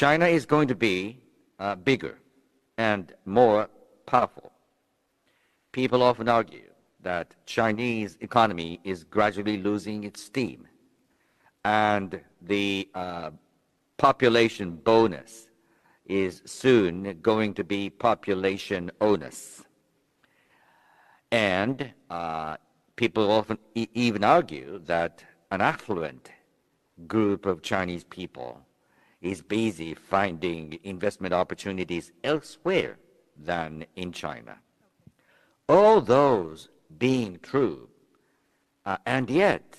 China is going to be bigger and more powerful. People often argue that Chinese economy is gradually losing its steam, and the population bonus is soon going to be population onus. And people often even argue that an affluent group of Chinese people is busy finding investment opportunities elsewhere than in China. All those being true, and yet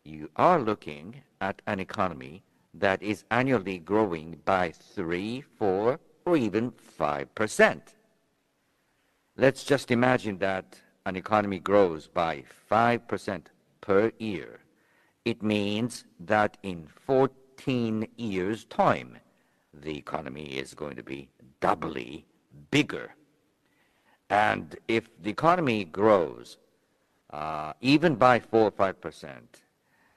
you are looking at an economy that is annually growing by 3, 4, or even 5%. Let's just imagine that an economy grows by 5% per year. It means that in 14 years' time, the economy is going to be doubly bigger. And if the economy grows even by 4 or 5%,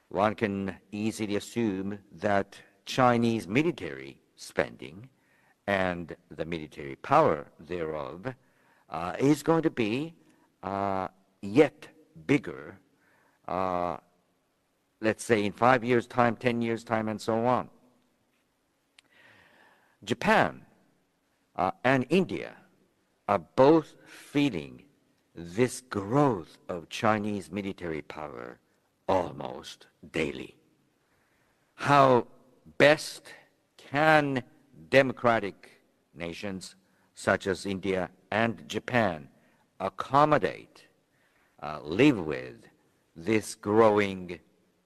one can easily assume that Chinese military spending and the military power thereof is going to be yet bigger, let's say in 5 years' time, 10 years' time, and so on. Japan and India are both feeling this growth of Chinese military power almost daily. How best can democratic nations such as India and Japan accommodate, live with this growing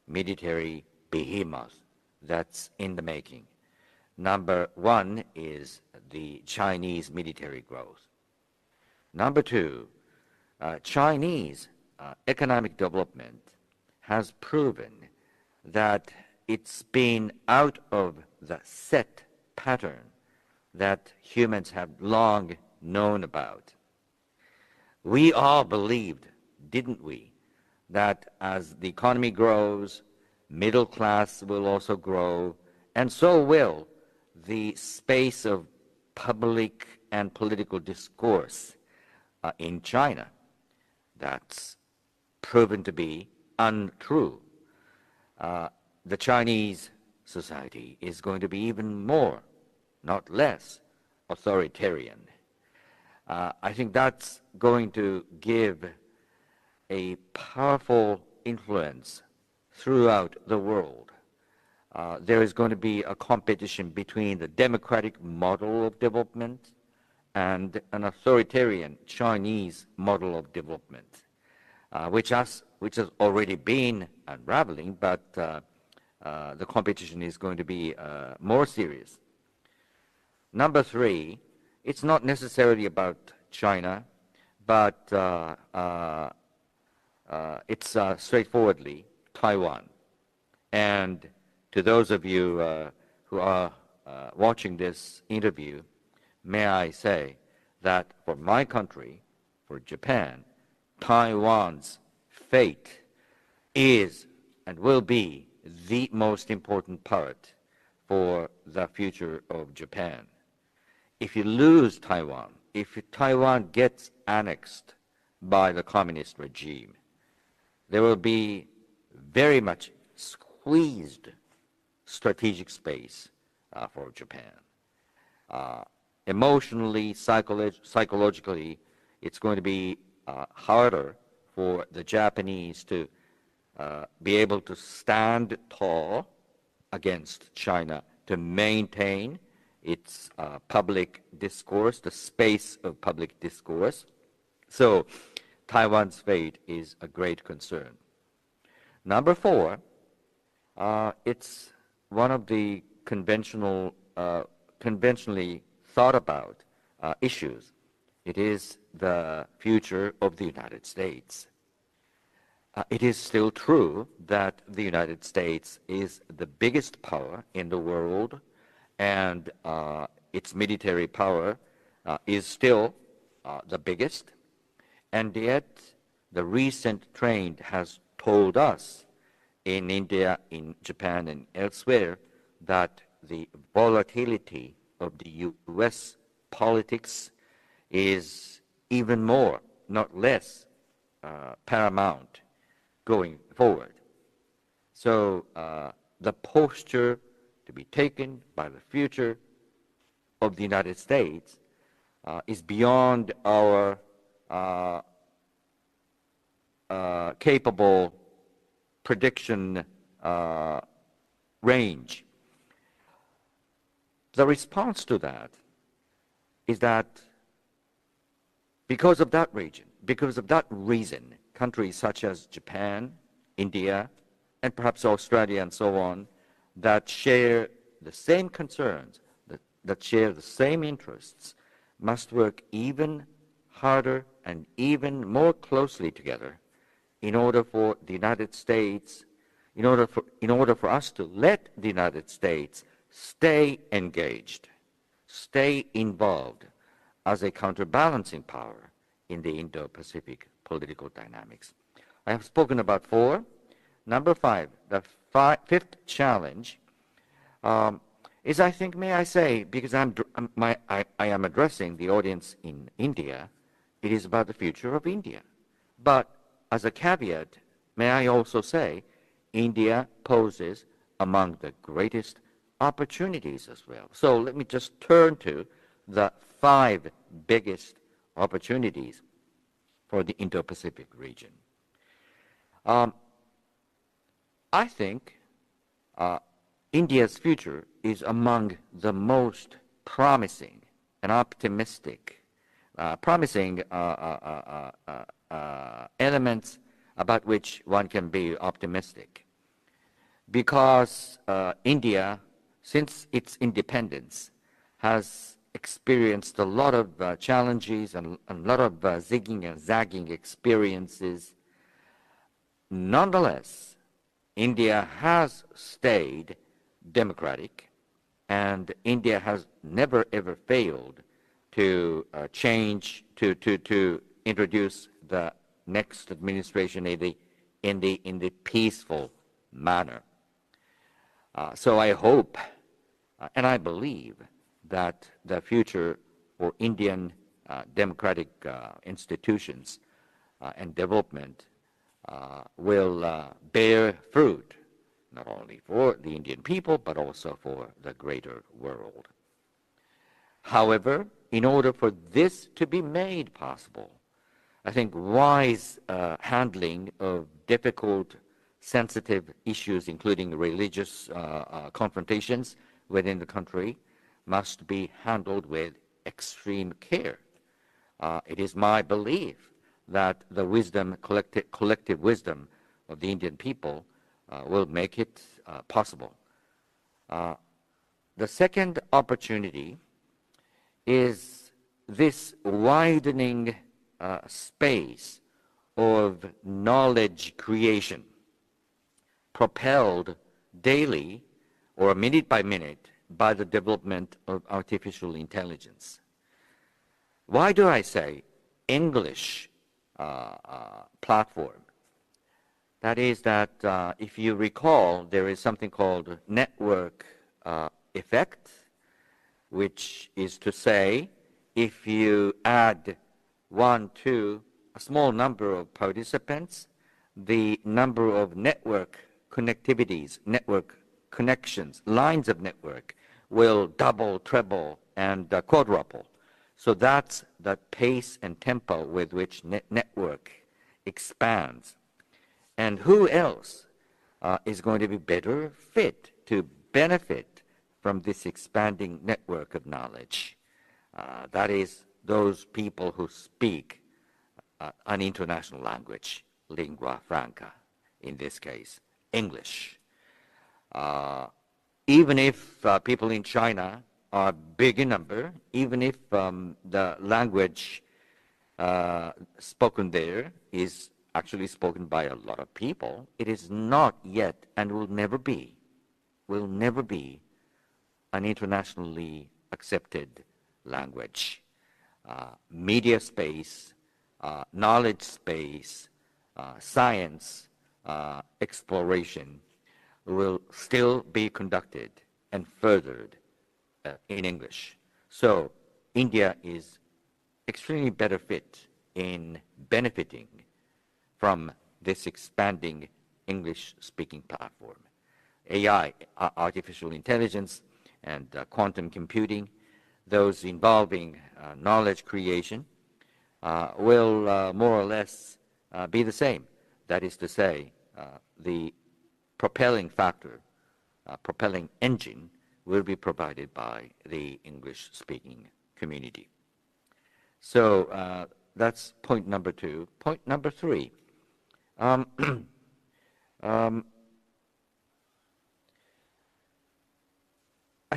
military behemoth that's in the making? Number one is the Chinese military growth. Number two, Chinese economic development has proven that it's been out of the set pattern that humans have long known about. We all believed, didn't we, that as the economy grows, middle class will also grow, and so will the space of public and political discourse in China. That's proven to be untrue. The Chinese society is going to be even more, not less, authoritarian. I think that's going to give a powerful influence throughout the world. There is going to be a competition between the democratic model of development and an authoritarian Chinese model of development, which has already been unraveling, but the competition is going to be more serious. Number three, it's not necessarily about China, but it's straightforwardly Taiwan. And to those of you who are watching this interview, may I say that for my country, for Japan, Taiwan's fate is and will be the most important part for the future of Japan. If you lose Taiwan, if Taiwan gets annexed by the communist regime, there will be very much squeezed strategic space for Japan. Emotionally, psychologically, it's going to be harder for the Japanese to be able to stand tall against China, to maintain its public discourse, the space of public discourse. So Taiwan's fate is a great concern. Number four, it's one of the conventionally thought about issues. It is the future of the United States. It is still true that the United States is the biggest power in the world, and its military power is still the biggest. And yet, the recent trend has told us in India, in Japan, and elsewhere that the volatility of the U.S. politics is even more, not less, paramount going forward. So the posture to be taken by the future of the United States is beyond our capable prediction range. The response to that is that because of that region, because of that reason, countries such as Japan, India, and perhaps Australia and so on, that share the same concerns, that share the same interests, must work even harder and even more closely together in order for the United States, in order for us to let the United States stay engaged, stay involved as a counterbalancing power in the Indo-Pacific political dynamics. I have spoken about 4. Number 5, the fifth challenge is, I think, may I say, because I am addressing the audience in India, it is about the future of India. But as a caveat, may I also say, India poses among the greatest opportunities as well. So let me just turn to the 5 biggest opportunities for the Indo-Pacific region. I think India's future is among the most promising and optimistic, elements about which one can be optimistic. Because India, since its independence, has experienced a lot of challenges and a lot of zigging and zagging experiences. Nonetheless, India has stayed democratic, and India has never ever failed to to introduce the next administration in the peaceful manner. So I hope and I believe that the future for Indian democratic institutions and development will bear fruit, not only for the Indian people, but also for the greater world. However, in order for this to be made possible, I think wise handling of difficult, sensitive issues, including religious confrontations within the country, must be handled with extreme care. It is my belief that the wisdom, collective wisdom of the Indian people will make it possible. The second opportunity is this widening space of knowledge creation, propelled daily or minute by minute by the development of artificial intelligence. Why do I say English platform? That is that if you recall, there is something called network effect, which is to say, if you add 1 to a small number of participants, the number of network connectivities, network connections, lines of network will double, treble, and quadruple. So that's the pace and tempo with which network expands. And who else is going to be better fit to benefit from this expanding network of knowledge? That is those people who speak an international language, lingua franca, in this case, English. Even if people in China are big in number, even if the language spoken there is actually spoken by a lot of people, it is not yet and will never be an internationally accepted language. Media space, knowledge space, science exploration will still be conducted and furthered in English. So India is extremely better fit in benefiting from this expanding English-speaking platform. AI, artificial intelligence, and quantum computing, those involving knowledge creation, will more or less be the same. That is to say, the propelling factor, propelling engine, will be provided by the English-speaking community. So that's point number 2. Point number 3. I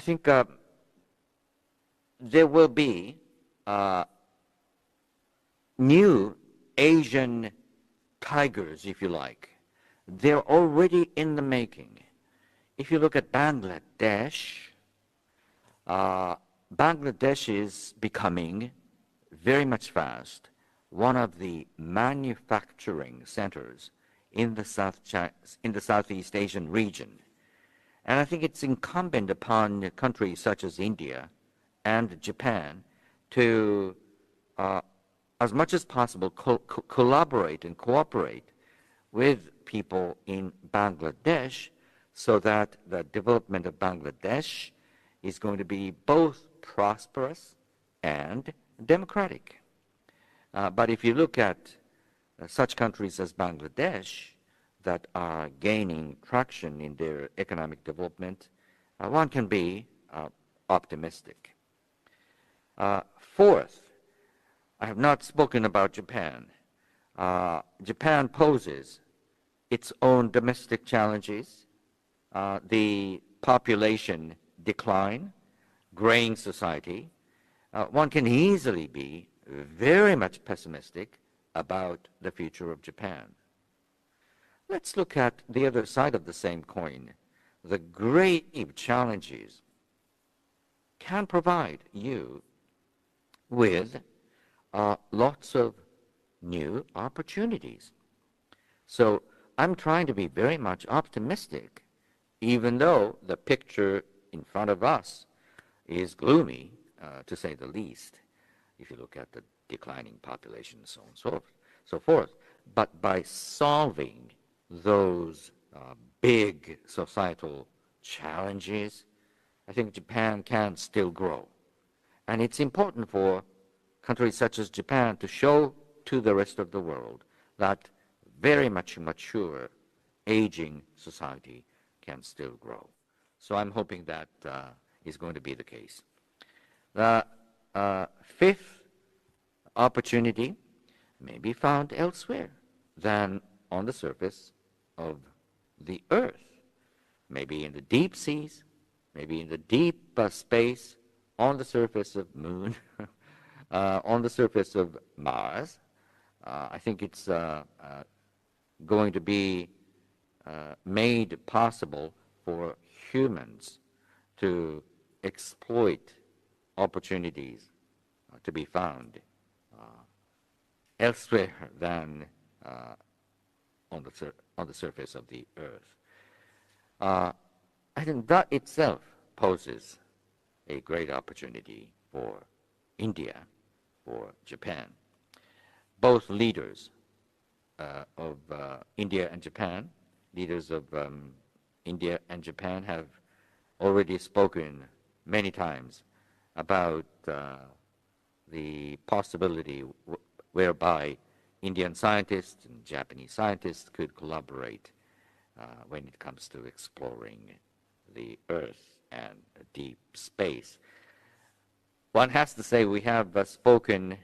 think there will be new Asian tigers, if you like. They're already in the making. If you look at Bangladesh, Bangladesh is becoming very much fast one of the manufacturing centers in the Southeast Asian region. And I think it's incumbent upon countries such as India and Japan to, as much as possible, collaborate and cooperate with people in Bangladesh so that the development of Bangladesh is going to be both prosperous and democratic. But if you look at such countries as Bangladesh that are gaining traction in their economic development, one can be optimistic. Fourth, I have not spoken about Japan. Japan poses its own domestic challenges, the population decline, graying society. One can easily be very much pessimistic about the future of Japan. Let's look at the other side of the same coin. The grave challenges can provide you with lots of new opportunities. So I'm trying to be very much optimistic, even though the picture in front of us is gloomy, to say the least, if you look at the declining population and so on and so forth. But by solving those big societal challenges, I think Japan can still grow. And it's important for countries such as Japan to show to the rest of the world that very much mature, aging society can still grow. So I'm hoping that is going to be the case. The fifth opportunity may be found elsewhere than on the surface of the Earth, maybe in the deep seas, maybe in the deep space, on the surface of Moon, on the surface of Mars. I think it's going to be made possible for humans to exploit opportunities to be found elsewhere than on the surface of the Earth. I think that itself poses a great opportunity for India, for Japan. Both leaders of India and Japan, leaders of India and Japan have already spoken many times about the possibility whereby Indian scientists and Japanese scientists could collaborate when it comes to exploring the Earth and deep space. One has to say we have spoken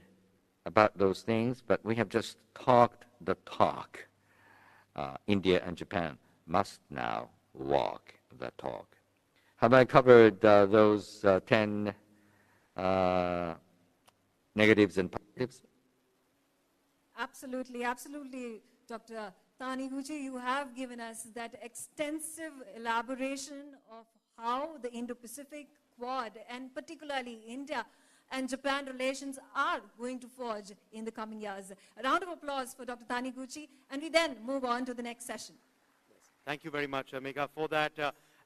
about those things, but we have just talked the talk. India and Japan must now walk the talk. Have I covered those 10 negatives and positives? Absolutely, absolutely, Dr. Taniguchi. You have given us that extensive elaboration of how the Indo-Pacific Quad and particularly India and Japan relations are going to forge in the coming years. A round of applause for Dr. Taniguchi, and we then move on to the next session. Yes. Thank you very much, Megha, for that.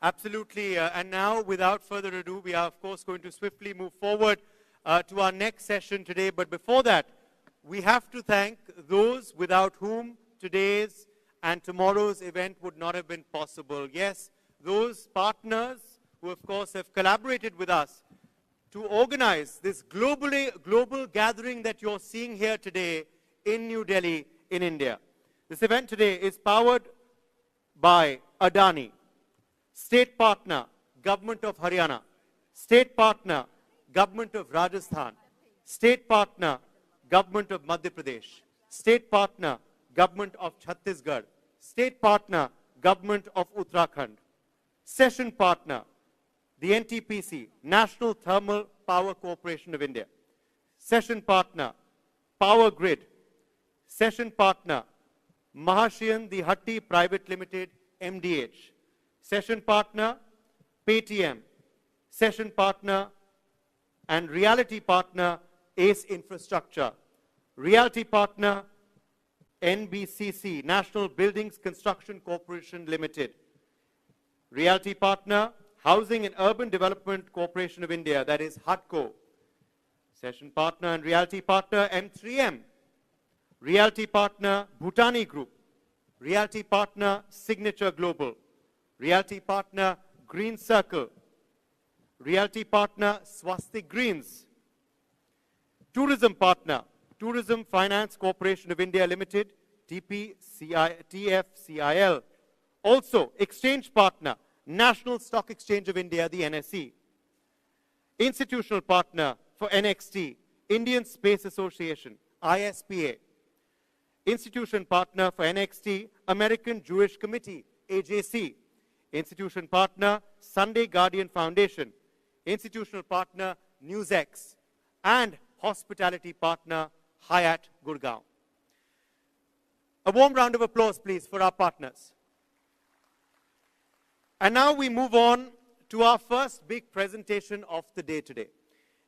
Absolutely. And now, without further ado, we are, of course, going to swiftly move forward to our next session today. But before that, we have to thank those without whom today's and tomorrow's event would not have been possible. Yes, those partners who, of course, have collaborated with us to organize this global gathering that you're seeing here today in New Delhi, in India. This event today is powered by Adani, State Partner, Government of Haryana, State Partner, Government of Rajasthan, State Partner, Government of Madhya Pradesh, State Partner, Government of Chhattisgarh, State Partner, Government of Uttarakhand, Session Partner, the NTPC, National Thermal Power Corporation of India, Session Partner, Power Grid, Session Partner, Mahashiyan the Hatti Private Limited, MDH, Session Partner, Paytm, Session Partner, and Reality Partner, ACE Infrastructure, Reality Partner, NBCC, National Buildings Construction Corporation Limited, Reality Partner, Housing and Urban Development Corporation of India, that is HUDCO, Session Partner and Reality Partner, M3M, Reality Partner, Bhutani Group, Reality Partner, Signature Global, Reality Partner, Green Circle, Reality Partner, Swastik Greens, Tourism Partner, Tourism Finance Corporation of India Limited, TFCIL. Also, Exchange Partner, National Stock Exchange of India, the NSE. Institutional Partner for NXT, Indian Space Association, ISPA. Institution Partner for NXT, American Jewish Committee, AJC. Institution Partner, Sunday Guardian Foundation. Institutional Partner, NewsX. And Hospitality Partner, Hyatt Gurgaon. A warm round of applause, please, for our partners. And now we move on to our first big presentation of the day today.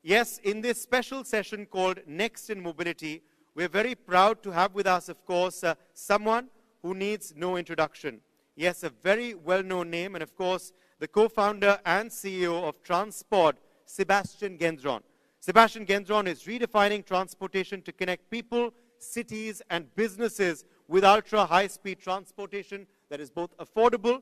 Yes, in this special session called Next in Mobility, we're very proud to have with us, of course, someone who needs no introduction. Yes, a very well-known name, and of course, the co-founder and CEO of Transport, Sebastian Gendron. Sebastian Gendron is redefining transportation to connect people, cities, and businesses with ultra-high-speed transportation that is both affordable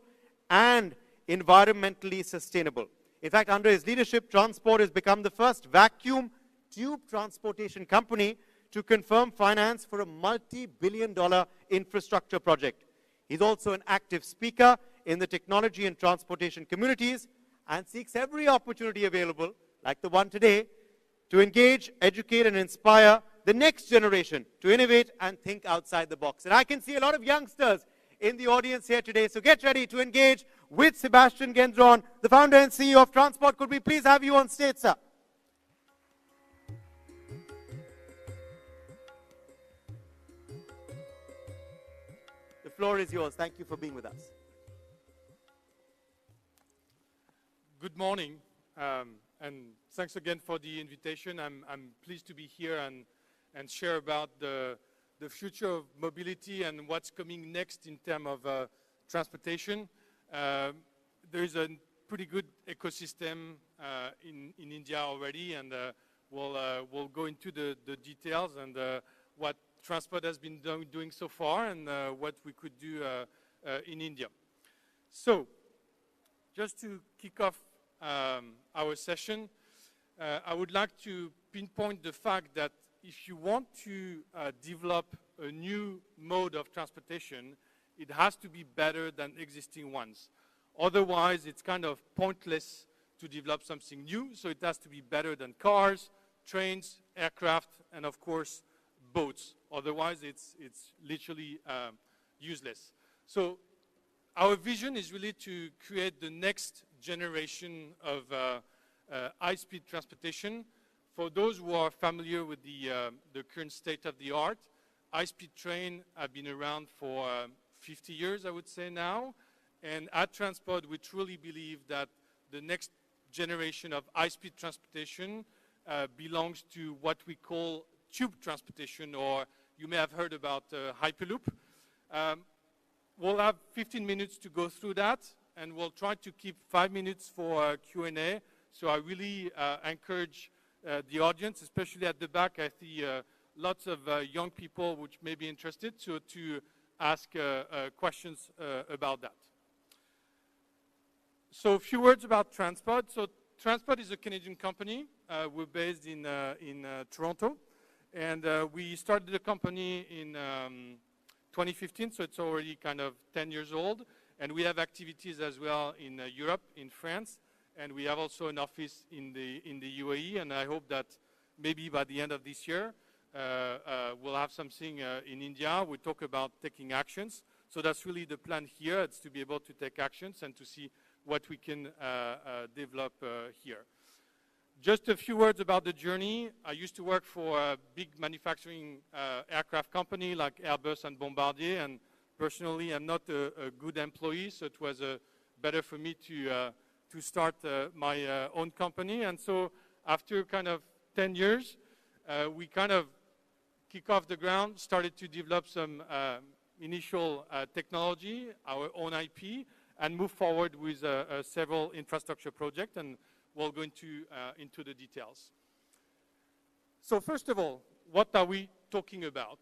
and environmentally sustainable. In fact, under his leadership, Transport has become the first vacuum tube transportation company to confirm finance for a multi-billion-dollar infrastructure project. He's also an active speaker in the technology and transportation communities and seeks every opportunity available, like the one today, to engage, educate, and inspire the next generation to innovate and think outside the box. And I can see a lot of youngsters in the audience here today, so get ready to engage with Sebastian Gendron, the founder and CEO of Transport. Could we please have you on stage, sir? The floor is yours. Thank you for being with us. Good morning, and thanks again for the invitation. I'm pleased to be here and share about the future of mobility and what's coming next in terms of transportation. There is a pretty good ecosystem in India already, and we'll go into the details and what Transport has been doing so far and what we could do in India. So, just to kick off our session, I would like to pinpoint the fact that if you want to develop a new mode of transportation, it has to be better than existing ones. Otherwise, it's kind of pointless to develop something new, so it has to be better than cars, trains, aircraft, and of course, boats. Otherwise, it's literally useless. So our vision is really to create the next generation of high-speed transportation. For those who are familiar with the current state of the art, high-speed train have been around for 50 years, I would say now. And at Transport, we truly believe that the next generation of high-speed transportation belongs to what we call tube transportation, or you may have heard about Hyperloop. We'll have 15 minutes to go through that, and we'll try to keep 5 minutes for Q&A. So I really encourage the audience, especially at the back. I see lots of young people which may be interested, so to ask questions about that. So a few words about Transpod. So Transpod is a Canadian company. We're based in Toronto. And we started the company in 2015, so it's already kind of 10 years old. And we have activities as well in Europe, in France. And we have also an office in the UAE. And I hope that maybe by the end of this year, we'll have something in India. We talk about taking actions. So that's really the plan here. It's to be able to take actions and to see what we can develop here. Just a few words about the journey. I used to work for a big manufacturing aircraft company like Airbus and Bombardier, and personally I'm not a good employee, so it was better for me to start my own company. And so after kind of 10 years, we kind of kick off the ground, started to develop some initial technology, our own IP, and move forward with several infrastructure projects, and we'll go into the details. So first of all, what are we talking about?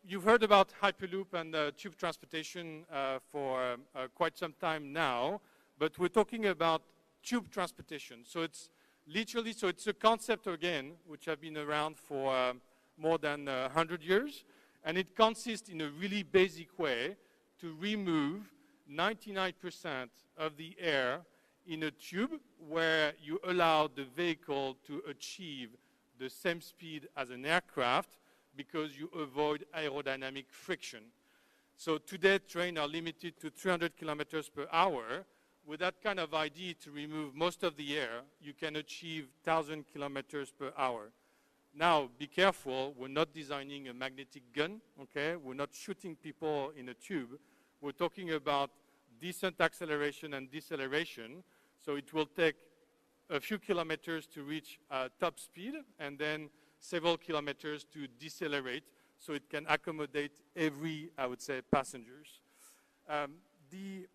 You've heard about Hyperloop and tube transportation for quite some time now, but we're talking about tube transportation. So it's literally, so it's a concept again, which have been around for more than 100 years, and it consists in a really basic way to remove 99% of the air in a tube where you allow the vehicle to achieve the same speed as an aircraft because you avoid aerodynamic friction. So today trains are limited to 300 kilometers per hour. With that kind of idea to remove most of the air, you can achieve 1,000 kilometers per hour. Now, be careful, we're not designing a magnetic gun, okay? We're not shooting people in a tube. We're talking about decent acceleration and deceleration. So it will take a few kilometers to reach top speed and then several kilometers to decelerate so it can accommodate every, I would say, passengers. The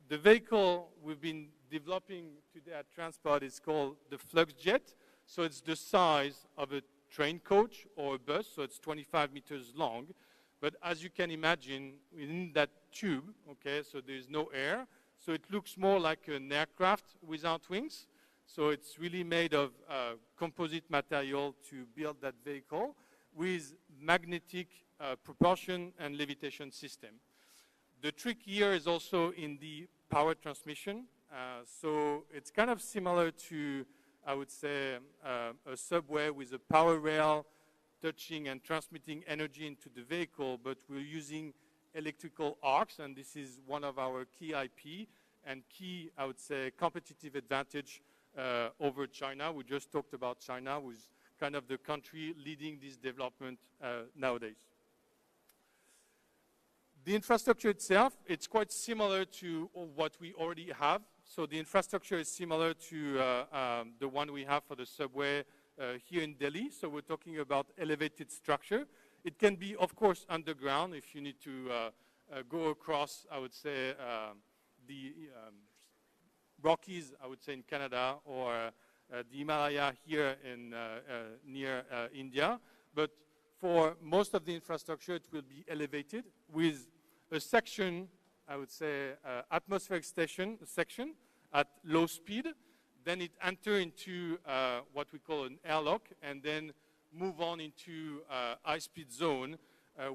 vehicle we've been developing today at Transpod is called the FluxJet. So it's the size of a train coach or a bus, so it's 25 meters long. But as you can imagine, in that tube, okay, so there's no air, so it looks more like an aircraft without wings. So it's really made of composite material to build that vehicle with magnetic propulsion and levitation system. The trick here is also in the power transmission. So it's kind of similar to, I would say, a subway with a power rail touching and transmitting energy into the vehicle, but we're using electrical arcs, and this is one of our key IP and key, I would say, competitive advantage over China. We just talked about China, who is kind of the country leading this development nowadays. The infrastructure itself, it's quite similar to what we already have. So the infrastructure is similar to the one we have for the subway here in Delhi. So we're talking about elevated structure. It can be, of course, underground if you need to go across, I would say, the Rockies, I would say, in Canada, or the Himalaya here in near India. But for most of the infrastructure, it will be elevated with a section, I would say, atmospheric section at low speed. Then it enter into what we call an airlock, and then move on into high-speed zone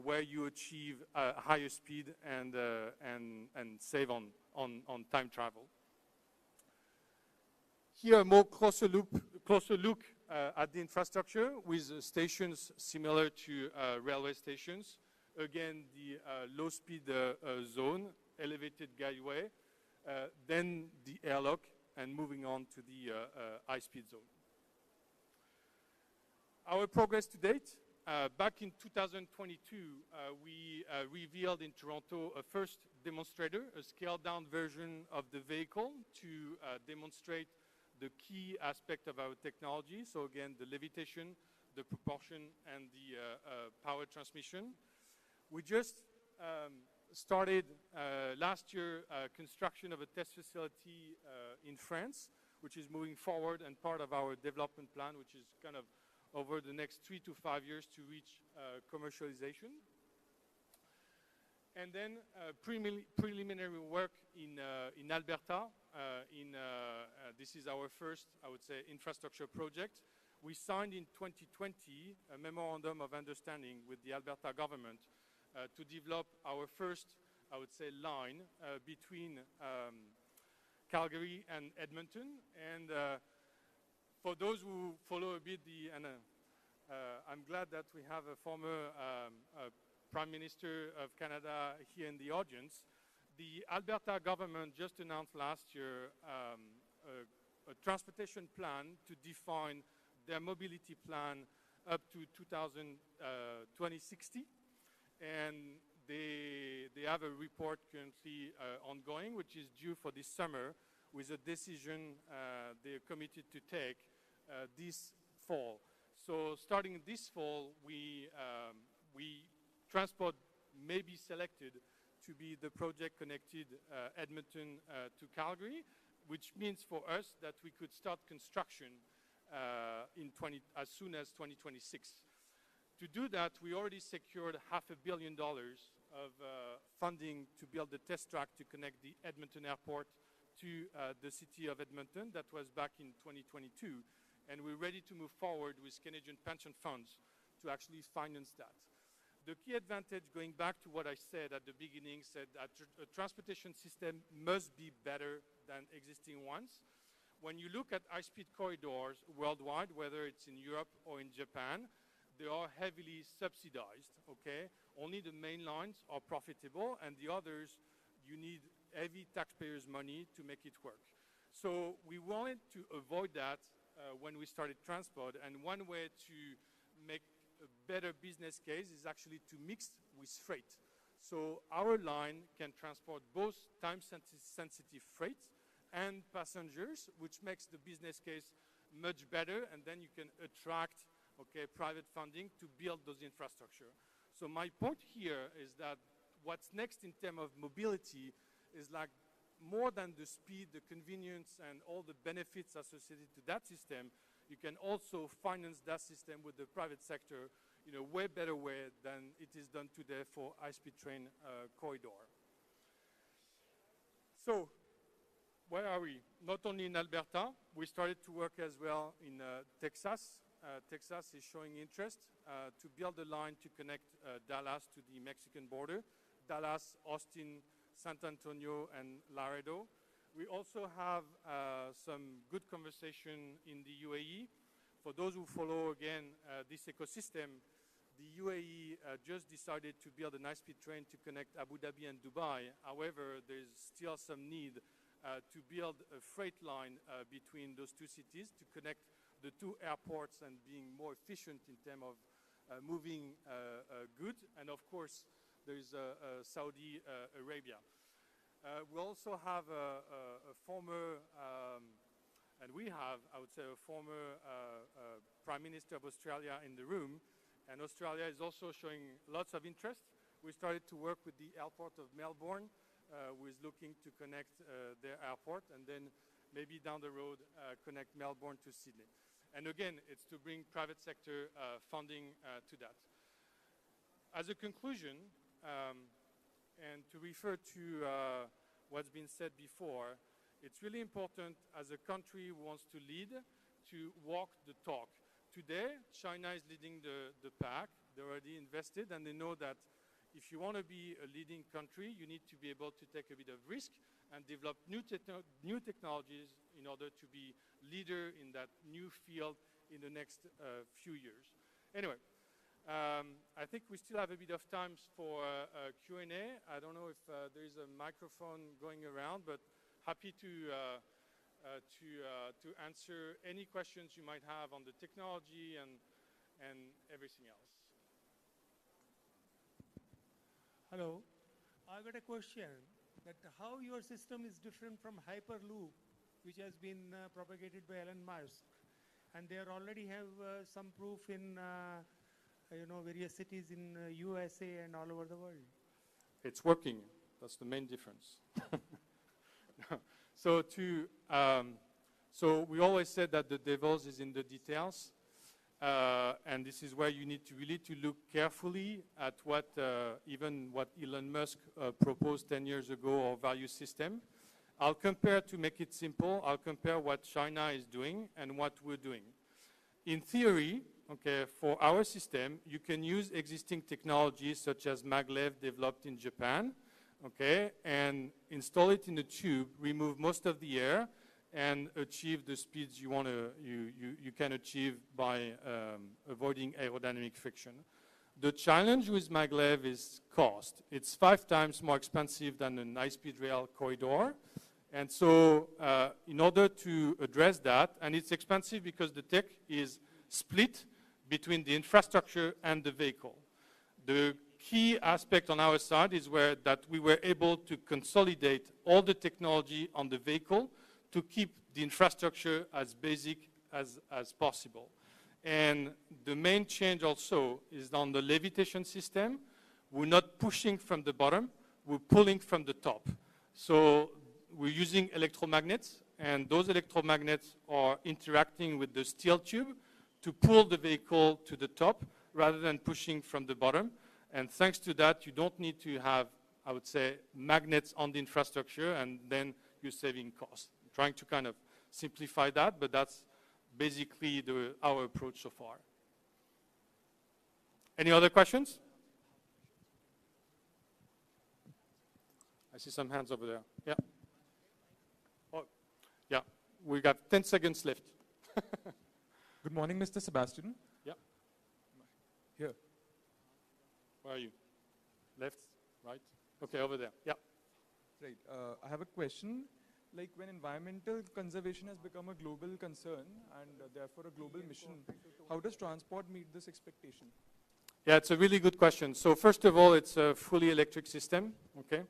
where you achieve higher speed and save on time travel. Here, a more closer look at the infrastructure with stations similar to railway stations. Again, the low-speed zone, elevated guideway, then the airlock, and moving on to the high-speed zone. Our progress to date, back in 2022, we revealed in Toronto a first demonstrator, a scaled-down version of the vehicle to demonstrate the key aspect of our technology. So again, the levitation, the propulsion, and the power transmission. We just, started last year construction of a test facility in France, which is moving forward and part of our development plan, which is kind of over the next 3 to 5 years to reach commercialization. And then preliminary work in Alberta. This is our first, I would say, infrastructure project. We signed in 2020 a memorandum of understanding with the Alberta government to develop our first, I would say, line between Calgary and Edmonton. And for those who follow a bit I'm glad that we have a former Prime Minister of Canada here in the audience. The Alberta government just announced last year a transportation plan to define their mobility plan up to 2060. And they have a report currently ongoing, which is due for this summer, with a decision they're committed to take this fall. So starting this fall, transport may be selected to be the project connected Edmonton to Calgary, which means for us that we could start construction as soon as 2026. To do that, we already secured $500 million of funding to build the test track to connect the Edmonton airport to the city of Edmonton. That was back in 2022. And we're ready to move forward with Canadian pension funds to actually finance that. The key advantage, going back to what I said at the beginning, said that a transportation system must be better than existing ones. When you look at high-speed corridors worldwide, whether it's in Europe or in Japan, they are heavily subsidized, okay? Only the main lines are profitable, and the others, you need heavy taxpayers' money to make it work. So we wanted to avoid that when we started transport, and one way to make a better business case is actually to mix with freight. So our line can transport both time-sensitive freight and passengers, which makes the business case much better, and then you can attract private funding to build those infrastructure. So my point here is that what's next in terms of mobility is like more than the speed, the convenience, and all the benefits associated to that system. You can also finance that system with the private sector in a way better way than it is done today for high-speed train corridor. So where are we? Not only in Alberta, we started to work as well in Texas. Texas is showing interest to build a line to connect Dallas to the Mexican border. Dallas, Austin, San Antonio, and Laredo. We also have some good conversation in the UAE. For those who follow, again, this ecosystem, the UAE just decided to build a high-speed train to connect Abu Dhabi and Dubai. However, there's still some need to build a freight line between those two cities to connect the two airports and being more efficient in terms of moving goods. And of course, there's Saudi Arabia. We also have a former, and we have, I would say, a former Prime Minister of Australia in the room, and Australia is also showing lots of interest. We started to work with the airport of Melbourne, who is looking to connect their airport, and then maybe down the road connect Melbourne to Sydney. And again, it's to bring private sector funding to that. As a conclusion, and to refer to what's been said before, it's really important as a country who wants to lead to walk the talk. Today, China is leading the pack. They're already invested, and they know that if you want to be a leading country, you need to be able to take a bit of risk and develop new technologies in order to be leader in that new field in the next few years. Anyway, I think we still have a bit of time for Q&A. I don't know if there is a microphone going around, but happy to answer any questions you might have on the technology and everything else. Hello. I got a question that how your system is different from Hyperloop, which has been propagated by Elon Musk. And they already have some proof in various cities in USA and all over the world. It's working. That's the main difference. So so we always said that the devil is in the details, and this is where you need to really look carefully at what even what Elon Musk proposed 10 years ago, our value system. I'll compare, to make it simple, I'll compare what China is doing and what we're doing. In theory, okay, for our system, you can use existing technologies such as maglev developed in Japan, okay, and install it in a tube, remove most of the air, and achieve the speeds you can achieve by avoiding aerodynamic friction. The challenge with maglev is cost. It's 5 times more expensive than an high-speed rail corridor. And so in order to address that, and it's expensive because the tech is split between the infrastructure and the vehicle. The key aspect on our side is that we were able to consolidate all the technology on the vehicle to keep the infrastructure as basic as possible. And the main change also is on the levitation system. We're not pushing from the bottom, we're pulling from the top. So we're using electromagnets, and those electromagnets are interacting with the steel tube to pull the vehicle to the top rather than pushing from the bottom. And thanks to that, you don't need to have, I would say, magnets on the infrastructure, and then you're saving costs. I'm trying to kind of simplify that, but that's basically our approach so far. Any other questions? I see some hands over there. Yeah. Oh, yeah. We got 10 seconds left. Good morning, Mr. Sebastian. Yeah. Here. Where are you? Left? Right? Okay, over there. Yeah. Right. I have a question. Like, when environmental conservation has become a global concern and therefore a global mission, how does transport meet this expectation? Yeah, it's a really good question. So first of all, it's a fully electric system, okay?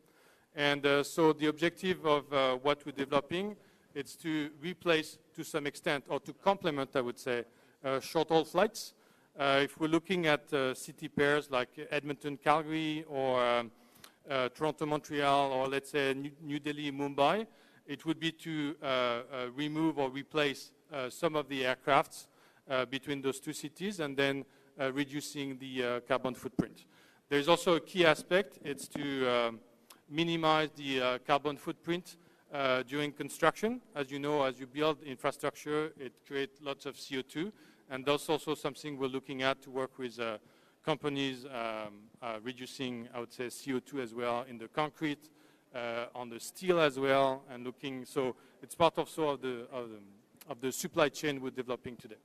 And so the objective of what we're developing is to replace, to some extent, or to complement, I would say, short-haul flights. If we're looking at city pairs like Edmonton-Calgary or Toronto-Montreal, or let's say New Delhi-Mumbai, it would be to remove or replace some of the aircrafts between those two cities, and then reducing the carbon footprint. There's also a key aspect. It's to minimize the carbon footprint during construction. As you know, as you build infrastructure, it creates lots of CO2. And that's also something we're looking at to work with companies reducing, I would say, CO2 as well in the concrete, on the steel as well, and looking. So it's part also of the supply chain we're developing today.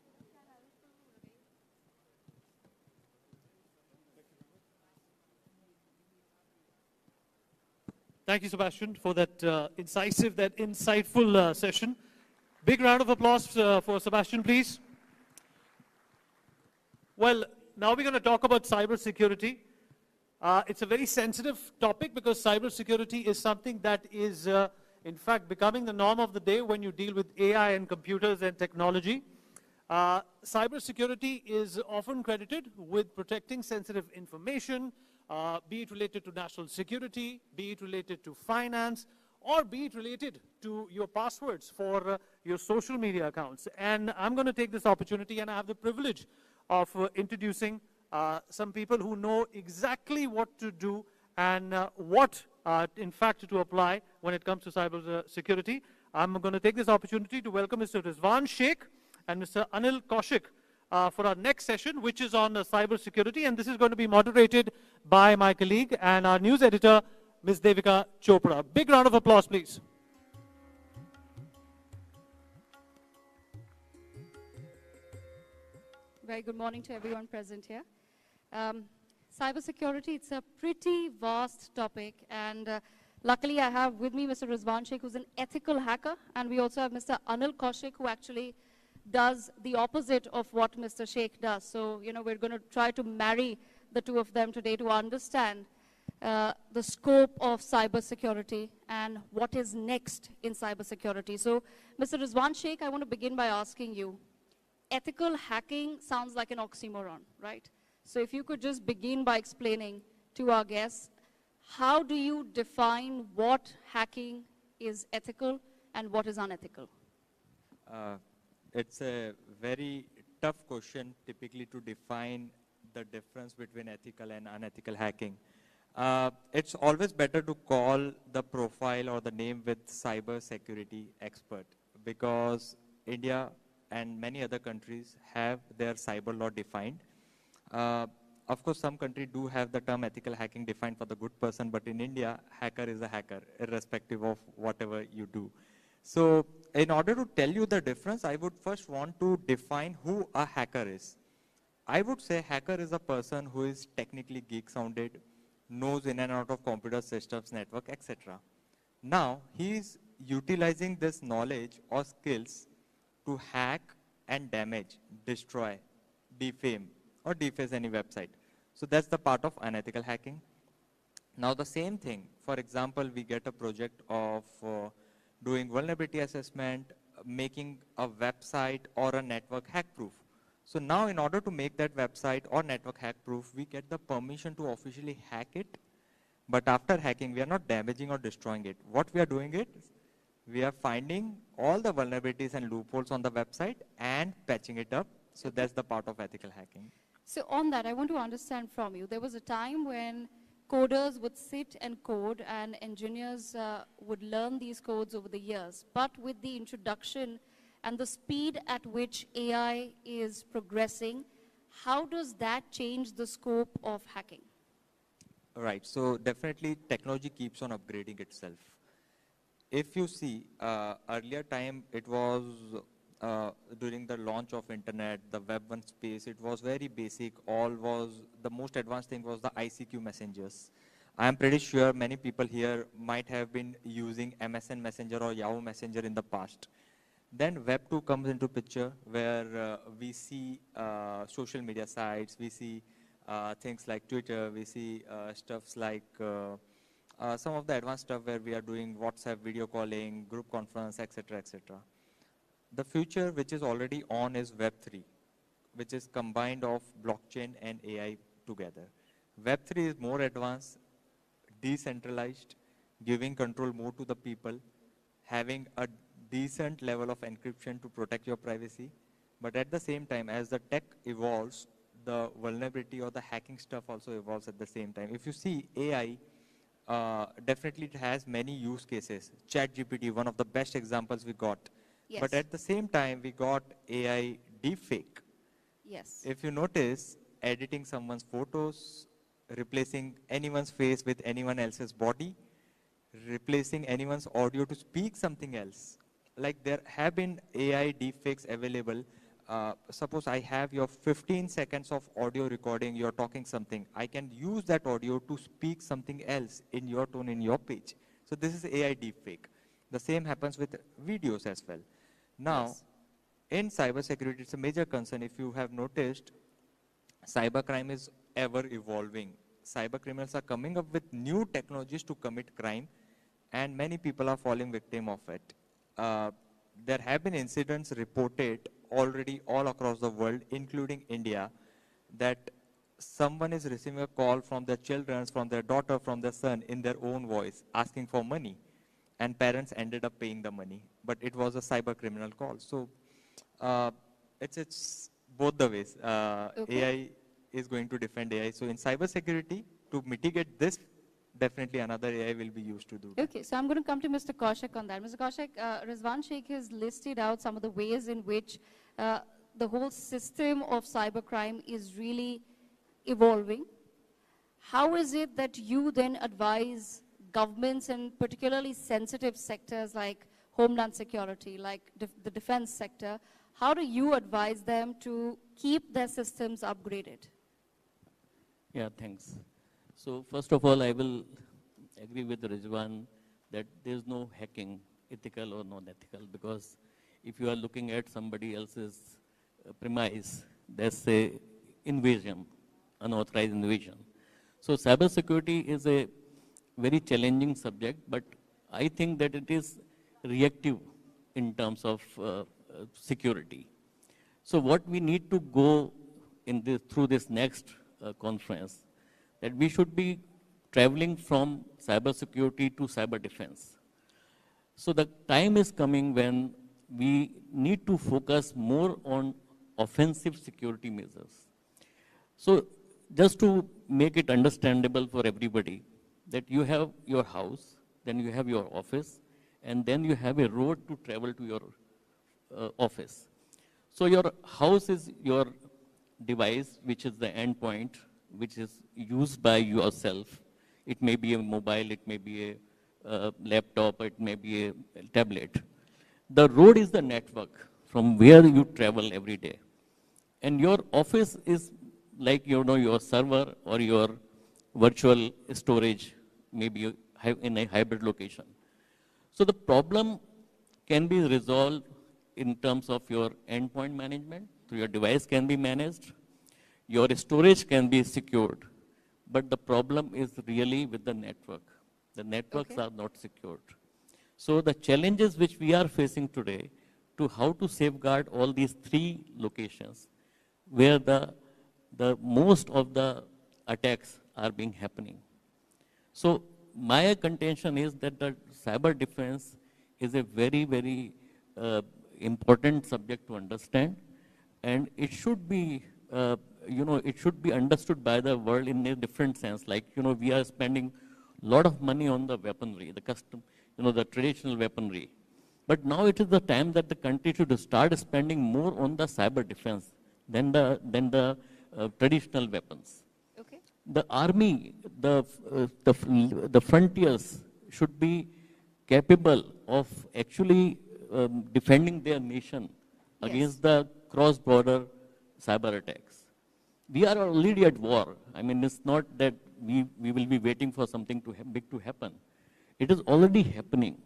Thank you, Sebastian, for that insightful session. Big round of applause for Sebastian, please. Well, now we're going to talk about cybersecurity. It's a very sensitive topic because cybersecurity is something that is, in fact, becoming the norm of the day when you deal with AI and computers and technology. Cybersecurity is often credited with protecting sensitive information, be it related to national security, be it related to finance, or be it related to your passwords for your social media accounts. And I'm going to take this opportunity, and I have the privilege of introducing some people who know exactly what to do and what, in fact, to apply when it comes to cyber security. I'm going to take this opportunity to welcome Mr. Rizwan Sheikh and Mr. Anil Kaushik for our next session, which is on cyber security. And this is going to be moderated by my colleague and our news editor, Ms. Devika Chopra. Big round of applause, please. Very good morning to everyone present here. Cybersecurity, it's a pretty vast topic, and luckily I have with me Mr. Rizwan Sheikh, who's an ethical hacker, and we also have Mr. Anil Kaushik, who actually does the opposite of what Mr. Sheikh does. So, you know, we're going to try to marry the two of them today to understand the scope of cybersecurity and what is next in cybersecurity. So, Mr. Rizwan Sheikh, I want to begin by asking you, ethical hacking sounds like an oxymoron, right? So if you could just begin by explaining to our guests, how do you define what hacking is ethical and what is unethical? It's a very tough question typically to define the difference between ethical and unethical hacking. It's always better to call the profile or the name with cyber security expert, because India and many other countries have their cyber law defined. Of course, some countries do have the term ethical hacking defined for the good person, but in India, hacker is a hacker, irrespective of whatever you do. So in order to tell you the difference, I would first want to define who a hacker is. I would say hacker is a person who is technically geek-sounded, knows in and out of computer systems, network, etc. Now, he is utilizing this knowledge or skills to hack and damage, destroy, defame, or deface any website. So that's the part of unethical hacking. Now the same thing, for example, we get a project of doing vulnerability assessment, making a website or a network hack-proof. So now in order to make that website or network hack-proof, we get the permission to officially hack it. But after hacking, we are not damaging or destroying it. What we are doing is, we are finding all the vulnerabilities and loopholes on the website and patching it up. So that's the part of ethical hacking. So on that, I want to understand from you, there was a time when coders would sit and code and engineers would learn these codes over the years. But with the introduction and the speed at which AI is progressing, how does that change the scope of hacking? Right, so definitely technology keeps on upgrading itself. If you see, earlier time it was during the launch of internet, the Web 1 space, it was very basic. The most advanced thing was the ICQ messengers. I am pretty sure many people here might have been using MSN Messenger or Yahoo Messenger in the past. Then Web 2 comes into picture, where we see social media sites, we see things like Twitter, we see stuffs like some of the advanced stuff where we are doing WhatsApp video calling, group conference, etc., etc. The future which is already on is Web 3, which is combined of blockchain and AI together. Web 3 is more advanced, decentralized, giving control more to the people, having a decent level of encryption to protect your privacy. But at the same time, as the tech evolves, the vulnerability or the hacking stuff also evolves at the same time. If you see AI, definitely it has many use cases. ChatGPT, one of the best examples we got. Yes. But at the same time, we got AI deepfake. Yes. If you notice, editing someone's photos, replacing anyone's face with anyone else's body, replacing anyone's audio to speak something else. Like there have been AI deepfakes available. Suppose I have your 15 seconds of audio recording, you're talking something. I can use that audio to speak something else in your tone, in your pitch. So this is AI deepfake. The same happens with videos as well. Now, Yes. in cybersecurity, it's a major concern. If you have noticed, cybercrime is ever evolving. Cyber criminals are coming up with new technologies to commit crime, and many people are falling victim of it. There have been incidents reported already all across the world, including India, that someone is receiving a call from their children, from their daughter, from their son in their own voice, asking for money. And parents ended up paying the money, but it was a cyber criminal call. So it's both the ways. Okay. AI is going to defend AI. So in cybersecurity, to mitigate this, definitely another AI will be used to do that. Okay, so I'm going to come to Mr. Kaushik on that. Mr. Kaushik, Rizwan Sheikh has listed out some of the ways in which the whole system of cybercrime is really evolving. How is it that you then advise governments and particularly sensitive sectors like homeland security, like the defense sector, how do you advise them to keep their systems upgraded? Yeah, thanks. So first of all, I will agree with Rizwan that there is no hacking, ethical or non-ethical, because if you are looking at somebody else's premise, that's a invasion, unauthorized invasion. So cybersecurity is a very challenging subject, but I think that it is reactive in terms of security. So what we need to go in this, through this next conference, that we should be traveling from cybersecurity to cyber defense. So the time is coming when we need to focus more on offensive security measures. So just to make it understandable for everybody, that you have your house, then you have your office, and then you have a road to travel to your office. So your house is your device, which is the endpoint, which is used by yourself. It may be a mobile, it may be a laptop, it may be a tablet. The road is the network from where you travel every day. And your office is like, your server or your virtual storage, maybe in a hybrid location. So the problem can be resolved in terms of your endpoint management. So your device can be managed, your storage can be secured, but the problem is really with the network. The networks are not secured. So the challenges which we are facing today to how to safeguard all these three locations where the most of the attacks are being happening. So my contention is that the cyber defense is a very, very important subject to understand, and it should be, it should be understood by the world in a different sense. Like, we are spending a lot of money on the weaponry, the custom, the traditional weaponry. But now it is the time that the country should start spending more on the cyber defense than the traditional weapons. Okay. The army, the frontiers should be capable of actually defending their nation against the cross-border cyber attacks. We are already at war. I mean, it's not that we will be waiting for something big to happen. It is already happening.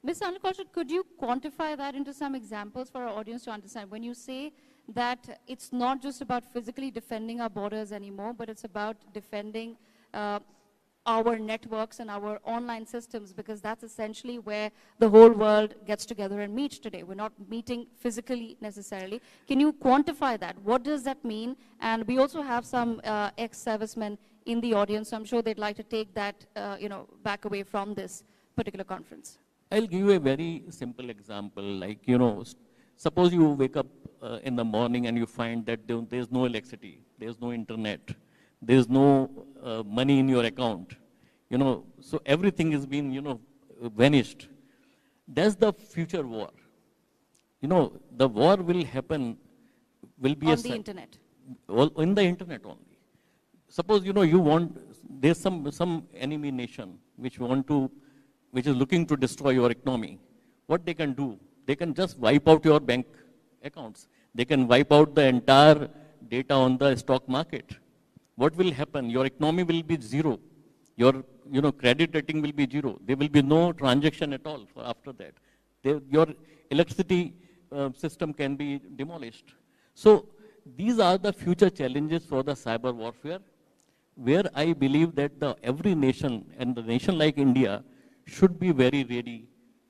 Mr. Anukoshit, could you quantify that into some examples for our audience to understand? When you say that it's not just about physically defending our borders anymore, but it's about defending our networks and our online systems, because that's essentially where the whole world gets together and meets today. We're not meeting physically necessarily. Can you quantify that? What does that mean? And we also have some ex-servicemen in the audience, so I'm sure they'd like to take that back away from this particular conference. I'll give you a very simple example. Like, suppose you wake up in the morning and you find that there's no electricity, there's no internet, there's no money in your account, so everything is being, vanished. That's the future war. The war will happen, will be on the internet. In the internet only. Suppose, there's some enemy nation which is looking to destroy your economy. What they can do? They can just wipe out your bank accounts. They can wipe out the entire data on the stock market. What will happen? Your economy will be zero. Your credit rating will be zero. There will be no transaction at all after that. Your electricity system can be demolished. So these are the future challenges for the cyber warfare, where I believe that every nation, and the nation like India, should be very ready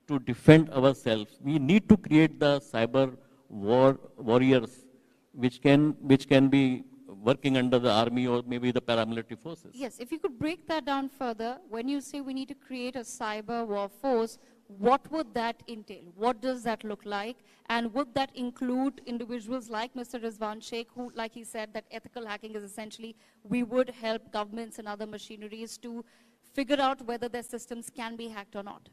to defend ourselves. We need to create the cyber warriors which can be working under the army or maybe the paramilitary forces. Yes, if you could break that down further, when you say we need to create a cyber war force, what would that entail? What does that look like? And would that include individuals like Mr. Rizwan Sheikh, who, like he said, that ethical hacking is essentially, we would help governments and other machineries to figure out whether their systems can be hacked or not?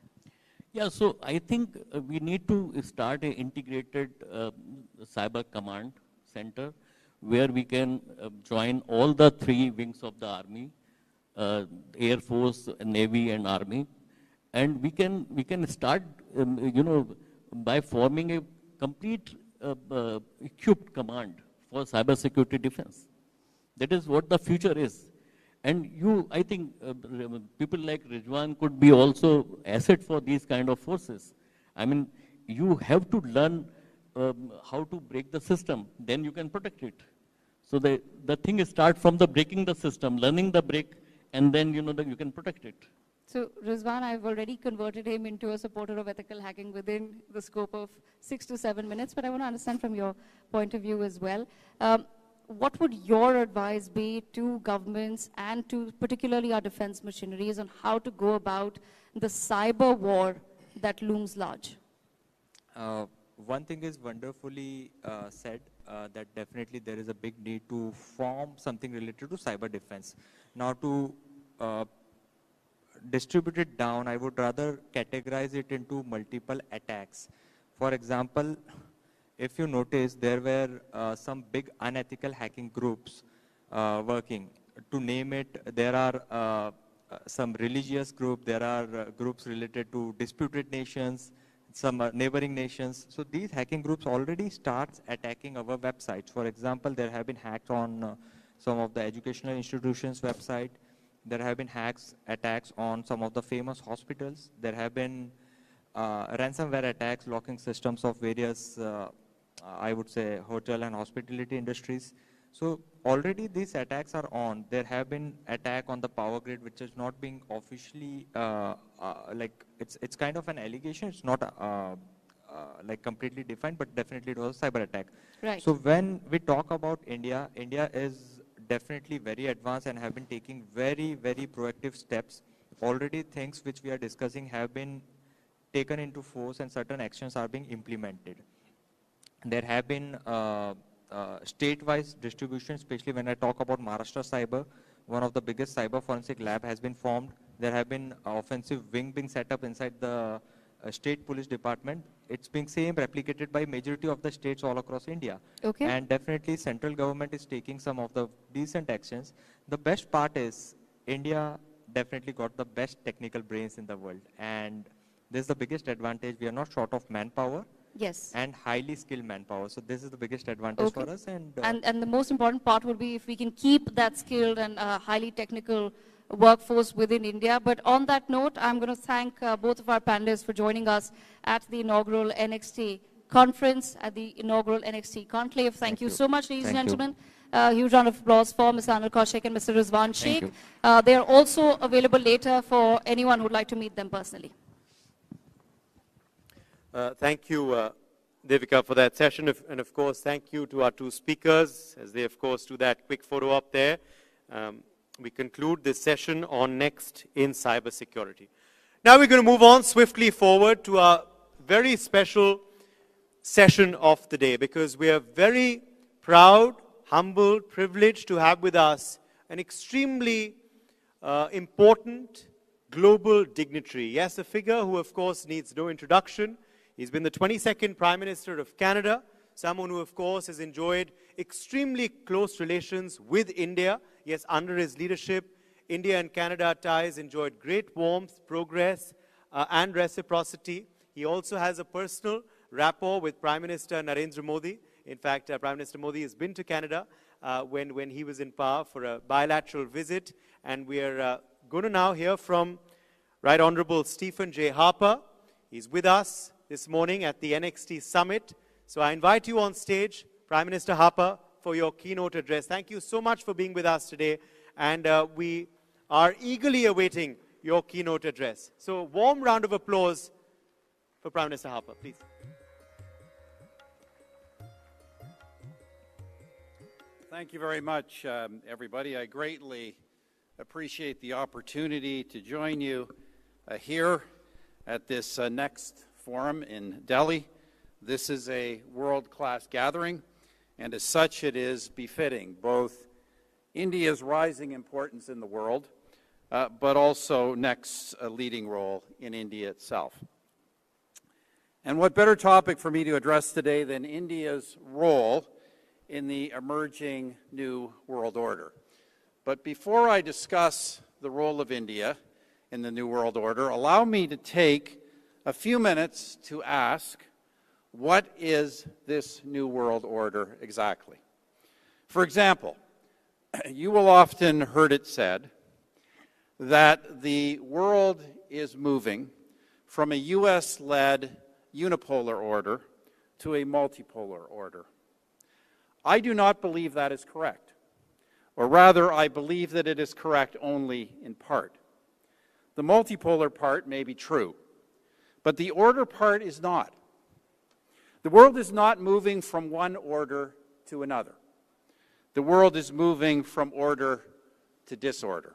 Yeah, so I think we need to start an integrated cyber command center where we can join all the three wings of the army, Air Force, Navy, and Army. And we can start, by forming a complete equipped command for cybersecurity defense. That is what the future is. And I think people like Rizwan could be also asset for these kind of forces. I mean, you have to learn how to break the system, then you can protect it. So the thing is start from the breaking the system, learning the break, and then you can protect it. So Rizwan, I've already converted him into a supporter of ethical hacking within the scope of 6 to 7 minutes, but I want to understand from your point of view as well. what would your advice be to governments and to particularly our defense machineries on how to go about the cyber war that looms large? One thing is wonderfully said, that definitely there is a big need to form something related to cyber defense. Now to distribute it down, I would rather categorize it into multiple attacks. For example, if you notice, there were some big unethical hacking groups working. To name it, there are some religious groups, there are groups related to disputed nations, some neighboring nations. So these hacking groups already starts attacking our websites. For example, there have been hacks on some of the educational institutions' website. There have been attacks on some of the famous hospitals. There have been ransomware attacks, locking systems of various, I would say, hotel and hospitality industries. So already these attacks are on. There have been attack on the power grid, which is not being officially, like, it's kind of an allegation. It's not like completely defined, but definitely it was a cyber attack. Right. So when we talk about India, India is definitely very advanced and have been taking very, very proactive steps. Already things which we are discussing have been taken into force and certain actions are being implemented. There have been state-wise distribution, especially when I talk about Maharashtra Cyber, one of the biggest cyber forensic lab has been formed. There have been offensive wing being set up inside the state police department. It's being same replicated by majority of the states all across India. Okay. And definitely central government is taking some of the decent actions. The best part is India definitely got the best technical brains in the world. And this is the biggest advantage. We are not short of manpower. Yes. And highly skilled manpower. So this is the biggest advantage for us. And the most important part would be if we can keep that skilled and highly technical workforce within India. But on that note, I'm going to thank both of our panelists for joining us at the inaugural NXT conference, at the inaugural NXT Conclave. Thank you so much, ladies and gentlemen. Huge round of applause for Mr. Anil Kaushik and Mr. Rizwan Sheikh. They are also available later for anyone who would like to meet them personally. Thank you, Devika, for that session. And of course, thank you to our two speakers as they, of course, do that quick photo up there. We conclude this session on Next in Cybersecurity. Now we're going to move on swiftly forward to our very special session of the day, because we are very proud, humbled, privileged to have with us an extremely important global dignitary. Yes, a figure who, of course, needs no introduction. He's been the 22nd Prime Minister of Canada, someone who, of course, has enjoyed extremely close relations with India. Yes, under his leadership, India and Canada ties enjoyed great warmth, progress, and reciprocity. He also has a personal rapport with Prime Minister Narendra Modi. In fact, Prime Minister Modi has been to Canada when he was in power for a bilateral visit. And we are going to now hear from Right Honorable Stephen J. Harper. He's with us this morning at the NXT Summit. So I invite you on stage, Prime Minister Harper, for your keynote address. Thank you so much for being with us today. And we are eagerly awaiting your keynote address. So warm round of applause for Prime Minister Harper, please. Thank you very much, everybody. I greatly appreciate the opportunity to join you here at this next forum in Delhi. This is a world-class gathering, and as such it is befitting both India's rising importance in the world, but also NEC's leading role in India itself. And what better topic for me to address today than India's role in the emerging new world order. But before I discuss the role of India in the new world order, allow me to take a few minutes to ask, what is this new world order exactly? For example, you will often heard it said that the world is moving from a US-led unipolar order to a multipolar order. I do not believe that is correct, or rather, I believe that it is correct only in part. The multipolar part may be true, but the order part is not. The world is not moving from one order to another. The world is moving from order to disorder.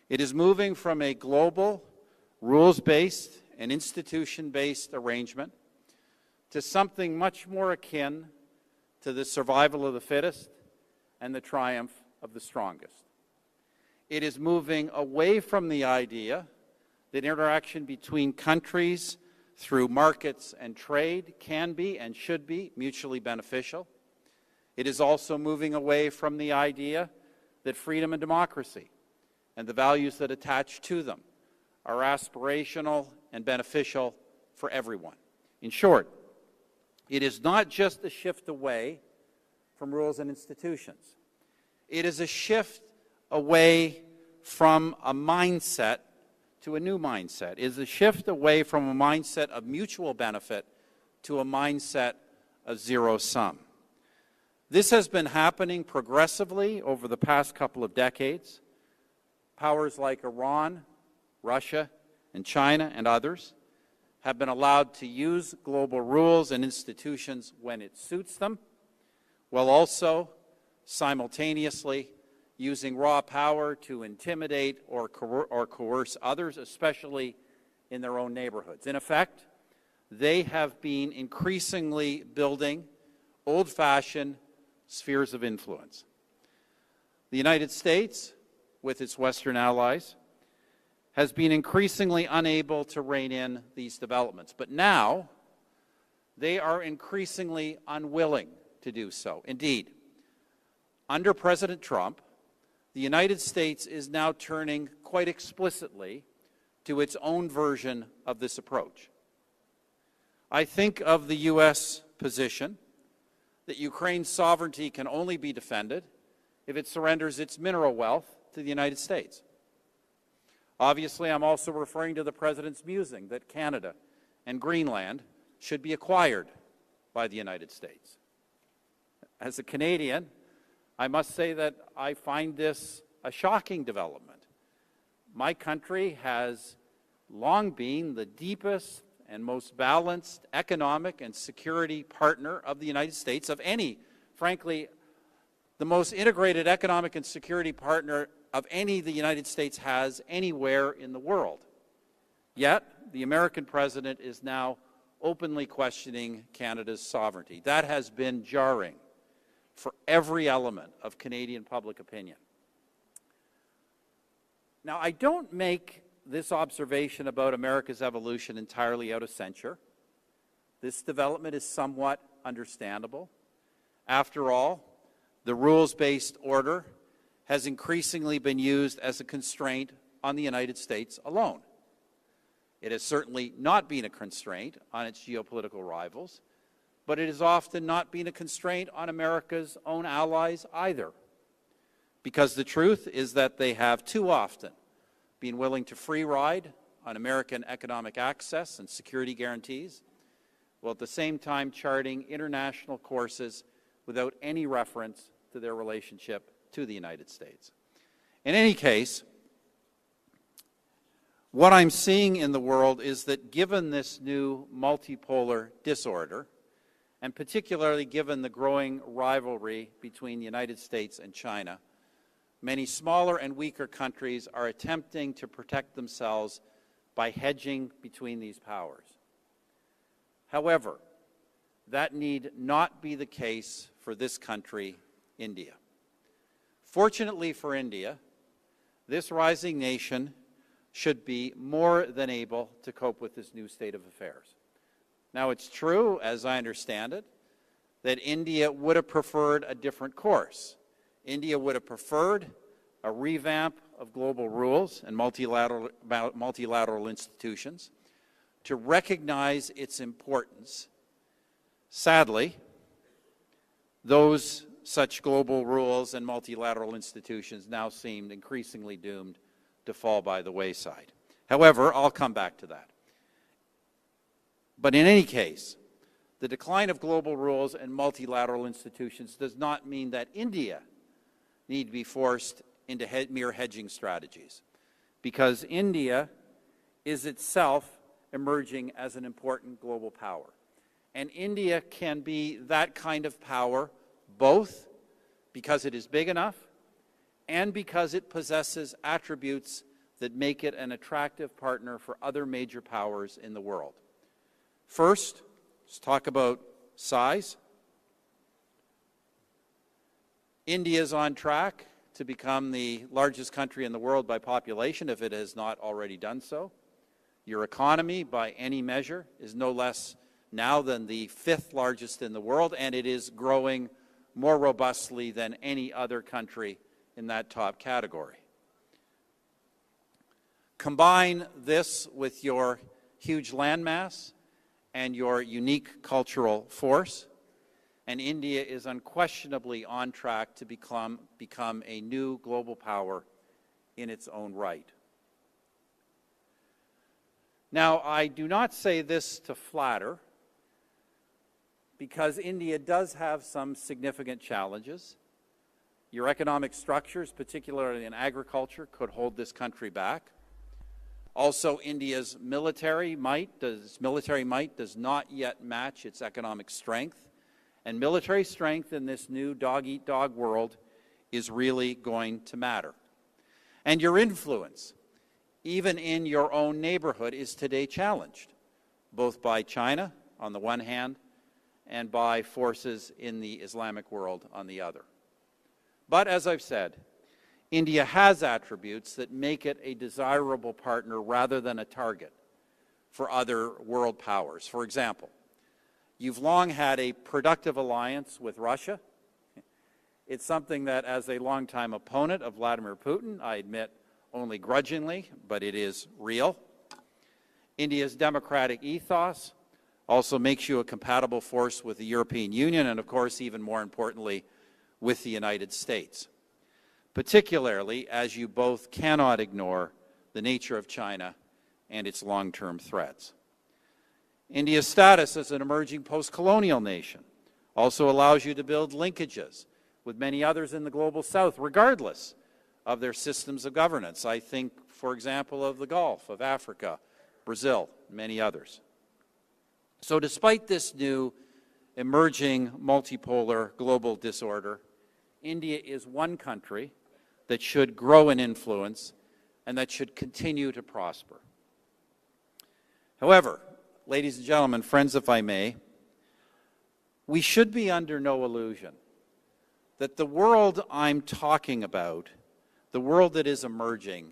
It is moving from a global, rules-based and institution-based arrangement to something much more akin to the survival of the fittest and the triumph of the strongest. It is moving away from the idea that interaction between countries through markets and trade can be and should be mutually beneficial. It is also moving away from the idea that freedom and democracy and the values that attach to them are aspirational and beneficial for everyone. In short, it is not just a shift away from rules and institutions. It is a shift away from a mindset to a new mindset. It is a shift away from a mindset of mutual benefit to a mindset of zero sum. This has been happening progressively over the past couple of decades. Powers like Iran, Russia, and China and others have been allowed to use global rules and institutions when it suits them, while also simultaneously using raw power to intimidate or coerce others, especially in their own neighborhoods. In effect, they have been increasingly building old-fashioned spheres of influence. The United States, with its Western allies, has been increasingly unable to rein in these developments. But now, they are increasingly unwilling to do so. Indeed, under President Trump, the United States is now turning quite explicitly to its own version of this approach. I think of the U.S. position that Ukraine's sovereignty can only be defended if it surrenders its mineral wealth to the United States. Obviously, I'm also referring to the President's musing that Canada and Greenland should be acquired by the United States. As a Canadian, I must say that I find this a shocking development. My country has long been the deepest and most balanced economic and security partner of the United States, of any, frankly, the most integrated economic and security partner of any the United States has anywhere in the world. Yet, the American president is now openly questioning Canada's sovereignty. That has been jarring for every element of Canadian public opinion. Now, I don't make this observation about America's evolution entirely out of censure. This development is somewhat understandable. After all, the rules-based order has increasingly been used as a constraint on the United States alone. It has certainly not been a constraint on its geopolitical rivals, but it has often not been a constraint on America's own allies either, because the truth is that they have too often been willing to free ride on American economic access and security guarantees, while at the same time charting international courses without any reference to their relationship to the United States. In any case, what I'm seeing in the world is that given this new multipolar disorder, and particularly given the growing rivalry between the United States and China, many smaller and weaker countries are attempting to protect themselves by hedging between these powers. However, that need not be the case for this country, India. Fortunately for India, this rising nation should be more than able to cope with this new state of affairs. Now, it's true, as I understand it, that India would have preferred a different course. India would have preferred a revamp of global rules and multilateral institutions to recognize its importance. Sadly, those such global rules and multilateral institutions now seem increasingly doomed to fall by the wayside. However, I'll come back to that. But in any case, the decline of global rules and multilateral institutions does not mean that India need to be forced into mere hedging strategies, because India is itself emerging as an important global power. And India can be that kind of power both because it is big enough and because it possesses attributes that make it an attractive partner for other major powers in the world. First, let's talk about size. India is on track to become the largest country in the world by population, if it has not already done so. Your economy, by any measure, is no less now than the 5th largest in the world, and it is growing more robustly than any other country in that top category. Combine this with your huge landmass and your unique cultural force, and India is unquestionably on track to become a new global power in its own right. Now, I do not say this to flatter, because India does have some significant challenges. Your economic structures, particularly in agriculture, could hold this country back. Also, India's military might does not yet match its economic strength. And military strength in this new dog-eat-dog world is really going to matter. And your influence, even in your own neighborhood, is today challenged, both by China on the one hand and by forces in the Islamic world on the other. But as I've said, India has attributes that make it a desirable partner rather than a target for other world powers. For example, you've long had a productive alliance with Russia. It's something that, as a longtime opponent of Vladimir Putin, I admit only grudgingly, but it is real. India's democratic ethos also makes you a compatible force with the European Union and, of course, even more importantly, with the United States, particularly as you both cannot ignore the nature of China and its long-term threats. India's status as an emerging post-colonial nation also allows you to build linkages with many others in the global south, regardless of their systems of governance. I think, for example, of the Gulf, of Africa, Brazil, and many others. So despite this new emerging multipolar global disorder, India is one country that should grow in influence and that should continue to prosper. However, ladies and gentlemen, friends, if I may, we should be under no illusion that the world I'm talking about, the world that is emerging,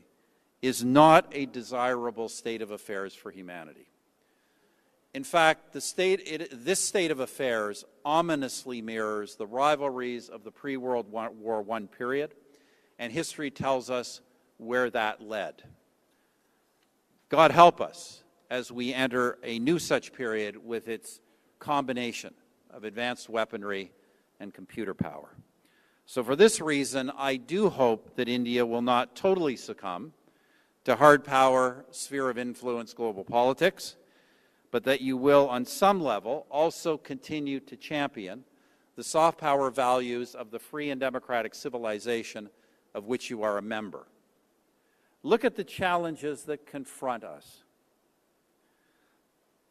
is not a desirable state of affairs for humanity. In fact, this state of affairs ominously mirrors the rivalries of the pre-World War I period, and history tells us where that led. God help us as we enter a new such period with its combination of advanced weaponry and computer power. So for this reason, I do hope that India will not totally succumb to hard power, sphere of influence global politics, but that you will, on some level, also continue to champion the soft power values of the free and democratic civilization of which you are a member. Look at the challenges that confront us.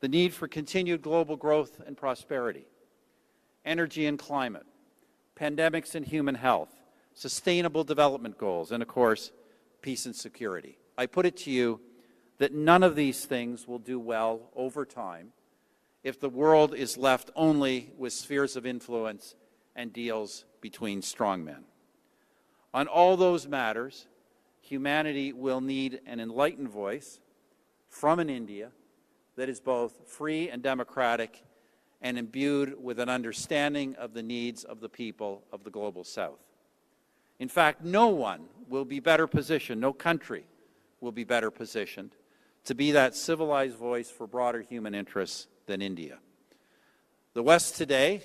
The need for continued global growth and prosperity, energy and climate, pandemics and human health, sustainable development goals, and of course, peace and security. I put it to you that none of these things will do well over time if the world is left only with spheres of influence and deals between strongmen. On all those matters, humanity will need an enlightened voice from an India that is both free and democratic and imbued with an understanding of the needs of the people of the global south. In fact, no one will be better positioned, no country will be better positioned to be that civilized voice for broader human interests than India. The West today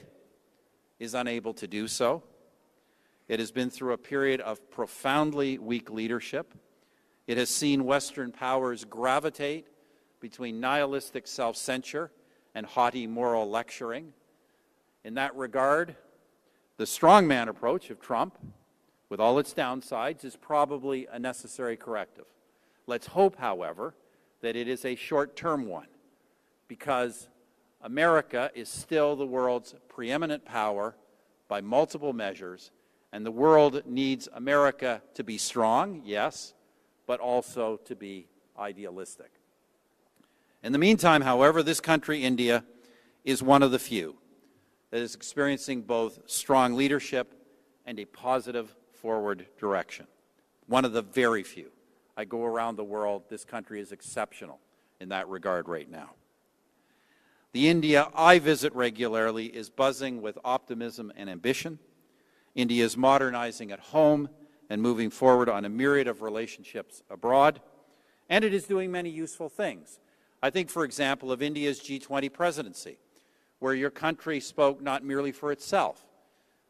is unable to do so. It has been through a period of profoundly weak leadership. It has seen Western powers gravitate between nihilistic self-censure and haughty moral lecturing. In that regard, the strongman approach of Trump, with all its downsides, is probably a necessary corrective. Let's hope, however, that it is a short-term one, because America is still the world's preeminent power by multiple measures, And the world needs America to be strong, yes, but also to be idealistic. In the meantime, however, this country, India, is one of the few that is experiencing both strong leadership and a positive forward direction. One of the very few. I go around the world, this country is exceptional in that regard right now. The India I visit regularly is buzzing with optimism and ambition. India is modernizing at home and moving forward on a myriad of relationships abroad, and it is doing many useful things. I think, for example, of India's G20 presidency, where your country spoke not merely for itself,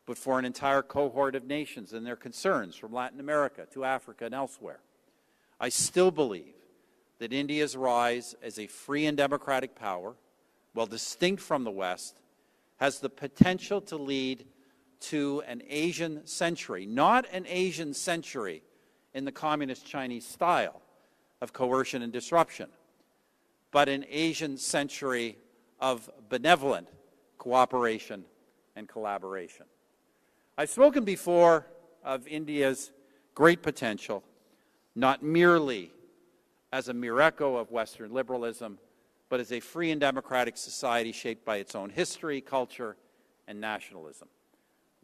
but for an entire cohort of nations and their concerns from Latin America to Africa and elsewhere. I still believe that India's rise as a free and democratic power, while distinct from the West, has the potential to lead to an Asian century, not an Asian century in the communist Chinese style of coercion and disruption, but an Asian century of benevolent cooperation and collaboration. I've spoken before of India's great potential, not merely as a mere echo of Western liberalism, but as a free and democratic society shaped by its own history, culture, and nationalism.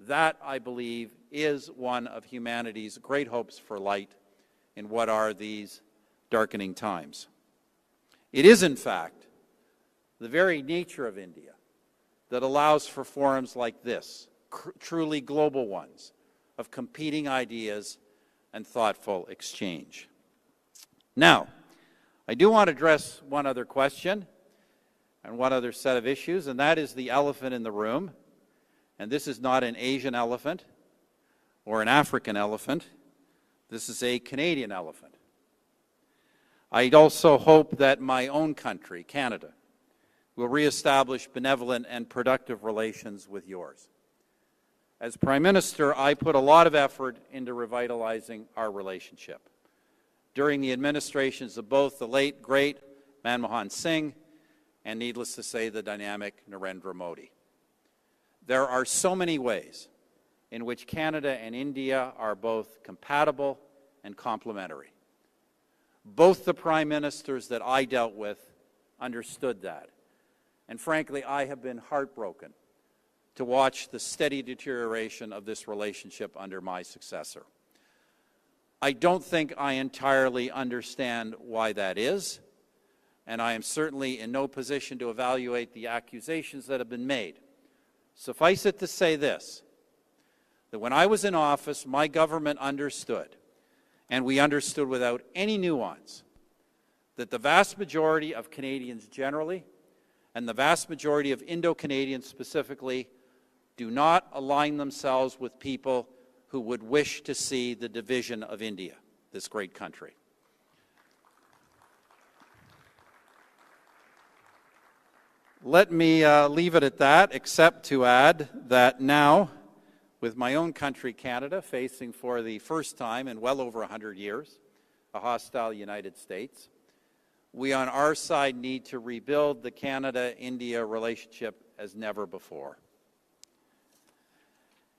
That, I believe, is one of humanity's great hopes for light in what are these darkening times. It is, in fact, the very nature of India that allows for forums like this, truly global ones, of competing ideas and thoughtful exchange. Now, I do want to address one other question and one other set of issues, and that is the elephant in the room. And this is not an Asian elephant or an African elephant. This is a Canadian elephant. I'd also hope that my own country, Canada, will reestablish benevolent and productive relations with yours. As Prime Minister, I put a lot of effort into revitalizing our relationship. During the administrations of both the late, great Manmohan Singh and, needless to say, the dynamic Narendra Modi. There are so many ways in which Canada and India are both compatible and complementary. Both the prime ministers that I dealt with understood that. And frankly, I have been heartbroken to watch the steady deterioration of this relationship under my successor. I don't think I entirely understand why that is, and I am certainly in no position to evaluate the accusations that have been made. Suffice it to say this, that when I was in office, my government understood, and we understood without any nuance, that the vast majority of Canadians generally, and the vast majority of Indo-Canadians specifically, do not align themselves with people who would wish to see the division of India, this great country. Let me leave it at that, except to add that now, with my own country, Canada, facing for the first time in well over 100 years a hostile United States, we on our side need to rebuild the Canada-India relationship as never before.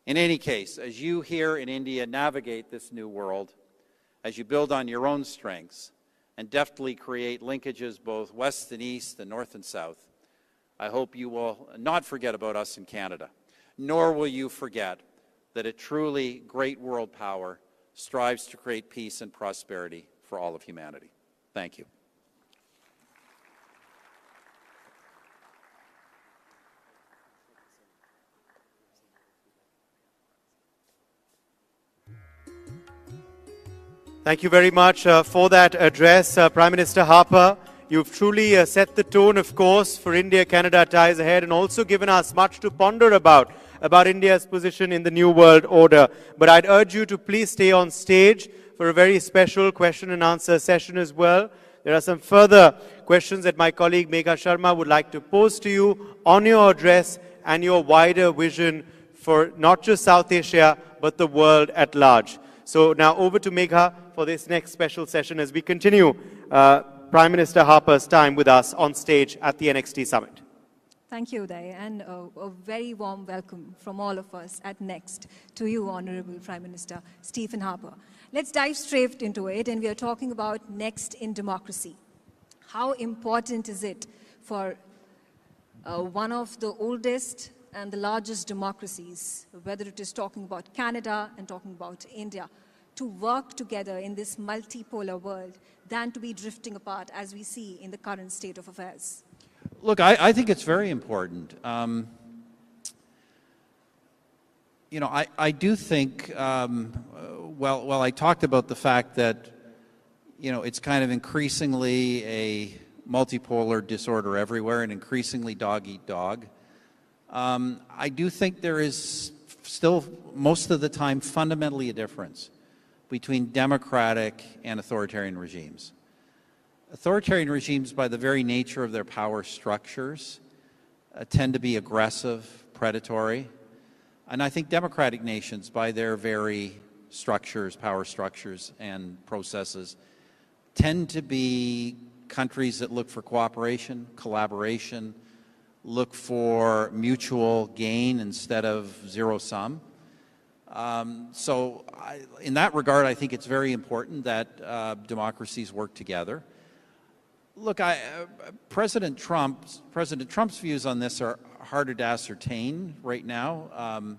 In any case, as you here in India navigate this new world, as you build on your own strengths and deftly create linkages both west and east and north and south, I hope you will not forget about us in Canada, nor will you forget that a truly great world power strives to create peace and prosperity for all of humanity. Thank you. Thank you very much for that address, Prime Minister Harper. You've truly set the tone, of course, for India-Canada ties ahead, and also given us much to ponder about India's position in the new world order. But I'd urge you to please stay on stage for a very special question and answer session as well. There are some further questions that my colleague Megha Sharma would like to pose to you on your address and your wider vision for not just South Asia, but the world at large. So now over to Megha for this next special session as we continue Prime Minister Harper's time with us on stage at the NXT Summit. Thank you, Uday, and a very warm welcome from all of us at NXT to you, Honorable Prime Minister Stephen Harper. Let's dive straight into it, and we are talking about NXT in democracy. How important is it for one of the oldest and the largest democracies, whether it is talking about Canada and talking about India, to work together in this multipolar world than to be drifting apart as we see in the current state of affairs? Look, I think it's very important. You know, I do think, well, I talked about the fact that, you know, it's kind of increasingly a multipolar disorder everywhere and increasingly dog eat dog. I do think there is still, most of the time, fundamentally a difference between democratic and authoritarian regimes. Authoritarian regimes, by the very nature of their power structures, tend to be aggressive, predatory. And I think democratic nations, by their very structures, power structures and processes, tend to be countries that look for cooperation, collaboration, look for mutual gain instead of zero sum. So in that regard, I think it's very important that democracies work together. Look, President Trump's views on this are harder to ascertain right now.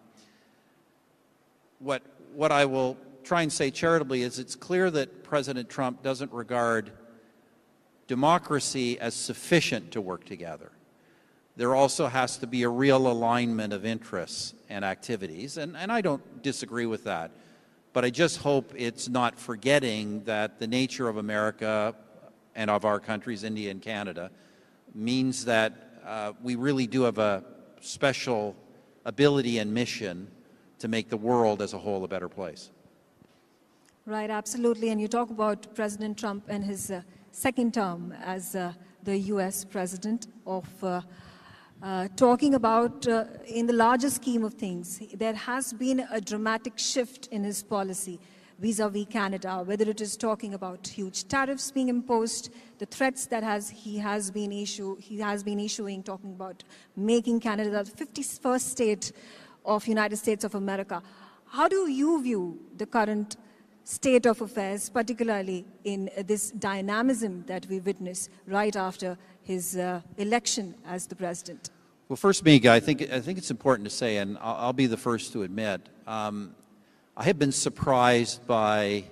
What I will try and say charitably is it's clear that President Trump doesn't regard democracy as sufficient to work together. There also has to be a real alignment of interests and activities, and I don't disagree with that. But I just hope it's not forgetting that the nature of America and of our countries, India and Canada, means that we really do have a special ability and mission to make the world as a whole a better place. Right, absolutely. And you talk about President Trump and his second term as the US president of talking about in the larger scheme of things, there has been a dramatic shift in his policy vis-a-vis Canada, whether it is talking about huge tariffs being imposed, the threats that he has been issuing, talking about making Canada the 51st state of United States of America. How do you view the current state of affairs, particularly in this dynamism that we witness right after his election as the president? Well, first, Mika, I think it's important to say, and I'll be the first to admit, I have been surprised by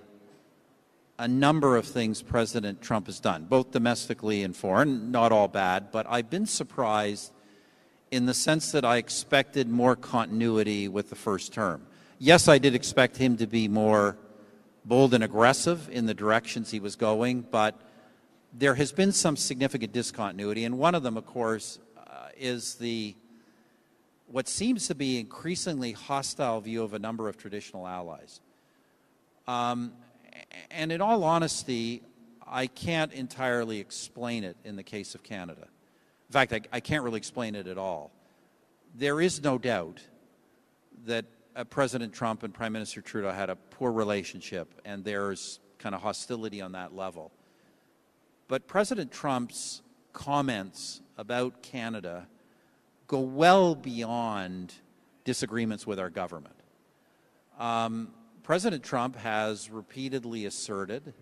a number of things President Trump has done, both domestically and foreign, not all bad, but I've been surprised in the sense that I expected more continuity with the first term. Yes, I did expect him to be more bold and aggressive in the directions he was going, but there has been some significant discontinuity, and one of them, of course, is what seems to be increasingly hostile view of a number of traditional allies. And in all honesty, I can't entirely explain it in the case of Canada. In fact, I can't really explain it at all. There is no doubt that President Trump and Prime Minister Trudeau had a poor relationship, and there's kind of hostility on that level. But President Trump's comments about Canada go well beyond disagreements with our government. President Trump has repeatedly asserted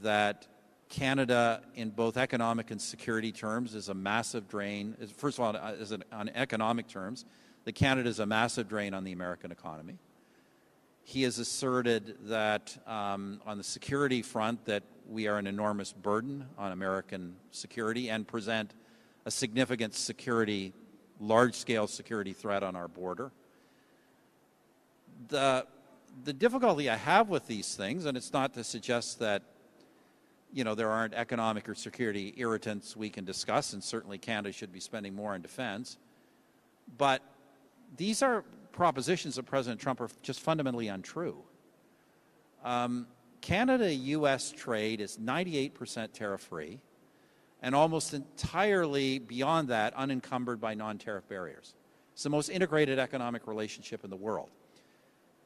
that Canada, in both economic and security terms, is a massive drain. First of all, on economic terms, that Canada is a massive drain on the American economy. He has asserted that on the security front that we are an enormous burden on American security and present a significant large-scale security threat on our border. The difficulty I have with these things, and it's not to suggest that there aren't economic or security irritants we can discuss, and certainly Canada should be spending more on defense, but these are propositions of President Trump are just fundamentally untrue. Canada-U.S. trade is 98% tariff-free and almost entirely beyond that unencumbered by non-tariff barriers. It's the most integrated economic relationship in the world.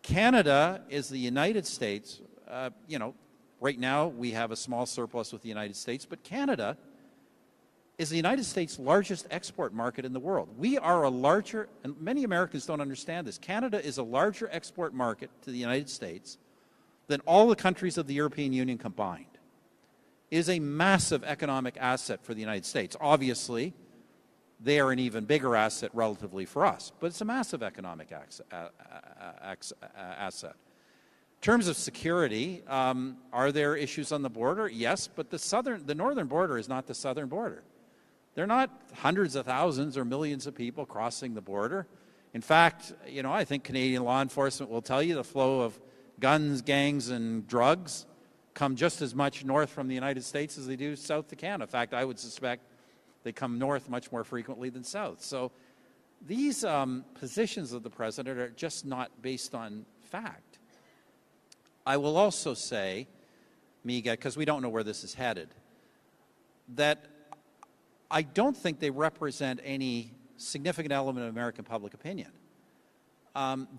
Canada is the United States. Right now we have a small surplus with the United States, but Canada is the United States' largest export market in the world. We are a larger, and many Americans don't understand this, Canada is a larger export market to the United States than all the countries of the European Union combined. It is a massive economic asset for the United States. Obviously, they are an even bigger asset relatively for us, but it's a massive economic asset. In terms of security, are there issues on the border? Yes, but the northern border is not the southern border. There are not hundreds of thousands or millions of people crossing the border. In fact, you know, I think Canadian law enforcement will tell you the flow of guns, gangs, and drugs come just as much north from the United States as they do south to Canada. In fact, I would suspect they come north much more frequently than south. So these positions of the president are just not based on fact. I will also say, Miga, because we don't know where this is headed, that I don't think they represent any significant element of American public opinion.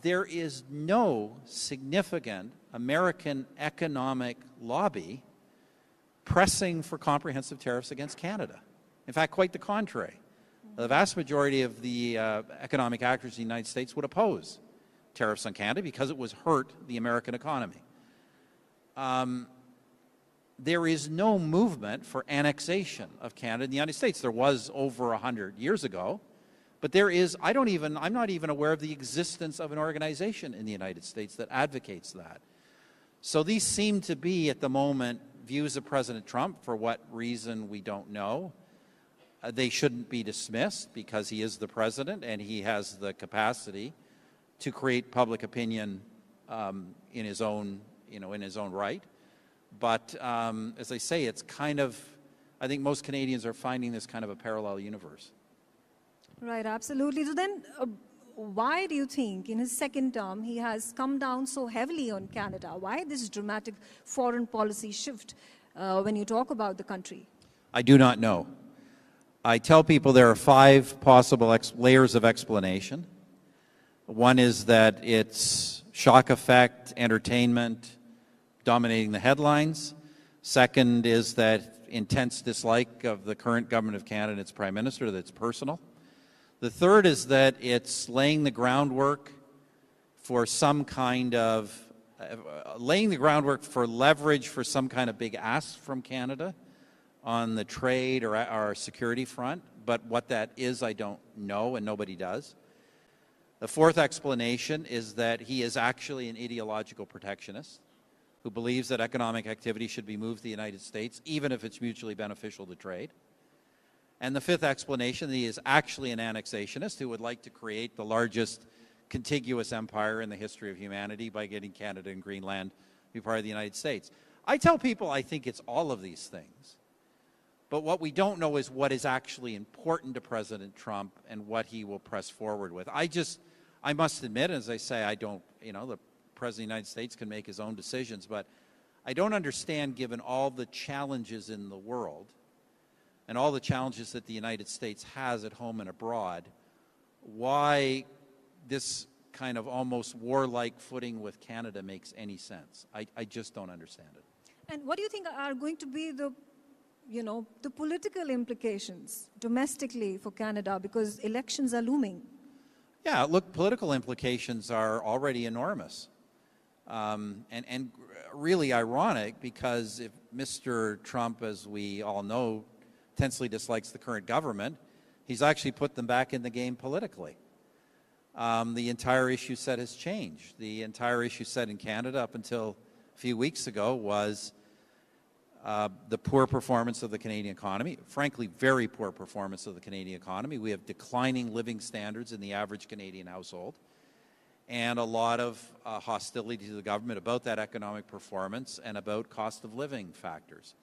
There is no significant American economic lobby pressing for comprehensive tariffs against Canada. In fact, quite the contrary. The vast majority of the economic actors in the United States would oppose tariffs on Canada because it would hurt the American economy. There is no movement for annexation of Canada in the United States. There was over 100 years ago, but there is, I'm not even aware of the existence of an organization in the United States that advocates that. So these seem to be, at the moment, views of President Trump. For what reason, we don't know. They shouldn't be dismissed because he is the president and he has the capacity to create public opinion in his own right. But as I say, it's kind of, I think most Canadians are finding this kind of a parallel universe. Right, absolutely. So then, why do you think in his second term he has come down so heavily on Canada? Why this dramatic foreign policy shift when you talk about the country? I do not know. I tell people there are 5 possible layers of explanation. One is that it's shock effect, entertainment, dominating the headlines. Second is that intense dislike of the current government of Canada and its Prime Minister, that's personal. The third is that it's laying the groundwork for some kind of, laying the groundwork for leverage for some kind of big ask from Canada on the trade or our security front. But what that is, I don't know, and nobody does. The fourth explanation is that he is actually an ideological protectionist who believes that economic activity should be moved to the United States, even if it's mutually beneficial to trade. And the fifth explanation, that he is actually an annexationist who would like to create the largest contiguous empire in the history of humanity by getting Canada and Greenland to be part of the United States. I tell people I think it's all of these things. But what we don't know is what is actually important to President Trump and what he will press forward with. I must admit, as I say, I don't, the President of the United States can make his own decisions, but I don't understand, given all the challenges in the world and all the challenges that the United States has at home and abroad, why this kind of almost warlike footing with Canada makes any sense. I just don't understand it. And what do you think are going to be the political implications domestically for Canada, because elections are looming? Yeah, look, political implications are already enormous. And really ironic, because if Mr. Trump, as we all know, intensely dislikes the current government, he's actually put them back in the game politically. The entire issue set has changed. The entire issue set in Canada up until a few weeks ago was the poor performance of the Canadian economy, frankly, very poor performance of the Canadian economy. We have declining living standards in the average Canadian household, and a lot of hostility to the government about that economic performance and about cost of living factors.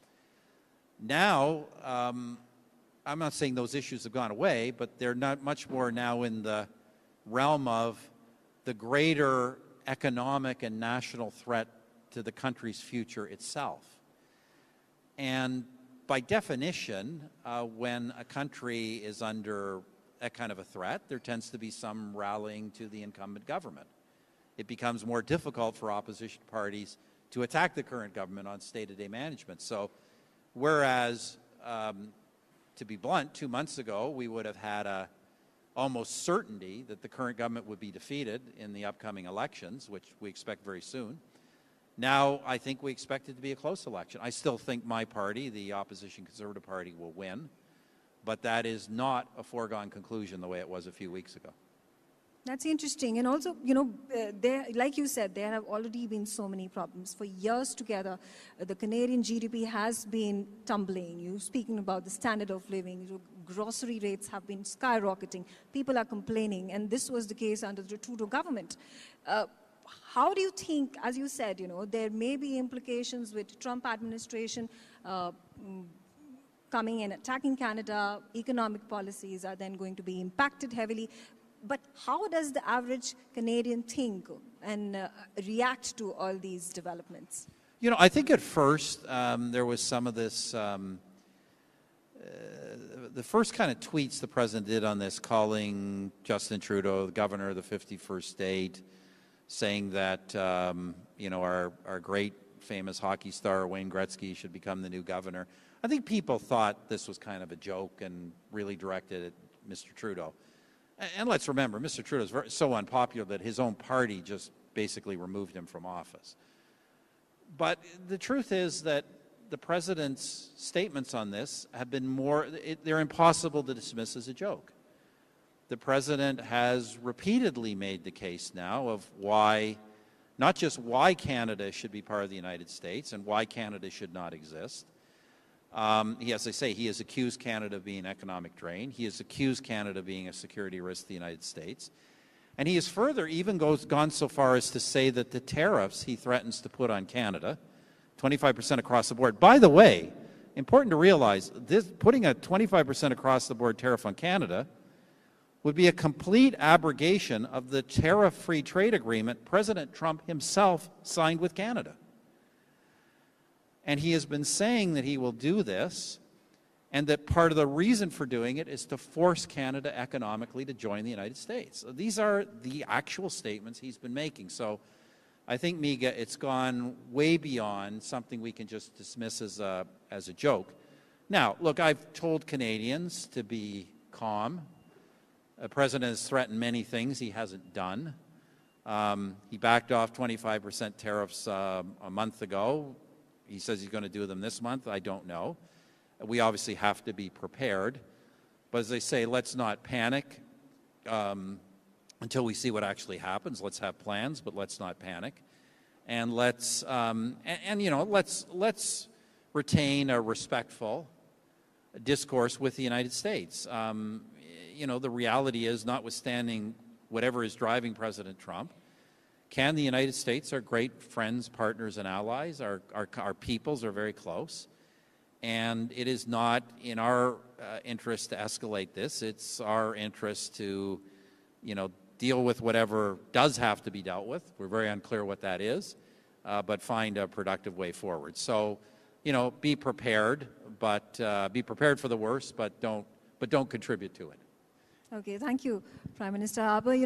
Now, I'm not saying those issues have gone away, but they're not much more now in the realm of the greater economic and national threat to the country's future itself. And by definition, when a country is under that kind of a threat, there tends to be some rallying to the incumbent government. It becomes more difficult for opposition parties to attack the current government on day-to-day management. So whereas to be blunt, 2 months ago, we would have had a almost certainty that the current government would be defeated in the upcoming elections, which we expect very soon. Now, I think we expect it to be a close election. I still think my party, the opposition Conservative Party, will win, but that is not a foregone conclusion the way it was a few weeks ago. That's interesting. And also, like you said, there have already been so many problems. For years together, the Canadian GDP has been tumbling. You're speaking about the standard of living. Grocery rates have been skyrocketing. People are complaining. And this was the case under the Trudeau government. How do you think, as you said, there may be implications with Trump administration coming and attacking Canada. Economic policies are then going to be impacted heavily. But how does the average Canadian think and react to all these developments? I think at first there was some of this, the first kind of tweets the president did on this, calling Justin Trudeau the governor of the 51st state, saying that, our great famous hockey star Wayne Gretzky should become the new governor. I think people thought this was kind of a joke and really directed at Mr. Trudeau. And let's remember, Mr. Trudeau is so unpopular that his own party just basically removed him from office. But the truth is that the president's statements on this have been they're impossible to dismiss as a joke. The president has repeatedly made the case now of why, not just why Canada should be part of the United States and why Canada should not exist. As I say, he has accused Canada of being an economic drain. He has accused Canada of being a security risk to the United States. And he has further even gone so far as to say that the tariffs he threatens to put on Canada, 25% across the board. By the way, important to realize, putting a 25% across the board tariff on Canada would be a complete abrogation of the tariff-free trade agreement President Trump himself signed with Canada. And he has been saying that he will do this, and that part of the reason for doing it is to force Canada economically to join the United States. These are the actual statements he's been making. So I think, Miga, it's gone way beyond something we can just dismiss as a joke. Now, look, I've told Canadians to be calm. The president has threatened many things he hasn't done. He backed off 25% tariffs a month ago. He says he's going to do them this month. I don't know. We obviously have to be prepared. But as they say, let's not panic until we see what actually happens. Let's have plans, but let's not panic. And let's retain a respectful discourse with the United States. The reality is, notwithstanding whatever is driving President Trump, the United States are great friends, partners, and allies. Our peoples are very close. And it is not in our interest to escalate this. It's our interest to, deal with whatever does have to be dealt with. We're very unclear what that is, but find a productive way forward. So, be prepared, but be prepared for the worst, but don't contribute to it. Okay, thank you, Prime Minister Harper.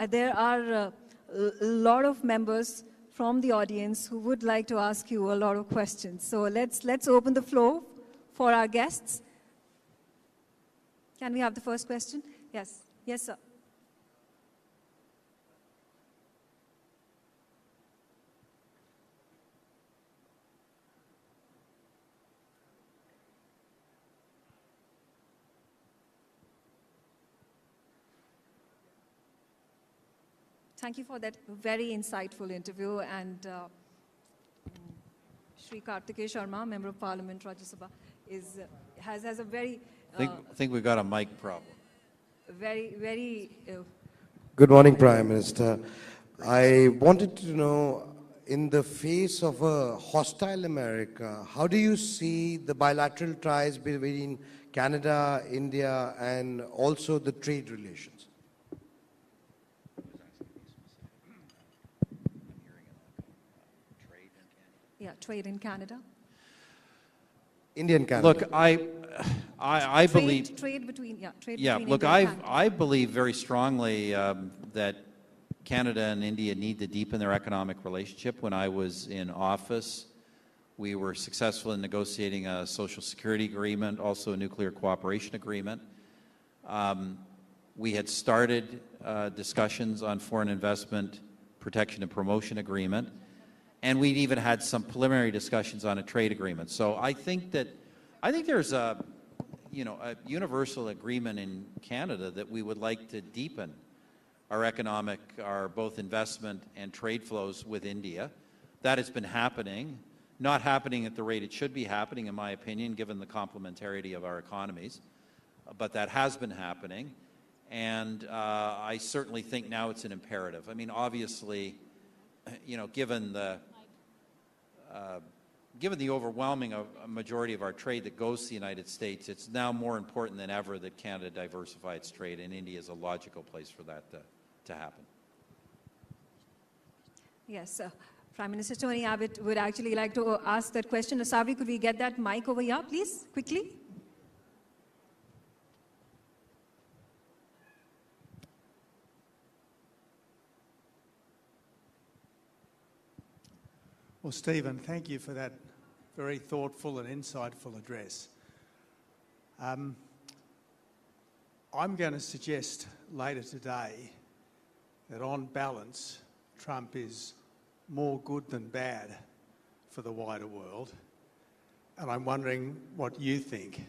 There are a lot of members from the audience who would like to ask you a lot of questions. So let's open the floor for our guests. Can we have the first question? Yes. Yes, sir. Thank you for that very insightful interview. And Shri Kartikeya Sharma, Member of Parliament, Rajya Sabha, has a very... I think we've got a mic problem. Very... Good morning, Prime Minister. I wanted to know, in the face of a hostile America, how do you see the bilateral ties between Canada, India, and also the trade relations? Yeah, trade in Canada. Indian Canada. Look, I believe... Trade between India look, and Canada. I believe very strongly that Canada and India need to deepen their economic relationship. When I was in office, We were successful in negotiating a social security agreement, also a nuclear cooperation agreement. We had started discussions on foreign investment protection and promotion agreement, and we'd even had some preliminary discussions on a trade agreement. So I think there's a universal agreement in Canada that we would like to deepen our both investment and trade flows with India. That has been happening, not happening at the rate it should be happening, in my opinion, given the complementarity of our economies, but that has been happening, and I certainly think now it's an imperative. I mean, obviously, given the overwhelming majority of our trade that goes to the United States, it's now more important than ever that Canada diversify its trade, and India is a logical place for that to happen. Yes, Prime Minister Tony Abbott would actually like to ask that question. Sabri, could we get that mic over here, please, quickly? Well, Stephen, thank you for that very thoughtful and insightful address. I'm going to suggest later today that on balance, Trump is more good than bad for the wider world. And I'm wondering what you think.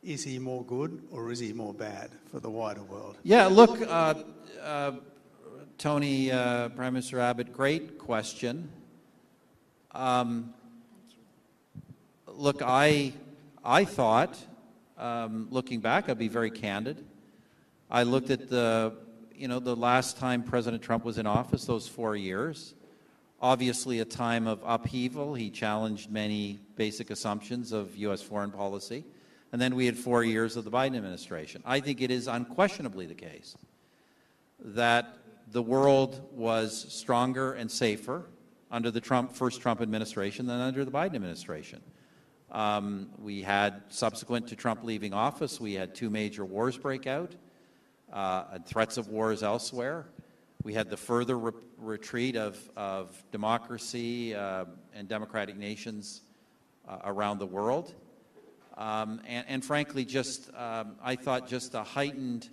Is he more good or is he more bad for the wider world? Yeah, look, Tony, Prime Minister Abbott, great question. Look, I thought, looking back, I'd be very candid. I looked at the last time President Trump was in office, those 4 years. Obviously a time of upheaval. He challenged many basic assumptions of U.S. foreign policy. And then we had 4 years of the Biden administration. I think it is unquestionably the case that the world was stronger and safer under the first Trump administration than under the Biden administration. We had, subsequent to Trump leaving office, we had 2 major wars break out, and threats of wars elsewhere. We had the further retreat of democracy and democratic nations around the world. And frankly, just I thought just a heightened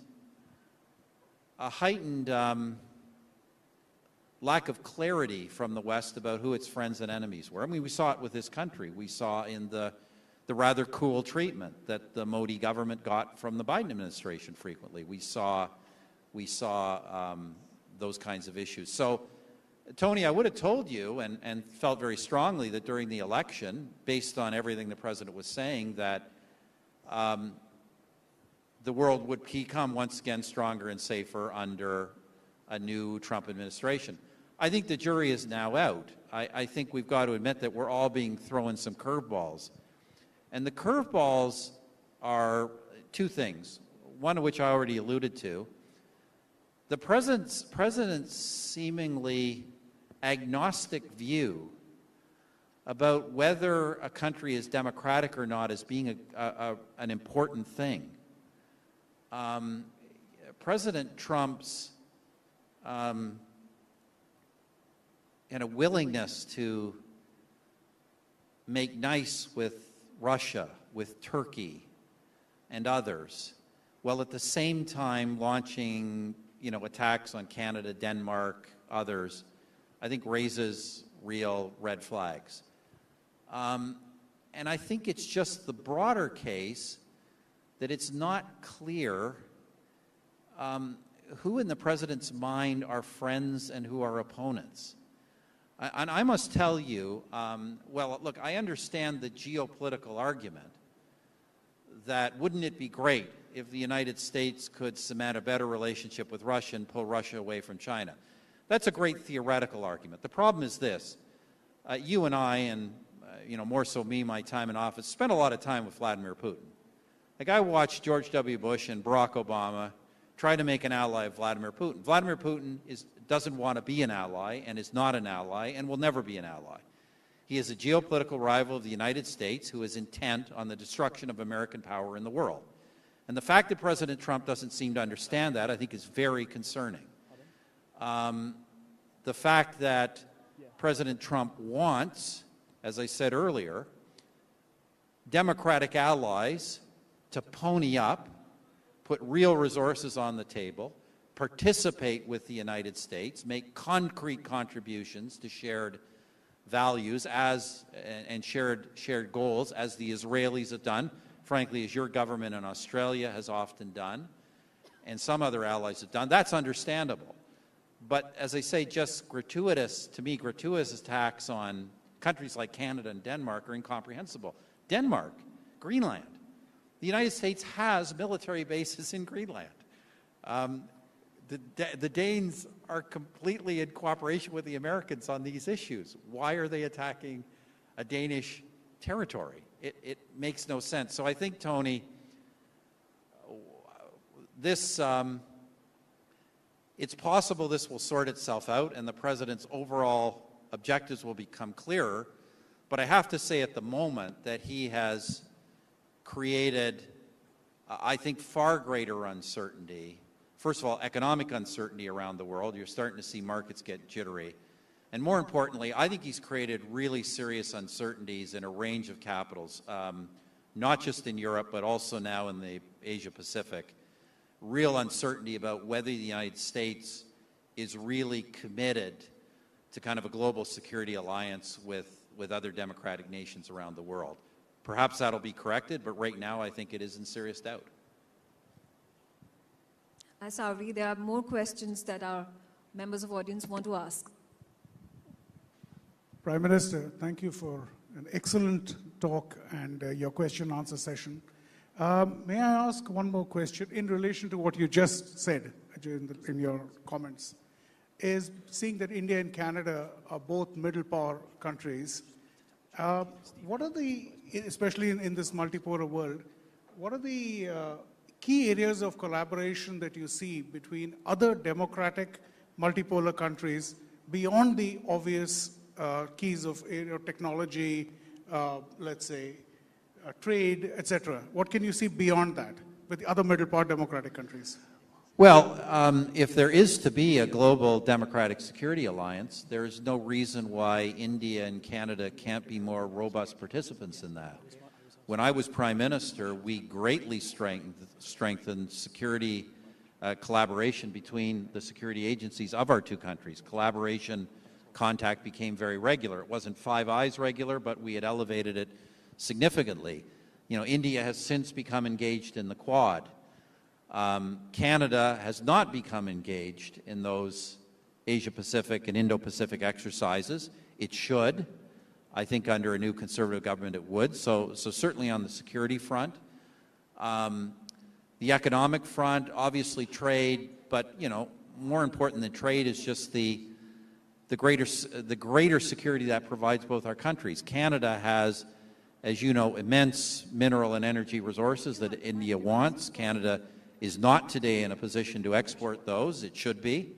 lack of clarity from the West about who its friends and enemies were. I mean, we saw it with this country. We saw in the rather cool treatment that the Modi government got from the Biden administration frequently. We saw those kinds of issues. So, Tony, I would have told you and felt very strongly that during the election, based on everything the president was saying, that the world would become once again stronger and safer under a new Trump administration. I think the jury is now out. I think we've got to admit that we're all being thrown some curveballs. And the curveballs are 2 things, one of which I already alluded to. The president's seemingly agnostic view about whether a country is democratic or not as being an important thing. President Trump's willingness to make nice with Russia, with Turkey, and others, while at the same time launching attacks on Canada, Denmark, others, I think raises real red flags. And I think it's just the broader case that it's not clear who in the president's mind are friends and who are opponents. And I must tell you, well, look, I understand the geopolitical argument that wouldn't it be great if the United States could cement a better relationship with Russia and pull Russia away from China. That's a great theoretical argument. The problem is this. You and I, and more so me, my time in office, spent a lot of time with Vladimir Putin. Like, I watched George W. Bush and Barack Obama try to make an ally of Vladimir Putin. Vladimir Putin doesn't want to be an ally and is not an ally and will never be an ally. He is a geopolitical rival of the United States who is intent on the destruction of American power in the world. And the fact that President Trump doesn't seem to understand that, I think, is very concerning. The fact that President Trump wants as I said earlier, democratic allies to pony up, put real resources on the table, participate with the United States, make concrete contributions to shared values and shared goals, as the Israelis have done, frankly, as your government in Australia has often done, and some other allies have done. That's understandable. But as I say, just gratuitous attacks on countries like Canada and Denmark are incomprehensible. Denmark, Greenland. The United States has military bases in Greenland. The Danes are completely in cooperation with the Americans on these issues. Why are they attacking a Danish territory? It makes no sense. So I think, Tony, this, it's possible this will sort itself out and the President's overall objectives will become clearer, but I have to say at the moment that he has created, I think, far greater uncertainty. First of all, economic uncertainty around the world. You're starting to see markets get jittery. And more importantly, I think he's created really serious uncertainties in a range of capitals, not just in Europe, but also now in the Asia-Pacific. Real uncertainty about whether the United States is really committed to kind of a global security alliance with other democratic nations around the world. Perhaps that'll be corrected, but right now I think it is in serious doubt. Savi, there are more questions that our members of audience want to ask. Prime Minister, thank you for an excellent talk and your question-answer session. May I ask one more question in relation to what you just said in your comments? Is seeing that India and Canada are both middle power countries, what are the, especially in this multipolar world, what are the key areas of collaboration that you see between other democratic multipolar countries beyond the obvious keys of technology, let's say, trade, etc.? What can you see beyond that with the other middle power democratic countries? Well, if there is to be a global democratic security alliance, there's no reason why India and Canada can't be more robust participants in that. When I was Prime Minister, we greatly strengthened security collaboration between the security agencies of our two countries. Collaboration, contact became very regular. It wasn't Five Eyes regular, but we had elevated it significantly. You know, India has since become engaged in the Quad. Canada has not become engaged in those Asia-Pacific and Indo-Pacific exercises. It should. I think under a new Conservative government it would. So certainly on the security front. The economic front, obviously trade, but, you know, more important than trade is just the greater security that provides both our countries. Canada has, as you know, immense mineral and energy resources that India wants. Canada is not today in a position to export those. It should be.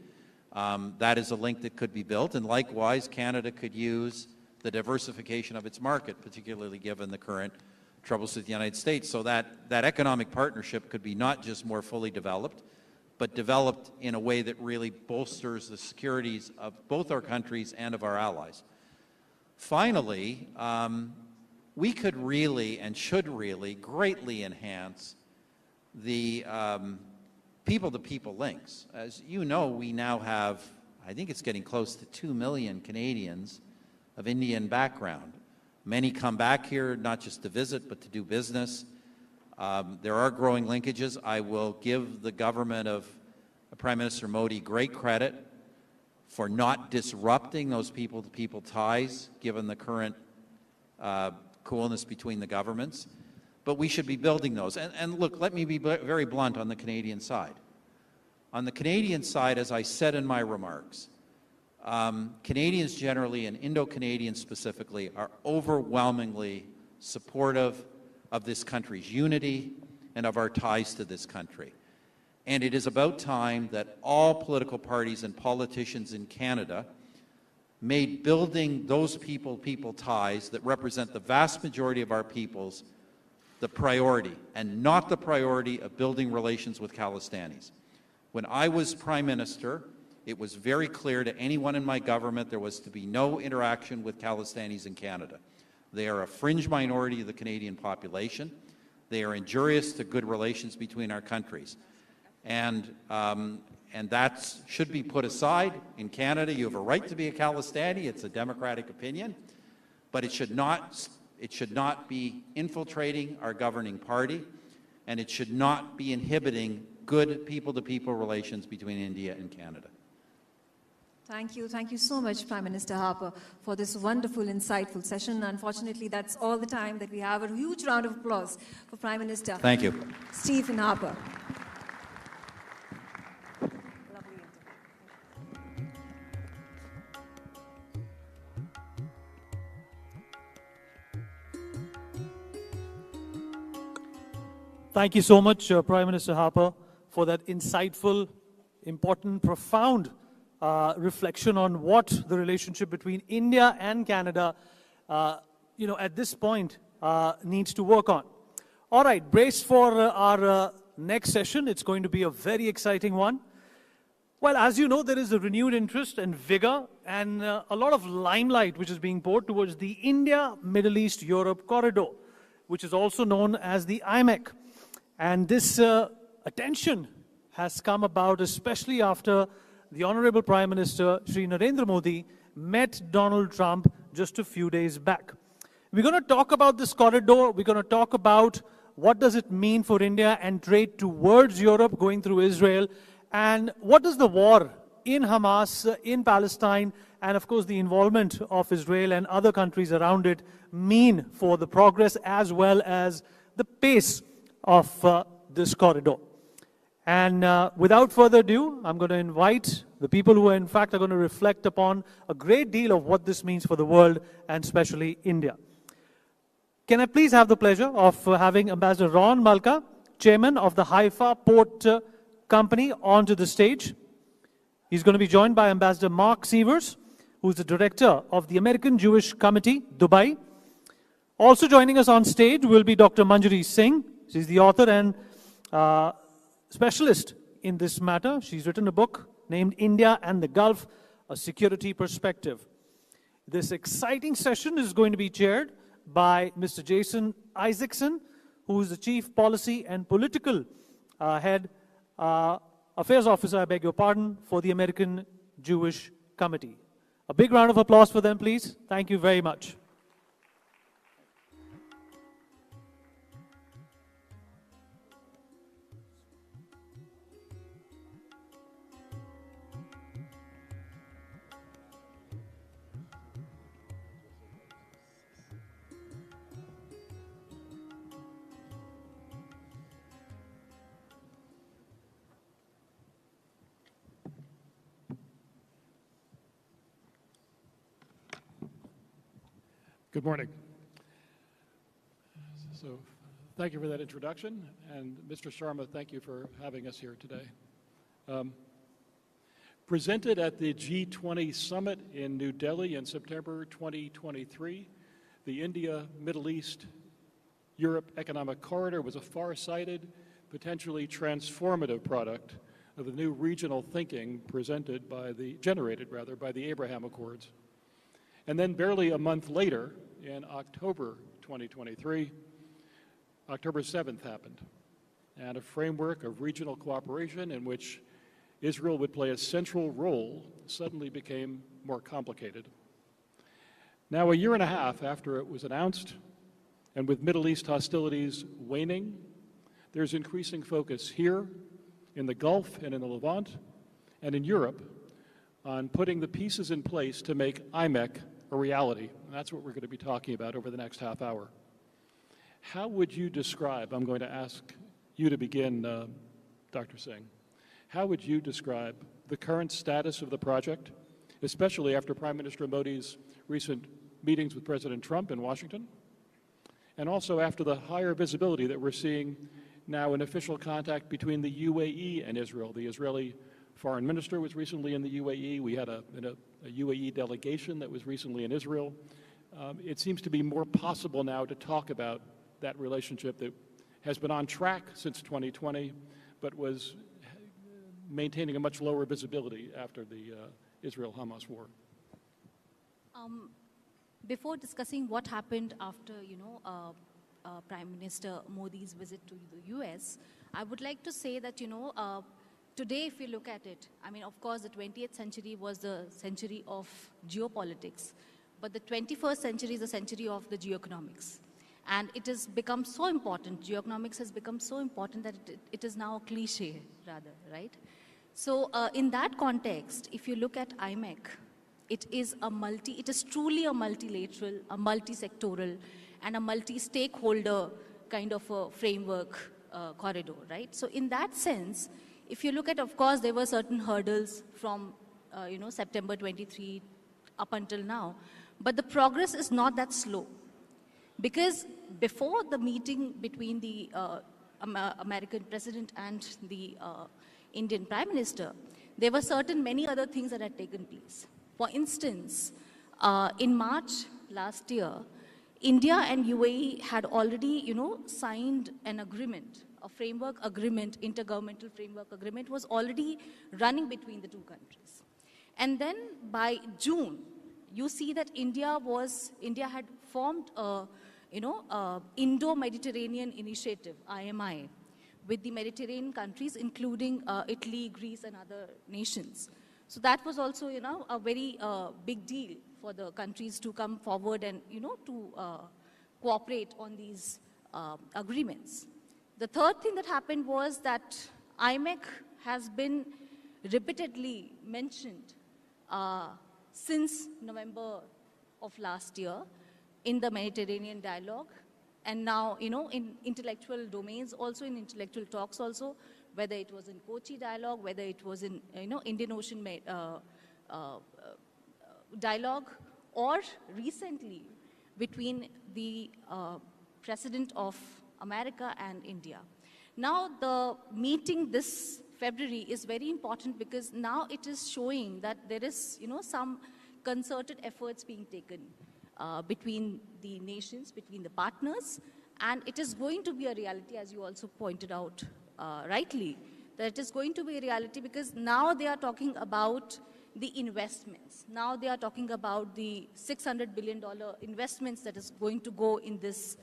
That is a link that could be built. And likewise, Canada could use the diversification of its market, particularly given the current troubles with the United States. So that economic partnership could be not just more fully developed, but developed in a way that really bolsters the securities of both our countries and of our allies. Finally, we could really and should really greatly enhance the people-to-people links. As you know, we now have, I think it's getting close to 2 million Canadians of Indian background. Many come back here not just to visit, but to do business. There are growing linkages. I will give the government of Prime Minister Modi great credit for not disrupting those people-to-people ties, given the current coolness between the governments. But we should be building those. And look, let me be very blunt on the Canadian side. On the Canadian side, as I said in my remarks, Canadians generally and Indo-Canadians specifically are overwhelmingly supportive of this country's unity and of our ties to this country. And it is about time that all political parties and politicians in Canada made building those people-to-people ties that represent the vast majority of our peoples the priority, and not the priority of building relations with Khalistanis. When I was Prime Minister, it was very clear to anyone in my government there was to be no interaction with Khalistanis in Canada. They are a fringe minority of the Canadian population. They are injurious to good relations between our countries. And that should be put aside. In Canada, you have a right to be a Khalistani. It's a democratic opinion. But it should not be infiltrating our governing party, and it should not be inhibiting good people-to-people relations between India and Canada. Thank you. Thank you so much, Prime Minister Harper, for this wonderful, insightful session. Unfortunately, that's all the time that we have. A huge round of applause for Prime Minister Thank you. Stephen Harper. Thank you so much, Prime Minister Harper, for that insightful, important, profound reflection on what the relationship between India and Canada, at this point needs to work on. All right, brace for our next session. It's going to be a very exciting one. Well, as you know, there is a renewed interest and vigor and a lot of limelight which is being poured towards the India-Middle East-Europe corridor, which is also known as the IMEC. And this attention has come about especially after the Honorable Prime Minister, Shri Narendra Modi, met Donald Trump just a few days back. We're going to talk about this corridor. We're going to talk about what does it mean for India and trade towards Europe going through Israel, and what does the war in Hamas, in Palestine, and of course the involvement of Israel and other countries around it mean for the progress as well as the pace of this corridor. And without further ado, I'm going to invite the people who in fact are going to reflect upon a great deal of what this means for the world and especially India. Can I please have the pleasure of having Ambassador Ron Malka, Chairman of the Haifa Port Company, onto the stage. He's going to be joined by Ambassador Mark Sievers, who's the Director of the American Jewish Committee, Dubai. Also joining us on stage will be Dr. Manjari Singh. She's the author and specialist in this matter. She's written a book named India and the Gulf, A Security Perspective. This exciting session is going to be chaired by Mr. Jason Isaacson, who is the Chief Policy and Political Affairs Officer, I beg your pardon, for the American Jewish Committee. A big round of applause for them, please. Thank you very much. Good morning. So thank you for that introduction, and Mr. Sharma, thank you for having us here today. Presented at the G20 Summit in New Delhi in September 2023, the India, Middle East, Europe Economic Corridor was a far-sighted, potentially transformative product of the new regional thinking generated by the Abraham Accords. And then barely a month later, in October 2023, October 7th happened, and a framework of regional cooperation in which Israel would play a central role suddenly became more complicated. Now, a year and a half after it was announced, and with Middle East hostilities waning, there's increasing focus here in the Gulf and in the Levant and in Europe on putting the pieces in place to make IMEC a reality. And that's what we're going to be talking about over the next half hour. How would you describe, I'm going to ask you to begin, Dr. Singh, how would you describe the current status of the project, especially after Prime Minister Modi's recent meetings with President Trump in Washington, and also after the higher visibility that we're seeing now in official contact between the UAE and Israel? The Israeli foreign minister was recently in the UAE. We had a UAE delegation that was recently in Israel. It seems to be more possible now to talk about that relationship that has been on track since 2020, but was maintaining a much lower visibility after the Israel-Hamas war. before discussing what happened after, Prime Minister Modi's visit to the US, I would like to say that, today if you look at it, I mean, of course, the 20th century was the century of geopolitics, but the 21st century is the century of the geoeconomics. And it has become so important, geoeconomics has become so important that it is now a cliche, rather, right? So in that context, if you look at IMEC, it is truly a multilateral, a multi-sectoral, and a multi-stakeholder kind of a framework corridor, right? So in that sense, if you look at, of course, there were certain hurdles from, September 23 up until now, but the progress is not that slow. Because before the meeting between the American president and the Indian Prime Minister, there were many other things that had taken place. For instance, in March last year, India and UAE had already, signed an agreement, a framework agreement, intergovernmental framework agreement was already running between the two countries. And then by June, you see that India had formed a, Indo-Mediterranean Initiative, IMI, with the Mediterranean countries, including Italy, Greece, and other nations. So that was also, a very big deal for the countries to come forward and, to cooperate on these agreements. The third thing that happened was that IMEC has been repeatedly mentioned since November of last year in the Mediterranean dialogue, and now, in intellectual domains, also in intellectual talks also, whether it was in Kochi dialogue, whether it was in, Indian Ocean dialogue, or recently between the President of America and India. Now, the meeting this February is very important because now it is showing that there is, some concerted efforts being taken between the nations, between the partners, and it is going to be a reality, as you also pointed out rightly, that it is going to be a reality because now they are talking about the investments. Now they are talking about the $600 billion investments that is going to go in this,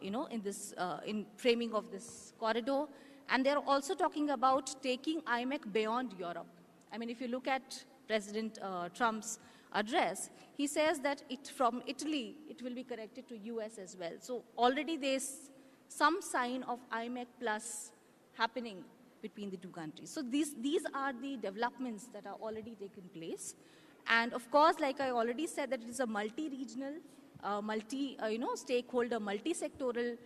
in framing of this corridor. And they're also talking about taking IMEC beyond Europe. I mean, if you look at President Trump's address, he says that from Italy, it will be connected to US as well. So already there's some sign of IMEC plus happening between the two countries. So these are the developments that are already taking place. And of course, like I already said, that it is a multi-regional, stakeholder, multi-sectoral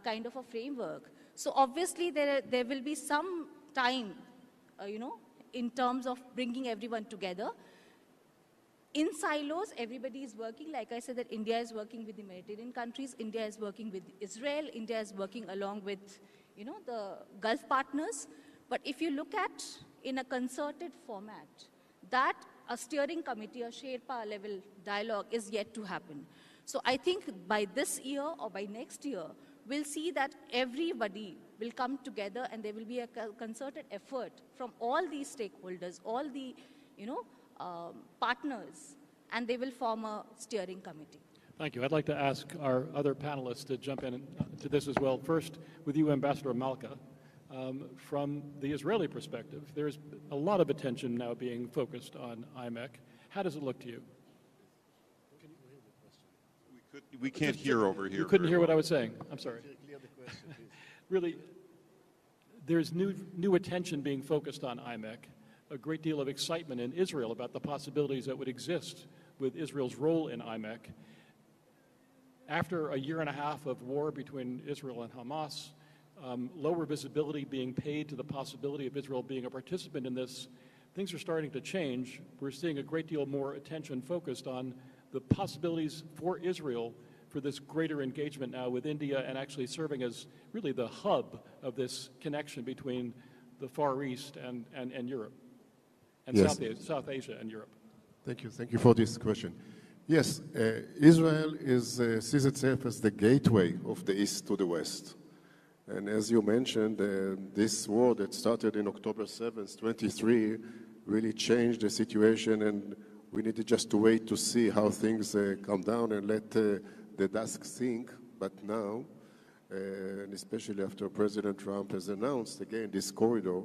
kind of a framework. So obviously there will be some time, in terms of bringing everyone together. In silos, everybody is working. Like I said, that India is working with the Mediterranean countries, India is working with Israel, India is working along with, the Gulf partners. But if you look at in a concerted format, that a steering committee, a Sherpa level dialogue is yet to happen. So I think by this year or by next year, we'll see that everybody will come together and there will be a concerted effort from all these stakeholders, all the, partners, and they will form a steering committee. Thank you. I'd like to ask our other panelists to jump in to this as well. First, with you, Ambassador Malka. From the Israeli perspective, there's a lot of attention now being focused on IMEC. How does it look to you? We can't hear over here. You couldn't hear what I was saying. I'm sorry. Really, there's new attention being focused on IMEC, a great deal of excitement in Israel about the possibilities that would exist with Israel's role in IMEC. After a year and a half of war between Israel and Hamas, lower visibility being paid to the possibility of Israel being a participant in this, things are starting to change. We're seeing a great deal more attention focused on the possibilities for Israel for this greater engagement now with India and actually serving as really the hub of this connection between the Far East and Europe, and yes. South Asia and Europe. Thank you. Thank you for this question. Yes, Israel sees itself as the gateway of the East to the West. And as you mentioned, this war that started in October 7th, 23, really changed the situation and we needed just to wait to see how things calm down and let the dust sink. But now, and especially after President Trump has announced again this corridor,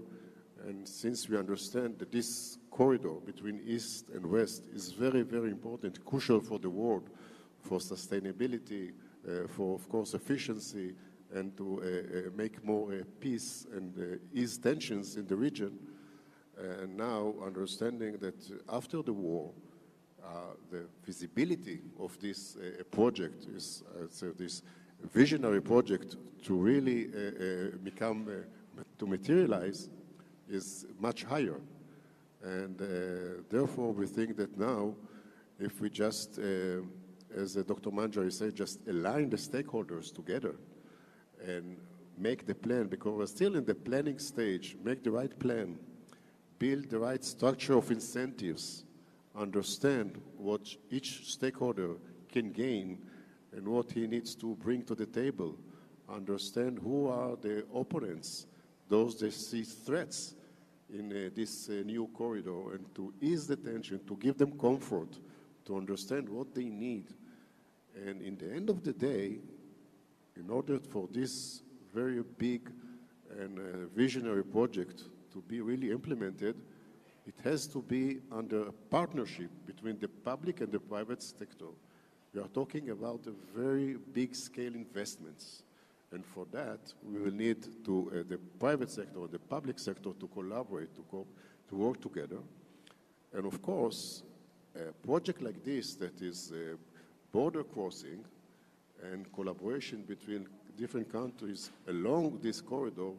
and since we understand that this corridor between East and West is very, very important, crucial for the world, for sustainability, for, of course, efficiency, and to make more peace and ease tensions in the region. And now understanding that after the war, the feasibility of this project is this visionary project to really to materialize is much higher. And therefore, we think that now, if we just, as Dr. Manjari said, just align the stakeholders together and make the plan, because we're still in the planning stage, make the right plan, build the right structure of incentives, understand what each stakeholder can gain and what he needs to bring to the table, understand who are the opponents, those that see threats in this new corridor, and to ease the tension, to give them comfort, to understand what they need. And in the end of the day, in order for this very big and visionary project to be really implemented, it has to be under a partnership between the public and the private sector. We are talking about a very big scale investments. And for that, we will need to the private sector and the public sector to collaborate, to work together. And of course, a project like this that is border crossing and collaboration between different countries along this corridor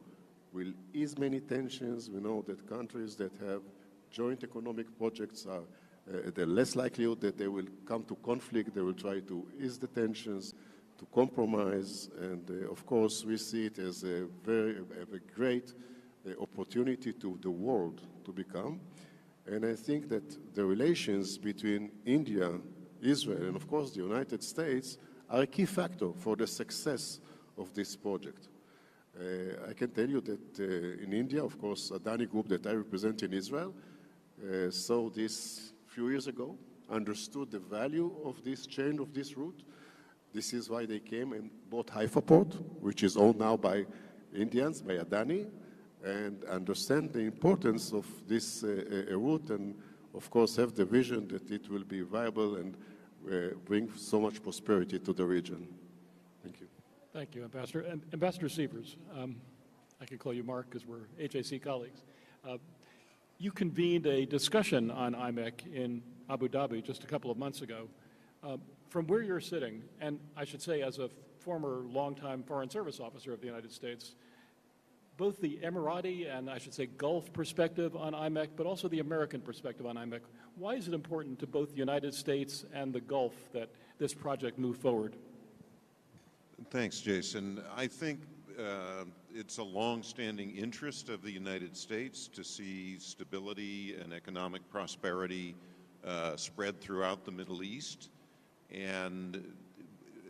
will ease many tensions. We know that countries that have joint economic projects are they're less likelihood that they will come to conflict. They will try to ease the tensions, to compromise, and of course we see it as a great opportunity to the world to become. And I think that the relations between India, Israel, and of course the United States are a key factor for the success of this project. I can tell you that in India, of course, Adani Group that I represent in Israel saw this a few years ago, understood the value of this chain, of this route. This is why they came and bought Haifa Port, which is owned now by Indians, by Adani, and understand the importance of this route, and of course have the vision that it will be viable and bring so much prosperity to the region. Thank you. Thank you, Ambassador. And Ambassador Sievers, I can call you Mark because we're HAC colleagues. You convened a discussion on IMEC in Abu Dhabi just a couple of months ago. From where you're sitting, and I should say as a former longtime Foreign Service officer of the United States, both the Emirati and I should say Gulf perspective on IMEC, but also the American perspective on IMEC, why is it important to both the United States and the Gulf that this project move forward? Thanks, Jason. I think it's a long-standing interest of the United States to see stability and economic prosperity spread throughout the Middle East. And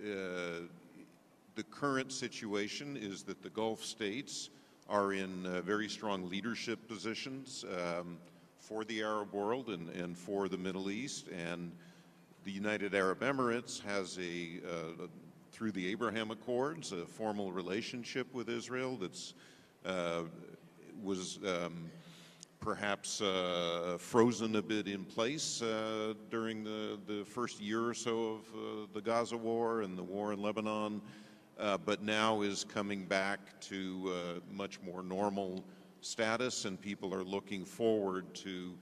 the current situation is that the Gulf states are in very strong leadership positions for the Arab world and for the Middle East. And the United Arab Emirates has through the Abraham Accords, a formal relationship with Israel that's was perhaps frozen a bit in place during the first year or so of the Gaza war and the war in Lebanon, but now is coming back to much more normal status, and people are looking forward to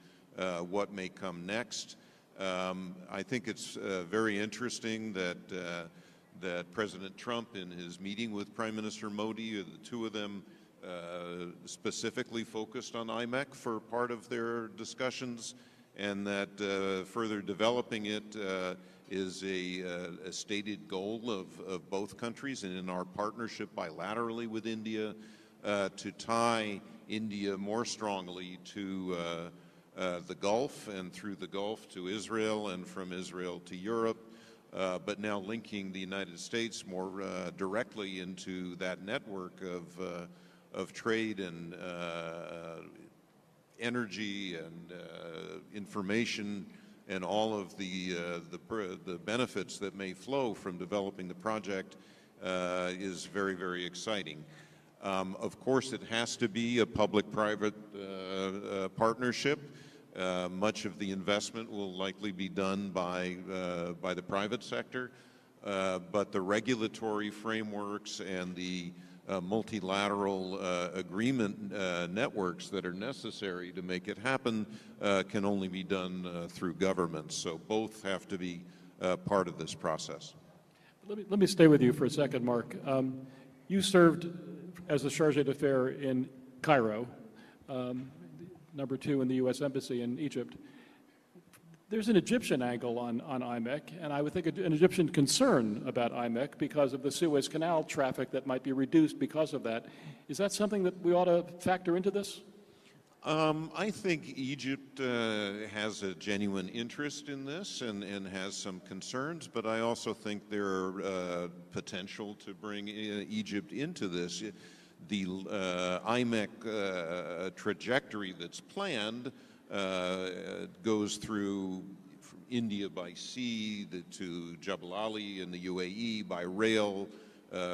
what may come next. I think it's very interesting that President Trump, in his meeting with Prime Minister Modi, the two of them specifically focused on IMEC for part of their discussions, and that further developing it is a stated goal of both countries, and in our partnership bilaterally with India to tie India more strongly to the Gulf, and through the Gulf to Israel, and from Israel to Europe, but now linking the United States more directly into that network of trade and energy and information and all of the benefits that may flow from developing the project is very, very exciting. Of course, it has to be a public-private partnership. Much of the investment will likely be done by the private sector, but the regulatory frameworks and the multilateral agreement networks that are necessary to make it happen can only be done through governments. So both have to be part of this process. Let me stay with you for a second, Mark. You served as the chargé d'affaires in Cairo, number 2 in the U.S. Embassy in Egypt. There's an Egyptian angle on IMEC, and I would think an Egyptian concern about IMEC because of the Suez Canal traffic that might be reduced because of that. Is that something that we ought to factor into this? I think Egypt has a genuine interest in this and has some concerns, but I also think there are potential to bring Egypt into this. The IMEC trajectory that's planned goes through India by sea to Jebel Ali in the UAE, by rail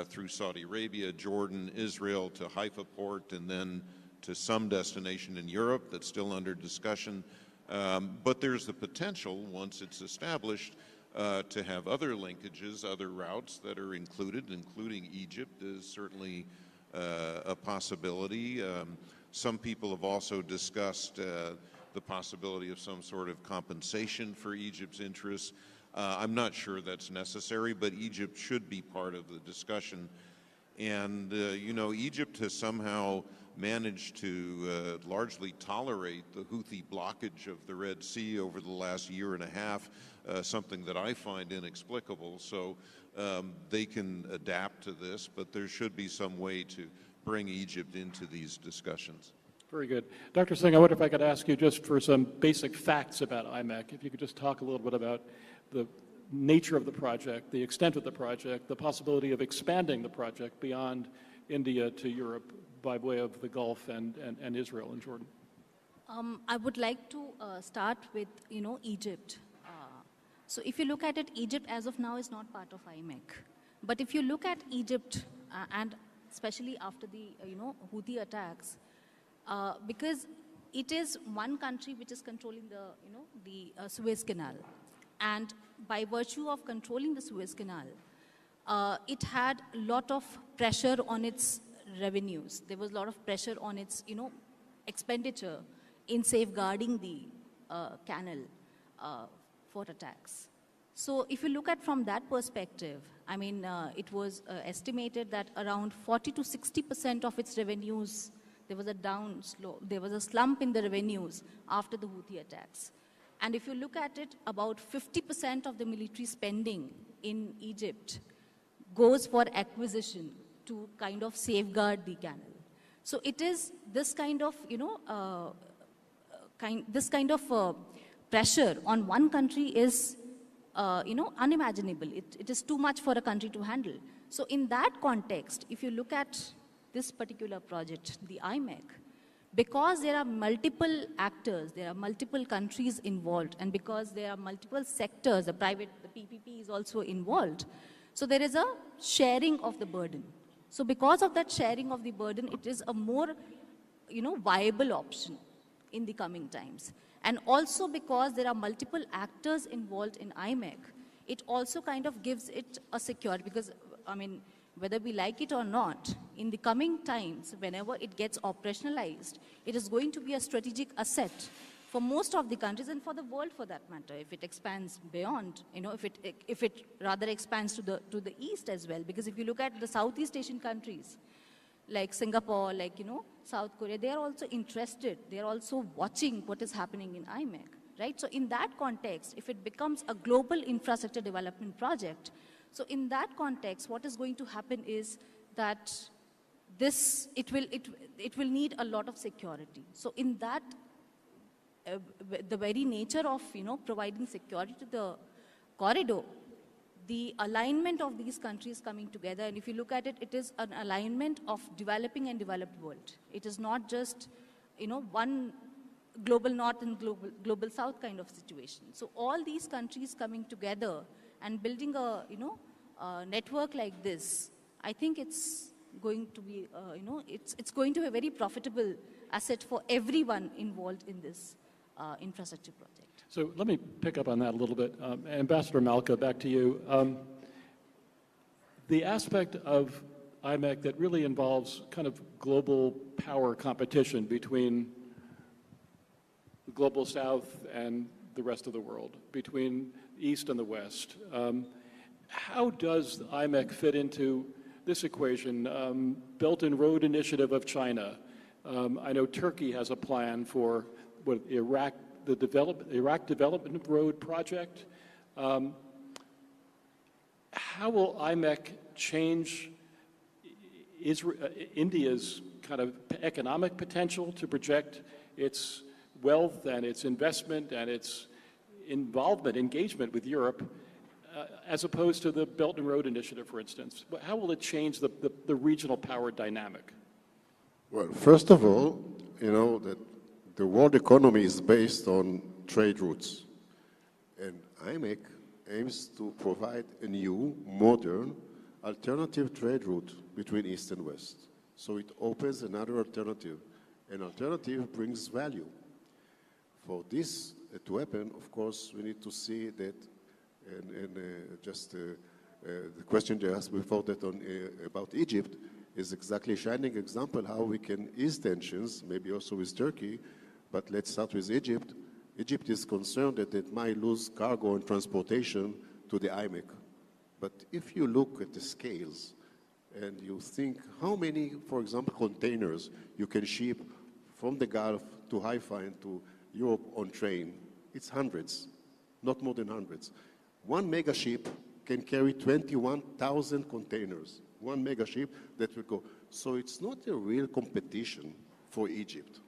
through Saudi Arabia, Jordan, Israel to Haifa port, and then to some destination in Europe that's still under discussion. But there's the potential, once it's established, to have other linkages, other routes that are included, including Egypt is certainly a possibility. Some people have also discussed the possibility of some sort of compensation for Egypt's interests. I'm not sure that's necessary, but Egypt should be part of the discussion. And, you know, Egypt has somehow managed to largely tolerate the Houthi blockage of the Red Sea over the last year and a half, something that I find inexplicable. So they can adapt to this, but there should be some way to bring Egypt into these discussions. Very good. Dr. Singh, I wonder if I could ask you just for some basic facts about IMEC, if you could just talk a little bit about the nature of the project, the extent of the project, the possibility of expanding the project beyond India to Europe by way of the Gulf and Israel and Jordan. I would like to start with, Egypt. So if you look at it, Egypt as of now is not part of IMEC. But if you look at Egypt, and especially after the, Houthi attacks, because it is one country which is controlling the Suez Canal. And by virtue of controlling the Suez Canal, it had a lot of pressure on its revenues. There was a lot of pressure on its, expenditure in safeguarding the canal for attacks. So if you look at from that perspective, I mean, it was estimated that around 40 to 60% of its revenues, there was a slump in the revenues after the Houthi attacks. And if you look at it, about 50% of the military spending in Egypt goes for acquisition to kind of safeguard the canal. So it is this kind of, pressure on one country is, unimaginable. It is too much for a country to handle. So in that context, if you look at this particular project, the IMEC, because there are multiple actors, there are multiple countries involved, and because there are multiple sectors, the PPP is also involved, so there is a sharing of the burden. So because of that sharing of the burden, it is a more, viable option in the coming times. And also because there are multiple actors involved in IMEC, it also kind of gives it a security, because, I mean, whether we like it or not, in the coming times, whenever it gets operationalized, it is going to be a strategic asset for most of the countries and for the world for that matter, if it expands beyond, if it rather expands to the east as well. Because if you look at the Southeast Asian countries, like Singapore, like, South Korea, they are also interested. They are also watching what is happening in IMEC, right? So in that context, if it becomes a global infrastructure development project, so in that context, what is going to happen is that it will need a lot of security. So in that, the very nature of, providing security to the corridor, the alignment of these countries coming together, and if you look at it, it is an alignment of developing and developed world. It is not just, one global north and global south kind of situation. So all these countries coming together and building a, a network like this, I think it's going to be, it's going to be a very profitable asset for everyone involved in this infrastructure project. So let me pick up on that a little bit. Ambassador Malka, back to you. The aspect of IMEC that really involves kind of global power competition between the global south and the rest of the world, between the east and the west. How does IMEC fit into this equation? Belt and Road Initiative of China. I know Turkey has a plan for what, Iraq Development Road Project. How will IMEC change India's kind of economic potential to project its wealth and its investment and its engagement with Europe, as opposed to the Belt and Road Initiative, for instance? How will it change the regional power dynamic? Well, first of all, you know that the world economy is based on trade routes. And IMEC aims to provide a new, modern, alternative trade route between East and West. So it opens another alternative. An alternative brings value. For this to happen, of course, we need to see that, the question you asked before that about Egypt is exactly a shining example how we can ease tensions, maybe also with Turkey, but let's start with Egypt. Egypt is concerned that it might lose cargo and transportation to the IMEC. But if you look at the scales and you think how many, for example, containers you can ship from the Gulf to Haifa and to Europe on train, it's hundreds, not more than hundreds. One mega ship can carry 21,000 containers. One mega ship that will go. So it's not a real competition for Egypt.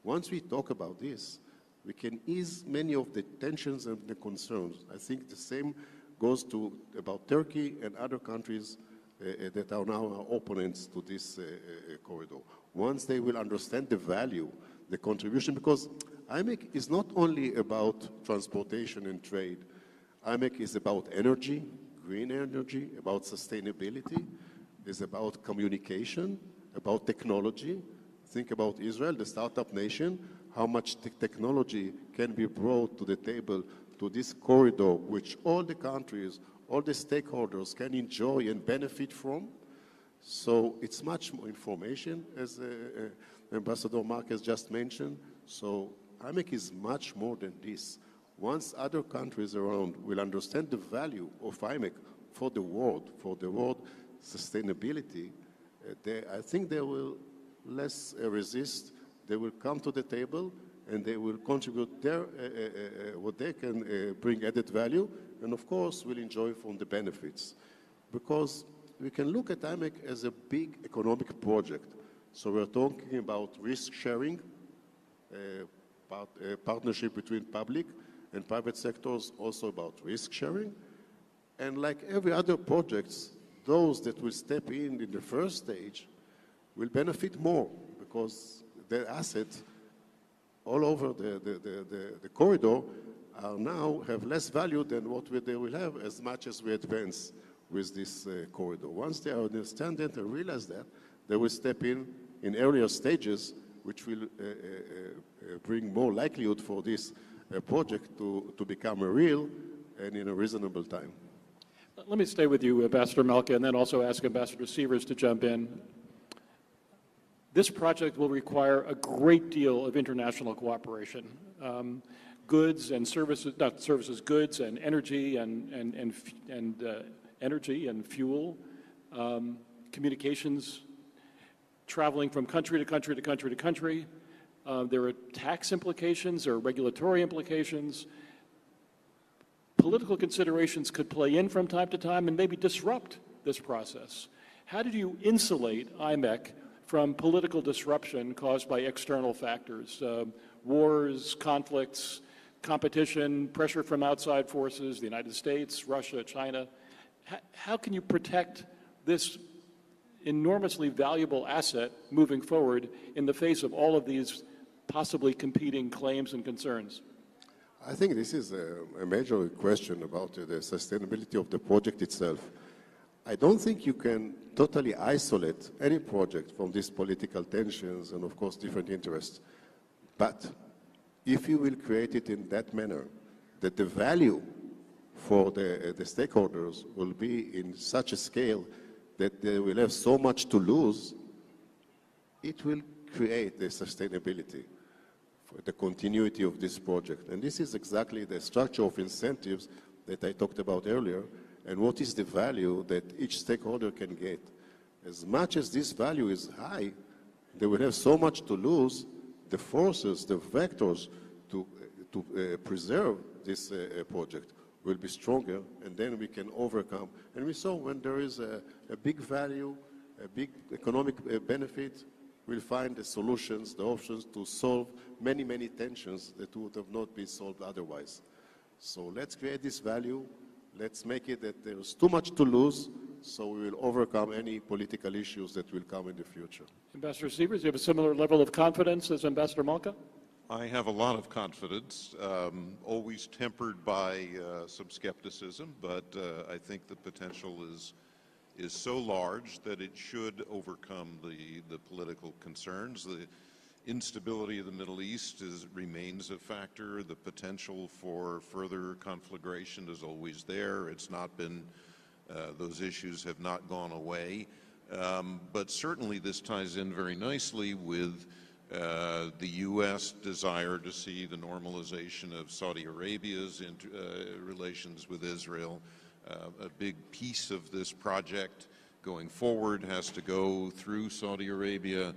Once we talk about this, we can ease many of the tensions and the concerns. I think the same goes to about Turkey and other countries that are now our opponents to this corridor. Once they will understand the value, the contribution, because IMEC is not only about transportation and trade. IMEC is about energy, green energy, about sustainability, is about communication, about technology. Think about Israel, the startup nation, how much technology can be brought to the table to this corridor, which all the countries, all the stakeholders can enjoy and benefit from. So it's much more information, as Ambassador Mark has just mentioned. So IMEC is much more than this. Once other countries around will understand the value of IMEC for the world sustainability, I think they will less resist. They will come to the table and they will contribute their what they can bring added value, and of course will enjoy from the benefits. Because we can look at IMEC as a big economic project. So we're talking about risk sharing, partnership between public and private sectors, also about risk sharing. And like every other projects, those that will step in the first stage will benefit more because their assets all over the corridor are now have less value than what they will have as much as we advance with this corridor. Once they understand that and realize that, they will step in earlier stages, which will bring more likelihood for this project to become a real and in a reasonable time. Let me stay with you, Ambassador Malka, and then also ask Ambassador Sievers to jump in. This project will require a great deal of international cooperation. Goods and services, not services, goods and energy and energy and fuel, communications, traveling from country to country to country to country. There are tax implications, there are regulatory implications. Political considerations could play in from time to time and maybe disrupt this process. How did you insulate IMEC from political disruption caused by external factors? Wars, conflicts, competition, pressure from outside forces, the United States, Russia, China. How can you protect this enormously valuable asset moving forward in the face of all of these possibly competing claims and concerns? I think this is a major question about the sustainability of the project itself. I don't think you can totally isolate any project from these political tensions and, of course, different interests. But if you will create it in that manner, that the value for the stakeholders will be in such a scale that they will have so much to lose, it will create the sustainability for the continuity of this project. And this is exactly the structure of incentives that I talked about earlier, and what is the value that each stakeholder can get. As much as this value is high, they will have so much to lose, the forces, the vectors to preserve this project will be stronger, and then we can overcome. And we saw when there is a big value, a big economic benefit, we'll find the solutions, the options to solve many, many tensions that would have not been solved otherwise. So let's create this value. Let's make it that there's too much to lose, so we will overcome any political issues that will come in the future. Ambassador Sievers, do you have a similar level of confidence as Ambassador Malka? I have a lot of confidence, always tempered by some skepticism, but I think the potential is so large that it should overcome the political concerns. The instability of the Middle East remains a factor. The potential for further conflagration is always there. It's not been, those issues have not gone away. But certainly this ties in very nicely with the U.S. desire to see the normalization of Saudi Arabia's relations with Israel. A big piece of this project going forward has to go through Saudi Arabia,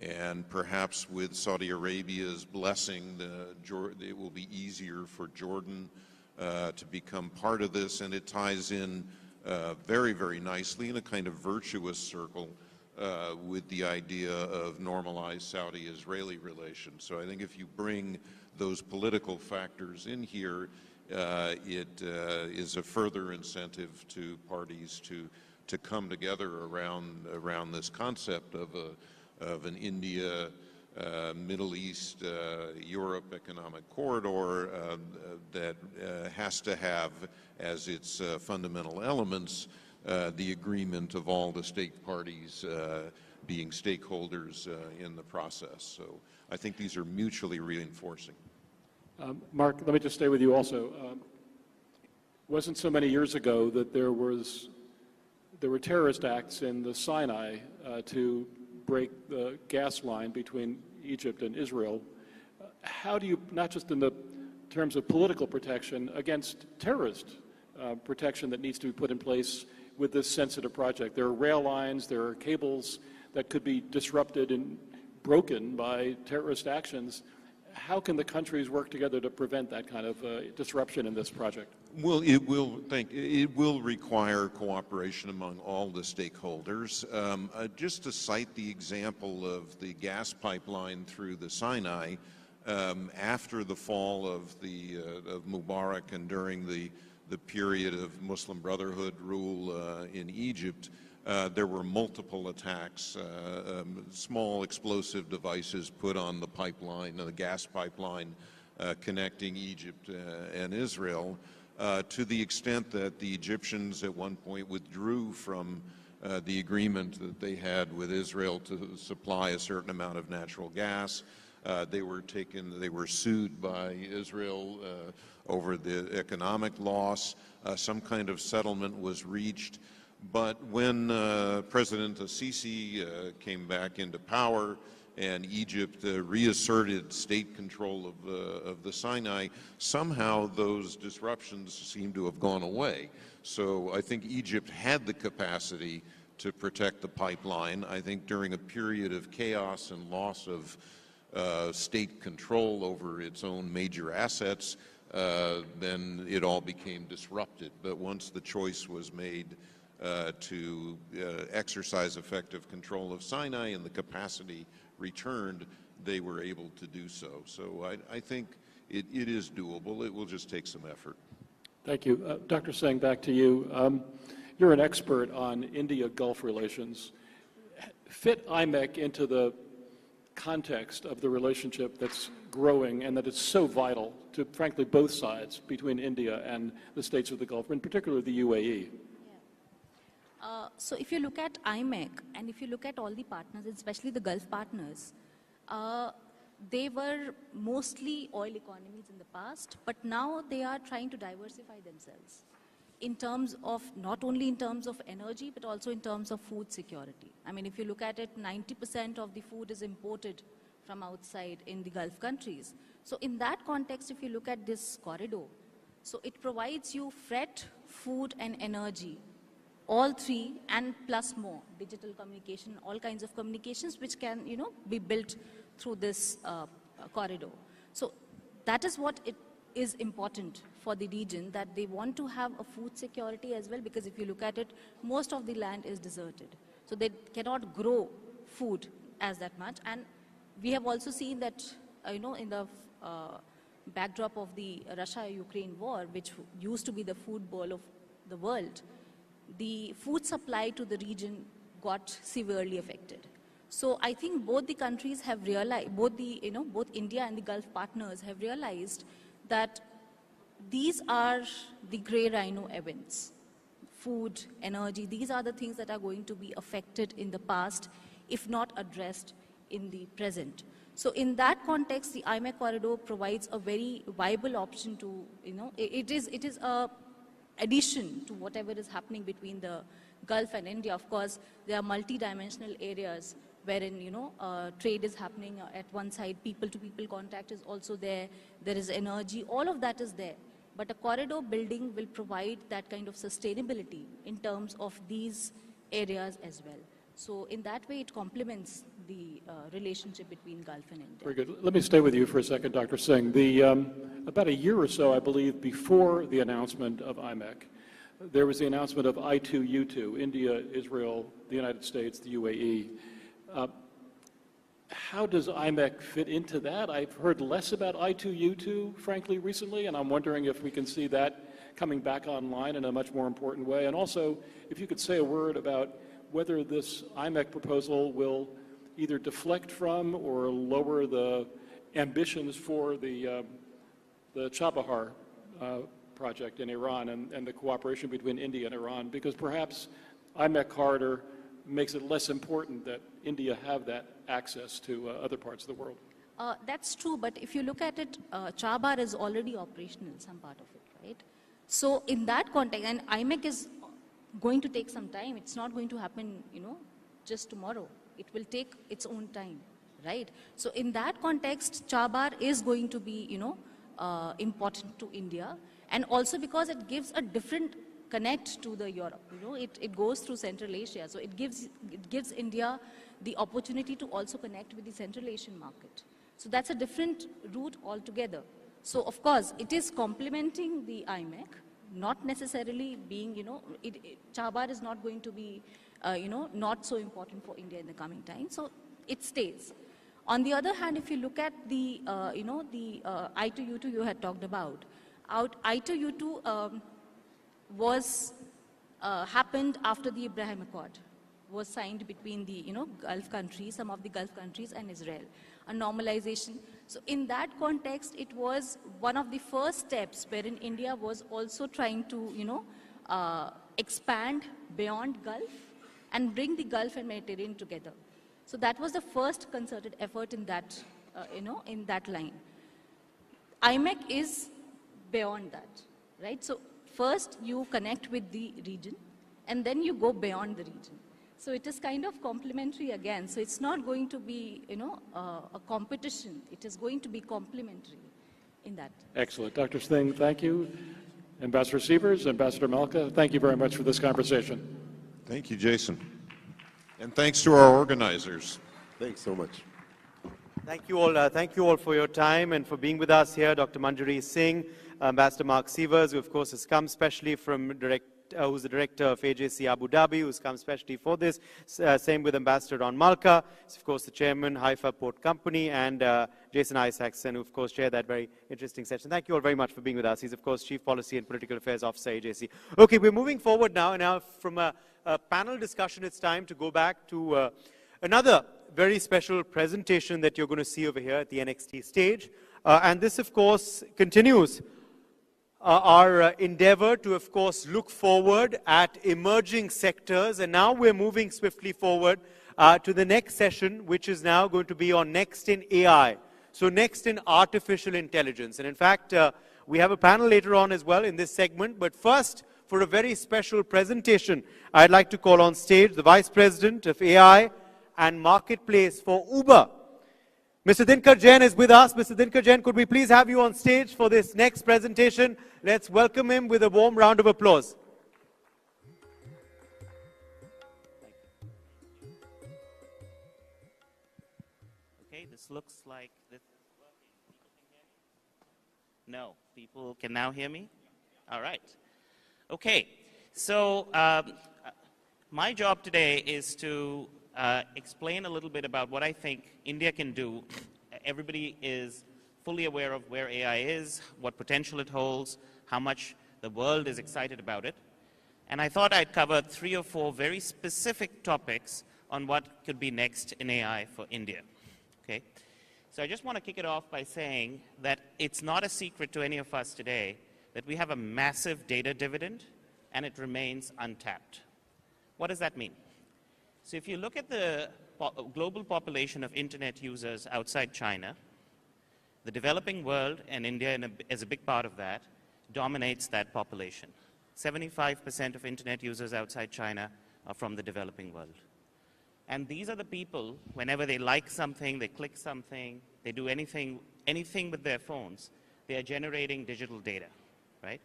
and perhaps with Saudi Arabia's blessing, it will be easier for Jordan to become part of this, and it ties in very, very nicely in a kind of virtuous circle with the idea of normalized Saudi-Israeli relations. So I think if you bring those political factors in here, it is a further incentive to parties to come together around this concept of an India, Middle East, Europe economic corridor that has to have as its fundamental elements the agreement of all the state parties being stakeholders in the process. So I think these are mutually reinforcing. Mark, let me just stay with you also. Wasn't so many years ago that there were terrorist acts in the Sinai to break the gas line between Egypt and Israel. How do you, not just in the terms of political protection, against terrorist protection that needs to be put in place with this sensitive project? There are rail lines, there are cables that could be disrupted and broken by terrorist actions. How can the countries work together to prevent that kind of disruption in this project? Well, it will require cooperation among all the stakeholders. Just to cite the example of the gas pipeline through the Sinai, after the fall of Mubarak and during the period of Muslim Brotherhood rule in Egypt, there were multiple attacks, small explosive devices put on the pipeline, the gas pipeline connecting Egypt and Israel, to the extent that the Egyptians at one point withdrew from the agreement that they had with Israel to supply a certain amount of natural gas. They were sued by Israel over the economic loss. Some kind of settlement was reached. But when President Sisi came back into power and Egypt reasserted state control of the Sinai, somehow those disruptions seem to have gone away. So I think Egypt had the capacity to protect the pipeline. I think during a period of chaos and loss of state control over its own major assets, then it all became disrupted. But once the choice was made to exercise effective control of Sinai and the capacity returned, they were able to do so. So I think it is doable. It will just take some effort. Thank you. Dr. Singh, back to you. You're an expert on India-Gulf relations. Fit IMEC into the context of the relationship that's growing and that is so vital to, frankly, both sides between India and the states of the Gulf, in particular the UAE. So if you look at IMEC and if you look at all the partners, especially the Gulf partners, they were mostly oil economies in the past, but now they are trying to diversify themselves in terms of, not only in terms of energy, but also in terms of food security. I mean, if you look at it, 90% of the food is imported from outside in the Gulf countries. So in that context, if you look at this corridor, so it provides you freight, food, and energy, all three, and plus more, digital communication, all kinds of communications which can, you know, be built through this corridor. So that is what it is important for the region, that they want to have a food security as well, because if you look at it, most of the land is deserted. So they cannot grow food as that much. And we have also seen that, you know, in the backdrop of the Russia-Ukraine war, which used to be the food bowl of the world, the food supply to the region got severely affected. So I think both the countries have realized, both India and the Gulf partners have realized that these are the grey rhino events. Food, energy, these are the things that are going to be affected in the past, if not addressed in the present. So in that context, the IMEC corridor provides a very viable option to, you know, it is a addition to whatever is happening between the Gulf and India. Of course, there are multi-dimensional areas wherein, you know, trade is happening at one side, people-to-people contact is also there, there is energy, all of that is there. But a corridor building will provide that kind of sustainability in terms of these areas as well. So in that way, it complements the relationship between Gulf and India. Very good. Let me stay with you for a second, Dr. Singh. About a year or so, I believe, before the announcement of IMEC, there was the announcement of I2U2, India, Israel, the United States, the UAE. How does IMEC fit into that? I've heard less about I2U2, frankly, recently, and I'm wondering if we can see that coming back online in a much more important way. And also, if you could say a word about whether this IMEC proposal will either deflect from or lower the ambitions for the Chabahar project in Iran and the cooperation between India and Iran, because perhaps IMEC corridor makes it less important that India have that access to other parts of the world. That's true, but if you look at it, Chabahar is already operational, some part of it, right? So in that context, and IMEC is going to take some time. It's not going to happen, you know, just tomorrow. It will take its own time, right? So in that context, Chabahar is going to be, you know, important to India, and also because it gives a different connect to the Europe. You know, it goes through Central Asia, so it gives India the opportunity to also connect with the Central Asian market. So that's a different route altogether. So of course, it is complementing the IMEC, not necessarily being, you know, Chabahar is not going to be, you know, not so important for India in the coming time. So it stays. On the other hand, if you look at the, you know, the I2U2 you had talked about, I2U2 was happened after the Abraham Accord was signed between the, you know, Gulf countries, some of the Gulf countries and Israel, a normalization. So in that context, it was one of the first steps wherein India was also trying to, you know, expand beyond Gulf and bring the Gulf and Mediterranean together. So that was the first concerted effort in that, you know, in that line. IMEC is beyond that, right? So first you connect with the region and then you go beyond the region. So it is kind of complementary again. So it's not going to be, you know, a competition. It is going to be complementary in that. Excellent. Dr. Singh, thank you. Ambassador Sievers, Ambassador Malka, thank you very much for this conversation. Thank you, Jason. And thanks to our organizers. Thanks so much. Thank you all for your time and for being with us here. Dr. Manjari Singh, Ambassador Mark Sievers, who of course has come specially from who's the director of AJC Abu Dhabi, who's come specially for this. Same with Ambassador Ron Malka, who's of course the chairman, Haifa Port Company, and Jason Isaacson, who of course chaired that very interesting session. Thank you all very much for being with us. He's of course Chief Policy and Political Affairs Officer, AJC. Okay, we're moving forward now. Now from a panel discussion, it's time to go back to another very special presentation that you're going to see over here at the NXT stage. And this, of course, continues our endeavor to, of course, look forward at emerging sectors. And now we're moving swiftly forward to the next session, which is now going to be on Next in AI. So next in artificial intelligence. And in fact, we have a panel later on as well in this segment. But first, for a very special presentation, I'd like to call on stage the Vice President of AI and Marketplace for Uber. Mr. Dinkar Jain is with us. Mr. Dinkar Jain, could we please have you on stage for this next presentation? Let's welcome him with a warm round of applause. Okay, this looks like this. No, people can now hear me? All right. Okay, so my job today is to explain a little bit about what I think India can do. Everybody is fully aware of where AI is, what potential it holds, how much the world is excited about it. And I thought I'd cover 3 or 4 very specific topics on what could be next in AI for India. Okay? So I just want to kick it off by saying that it's not a secret to any of us today that we have a massive data dividend and it remains untapped. What does that mean? So if you look at the global population of internet users outside China, the developing world, and India as a big part of that, dominates that population. 75% of internet users outside China are from the developing world. And these are the people, whenever they like something, they click something, they do anything with their phones, they are generating digital data, right?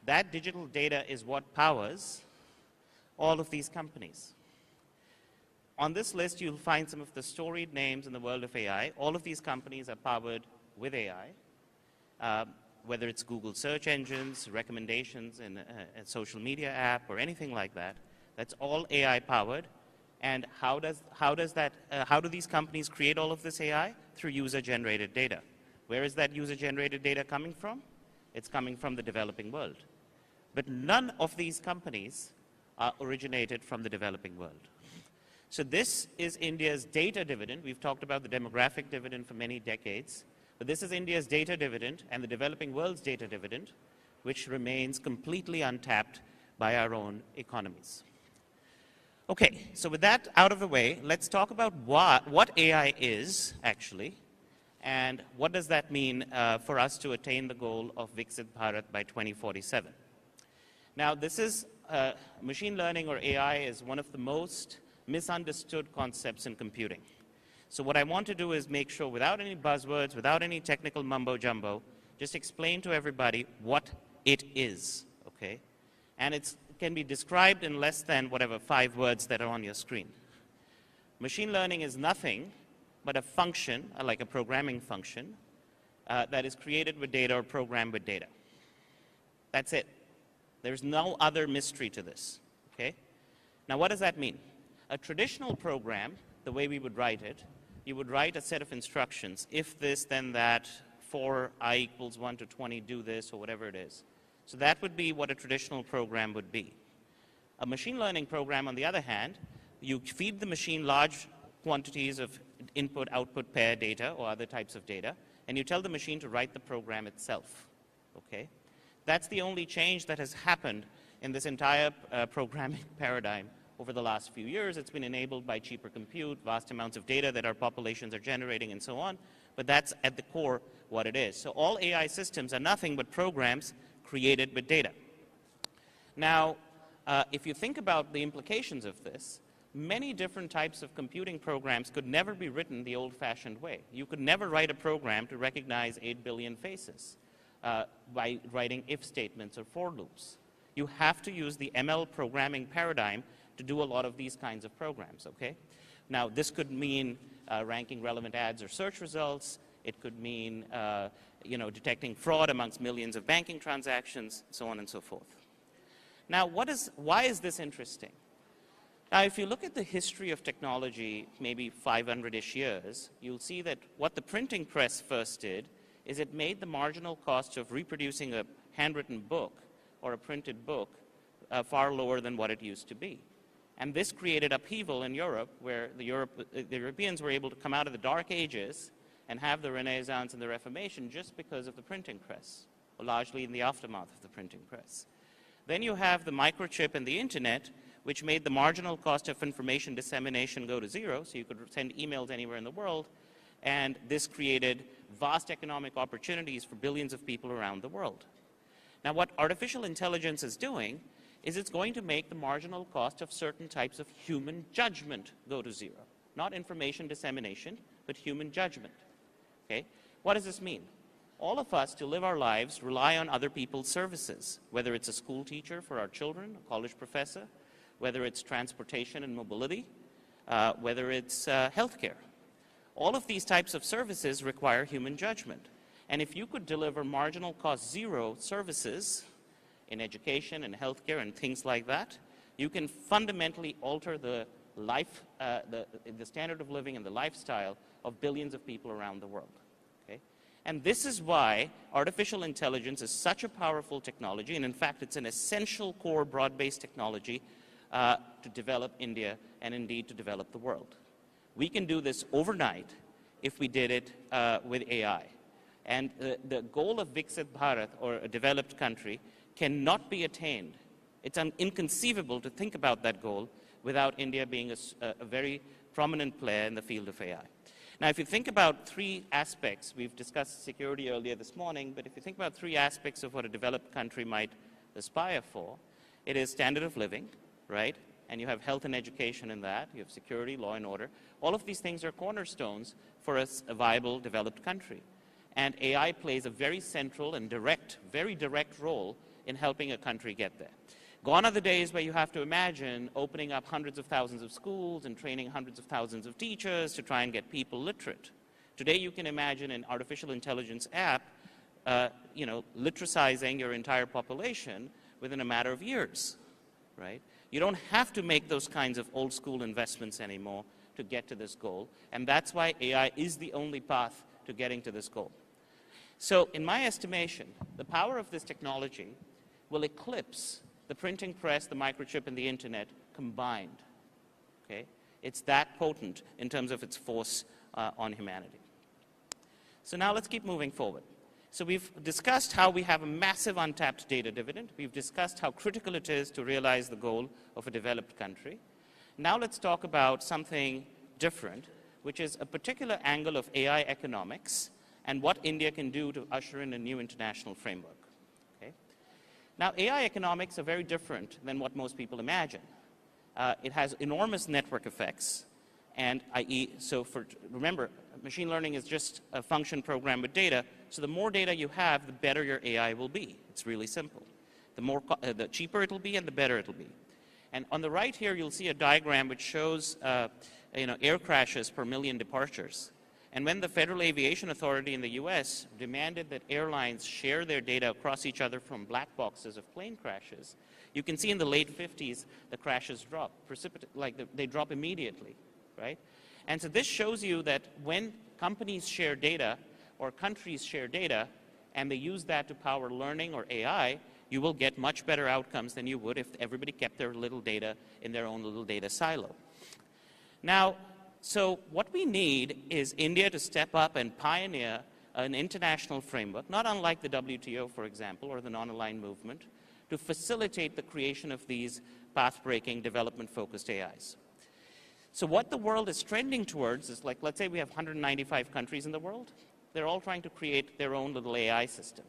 That digital data is what powers all of these companies. On this list, you'll find some of the storied names in the world of AI. All of these companies are powered with AI, whether it's Google search engines, recommendations in a social media app, or anything like that. That's all AI powered. And how do these companies create all of this AI? Through user-generated data. Where is that user-generated data coming from? It's coming from the developing world. But none of these companies are originated from the developing world. So this is India's data dividend. We've talked about the demographic dividend for many decades. But this is India's data dividend and the developing world's data dividend, which remains completely untapped by our own economies. Okay, so with that out of the way, let's talk about what AI is, actually, and what does that mean for us to attain the goal of Viksit Bharat by 2047. Now, this is machine learning, or AI, is one of the most misunderstood concepts in computing. So what I want to do is make sure, without any buzzwords, without any technical mumbo-jumbo, just explain to everybody what it is, okay? And it can be described in less than, 5 words that are on your screen. Machine learning is nothing but a function, like a programming function, that is created with data or programmed with data. That's it. There's no other mystery to this, okay? Now, what does that mean? A traditional program, the way we would write it, you would write a set of instructions. If this, then that, for I equals 1 to 20, do this, or whatever it is. So that would be what a traditional program would be. A machine learning program, on the other hand, you feed the machine large quantities of input-output pair data or other types of data, and you tell the machine to write the program itself, okay? That's the only change that has happened in this entire programming paradigm over the last few years. It's been enabled by cheaper compute, vast amounts of data that our populations are generating, and so on. But that's at the core what it is. So all AI systems are nothing but programs created with data. Now, if you think about the implications of this, many different types of computing programs could never be written the old-fashioned way. You could never write a program to recognize 8 billion faces by writing if statements or for loops. You have to use the ML programming paradigm to do a lot of these kinds of programs, okay? Now, this could mean ranking relevant ads or search results. It could mean, detecting fraud amongst millions of banking transactions, so on and so forth. Now, why is this interesting? Now, if you look at the history of technology, maybe 500-ish years, you'll see that what the printing press first did is it made the marginal cost of reproducing a handwritten book or a printed book far lower than what it used to be. And this created upheaval in Europe, where the Europeans were able to come out of the Dark Ages and have the Renaissance and the Reformation just because of the printing press, or largely in the aftermath of the printing press. Then you have the microchip and the internet, which made the marginal cost of information dissemination go to zero, so you could send emails anywhere in the world, and this created vast economic opportunities for billions of people around the world. Now, what artificial intelligence is doing is it's going to make the marginal cost of certain types of human judgment go to zero. Not information dissemination, but human judgment. Okay? What does this mean? All of us, to live our lives, rely on other people's services, whether it's a school teacher for our children, a college professor, whether it's transportation and mobility, whether it's healthcare. All of these types of services require human judgment. And if you could deliver marginal cost zero services in education and healthcare and things like that, you can fundamentally alter the life, the standard of living and the lifestyle of billions of people around the world. Okay? And this is why artificial intelligence is such a powerful technology, and in fact, it's an essential core broad-based technology to develop India and indeed to develop the world. We can do this overnight if we did it with AI. And the goal of Viksit Bharat, or a developed country, cannot be attained. It's inconceivable to think about that goal without India being a very prominent player in the field of AI. Now, if you think about three aspects, we've discussed security earlier this morning, but if you think about three aspects of what a developed country might aspire for, it is standard of living, right? And you have health and education in that, you have security, law and order. All of these things are cornerstones for a viable developed country. And AI plays a very central and very direct role in helping a country get there. Gone are the days where you have to imagine opening up hundreds of thousands of schools and training hundreds of thousands of teachers to try and get people literate. Today you can imagine an artificial intelligence app, literacizing your entire population within a matter of years, right? You don't have to make those kinds of old school investments anymore to get to this goal, and that's why AI is the only path to getting to this goal. So in my estimation, the power of this technology will eclipse the printing press, the microchip, and the internet combined. Okay? It's that potent in terms of its force on humanity. So now let's keep moving forward. So we've discussed how we have a massive untapped data dividend. We've discussed how critical it is to realize the goal of a developed country. Now let's talk about something different, which is a particular angle of AI economics and what India can do to usher in a new international framework. Okay? Now, AI economics are very different than what most people imagine. It has enormous network effects, and remember, machine learning is just a function program with data, so the more data you have, the better your AI will be. It's really simple. The cheaper it'll be and the better it'll be. And on the right here, you'll see a diagram which shows air crashes per million departures. And when the Federal Aviation Authority in the US demanded that airlines share their data across each other from black boxes of plane crashes, you can see in the late 50s, the crashes drop, they drop immediately, right? And so this shows you that when companies share data or countries share data and they use that to power learning or AI, you will get much better outcomes than you would if everybody kept their little data in their own little data silo. Now, so what we need is India to step up and pioneer an international framework, not unlike the WTO, for example, or the non-aligned movement, to facilitate the creation of these path-breaking, development-focused AIs. So what the world is trending towards is, like, let's say we have 195 countries in the world. They're all trying to create their own little AI system.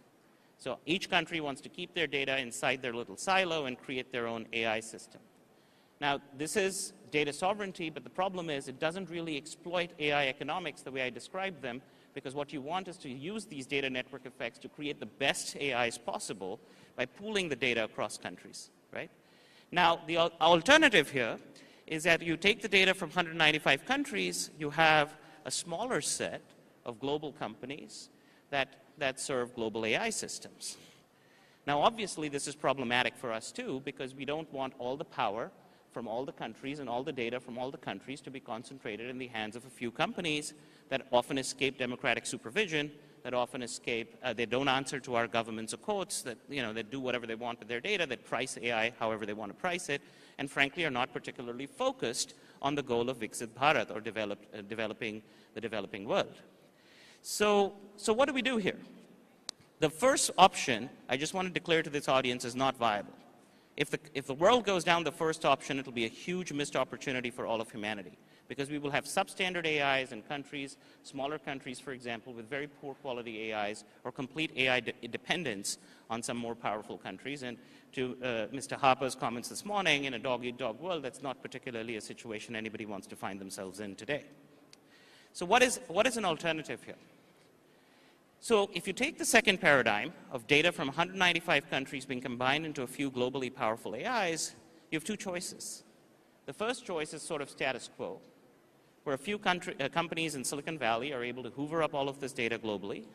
So each country wants to keep their data inside their little silo and create their own AI system. Now, this is data sovereignty, but the problem is it doesn't really exploit AI economics the way I described them, because what you want is to use these data network effects to create the best AIs possible by pooling the data across countries, right? Now, the alternative here is that you take the data from 195 countries, you have a smaller set of global companies that serve global AI systems. Now, obviously, this is problematic for us, too, because we don't want all the power from all the countries and all the data from all the countries to be concentrated in the hands of a few companies that often escape democratic supervision, that often escape. They don't answer to our government's courts, that, that do whatever they want with their data, that price AI however they want to price it, and frankly are not particularly focused on the goal of Viksit Bharat, or developing the developing world. So what do we do here? The first option, I just want to declare to this audience, is not viable. If the world goes down the first option, it'll be a huge missed opportunity for all of humanity, because we will have substandard AIs in countries, smaller countries, for example, with very poor quality AIs, or complete AI dependence on some more powerful countries. And to Mr. Harper's comments this morning, in a dog-eat-dog world, that's not particularly a situation anybody wants to find themselves in today. So what is an alternative here? So if you take the second paradigm of data from 195 countries being combined into a few globally powerful AIs, you have two choices. The first choice is sort of status quo, where a few companies in Silicon Valley are able to hoover up all of this data globally.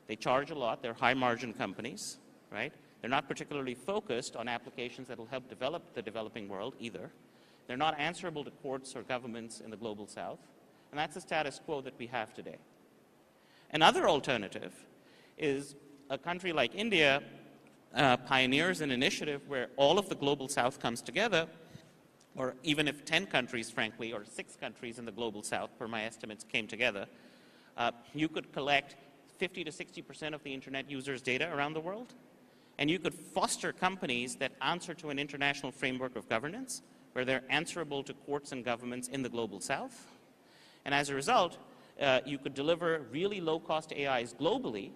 They charge a lot. They're high-margin companies, right? They're not particularly focused on applications that will help develop the developing world either. They're not answerable to courts or governments in the global south. And that's the status quo that we have today. Another alternative is a country like India pioneers an initiative where all of the global south comes together, or even if 10 countries, frankly, or 6 countries in the global south, per my estimates, came together, you could collect 50 to 60% of the internet users' data around the world, and you could foster companies that answer to an international framework of governance, where they're answerable to courts and governments in the global south. And as a result, you could deliver really low-cost AIs globally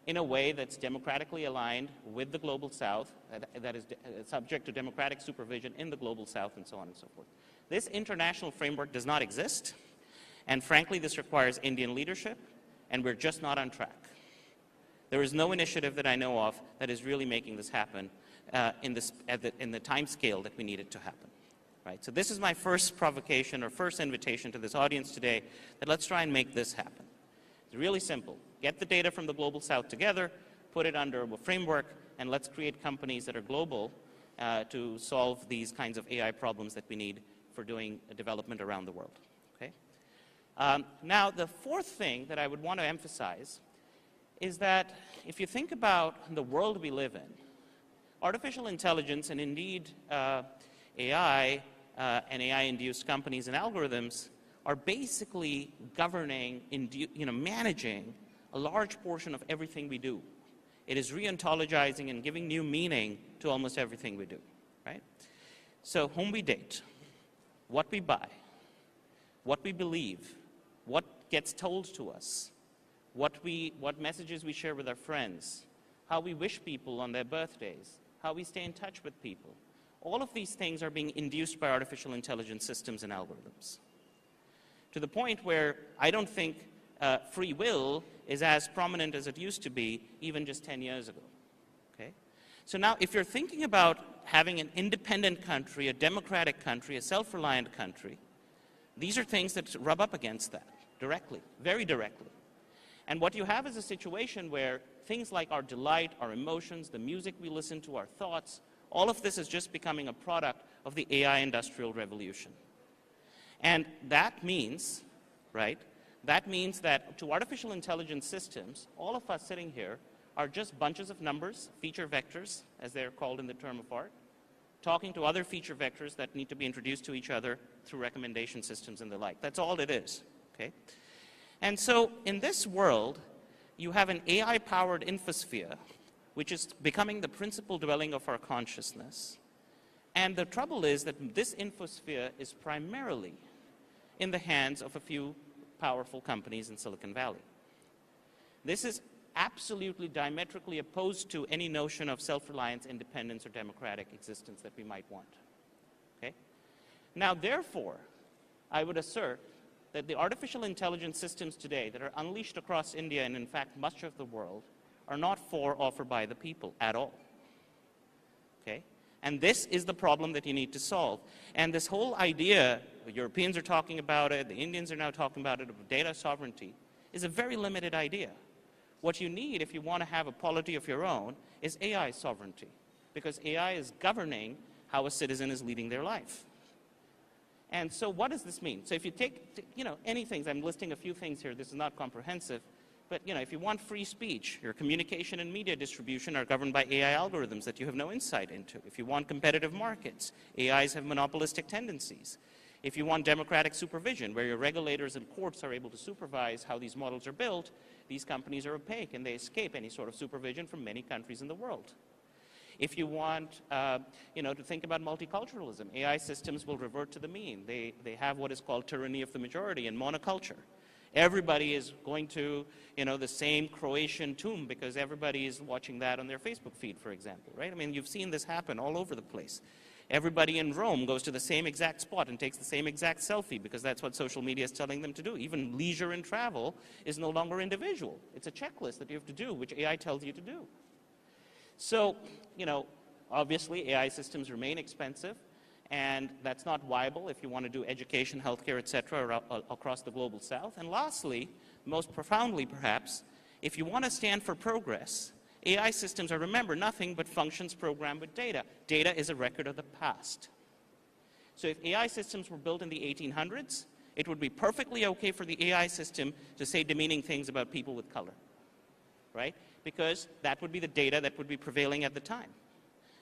in a way that's democratically aligned with the global south, that is subject to democratic supervision in the global south, and so on and so forth. This international framework does not exist, and frankly, this requires Indian leadership, and we're just not on track. There is no initiative that I know of that is really making this happen in the time scale that we need it to happen. Right? So this is my first provocation, or first invitation to this audience today, that let's try and make this happen. It's really simple. Get the data from the global south together, put it under a framework, and let's create companies that are global to solve these kinds of AI problems that we need for doing development around the world. Okay? Now, the fourth thing that I would want to emphasize is that if you think about the world we live in, artificial intelligence, and indeed AI and AI-induced companies and algorithms are basically governing, managing a large portion of everything we do. It is re-ontologizing and giving new meaning to almost everything we do, right? So whom we date, what we buy, what we believe, what gets told to us, what messages we share with our friends, how we wish people on their birthdays, how we stay in touch with people. All of these things are being induced by artificial intelligence systems and algorithms, to the point where I don't think free will is as prominent as it used to be even just 10 years ago. Okay? So now, if you're thinking about having an independent country, a democratic country, a self-reliant country, these are things that rub up against that directly, very directly. And what you have is a situation where things like our delight, our emotions, the music we listen to, our thoughts, all of this is just becoming a product of the AI industrial revolution. And that means, right, that means that to artificial intelligence systems, all of us sitting here are just bunches of numbers, feature vectors, as they're called in the term of art, talking to other feature vectors that need to be introduced to each other through recommendation systems and the like. That's all it is, okay? And so in this world, you have an AI-powered infosphere, which is becoming the principal dwelling of our consciousness. And the trouble is that this infosphere is primarily in the hands of a few powerful companies in Silicon Valley. This is absolutely diametrically opposed to any notion of self-reliance, independence, or democratic existence that we might want. Okay? Now, therefore, I would assert that the artificial intelligence systems today that are unleashed across India and, in fact, much of the world are not for or for by the people at all. Okay? And this is the problem that you need to solve. And this whole idea, the Europeans are talking about it, the Indians are now talking about it, of data sovereignty, is a very limited idea. What you need, if you want to have a polity of your own, is AI sovereignty, because AI is governing how a citizen is leading their life. And so what does this mean? So if you take, anything, I'm listing a few things here, this is not comprehensive. But if you want free speech, your communication and media distribution are governed by AI algorithms that you have no insight into. If you want competitive markets, AIs have monopolistic tendencies. If you want democratic supervision, where your regulators and courts are able to supervise how these models are built, these companies are opaque and they escape any sort of supervision from many countries in the world. If you want, to think about multiculturalism, AI systems will revert to the mean. They have what is called tyranny of the majority and monoculture. Everybody is going to, the same Croatian tomb because everybody is watching that on their Facebook feed, for example, right? I mean, you've seen this happen all over the place. Everybody in Rome goes to the same exact spot and takes the same exact selfie because that's what social media is telling them to do. Even leisure and travel is no longer individual. It's a checklist that you have to do, which AI tells you to do. So, obviously AI systems remain expensive, and that's not viable if you want to do education, healthcare, et cetera, across the global south. And lastly, most profoundly perhaps, if you want to stand for progress, AI systems are, remember, nothing but functions programmed with data. Data is a record of the past. So if AI systems were built in the 1800s, it would be perfectly okay for the AI system to say demeaning things about people with color, right? Because that would be the data that would be prevailing at the time.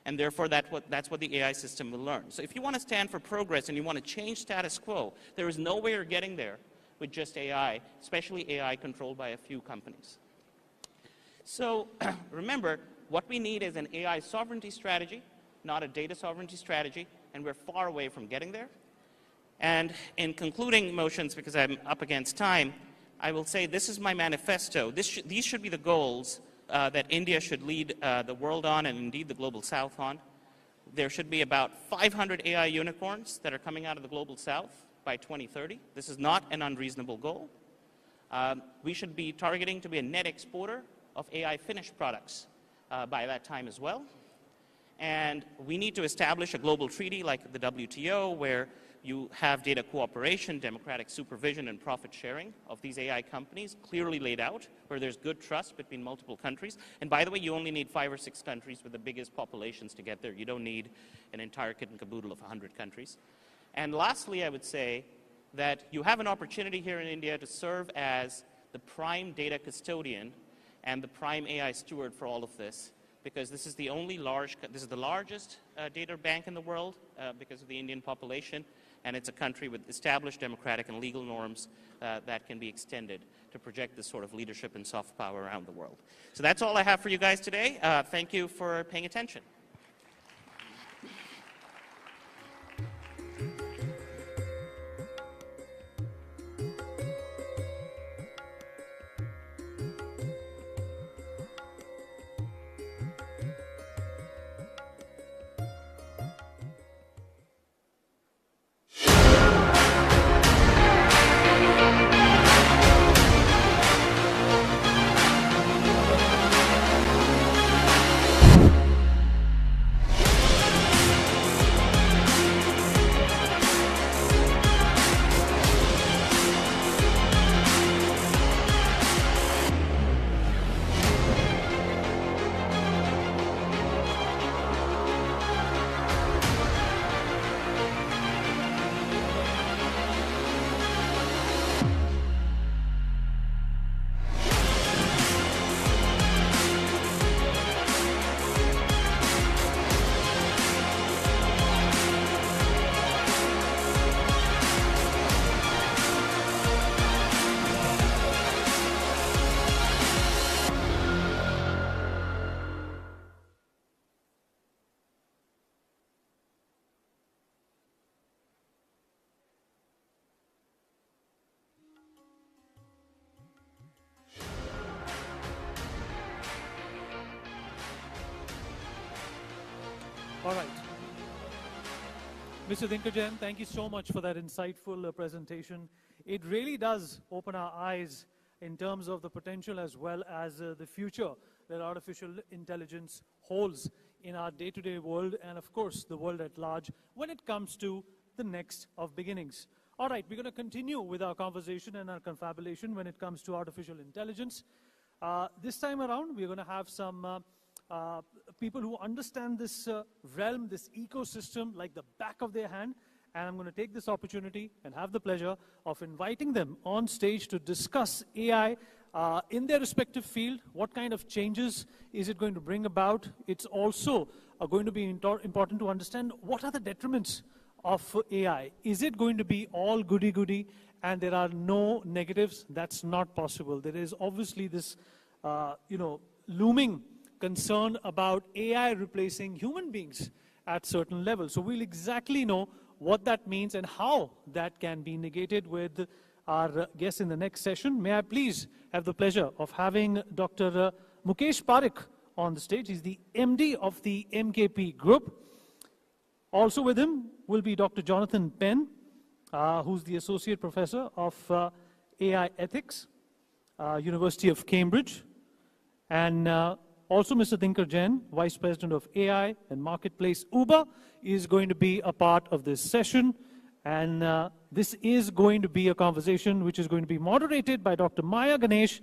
And therefore, that's what the AI system will learn. So if you want to stand for progress and you want to change status quo, there is no way you're getting there with just AI, especially AI controlled by a few companies. So remember, what we need is an AI sovereignty strategy, not a data sovereignty strategy, and we're far away from getting there. And in concluding motions, because I'm up against time, I will say this is my manifesto. These should be the goals that India should lead the world on, and indeed the global south on. There should be about 500 AI unicorns that are coming out of the global south by 2030. This is not an unreasonable goal. We should be targeting to be a net exporter of AI finished products by that time as well. And we need to establish a global treaty like the WTO, where you have data cooperation, democratic supervision, and profit sharing of these AI companies clearly laid out, where there's good trust between multiple countries. And by the way, you only need 5 or 6 countries with the biggest populations to get there. You don't need an entire kit and caboodle of 100 countries. And lastly, I would say that you have an opportunity here in India to serve as the prime data custodian and the prime AI steward for all of this, because this is the largest data bank in the world because of the Indian population, and it's a country with established democratic and legal norms that can be extended to project this sort of leadership and soft power around the world. So that's all I have for you guys today. Thank you for paying attention. All right. Mr. Dinkajan, thank you so much for that insightful presentation. It really does open our eyes in terms of the potential as well as the future that artificial intelligence holds in our day-to-day world and, of course, the world at large when it comes to the next of beginnings. All right, we're going to continue with our conversation and our confabulation when it comes to artificial intelligence. This time around, we're going to have some people who understand this realm, this ecosystem like the back of their hand. And I'm going to take this opportunity and have the pleasure of inviting them on stage to discuss AI in their respective field. What kind of changes is it going to bring about? It's also going to be important to understand what are the detriments of AI. Is it going to be all goody-goody and there are no negatives? That's not possible. There is obviously this, looming concern about AI replacing human beings at certain levels. So we'll exactly know what that means and how that can be negated with our guest in the next session. May I please have the pleasure of having Dr. Mukesh Parekh on the stage. He's the MD of the MKP Group. Also with him will be Dr. Jonathan Penn, who's the Associate Professor of AI Ethics, University of Cambridge, and also Mr. Dinkar Jain, Vice President of AI and Marketplace Uber, is going to be a part of this session. And this is going to be a conversation which is going to be moderated by Dr. Maya Ganesh.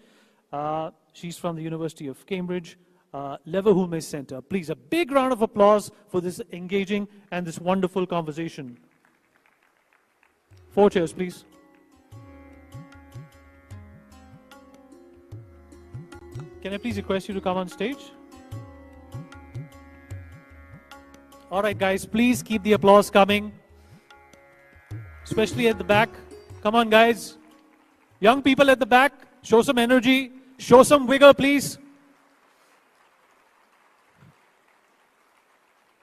She's from the University of Cambridge, Leverhulme Center. Please, a big round of applause for this engaging and this wonderful conversation. 4 chairs, please. Can I please request you to come on stage? All right, guys, please keep the applause coming, especially at the back. Come on, guys. Young people at the back, show some energy, show some vigor, please.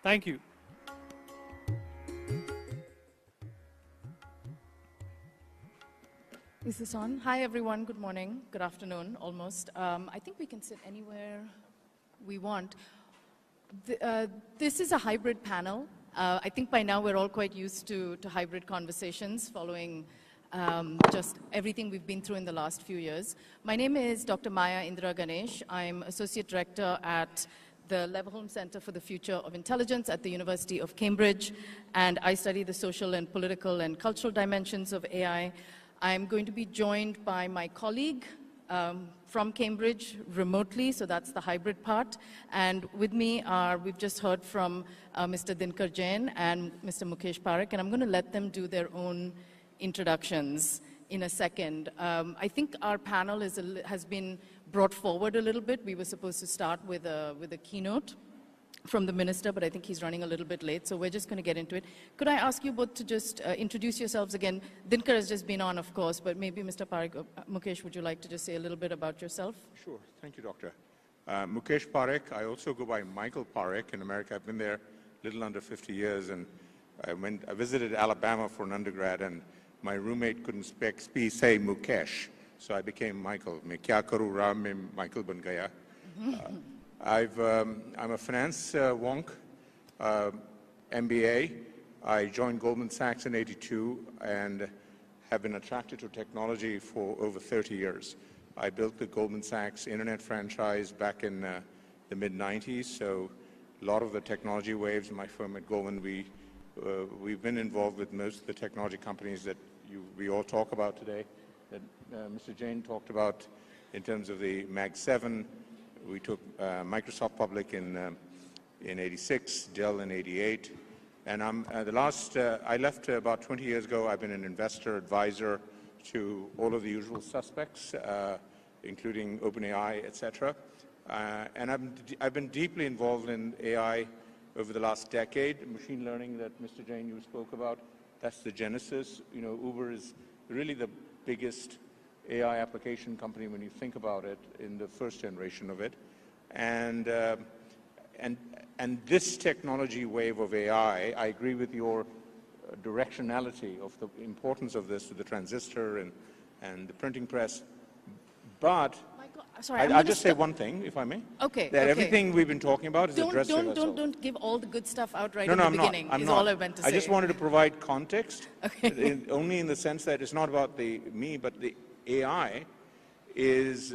Thank you. Is this on? Hi, everyone. Good morning. Good afternoon, almost. I think we can sit anywhere we want. This is a hybrid panel. I think by now we're all quite used to hybrid conversations following just everything we've been through in the last few years. My name is Dr. Maya Indra Ganesh. I'm Associate Director at the Leverhulme Center for the Future of Intelligence at the University of Cambridge, and I study the social and political and cultural dimensions of AI. I'm going to be joined by my colleague from Cambridge remotely, so that's the hybrid part. And with me we've just heard from Mr. Dinkar Jain and Mr. Mukesh Parekh, and I'm going to let them do their own introductions in a second. I think our panel has been brought forward a little bit. We were supposed to start with a keynote from the minister, but I think he's running a little bit late, so we're just going to get into it. Could I ask you both to just introduce yourselves again? Dinkar has just been on, of course, but maybe Mr. Parekh, Mukesh, would you like to just say a little bit about yourself? Sure. Thank you, Doctor. Mukesh Parekh. I also go by Michael Parekh in America. I've been there a little under 50 years, and I visited Alabama for an undergrad, and my roommate couldn't say Mukesh, so I became Michael. Main kya karu, raam mein Michael ban gaya. I'm a finance wonk, MBA. I joined Goldman Sachs in '82 and have been attracted to technology for over 30 years. I built the Goldman Sachs internet franchise back in the mid-90s, so a lot of the technology waves in my firm at Goldman, we've been involved with most of the technology companies that we all talk about today, that Mr. Jain talked about in terms of the Mag 7. We took Microsoft public in '86, Dell in '88, and I left about 20 years ago. I've been an investor advisor to all of the usual suspects, including OpenAI, etc. And I've been deeply involved in AI over the last decade. Machine learning that Mr. Jain you spoke about, that's the genesis. Uber is really the biggest AI application company when you think about it in the first generation of it. And this technology wave of AI, I agree with your directionality of the importance of this to the transistor and the printing press. But I'll just say one thing, if I may. Okay. That everything we've been talking about is addressed to ourselves. Don't give all the good stuff out right No, in the I'm beginning, not. I'm is not. all I meant to say. I just wanted to provide context, Okay. only in the sense that it's not about me, but the AI is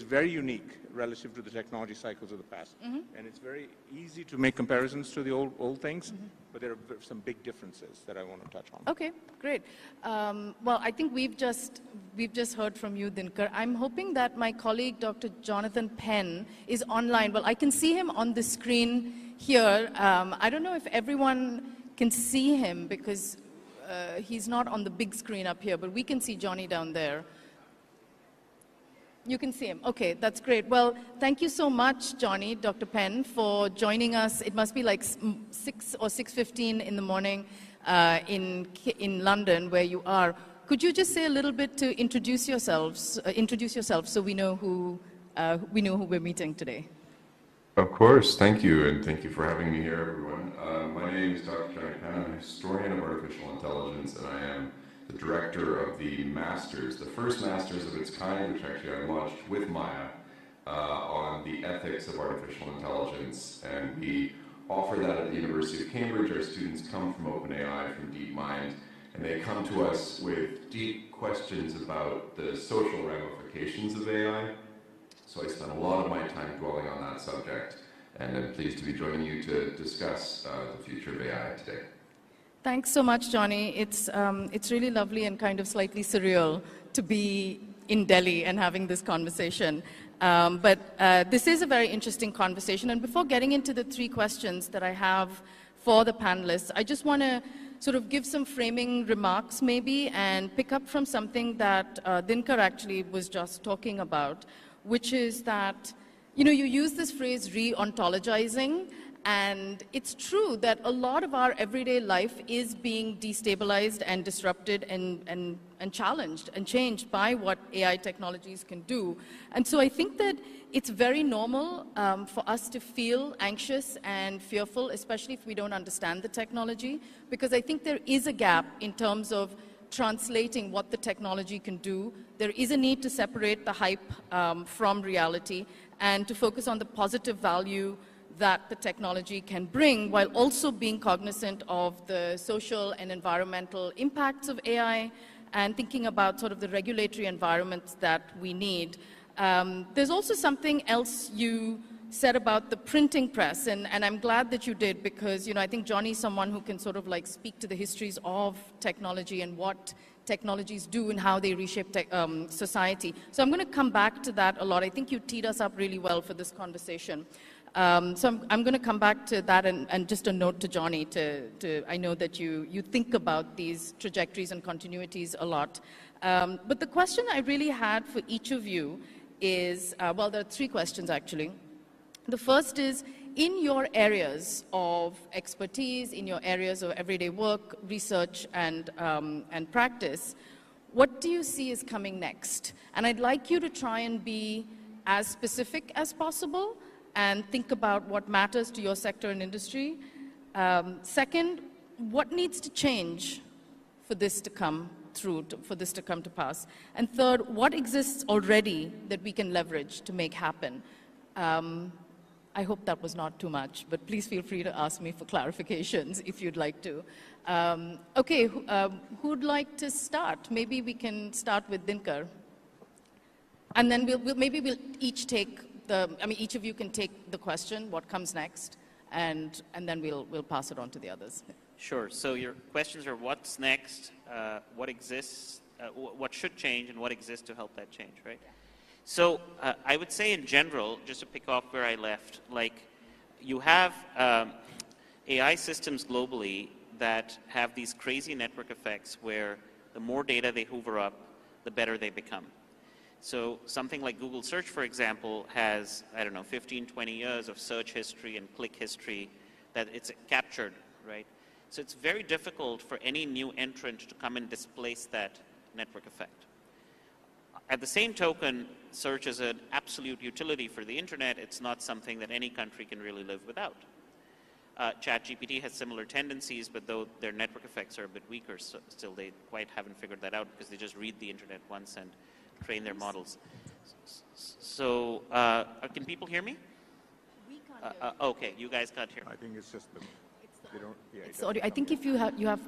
very unique relative to the technology cycles of the past. Mhm. And it's very easy to make comparisons to the old things, but there are some big differences that I want to touch on. Okay, great. Well, I think we've just heard from you, Dinkar. I'm hoping that my colleague, Dr. Jonathan Penn, is online. Well, I can see him on the screen here. I don't know if everyone can see him because he's not on the big screen up here, but we can see Johnny down there. You can see him. Okay, that's great. Well, thank you so much, Johnny, Dr. Penn, for joining us. It must be like 6 or 6:15 in the morning in London, where you are. Could you just say a little bit to introduce yourselves? Introduce yourself so we know who we're meeting today. Of course, thank you, and thank you for having me here, everyone. My name is Dr. Johnny Penn. I'm a historian of artificial intelligence, and I am the director of the Masters, the first Masters of its kind, which actually I launched with Maya on the ethics of artificial intelligence. And we offer that at the University of Cambridge. Our students come from OpenAI, from DeepMind, and they come to us with deep questions about the social ramifications of AI. So I spent a lot of my time dwelling on that subject, and I'm pleased to be joining you to discuss the future of AI today. Thanks so much, Johnny. It's really lovely and kind of slightly surreal to be in Delhi and having this conversation. But this is a very interesting conversation. And before getting into the 3 questions that I have for the panelists, I just want to sort of give some framing remarks maybe and pick up from something that Dinkar actually was just talking about, which is that, you know, you use this phrase re-ontologizing, and it's true that a lot of our everyday life is being destabilized and disrupted and challenged and changed by what AI technologies can do. And so I think that it's very normal for us to feel anxious and fearful, especially if we don't understand the technology, because I think there is a gap in terms of translating what the technology can do. There is a need to separate the hype from reality and to focus on the positive value that the technology can bring, while also being cognizant of the social and environmental impacts of AI and thinking about sort of the regulatory environments that we need. There's also something else you said about the printing press, and I'm glad that you did, because, you know, I think Johnny's someone who can sort of like speak to the histories of technology and what technologies do and how they reshape society. So I'm going to come back to that a lot. I think you teed us up really well for this conversation. So I'm going to come back to that, and just a note to Johnny, I know that you think about these trajectories and continuities a lot. But the question I really had for each of you is, well, there are 3 questions actually. The first is, in your areas of expertise, in your areas of everyday work, research, and practice, what do you see is coming next? And I'd like you to try and be as specific as possible and think about what matters to your sector and industry. Second, what needs to change for this to come through, for this to come to pass? And third, what exists already that we can leverage to make happen? I hope that was not too much, but please feel free to ask me for clarifications if you'd like to. Okay, who'd like to start? Maybe we can start with Dinkar. And then maybe we'll each take each of you can take the question, what comes next, and then we'll pass it on to the others. Sure. So your questions are what's next, what exists, what should change, and what exists to help that change, right? So I would say in general, just to pick off where I left, like you have AI systems globally that have these crazy network effects where the more data they hoover up, the better they become. So something like Google Search, for example, has, I don't know, 15, 20 years of search history and click history that it's captured, right? So it's very difficult for any new entrant to come and displace that network effect. At the same token, search is an absolute utility for the internet. It's not something that any country can really live without. ChatGPT has similar tendencies, but though their network effects are a bit weaker, so still they quite haven't figured that out because they just read the internet once and train their models. So can people hear me? We can't hear. Okay, you guys can't hear. I think it's just the... It's audio. I think if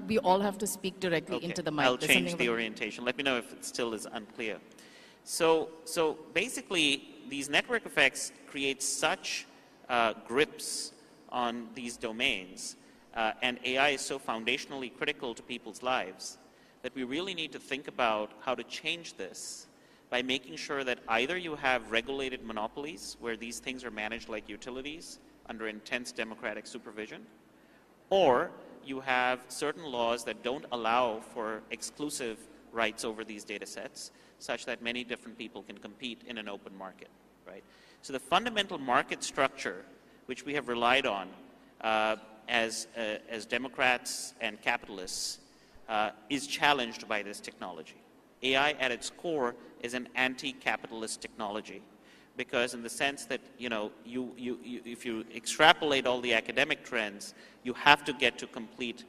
we all have to speak directly into the mic. I'll change the orientation. Let me know if it still is unclear. So basically, these network effects create such grips on these domains, and AI is so foundationally critical to people's lives that we really need to think about how to change this by making sure that either you have regulated monopolies where these things are managed like utilities under intense democratic supervision, or you have certain laws that don't allow for exclusive rights over these data sets, such that many different people can compete in an open market, right? So the fundamental market structure, which we have relied on as democrats and capitalists, is challenged by this technology. AI at its core is an anti-capitalist technology, because in the sense that, if you extrapolate all the academic trends, you have to get to complete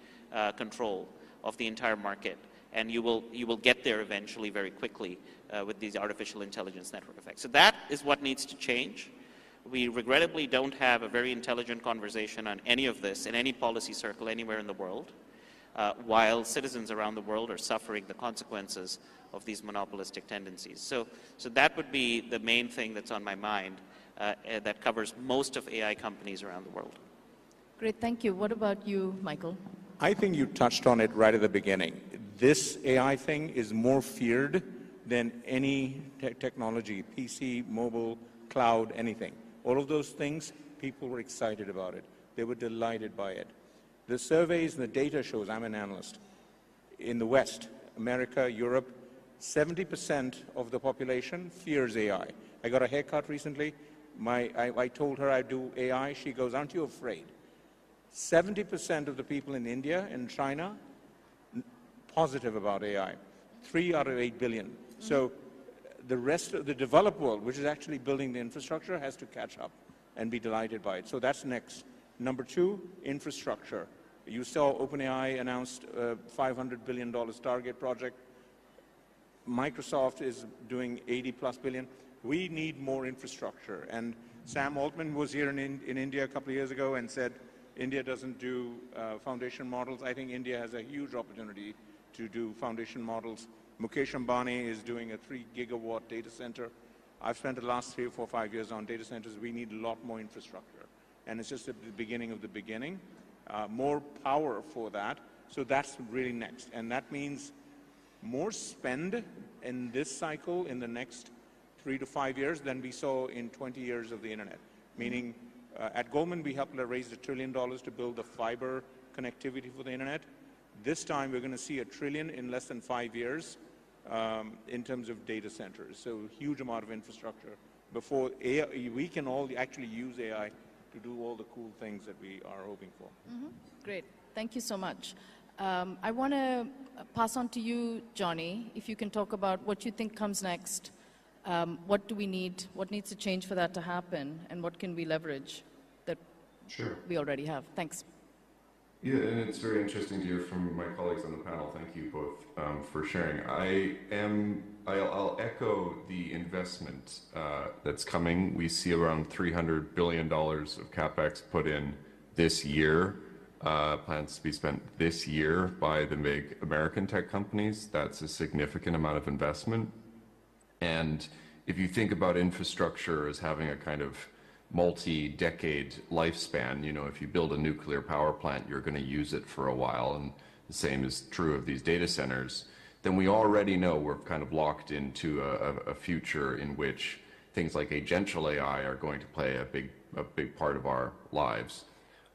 control of the entire market, and you will get there eventually very quickly with these artificial intelligence network effects. So that is what needs to change. We regrettably don't have a very intelligent conversation on any of this in any policy circle anywhere in the world, while citizens around the world are suffering the consequences of these monopolistic tendencies. So that would be the main thing that's on my mind that covers most of AI companies around the world. Great, thank you. What about you, Michael? I think you touched on it right at the beginning. This AI thing is more feared than any technology, PC, mobile, cloud, anything. All of those things, people were excited about it. They were delighted by it. The surveys and the data shows, I'm an analyst, in the West, America, Europe, 70% of the population fears AI. I got a haircut recently. I told her I'd do AI. She goes, aren't you afraid? 70% of the people in India and China positive about AI. 3 out of 8 billion. So the rest of the developed world, which is actually building the infrastructure, has to catch up and be delighted by it. So that's next. Number 2, infrastructure. You saw OpenAI announced a $500 billion target project. Microsoft is doing 80+ billion. We need more infrastructure. And Sam Altman was here in India a couple of years ago and said, India doesn't do foundation models. I think India has a huge opportunity to do foundation models. Mukesh Ambani is doing a 3 gigawatt data center. I've spent the last 3 or 4 or 5 years on data centers. We need a lot more infrastructure. And it's just at the beginning of the beginning. More power for that. So that's really next. And that means more spend in this cycle in the next 3 to 5 years than we saw in 20 years of the internet. Meaning, at Goldman, we helped raise $1 trillion to build the fiber connectivity for the internet. This time, we're going to see $1 trillion in less than 5 years in terms of data centers. So huge amount of infrastructure before AI, we can all actually use AI to do all the cool things that we are hoping for. Great. Thank you so much. I want to pass on to you, Johnny, if you can talk about what you think comes next. What do we need? What needs to change for that to happen? And what can we leverage that we already have? Thanks. Yeah, and it's very interesting to hear from my colleagues on the panel. Thank you both for sharing. I'll echo the investment that's coming. We see around $300 billion of CapEx put in this year, plans to be spent this year by the big American tech companies. That's a significant amount of investment. And if you think about infrastructure as having a kind of multi-decade lifespan, if you build a nuclear power plant, you're going to use it for a while, and the same is true of these data centers, then we already know we're kind of locked into a future in which things like agential AI are going to play a big part of our lives.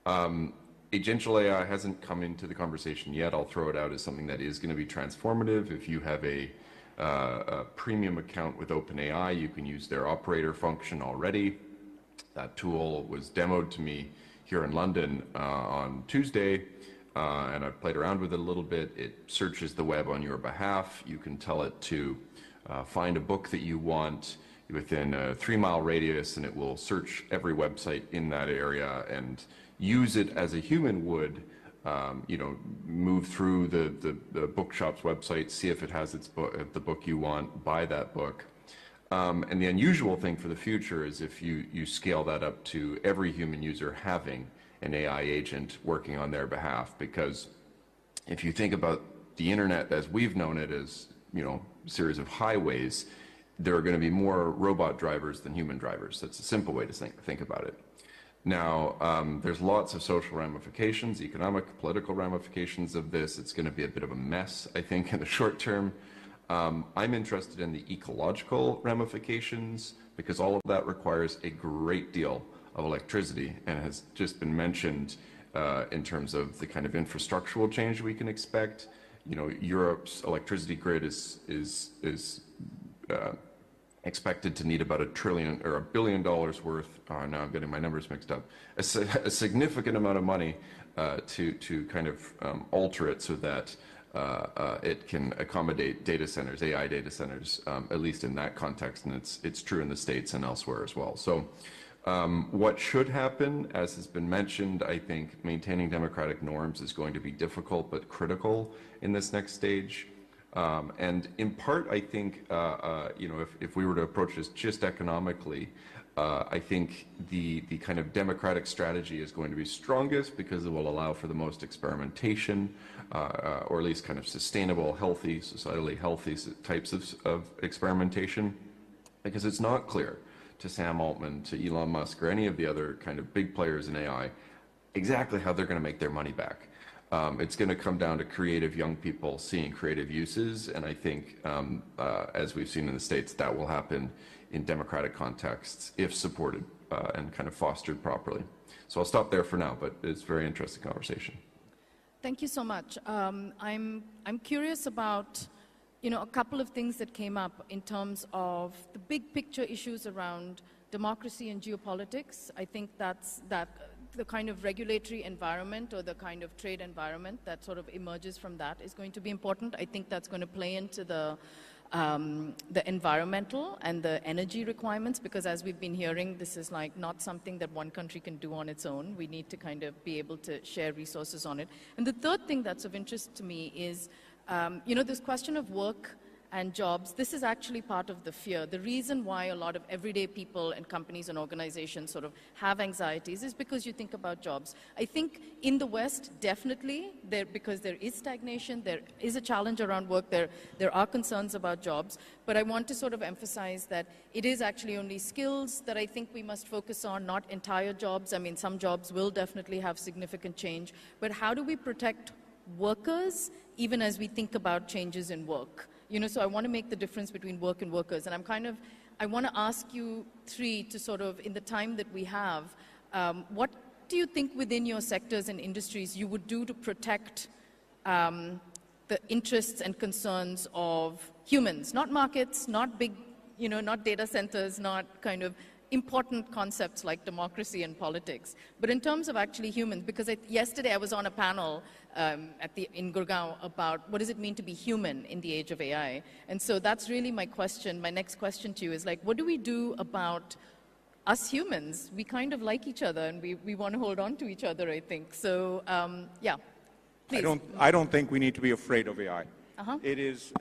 Agential AI hasn't come into the conversation yet. I'll throw it out as something that is going to be transformative. If you have a premium account with OpenAI, you can use their operator function already. That tool was demoed to me here in London on Tuesday, and I've played around with it a little bit. It searches the web on your behalf. You can tell it to find a book that you want within a 3-mile radius, and it will search every website in that area and use it as a human would, move through the bookshop's website, see if it has the book you want, buy that book. And the unusual thing for the future is if you scale that up to every human user having an AI agent working on their behalf. Because if you think about the internet as we've known it as, a series of highways, there are going to be more robot drivers than human drivers. That's a simple way to think about it. Now, there's lots of social ramifications, economic, political ramifications of this. It's going to be a bit of a mess, I think, in the short term. I'm interested in the ecological ramifications because all of that requires a great deal of electricity and has just been mentioned in terms of the kind of infrastructural change we can expect. Europe's electricity grid is expected to need about $1 trillion or $1 billion worth. Now I'm getting my numbers mixed up. A significant amount of money to kind of alter it so that it can accommodate data centers, AI data centers, at least in that context, and it's true in the States and elsewhere as well. So what should happen, as has been mentioned, I think maintaining democratic norms is going to be difficult but critical in this next stage. And in part, I think, if we were to approach this just economically, I think the kind of democratic strategy is going to be strongest because it will allow for the most experimentation, or at least kind of sustainable, healthy, societally healthy types of experimentation, because it's not clear to Sam Altman, to Elon Musk, or any of the other kind of big players in AI exactly how they're going to make their money back. It's going to come down to creative young people seeing creative uses, and I think, as we've seen in the States, that will happen in democratic contexts if supported and kind of fostered properly. So I'll stop there for now, but it's a very interesting conversation. Thank you so much. I'm curious about, a couple of things that came up in terms of the big picture issues around democracy and geopolitics. I think that's the kind of regulatory environment or the kind of trade environment that sort of emerges from that is going to be important. I think that's going to play into the environmental and the energy requirements, because as we've been hearing, this is like not something that one country can do on its own. We need to kind of be able to share resources on it. And the third thing that's of interest to me is, this question of work and jobs. This is actually part of the fear. The reason why a lot of everyday people and companies and organizations sort of have anxieties is because you think about jobs. I think in the West, definitely, because there is stagnation, there is a challenge around work, there are concerns about jobs, but I want to sort of emphasize that it is actually only skills that I think we must focus on, not entire jobs. I mean, some jobs will definitely have significant change, but how do we protect workers even as we think about changes in work? So I want to make the difference between work and workers. And I want to ask you three to sort of, in the time that we have, what do you think within your sectors and industries you would do to protect the interests and concerns of humans, not markets, not big, not data centers, not kind of important concepts like democracy and politics, but in terms of actually humans, because yesterday I was on a panel in Gurgaon about what does it mean to be human in the age of AI. And so that's really my question. My next question to you is like, what do we do about us humans? We kind of like each other and we want to hold on to each other, I think. So, yeah, please. I don't think we need to be afraid of AI. It is,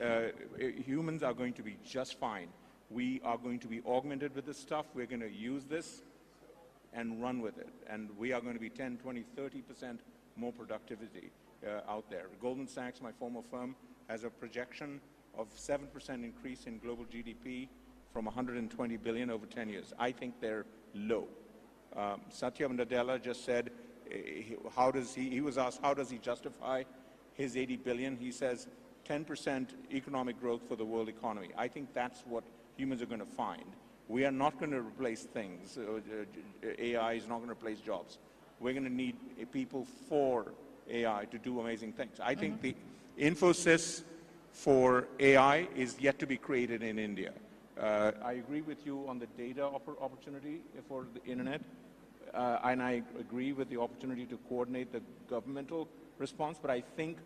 humans are going to be just fine. We are going to be augmented with this stuff. We're going to use this and run with it. And we are going to be 10, 20, 30% more productivity out there. Goldman Sachs, my former firm, has a projection of 7% increase in global GDP from 120 billion over 10 years. I think they're low. Satya Nadella just said, he was asked, how does he justify his 80 billion? He says 10% economic growth for the world economy. I think that's what humans are going to find. We are not going to replace things. AI is not going to replace jobs. We're going to need people for AI to do amazing things. I think the Infosys for AI is yet to be created in India. I agree with you on the data opportunity for the internet, and I agree with the opportunity to coordinate the governmental response, but I think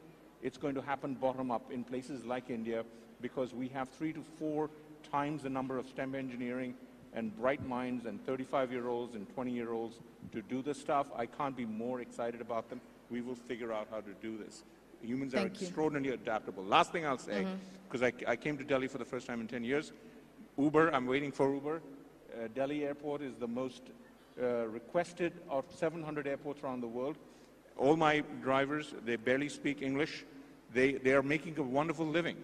it's going to happen bottom up in places like India, because we have 3 to 4 times the number of STEM engineering and bright minds and 35-year-olds and 20-year-olds to do this stuff. I can't be more excited about them. We will figure out how to do this. Humans are extraordinarily adaptable. Last thing I'll say, because I came to Delhi for the first time in 10 years, Uber, I'm waiting for Uber. Delhi airport is the most requested of 700 airports around the world. All my drivers, they barely speak English. They are making a wonderful living.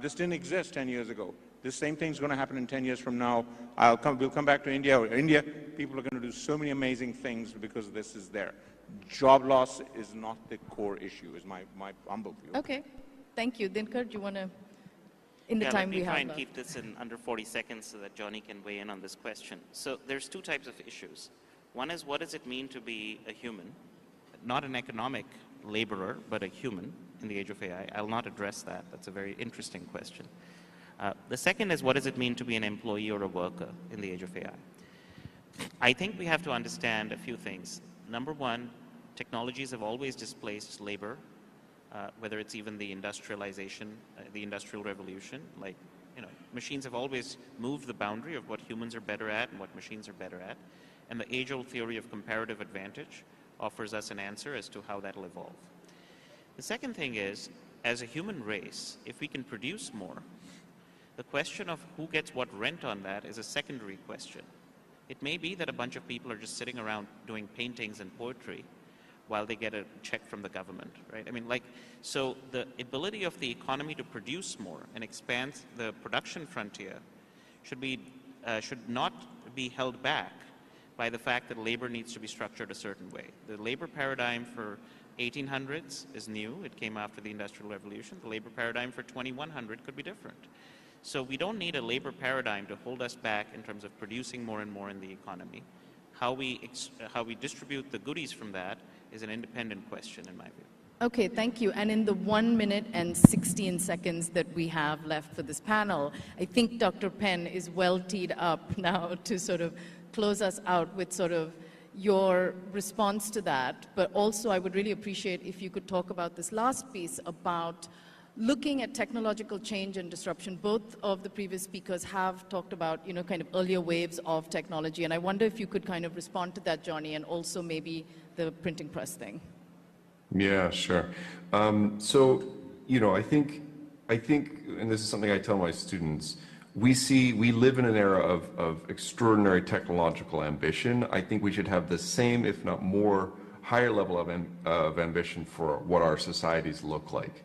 This didn't exist 10 years ago. This same thing's going to happen in 10 years from now. We'll come back to India. India, people are going to do so many amazing things because this is there. Job loss is not the core issue, is my humble view. Okay. Thank you. Dinkar, do you want to, in the time we have let me try and left. keep this in under 40 seconds so that Johnny can weigh in on this question. So there's 2 types of issues. One is, what does it mean to be a human? Not an economic laborer, but a human in the age of AI. I'll not address that. That's a very interesting question. The second is, what does it mean to be an employee or a worker in the age of AI? I think we have to understand a few things. Number one, technologies have always displaced labor, whether it's even the industrialization, the industrial revolution. Like, you know, machines have always moved the boundary of what humans are better at and what machines are better at. And the age-old theory of comparative advantage offers us an answer as to how that'll evolve. The second thing is, as a human race, if we can produce more, the question of who gets what rent on that is a secondary question. It may be that a bunch of people are just sitting around doing paintings and poetry while they get a check from the government, right? I mean, like, so the ability of the economy to produce more and expand the production frontier should not be held back by the fact that labor needs to be structured a certain way. The labor paradigm for 1800s is new. It came after the Industrial Revolution. The labor paradigm for 2100 could be different. So we don't need a labor paradigm to hold us back in terms of producing more and more in the economy. How we distribute the goodies from that is an independent question, in my view. Okay, thank you. And in the 1 minute and 16 seconds that we have left for this panel, I think Dr. Penn is well teed up now to sort of close us out with sort of your response to that. But also, I would really appreciate if you could talk about this last piece about looking at technological change and disruption. Both of the previous speakers have talked about, you know, kind of earlier waves of technology. And I wonder if you could kind of respond to that, Johnny, and also maybe the printing press thing. Yeah, sure. So, you know, I think, and this is something I tell my students, we live in an era of extraordinary technological ambition. I think we should have the same, if not more, higher level of ambition for what our societies look like.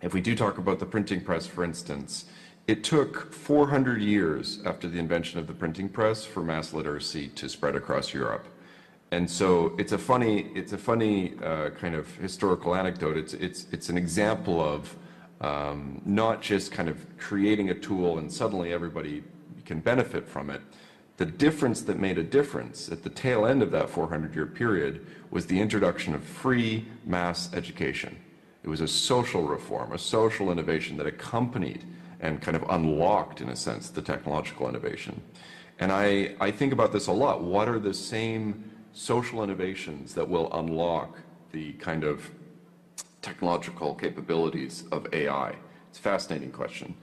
If we do talk about the printing press, for instance, it took 400 years after the invention of the printing press for mass literacy to spread across Europe. And so it's a funny kind of historical anecdote. It's an example of not just kind of creating a tool and suddenly everybody can benefit from it. The difference that made a difference at the tail end of that 400-year period was the introduction of free mass education. It was a social reform, a social innovation that accompanied and kind of unlocked, in a sense, the technological innovation. And I think about this a lot. What are the same social innovations that will unlock the kind of technological capabilities of AI? It's a fascinating question.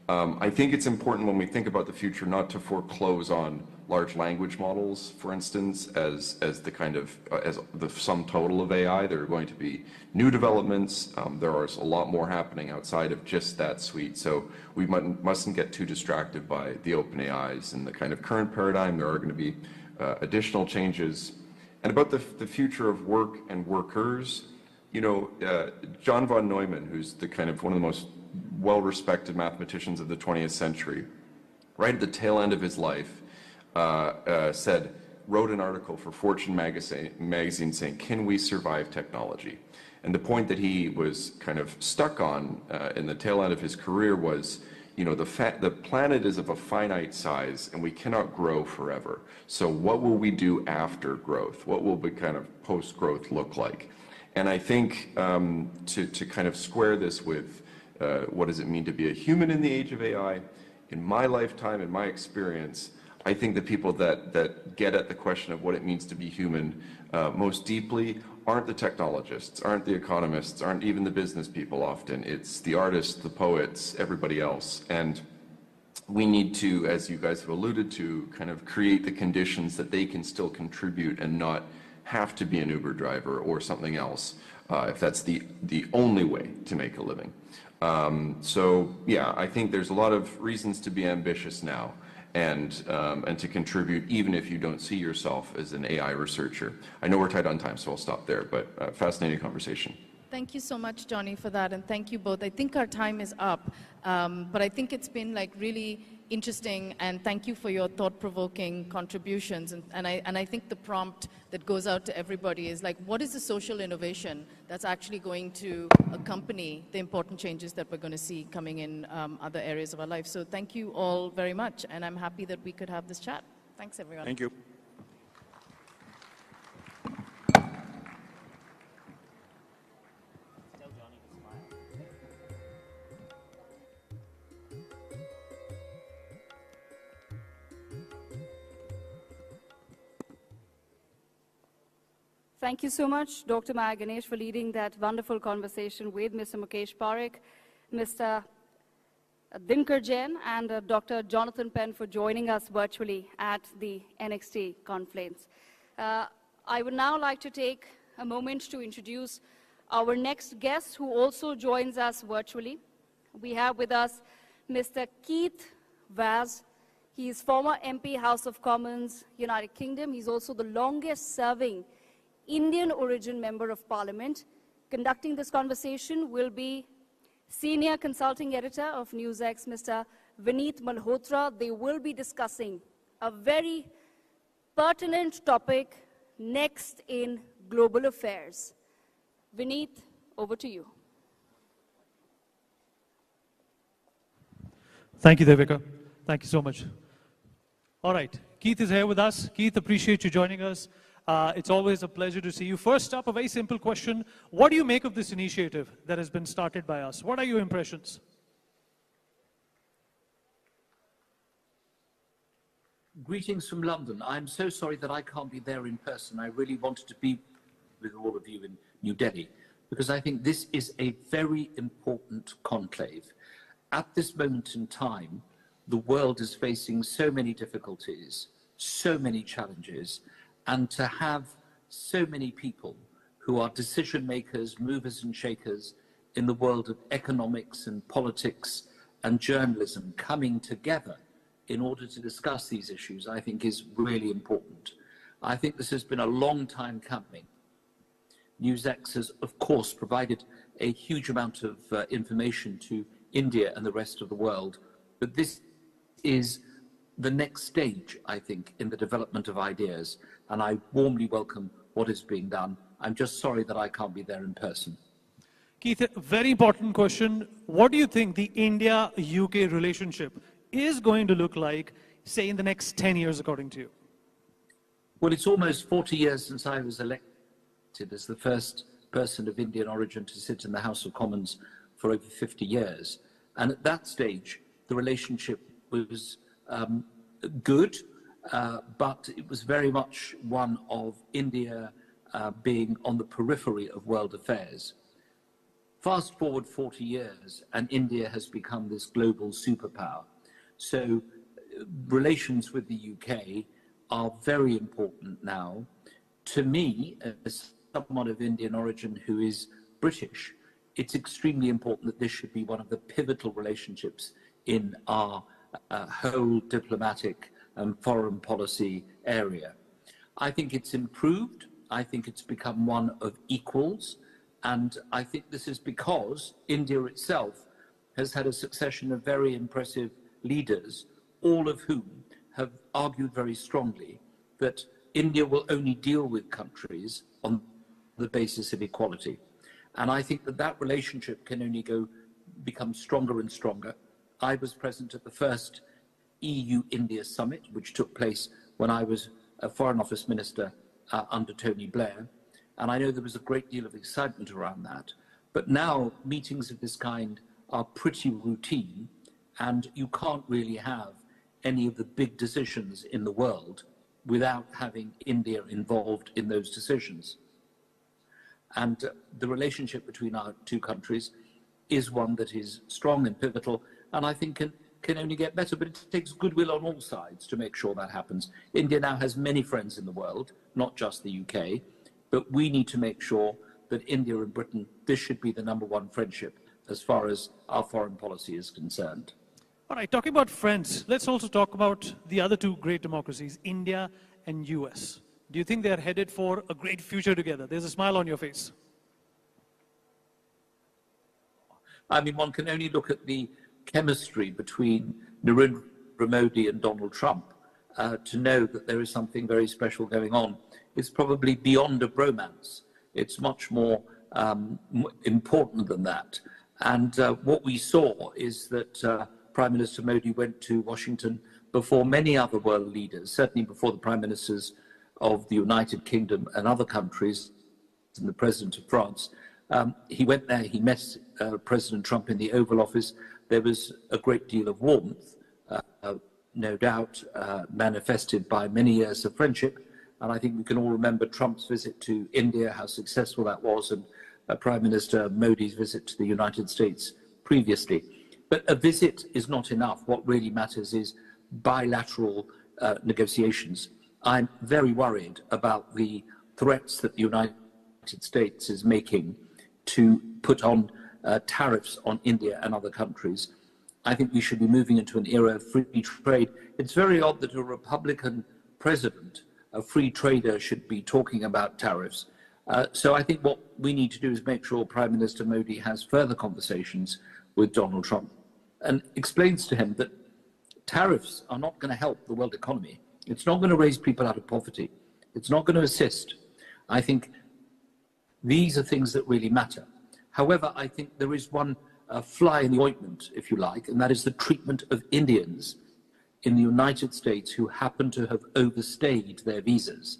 I think it's important when we think about the future not to foreclose on large language models, for instance, as the kind of as the sum total of AI. There are going to be new developments. There is a lot more happening outside of just that suite. So we mustn't get too distracted by the open AIs and the kind of current paradigm. There are going to be additional changes. And about the future of work and workers, you know, John von Neumann, who's the kind of one of the most well-respected mathematicians of the 20th century, right at the tail end of his life, wrote an article for Fortune magazine saying, "Can we survive technology?" And the point that he was kind of stuck on in the tail end of his career was, you know, the planet is of a finite size and we cannot grow forever. So what will we do after growth? What will the kind of post-growth look like? And I think to kind of square this with what does it mean to be a human in the age of AI, in my lifetime, in my experience, I think the people that get at the question of what it means to be human most deeply aren't the technologists, aren't the economists, aren't even the business people often. It's the artists, the poets, everybody else. And we need to, as you guys have alluded to, kind of create the conditions that they can still contribute and not have to be an Uber driver or something else, if that's the only way to make a living. So yeah, I think there's a lot of reasons to be ambitious now and to contribute even if you don't see yourself as an AI researcher. I know we're tight on time, so I'll stop there, but fascinating conversation. Thank you so much, Johnny, for that, and thank you both. I think our time is up, but I think it's been like really interesting, and thank you for your thought-provoking contributions. And I think the prompt that goes out to everybody is like, what is the social innovation that's actually going to accompany the important changes that we're going to see coming in other areas of our life? So thank you all very much, and I'm happy that we could have this chat. Thanks, everyone. Thank you. Thank you so much, Dr. Maya Ganesh, for leading that wonderful conversation with Mr. Mukesh Parekh, Mr. Dinkar Jain, and Dr. Jonathan Penn for joining us virtually at the NXT Conclave. I would now like to take a moment to introduce our next guest, who also joins us virtually. We have with us Mr. Keith Vaz. He is former MP, House of Commons, United Kingdom. He's also the longest-serving Indian origin member of Parliament. Conducting this conversation will be Senior Consulting Editor of NewsX, Mr. Vineet Malhotra. They will be discussing a very pertinent topic, next in global affairs. Vineet, over to you. Thank you, Devika. Thank you so much. All right, Keith is here with us. Keith, appreciate you joining us. It's always a pleasure to see you. First up, a very simple question. What do you make of this initiative that has been started by us? What are your impressions? Greetings from London. I'm so sorry that I can't be there in person. I really wanted to be with all of you in New Delhi, because I think this is a very important conclave. At this moment in time, the world is facing so many difficulties, so many challenges, and to have so many people who are decision makers, movers and shakers in the world of economics and politics and journalism coming together in order to discuss these issues, I think is really important. I think this has been a long time coming. NewsX has, of course, provided a huge amount of information to India and the rest of the world, but this is the next stage, I think, in the development of ideas, and I warmly welcome what is being done. I'm just sorry that I can't be there in person. Keith, a very important question. What do you think the India-UK relationship is going to look like, say, in the next 10 years, according to you? Well, it's almost 40 years since I was elected as the first person of Indian origin to sit in the House of Commons for over 50 years. And at that stage, the relationship was good, but it was very much one of India being on the periphery of world affairs. Fast forward 40 years, and India has become this global superpower. So relations with the UK are very important now. To me, as someone of Indian origin who is British, it's extremely important that this should be one of the pivotal relationships in our whole diplomatic and foreign policy area. I think it's improved. I think it's become one of equals. And I think this is because India itself has had a succession of very impressive leaders, all of whom have argued very strongly that India will only deal with countries on the basis of equality. And I think that that relationship can only become stronger and stronger. I was present at the first EU-India summit, which took place when I was a Foreign Office Minister under Tony Blair. And I know there was a great deal of excitement around that. But now meetings of this kind are pretty routine, and you can't really have any of the big decisions in the world without having India involved in those decisions. And the relationship between our two countries is one that is strong and pivotal, and I think can only get better, but it takes goodwill on all sides to make sure that happens. India now has many friends in the world, not just the UK, but we need to make sure that India and Britain, this should be the #1 friendship as far as our foreign policy is concerned. All right, talking about friends, let's also talk about the other two great democracies, India and US. Do you think they're headed for a great future together? There's a smile on your face. I mean, one can only look at the chemistry between Narendra Modi and Donald Trump to know that there is something very special going on. It's probably beyond a bromance. It's much more important than that. And what we saw is that Prime Minister Modi went to Washington before many other world leaders, certainly before the Prime Ministers of the United Kingdom and other countries, and the President of France. He went there, he met President Trump in the Oval Office. There was a great deal of warmth, no doubt, manifested by many years of friendship. And I think we can all remember Trump's visit to India, how successful that was, and Prime Minister Modi's visit to the United States previously. But a visit is not enough. What really matters is bilateral negotiations. I'm very worried about the threats that the United States is making to put on tariffs on India and other countries. I think we should be moving into an era of free trade. It's very odd that a Republican president, a free trader, should be talking about tariffs. So I think what we need to do is make sure Prime Minister Modi has further conversations with Donald Trump and explains to him that tariffs are not going to help the world economy. It's not going to raise people out of poverty. It's not going to assist. I think these are things that really matter. However, I think there is one fly in the ointment, if you like, and that is the treatment of Indians in the United States who happen to have overstayed their visas.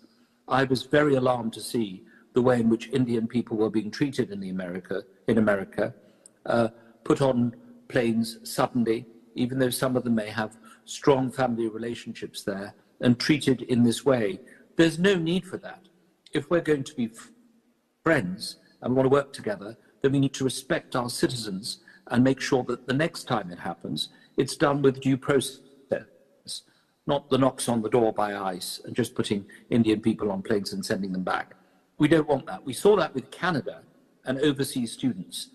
I was very alarmed to see the way in which Indian people were being treated in America, put on planes suddenly, even though some of them may have strong family relationships there, and treated in this way. There's no need for that. If we're going to be friends and want to work together, then we need to respect our citizens and make sure that the next time it happens, it's done with due process, not the knocks on the door by ICE and just putting Indian people on planes and sending them back. We don't want that. We saw that with Canada and overseas students.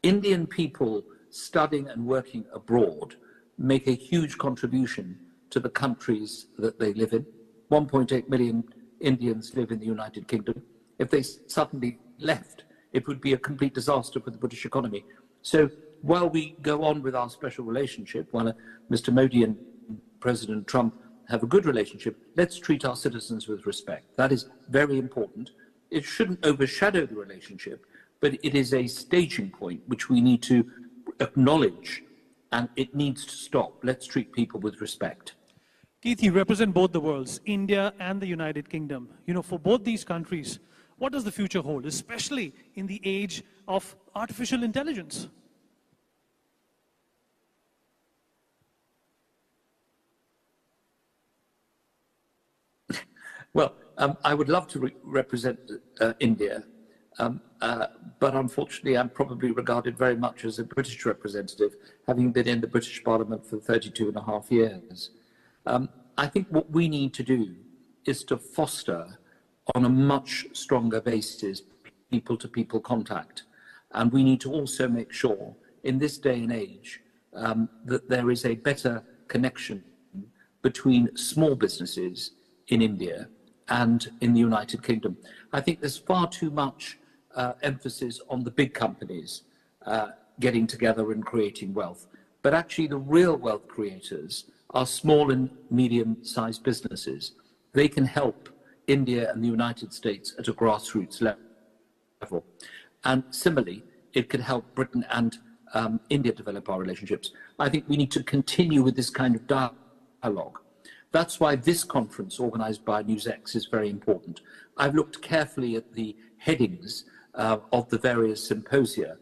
Indian people studying and working abroad make a huge contribution to the countries that they live in. 1.8 million Indians live in the United Kingdom. If they suddenly left, it would be a complete disaster for the British economy. So while we go on with our special relationship, while Mr. Modi and President Trump have a good relationship, let's treat our citizens with respect. That is very important. It shouldn't overshadow the relationship, but it is a staging point which we need to acknowledge, and it needs to stop. Let's treat people with respect. Keith, you represent both the worlds, India and the United Kingdom. You know, for both these countries, what does the future hold, especially in the age of artificial intelligence? Well, I would love to represent India, but unfortunately I'm probably regarded very much as a British representative, having been in the British Parliament for 32.5 years. I think what we need to do is to foster on a much stronger basis people-to-people contact. And we need to also make sure in this day and age that there is a better connection between small businesses in India and in the United Kingdom. I think there's far too much emphasis on the big companies getting together and creating wealth. But actually the real wealth creators are small and medium-sized businesses. They can help India and the United States at a grassroots level. And similarly, it can help Britain and India develop our relationships. I think we need to continue with this kind of dialogue. That's why this conference organized by NewsX is very important. I've looked carefully at the headings of the various symposia.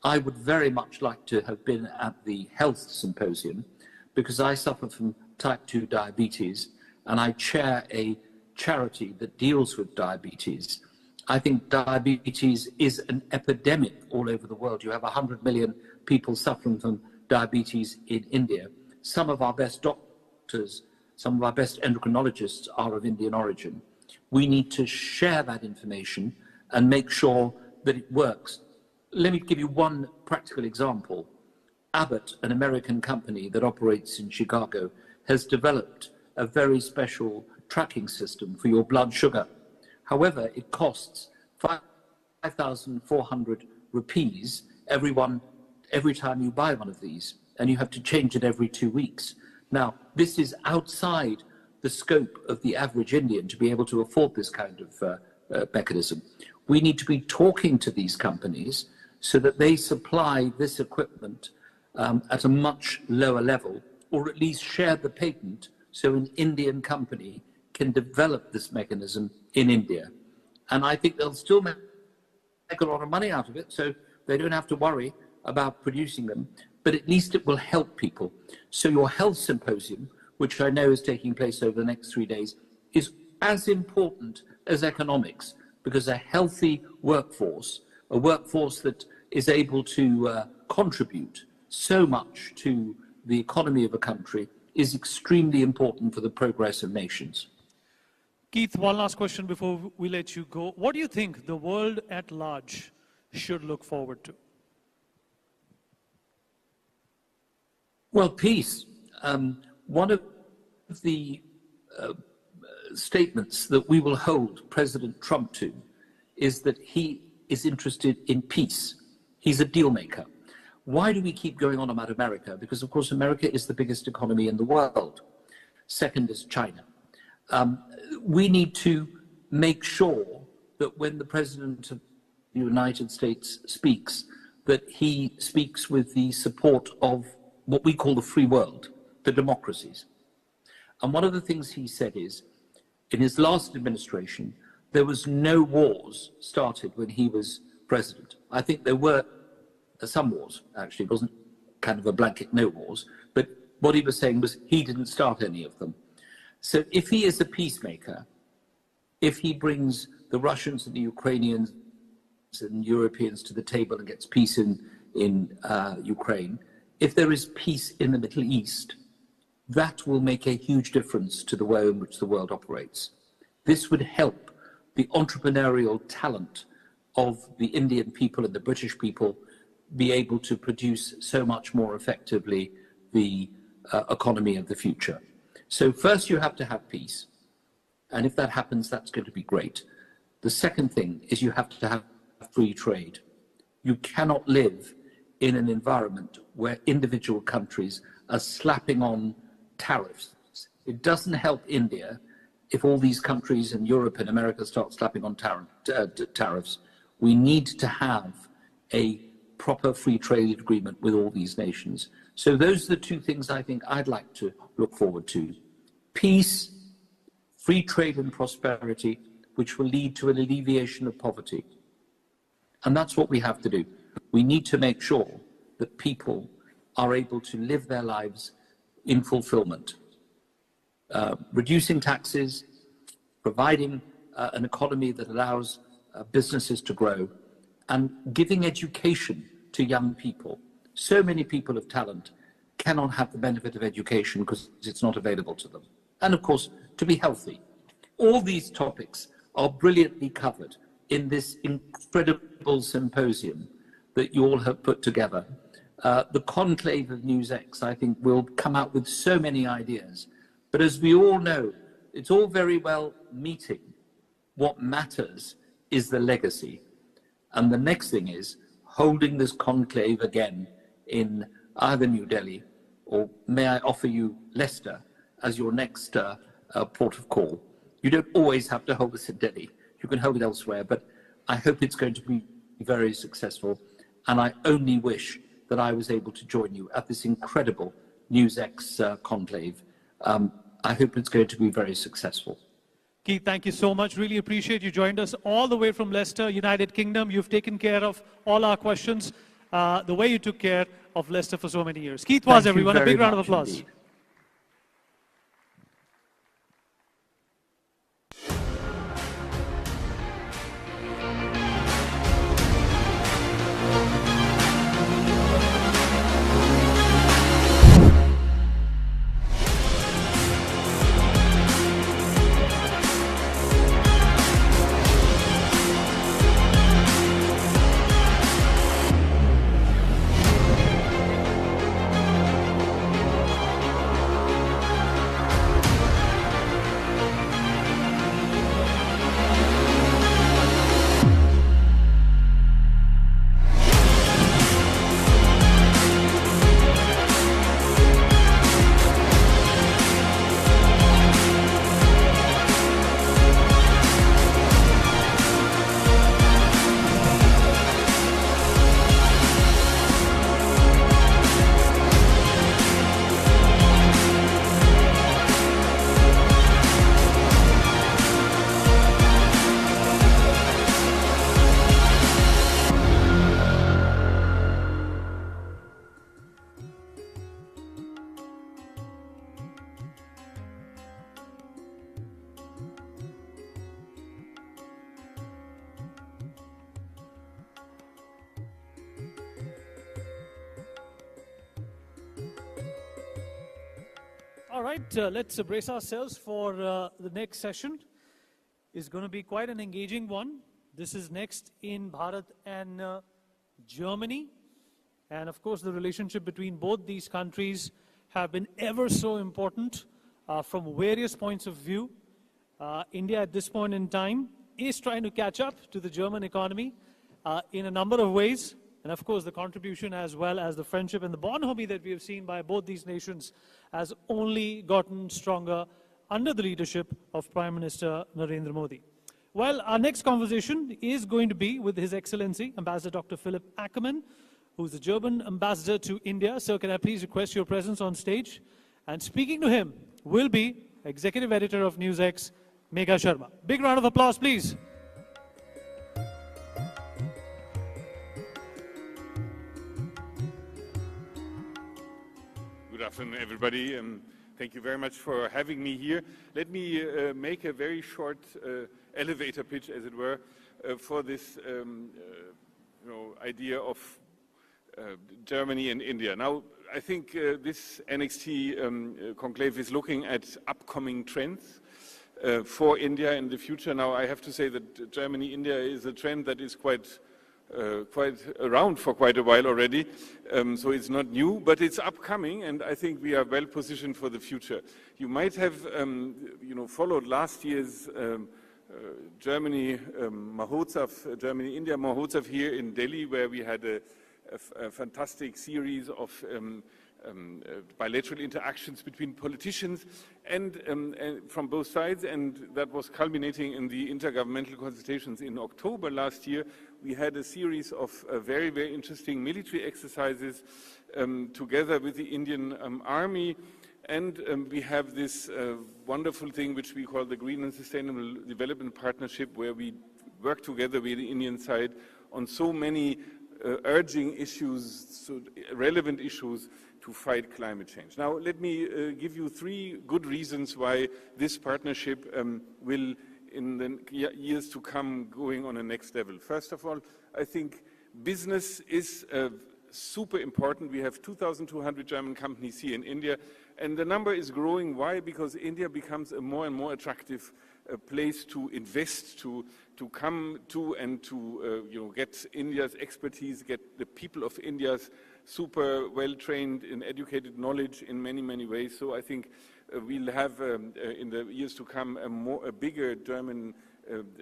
I would very much like to have been at the health symposium because I suffer from type 2 diabetes and I chair a charity that deals with diabetes. I think diabetes is an epidemic all over the world. You have 100 million people suffering from diabetes in India. Some of our best doctors, some of our best endocrinologists are of Indian origin. We need to share that information and make sure that it works. Let me give you one practical example. Abbott, an American company that operates in Chicago, has developed a very special tracking system for your blood sugar. However, it costs 5,400 rupees every time you buy one of these, and you have to change it every 2 weeks. Now, this is outside the scope of the average Indian to be able to afford this kind of mechanism. We need to be talking to these companies so that they supply this equipment at a much lower level, or at least share the patent so an Indian company can develop this mechanism in India. And I think they'll still make a lot of money out of it, so they don't have to worry about producing them, but at least it will help people. So your health symposium, which I know is taking place over the next 3 days, is as important as economics, because a healthy workforce, a workforce that is able to contribute so much to the economy of a country, is extremely important for the progress of nations. Keith, one last question before we let you go. What do you think the world at large should look forward to? Well, peace. One of the statements that we will hold President Trump to is that he is interested in peace. He's a deal maker. Why do we keep going on about America? Because, of course, America is the biggest economy in the world. Second is China. We need to make sure that when the President of the United States speaks, that he speaks with the support of what we call the free world, the democracies. And one of the things he said is, in his last administration, there was no wars started when he was president. I think there were some wars, actually. It wasn't kind of a blanket no wars, but what he was saying was he didn't start any of them. So if he is a peacemaker, if he brings the Russians and the Ukrainians and Europeans to the table and gets peace in Ukraine, if there is peace in the Middle East, that will make a huge difference to the way in which the world operates. This would help the entrepreneurial talent of the Indian people and the British people be able to produce so much more effectively the economy of the future. So first you have to have peace. And if that happens, that's going to be great. The second thing is you have to have free trade. You cannot live in an environment where individual countries are slapping on tariffs. It doesn't help India if all these countries in Europe and America start slapping on tariffs. We need to have a proper free trade agreement with all these nations. So those are the two things I think I'd like to look forward to. Peace, free trade and prosperity, which will lead to an alleviation of poverty. And that's what we have to do. We need to make sure that people are able to live their lives in fulfillment. Reducing taxes, providing an economy that allows businesses to grow, and giving education to young people. So many people of talent cannot have the benefit of education because it's not available to them. And of course, to be healthy. All these topics are brilliantly covered in this incredible symposium that you all have put together. The conclave of NewsX, I think, will come out with so many ideas. But as we all know, it's all very well meeting. What matters is the legacy. And the next thing is holding this conclave again in either New Delhi, or may I offer you Leicester as your next port of call. You don't always have to hold this in Delhi. You can hold it elsewhere, but I hope it's going to be very successful. And I only wish that I was able to join you at this incredible NewsX conclave. I hope it's going to be very successful. Keith, thank you so much. Really appreciate you joined us all the way from Leicester, United Kingdom. You've taken care of all our questions the way you took care of Leicester for so many years. Keith was, everyone. A big round of applause. Indeed. All right, let's brace ourselves for the next session. It's going to be quite an engaging one. This is next in Bharat and Germany. And of course, the relationship between both these countries have been ever so important from various points of view. India at this point in time is trying to catch up to the German economy in a number of ways. And of course, the contribution as well as the friendship and the bonhomie that we have seen by both these nations has only gotten stronger under the leadership of Prime Minister Narendra Modi. Well, our next conversation is going to be with His Excellency, Ambassador Dr. Philip Ackermann, who's the German ambassador to India. Sir, can I please request your presence on stage? And speaking to him will be Executive Editor of NewsX, Megha Sharma. Big round of applause, please. Good afternoon, everybody, and thank you very much for having me here. Let me make a very short elevator pitch, as it were, for this idea of Germany and India. Now, I think this NXT Conclave is looking at upcoming trends for India in the future. Now, I have to say that Germany-India is a trend that is quite around for quite a while already, so it's not new, but it's upcoming, and I think we are well positioned for the future. You might have, followed last year's Germany Mahotsav, Germany-India Mahotsav here in Delhi, where we had a fantastic series of bilateral interactions between politicians and from both sides, and that was culminating in the intergovernmental consultations in October last year. We had a series of very, very interesting military exercises together with the Indian Army, and we have this wonderful thing which we call the Green and Sustainable Development Partnership, where we work together with the Indian side on so many urging issues, so relevant issues to fight climate change. Now, let me give you 3 good reasons why this partnership will, in the years to come, going on a next level. First of all, I think business is super important. We have 2,200 German companies here in India, and the number is growing. Why? Because India becomes a more and more attractive place to invest, to come to, and to get India's expertise, get the people of India's super well-trained and educated knowledge in many, many ways. So I think we'll have in the years to come a bigger German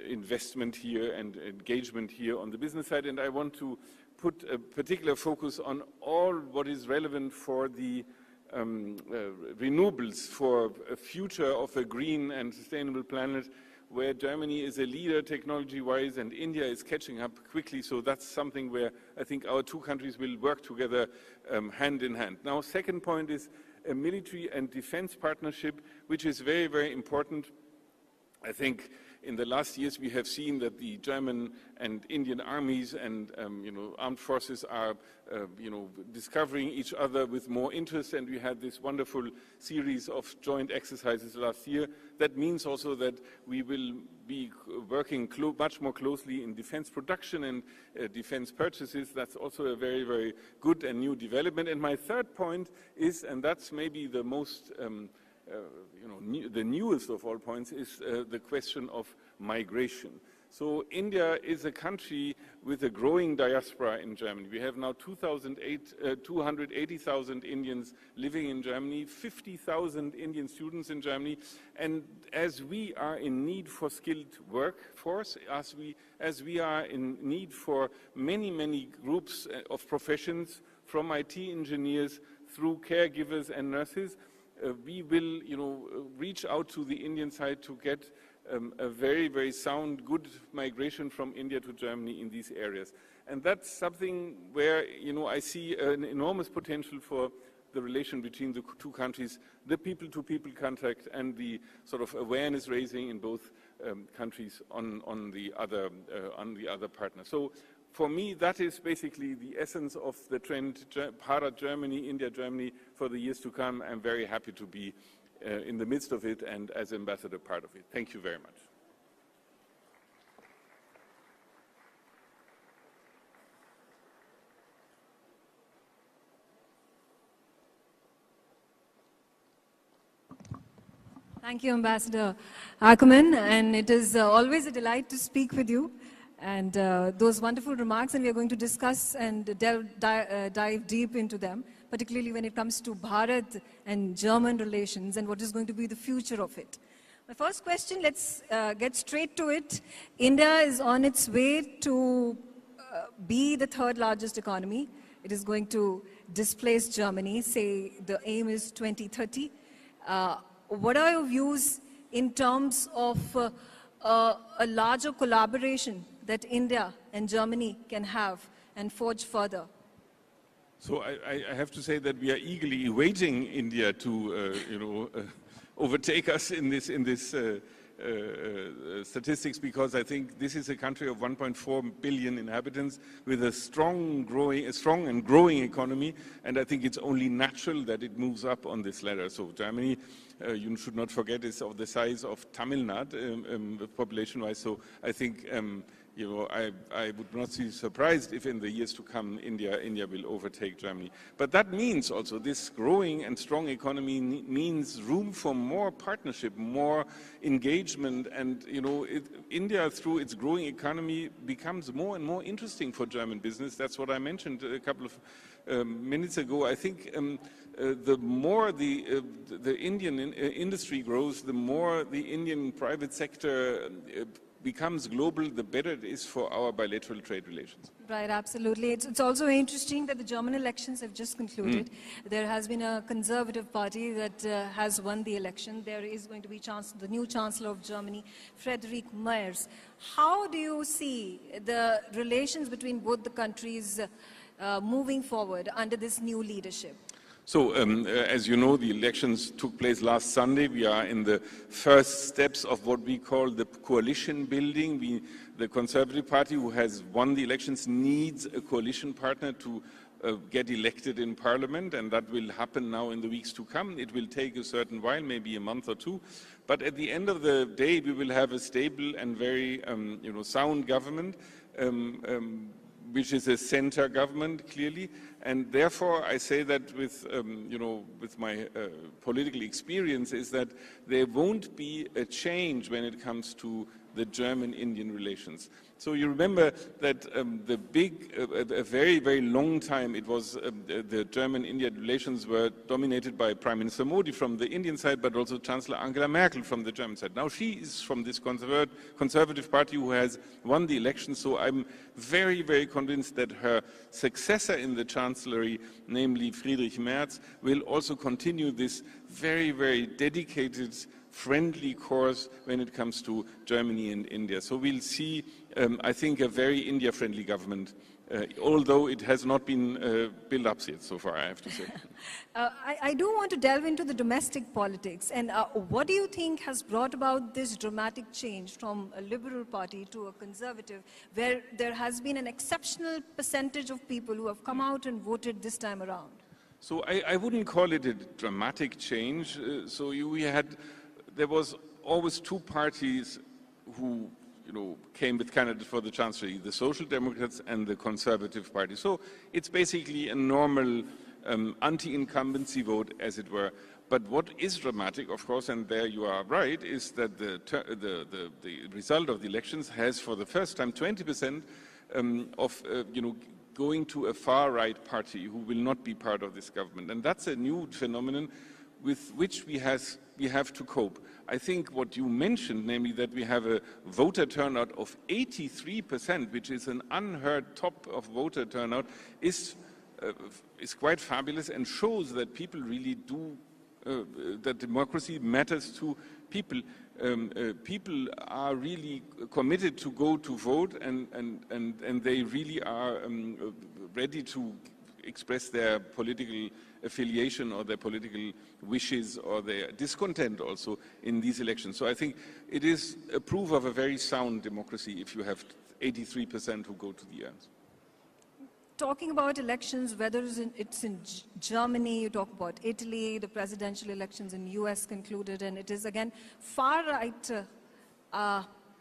investment here and engagement here on the business side. And I want to put a particular focus on all what is relevant for the renewables, for a future of a green and sustainable planet, where Germany is a leader technology-wise and India is catching up quickly. So that's something where I think our 2 countries will work together hand in hand. Now, second point is a military and defense partnership, which is very, very important. I think in the last years we have seen that the German and Indian armies and armed forces are discovering each other with more interest, and we had this wonderful series of joint exercises last year. That means also that we will be working much more closely in defense production and defense purchases. That's also a very, very good and new development. And my third point is, and that's maybe the most the newest of all points, is the question of migration. So India is a country with a growing diaspora in Germany. We have now 280,000 Indians living in Germany, 50,000 Indian students in Germany. And as we are in need for skilled workforce, as we are in need for many, many groups of professions, from IT engineers through caregivers and nurses, we will, reach out to the Indian side to get a very, very sound, good migration from India to Germany in these areas. And that's something where, I see an enormous potential for the relation between the 2 countries, the people-to-people contact and the sort of awareness raising in both countries on the other partner. So for me, that is basically the essence of the trend, Bharat Germany, India Germany, for the years to come. I'm very happy to be in the midst of it and as ambassador part of it. Thank you very much. Thank you, Ambassador Ackerman, and it is always a delight to speak with you. And those wonderful remarks, and we are going to discuss and dive deep into them, particularly when it comes to Bharat and German relations and what is going to be the future of it. My first question, let's get straight to it. India is on its way to be the third largest economy. It is going to displace Germany, say the aim is 2030. What are your views in terms of a larger collaboration that India and Germany can have and forge further? So I have to say that we are eagerly awaiting India to, overtake us in this statistics, because I think this is a country of 1.4 billion inhabitants with a strong and growing economy, and I think it's only natural that it moves up on this ladder. So Germany, you should not forget, is of the size of Tamil Nadu population-wise. So I think I would not be surprised if in the years to come India will overtake Germany. But that means also this growing and strong economy means room for more partnership, more engagement, and India, through its growing economy, becomes more and more interesting for German business. That's what I mentioned a couple of minutes ago. I think the more the Indian industry grows, the more the Indian private sector becomes global, the better it is for our bilateral trade relations. Right, absolutely. It's also interesting that the German elections have just concluded. There has been a conservative party that has won the election. There is going to be the new Chancellor of Germany, Friedrich Merz. How do you see the relations between both the countries moving forward under this new leadership? So, as you know, the elections took place last Sunday. We are in the first steps of what we call the coalition building. The Conservative Party, who has won the elections, needs a coalition partner to get elected in Parliament, and that will happen now in the weeks to come. It will take a certain while, maybe a month or two, but at the end of the day, we will have a stable and very sound government, which is a center government, clearly. And therefore, I say that with my political experience, is that there won't be a change when it comes to the German-Indian relations. So you remember that a very, very long time, it was the German-Indian relations were dominated by Prime Minister Modi from the Indian side, but also Chancellor Angela Merkel from the German side. Now she is from this conservative party who has won the election, so I'm very, very convinced that her successor in the chancellery, namely Friedrich Merz, will also continue this very, very dedicated, friendly course when it comes to Germany and India. So we'll see, I think, a very India-friendly government, although it has not been built up yet so far, I have to say. I do want to delve into the domestic politics. And what do you think has brought about this dramatic change from a liberal party to a conservative, where there has been an exceptional percentage of people who have come out and voted this time around? So I wouldn't call it a dramatic change. There was always two parties who came with candidates for the chancellery, the Social Democrats and the Conservative Party. So it's basically a normal anti-incumbency vote, as it were. But what is dramatic, of course, and there you are right, is that the result of the elections has, for the first time, 20% of going to a far-right party who will not be part of this government. And that's a new phenomenon with which we have to cope. I think what you mentioned, namely that we have a voter turnout of 83%, which is an unheard top of voter turnout, is quite fabulous and shows that people really do, that democracy matters to people. People are really committed to go to vote, and they really are ready to express their political affiliation or their political wishes or their discontent also in these elections. So I think it is a proof of a very sound democracy if you have 83% who go to the urns. Talking about elections, whether it's in Germany, you talk about Italy, the presidential elections in US concluded, and it is again far-right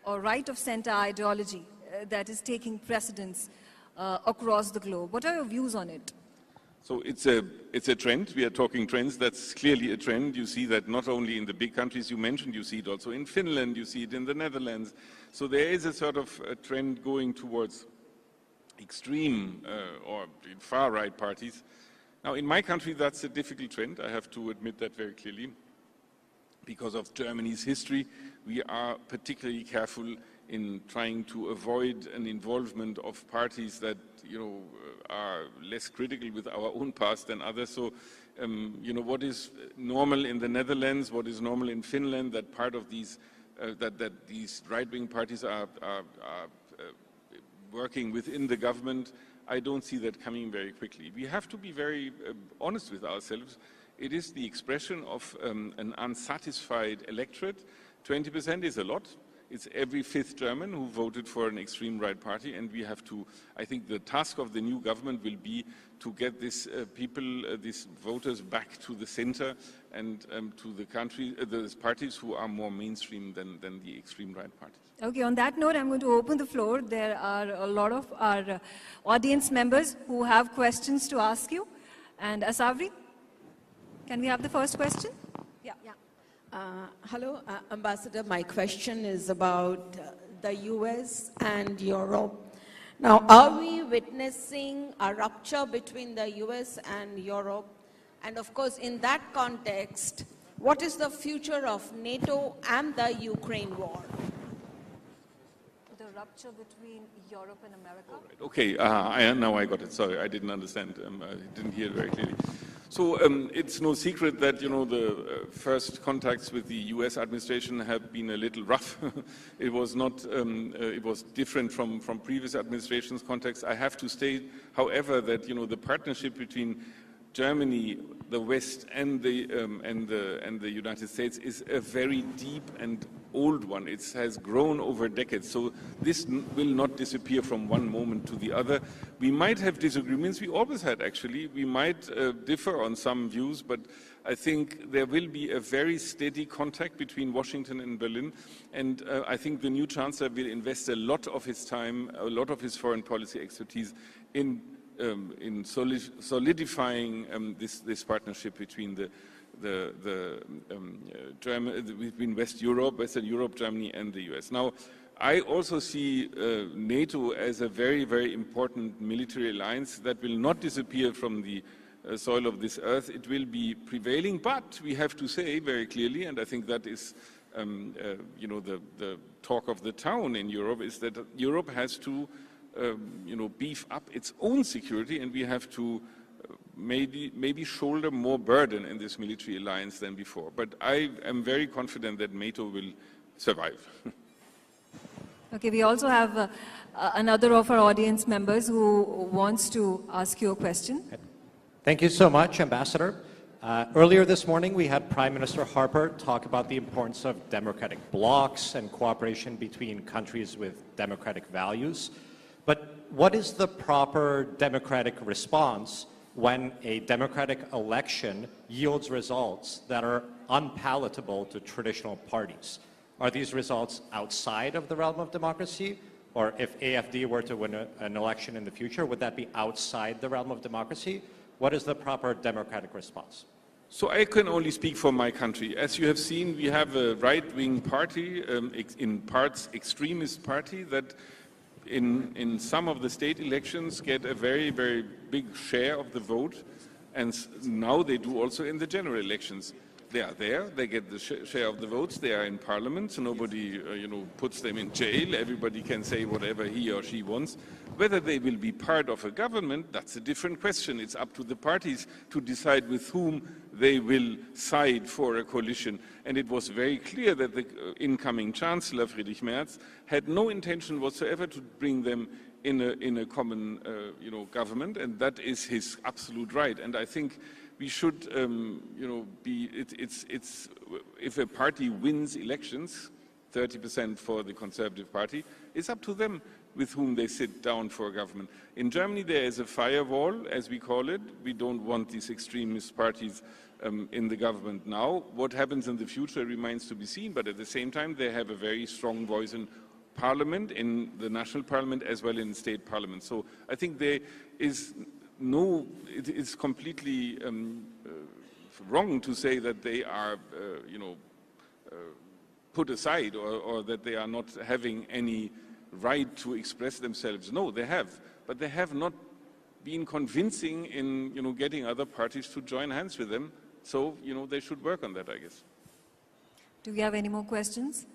or right-of-center ideology that is taking precedence across the globe. What are your views on it? So it's a trend. We are talking trends. That's clearly a trend. You see that not only in the big countries you mentioned, you see it also in Finland, you see it in the Netherlands. So there is a sort of a trend going towards extreme or far-right parties. Now, in my country, that's a difficult trend. I have to admit that very clearly. Because of Germany's history, we are particularly careful in trying to avoid an involvement of parties that, are less critical with our own past than others. So, what is normal in the Netherlands, what is normal in Finland, that part of these, that these right-wing parties are working within the government, I don't see that coming very quickly. We have to be very honest with ourselves. It is the expression of an unsatisfied electorate. 20% is a lot. It's every fifth German who voted for an extreme right party, and we have to, I think the task of the new government will be to get these these voters back to the center and to the country, those parties who are more mainstream than the extreme right parties. Okay, on that note, I'm going to open the floor. There are a lot of our audience members who have questions to ask you. And Asavri, can we have the first question? Yeah. Hello, Ambassador. My question is about the US and Europe. Now, are we witnessing a rupture between the US and Europe? And of course, in that context, what is the future of NATO and the Ukraine war? The rupture between Europe and America? Okay, now I got it. Sorry, I didn't understand. I didn't hear it very clearly. So it's no secret that, the first contacts with the US administration have been a little rough. It was not, it was different from previous administrations' contacts. I have to state, however, that, the partnership between Germany, the West, and the United States is a very deep and old one. It has grown over decades, so this will not disappear from one moment to the other. We might have disagreements. We always had, actually. We might differ on some views, but I think there will be a very steady contact between Washington and Berlin, and I think the new chancellor will invest a lot of his time, a lot of his foreign policy expertise in solidifying this partnership between between Western Europe, Germany, and the US. Now, I also see NATO as a very, very important military alliance that will not disappear from the soil of this earth. It will be prevailing, but we have to say very clearly, and I think that is, the talk of the town in Europe, is that Europe has to beef up its own security, and we have to maybe shoulder more burden in this military alliance than before. But I am very confident that NATO will survive. Okay, we also have another of our audience members who wants to ask you a question. Thank you so much, Ambassador. Earlier this morning, we had Prime Minister Harper talk about the importance of democratic blocs and cooperation between countries with democratic values. But what is the proper democratic response when a democratic election yields results that are unpalatable to traditional parties? Are these results outside of the realm of democracy? Or if AfD were to win an election in the future, would that be outside the realm of democracy? What is the proper democratic response? So I can only speak for my country. As you have seen, we have a right-wing party, in parts extremist party, that in some of the state elections get a very, very big share of the vote, and now they do also in the general elections. They are there, they get the share of the votes, they are in parliament, so nobody puts them in jail, everybody can say whatever he or she wants. Whether they will be part of a government, that's a different question. It's up to the parties to decide with whom they will side for a coalition. And it was very clear that the incoming Chancellor, Friedrich Merz, had no intention whatsoever to bring them in a common government, and that is his absolute right. And I think we should, if a party wins elections, 30% for the Conservative Party, it's up to them with whom they sit down for a government. In Germany, there is a firewall, as we call it. We don't want these extremist parties in the government now. What happens in the future remains to be seen, but at the same time, they have a very strong voice in Parliament, in the national parliament, as well in state parliament. So I think there is no, it is completely wrong to say that they are, put aside or that they are not having any right to express themselves. No, they have, but they have not been convincing in, getting other parties to join hands with them. So, they should work on that, I guess. Do we have any more questions?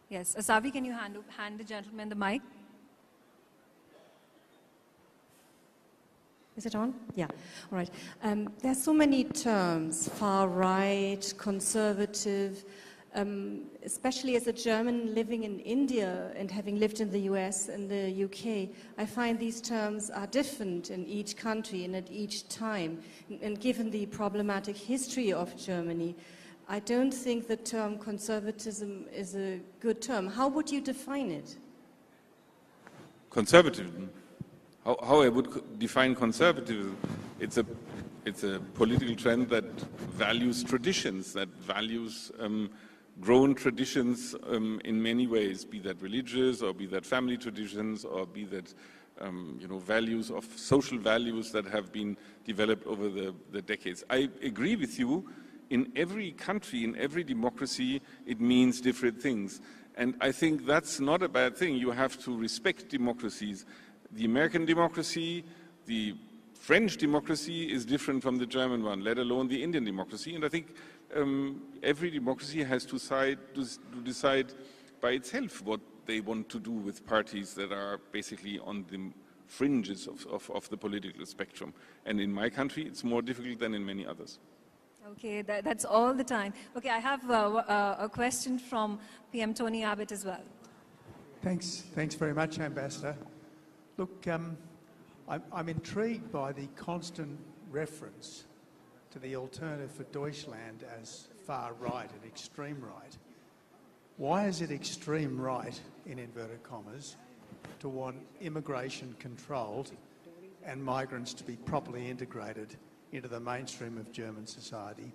Yes, Asavi, can you hand the gentleman the mic? Is it on? Yeah, all right. There are so many terms, far right, conservative, especially as a German living in India and having lived in the US and the UK, I find these terms are different in each country and at each time. And given the problematic history of Germany, I don't think the term conservatism is a good term. How would you define it? Conservatism. How I would define conservatism? It's a political trend that values traditions, that values grown traditions in many ways, be that religious or be that family traditions or be that values of social values that have been developed over the decades. I agree with you. In every country, in every democracy, it means different things. And I think that's not a bad thing. You have to respect democracies. The American democracy, the French democracy is different from the German one, let alone the Indian democracy. And I think every democracy has to decide by itself what they want to do with parties that are basically on the fringes of the political spectrum. And in my country, it's more difficult than in many others. Okay, that's all the time. Okay, I have a question from PM Tony Abbott as well. Thanks very much, Ambassador. Look, I'm intrigued by the constant reference to the alternative for Deutschland as far right and extreme right. Why is it extreme right, in inverted commas, to want immigration controlled and migrants to be properly integrated into the mainstream of German society?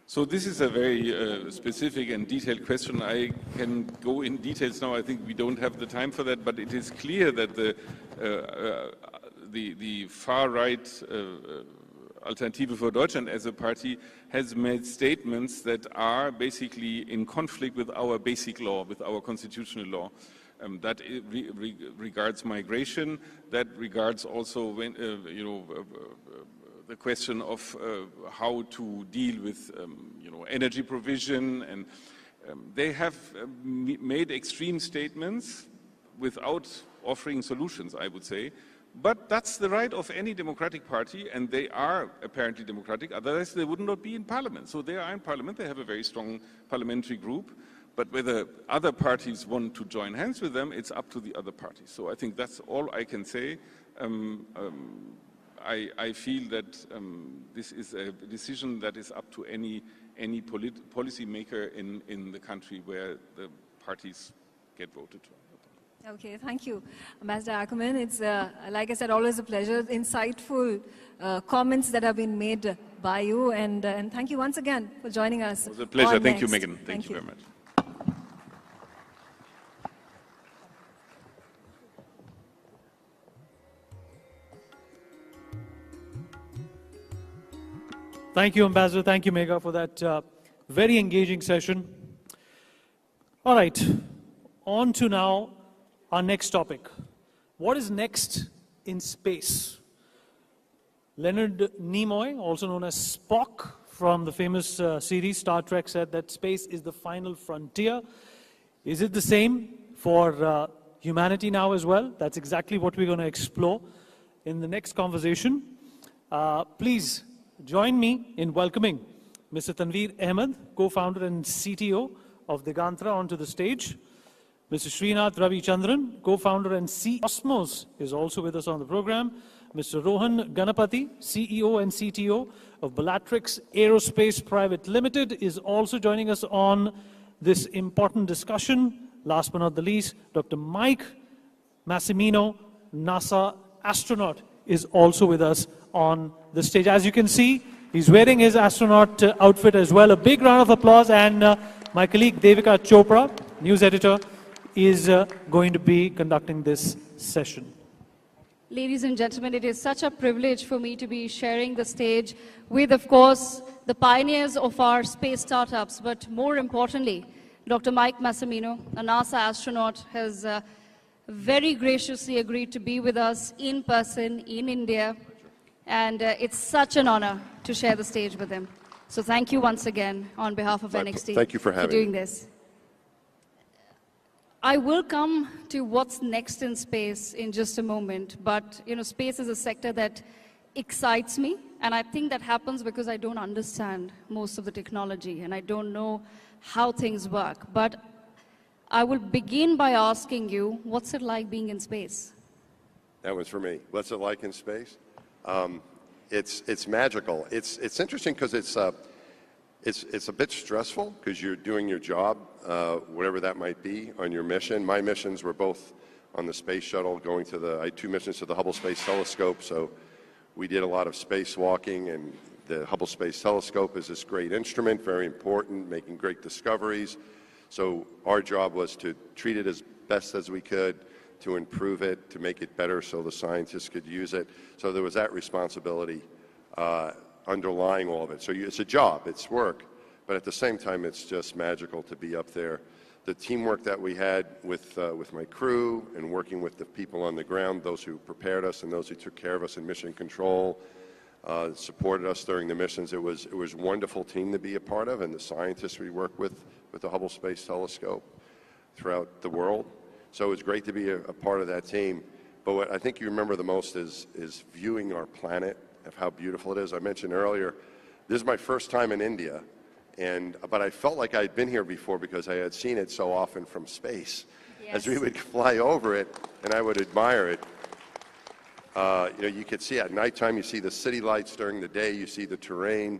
So this is a very specific and detailed question. I can go in details now. I think we don't have the time for that, but it is clear that the far-right Alternative for Deutschland as a party has made statements that are basically in conflict with our basic law, with our constitutional law. That regards migration, that regards also the question of how to deal with energy provision, and they have made extreme statements without offering solutions, I would say. But that's the right of any democratic party, and they are apparently democratic, otherwise they would not be in parliament. So they are in parliament, they have a very strong parliamentary group, but whether other parties want to join hands with them, it's up to the other parties. So I think that's all I can say. I feel that this is a decision that is up to any policy maker in the country where the parties get voted to. Okay, thank you, Ambassador Ackerman. It's, like I said, always a pleasure. Insightful comments that have been made by you, and thank you once again for joining us. It was a pleasure. Thank you, Next. Megan. Thank you very much. Thank you, Ambassador. Thank you, Megha, for that very engaging session. All right, on to now our next topic. What is next in space? Leonard Nimoy, also known as Spock from the famous series Star Trek, said that space is the final frontier. Is it the same for humanity now as well? That's exactly what we're going to explore in the next conversation. Please join me in welcoming Mr. Tanveer Ahmed, co-founder and CTO of Digantra, onto the stage. Mr. Srinath Ravichandran, co-founder and CEO Cosmos, is also with us on the program. Mr. Rohan Ganapati, CEO and CTO of Bellatrix Aerospace Private Limited, is also joining us on this important discussion. Last but not the least, Dr. Mike Massimino, NASA astronaut, is also with us on the stage. As you can see, he's wearing his astronaut outfit as well. A big round of applause. And my colleague Devika Chopra, news editor, is going to be conducting this session. Ladies and gentlemen, it is such a privilege for me to be sharing the stage with, of course, the pioneers of our space startups, but more importantly, Dr. Mike Massimino, a NASA astronaut, has very graciously agreed to be with us in person in India, and it's such an honor to share the stage with him. So thank you once again on behalf of NXT thank you for doing this. I will come to what's next in space in just a moment, but space is a sector that excites me, and I think that happens because I don't understand most of the technology and I don't know how things work. But I will begin by asking you, what's it like being in space? That one's for me. What's it like in space? It's magical. It's interesting because it's a bit stressful because you're doing your job, whatever that might be, on your mission. My missions were both on the space shuttle, I had 2 missions to the Hubble Space Telescope, so we did a lot of spacewalking, and the Hubble Space Telescope is this great instrument, very important, making great discoveries. So our job was to treat it as best as we could, to improve it, to make it better so the scientists could use it. So there was that responsibility underlying all of it. So it's a job, it's work, but at the same time, it's just magical to be up there. The teamwork that we had with my crew and working with the people on the ground, those who prepared us and those who took care of us in mission control, supported us during the missions. It was a wonderful team to be a part of, and the scientists we work with the Hubble Space Telescope throughout the world. So it was great to be a part of that team. But what I think you remember the most is viewing our planet, of how beautiful it is. I mentioned earlier, this is my first time in India, but I felt like I'd been here before because I had seen it so often from space. Yes. As we would fly over it, and I would admire it. You could see at nighttime, you see the city lights. During the day, you see the terrain,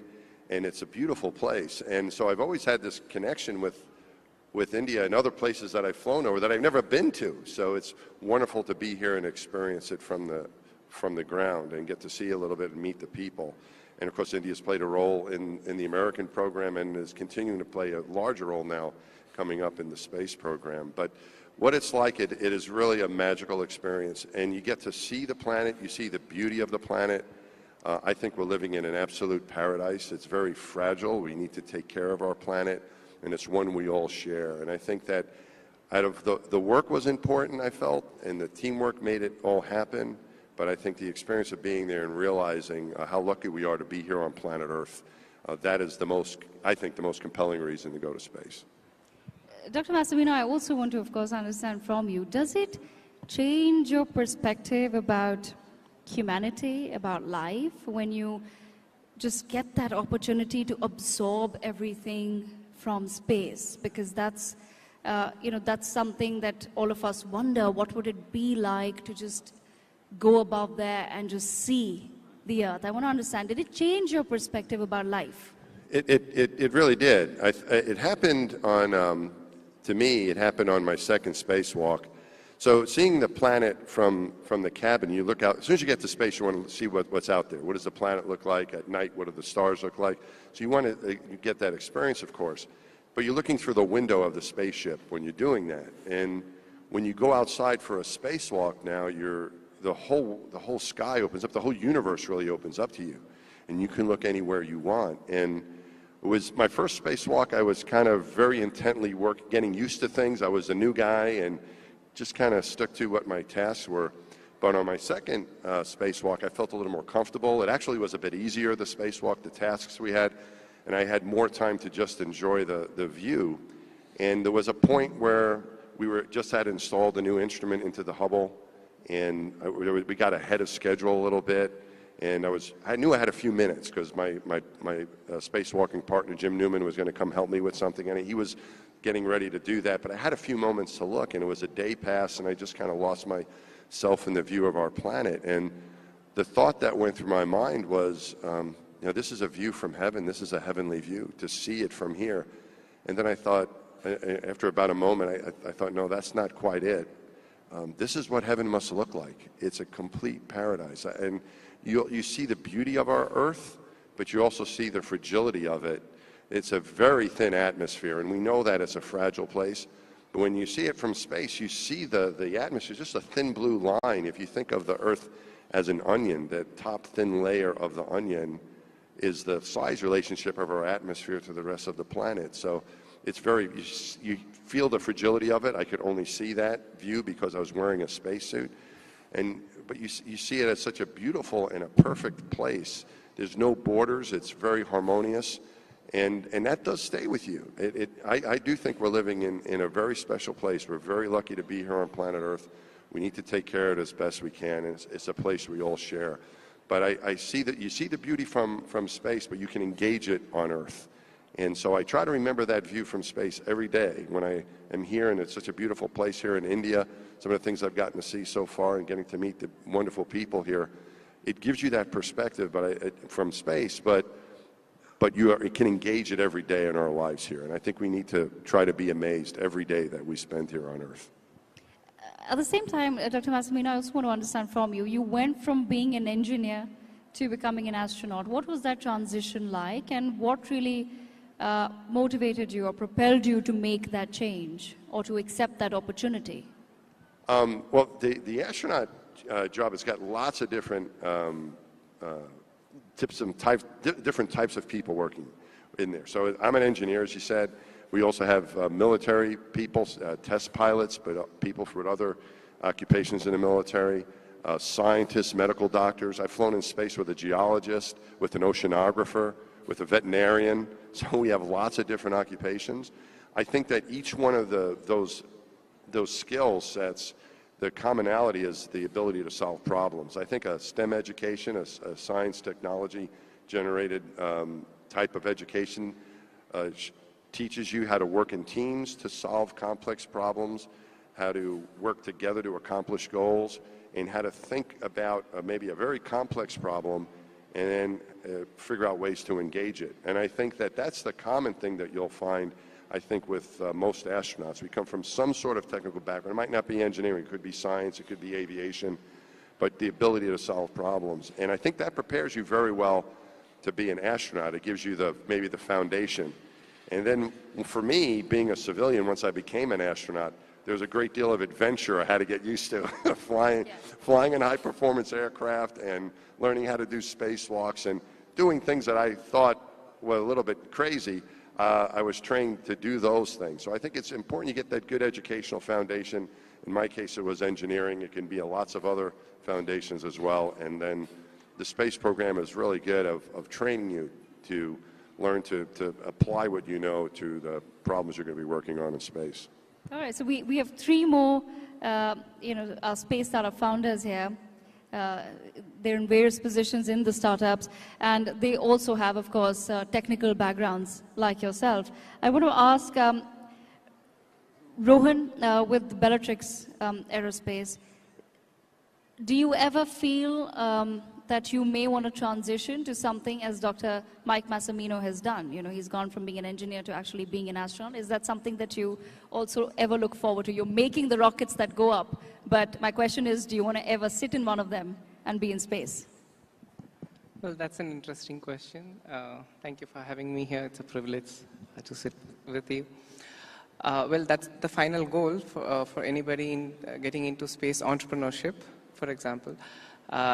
and it's a beautiful place. And so I've always had this connection with India and other places that I've flown over that I've never been to. So it's wonderful to be here and experience it from the ground and get to see a little bit and meet the people. And of course, India's played a role in the American program and is continuing to play a larger role now coming up in the space program. But what it's like, it is really a magical experience. And you get to see the planet, you see the beauty of the planet. I think we're living in an absolute paradise. It's very fragile. We need to take care of our planet, and it's one we all share. And I think that out of the work was important, I felt, and the teamwork made it all happen. But I think the experience of being there and realizing how lucky we are to be here on planet Earth, that is the most compelling reason to go to space. Dr. Massimino, I also want to, of course, understand from you, does it change your perspective about humanity, about life, when you just get that opportunity to absorb everything from space? Because that's something that all of us wonder, what would it be like to just go above there and just see the Earth? I want to understand, did it change your perspective about life? It really did. It happened on, to me, it happened on my second spacewalk. So seeing the planet from the cabin, you look out, as soon as you get to space, you want to see what's out there. What does the planet look like at night? What do the stars look like? So you want to get that experience, of course. But you're looking through the window of the spaceship when you're doing that. And when you go outside for a spacewalk now, the whole sky opens up, the whole universe really opens up to you. And you can look anywhere you want. And it was my first spacewalk. I was kind of very intently getting used to things. I was a new guy and just kind of stuck to what my tasks were. But on my second spacewalk, I felt a little more comfortable. It actually was a bit easier, the spacewalk, the tasks we had, and I had more time to just enjoy the view. And there was a point where we just had installed a new instrument into the Hubble, and we got ahead of schedule a little bit. And I knew I had a few minutes because my spacewalking partner, Jim Newman, was going to come help me with something, and he was getting ready to do that. But I had a few moments to look, and it was a day pass, and I just kind of lost myself in the view of our planet. And the thought that went through my mind was, this is a view from heaven. This is a heavenly view, to see it from here. And then I thought, after about a moment, I thought, no, that's not quite it. This is what heaven must look like. It's a complete paradise. And you see the beauty of our Earth, but you also see the fragility of it. It's a very thin atmosphere, and we know that it's a fragile place. But when you see it from space, you see the atmosphere, just a thin blue line. If you think of the Earth as an onion, the top thin layer of the onion is the size relationship of our atmosphere to the rest of the planet. So it's very, you feel the fragility of it. I could only see that view because I was wearing a spacesuit. But you see it as such a beautiful and a perfect place. There's no borders. It's very harmonious. And that does stay with you. I do think we're living in a very special place. We're very lucky to be here on planet Earth. We need to take care of it as best we can. And it's a place we all share. But I see that you see the beauty from space, but you can engage it on Earth. And so I try to remember that view from space every day when I am here, and it's such a beautiful place here in India. Some of the things I've gotten to see so far and getting to meet the wonderful people here, it gives you that perspective from space, but you can engage it every day in our lives here. And I think we need to try to be amazed every day that we spend here on Earth. At the same time, Dr. Massimino, I also want to understand from you, you went from being an engineer to becoming an astronaut. What was that transition like, and what really motivated you or propelled you to make that change or to accept that opportunity? Well, the astronaut job has got lots of different different types of people working in there. So I'm an engineer, as you said. We also have military people, test pilots, but people with other occupations in the military, scientists, medical doctors. I've flown in space with a geologist, with an oceanographer, with a veterinarian. So we have lots of different occupations. I think that each one of those skill sets, the commonality is the ability to solve problems. I think a STEM education, a science technology generated type of education teaches you how to work in teams to solve complex problems, how to work together to accomplish goals, and how to think about maybe a very complex problem and then figure out ways to engage it. And I think that that's the common thing that you'll find, I think, with most astronauts. We come from some sort of technical background. It might not be engineering. It could be science. It could be aviation. But the ability to solve problems. And I think that prepares you very well to be an astronaut. It gives you maybe the foundation. And then for me, being a civilian, once I became an astronaut, there was a great deal of adventure I had to get used to. flying in high-performance aircraft and learning how to do spacewalks and doing things that I thought were a little bit crazy. I was trained to do those things. So I think it's important you get that good educational foundation. In my case, it was engineering. It can be lots of other foundations as well. And then the space program is really good of training you to learn to apply what you know to the problems you're going to be working on in space. All right, so we have three more, our space startup founders here. They're in various positions in the startups, and they also have, of course, technical backgrounds like yourself. I want to ask Rohan with Bellatrix Aerospace, do you ever feel that you may want to transition to something as Dr. Mike Massimino has done? You know, he's gone from being an engineer to actually being an astronaut. Is that something that you also ever look forward to? You're making the rockets that go up, but my question is, do you want to ever sit in one of them and be in space? Well, that's an interesting question. Thank you for having me here. It's a privilege to sit with you. Well, that's the final goal for anybody getting into space entrepreneurship, for example.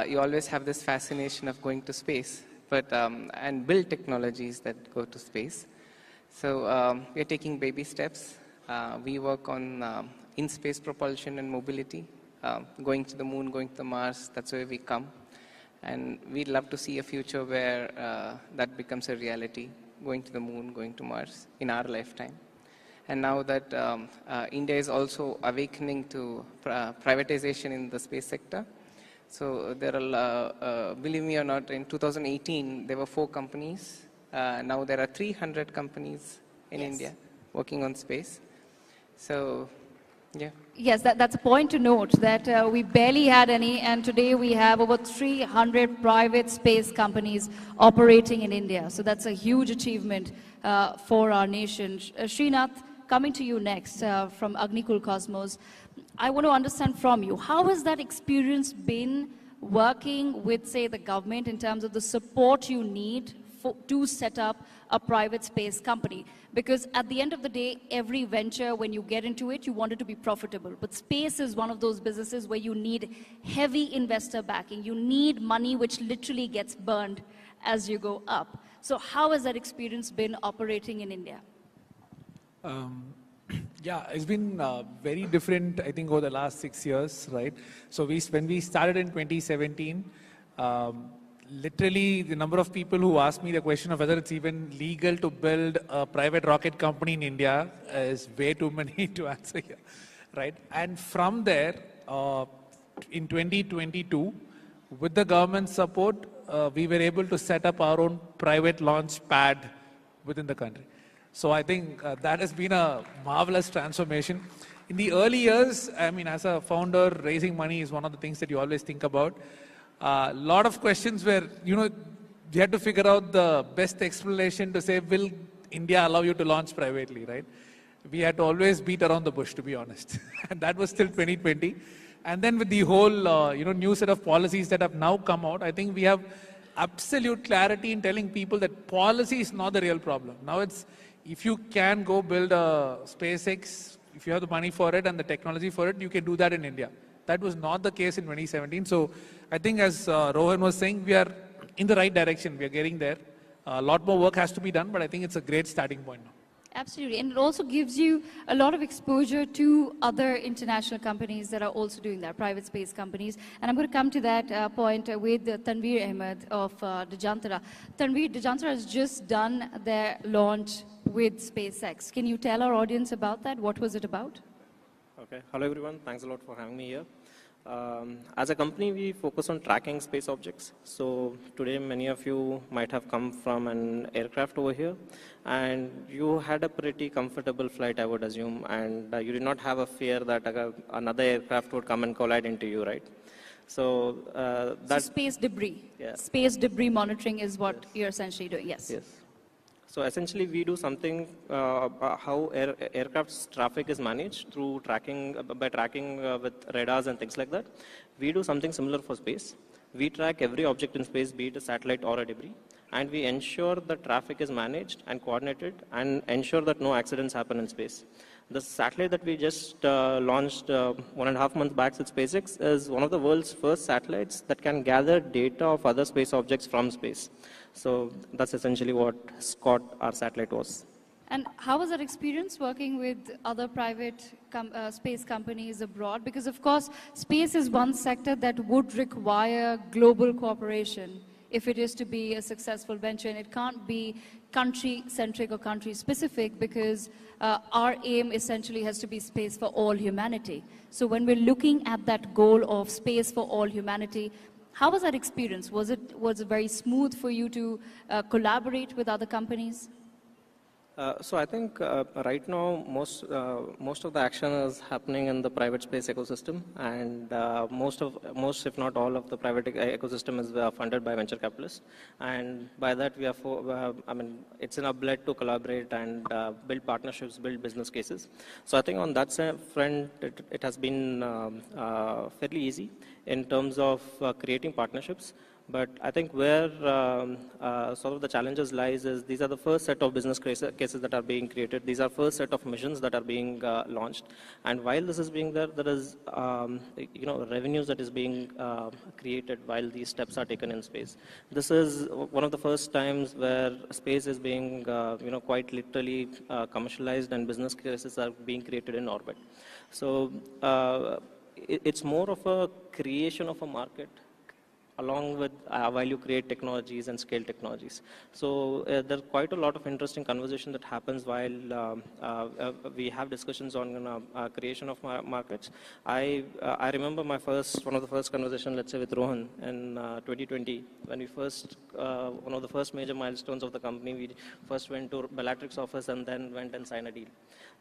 You always have this fascination of going to space, and build technologies that go to space. So we're taking baby steps. We work on in-space propulsion and mobility, going to the moon, going to Mars. That's where we come. And we'd love to see a future where that becomes a reality, going to the moon, going to Mars in our lifetime. And now that India is also awakening to privatization in the space sector, so there are, believe me or not, in 2018, there were 4 companies. Now there are 300 companies in India working on space. So, yeah. Yes, that's a point to note, that we barely had any, and today we have over 300 private space companies operating in India. So that's a huge achievement for our nation. Srinath, coming to you next from Agnikul Cosmos. I want to understand from you, how has that experience been working with, say, the government in terms of the support you need to set up a private space company? Because at the end of the day, every venture, when you get into it, you want it to be profitable. But space is one of those businesses where you need heavy investor backing. You need money which literally gets burned as you go up. So how has that experience been operating in India? Yeah, it's been very different, I think, over the last 6 years, right? So when we started in 2017, literally the number of people who asked me the question of whether it's even legal to build a private rocket company in India is way too many to answer here, right? And from there, in 2022, with the government support, we were able to set up our own private launch pad within the country. So I think that has been a marvelous transformation. In the early years, I mean, as a founder, raising money is one of the things that you always think about. A lot of questions where, you had to figure out the best explanation to say, will India allow you to launch privately, right? We had to always beat around the bush, to be honest. And that was still 2020. And then with the whole, new set of policies that have now come out, I think we have absolute clarity in telling people that policy is not the real problem. Now it's, if you can go build a SpaceX, if you have the money for it and the technology for it, you can do that in India. That was not the case in 2017. So I think as Rohan was saying, we are in the right direction. We are getting there. A lot more work has to be done, but I think it's a great starting point now. Absolutely, and it also gives you a lot of exposure to other international companies that are also doing that, private space companies. And I'm going to come to that point with Tanveer Ahmed of Dejantara. Tanveer, Dejantara has just done their launch with SpaceX. Can you tell our audience about that? What was it about? Okay, hello everyone. Thanks a lot for having me here. As a company, we focus on tracking space objects. So today, many of you might have come from an aircraft over here, and you had a pretty comfortable flight, I would assume, and you did not have a fear that another aircraft would come and collide into you, right? So that's space debris. Yeah. Space debris monitoring is what you're essentially doing. Yes. Yes. So essentially, we do something how aircraft's traffic is managed through tracking, by tracking with radars and things like that. We do something similar for space. We track every object in space, be it a satellite or a debris, and we ensure the traffic is managed and coordinated and ensure that no accidents happen in space. The satellite that we just launched 1.5 months back with SpaceX is one of the world's first satellites that can gather data of other space objects from space. So that's essentially what Scott, our satellite, was. And how was that experience working with other private space companies abroad? Because of course, space is one sector that would require global cooperation if it is to be a successful venture, and it can't be country-centric or country-specific, because our aim essentially has to be space for all humanity. So when we're looking at that goal of space for all humanity, how was that experience? Was it very smooth for you to collaborate with other companies? So I think right now most of the action is happening in the private space ecosystem, and most if not all of the private ecosystem is funded by venture capitalists, and by that we are it's in our blood to collaborate and build partnerships, build business cases. So I think on that front it has been fairly easy in terms of creating partnerships. But I think where sort of the challenges lies is these are the first set of business cases that are being created. These are first set of missions that are being launched. And while this is being there is revenues that is being created while these steps are taken in space. This is one of the first times where space is being quite literally commercialized and business cases are being created in orbit. So it's more of a creation of a market along with while you create technologies and scale technologies. So there's quite a lot of interesting conversation that happens while we have discussions on creation of markets. I remember one of the first conversations, let's say with Rohan in 2020, when we first, one of the first major milestones of the company, we first went to Bellatrix office and then went and signed a deal.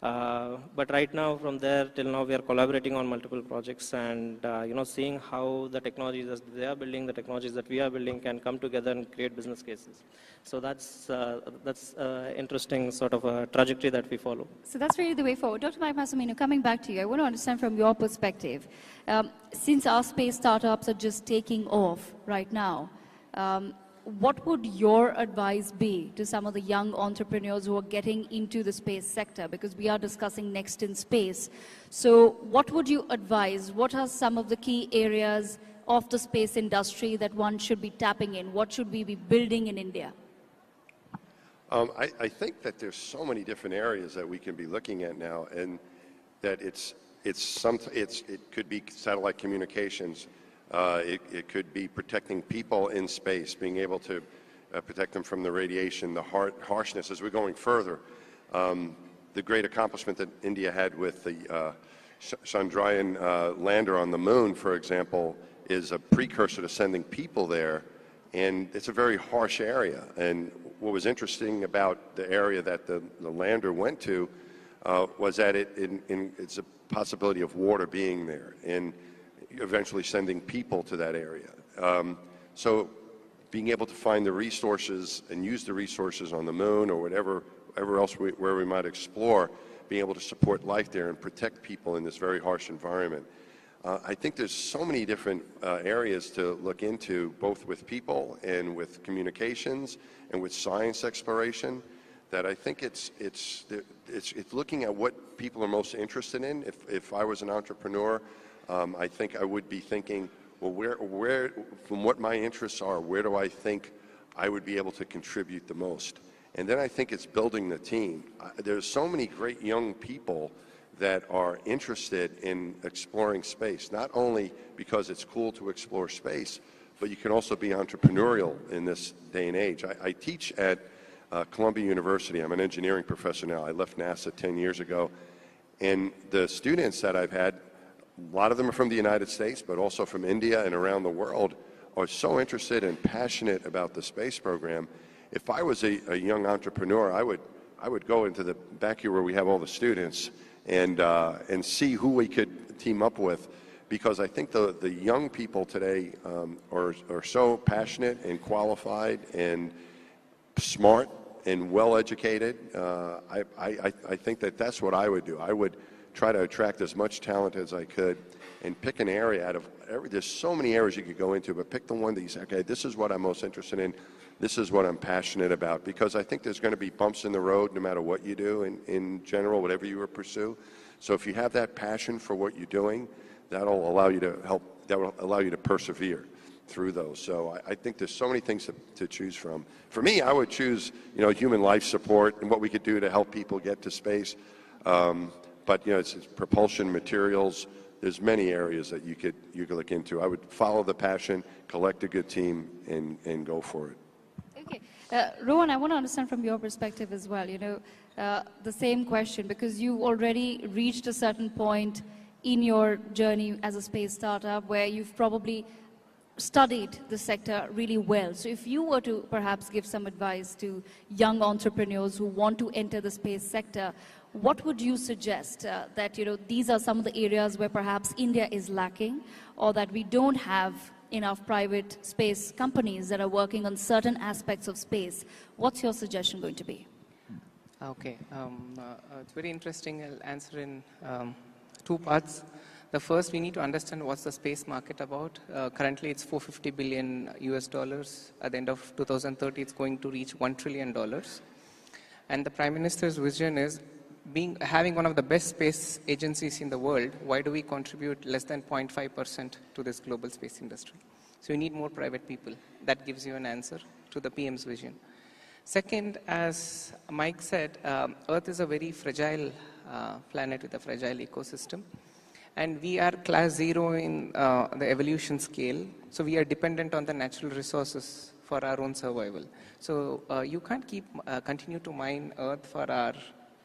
But right now, from there till now, we are collaborating on multiple projects and seeing how the technologies that they are building, the technologies that we are building can come together and create business cases. So that's interesting sort of a trajectory that we follow. So that's really the way forward. Dr. Mike Massimino, coming back to you, I want to understand from your perspective, since our space startups are just taking off right now, what would your advice be to some of the young entrepreneurs who are getting into the space sector? Because we are discussing Next in Space. So what would you advise? What are some of the key areas of the space industry that one should be tapping in? What should we be building in India? I think that there's so many different areas that we can be looking at now, and that it could be satellite communications. It could be protecting people in space, being able to protect them from the radiation, the harshness as we're going further. The great accomplishment that India had with the Chandrayaan lander on the moon, for example, is a precursor to sending people there, and it's a very harsh area. And what was interesting about the area that the lander went to was that it's a possibility of water being there, and eventually sending people to that area. So being able to find the resources and use the resources on the moon or whatever else where we might explore, being able to support life there and protect people in this very harsh environment. I think there's so many different areas to look into, both with people and with communications and with science exploration, that I think it's looking at what people are most interested in. If I was an entrepreneur, I think I would be thinking, well, where, from what my interests are, where do I think I would be able to contribute the most? And then I think it's building the team. There's so many great young people that are interested in exploring space, not only because it's cool to explore space, but you can also be entrepreneurial in this day and age. I teach at Columbia University. I'm an engineering professor now. I left NASA 10 years ago. And the students that I've had, a lot of them are from the United States, but also from India and around the world, are so interested and passionate about the space program. If I was a young entrepreneur, I would go into the back here where we have all the students and see who we could team up with, because I think the young people today are so passionate and qualified and smart and well-educated. I think that's what I would do. I would try to attract as much talent as I could and pick an area out of there's so many areas you could go into, but pick the one that you say, okay, this is what I'm most interested in. This is what I'm passionate about, because I think there's going to be bumps in the road no matter what you do in general, whatever you pursue. So if you have that passion for what you're doing, that'll allow you to persevere through those. So I think there's so many things to choose from. For me, I would choose, human life support and what we could do to help people get to space. But it's propulsion materials. There's many areas that you could look into. I would follow the passion, collect a good team, and go for it. Okay, Rohan, I want to understand from your perspective as well. The same question, because you already reached a certain point in your journey as a space startup where you've probably studied the sector really well. So if you were to perhaps give some advice to young entrepreneurs who want to enter the space sector, what would you suggest that these are some of the areas where perhaps India is lacking, or that we don't have enough private space companies that are working on certain aspects of space? What's your suggestion going to be? Okay, it's very interesting. I'll answer in two parts. The first, we need to understand what's the space market about. Currently, it's $450 billion US dollars. At the end of 2030, it's going to reach $1 trillion. And the Prime Minister's vision is having one of the best space agencies in the world. Why do we contribute less than 0.5% to this global space industry? So you need more private people. That gives you an answer to the PM's vision. Second, as Mike said, Earth is a very fragile planet with a fragile ecosystem. And we are class 0 in the evolution scale. So we are dependent on the natural resources for our own survival. So you can't continue to mine Earth for our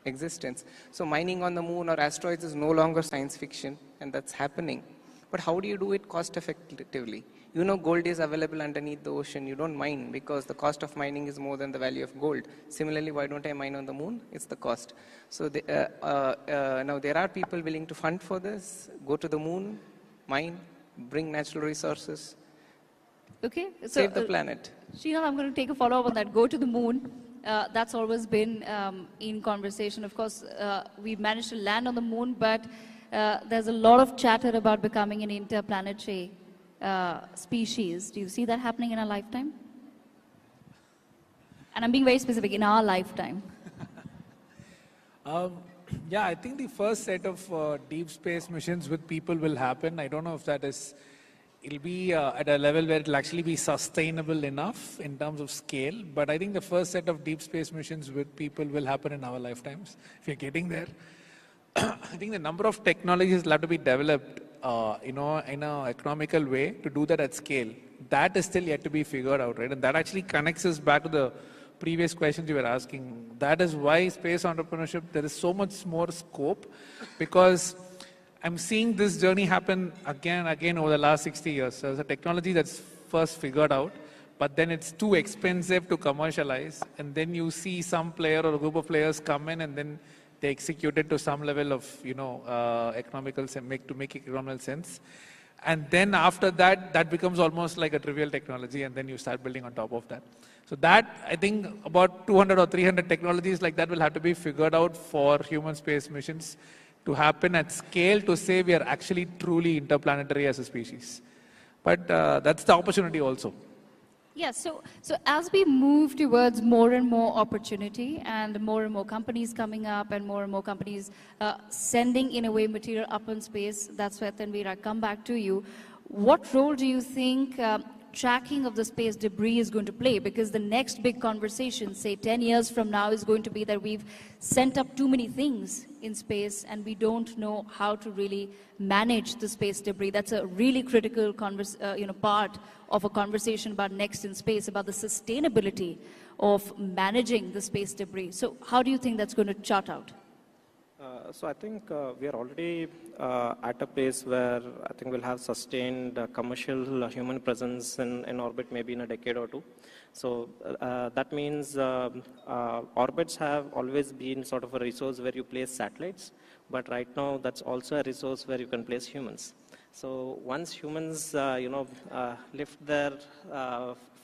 existence. So mining on the moon or asteroids is no longer science fiction, and that's happening. But how do you do it cost effectively? Gold is available underneath the ocean. You don't mine because the cost of mining is more than the value of gold. Similarly, why don't I mine on the moon? It's the cost. So now there are people willing to fund for this, go to the moon, mine, bring natural resources, okay, so, save the planet. Srinath, I'm going to take a follow-up on that. Go to the moon. That's always been in conversation. Of course, we managed to land on the moon, but there's a lot of chatter about becoming an interplanetary species. Do you see that happening in our lifetime? And I'm being very specific, in our lifetime. Yeah, I think the first set of deep space missions with people will happen. I don't know if it'll be at a level where it'll actually be sustainable enough in terms of scale. But I think the first set of deep space missions with people will happen in our lifetimes. If you're getting there, I think the number of technologies will have to be developed, in an economical way to do that at scale. That is still yet to be figured out, right? And that actually connects us back to the previous questions you were asking. That is why space entrepreneurship, there is so much more scope, because I'm seeing this journey happen again and again over the last 60 years. So there's a technology that's first figured out, but then it's too expensive to commercialize. And then you see some player or a group of players come in and then they execute it to some level of, economical to make economical sense. And then after that, that becomes almost like a trivial technology, and then you start building on top of that. So that, I think, about 200 or 300 technologies like that will have to be figured out for human space missions to happen at scale to say we are actually truly interplanetary as a species. But that's the opportunity also. Yes, so as we move towards more and more opportunity and more companies coming up and more companies sending, in a way, material up in space, that's where Tanveer, I come back to you. What role do you think tracking of the space debris is going to play? Because the next big conversation, say 10 years from now, is going to be that we've sent up too many things in space and we don't know how to really manage the space debris. That's a really critical part of a conversation about next in space, about the sustainability of managing the space debris. So how do you think that's going to chart out? So I think we are already at a place where I think we'll have sustained commercial human presence in orbit maybe in a decade or two. So that means orbits have always been sort of a resource where you place satellites, but right now that's also a resource where you can place humans. So once humans, lift their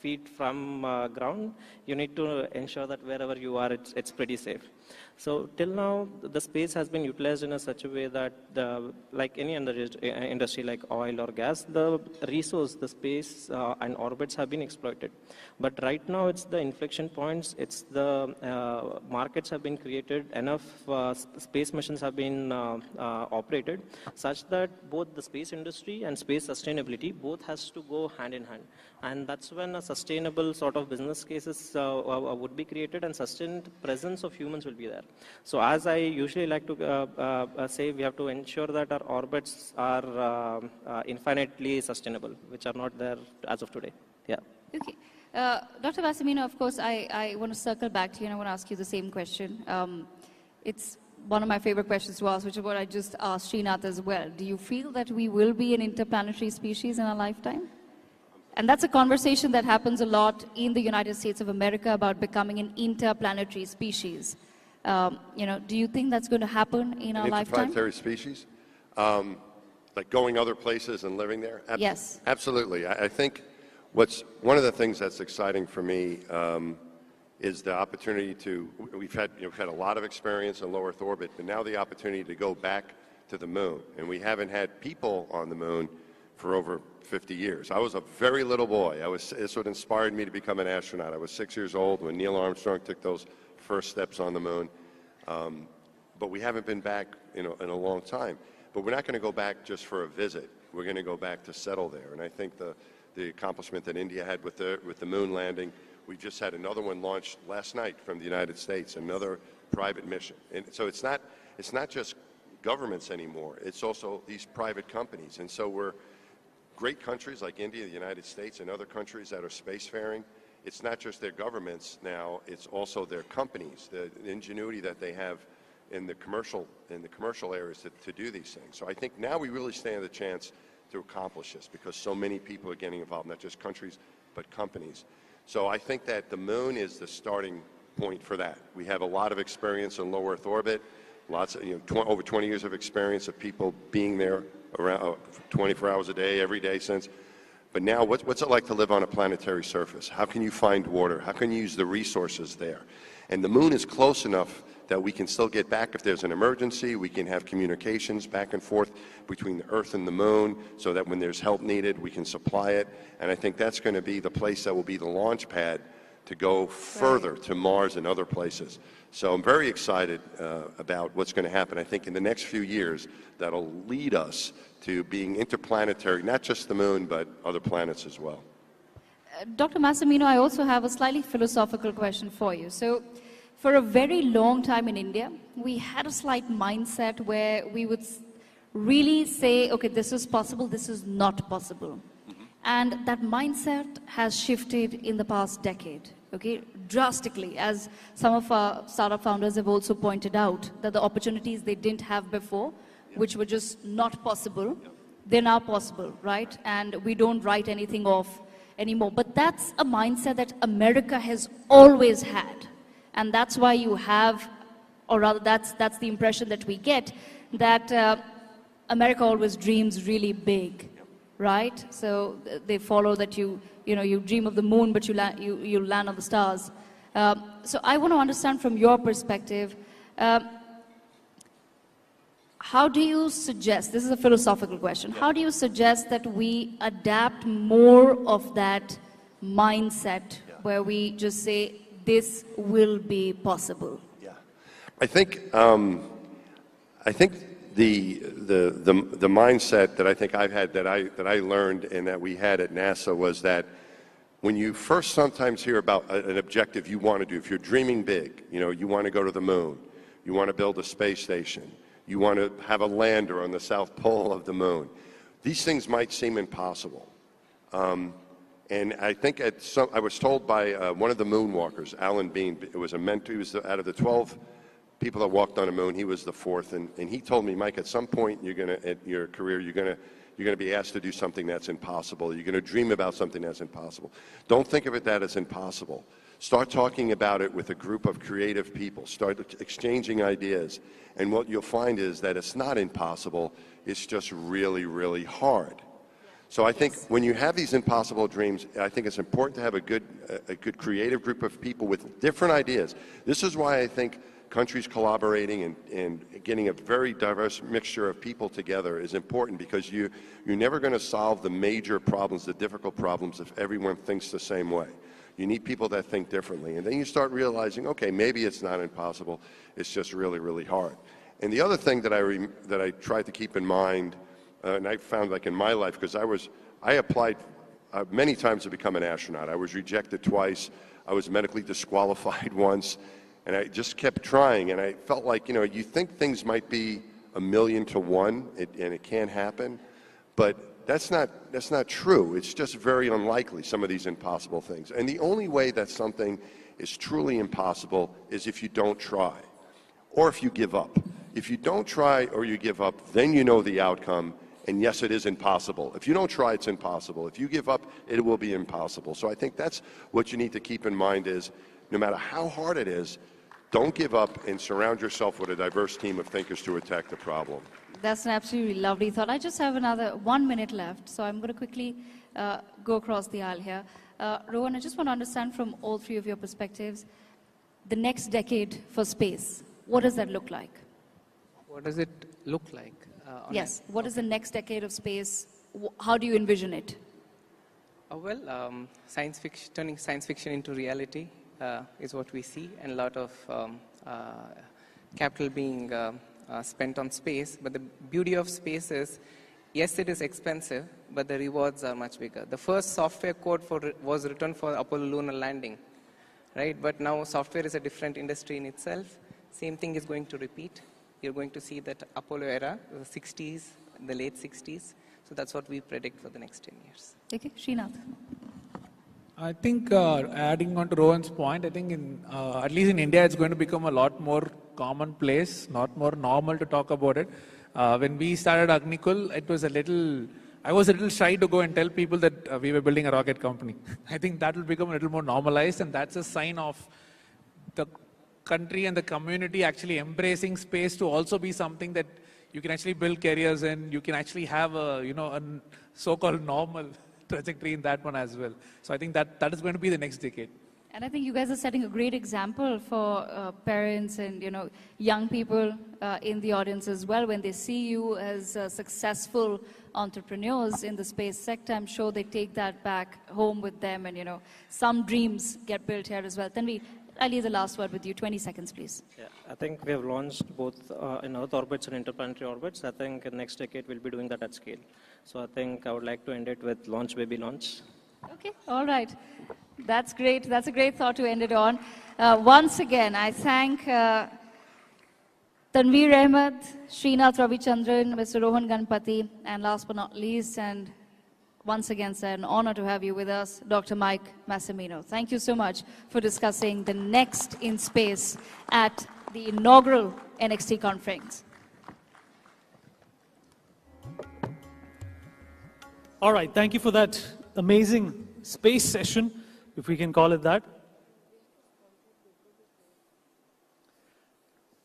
feet from ground, you need to ensure that wherever you are, it's pretty safe. So till now, the space has been utilized in such a way that, like any other industry like oil or gas, the resource, the space and orbits have been exploited. But right now, it's the inflection points, it's the markets have been created, enough space missions have been operated, such that both the space industry and space sustainability both has to go hand in hand. And that's when a sustainable sort of business cases would be created and sustained presence of humans will be there. So as I usually like to say, we have to ensure that our orbits are infinitely sustainable, which are not there as of today. Yeah. Okay. Dr. Vasamina, of course, I want to circle back to you and I want to ask you the same question. It's one of my favorite questions to ask, which is what I just asked Srinath as well. Do you feel that we will be an interplanetary species in our lifetime? And that's a conversation that happens a lot in the United States of America about becoming an interplanetary species. Do you think that's going to happen in our lifetime? Interplanetary species? Like going other places and living there? Yes. Absolutely. I think one of the things that's exciting for me is the opportunity we've had a lot of experience in low Earth orbit, but now the opportunity to go back to the moon. And we haven't had people on the moon for over 50 years. I was a very little boy. This what inspired me to become an astronaut. I was 6 years old when Neil Armstrong took those first steps on the moon. But we haven't been back in a long time. But we're not going to go back just for a visit. We're going to go back to settle there. And I think the accomplishment that India had with the moon landing, we just had another one launched last night from the United States, another private mission. And so it's not just governments anymore. It's also these private companies. And so we're great countries like India, the United States, and other countries that are spacefaring. It's not just their governments now, it's also their companies, the ingenuity that they have in the commercial areas to do these things. So I think now we really stand a chance to accomplish this because so many people are getting involved, not just countries, but companies. So I think that the moon is the starting point for that. We have a lot of experience in low Earth orbit, lots of, over 20 years of experience of people being there around 24 hours a day, every day since. But now, what's it like to live on a planetary surface? How can you find water? How can you use the resources there? And the moon is close enough that we can still get back if there's an emergency. We can have communications back and forth between the Earth and the moon so that when there's help needed, we can supply it. And I think that's going to be the place that will be the launch pad to go further to Mars and other places. So I'm very excited about what's going to happen. I think in the next few years, that'll lead us to being interplanetary, not just the moon, but other planets as well. Dr. Massimino, I also have a slightly philosophical question for you. So, for a very long time in India, we had a slight mindset where we would really say, okay, this is possible, this is not possible. And that mindset has shifted in the past decade, okay, drastically, as some of our startup founders have also pointed out, that the opportunities they didn't have before, which were just not possible, they're now possible, right? And we don't write anything off anymore. But that's a mindset that America has always had. And that's why you have, or rather that's the impression that we get, that America always dreams really big, right? So they follow that you dream of the moon, but you land on the stars. So I want to understand from your perspective, how do you suggest, this is a philosophical question, how do you suggest that we adapt more of that mindset where we just say, this will be possible? Yeah, I think the mindset that I think I've had, that I learned and that we had at NASA was that when you first sometimes hear about an objective you want to do, if you're dreaming big, you want to go to the moon, you want to build a space station, you want to have a lander on the South Pole of the moon, these things might seem impossible. And I think I was told by one of the moonwalkers, Alan Bean, it was a mentor, he was out of the 12 people that walked on the moon, he was the fourth, and he told me, Mike, at some point in your career, you're going to be asked to do something that's impossible. You're going to dream about something that's impossible. Don't think of it that as impossible. Start talking about it with a group of creative people. Start exchanging ideas. And what you'll find is that it's not impossible, it's just really, really hard. So I think when you have these impossible dreams, I think it's important to have a good creative group of people with different ideas. This is why I think countries collaborating and getting a very diverse mixture of people together is important, because you're never going to solve the major problems, the difficult problems, if everyone thinks the same way. You need people that think differently. And then you start realizing, okay, maybe it's not impossible, it's just really, really hard. And the other thing that I tried to keep in mind, and I found like in my life, because I applied many times to become an astronaut. I was rejected twice. I was medically disqualified once. And I just kept trying, and I felt like, you think things might be 1,000,000 to 1, and it can't happen, but that's not true. It's just very unlikely, some of these impossible things. And the only way that something is truly impossible is if you don't try, or if you give up. If you don't try or you give up, then you know the outcome, and yes, it is impossible. If you don't try, it's impossible. If you give up, it will be impossible. So I think that's what you need to keep in mind is, no matter how hard it is, don't give up and surround yourself with a diverse team of thinkers to attack the problem. That's an absolutely lovely thought. I just have another 1 minute left, so I'm going to quickly go across the aisle here. Rowan, I just want to understand from all three of your perspectives, the next decade for space, what does that look like? What does it look like? Yes, what is the next decade of space? How do you envision it? Science fiction, turning science fiction into reality is what we see, and a lot of capital being spent on space. But the beauty of space is, yes, it is expensive, but the rewards are much bigger. The first software code was written for Apollo lunar landing, right? But now software is a different industry in itself. Same thing is going to repeat. You're going to see that Apollo era, the 60s, the late 60s. So that's what we predict for the next 10 years. Okay, Srinath. I think adding on to Rowan's point, I think at least in India, it's going to become a lot more commonplace, not more normal to talk about it. When we started Agnikul, I was a little shy to go and tell people that we were building a rocket company. I think that will become a little more normalized, and that's a sign of the country and the community actually embracing space to also be something that you can actually build careers in. You can actually have a so-called normal trajectory in that one as well. So I think that is going to be the next decade. And I think you guys are setting a great example for parents and young people in the audience as well. When they see you as successful entrepreneurs in the space sector, I'm sure they take that back home with them, and some dreams get built here as well. Tanvi, I'll leave the last word with you. 20 seconds, please. Yeah, I think we have launched both in Earth orbits and interplanetary orbits. I think in next decade we'll be doing that at scale. So I think I would like to end it with launch, baby, launch. Okay, all right. That's great. That's a great thought to end it on. Once again, I thank Tanveer Ahmed, Srinath Ravichandran, Mr. Rohan Ganpati, and last but not least, and once again, sir, an honor to have you with us, Dr. Mike Massimino. Thank you so much for discussing the next in space at the inaugural NXT conference. All right, thank you for that amazing space session, if we can call it that.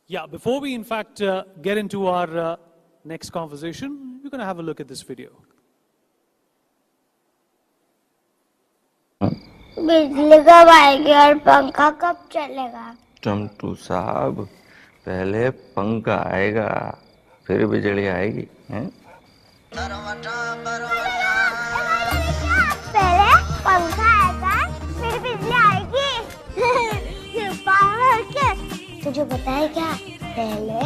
Yeah, before we in fact get into our next conversation, we're going to have a look at this video. बिजली कब आएगी और पंखा कब चलेगा? चंटू साहब, पहले पंखा आएगा, फिर बिजली आएगी, हैं? पहले पंखा आएगा, फिर बिजली आएगी। ये पागल है? तुझे पता है क्या? पहले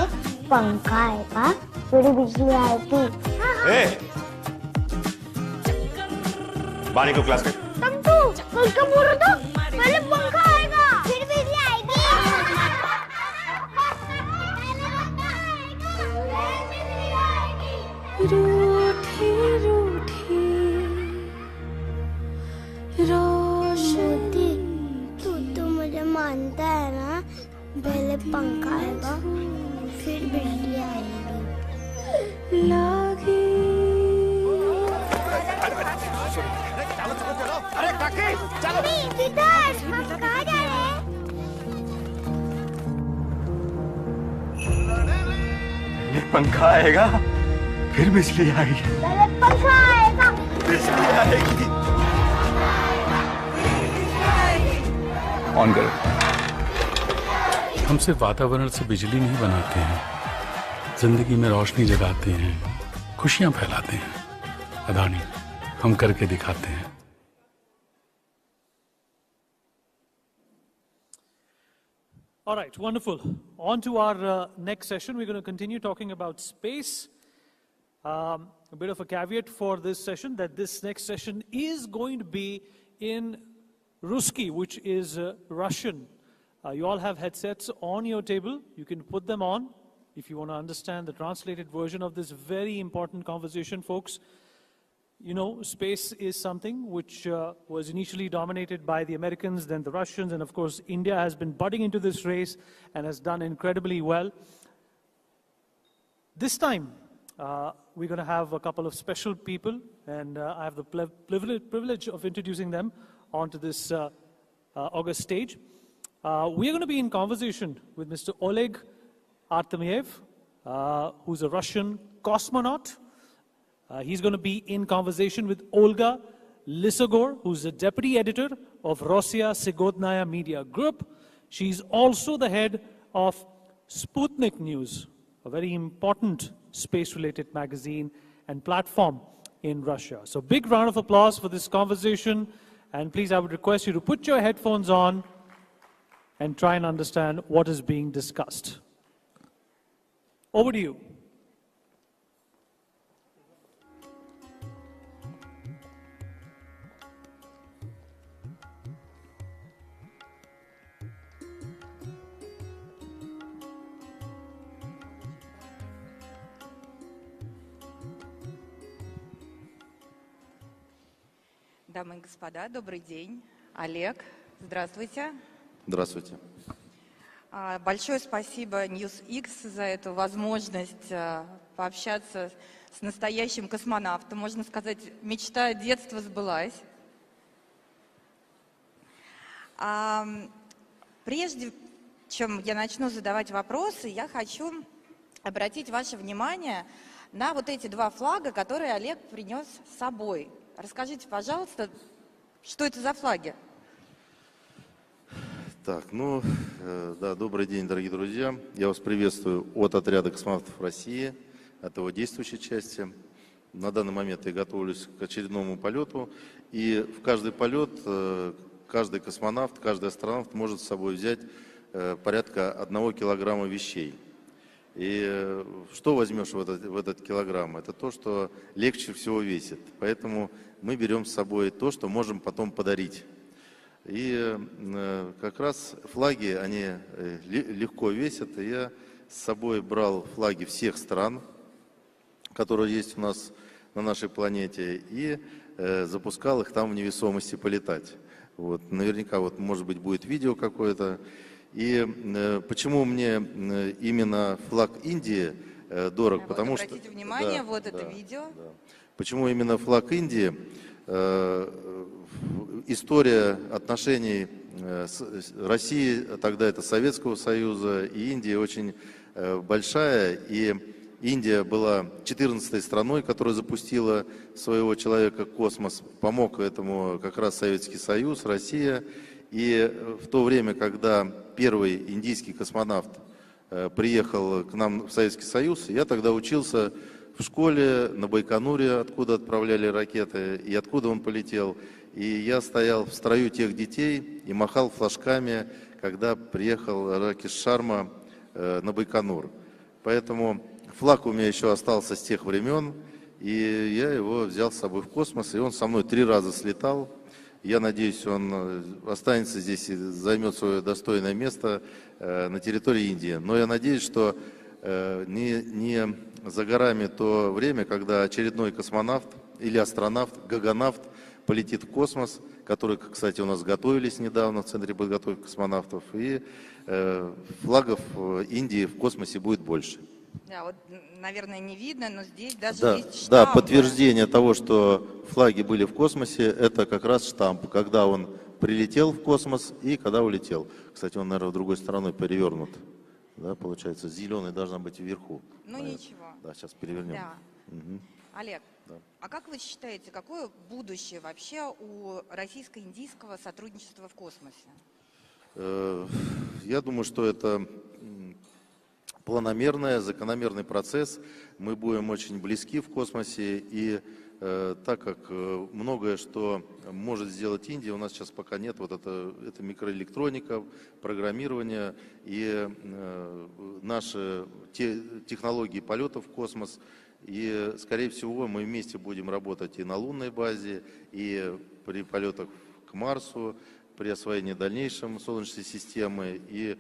पंखा आएगा, फिर बिजली आएगी। बानी को क्लास में। तंतु, कल का बोल रहा था? पहले पंखा आएगा, फिर बिजली आएगी। रूठी रूठी रोशनी, तू मुझे मानता है ना? पहले पंखा आएगा, फिर बिजली आएगी। लागी अरे काकी, चलो। विदार, हम कहाँ जा रहे हैं? पहले पंखा आएगा, फिर बिजली आएगी। पहले पंखा आएगा, बिजली आएगी। ऑन करो। हम सिर्फ वातावरण से बिजली नहीं बनाते हैं, जिंदगी में रोशनी जगाते हैं, खुशियां फैलाते हैं। अदानी, हम करके दिखाते हैं। All right, wonderful. On to our next session. We're going to continue talking about space. A bit of a caveat for this session, that this next session is going to be in Ruski, which is Russian. You all have headsets on your table. You can put them on if you want to understand the translated version of this very important conversation, folks. You know, space is something which was initially dominated by the Americans, then the Russians, and of course India has been butting into this race and has done incredibly well. This time, we're going to have a couple of special people, and I have the privilege of introducing them onto this august stage. We're going to be in conversation with Mr. Oleg Artemyev, who's a Russian cosmonaut. He's going to be in conversation with Olga Lysogor, who's the deputy editor of Rossiya Sigodnaya Media Group. She's also the head of Sputnik News, a very important space-related magazine and platform in Russia. So big round of applause for this conversation. And please, I would request you to put your headphones on and try and understand what is being discussed. Over to you. Дамы и господа, добрый день. Олег, здравствуйте. Здравствуйте. Большое спасибо NewsX за эту возможность пообщаться с настоящим космонавтом. Можно сказать, мечта детства сбылась. Прежде чем я начну задавать вопросы, я хочу обратить ваше внимание на вот эти два флага, которые Олег принес с собой. Расскажите, пожалуйста, что это за флаги? Так, ну, да, добрый день, дорогие друзья. Я вас приветствую от отряда космонавтов России, от его действующей части. На данный момент я готовлюсь к очередному полету, и в каждый полет каждый космонавт, каждый астронавт может с собой взять порядка 1 килограмма вещей. И что возьмешь в этот килограмм? Это то, что легче всего весит. Поэтому мы берем с собой то, что можем потом подарить. И как раз флаги, они легко весят. И я с собой брал флаги всех стран, которые есть у нас на нашей планете, и запускал их там в невесомости полетать. Вот. Наверняка, вот, может быть, будет видео какое-то. И почему мне именно флаг Индии дорог? Потому что, обратите внимание, вот это видео. Да. Почему именно флаг Индии? История отношений с Россией, тогда это Советского Союза, и Индии очень большая. И Индия была 14-й страной, которая запустила своего человека в космос. Помог этому как раз Советский Союз, Россия. И в то время, когда первый индийский космонавт приехал к нам в Советский Союз, я тогда учился в школе на Байконуре, откуда отправляли ракеты, и откуда он полетел. И я стоял в строю тех детей и махал флажками, когда приехал Ракеш Шарма на Байконур. Поэтому флаг у меня еще остался с тех времен, и я его взял с собой в космос, и он со мной 3 раза слетал. Я надеюсь, он останется здесь и займет свое достойное место на территории Индии. Но я надеюсь, что не за горами то время, когда очередной космонавт или астронавт, гагонавт полетит в космос, который, кстати, у нас готовились недавно в Центре подготовки космонавтов, и флагов Индии в космосе будет больше. Да, вот, наверное, не видно, но здесь даже Да, есть штамп. да, подтверждение того, что флаги были в космосе, это как раз штамп, когда он прилетел в космос и когда улетел. Кстати, он, наверное, другой стороной перевернут. Да, получается, зеленый должна быть вверху. Ну ничего. Да, сейчас перевернем. Да. Угу. Олег, Да. а как вы считаете, какое будущее вообще у российско-индийского сотрудничества в космосе? Я думаю, что это планомерный, закономерный процесс. Мы будем очень близки в космосе, и так как многое, что может сделать Индия, у нас сейчас пока нет, вот это микроэлектроника, программирование и наши технологии полетов в космос. И, скорее всего, мы вместе будем работать и на лунной базе, и при полетах к Марсу, при освоении дальнейшем Солнечной системы. И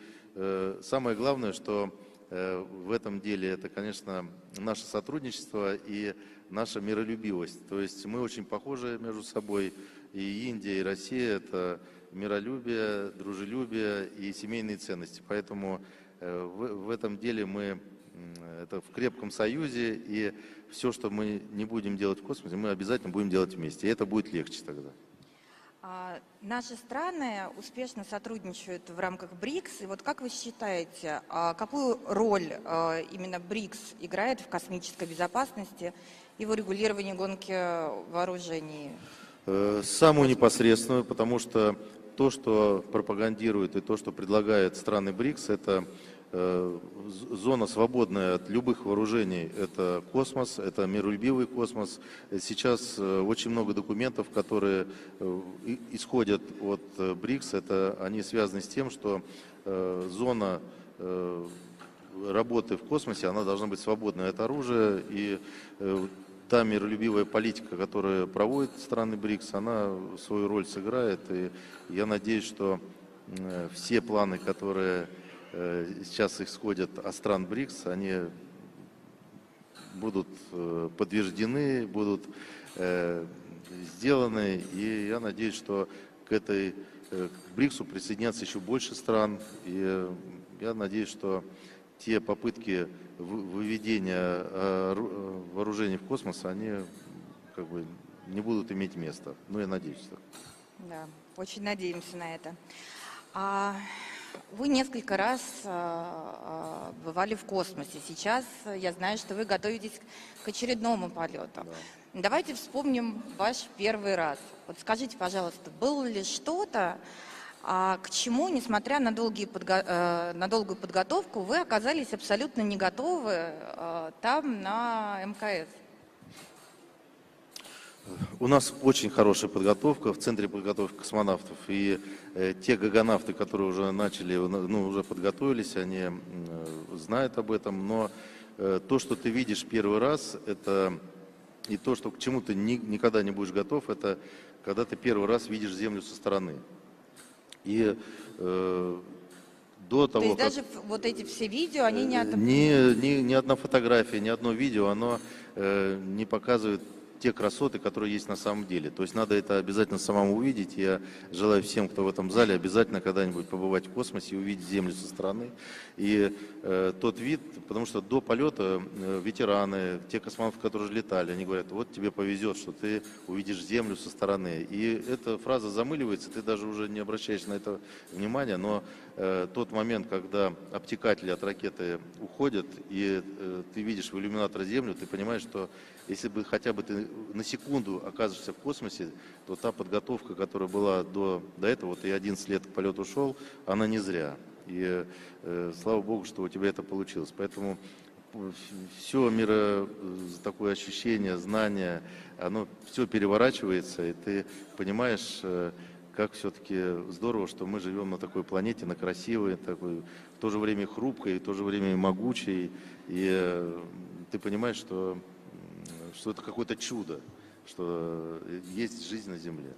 самое главное, что в этом деле это, конечно, наше сотрудничество и наша миролюбивость. То есть мы очень похожи между собой, и Индия, и Россия – это миролюбие, дружелюбие и семейные ценности. Поэтому в этом деле мы это в крепком союзе, и все, что мы не будем делать в космосе, мы обязательно будем делать вместе, и это будет легче тогда. Наши страны успешно сотрудничают в рамках БРИКС. И вот как вы считаете, какую роль именно БРИКС играет в космической безопасности и в урегулировании гонки вооружений? Самую непосредственную, потому что то, что пропагандирует и то, что предлагает страны БРИКС, это зона, свободная от любых вооружений, это космос, это миролюбивый космос. Сейчас очень много документов, которые исходят от БРИКС, они связаны с тем, что зона работы в космосе, она должна быть свободной от оружия, и та миролюбивая политика, которую проводят страны БРИКС, она свою роль сыграет, и я надеюсь, что все планы, которые сейчас исходят от стран БРИКС, они будут подтверждены, будут сделаны, и я надеюсь, что к БРИКСу присоединятся еще больше стран, и я надеюсь, что те попытки выведения вооружений в космос, они как бы не будут иметь места. Ну, я надеюсь так. Да, очень надеемся на это. Вы несколько раз бывали в космосе. Сейчас я знаю, что вы готовитесь к очередному полету. Да. Давайте вспомним ваш первый раз. Вот скажите, пожалуйста, было ли что-то, А к чему, несмотря на долгую подготовку, вы оказались абсолютно не готовы там, на МКС? У нас очень хорошая подготовка в Центре подготовки космонавтов. И те гагонавты, которые уже начали, ну, уже подготовились, они знают об этом. Но то, что ты видишь первый раз, это и то, что к чему ты никогда не будешь готов, это когда ты первый раз видишь Землю со стороны. И до того, То есть как... даже вот эти все видео, они не ни одна фотография, ни одно видео, оно не показывает те красоты, которые есть на самом деле. То есть надо это обязательно самому увидеть. Я желаю всем, кто в этом зале, обязательно когда-нибудь побывать в космосе и увидеть Землю со стороны. И тот вид, потому что до полета ветераны, те космонавты, которые уже летали, они говорят, вот тебе повезет, что ты увидишь Землю со стороны. И эта фраза замыливается, ты даже уже не обращаешь на это внимания, но тот момент, когда обтекатели от ракеты уходят, и ты видишь в иллюминатор Землю, ты понимаешь, что если бы хотя бы ты на секунду оказываешься в космосе, то та подготовка, которая была до этого, ты 11 лет к полету шел, она не зря. И слава Богу, что у тебя это получилось. Поэтому все такое ощущение, знание, оно все переворачивается, и ты понимаешь, как все-таки здорово, что мы живем на такой планете, на красивой, такой, в то же время хрупкой, в то же время могучей. И ты понимаешь, что это какое-то чудо, что есть жизнь на Земле.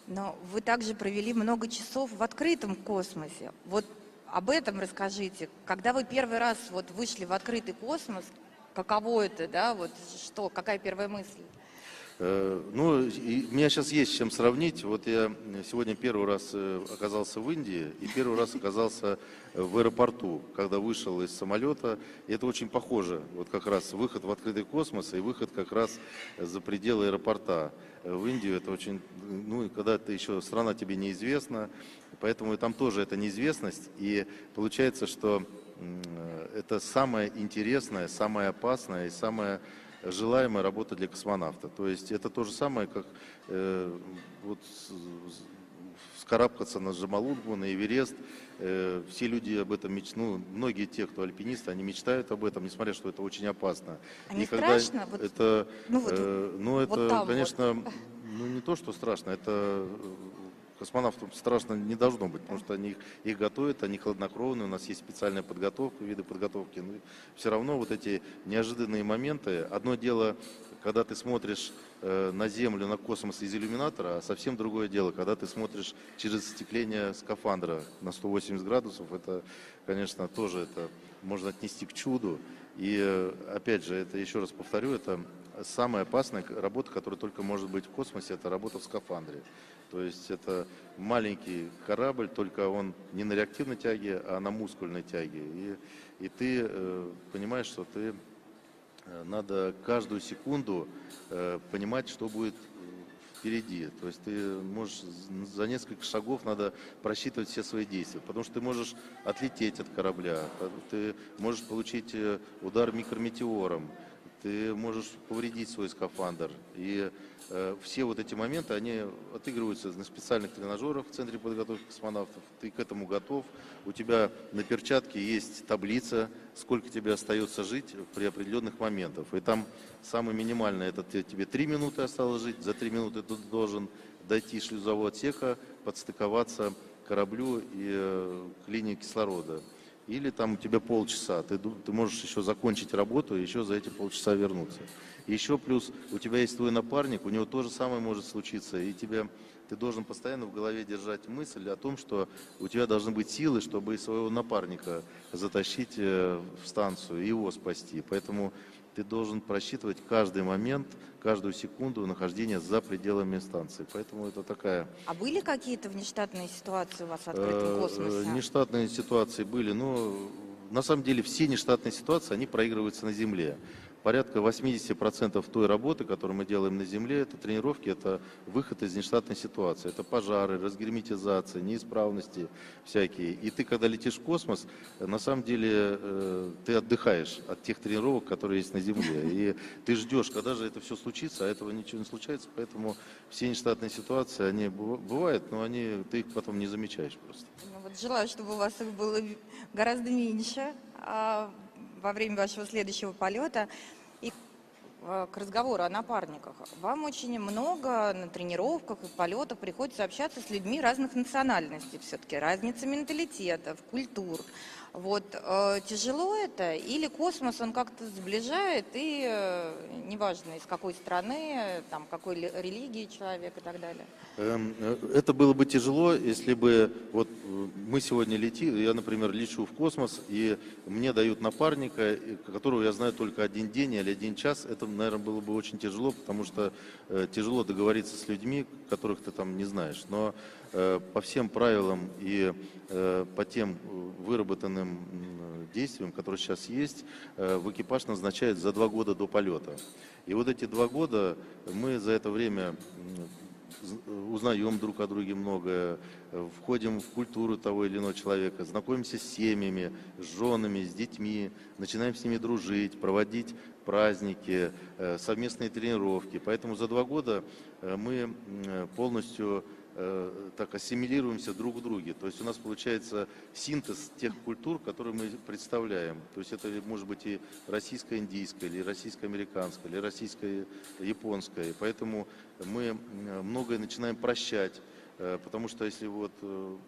Но вы также провели много часов в открытом космосе. Вот об этом расскажите. Когда вы первый раз вот вышли в открытый космос, каково это, да, вот что, какая первая мысль? Ну, у меня сейчас есть с чем сравнить. Вот я сегодня первый раз оказался в Индии и первый раз оказался в аэропорту, когда вышел из самолета. И это очень похоже. Вот как раз выход в открытый космос и выход как раз за пределы аэропорта. В Индию это очень, ну, когда ты еще, страна тебе неизвестна, поэтому и там тоже это неизвестность. И получается, что это самое интересное, самое опасное и самое желаемая работа для космонавта. То есть это то же самое, как вот вскарабкаться на Джамалунгму, на Эверест. Все люди об этом мечтают, ну, многие те, кто альпинисты, они мечтают об этом, несмотря что это очень опасно. А не страшно? Вот, это, вот там конечно, ну, не то, что страшно, это космонавтам страшно не должно быть, потому что они их готовят, они хладнокровные, у нас есть специальная подготовка, виды подготовки. Но все равно вот эти неожиданные моменты. Одно дело, когда ты смотришь на Землю, на космос из иллюминатора, а совсем другое дело, когда ты смотришь через остекление скафандра на 180 градусов. Это, конечно, тоже это можно отнести к чуду. И опять же, это еще раз повторю, это самая опасная работа, которая только может быть в космосе, это работа в скафандре. То есть это маленький корабль, только он не на реактивной тяге, а на мускульной тяге. И ты понимаешь, что ты надо каждую секунду понимать, что будет впереди. То есть ты можешь за несколько шагов надо просчитывать все свои действия, потому что ты можешь отлететь от корабля, ты можешь получить удар микрометеором, ты можешь повредить свой скафандр. И все вот эти моменты, они отыгрываются на специальных тренажерах в Центре подготовки космонавтов. Ты к этому готов. У тебя на перчатке есть таблица, сколько тебе остается жить при определенных моментах. И там самое минимальное, это тебе 3 минуты осталось жить. За 3 минуты ты должен дойти шлюзового отсека, подстыковаться к кораблю и к линии кислорода. Или там у тебя полчаса, ты можешь еще закончить работу и еще за эти полчаса вернуться. И еще плюс у тебя есть твой напарник, у него то же самое может случиться, и ты должен постоянно в голове держать мысль о том, что у тебя должны быть силы, чтобы своего напарника затащить в станцию и его спасти. Поэтому ты должен просчитывать каждый момент, каждую секунду нахождения за пределами станции. Поэтому это такая... А были какие-то внештатные ситуации у вас в открытом космосе? Нештатные ситуации были, но на самом деле все нештатные ситуации, они проигрываются на Земле. порядка 80% той работы, которую мы делаем на Земле, это тренировки, это выход из нештатной ситуации. Это пожары, разгерметизация, неисправности всякие. И ты, когда летишь в космос, на самом деле ты отдыхаешь от тех тренировок, которые есть на Земле. И ты ждешь, когда же это все случится, а этого ничего не случается. Поэтому все нештатные ситуации, они бывают, но ты их потом не замечаешь просто. Ну, вот желаю, чтобы у вас их было гораздо меньше во время вашего следующего полета. И к разговору о напарниках. Вам очень много на тренировках и полетах приходится общаться с людьми разных национальностей. Все-таки разница менталитетов, культур. Вот тяжело это? Или космос, он как-то сближает, и неважно, из какой страны, там, какой религии человек и так далее? Это было бы тяжело, если бы вот мы сегодня летим, я, например, лечу в космос, и мне дают напарника, которого я знаю только один день или один час. Это, наверное, было бы очень тяжело, потому что тяжело договориться с людьми, которых ты там не знаешь. Но по всем правилам и по тем выработанным действиям, которые сейчас есть, в экипаж назначают за 2 года до полета. И вот эти 2 года мы за это время узнаем друг о друге многое, входим в культуру того или иного человека, знакомимся с семьями, с женами, с детьми, начинаем с ними дружить, проводить праздники, совместные тренировки. Поэтому за 2 года мы полностью так ассимилируемся друг в друге. То есть у нас получается синтез тех культур, которые мы представляем. То есть это может быть и российско-индийская, или российско-американская, или российско-японская. Поэтому мы многое начинаем прощать. Потому что если вот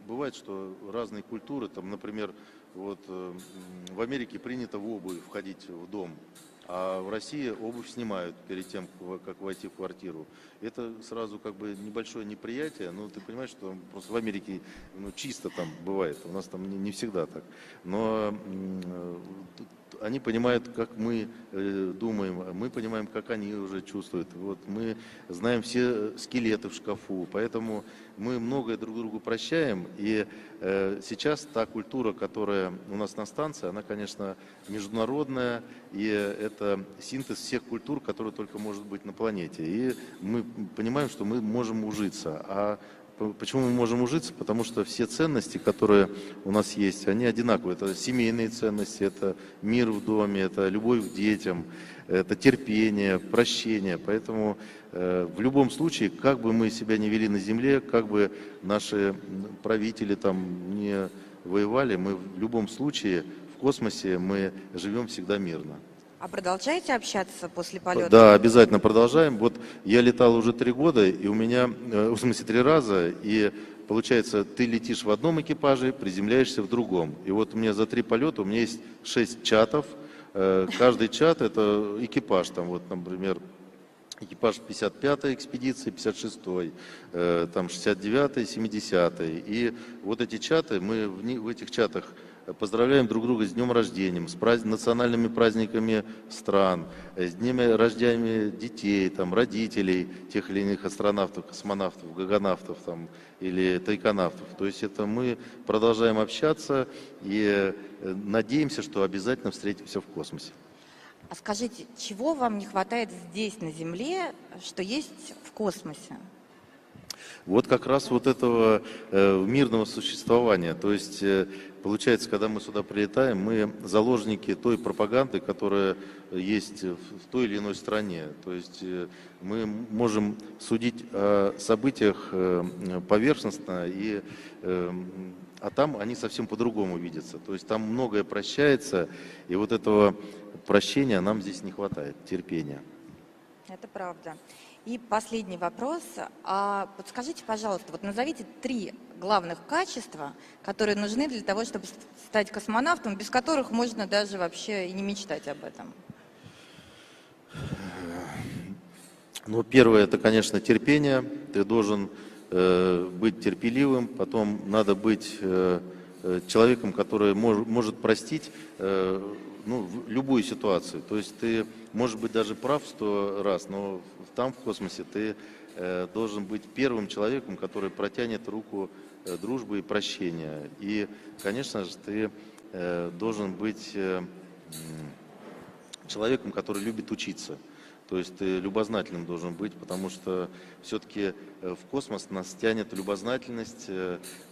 бывает, что разные культуры, там, например, вот в Америке принято в обувь входить в дом, а в России обувь снимают перед тем, как войти в квартиру. Это сразу как бы небольшое неприятие, но ты понимаешь, что просто в Америке чисто там бывает, у нас там не всегда так. Но они понимают, как мы думаем, мы понимаем, как они уже чувствуют. Вот мы знаем все скелеты в шкафу, поэтому мы многое друг другу прощаем. И сейчас та культура, которая у нас на станции, она, конечно, международная, и это синтез всех культур, которые только может быть на планете. И мы понимаем, что мы можем ужиться. А почему мы можем ужиться? Потому что все ценности, которые у нас есть, они одинаковые. Это семейные ценности, это мир в доме, это любовь к детям, это терпение, прощение. Поэтому в любом случае, как бы мы себя не вели на земле, как бы наши правители там не воевали, мы в любом случае в космосе мы живем всегда мирно. А продолжаете общаться после полета? Да, обязательно продолжаем. Вот я летал уже 3 года, и у меня, в смысле 3 раза, и получается, ты летишь в одном экипаже, приземляешься в другом. И вот у меня за 3 полета у меня есть 6 чатов. Каждый чат это экипаж, там вот, например, экипаж 55-й экспедиции, 56-й, там 69-й, 70-й. И вот эти чаты, мы в этих чатах поздравляем друг друга с днем рождения, с национальными праздниками стран, с днями рождения детей, там, родителей тех или иных астронавтов, космонавтов, гагонавтов там, или тайконавтов. То есть это мы продолжаем общаться и надеемся, что обязательно встретимся в космосе. А скажите, чего вам не хватает здесь, на Земле, что есть в космосе? Вот как раз вот этого мирного существования. То есть, получается, когда мы сюда прилетаем, мы заложники той пропаганды, которая есть в той или иной стране. То есть мы можем судить о событиях поверхностно, а там они совсем по-другому видятся. То есть там многое прощается, и вот этого прощения нам здесь не хватает, терпения. Это правда. И последний вопрос. А подскажите, пожалуйста, вот назовите 3 главных качества, которые нужны для того, чтобы стать космонавтом, без которых можно даже вообще и не мечтать об этом. Ну, первое, это, конечно, терпение. Ты должен быть терпеливым, потом надо быть человеком, который может простить любую ситуацию. То есть ты можешь быть даже прав 100 раз, но там, в космосе, ты должен быть первым человеком, который протянет руку дружбы и прощения. И, конечно же, ты должен быть человеком, который любит учиться. То есть ты любознательным должен быть, потому что все-таки в космос нас тянет любознательность,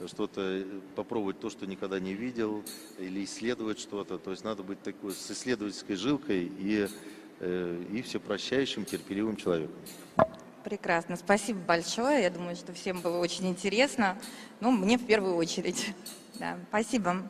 что-то попробовать то, что никогда не видел, или исследовать что-то. То есть надо быть такой с исследовательской жилкой и всепрощающим, терпеливым человеком. Прекрасно, спасибо большое. Я думаю, что всем было очень интересно. Ну, мне в первую очередь. Да, спасибо.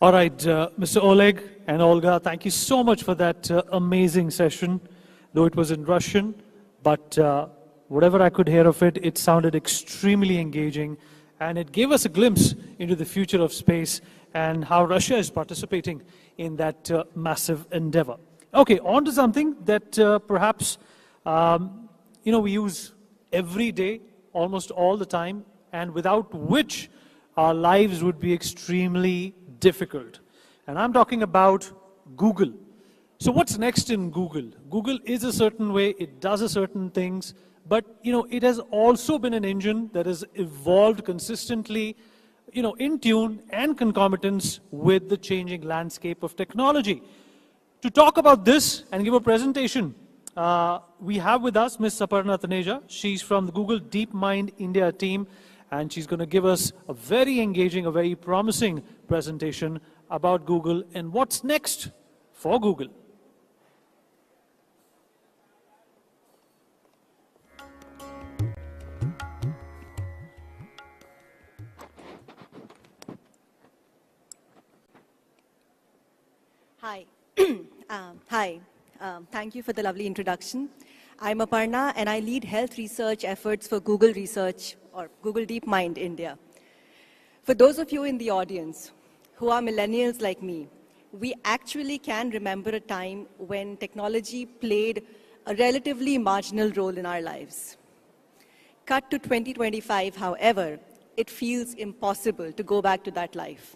All right, Mr. Oleg and Olga, thank you so much for that amazing session, though it was in Russian, but whatever I could hear of it, it sounded extremely engaging, and it gave us a glimpse into the future of space and how Russia is participating in that massive endeavor. Okay, on to something that perhaps, we use every day, almost all the time, and without which our lives would be extremely difficult. And I'm talking about Google. So what's next in Google? Google is a certain way, it does a certain things, but it has also been an engine that has evolved consistently, in tune and concomitance with the changing landscape of technology. To talk about this and give a presentation, we have with us Ms. Saparna Taneja. She's from the Google DeepMind India team, and she's going to give us a very engaging, a very promising presentation about Google and what's next for Google. Hi. Thank you for the lovely introduction. I'm Aparna, and I lead health research efforts for Google Research, or Google DeepMind India. For those of you in the audience who are millennials like me, we actually can remember a time when technology played a relatively marginal role in our lives. Cut to 2025, however, it feels impossible to go back to that life.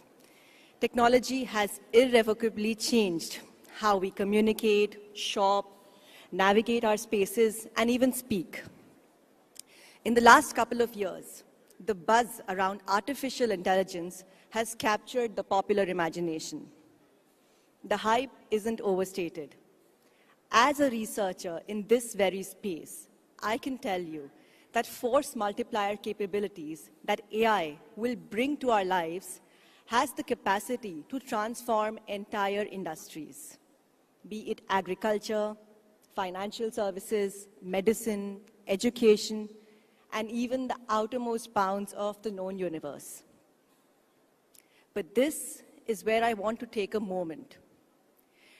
Technology has irrevocably changed how we communicate, shop, navigate our spaces, and even speak. In the last couple of years, the buzz around artificial intelligence has captured the popular imagination. The hype isn't overstated. As a researcher in this very space, I can tell you that force multiplier capabilities that AI will bring to our lives has the capacity to transform entire industries, be it agriculture, financial services, medicine, education, and even the outermost bounds of the known universe. But this is where I want to take a moment.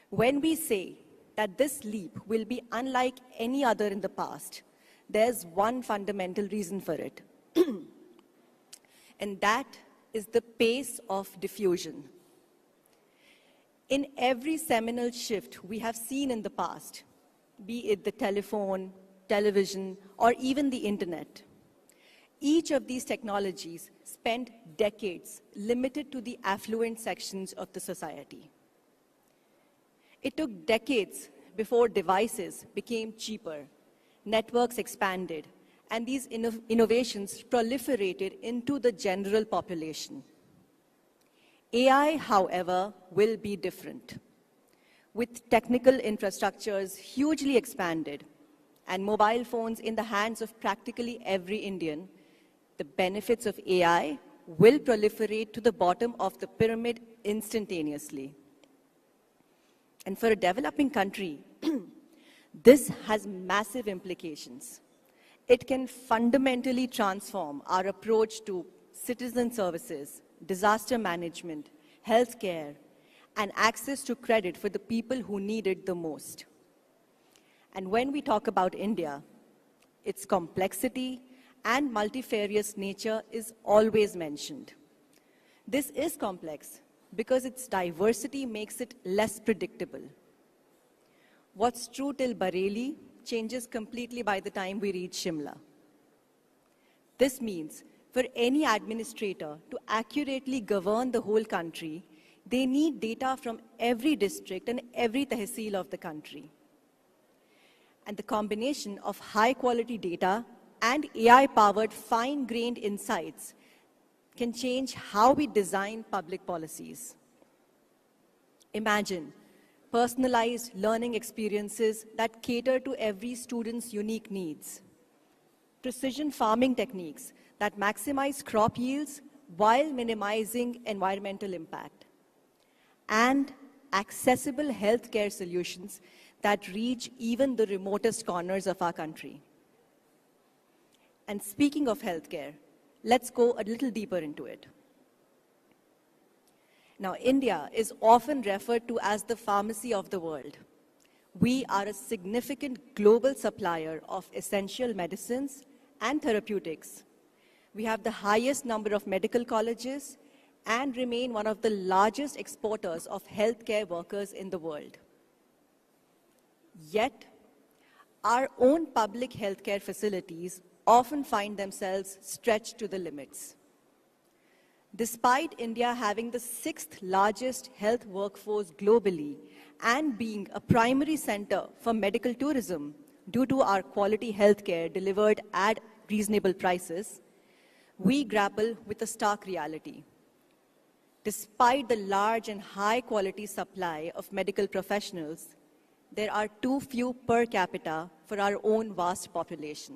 When we say that this leap will be unlike any other in the past, there's one fundamental reason for it. And that is the pace of diffusion. In every seminal shift we have seen in the past, be it the telephone, television, or even the internet, Each of these technologies spent decades limited to the affluent sections of the society. It took decades before devices became cheaper, networks expanded, and these innovations proliferated into the general population. AI, however, will be different. With technical infrastructures hugely expanded and mobile phones in the hands of practically every Indian, the benefits of AI will proliferate to the bottom of the pyramid instantaneously. And for a developing country, this has massive implications. It can fundamentally transform our approach to citizen services, disaster management, healthcare, and access to credit for the people who need it the most. And when we talk about India, its complexity and multifarious nature is always mentioned. This is complex because its diversity makes it less predictable. What's true till Bareilly changes completely by the time we reach Shimla. This means for any administrator to accurately govern the whole country, they need data from every district and every tehsil of the country. And the combination of high-quality data and AI-powered fine-grained insights can change how we design public policies. Imagine personalized learning experiences that cater to every student's unique needs. Precision farming techniques that maximize crop yields while minimizing environmental impact. And accessible healthcare solutions that reach even the remotest corners of our country. And speaking of healthcare, let's go a little deeper into it. Now, India is often referred to as the pharmacy of the world. We are a significant global supplier of essential medicines and therapeutics. We have the highest number of medical colleges and remain one of the largest exporters of healthcare workers in the world. Yet, our own public healthcare facilities often find themselves stretched to the limits. Despite India having the 6th largest health workforce globally and being a primary center for medical tourism due to our quality healthcare delivered at reasonable prices, we grapple with a stark reality. Despite the large and high-quality supply of medical professionals, there are too few per capita for our own vast population.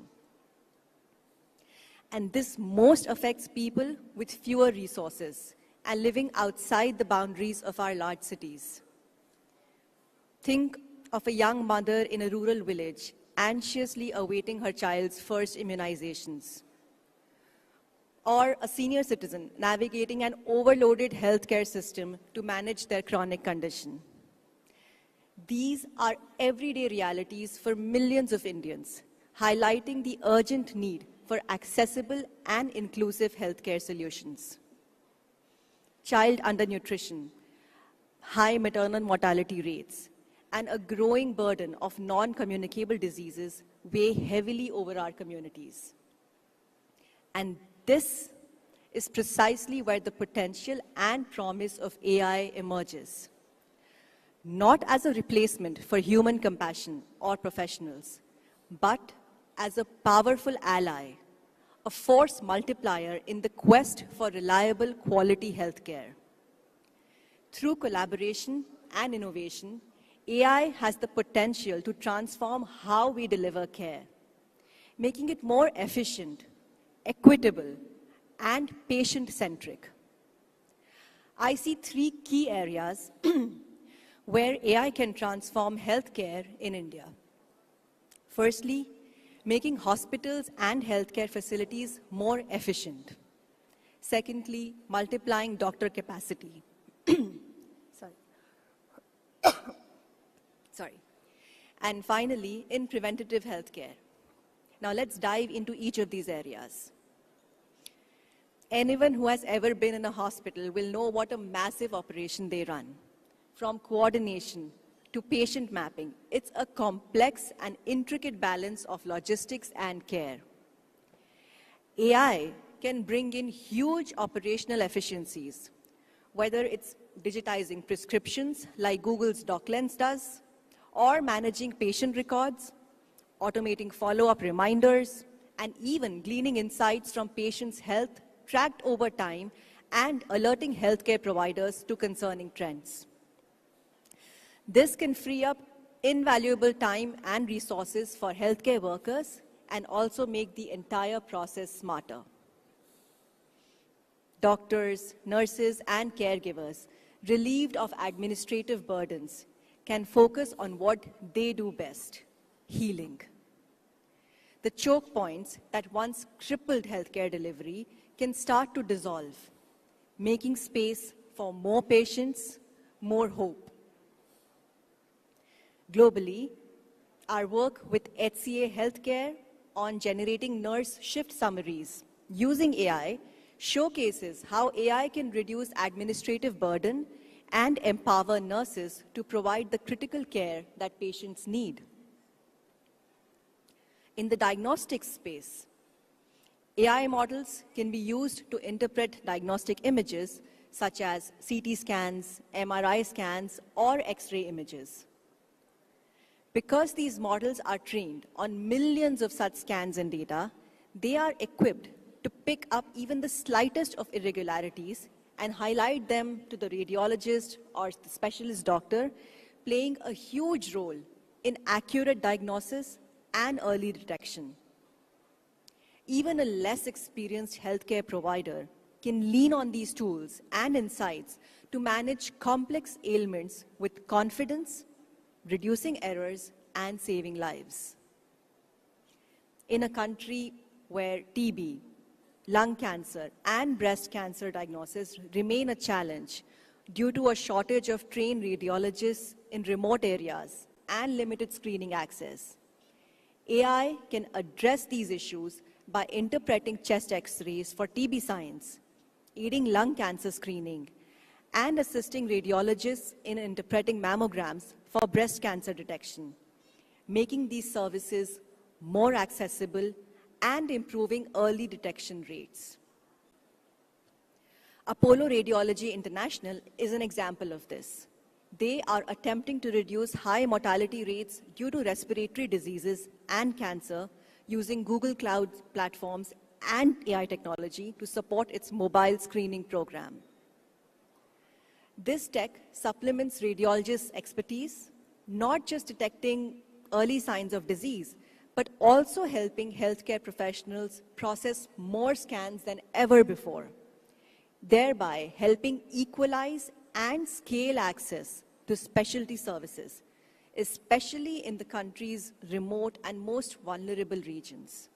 And this most affects people with fewer resources and living outside the boundaries of our large cities. Think of a young mother in a rural village anxiously awaiting her child's first immunizations. Or a senior citizen navigating an overloaded healthcare system to manage their chronic condition. These are everyday realities for millions of Indians, highlighting the urgent need for accessible and inclusive healthcare solutions. Child undernutrition, high maternal mortality rates, and a growing burden of non-communicable diseases weigh heavily over our communities. And this is precisely where the potential and promise of AI emerges. Not as a replacement for human compassion or professionals, but as a powerful ally, a force multiplier in the quest for reliable quality healthcare. Through collaboration and innovation, AI has the potential to transform how we deliver care, making it more efficient, equitable, and patient-centric. I see 3 key areas where AI can transform healthcare in India. Firstly, making hospitals and healthcare facilities more efficient. Secondly, multiplying doctor capacity. Sorry. And finally, in preventative healthcare. Now let's dive into each of these areas. Anyone who has ever been in a hospital will know what a massive operation they run. From coordination to patient mapping, it's a complex and intricate balance of logistics and care. AI can bring in huge operational efficiencies, whether it's digitizing prescriptions like Google's DocLens does, or managing patient records, automating follow-up reminders, and even gleaning insights from patients' health tracked over time and alerting healthcare providers to concerning trends. This can free up invaluable time and resources for healthcare workers and also make the entire process smarter. Doctors, nurses, and caregivers, relieved of administrative burdens, can focus on what they do best, healing. The choke points that once crippled healthcare delivery can start to dissolve, making space for more patients, more hope. Globally, our work with HCA Healthcare on generating nurse shift summaries using AI showcases how AI can reduce administrative burden and empower nurses to provide the critical care that patients need. In the diagnostics space, AI models can be used to interpret diagnostic images such as CT scans, MRI scans, or X-ray images. Because these models are trained on millions of such scans and data, they are equipped to pick up even the slightest of irregularities and highlight them to the radiologist or the specialist doctor, playing a huge role in accurate diagnosis and early detection. Even a less experienced healthcare provider can lean on these tools and insights to manage complex ailments with confidence, reducing errors, and saving lives. In a country where TB, lung cancer, and breast cancer diagnosis remain a challenge due to a shortage of trained radiologists in remote areas and limited screening access, AI can address these issues by interpreting chest X-rays for TB signs, aiding lung cancer screening, and assisting radiologists in interpreting mammograms for breast cancer detection, making these services more accessible and improving early detection rates. Apollo Radiology International is an example of this. They are attempting to reduce high mortality rates due to respiratory diseases and cancer using Google Cloud platforms and AI technology to support its mobile screening program. This tech supplements radiologists' expertise, not just detecting early signs of disease, but also helping healthcare professionals process more scans than ever before, thereby helping equalize and scale access to specialty services, especially in the country's remote and most vulnerable regions.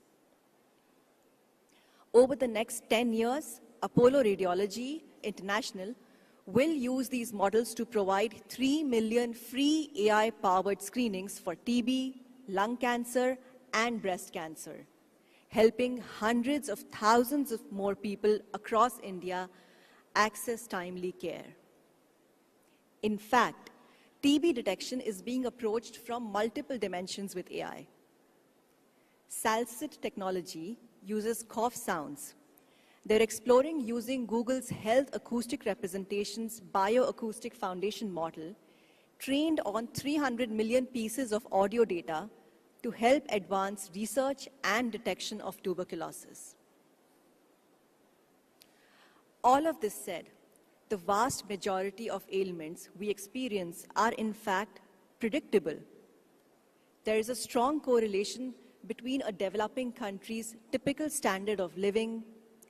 Over the next 10 years, Apollo Radiology International will use these models to provide 3 million free AI-powered screenings for TB, lung cancer, and breast cancer, helping hundreds of thousands of more people across India access timely care. In fact, TB detection is being approached from multiple dimensions with AI. Salsit technology uses cough sounds. They're exploring using Google's Health Acoustic Representations Bioacoustic Foundation model, trained on 300 million pieces of audio data to help advance research and detection of tuberculosis. All of this said, the vast majority of ailments we experience are in fact predictable. There is a strong correlation between a developing country's typical standard of living,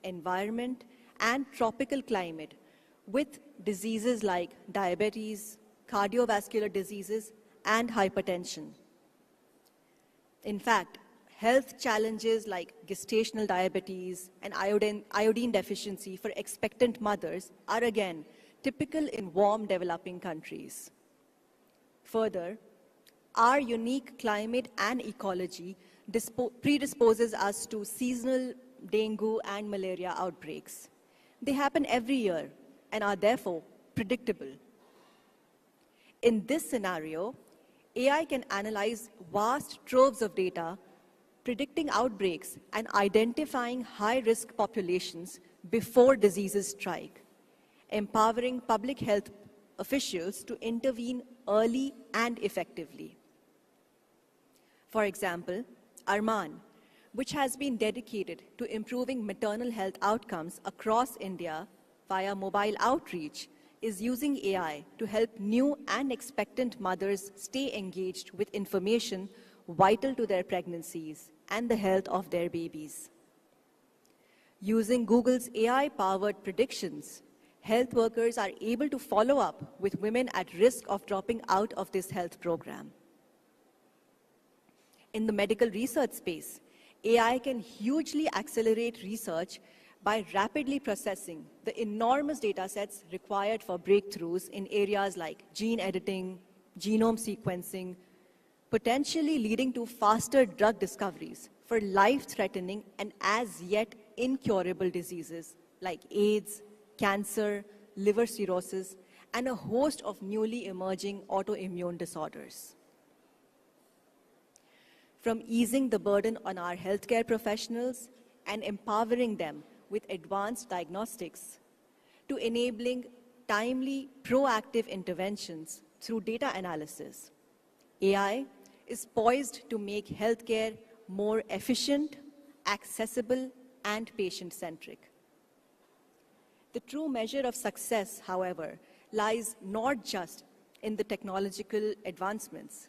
environment, and tropical climate with diseases like diabetes, cardiovascular diseases, and hypertension. In fact, health challenges like gestational diabetes and iodine deficiency for expectant mothers are again typical in warm developing countries. Further, our unique climate and ecology predisposes us to seasonal dengue and malaria outbreaks. They happen every year and are therefore predictable. In this scenario, AI can analyze vast troves of data predicting outbreaks and identifying high-risk populations before diseases strike, empowering public health officials to intervene early and effectively. For example, Arman, which has been dedicated to improving maternal health outcomes across India via mobile outreach, is using AI to help new and expectant mothers stay engaged with information vital to their pregnancies and the health of their babies. Using Google's AI-powered predictions, health workers are able to follow up with women at risk of dropping out of this health program. In the medical research space, AI can hugely accelerate research by rapidly processing the enormous data sets required for breakthroughs in areas like gene editing, genome sequencing, potentially leading to faster drug discoveries for life-threatening and as yet incurable diseases like AIDS, cancer, liver cirrhosis, and a host of newly emerging autoimmune disorders. From easing the burden on our healthcare professionals and empowering them with advanced diagnostics, to enabling timely, proactive interventions through data analysis, AI is poised to make healthcare more efficient, accessible, and patient-centric. The true measure of success, however, lies not just in the technological advancements,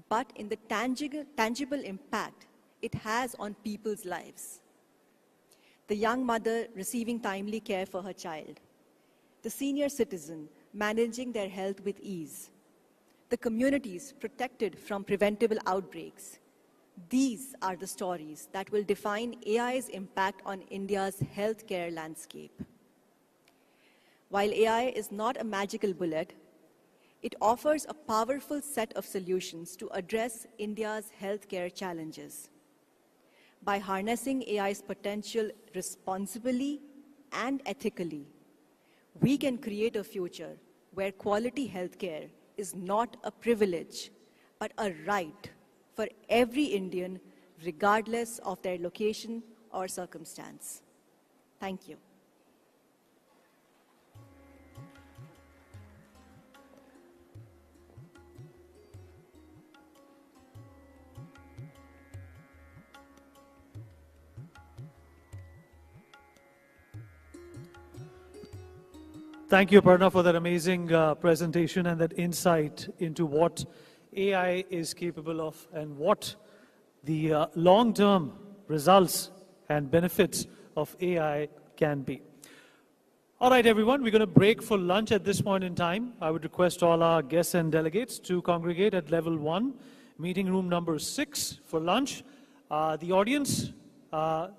but in the tangible impact it has on people's lives. The young mother receiving timely care for her child, the senior citizen managing their health with ease, the communities protected from preventable outbreaks. These are the stories that will define AI's impact on India's healthcare landscape. While AI is not a magical bullet, it offers a powerful set of solutions to address India's healthcare challenges. By harnessing AI's potential responsibly and ethically, we can create a future where quality healthcare is not a privilege, but a right for every Indian, regardless of their location or circumstance. Thank you. Thank you, Aparna, for that amazing presentation and that insight into what AI is capable of and what the long-term results and benefits of AI can be. All right, everyone, we're going to break for lunch at this point in time. I would request all our guests and delegates to congregate at level 1, meeting room number 6 for lunch. The audience,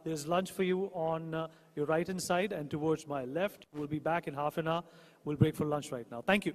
there's lunch for you on your right-hand side and towards my left. We'll be back in half an hour. We'll break for lunch right now. Thank you.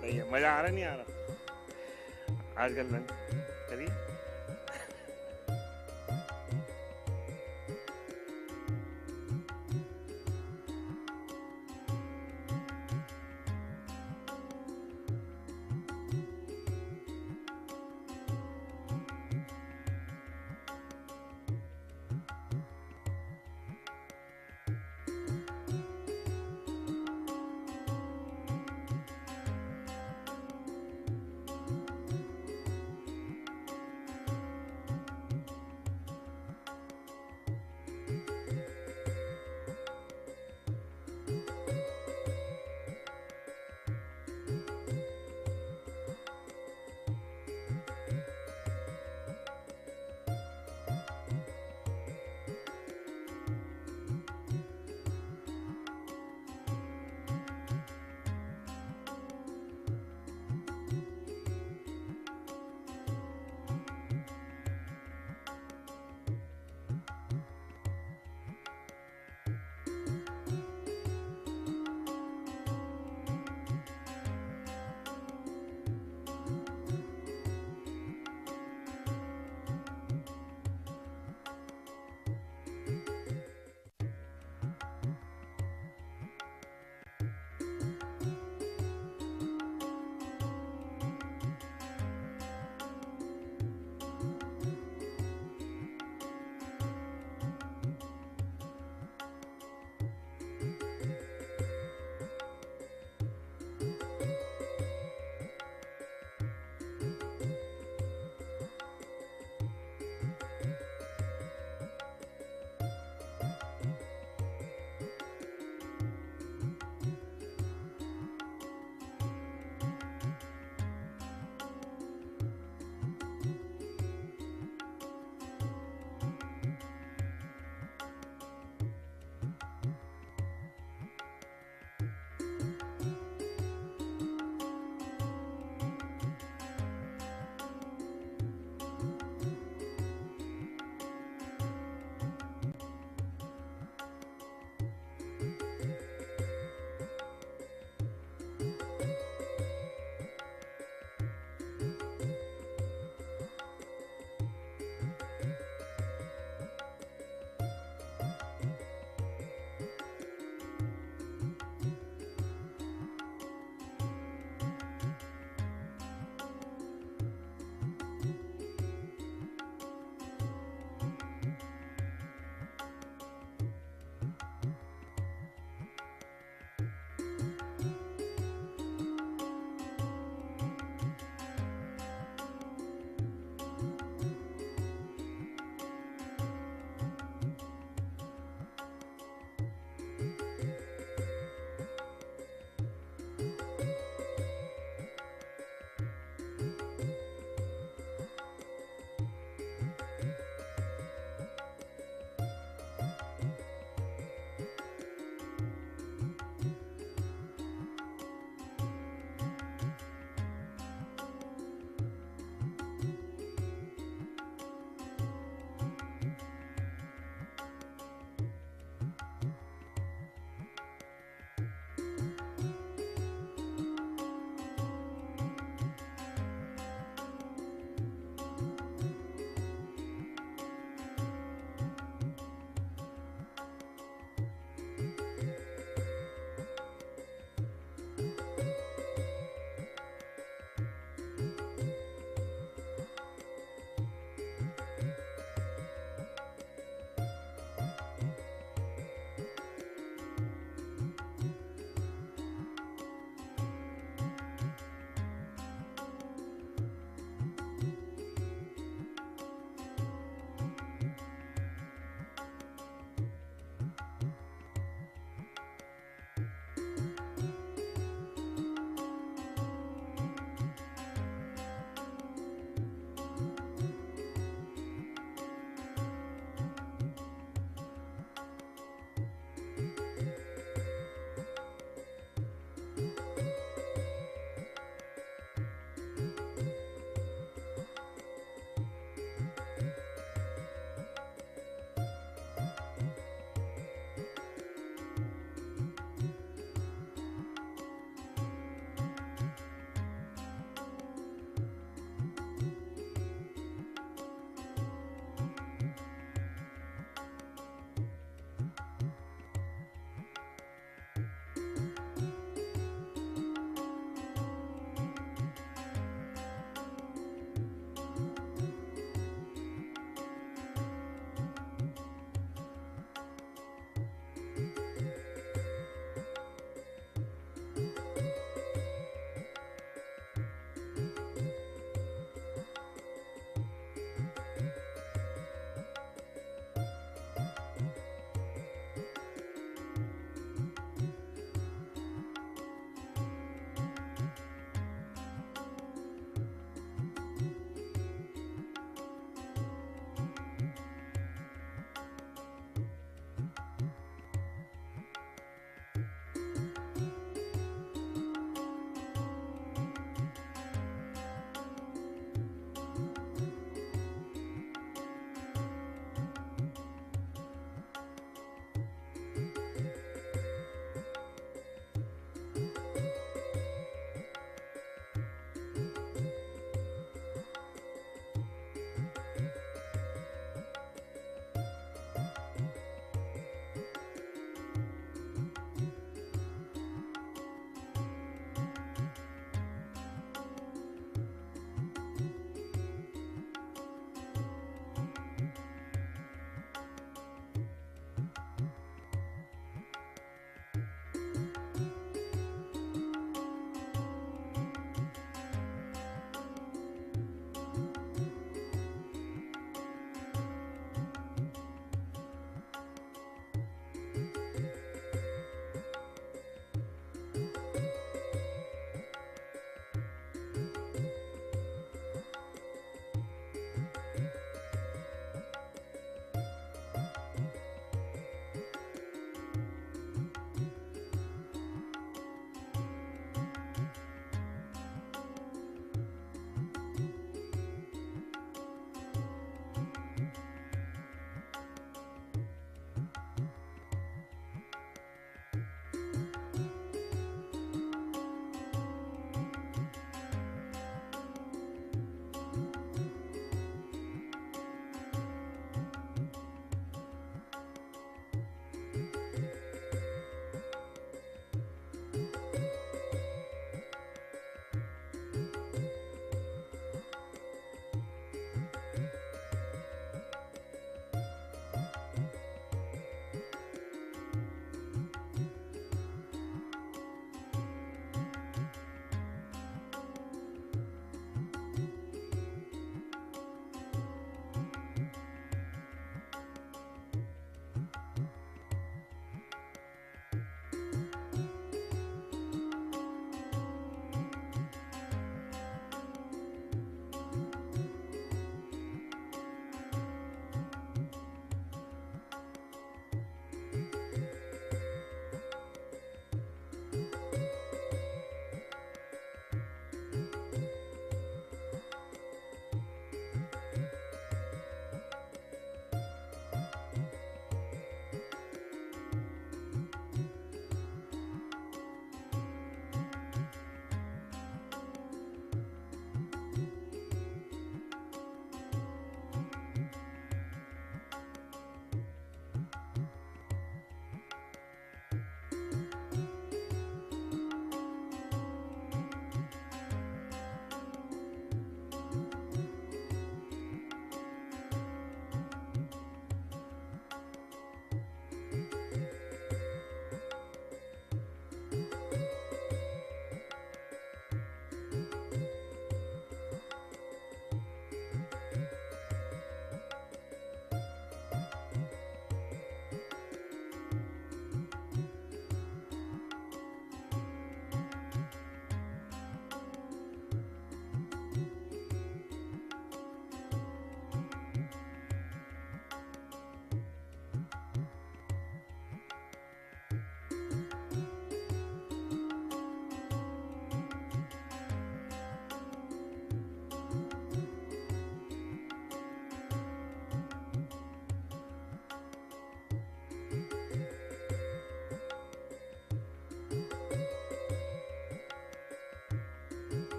बताइए मजा आ रहा नहीं आ रहा आजकल lunch करिए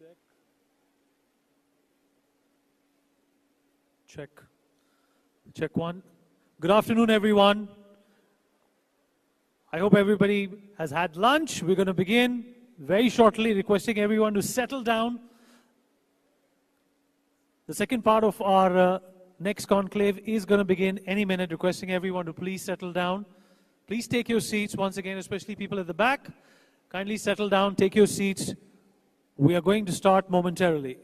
Check. Check. Check one. Good afternoon, everyone. I hope everybody has had lunch. We're going to begin very shortly, requesting everyone to settle down. The second part of our next conclave is going to begin any minute, requesting everyone to please settle down. Please take your seats once again, especially people at the back. Kindly settle down, take your seats. We are going to start momentarily.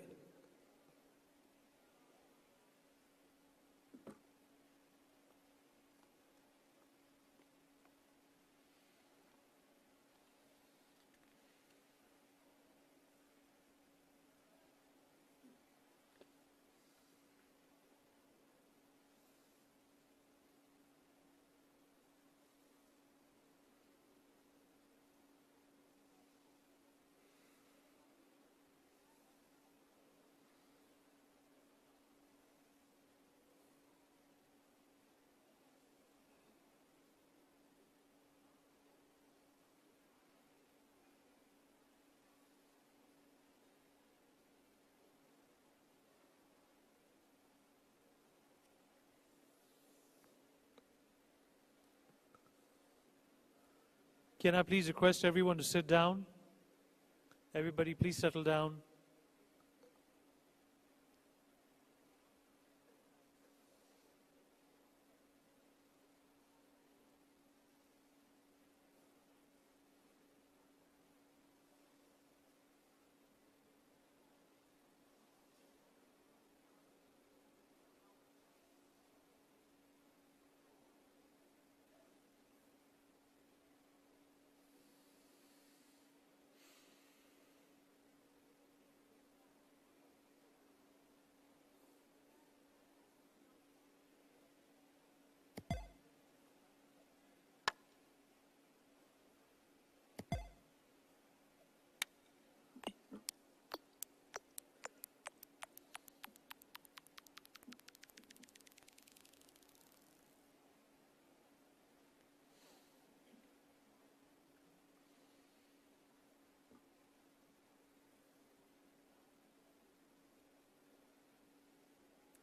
Can I please request everyone to sit down? Everybody, please settle down.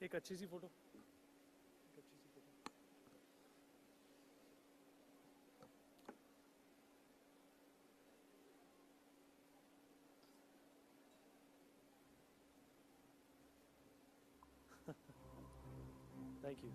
एक अच्छी सी photo Thank you.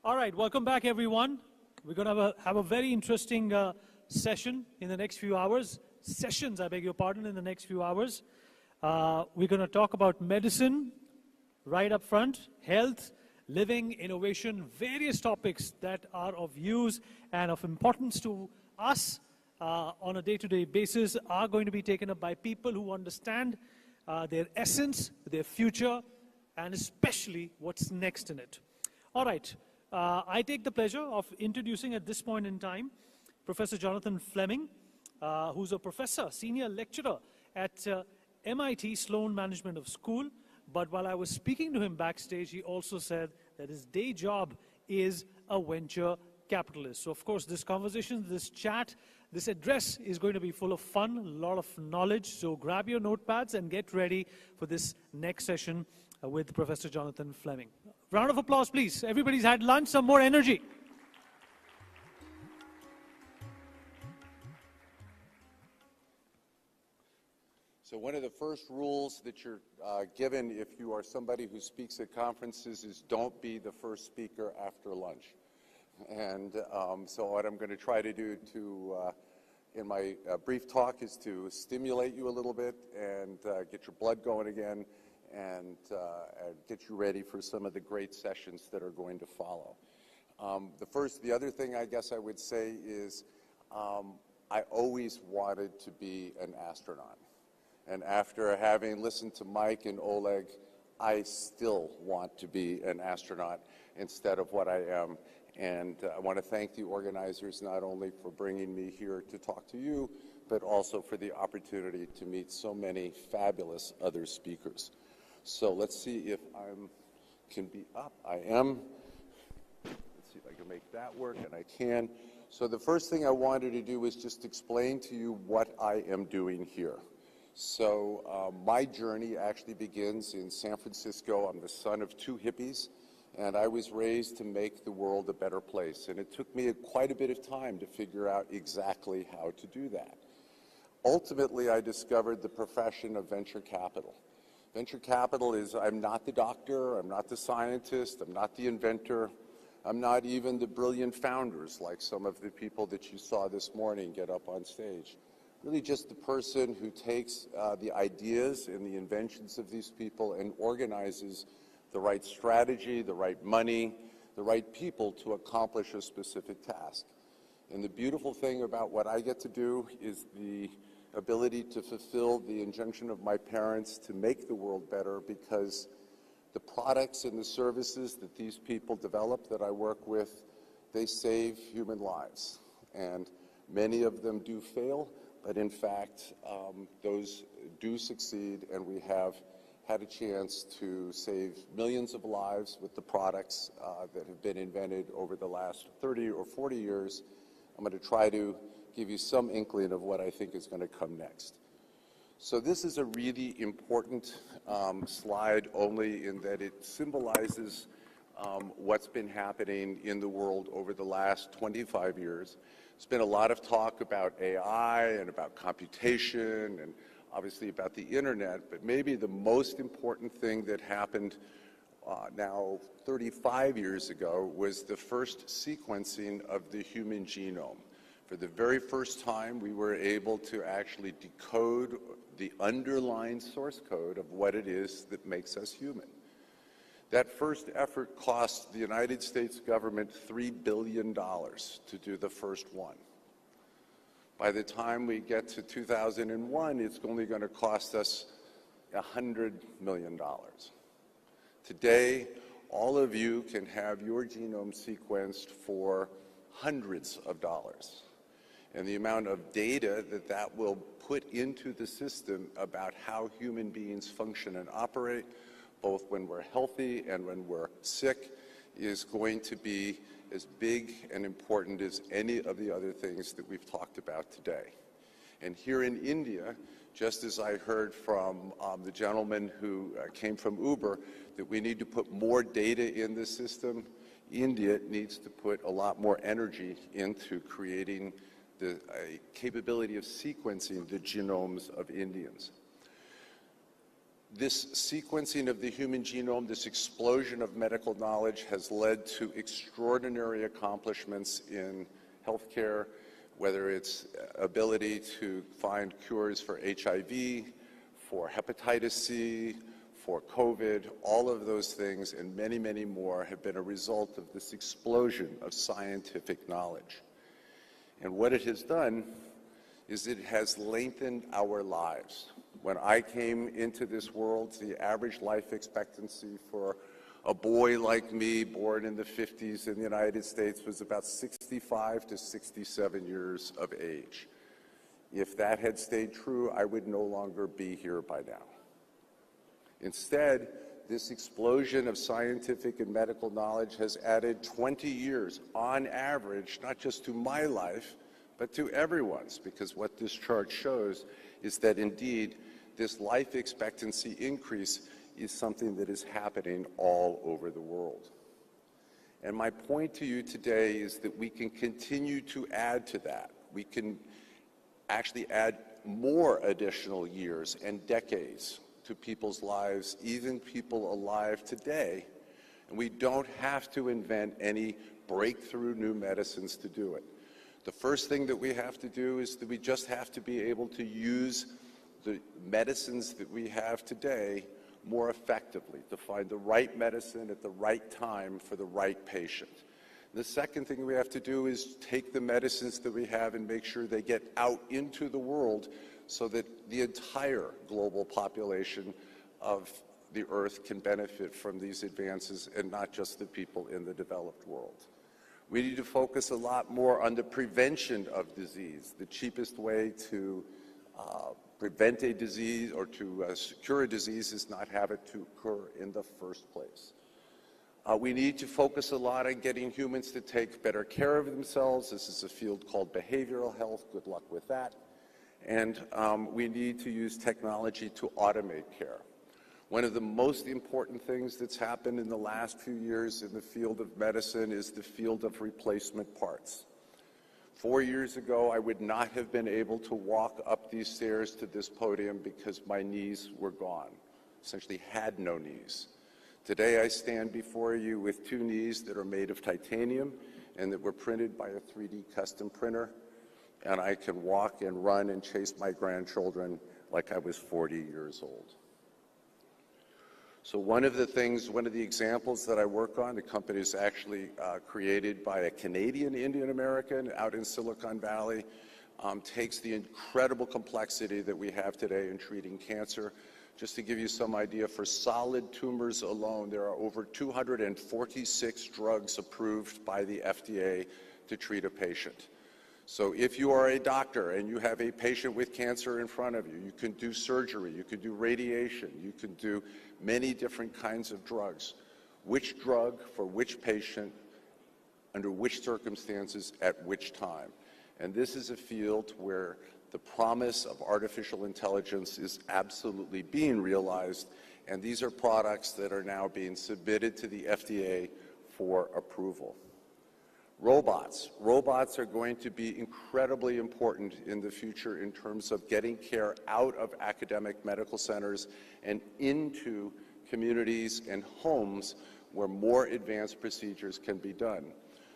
All right, welcome back, everyone. We're going to have a very interesting session in the next few hours. Sessions, I beg your pardon, in the next few hours. We're going to talk about medicine right up front, health, living, innovation, various topics that are of use and of importance to us on a day-to-day basis are going to be taken up by people who understand their essence, their future, and especially what's next in it. All right, I take the pleasure of introducing at this point in time Professor Jonathan Fleming, who's a professor, senior lecturer at MIT Sloan Management of School. But while I was speaking to him backstage, he also said that his day job is a venture capitalist. So, of course, this conversation, this chat, this address is going to be full of fun, a lot of knowledge. So grab your notepads and get ready for this next session with Professor Jonathan Fleming. Round of applause, please. Everybody's had lunch, some more energy. So one of the first rules that you're given if you are somebody who speaks at conferences is don't be the first speaker after lunch. And so what I'm going to try to do in my brief talk is to stimulate you a little bit and get your blood going again and get you ready for some of the great sessions that are going to follow. The other thing I guess I would say is I always wanted to be an astronaut. And after having listened to Mike and Oleg, I still want to be an astronaut instead of what I am. And I want to thank the organizers not only for bringing me here to talk to you, but also for the opportunity to meet so many fabulous other speakers. So let's see if I can be up. I am. Let's see if I can make that work, and I can. So the first thing I wanted to do is just explain to you what I am doing here. So my journey actually begins in San Francisco. I'm the son of two hippies, and I was raised to make the world a better place. And it took me quite a bit of time to figure out exactly how to do that. Ultimately, I discovered the profession of venture capital. Venture capital is, I'm not the doctor, I'm not the scientist, I'm not the inventor, I'm not even the brilliant founders like some of the people that you saw this morning get up on stage. Really just the person who takes the ideas and the inventions of these people and organizes the right strategy, the right money, the right people to accomplish a specific task. And the beautiful thing about what I get to do is the ability to fulfill the injunction of my parents to make the world better, because the products and the services that these people develop that I work with, they save human lives. And many of them do fail, but in fact, those do succeed, and we have had a chance to save millions of lives with the products that have been invented over the last 30 or 40 years. I'm going to try to give you some inkling of what I think is going to come next. So this is a really important slide, only in that it symbolizes what's been happening in the world over the last 25 years. There's been a lot of talk about AI and about computation and obviously about the internet, but maybe the most important thing that happened now 35 years ago was the first sequencing of the human genome. For the very first time, we were able to actually decode the underlying source code of what it is that makes us human. That first effort cost the United States government $3 billion to do the first one. By the time we get to 2001, it's only going to cost us $100 million. Today, all of you can have your genome sequenced for hundreds of dollars. And the amount of data that that will put into the system about how human beings function and operate, both when we're healthy and when we're sick, is going to be as big and important as any of the other things that we've talked about today. And here in India, just as I heard from the gentleman who came from Uber, that we need to put more data in the system, India needs to put a lot more energy into creating the capability of sequencing the genomes of Indians. This sequencing of the human genome, this explosion of medical knowledge has led to extraordinary accomplishments in healthcare, whether it's ability to find cures for HIV, for hepatitis C, for COVID, all of those things and many, many more have been a result of this explosion of scientific knowledge. And what it has done is it has lengthened our lives. When I came into this world, the average life expectancy for a boy like me, born in the 50s in the United States, was about 65 to 67 years of age. If that had stayed true, I would no longer be here by now. Instead, this explosion of scientific and medical knowledge has added 20 years on average, not just to my life, but to everyone's, because what this chart shows is that indeed this life expectancy increase is something that is happening all over the world. And my point to you today is that we can continue to add to that. We can actually add more additional years and decades to people's lives, even people alive today, and we don't have to invent any breakthrough new medicines to do it. The first thing that we have to do is that we just have to be able to use the medicines that we have today more effectively, to find the right medicine at the right time for the right patient. The second thing we have to do is take the medicines that we have and make sure they get out into the world so that the entire global population of the earth can benefit from these advances and not just the people in the developed world. We need to focus a lot more on the prevention of disease. The cheapest way to prevent a disease or to cure a disease is not have it to occur in the first place. We need to focus a lot on getting humans to take better care of themselves. This is a field called behavioral health. Good luck with that. And we need to use technology to automate care. One of the most important things that's happened in the last few years in the field of medicine is the field of replacement parts. 4 years ago, I would not have been able to walk up these stairs to this podium because my knees were gone, essentially had no knees. Today, I stand before you with 2 knees that are made of titanium and that were printed by a 3D custom printer, and I can walk and run and chase my grandchildren like I was 40 years old. So one of the examples that I work on, the company is actually created by a Canadian Indian American out in Silicon Valley, takes the incredible complexity that we have today in treating cancer. Just to give you some idea, for solid tumors alone, there are over 246 drugs approved by the FDA to treat a patient. So if you are a doctor and you have a patient with cancer in front of you, you can do surgery, you can do radiation, you can do many different kinds of drugs. Which drug for which patient, under which circumstances, at which time? And this is a field where the promise of artificial intelligence is absolutely being realized, and these are products that are now being submitted to the FDA for approval. Robots. Robots are going to be incredibly important in the future in terms of getting care out of academic medical centers and into communities and homes where more advanced procedures can be done.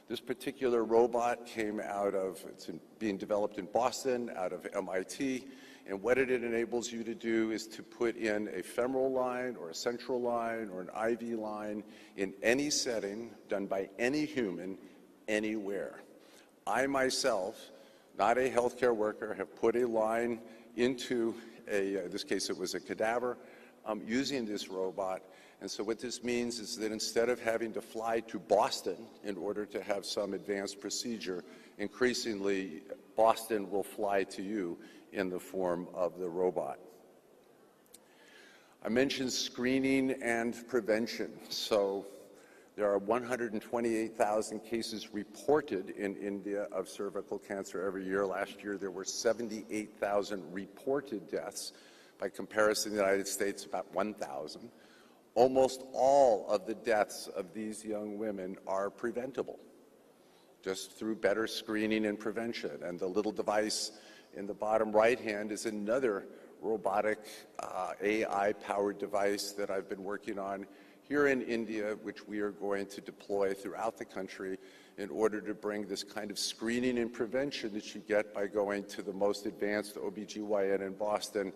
This particular robot came out of, it's being developed in Boston, out of MIT, and what it enables you to do is to put in a femoral line or a central line or an IV line in any setting, done by any human, anywhere. I myself, not a healthcare worker, have put a line into in this case it was a cadaver, using this robot. And so what this means is that instead of having to fly to Boston in order to have some advanced procedure, increasingly Boston will fly to you in the form of the robot. I mentioned screening and prevention. So there are 128,000 cases reported in India of cervical cancer every year. Last year, there were 78,000 reported deaths. By comparison, in the United States, about 1,000. Almost all of the deaths of these young women are preventable, just through better screening and prevention. And the little device in the bottom right hand is another robotic AI-powered device that I've been working on here in India, which we are going to deploy throughout the country in order to bring this kind of screening and prevention that you get by going to the most advanced OBGYN in Boston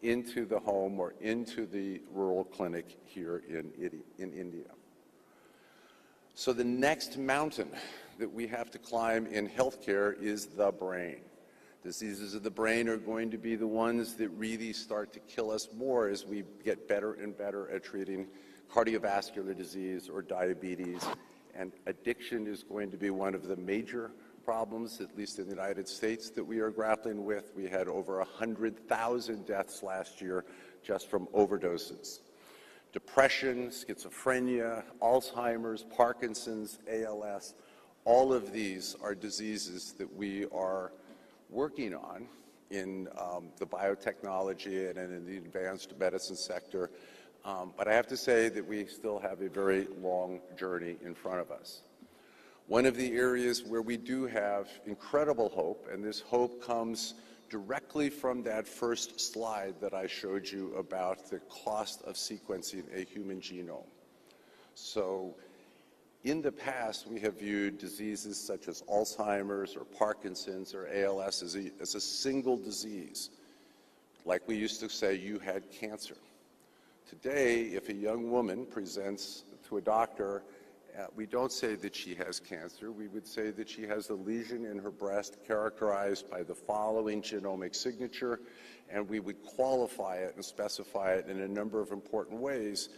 into the home or into the rural clinic here in India. So the next mountain that we have to climb in healthcare is the brain. Diseases of the brain are going to be the ones that really start to kill us more as we get better and better at treating cardiovascular disease or diabetes. And addiction is going to be one of the major problems, at least in the United States, that we are grappling with. We had over 100,000 deaths last year just from overdoses. Depression, schizophrenia, Alzheimer's, Parkinson's, ALS, all of these are diseases that we are working on in the biotechnology and in the advanced medicine sector. But I have to say that we still have a very long journey in front of us. One of the areas where we do have incredible hope, and this hope comes directly from that first slide that I showed you about the cost of sequencing a human genome. So in the past, we have viewed diseases such as Alzheimer's or Parkinson's or ALS as a single disease. Like we used to say, you had cancer. Today, if a young woman presents to a doctor, we don't say that she has cancer. We would say that she has a lesion in her breast characterized by the following genomic signature, and we would qualify it and specify it in a number of important ways.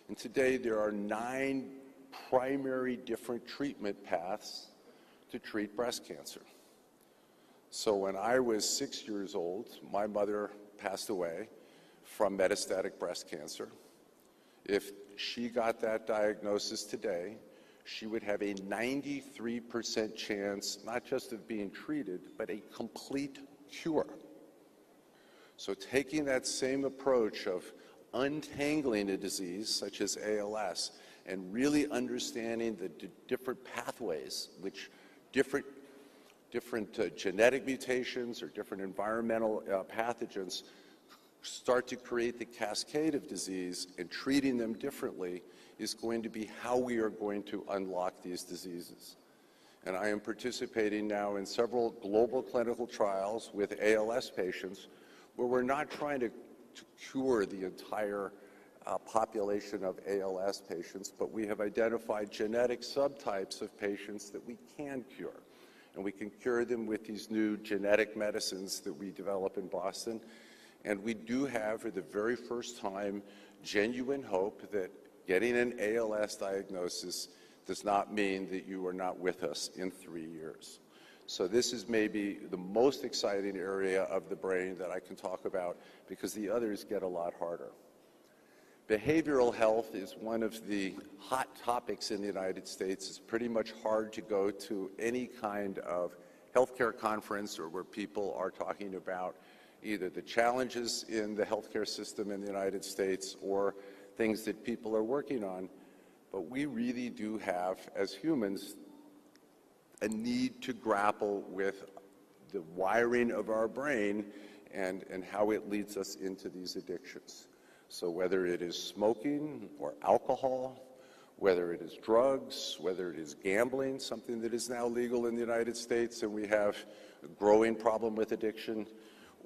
And today, there are 9 primary different treatment paths to treat breast cancer. So when I was 6 years old, my mother passed away from metastatic breast cancer. If she got that diagnosis today, she would have a 93% chance not just of being treated, but a complete cure. So taking that same approach of untangling a disease such as ALS and really understanding the different pathways, which different genetic mutations or different environmental pathogens start to create the cascade of disease, and treating them differently is going to be how we are going to unlock these diseases. And I am participating now in several global clinical trials with ALS patients where we're not trying to cure the entire population of ALS patients, but we have identified genetic subtypes of patients that we can cure. And we can cure them with these new genetic medicines that we develop in Boston. And we do have, for the very first time, genuine hope that getting an ALS diagnosis does not mean that you are not with us in 3 years. So this is maybe the most exciting area of the brain that I can talk about, because the others get a lot harder. Behavioral health is one of the hot topics in the United States. It's pretty much hard to go to any kind of healthcare conference or where people are talking about either the challenges in the healthcare system in the United States or things that people are working on. But we really do have, as humans, a need to grapple with the wiring of our brain and how it leads us into these addictions. So whether it is smoking or alcohol, whether it is drugs, whether it is gambling, something that is now legal in the United States, and we have a growing problem with addiction,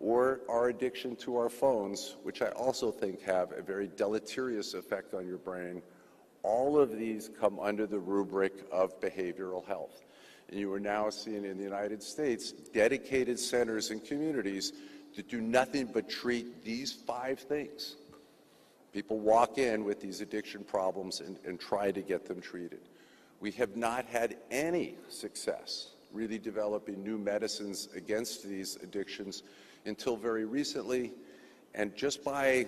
or our addiction to our phones, which I also think have a very deleterious effect on your brain. All of these come under the rubric of behavioral health. And you are now seeing in the United States dedicated centers and communities that do nothing but treat these 5 things. People walk in with these addiction problems and try to get them treated. We have not had any success really developing new medicines against these addictions until very recently, and just by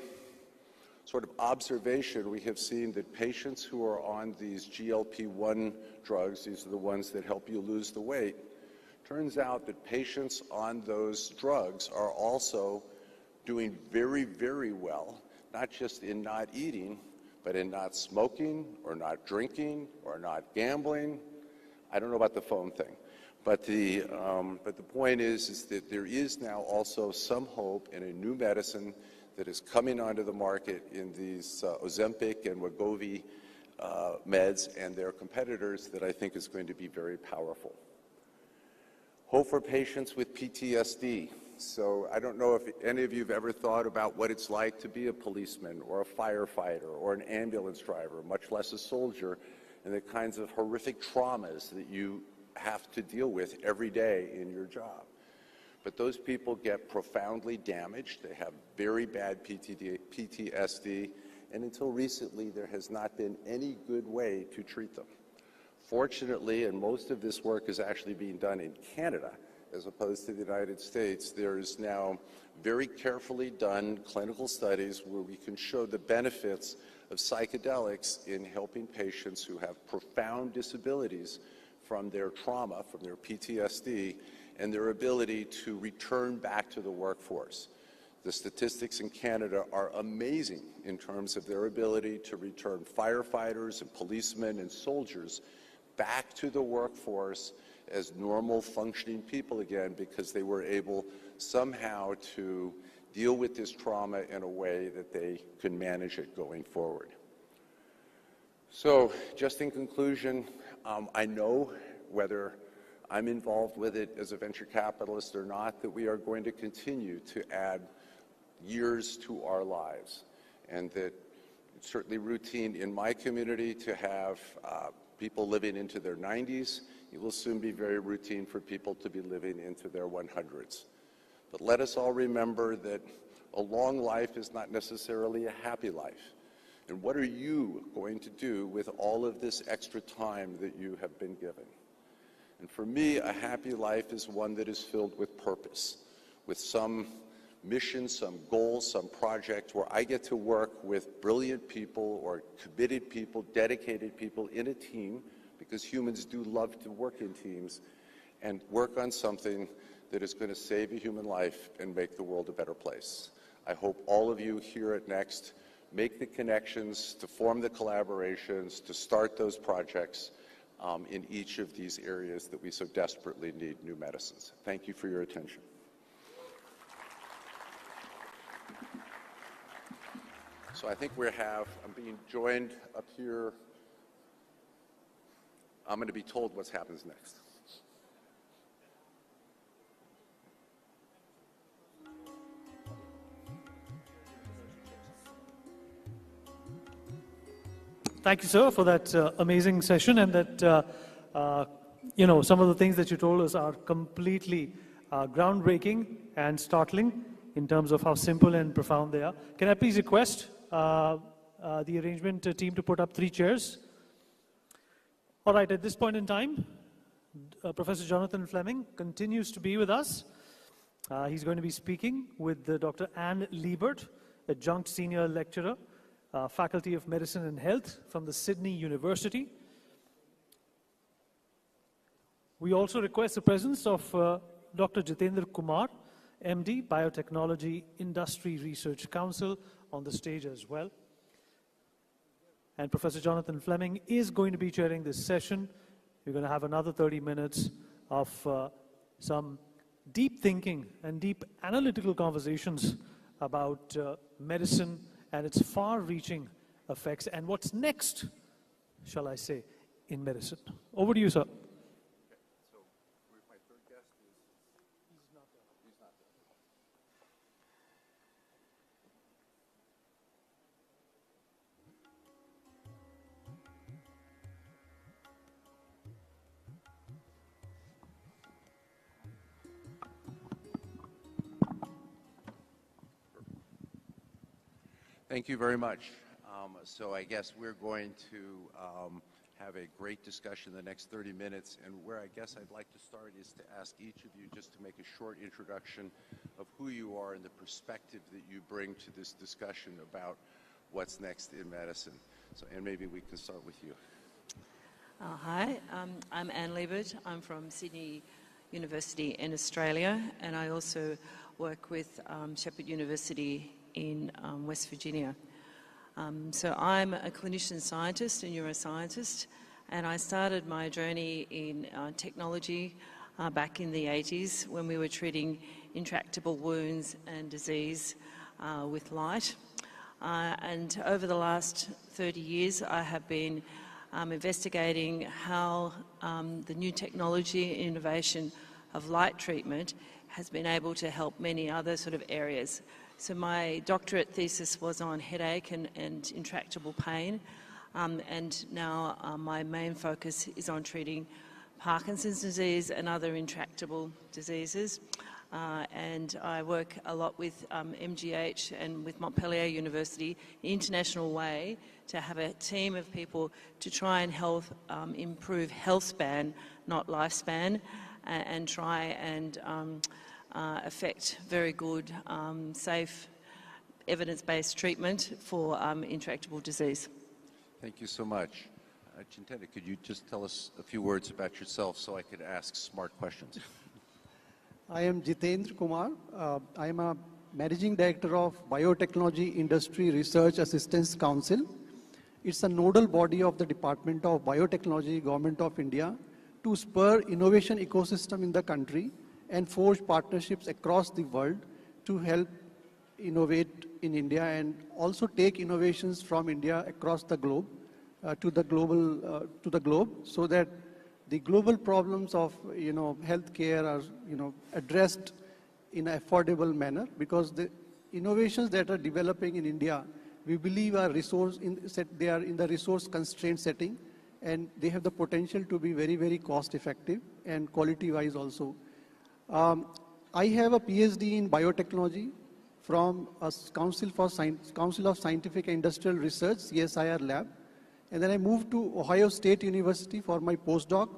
sort of observation, we have seen that patients who are on these GLP-1 drugs, these are the ones that help you lose the weight, turns out that patients on those drugs are also doing very, very well, not just in not eating, but in not smoking or not drinking or not gambling. I don't know about the phone thing. But the point is that there is now also some hope in a new medicine that is coming onto the market in these Ozempic and Wegovy meds and their competitors that I think is going to be very powerful. Hope for patients with PTSD. So I don't know if any of you have ever thought about what it's like to be a policeman or a firefighter or an ambulance driver, much less a soldier, and the kinds of horrific traumas that you have to deal with every day in your job. But those people get profoundly damaged. They have very bad PTSD, and until recently, there has not been any good way to treat them. Fortunately, and most of this work is actually being done in Canada, as opposed to the United States, there is now very carefully done clinical studies where we can show the benefits of psychedelics in helping patients who have profound disabilities from their trauma, from their PTSD, and their ability to return back to the workforce. The statistics in Canada are amazing in terms of their ability to return firefighters and policemen and soldiers back to the workforce as normal functioning people again, because they were able somehow to deal with this trauma in a way that they can manage it going forward. So just in conclusion, I know, whether I'm involved with it as a venture capitalist or not, that we are going to continue to add years to our lives, and that it's certainly routine in my community to have people living into their 90s. It will soon be very routine for people to be living into their 100s. But let us all remember that a long life is not necessarily a happy life. And what are you going to do with all of this extra time that you have been given? And for me, a happy life is one that is filled with purpose, with some mission, some goal, some project where I get to work with brilliant people or committed people, dedicated people in a team, because humans do love to work in teams, and work on something that is going to save a human life and make the world a better place. I hope all of you here at NXT make the connections, to form the collaborations, to start those projects in each of these areas that we so desperately need new medicines. Thank you for your attention. So I think I'm being joined up here. I'm going to be told what happens next. Thank you, sir, for that amazing session, and that, some of the things that you told us are completely groundbreaking and startling in terms of how simple and profound they are. Can I please request the arrangement team to put up 3 chairs? All right, at this point in time, Professor Jonathan Fleming continues to be with us. He's going to be speaking with Dr. Anne Liebert, adjunct senior lecturer, Faculty of Medicine and Health from the Sydney University. We also request the presence of Dr. Jitendra Kumar, MD, Biotechnology Industry Research Council, on the stage as well. And Professor Jonathan Fleming is going to be chairing this session. We're going to have another 30 minutes of some deep thinking and deep analytical conversations about medicine and its far-reaching effects, and what's next, shall I say, in medicine. Over to you, sir. So my third guest is... He's not there. He's not there. Thank you very much. So I guess we're going to have a great discussion in the next 30 minutes, and where I guess I'd like to start is to ask each of you just to make a short introduction of who you are and the perspective that you bring to this discussion about what's next in medicine. So, Anne, maybe we can start with you. Hi, I'm Anne Liebert. I'm from Sydney University in Australia, and I also work with Shepherd University in West Virginia. So I'm a clinician scientist, a neuroscientist, And I started my journey in technology back in the 80s when we were treating intractable wounds and disease with light. And over the last 30 years, I have been investigating how the new technology and innovation of light treatment has been able to help many other sort of areas. So my doctorate thesis was on headache and intractable pain, and now my main focus is on treating Parkinson's disease and other intractable diseases. And I work a lot with MGH and with Montpellier University, the international way, to have a team of people to try and help improve health span, not lifespan, and try and affect very good, safe, evidence-based treatment for intractable disease. Thank you so much. Chinteta, could you just tell us a few words about yourself so I could ask smart questions? I am Jitendra Kumar. I am a Managing Director of Biotechnology Industry Research Assistance Council. It's a nodal body of the Department of Biotechnology, Government of India, to spur innovation ecosystem in the country and forge partnerships across the world to help innovate in India and also take innovations from India across the globe to the globe, so that the global problems of healthcare are addressed in an affordable manner, because the innovations that are developing in India, we believe are they are in the resource constraint setting, and they have the potential to be very, very cost effective and quality wise also. I have a PhD in biotechnology from a Council of Scientific and Industrial Research, CSIR lab. And then I moved to Ohio State University for my postdoc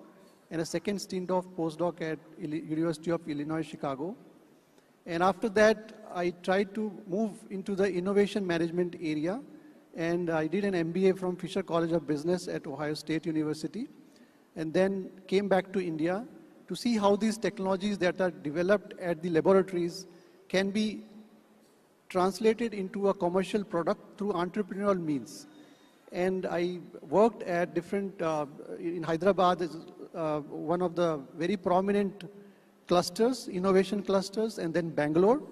and a second stint of postdoc at University of Illinois, Chicago. And after that, I tried to move into the innovation management area, and I did an MBA from Fisher College of Business at Ohio State University, and then came back to India to see how these technologies that are developed at the laboratories can be translated into a commercial product through entrepreneurial means. And I worked at different, in Hyderabad is one of the very prominent clusters, innovation clusters, and then Bangalore.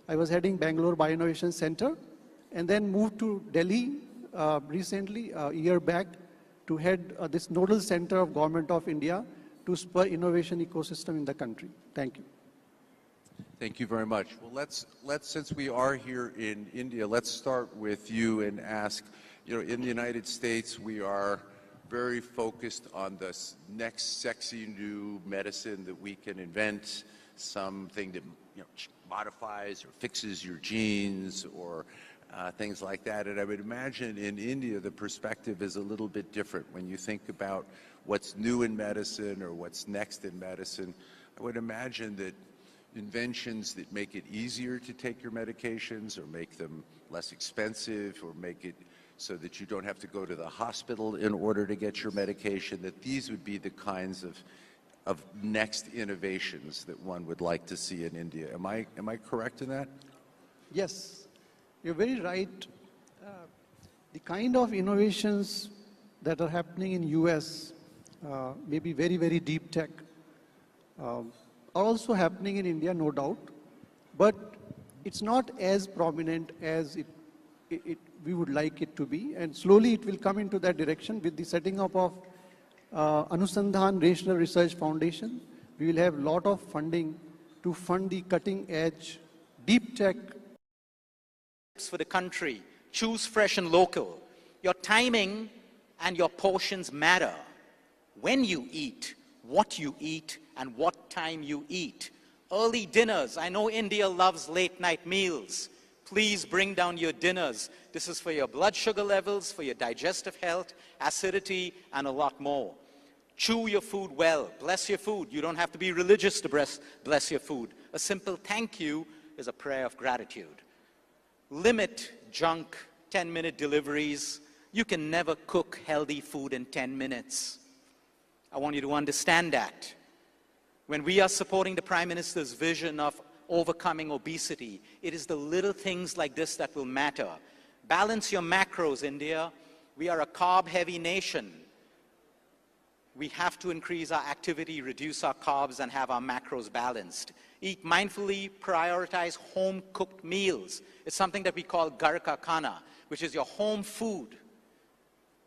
I was heading Bangalore Bioinnovation Center, and then moved to Delhi recently, a year back, to head this nodal center of Government of India to spur innovation ecosystem in the country. Thank you. Thank you very much. Well, let's since we are here in India, let's start with you and ask, in the United States, we are very focused on this next sexy new medicine that we can invent, something that modifies or fixes your genes or things like that. And I would imagine in India the perspective is a little bit different. When you think about what's new in medicine or what's next in medicine, I would imagine that inventions that make it easier to take your medications or make them less expensive or make it so that you don't have to go to the hospital in order to get your medication, that these would be the kinds of next innovations that one would like to see in India. Am I correct in that? Yes, you're very right. The kind of innovations that are happening in US, maybe very, very deep tech, are also happening in India, no doubt, but it's not as prominent as we would like it to be, and slowly it will come into that direction with the setting up of Anusandhan National Research Foundation. We will have a lot of funding to fund the cutting edge, deep tech. For the country, choose fresh and local. Your timing and your portions matter. When you eat, what you eat, and what time you eat. Early dinners. I know India loves late night meals. Please bring down your dinners. This is for your blood sugar levels, for your digestive health, acidity, and a lot more. Chew your food well. Bless your food. You don't have to be religious to bless your food. A simple thank you is a prayer of gratitude. Limit junk 10-minute deliveries. You can never cook healthy food in 10 minutes. I want you to understand that. When we are supporting the Prime Minister's vision of overcoming obesity, it is the little things like this that will matter. Balance your macros, India. We are a carb-heavy nation. We have to increase our activity, reduce our carbs, and have our macros balanced. Eat mindfully, prioritize home-cooked meals. It's something that we call Ghar Ka Khana, which is your home food.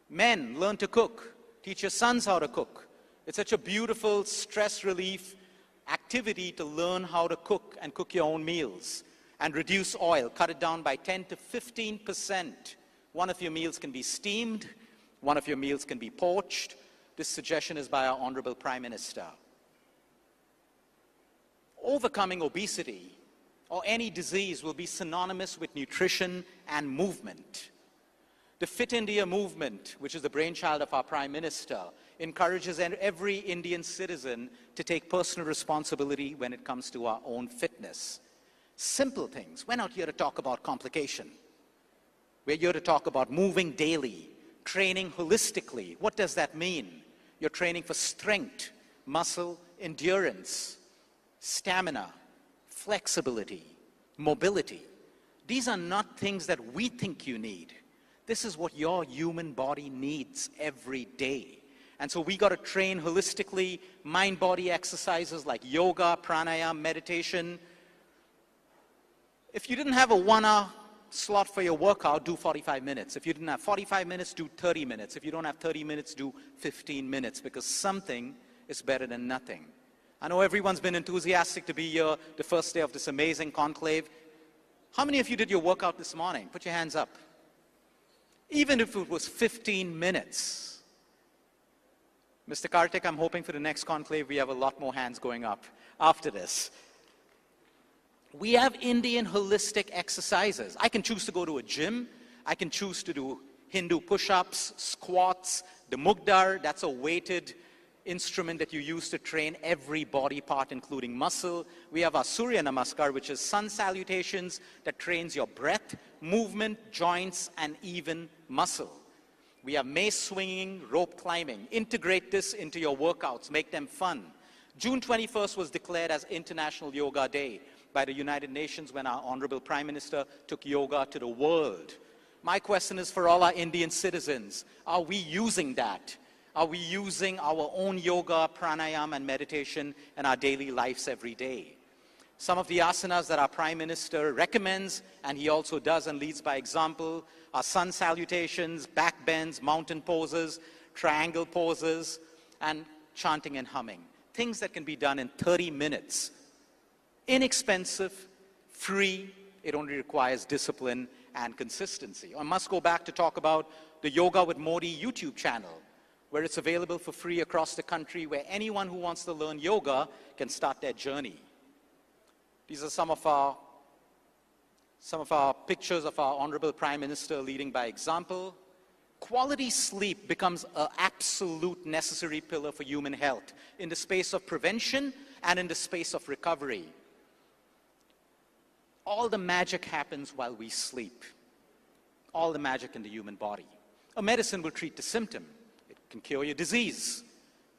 Men, learn to cook. Teach your sons how to cook. It's such a beautiful stress relief activity to learn how to cook and cook your own meals. And reduce oil, cut it down by 10 to 15%. One of your meals can be steamed, one of your meals can be poached. This suggestion is by our Honorable Prime Minister. Overcoming obesity or any disease will be synonymous with nutrition and movement. The Fit India movement, which is the brainchild of our Prime Minister, encourages every Indian citizen to take personal responsibility when it comes to our own fitness. Simple things. We're not here to talk about complication. We're here to talk about moving daily, training holistically. What does that mean? You're training for strength, muscle, endurance, stamina, flexibility, mobility. These are not things that we think you need. This is what your human body needs every day. And so we got to train holistically, mind-body exercises like yoga, pranayama, meditation. If you didn't have a 1 hour slot for your workout, do 45 minutes. If you didn't have 45 minutes, do 30 minutes. If you don't have 30 minutes, do 15 minutes, because something is better than nothing. I know everyone's been enthusiastic to be here the first day of this amazing conclave. How many of you did your workout this morning? Put your hands up. Even if it was 15 minutes. Mr. Karthik, I'm hoping for the next conclave we have a lot more hands going up after this. We have Indian holistic exercises. I can choose to go to a gym. I can choose to do Hindu push-ups, squats, the mugdar, that's a weighted instrument that you use to train every body part, including muscle. We have our Surya Namaskar, which is sun salutations that trains your breath, movement, joints, and even muscle. We have mace swinging, rope climbing. Integrate this into your workouts. Make them fun. June 21st was declared as International Yoga Day by the United Nations when our Honorable Prime Minister took yoga to the world. My question is for all our Indian citizens, are we using that? Are we using our own yoga, pranayama, and meditation in our daily lives every day? Some of the asanas that our Prime Minister recommends, and he also does and leads by example, are sun salutations, back bends, mountain poses, triangle poses, and chanting and humming. Things that can be done in 30 minutes. Inexpensive, free, it only requires discipline and consistency. I must go back to talk about the Yoga with Modi YouTube channel, where it's available for free across the country, where anyone who wants to learn yoga can start their journey. These are some of our pictures of our Honorable Prime Minister leading by example. Quality sleep becomes an absolute necessary pillar for human health in the space of prevention and in the space of recovery. All the magic happens while we sleep. All the magic in the human body. A medicine will treat the symptom. It can cure your disease.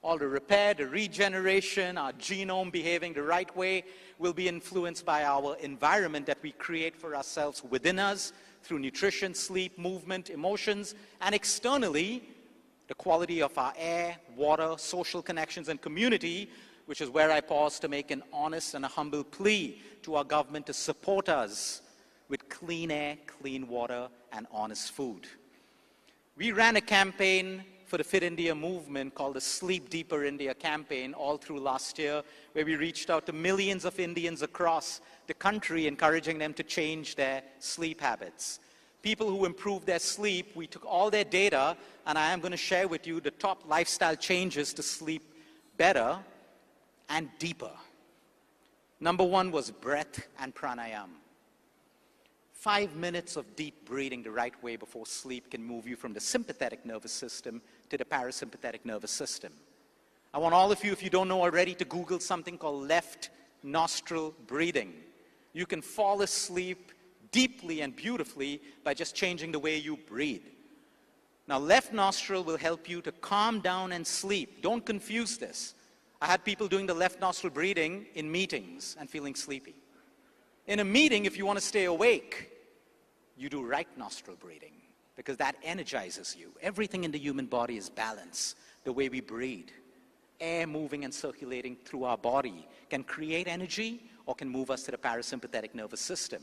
All the repair, the regeneration, our genome behaving the right way will be influenced by our environment that we create for ourselves within us through nutrition, sleep, movement, emotions, and externally, the quality of our air, water, social connections, and community, which is where I pause to make an honest and a humble plea to our government to support us with clean air, clean water, and honest food. We ran a campaign for the Fit India movement called the Sleep Deeper India campaign all through last year, where we reached out to millions of Indians across the country, encouraging them to change their sleep habits. People who improved their sleep, we took all their data, and I am going to share with you the top lifestyle changes to sleep better and deeper. Number one was breath and pranayama. 5 minutes of deep breathing the right way before sleep can move you from the sympathetic nervous system to the parasympathetic nervous system. I want all of you, if you don't know already, to Google something called left nostril breathing. You can fall asleep deeply and beautifully by just changing the way you breathe. Now, left nostril will help you to calm down and sleep. Don't confuse this. I had people doing the left nostril breathing in meetings and feeling sleepy. In a meeting, if you want to stay awake, you do right nostril breathing because that energizes you. Everything in the human body is balance. the way we breathe. Air moving and circulating through our body can create energy or can move us to the parasympathetic nervous system.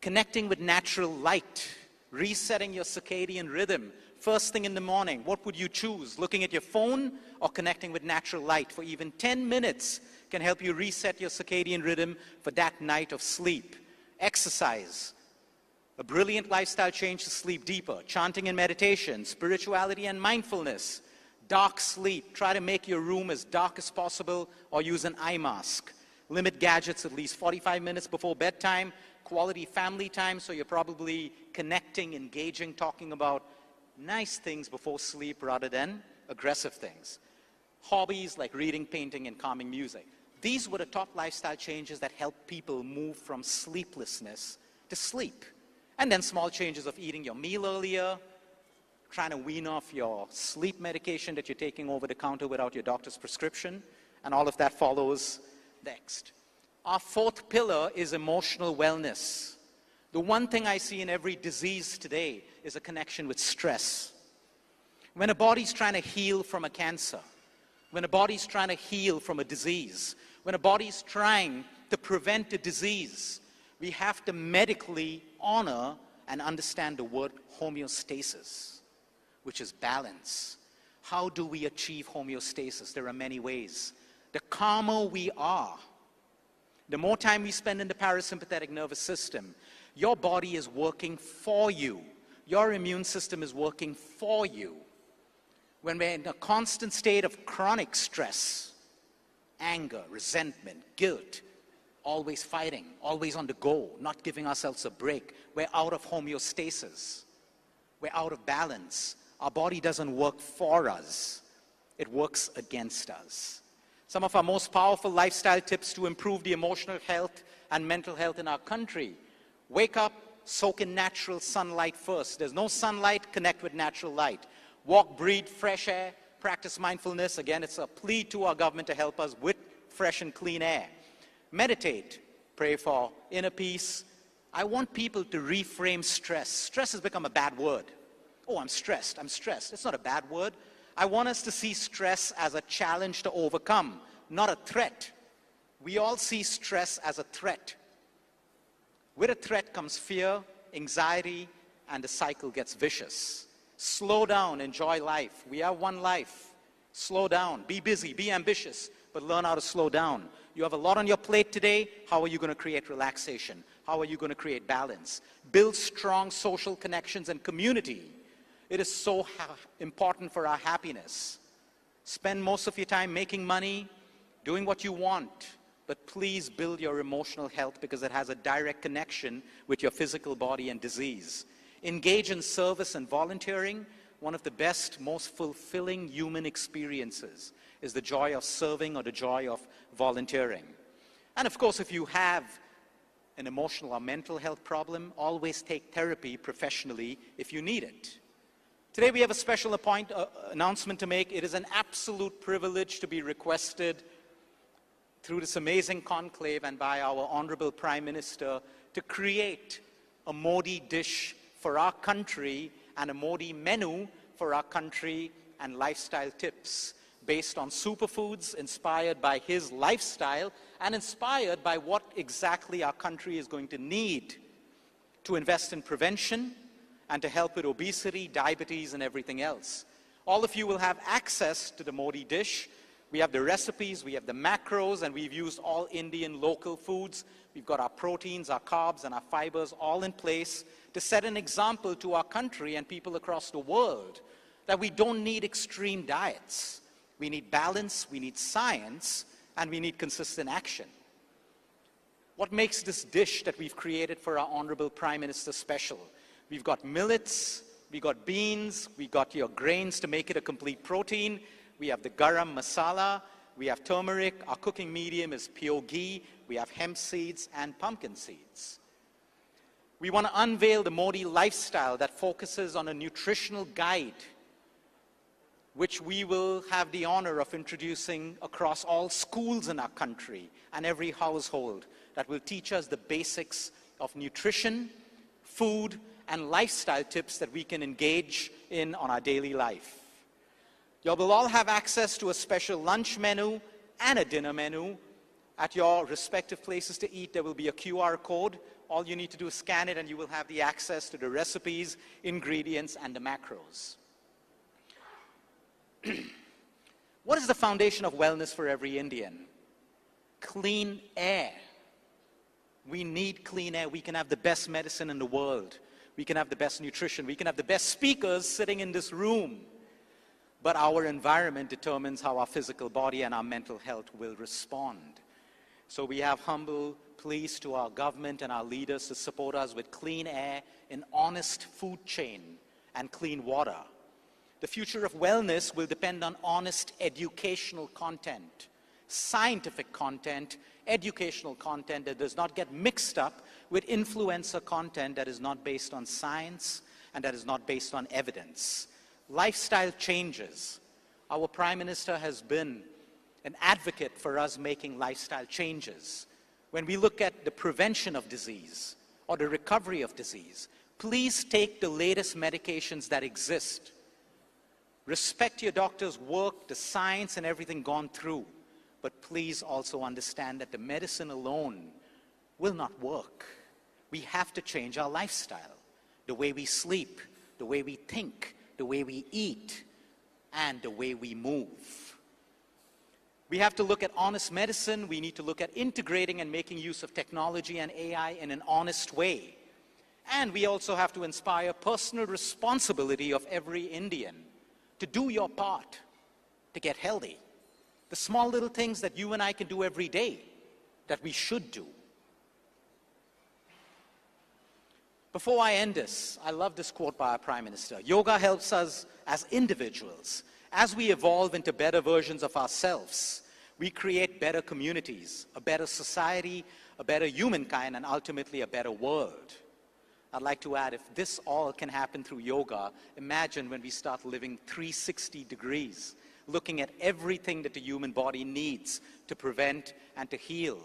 Connecting with natural light, resetting your circadian rhythm. First thing in the morning, what would you choose? Looking at your phone or connecting with natural light for even 10 minutes can help you reset your circadian rhythm for that night of sleep. Exercise, a brilliant lifestyle change to sleep deeper. Chanting and meditation, spirituality and mindfulness. Dark sleep, try to make your room as dark as possible or use an eye mask. Limit gadgets at least 45 minutes before bedtime. Quality family time, so you're probably connecting, engaging, talking about nice things before sleep rather than aggressive things. Hobbies like reading, painting, and calming music. These were the top lifestyle changes that help people move from sleeplessness to sleep. And then small changes of eating your meal earlier, trying to wean off your sleep medication that you're taking over the counter without your doctor's prescription, and all of that follows next. Our fourth pillar is emotional wellness. The one thing I see in every disease today is a connection with stress. When a body's trying to heal from a cancer, when a body's trying to heal from a disease, when a body's trying to prevent a disease, we have to medically honor and understand the word homeostasis, which is balance. How do we achieve homeostasis? There are many ways. The calmer we are, the more time we spend in the parasympathetic nervous system, your body is working for you. Your immune system is working for you. When we're in a constant state of chronic stress, anger, resentment, guilt, always fighting, always on the go, not giving ourselves a break, we're out of homeostasis. We're out of balance. Our body doesn't work for us. It works against us. Some of our most powerful lifestyle tips to improve the emotional health and mental health in our country. Wake up, soak in natural sunlight first. There's no sunlight, connect with natural light. Walk, breathe, fresh air, practice mindfulness. Again, it's a plea to our government to help us with fresh and clean air. Meditate, pray for inner peace. I want people to reframe stress. Stress has become a bad word. Oh, I'm stressed, I'm stressed. It's not a bad word. I want us to see stress as a challenge to overcome, not a threat. We all see stress as a threat. With a threat comes fear, anxiety, and the cycle gets vicious. Slow down, enjoy life. We have one life. Slow down, be busy, be ambitious, but learn how to slow down. You have a lot on your plate today. How are you going to create relaxation? How are you going to create balance? Build strong social connections and community. It is so important for our happiness. Spend most of your time making money, doing what you want, but please build your emotional health because it has a direct connection with your physical body and disease. Engage in service and volunteering. One of the best, most fulfilling human experiences is the joy of serving or the joy of volunteering. And of course, if you have an emotional or mental health problem, always take therapy professionally if you need it. Today we have a special announcement to make. It is an absolute privilege to be requested through this amazing conclave and by our Honorable Prime Minister to create a Modi dish for our country and a Modi menu for our country and lifestyle tips based on superfoods inspired by his lifestyle and inspired by what exactly our country is going to need to invest in prevention and to help with obesity, diabetes, and everything else. All of you will have access to the Modi dish. We have the recipes, we have the macros, and we've used all Indian local foods. We've got our proteins, our carbs, and our fibers all in place to set an example to our country and people across the world that we don't need extreme diets. We need balance, we need science, and we need consistent action. What makes this dish that we've created for our Honorable Prime Minister special? We've got millets, we got beans, we got your grains to make it a complete protein. We have the garam masala, we have turmeric, our cooking medium is pure ghee, we have hemp seeds and pumpkin seeds. We want to unveil the Modi lifestyle that focuses on a nutritional guide, which we will have the honor of introducing across all schools in our country and every household, that will teach us the basics of nutrition, food, and lifestyle tips that we can engage in on our daily life. You will all have access to a special lunch menu and a dinner menu. At your respective places to eat, there will be a QR code. All you need to do is scan it and you will have the access to the recipes, ingredients, and the macros. What is the foundation of wellness for every Indian? Clean air. We need clean air. We can have the best medicine in the world. We can have the best nutrition. We can have the best speakers sitting in this room. But our environment determines how our physical body and our mental health will respond. So we have humble pleas to our government and our leaders to support us with clean air, an honest food chain, and clean water. The future of wellness will depend on honest educational content, scientific content, educational content that does not get mixed up with influencer content that is not based on science and that is not based on evidence. Lifestyle changes. Our Prime Minister has been an advocate for us making lifestyle changes. When we look at the prevention of disease or the recovery of disease, please take the latest medications that exist. Respect your doctor's work, the science and everything gone through. But please also understand that the medicine alone will not work. We have to change our lifestyle, the way we sleep, the way we think, the way we eat, and the way we move. We have to look at honest medicine. We need to look at integrating and making use of technology and AI in an honest way. And we also have to inspire personal responsibility of every Indian to do your part to get healthy. The small little things that you and I can do every day that we should do. Before I end this, I love this quote by our Prime Minister. Yoga helps us as individuals. As we evolve into better versions of ourselves, we create better communities, a better society, a better humankind, and ultimately a better world. I'd like to add, if this all can happen through yoga, imagine when we start living 360 degrees, looking at everything that the human body needs to prevent and to heal.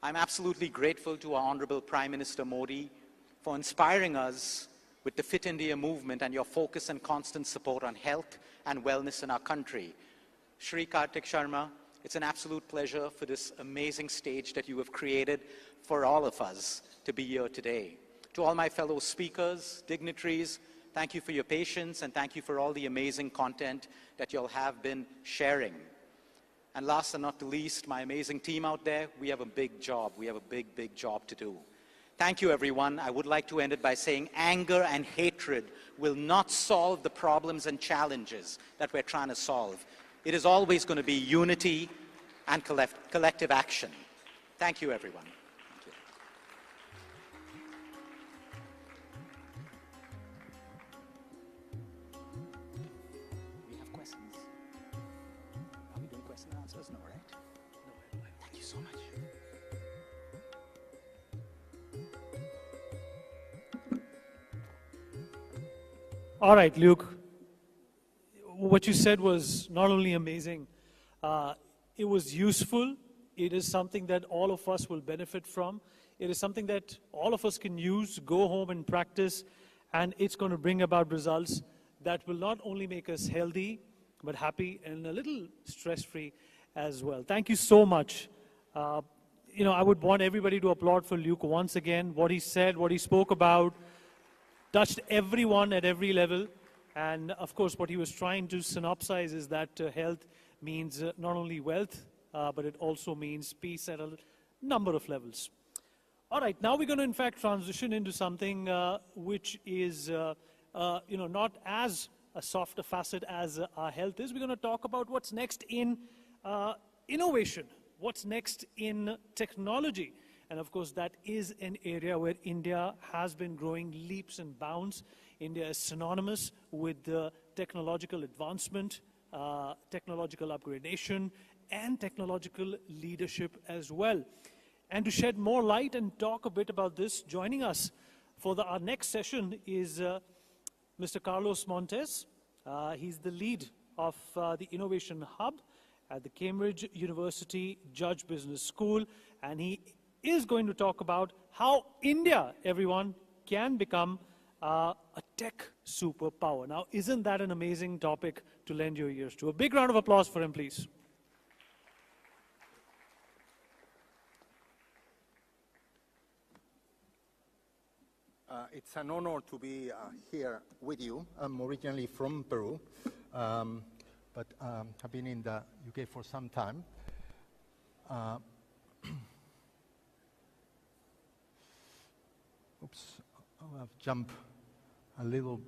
I'm absolutely grateful to our Honorable Prime Minister Modi for inspiring us with the Fit India movement and your focus and constant support on health and wellness in our country. Shri Kartik Sharma, it's an absolute pleasure for this amazing stage that you have created for all of us to be here today. To all my fellow speakers, dignitaries, thank you for your patience and thank you for all the amazing content that you'll have been sharing. And last and not the least, my amazing team out there, we have a big job. We have a big, big job to do. Thank you, everyone. I would like to end it by saying anger and hatred will not solve the problems and challenges that we're trying to solve. It is always going to be unity and collective action. Thank you, everyone. Thank you. We have questions. Are we doing question and answers? No, right? No. Thank you so much. All right, Luke. What you said was not only amazing, it was useful. It is something that all of us will benefit from. It is something that all of us can use, go home and practice, and it's going to bring about results that will not only make us healthy, but happy and a little stress-free as well. Thank you so much. I would want everybody to applaud for Luke once again. What he said, what he spoke about, touched everyone at every level. And of course, what he was trying to synopsize is that health means not only wealth, but it also means peace at a number of levels. All right, now we're going to in fact transition into something which is not as a softer facet as our health is. We're going to talk about what's next in innovation, what's next in technology. And of course, that is an area where India has been growing leaps and bounds. India is synonymous with technological advancement, technological upgradation, and technological leadership as well. And to shed more light and talk a bit about this, joining us for our next session is Mr. Carlos Montes. He's the lead of the Innovation Hub at the Cambridge University Judge Business School, and he is going to talk about how India, everyone, can become a tech superpower. Now, isn't that an amazing topic to lend your ears to? A big round of applause for him, please. It's an honor to be here with you. I'm originally from Peru, but I've been in the UK for some time. Oops, I've jumped a little.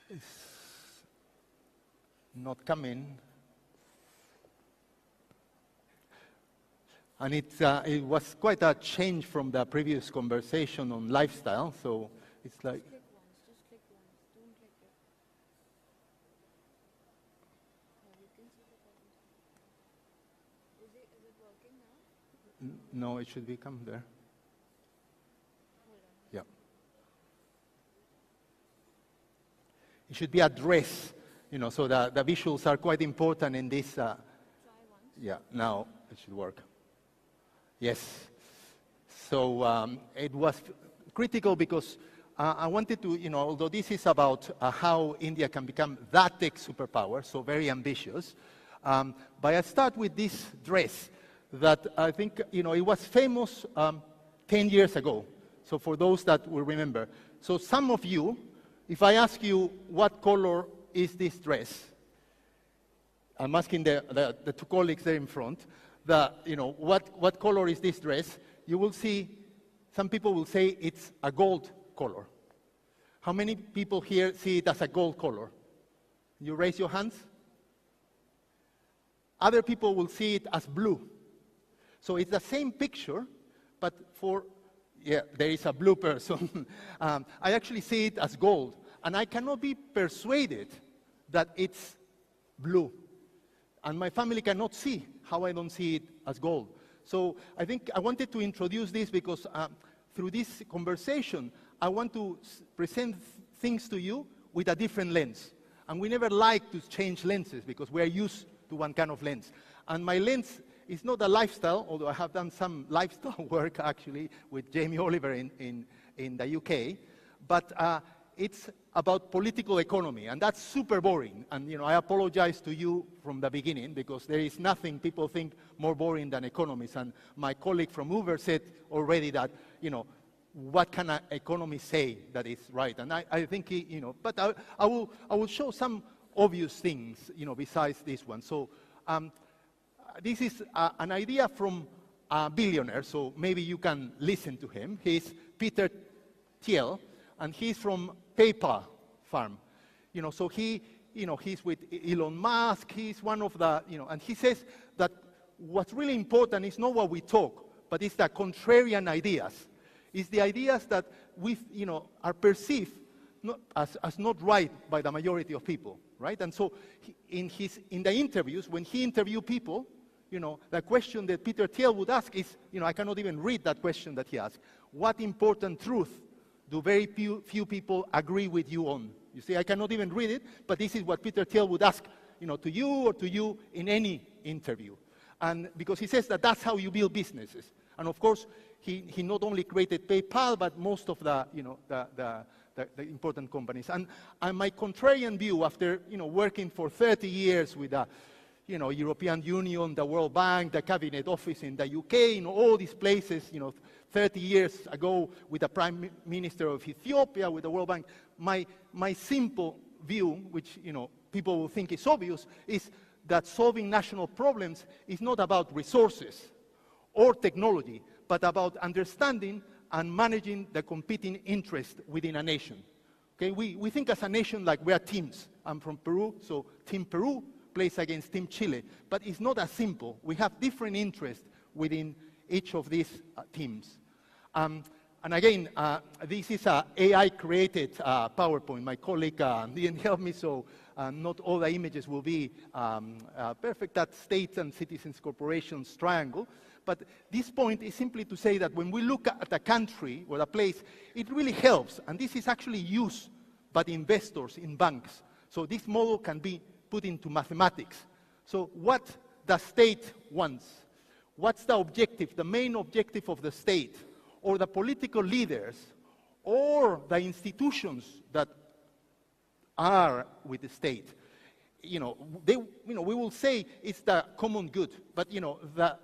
It's not coming. And it was quite a change from the previous conversation on lifestyle, so it's like... Just click once, don't click it. You can see the button. Is it working now? No, it should be come there. Yeah. It should be addressed, you know, so the visuals are quite important in this. Yeah, now it should work. Yes. So it was critical because I wanted to, you know, although this is about how India can become that tech superpower, so very ambitious, but I start with this dress that I think, you know, it was famous 10 years ago. So for those that will remember. So some of you, if I ask you what color is this dress, I'm asking the two colleagues there in front, you know, what color is this dress? You will see, some people will say it's a gold color. How many people here see it as a gold color? You raise your hands. Other people will see it as blue. So it's the same picture, but yeah, there is a blue person. I actually see it as gold, and I cannot be persuaded that it's blue. And my family cannot see how I don't see it as gold. So I think I wanted to introduce this because through this conversation, I want to present things to you with a different lens. And we never like to change lenses because we are used to one kind of lens. And my lens is not a lifestyle, although I have done some lifestyle work actually with Jamie Oliver in the UK, but it's about political economy, and that's super boring. And you know, I apologize to you from the beginning because there is nothing people think more boring than economists. And my colleague from Uber said already that, you know, what can an economist say that is right? And I think, you know, but I will show some obvious things, you know, besides this one. So this is an idea from a billionaire, so maybe you can listen to him. He's Peter Thiel, and he's from PayPal farm. You know, so he, you know, he's with Elon Musk, he's one of the, you know, and he says that what's really important is not what we talk, but it's the contrarian ideas. It's the ideas that we, you know, are perceived not, as not right by the majority of people, right? And so in the interviews, when he interviewed people, you know, the question that Peter Thiel would ask is, you know, I cannot even read that question that he asked. What important truth do very few people agree with you on? You see, I cannot even read it, but this is what Peter Thiel would ask, you know, to you or to you in any interview. And because he says that that's how you build businesses. And of course, he not only created PayPal, but most of the, you know, the important companies. And my contrarian view, after, you know, working for 30 years with the, you know, European Union, the World Bank, the Cabinet Office in the UK, you know, all these places, you know, 30 years ago with the Prime Minister of Ethiopia, with the World Bank, my simple view, which, you know, people will think is obvious, is that solving national problems is not about resources or technology, but about understanding and managing the competing interests within a nation. Okay, we think as a nation like we are teams. I'm from Peru, so Team Peru plays against Team Chile, but it's not as simple. We have different interests within each of these teams. And again, this is an AI-created PowerPoint. My colleague didn't help me, so not all the images will be perfect. That states and citizens corporations triangle. But this point is simply to say that when we look at a country or a place, it really helps. And this is actually used by the investors in banks. So this model can be put into mathematics. So what the state wants. What's the objective, the main objective of the state, or the political leaders, or the institutions that are with the state? We will say it's the common good, but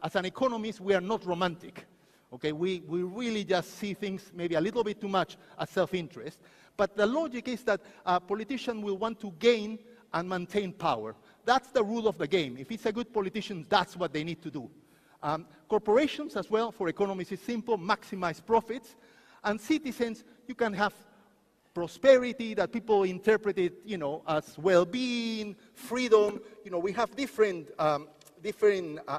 as an economist, we are not romantic. Okay, we really just see things maybe a little bit too much as self-interest. But the logic is that a politician will want to gain and maintain power. That's the rule of the game. If it's a good politician, that's what they need to do. Corporations as well, for economists, is simple, maximize profits. And citizens, you can have prosperity that people interpret it, as well-being, freedom. We have different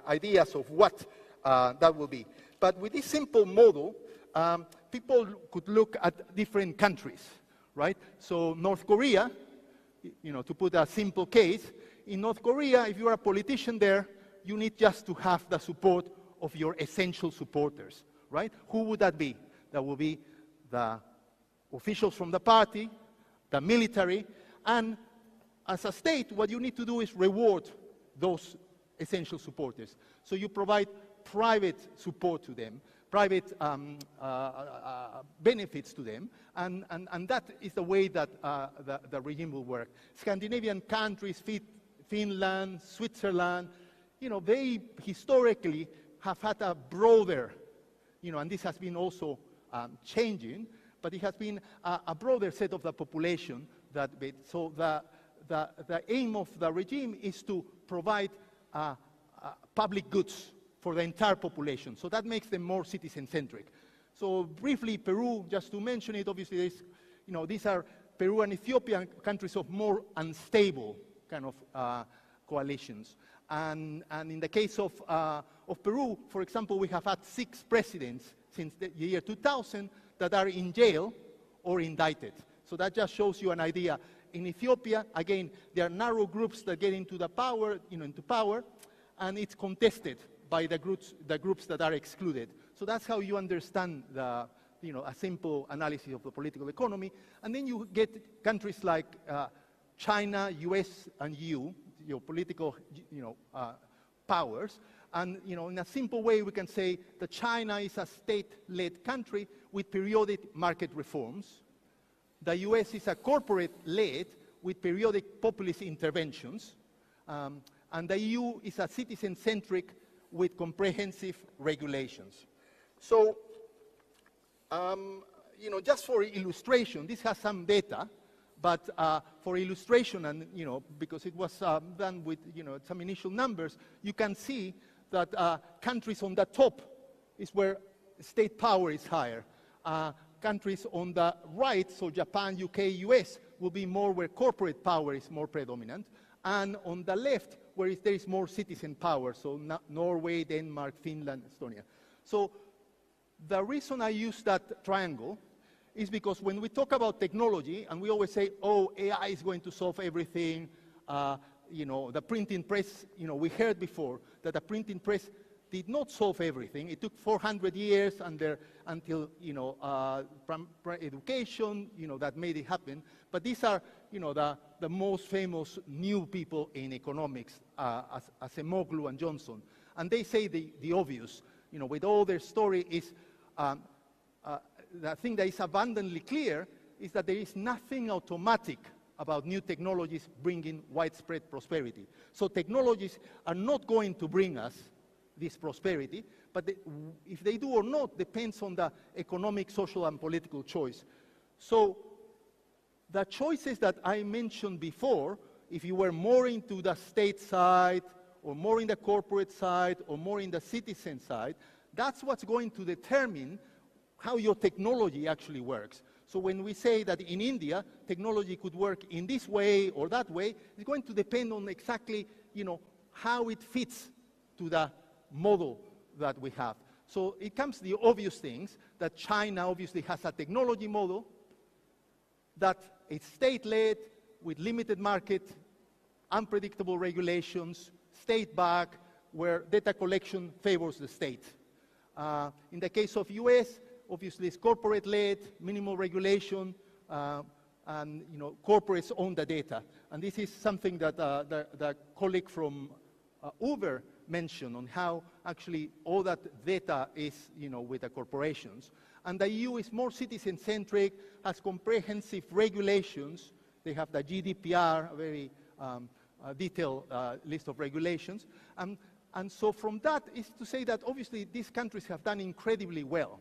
ideas of what that will be. But with this simple model, people could look at different countries, right? So North Korea, to put a simple case, in North Korea, if you are a politician there, you need just to have the support of your essential supporters, right? Who would that be? That would be the officials from the party, the military, and as a state, what you need to do is reward those essential supporters. So you provide private support to them, private benefits to them, and that is the way that the regime will work. Scandinavian countries, Finland, Switzerland, they historically have had a broader, and this has been also changing, but it has been a broader set of the population that bit. So the aim of the regime is to provide public goods for the entire population. So that makes them more citizen-centric. So briefly, Peru, just to mention it, obviously, these are Peru and Ethiopia, countries of more unstable kind of coalitions. And in the case of Peru, for example, we have had 6 presidents since the year 2000 that are in jail or indicted. So that just shows you an idea. In Ethiopia, again, there are narrow groups that get into the power, into power, and it's contested by the groups that are excluded. So that's how you understand a simple analysis of the political economy. And then you get countries like China, US, and EU, political, powers. And, in a simple way, we can say that China is a state-led country with periodic market reforms. The US is a corporate-led with periodic populist interventions. And the EU is a citizen-centric with comprehensive regulations. So, just for illustration, this has some data, but for illustration, and because it was done with some initial numbers, you can see that countries on the top is where state power is higher. Countries on the right, so Japan, UK, US, will be more where corporate power is more predominant. And on the left, where there is more citizen power, so Norway, Denmark, Finland, Estonia. So the reason I use that triangle is because when we talk about technology, and we always say, oh, AI is going to solve everything, the printing press, we heard before that the printing press did not solve everything. It took 400 years until education, that made it happen. But these are, the most famous new people in economics, as Emoglu and Johnson. And they say the obvious, with all their story is, the thing that is abundantly clear is that there is nothing automatic about new technologies bringing widespread prosperity. So technologies are not going to bring us this prosperity, but if they do or not depends on the economic, social, and political choice. So the choices that I mentioned before, if you were more into the state side, or more in the corporate side, or more in the citizen side, that's what's going to determine how your technology actually works. So when we say that in India, technology could work in this way or that way, it's going to depend on exactly, how it fits to the model that we have. So it comes to the obvious things, that China obviously has a technology model, that it's state-led, with limited market, unpredictable regulations, state-backed, where data collection favors the state. In the case of US, obviously it's corporate-led, minimal regulation, and corporates own the data. And this is something that the colleague from Uber mentioned on how actually all that data is, with the corporations. And the EU is more citizen-centric, has comprehensive regulations. They have the GDPR, a very detailed list of regulations. And so from that is to say that obviously these countries have done incredibly well.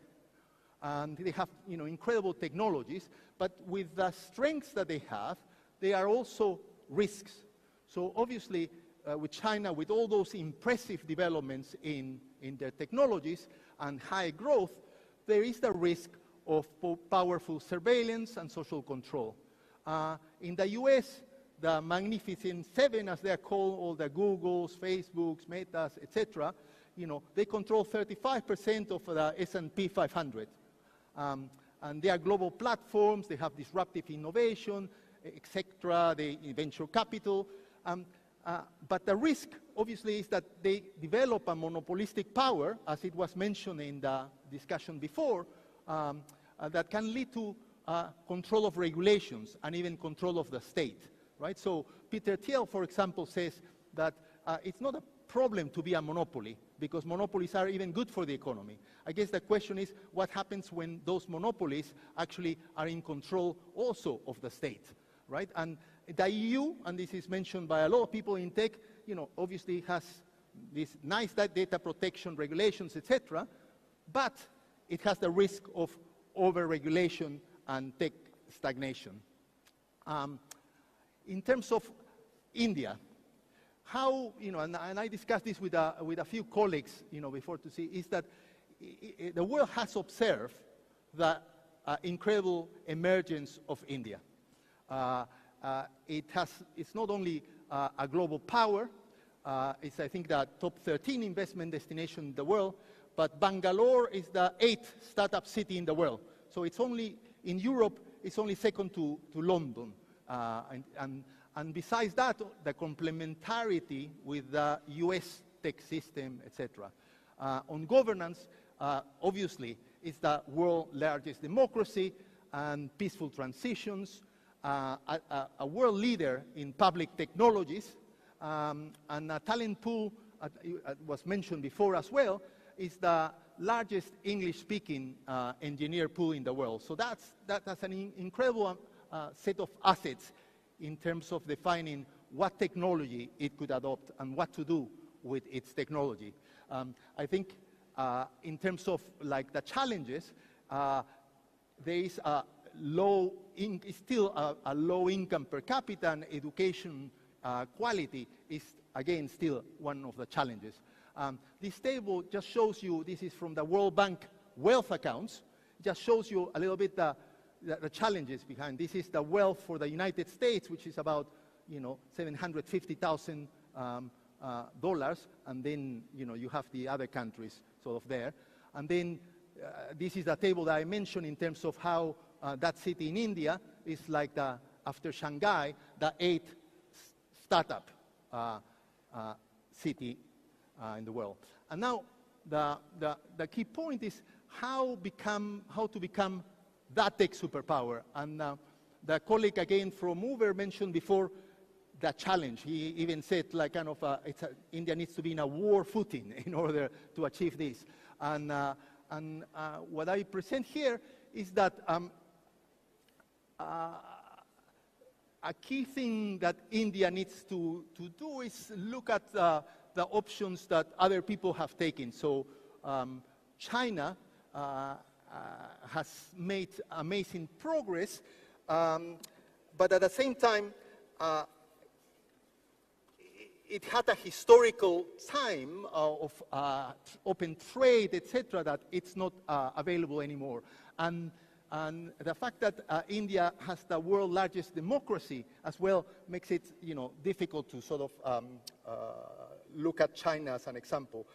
And they have, incredible technologies, but with the strengths that they have, there are also risks. So obviously, with China, with all those impressive developments in their technologies and high growth, there is the risk of powerful surveillance and social control. In the US, the Magnificent Seven, as they are called, all the Googles, Facebooks, Metas, etc., they control 35% of the S&P 500. And they are global platforms, they have disruptive innovation, etc., they venture capital. But the risk, obviously, is that they develop a monopolistic power, as it was mentioned in the discussion before, that can lead to control of regulations and even control of the state, right? So Peter Thiel, for example, says that it's not a problem to be a monopoly, because monopolies are even good for the economy. I guess the question is, what happens when those monopolies actually are in control also of the state, right? And the EU, and this is mentioned by a lot of people in tech, obviously has this nice data protection regulations, etc., but it has the risk of over-regulation and tech stagnation. In terms of India, how, and I discussed this with a few colleagues, before to see, is that the world has observed the incredible emergence of India. It's not only a global power, it's, I think, the top 13 investment destination in the world, but Bangalore is the 8th startup city in the world. So it's only, in Europe, it's only second to London. And besides that, the complementarity with the US tech system, etc. On governance, obviously, it's the world's largest democracy and peaceful transitions, a world leader in public technologies, and a talent pool, was mentioned before as well, is the largest English-speaking engineer pool in the world. So that's an incredible set of assets in terms of defining what technology it could adopt and what to do with its technology. I think in terms of the challenges, there is still a low income per capita, and education quality is, again, still one of the challenges. This table just shows you, this is from the World Bank wealth accounts, just shows you a little bit the challenges behind. This is the wealth for the United States, which is about, $750,000, and then, you have the other countries sort of there. And then this is the table that I mentioned in terms of how that city in India is like after Shanghai, the 8th startup city in the world. And now the key point is how to become that tech superpower. And the colleague again from Uber mentioned before the challenge. He even said India needs to be in a war footing in order to achieve this. And what I present here is that a key thing that India needs to do is look at the options that other people have taken. So China has made amazing progress, but at the same time, it had a historical time of open trade, etc., that it's not available anymore. And the fact that India has the world's largest democracy as well makes it, difficult to sort of look at China as an example.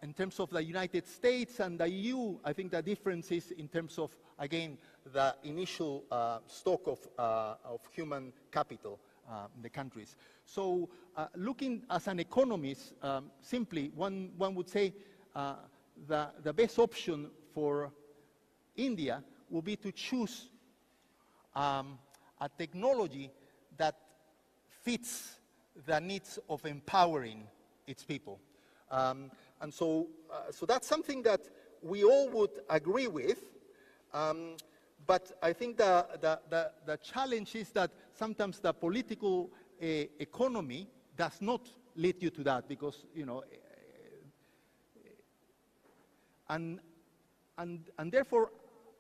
In terms of the United States and the EU, I think the difference is in terms of, again, the initial stock of human capital in the countries. So looking as an economist, simply, one would say the best option for India will be to choose a technology that fits the needs of empowering its people. And so that's something that we all would agree with. But I think the challenge is that sometimes the political economy does not lead you to that, because, you know, and therefore,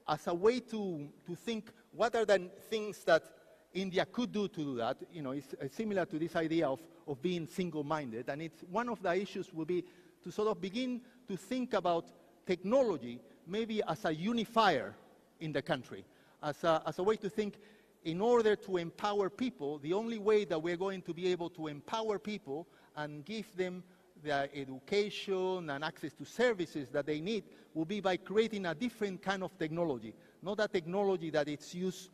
as a way to think what are the things that India could do to do that, you know, it's similar to this idea of being single-minded. And it's one of the issues will be to sort of begin to think about technology maybe as a unifier in the country, as a way to think, in order to empower people, the only way that we're going to be able to empower people and give them the education and access to services that they need will be by creating a different kind of technology, not a technology that it's used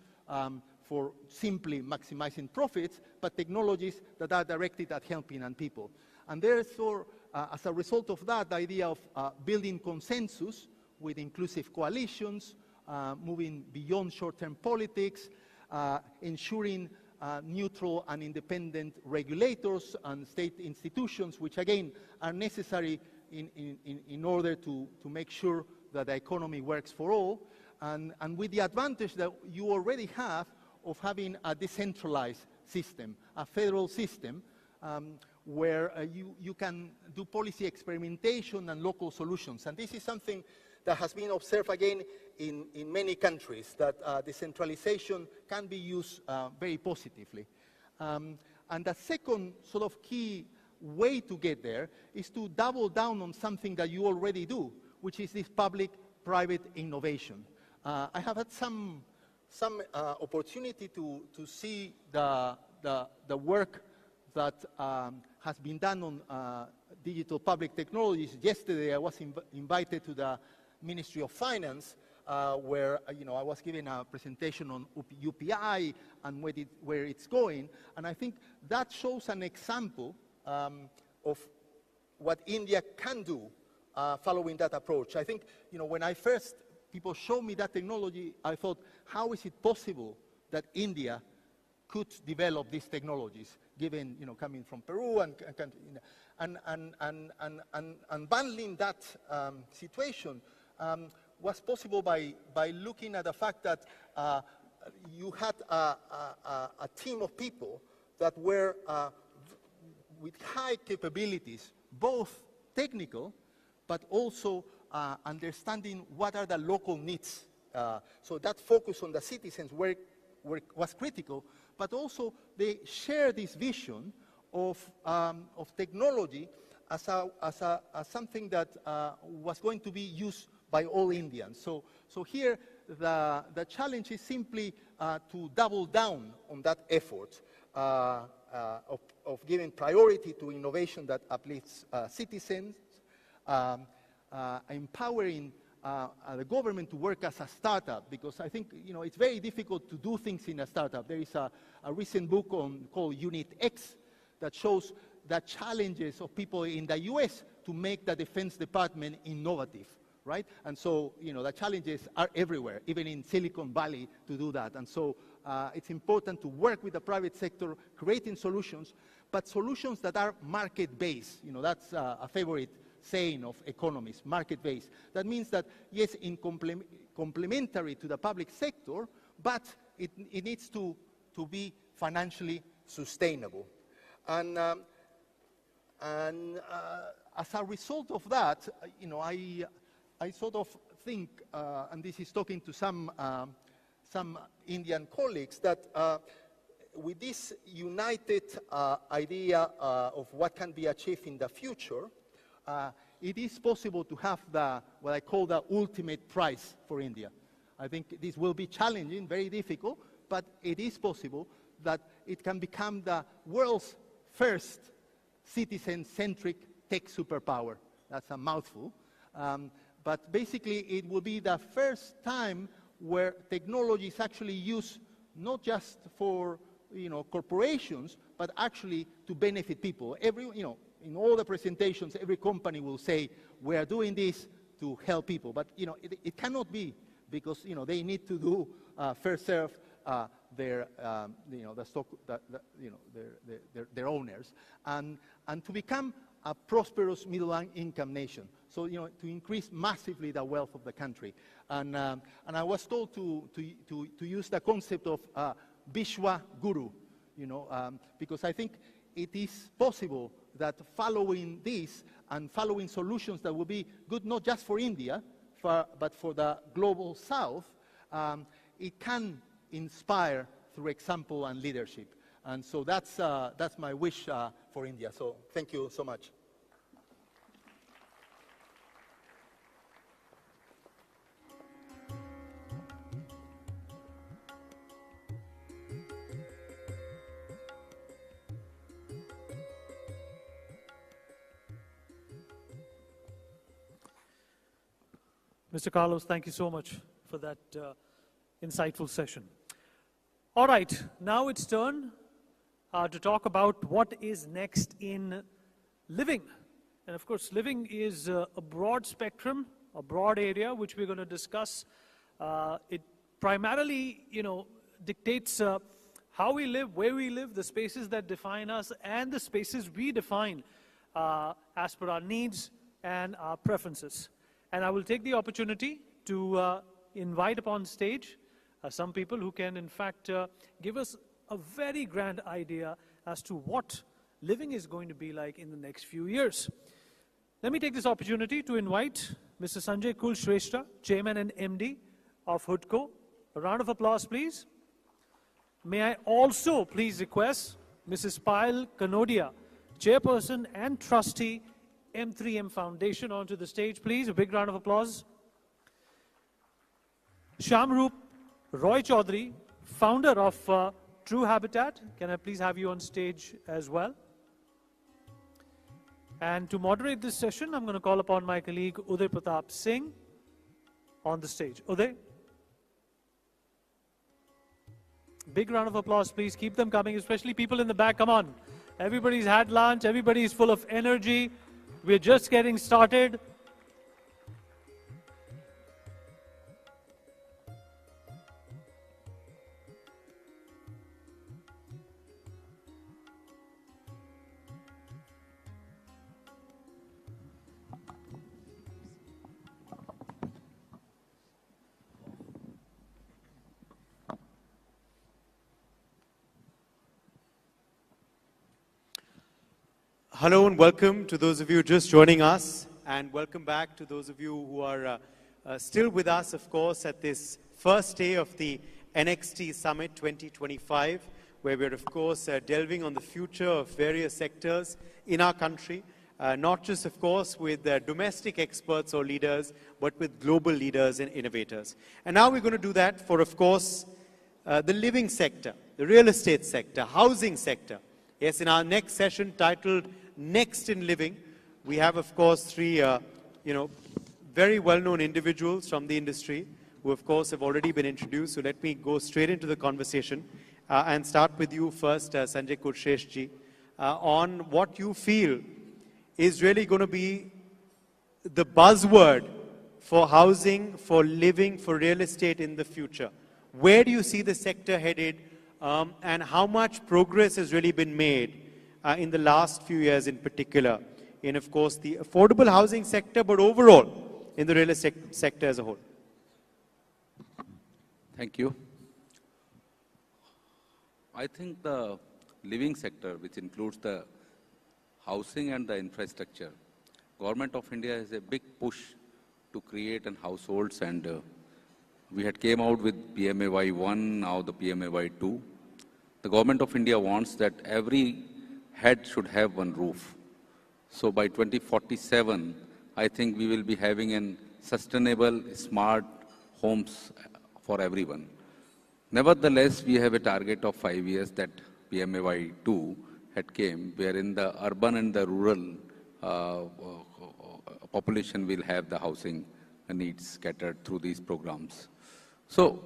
for simply maximizing profits, but technologies that are directed at helping and people. And therefore, as a result of that, the idea of building consensus with inclusive coalitions, moving beyond short-term politics, ensuring neutral and independent regulators and state institutions, which again are necessary in order to make sure that the economy works for all, and with the advantage that you already have of having a decentralized system, a federal system, where you can do policy experimentation and local solutions. And this is something that has been observed again in many countries, that decentralization can be used very positively. And the second sort of key way to get there is to double down on something that you already do, which is this public-private innovation. I have had some opportunity to see the work that has been done on digital public technologies. Yesterday, I was invited to the Ministry of Finance, where I was giving a presentation on UPI and where it's going, and I think that shows an example of what India can do following that approach. I think when people showed me that technology, I thought, how is it possible that India could develop these technologies, given coming from Peru and bundling that situation was possible by looking at the fact that you had a team of people that were with high capabilities, both technical, but also understanding what are the local needs. So that focus on the citizens was critical, but also they share this vision of technology as something that was going to be used by all Indians. So here the challenge is simply to double down on that effort of giving priority to innovation that uplifts citizens, empowering the government to work as a startup, because I think it's very difficult to do things in a startup. There is a recent book called NewsX that shows the challenges of people in the US to make the Defense Department innovative, right? And so the challenges are everywhere, even in Silicon Valley, to do that. And so it's important to work with the private sector, creating solutions, but solutions that are market-based. That's a favorite saying of economists, market-based. That means that, yes, complementary to the public sector, but it needs to be financially sustainable. And as a result of that, I sort of think, and this is talking to some Indian colleagues, that with this united idea of what can be achieved in the future, it is possible to have what I call the ultimate prize for India. I think this will be challenging, very difficult, but it is possible that it can become the world's first citizen-centric tech superpower. That's a mouthful. But basically, it will be the first time where technology is actually used not just for corporations, but actually to benefit people. In all the presentations, every company will say, we are doing this to help people. But it cannot be, because they need to do first serve their, the stock, their owners, and to become a prosperous middle-income nation. So, to increase massively the wealth of the country. And I was told to use the concept of Vishwa Guru, because I think it is possible that following this and following solutions that will be good not just for India, but for the global South, it can inspire through example and leadership. And so that's my wish for India. So thank you so much. Mr. Carlos, thank you so much for that insightful session. All right, now it's turn to talk about what is next in living. And of course, living is a broad spectrum, a broad area, which we're going to discuss. It primarily, dictates how we live, where we live, the spaces that define us, and the spaces we define as per our needs and our preferences. And I will take the opportunity to invite upon stage some people who can, in fact, give us a very grand idea as to what living is going to be like in the next few years. Let me take this opportunity to invite Mr. Sanjay Kulshrestha, Chairman and MD of HUDCO. A round of applause, please. May I also please request Mrs. Payal Kanodia, Chairperson and Trustee, M3M Foundation, onto the stage, please. A big round of applause. Shamroop Roy Chaudhary, founder of True Habitat. Can I please have you on stage as well? And to moderate this session, I'm going to call upon my colleague Uday Pratap Singh on the stage. Uday? Big round of applause, please. Keep them coming, especially people in the back. Come on. Everybody's had lunch. Everybody's full of energy. We're just getting started. Hello and welcome to those of you just joining us, and welcome back to those of you who are still with us, of course, at this first day of the NXT Summit 2025, where we're, of course, delving on the future of various sectors in our country, not just, of course, with domestic experts or leaders, but with global leaders and innovators. And now we're going to do that for, of course, the living sector, the real estate sector, housing sector. Yes, in our next session titled Next in Living, we have, of course, three, very well-known individuals from the industry who, of course, have already been introduced. So let me go straight into the conversation and start with you first, Sanjay Kulshrestha, on what you feel is really going to be the buzzword for housing, for living, for real estate in the future. Where do you see the sector headed, and how much progress has really been made in the last few years in particular in, of course, the affordable housing sector, but overall in the real estate sector as a whole? Thank you. I think the living sector, which includes the housing and the infrastructure, Government of India has a big push to create an households, and we had came out with PMAY 1, now the PMAY 2. The Government of India wants that every head should have one roof. So by 2047, I think we will be having an sustainable, smart homes for everyone. Nevertheless, we have a target of 5 years that PMAY 2 had came, wherein the urban and the rural population will have the housing needs scattered through these programs. So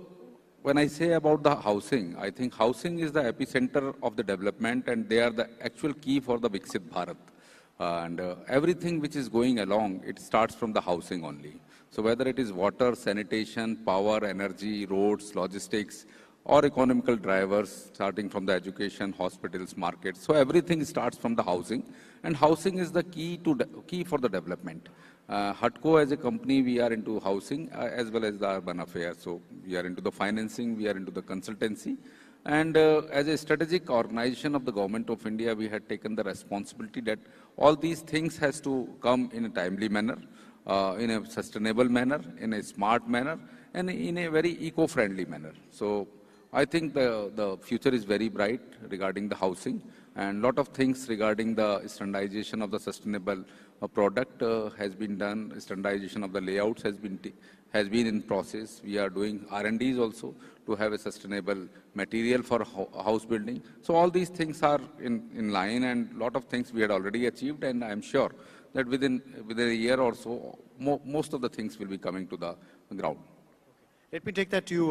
when I say about the housing, I think housing is the epicenter of the development, and they are the actual key for the Viksit Bharat. And everything which is going along, it starts from the housing only. So whether it is water, sanitation, power, energy, roads, logistics, or economical drivers starting from the education, hospitals, markets. So everything starts from the housing, and housing is the key for the development. HUTCO as a company, we are into housing as well as the urban affairs. So we are into the financing, we are into the consultancy. And as a strategic organization of the Government of India, we had taken the responsibility that all these things has to come in a timely manner, in a sustainable manner, in a smart manner, and in a very eco-friendly manner. So I think the future is very bright regarding the housing, and a lot of things regarding the standardization of the sustainable product has been done. Standardization of the layouts has been in process. We are doing R&Ds also to have a sustainable material for house building. So all these things are in line, and a lot of things we had already achieved, and I'm sure that within a year or so, most of the things will be coming to the ground. Let me take that to you,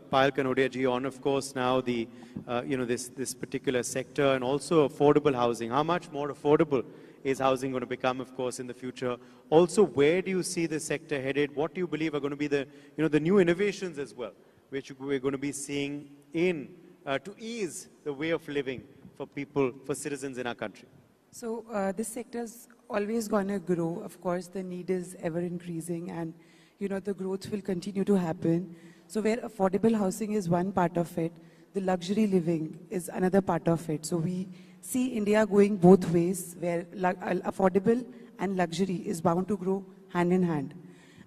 Payal Kanodia ji, on, of course, now the, this particular sector and also affordable housing. How much more affordable is housing going to become, of course, in the future? Also, where do you see the sector headed? What do you believe are going to be the, the new innovations as well, which we're going to be seeing to ease the way of living for people, for citizens in our country? So this sector is always going to grow. Of course, the need is ever increasing, and the growth will continue to happen. So where affordable housing is one part of it, the luxury living is another part of it. So we see India going both ways, where affordable and luxury is bound to grow hand in hand.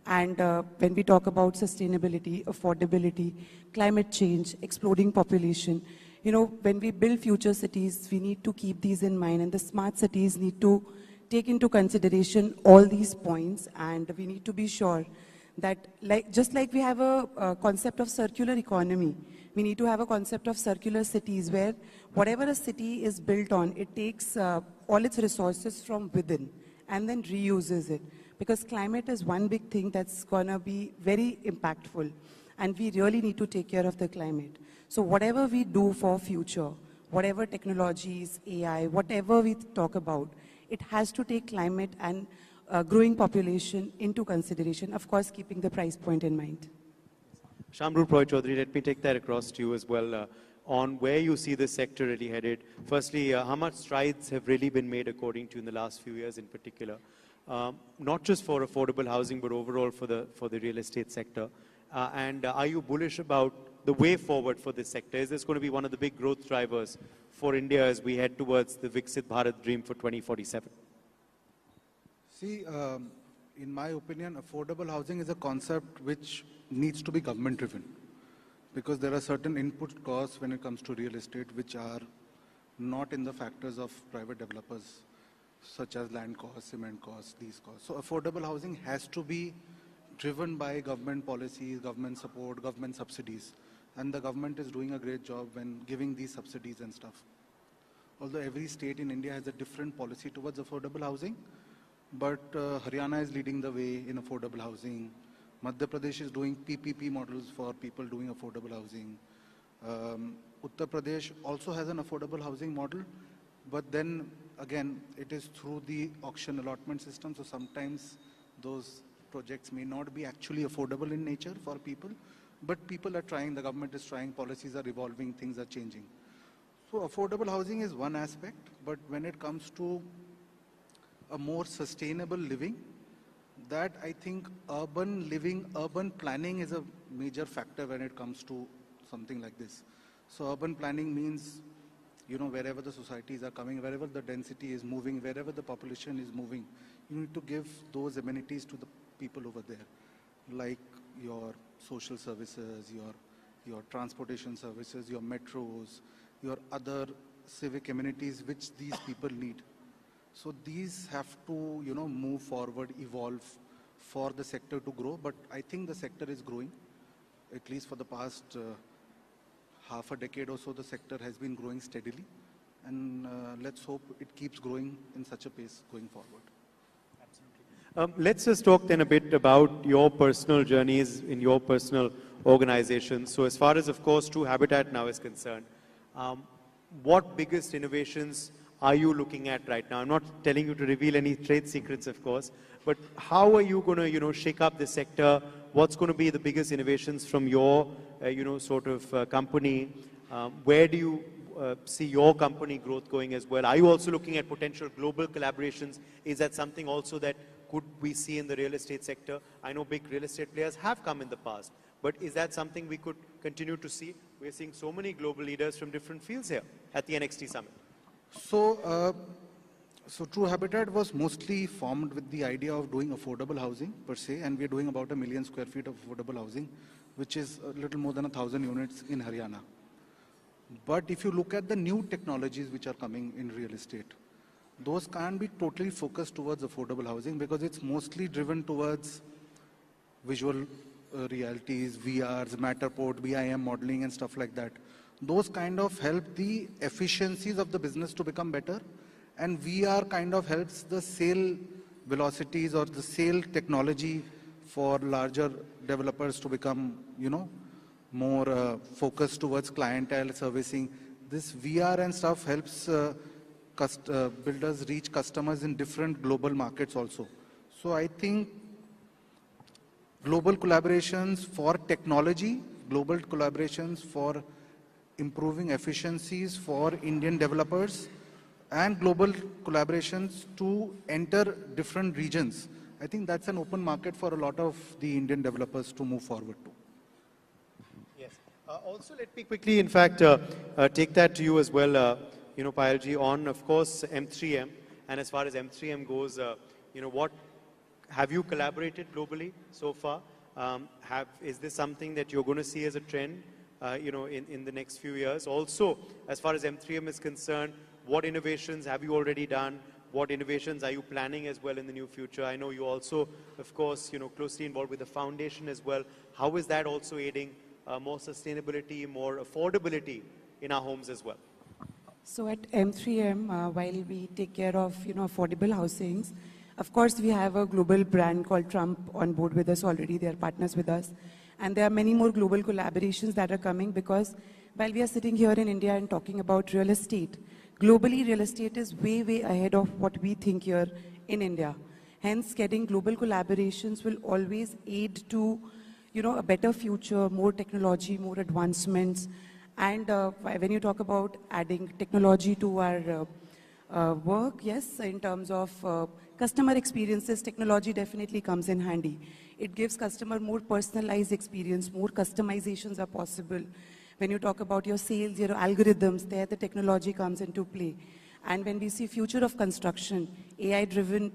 And when we talk about sustainability, affordability, climate change, exploding population, when we build future cities, we need to keep these in mind, and the smart cities need to take into consideration all these points, and we need to be sure that just like we have a concept of circular economy, we need to have a concept of circular cities, where whatever a city is built on, it takes all its resources from within and then reuses it. Because climate is one big thing that's going to be very impactful, and we really need to take care of the climate. So whatever we do for future, whatever technologies, AI, whatever we talk about, it has to take climate and growing population into consideration, of course, keeping the price point in mind. Shamru Roy Chaudhary, let me take that across to you as well, on where you see the sector really headed. Firstly, how much strides have really been made, according to you, in the last few years in particular, not just for affordable housing, but overall for the real estate sector? And are you bullish about the way forward for this sector? Is this going to be one of the big growth drivers for India as we head towards the Viksit Bharat dream for 2047? See, in my opinion, affordable housing is a concept which needs to be government driven, because there are certain input costs when it comes to real estate which are not in the factors of private developers, such as land costs, cement costs, these costs. So affordable housing has to be driven by government policies, government support, government subsidies. And the government is doing a great job when giving these subsidies and stuff. Although every state in India has a different policy towards affordable housing, but Haryana is leading the way in affordable housing. Madhya Pradesh is doing PPP models for people doing affordable housing. Uttar Pradesh also has an affordable housing model, but then again, it is through the auction allotment system, so sometimes those projects may not be actually affordable in nature for people, but people are trying, the government is trying, policies are evolving, things are changing. So affordable housing is one aspect, but when it comes to a more sustainable living, that I think urban living, urban planning is a major factor when it comes to something like this. So urban planning means, wherever the societies are coming, wherever the density is moving, wherever the population is moving, you need to give those amenities to the people over there, like your social services, your transportation services, your metros, your other civic amenities which these people need. So these have to, move forward, evolve for the sector to grow. But I think the sector is growing. At least for the past half a decade or so, the sector has been growing steadily. And let's hope it keeps growing in such a pace going forward. Let's just talk then a bit about your personal journeys in your personal organization. So as far as, of course, True Habitat now is concerned, what biggest innovations are you looking at right now? I'm not telling you to reveal any trade secrets, of course, but how are you going to, shake up the sector? what's going to be the biggest innovations from your, sort of company? Where do you see your company growth going as well? Are you also looking at potential global collaborations? Is that something also that could we see in the real estate sector? I know big real estate players have come in the past, but is that something we could continue to see? We're seeing so many global leaders from different fields here at the NXT Summit. So True Habitat was mostly formed with the idea of doing affordable housing per se, and we're doing about 1 million square feet of affordable housing, which is a little more than 1,000 units in Haryana. But if you look at the new technologies which are coming in real estate, those can't be totally focused towards affordable housing because it's mostly driven towards visual realities, VRs, Matterport, BIM modeling and stuff like that. Those kind of help the efficiencies of the business to become better, and VR kind of helps the sale velocities or the sale technology for larger developers to become, more focused towards clientele servicing. This VR and stuff helps builders reach customers in different global markets also. So I think global collaborations for technology, global collaborations for improving efficiencies for Indian developers, and global collaborations to enter different regions. I think that's an open market for a lot of the Indian developers to move forward to. Yes. Also, let me quickly, in fact, take that to you as well, Payalji, on, of course, M3M. And as far as M3M goes, what have you collaborated globally so far? Is this something that you're going to see as a trend, in the next few years? Also, as far as M3M is concerned, what innovations have you already done? What innovations are you planning as well in the near future? I know you also, of course, closely involved with the foundation as well. How is that also aiding more sustainability, more affordability in our homes as well? So at M3M, while we take care of, affordable housings, of course, we have a global brand called Trump on board with us already. They are partners with us. And there are many more global collaborations that are coming because while we are sitting here in India and talking about real estate, globally, real estate is way, way ahead of what we think here in India. Hence, getting global collaborations will always aid to, a better future, more technology, more advancements. And when you talk about adding technology to our work, yes, in terms of customer experiences, technology definitely comes in handy. It gives customer more personalized experience, more customizations are possible. When you talk about your sales, your algorithms, there the technology comes into play. And when we see future of construction, AI-driven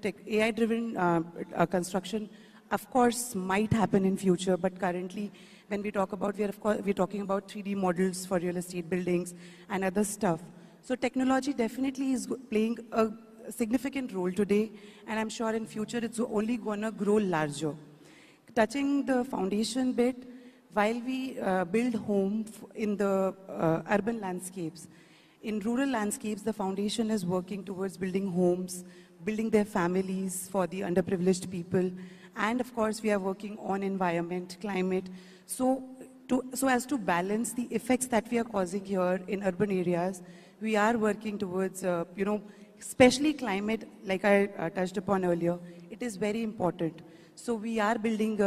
construction, of course, might happen in future, but currently, when we talk about, we're talking about 3D models for real estate buildings and other stuff. So technology definitely is playing a significant role today, and I'm sure in future it's only going to grow larger. Touching the foundation bit, while we build homes in the urban landscapes, in rural landscapes, the foundation is working towards building homes, building their families for the underprivileged people. And of course, we are working on environment, climate. So as to balance the effects that we are causing here in urban areas, we are working towards, especially climate, like I touched upon earlier, it is very important. So we are building,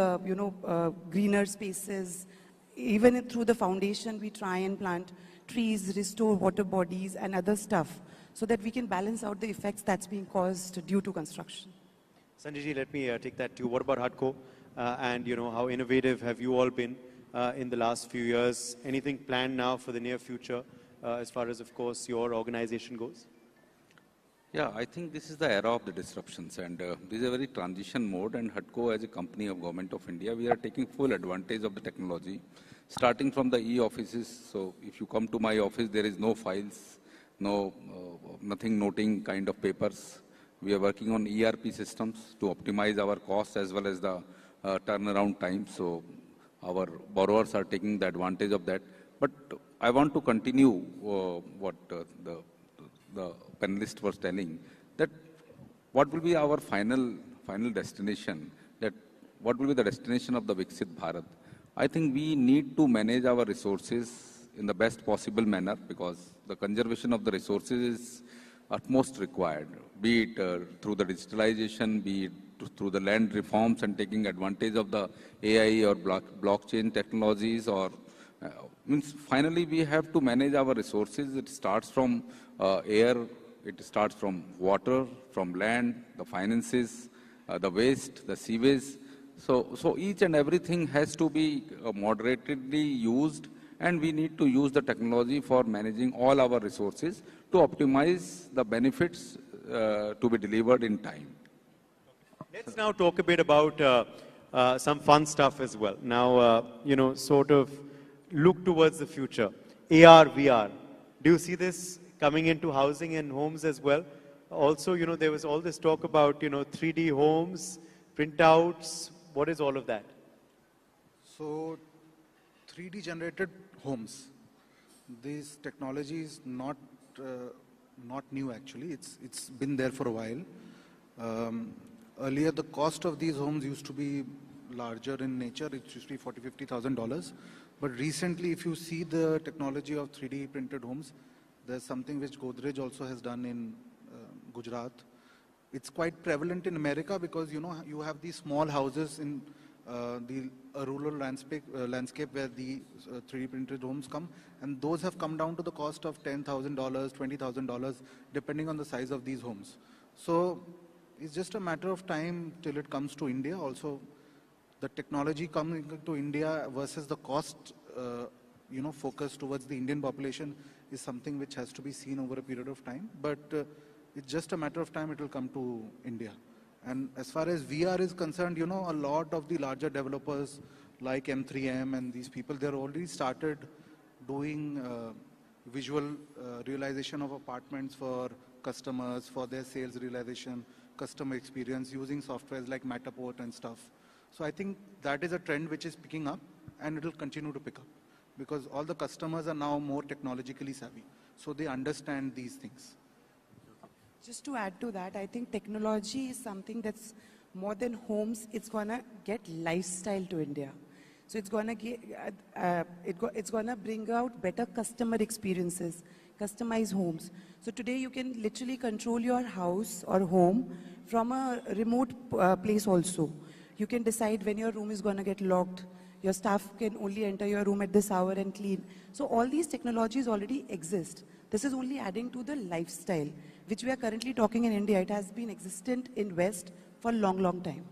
greener spaces. Even through the foundation, we try and plant trees, restore water bodies and other stuff so that we can balance out the effects that's being caused due to construction. Sanjay ji, let me take that to you. What about HUDCO? And, how innovative have you all been in the last few years? Anything planned now for the near future as far as, of course, your organization goes? Yeah, I think this is the era of the disruptions, and this is a very transition mode, and HUDCO as a company of Government of India, we are taking full advantage of the technology, starting from the e-offices. So if you come to my office, there is no files, nothing noting kind of papers. We are working on ERP systems to optimize our costs as well as the turnaround time. So our borrowers are taking the advantage of that. But I want to continue what the panelist was telling, that what will be our final destination, that what will be the destination of the Viksit Bharat. I think we need to manage our resources in the best possible manner because the conservation of the resources is utmost required, be it through the digitalization, be it through the land reforms and taking advantage of the AI or blockchain technologies, or means finally we have to manage our resources. It starts from air, it starts from water, from land, the finances, the waste, the sewage. So each and everything has to be moderately used, and we need to use the technology for managing all our resources to optimize the benefits to be delivered in time. Let's now talk a bit about some fun stuff as well. Now, sort of look towards the future. AR, VR. Do you see this coming into housing and homes as well? Also, there was all this talk about, 3D homes, printouts. What is all of that? So, 3D generated homes. This technology is not new actually. It's been there for a while. Earlier, the cost of these homes used to be larger in nature. It used to be $40,000-$50,000. But recently, if you see the technology of 3D printed homes, there's something which Godrej also has done in Gujarat. It's quite prevalent in America because, you have these small houses in the rural landscape where the 3D printed homes come, and those have come down to the cost of $10,000, $20,000, depending on the size of these homes. So it's just a matter of time till it comes to India. Also, the technology coming to India versus the cost, focus towards the Indian population is something which has to be seen over a period of time. But it's just a matter of time it will come to India. And as far as VR is concerned, a lot of the larger developers like M3M and these people, they're already started doing visual realization of apartments for customers, for their sales realization, customer experience using softwares like Matterport and stuff. So I think that is a trend which is picking up, and it will continue to pick up because all the customers are now more technologically savvy. So they understand these things. Just to add to that, I think technology is something that's more than homes. It's going to get lifestyle to India. So it's going to get, it's going to bring out better customer experiences, customized homes. So today you can literally control your house or home from a remote place also. You can decide when your room is going to get locked. Your staff can only enter your room at this hour and clean. So all these technologies already exist. This is only adding to the lifestyle, which we are currently talking in India. It has been existent in West for a long, long time.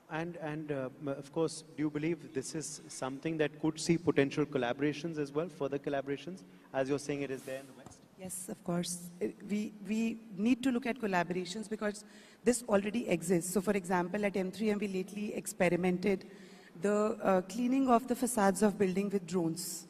Of course, do you believe this is something that could see potential collaborations as well, further collaborations, as you're saying it is there in the West? Yes, of course. We need to look at collaborations because this already exists. So for example, at M3M, we lately experimented the cleaning of the facades of building with drones.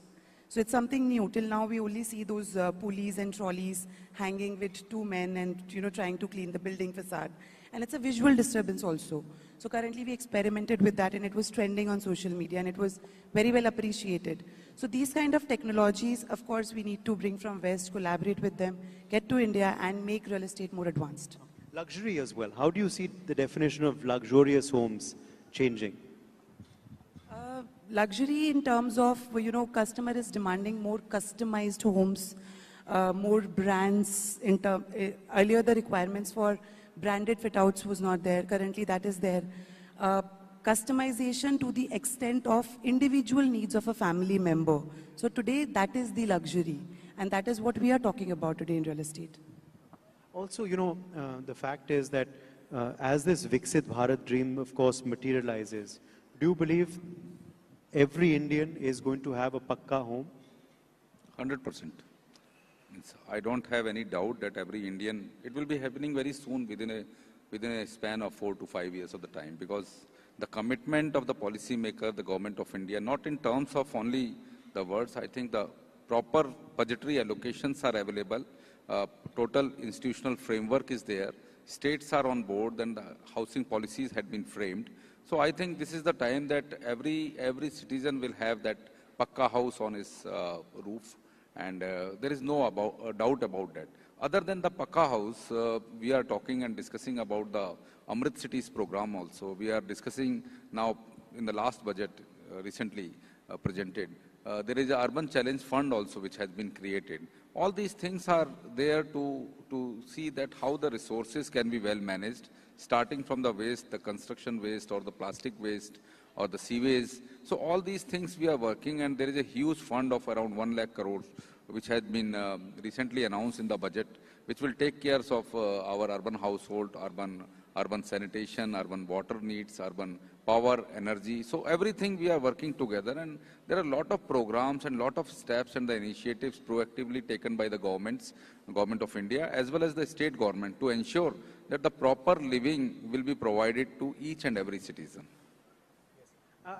So it's something new. Till now, we only see those pulleys and trolleys hanging with two men and, trying to clean the building facade. And it's a visual disturbance also. So currently, we experimented with that, and it was trending on social media, and it was very well appreciated. So these kind of technologies, of course, we need to bring from West, collaborate with them, get to India, and make real estate more advanced. Luxury as well. How do you see the definition of luxurious homes changing? Luxury in terms of, customer is demanding more customized homes, more brands. Earlier, the requirements for branded fit-outs was not there. Currently, that is there. Customization to the extent of individual needs of a family member. So today, that is the luxury. And that is what we are talking about today in real estate. Also, the fact is that as this Viksit Bharat dream, of course, materializes, do you believe every Indian is going to have a pakka home? 100%. I don't have any doubt that every Indian, it will be happening very soon within a span of 4 to 5 years of the time, because the commitment of the policymaker, the government of India, not in terms of only the words, I think the proper budgetary allocations are available, total institutional framework is there, states are on board, and the housing policies had been framed. So I think this is the time that every citizen will have that pakka house on his roof, and there is no doubt about that. Other than the pakka house, we are talking and discussing about the Amrit Cities program also. We are discussing now in the last budget recently presented. There is an urban challenge fund also which has been created. All these things are there to see that how the resources can be well managed. starting from the waste, the construction waste or the plastic waste or the sewage. So all these things we are working, and there is a huge fund of around 1 lakh crores which has been recently announced in the budget, which will take care of our urban household, urban sanitation, urban water needs, urban power, energy. So everything we are working together, and there are a lot of programs and lot of steps and the initiatives proactively taken by the government of India as well as the state government to ensure that the proper living will be provided to each and every citizen.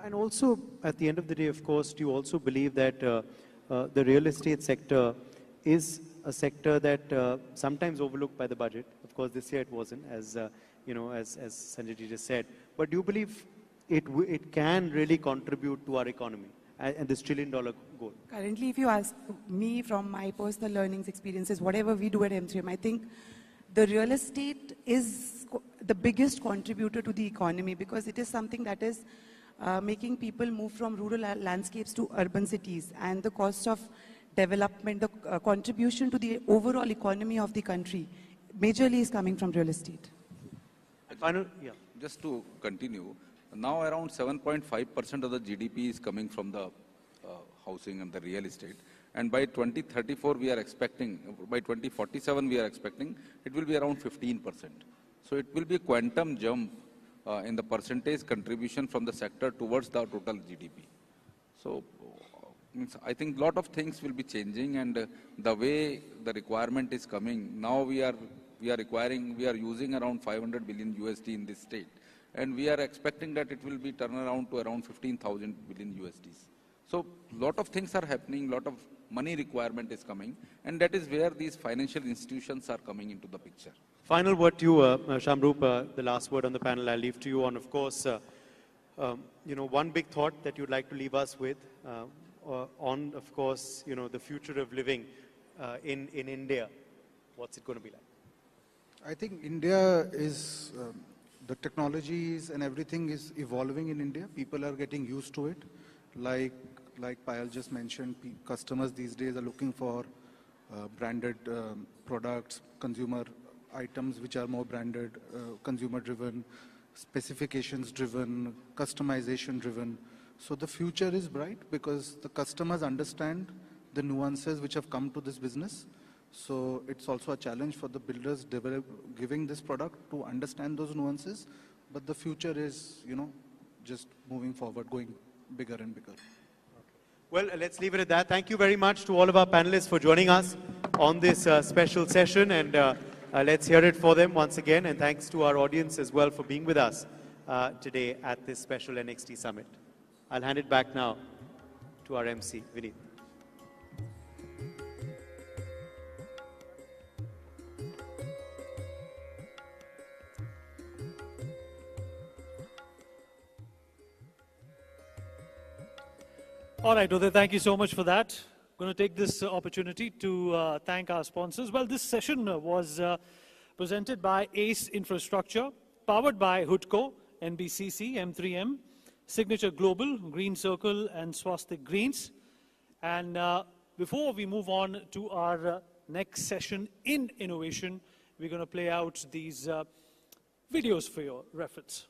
And also, at the end of the day, of course, do you also believe that the real estate sector is a sector that sometimes overlooked by the budget? Of course, this year it wasn't, as as Sanjay ji just said. But do you believe it can really contribute to our economy and this $1 trillion goal? Currently, if you ask me from my personal learnings, experiences, whatever we do at M3M, I think the real estate is the biggest contributor to the economy because it is something that is making people move from rural landscapes to urban cities, and the cost of development, the contribution to the overall economy of the country majorly is coming from real estate. Just to continue, now around 7.5% of the GDP is coming from the housing and the real estate. And by 2034, we are expecting, by 2047, we are expecting it will be around 15%. So it will be a quantum jump in the percentage contribution from the sector towards the total GDP. So I think a lot of things will be changing, and the way the requirement is coming, now we are using around 500 billion USD in this state, and we are expecting that it will be turned around to around 15,000 billion USDs. So a lot of things are happening, lot of money requirement is coming, and that is where these financial institutions are coming into the picture. Final word to you, Shamroop, the last word on the panel I'll leave to you on, of course, one big thought that you'd like to leave us with on, of course, the future of living in India. What's it going to be like? I think India is, the technologies and everything is evolving in India. People are getting used to it. Like Payal just mentioned, customers these days are looking for branded products, consumer items which are more branded, consumer-driven, specifications-driven, customization-driven. So the future is bright because the customers understand the nuances which have come to this business. So it's also a challenge for the builders giving this product to understand those nuances. But the future is, just moving forward, going bigger and bigger. Well, let's leave it at that. Thank you very much to all of our panelists for joining us on this special session, and let's hear it for them once again. And thanks to our audience as well for being with us today at this special NXT Summit. I'll hand it back now to our MC, Vineet. All right, Udai, thank you so much for that. I'm going to take this opportunity to thank our sponsors. Well, this session was presented by ACE Infrastructure, powered by Hutco, NBCC, M3M, Signature Global, Green Circle, and Swastik Greens. And before we move on to our next session in innovation, we're going to play out these videos for your reference.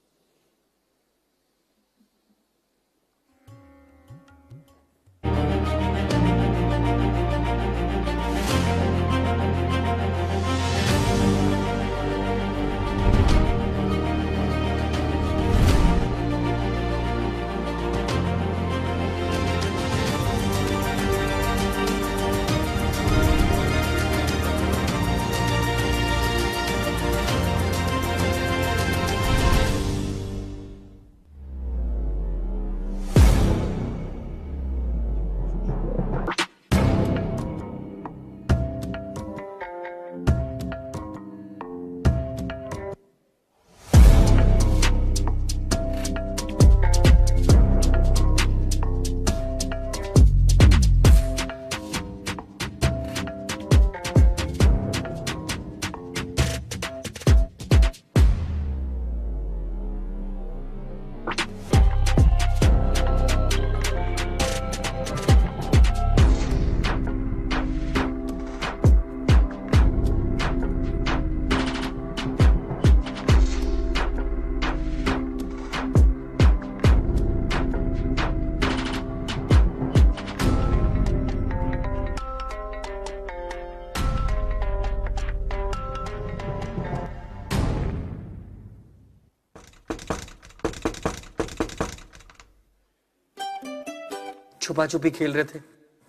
छुपा छुपी खेल रहे थे,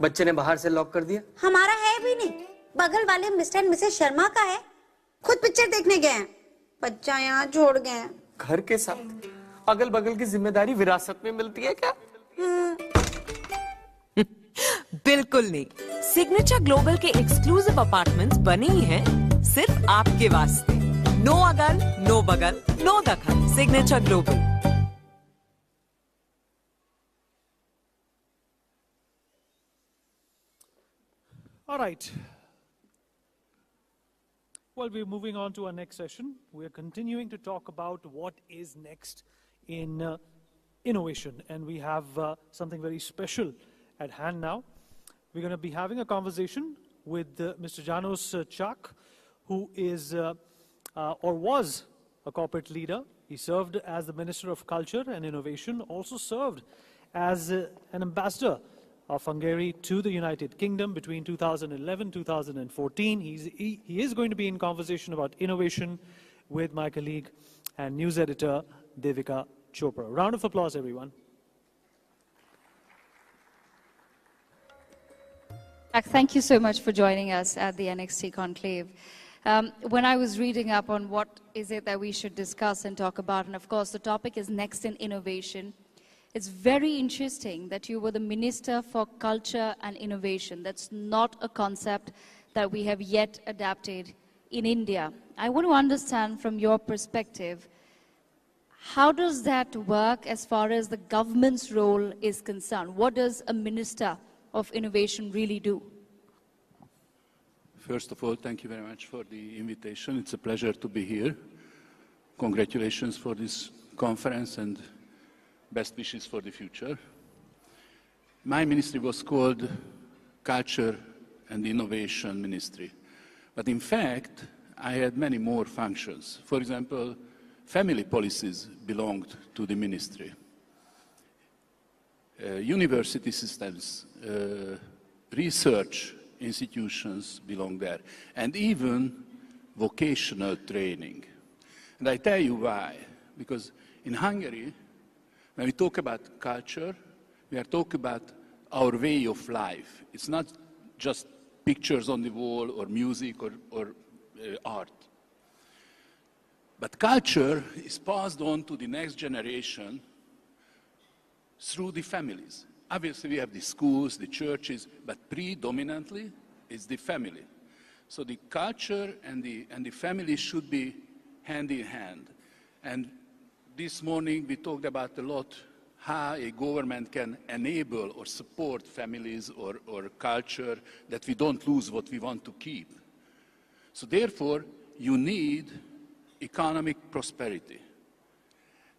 बच्चे ने बाहर से lock कर दिया। हमारा है भी नहीं, बगल वाले मिस्टर एंड मिसेस शर्मा का है, खुद पिक्चर देखने गए हैं, बच्चा यहाँ छोड़ गए हैं। घर के साथ अगल बगल की जिम्मेदारी विरासत में मिलती है क्या? बिल्कुल नहीं। सिग्नेचर ग्लोबल के एक्सक्लूसिव अपार्टमेंट्स बने ही हैं सिर्फ आपके वास्ते। नो अगल, नो बगल, नो दखल। Signature global. All right. Well, we're moving on to our next session. We're continuing to talk about what is next in innovation. And we have something very special at hand now. We're going to be having a conversation with Mr. Janos Chak, who is or was a corporate leader. He served as the Minister of Culture and Innovation, also served as an ambassador of Hungary to the United Kingdom between 2011-2014. He is going to be in conversation about innovation with my colleague and news editor, Devika Chopra. Round of applause, everyone. Thank you so much for joining us at the NXT Conclave. When I was reading up on what is it that we should discuss and talk about, and of course the topic is Next in Innovation, it's very interesting that you were the Minister for Culture and Innovation. That's not a concept that we have yet adapted in India. I want to understand from your perspective, how does that work as far as the government's role is concerned? What does a Minister of Innovation really do? First of all, thank you very much for the invitation. It's a pleasure to be here. Congratulations for this conference and best wishes for the future. My ministry was called Culture and Innovation Ministry. But in fact, I had many more functions. For example, family policies belonged to the ministry. University systems, research institutions belong there, and even vocational training. And I tell you why. Because in Hungary, when we talk about culture, we are talking about our way of life. It's not just pictures on the wall or music or art. But culture is passed on to the next generation through the families. Obviously, we have the schools, the churches, but predominantly it's the family. So the culture and the family should be hand in hand. And this morning we talked about a lot how a government can enable or support families or culture, that we don't lose what we want to keep. So therefore, you need economic prosperity.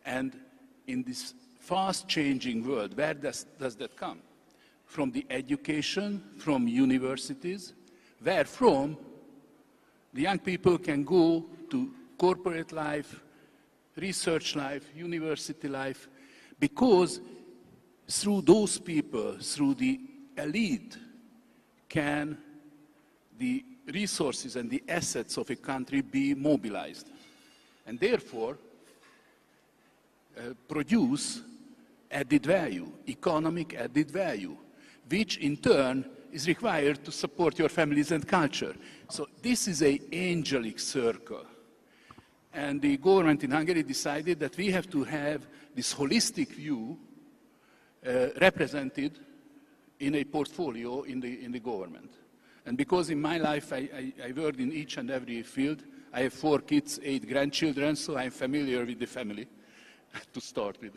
And in this fast-changing world, where does that come? From the education, from universities, where from the young people can go to corporate life, research life, university life, because through those people, through the elite, can the resources and the assets of a country be mobilized, and therefore produce added value, economic added value, which in turn is required to support your families and culture. So this is an angelic circle. And the government in Hungary decided that we have to have this holistic view represented in a portfolio in the government. And because in my life I worked in each and every field, I have 4 kids, 8 grandchildren, so I'm familiar with the family to start with.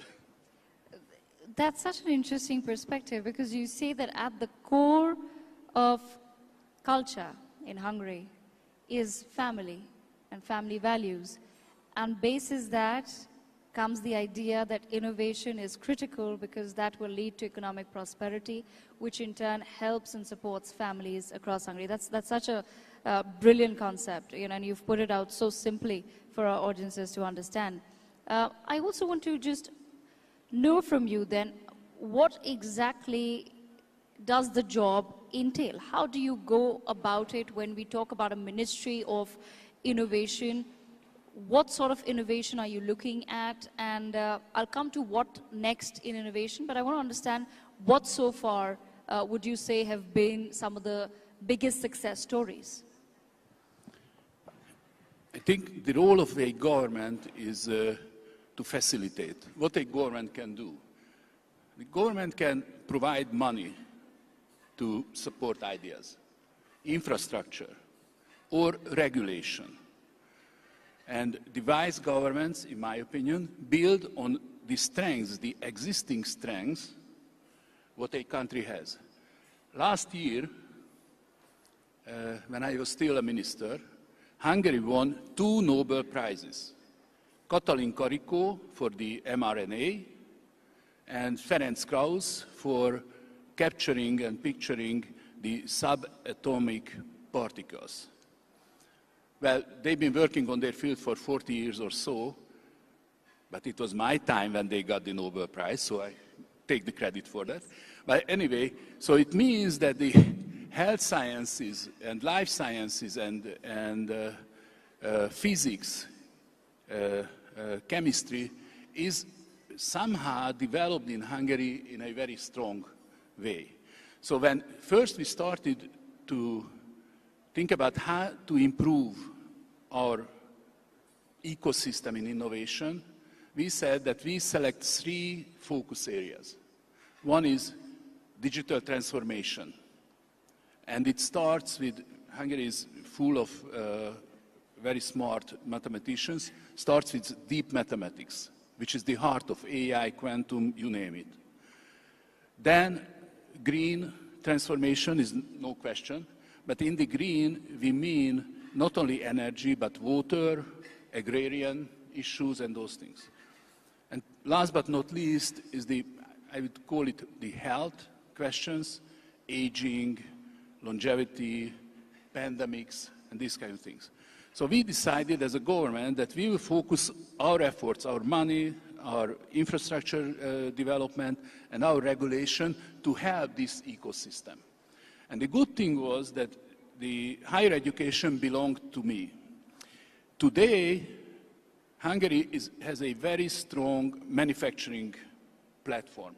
That's such an interesting perspective, because you say that at the core of culture in Hungary is family and family values. And basis that comes the idea that innovation is critical, because that will lead to economic prosperity, which in turn helps and supports families across Hungary. That's such a brilliant concept, and you've put it out so simply for our audiences to understand. I also want to just know from you then, what exactly does the job entail? How do you go about it when we talk about a ministry of innovation? What sort of innovation are you looking at? And I'll come to what next in innovation, but I want to understand what so far would you say have been some of the biggest success stories? I think the role of a government is to facilitate what a government can do. The government can provide money to support ideas, infrastructure, or regulation. And device governments, in my opinion, build on the strengths, the existing strengths, what a country has. Last year, when I was still a minister, Hungary won 2 Nobel Prizes. Katalin Karikó for the mRNA and Ferenc Krauss for capturing and picturing the subatomic particles. Well, they've been working on their field for 40 years or so, but it was my time when they got the Nobel Prize, so I take the credit for that. But anyway, so it means that the health sciences and life sciences and physics, chemistry is somehow developed in Hungary in a very strong way. So when first we started to think about how to improve our ecosystem in innovation, we said that we select 3 focus areas. One is digital transformation. And it starts with, Hungary is full of very smart mathematicians, starts with deep mathematics, which is the heart of AI, quantum, you name it. Then green transformation is no question, but in the green we mean not only energy, but water, agrarian issues and those things. And last but not least is I would call it the health questions, aging, longevity, pandemics, and these kind of things. So we decided as a government that we will focus our efforts, our money, our infrastructure development, and our regulation to help this ecosystem. And the good thing was that the higher education belonged to me. Today, Hungary has a very strong manufacturing platform.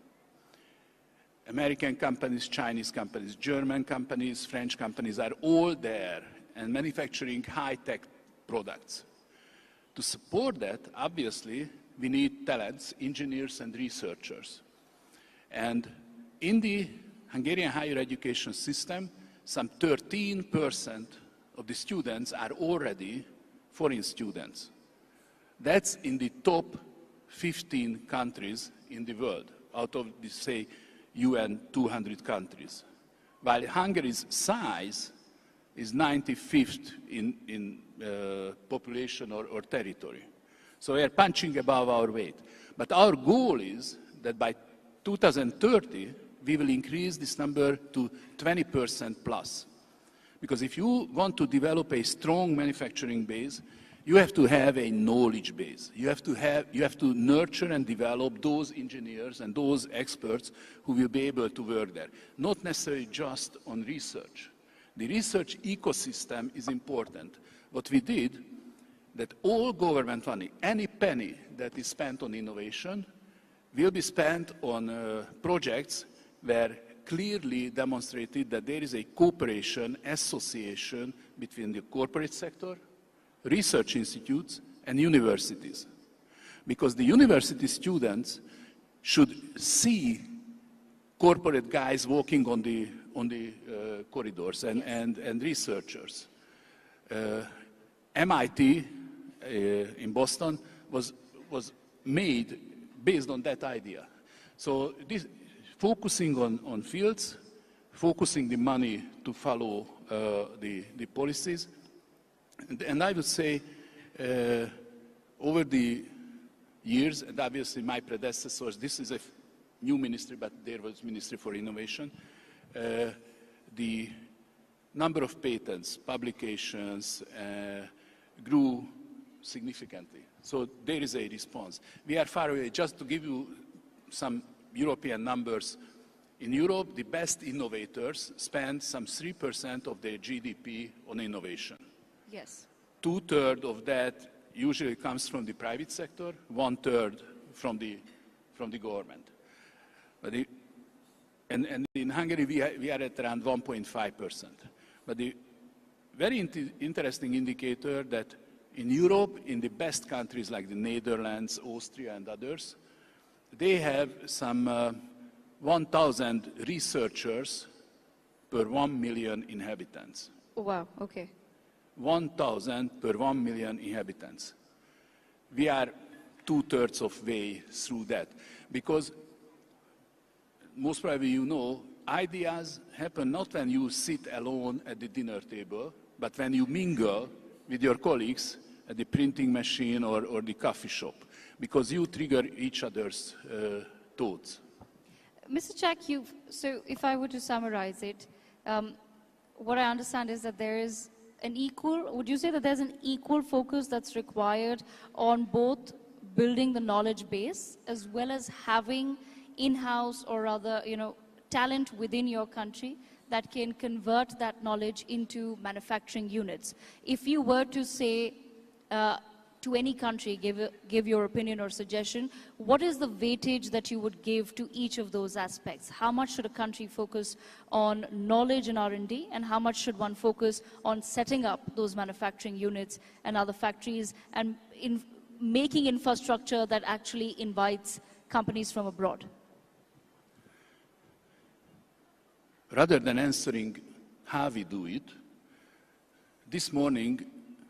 American companies, Chinese companies, German companies, French companies are all there and manufacturing high-tech products. To support that, obviously, we need talents, engineers and researchers. And in the Hungarian higher education system, some 13% of the students are already foreign students. That's in the top 15 countries in the world, out of the, say, UN 200 countries. While Hungary's size is 95th in population or territory. So we are punching above our weight. But our goal is that by 2030, we will increase this number to 20% plus. Because if you want to develop a strong manufacturing base, you have to have a knowledge base. You have to nurture and develop those engineers and those experts who will be able to work there. Not necessarily just on research. The research ecosystem is important. What we did, that all government money, any penny that is spent on innovation, will be spent on projects where clearly demonstrated that there is a cooperation, association between the corporate sector, research institutes, and universities. Because the university students should see corporate guys walking on the corridors and researchers. MIT in Boston was made based on that idea. So this, focusing on fields, focusing the money to follow the policies, and I would say over the years, and obviously my predecessors, this is a new ministry, but there was Ministry for Innovation, the number of patents, publications grew significantly. So there is a response. We are far away. Just to give you some European numbers, in Europe, the best innovators spend some 3% of their GDP on innovation. Yes. 2/3 of that usually comes from the private sector, 1/3 from the government. But And in Hungary, we are at around 1.5%. But the very interesting indicator that in Europe, in the best countries like the Netherlands, Austria, and others, they have some 1,000 researchers per 1 million inhabitants. Oh, wow, okay. 1,000 per 1 million inhabitants. We are 2/3 of way through that. Because most probably you know, ideas happen not when you sit alone at the dinner table, but when you mingle with your colleagues at the printing machine or the coffee shop, because you trigger each other's thoughts. Mr. Chak, so if I were to summarize it, what I understand is that there is would you say that there's an equal focus that's required on both building the knowledge base as well as having in-house or other, talent within your country that can convert that knowledge into manufacturing units? If you were to say to any country, give your opinion or suggestion, what is the weightage that you would give to each of those aspects? How much should a country focus on knowledge and R&D, and how much should one focus on setting up those manufacturing units and other factories and in making infrastructure that actually invites companies from abroad? Rather than answering how we do it, this morning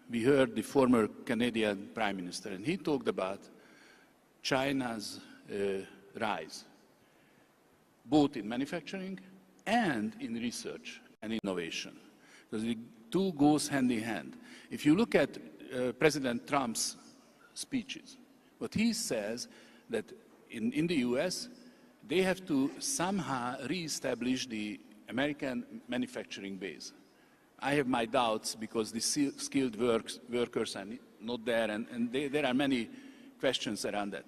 we heard the former Canadian Prime Minister, and he talked about China's rise, both in manufacturing and in research and innovation. Because the two goes hand in hand. If you look at President Trump's speeches, what he says that in the US, they have to somehow reestablish the American manufacturing base. I have my doubts because the skilled workers are not there, and there are many questions around that.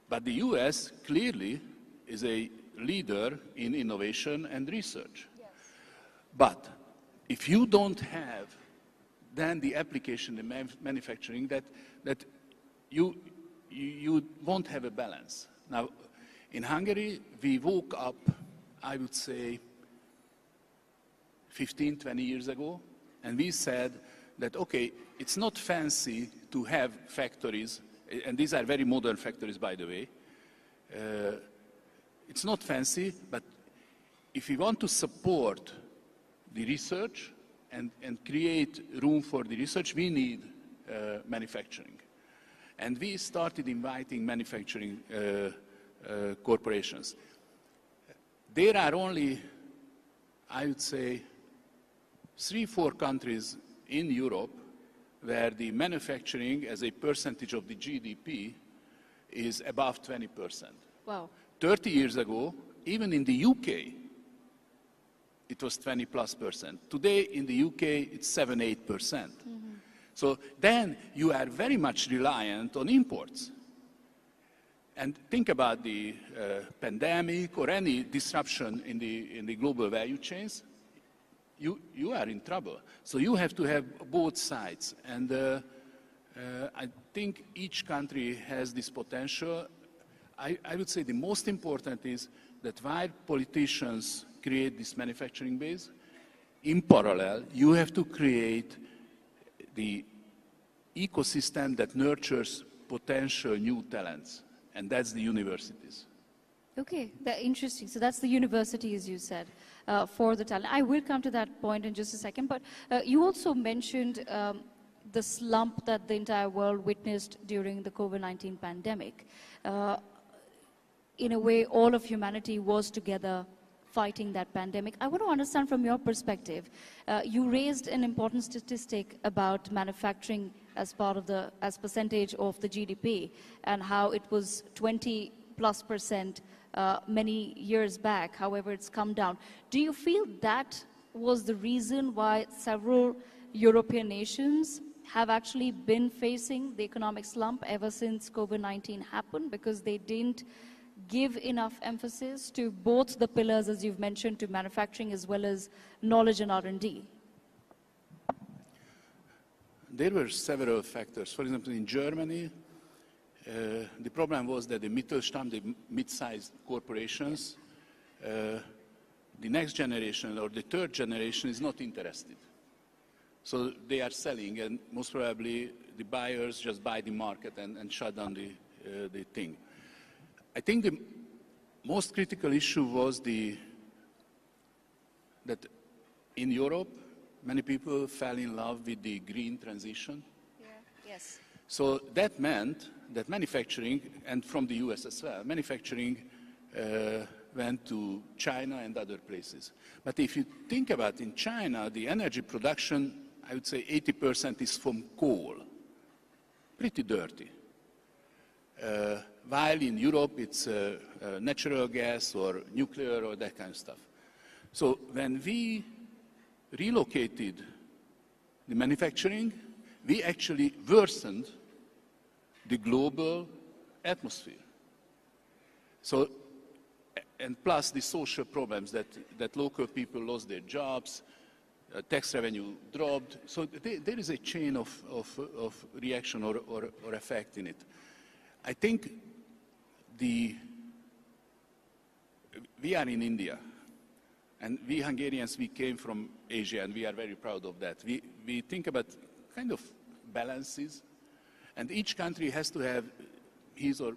But the US clearly is a leader in innovation and research. Yes. But if you don't have then the application in manufacturing, that you won't have a balance. Now, in Hungary, we woke up, I would say, 15, 20 years ago, and we said that, okay, it's not fancy to have factories, and these are very modern factories, by the way. It's not fancy, but if we want to support the research and create room for the research, we need manufacturing. And we started inviting manufacturing corporations. There are only, I would say, 3-4 countries in Europe where the manufacturing as a percentage of the GDP is above 20%. Wow. 30 years ago, even in the UK, it was 20+%. Today in the UK, it's 7-8%. Mm-hmm. So then you are very much reliant on imports. And think about the pandemic or any disruption in the global value chains. You are in trouble. So you have to have both sides. And I think each country has this potential. I would say the most important is that while politicians create this manufacturing base, in parallel, you have to create the ecosystem that nurtures potential new talents. And that's the universities. Okay, interesting. So that's the university, as you said, for the talent. I will come to that point in just a second, but you also mentioned the slump that the entire world witnessed during the COVID-19 pandemic. In a way, all of humanity was together fighting that pandemic. I want to understand from your perspective, you raised an important statistic about manufacturing as part of as percentage of the GDP, and how it was 20+% many years back. However, it's come down. Do you feel that was the reason why several European nations have actually been facing the economic slump ever since COVID-19 happened, because they didn't give enough emphasis to both the pillars, as you've mentioned, to manufacturing as well as knowledge and R&D? There were several factors. For example, in Germany, the problem was that the Mittelstand, the mid-sized corporations, the next generation or the third generation is not interested. So they are selling, and most probably the buyers just buy the market and shut down the thing. I think the most critical issue was that in Europe, many people fell in love with the green transition. Yeah. Yes. So that meant that manufacturing, and from the US as well, manufacturing went to China and other places. But if you think about in China, the energy production, I would say 80% is from coal. Pretty dirty. While in Europe, it's natural gas or nuclear or that kind of stuff. So when we relocated the manufacturing, we actually worsened the global atmosphere. So, and plus the social problems that local people lost their jobs, tax revenue dropped. So there is a chain of reaction or effect in it. I think we are in India. And we Hungarians, we came from Asia, and we are very proud of that. We think about kind of balances, and each country has to have his or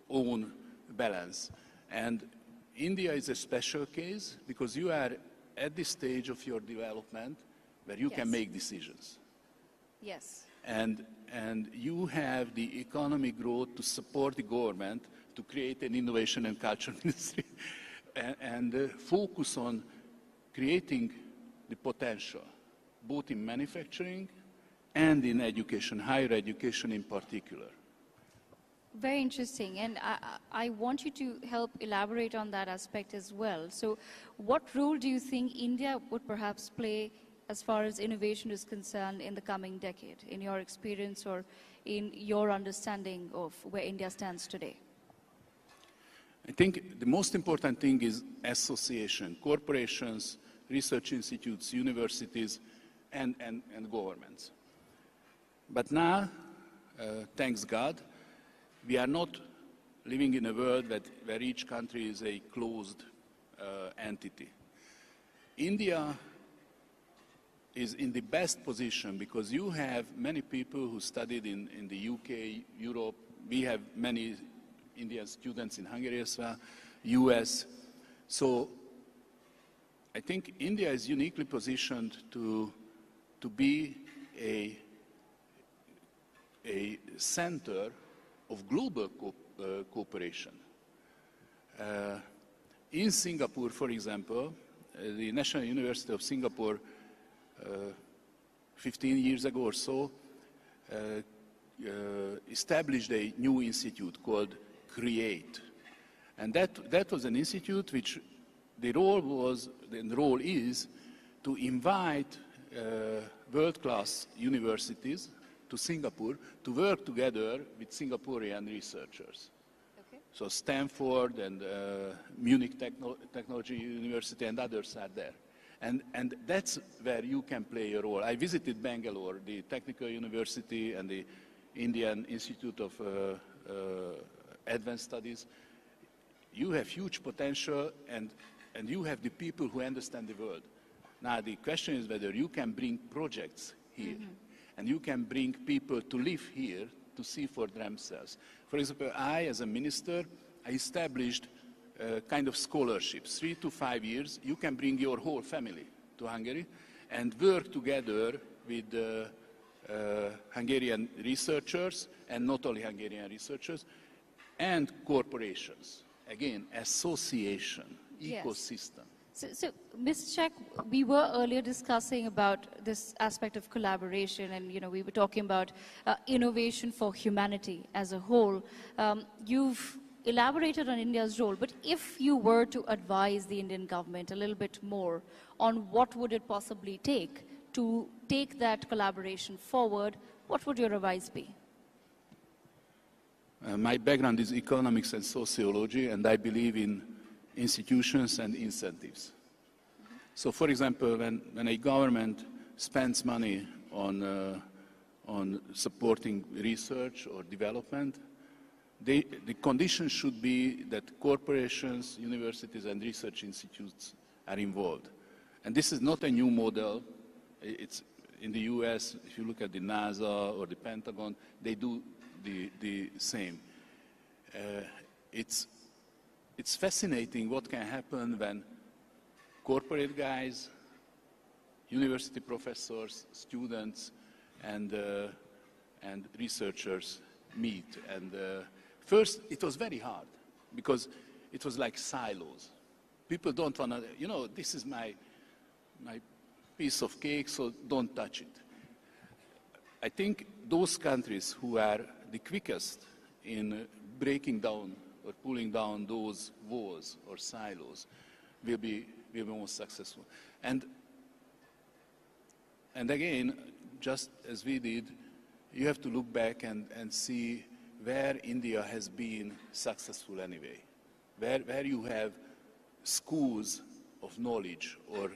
own balance. And India is a special case because you are at this stage of your development where you can make decisions. Yes. And you have the economic growth to support the government to create an innovation and culture ministry. And focus on creating the potential, both in manufacturing and in education, higher education in particular. Very interesting, and I want you to help elaborate on that aspect as well. So what role do you think India would perhaps play as far as innovation is concerned in the coming decade, in your experience or in your understanding of where India stands today? I think the most important thing is association, corporations, research institutes, universities, and governments. But now, thanks God, we are not living in a world where each country is a closed entity. India is in the best position because you have many people who studied in the UK, Europe. We have many Indian students in Hungary as well, US. So I think India is uniquely positioned to be a center of global cooperation. In Singapore, for example, the National University of Singapore 15 years ago or so established a new institute called CREATE. And that was an institute which the role was, and the role is, to invite world-class universities to Singapore to work together with Singaporean researchers. Okay. So Stanford and Munich Technology University and others are there. And that's where you can play a role. I visited Bangalore, the Technical University and the Indian Institute of Advanced Studies. You have huge potential and you have the people who understand the world. Now the question is whether you can bring projects here. Mm-hmm. And you can bring people to live here to see for themselves. For example, I, as a minister, I established kind of scholarships. 3 to 5 years, you can bring your whole family to Hungary and work together with Hungarian researchers, and not only Hungarian researchers, and corporations. Again, association, ecosystem. So, Ms. Chak, we were earlier discussing about this aspect of collaboration, and we were talking about innovation for humanity as a whole. You've elaborated on India's role, but if you were to advise the Indian government a little bit more on what would it possibly take to take that collaboration forward, what would your advice be? My background is economics and sociology, and I believe in institutions and incentives. So, for example, when a government spends money on supporting research or development, the condition should be that corporations, universities, and research institutes are involved. And this is not a new model. It's in the US, if you look at the NASA or the Pentagon, they do the same. It's fascinating what can happen when corporate guys, university professors, students, and researchers meet. And first, it was very hard because it was like silos. People don't want to, you know, this is my piece of cake, so don't touch it. I think those countries who are the quickest in breaking down or pulling down those walls or silos will be most successful. And again, just as we did, you have to look back and see where India has been successful anyway, where you have schools of knowledge or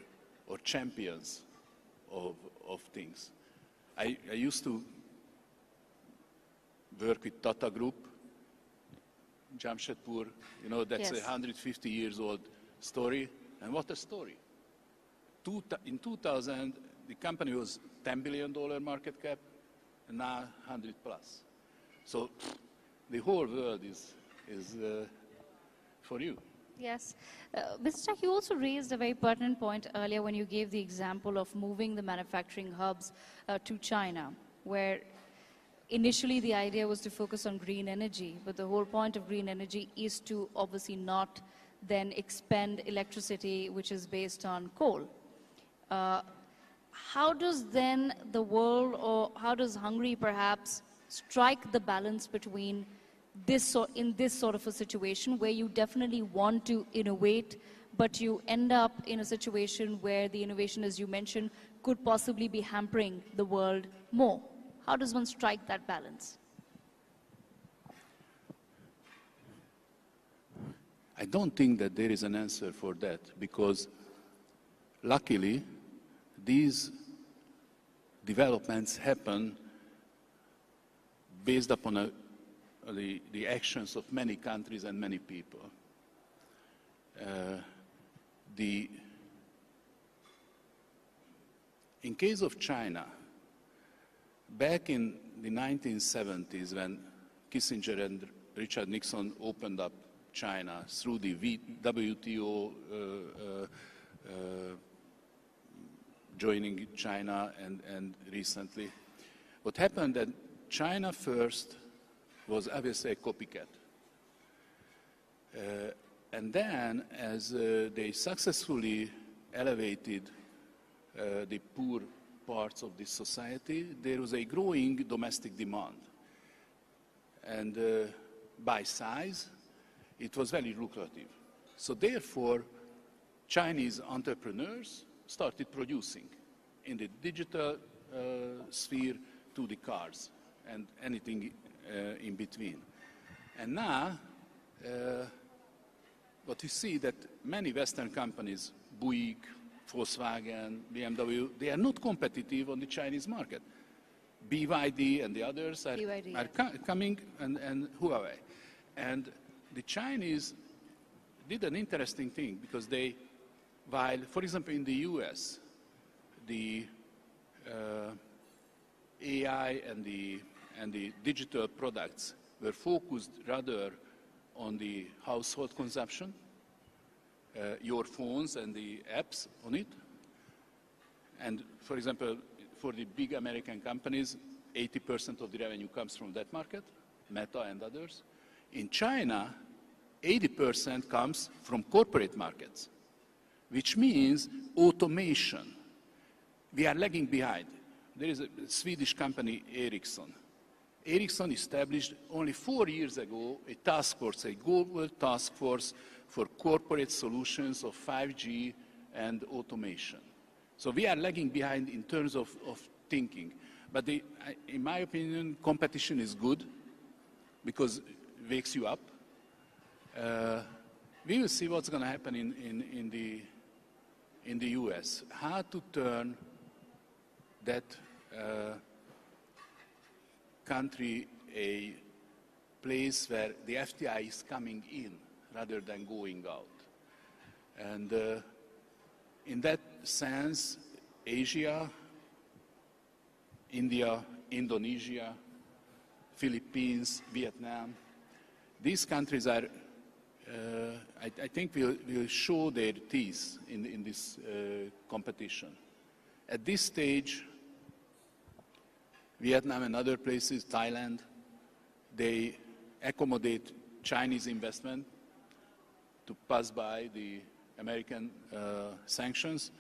champions of things. I used to work with Tata Group, Jamshedpur, you know, that's Yes. a 150 years old story. And what a story. In 2000, the company was $10 billion market cap, and now 100 plus. So the whole world is for you. Yes. Mr. Chak, you also raised a very pertinent point earlier when you gave the example of moving the manufacturing hubs to China, where initially the idea was to focus on green energy, but the whole point of green energy is to obviously not then expend electricity which is based on coal. How does then the world, or how does Hungary perhaps strike the balance between in this sort of a situation where you definitely want to innovate, but you end up in a situation where the innovation, as you mentioned, could possibly be hampering the world more? How does one strike that balance? I don't think that there is an answer for that, because luckily these developments happen based upon the actions of many countries and many people. In case of China, back in the 1970s, when Kissinger and Richard Nixon opened up China through the WTO, joining China and recently, what happened that China first was obviously a copycat. And then, as they successfully elevated the poor parts of this society, there was a growing domestic demand. And by size, it was very lucrative. So therefore, Chinese entrepreneurs started producing in the digital sphere to the cars and anything in between. And now, what you see that many Western companies, Buick, Volkswagen, BMW, they are not competitive on the Chinese market. BYD and the others are coming, and Huawei. And the Chinese did an interesting thing, because they, while, for example, in the US, the AI and the digital products were focused rather on the household consumption, your phones and the apps on it. And for example, for the big American companies, 80% of the revenue comes from that market, Meta and others. In China, 80% comes from corporate markets, which means automation. We are lagging behind. There is a Swedish company, Ericsson. Ericsson established only 4 years ago a task force, a global task force for corporate solutions of 5G and automation. So we are lagging behind in terms of thinking. But in my opinion, competition is good because it wakes you up. We will see what's going to happen in the US. How to turn that country a place where the FDI is coming in rather than going out. And in that sense, Asia, India, Indonesia, Philippines, Vietnam, these countries are, I think, will show their teeth in this competition. At this stage, Vietnam and other places, Thailand, they accommodate Chinese investment to pass by the American sanctions,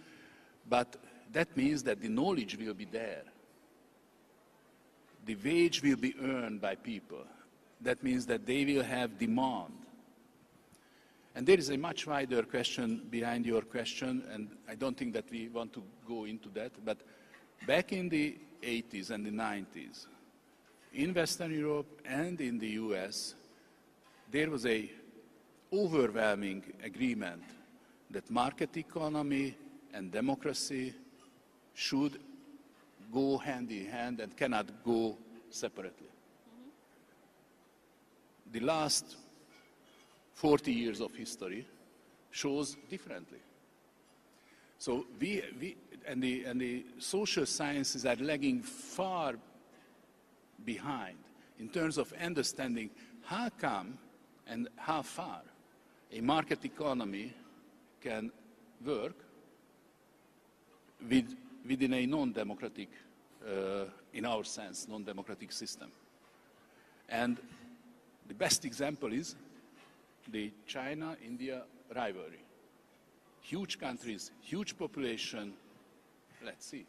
but that means that the knowledge will be there. The wage will be earned by people. That means that they will have demand. And there is a much wider question behind your question, and I don't think that we want to go into that, but back in the 80s and the 90s, in Western Europe and in the US, there was a overwhelming agreement that market economy and democracy should go hand in hand and cannot go separately. The last 40 years of history shows differently. So the social sciences are lagging far behind in terms of understanding how come and how far a market economy can work within a non-democratic, in our sense, non-democratic system. And the best example is the China-India rivalry. Huge countries, huge population. Let's see.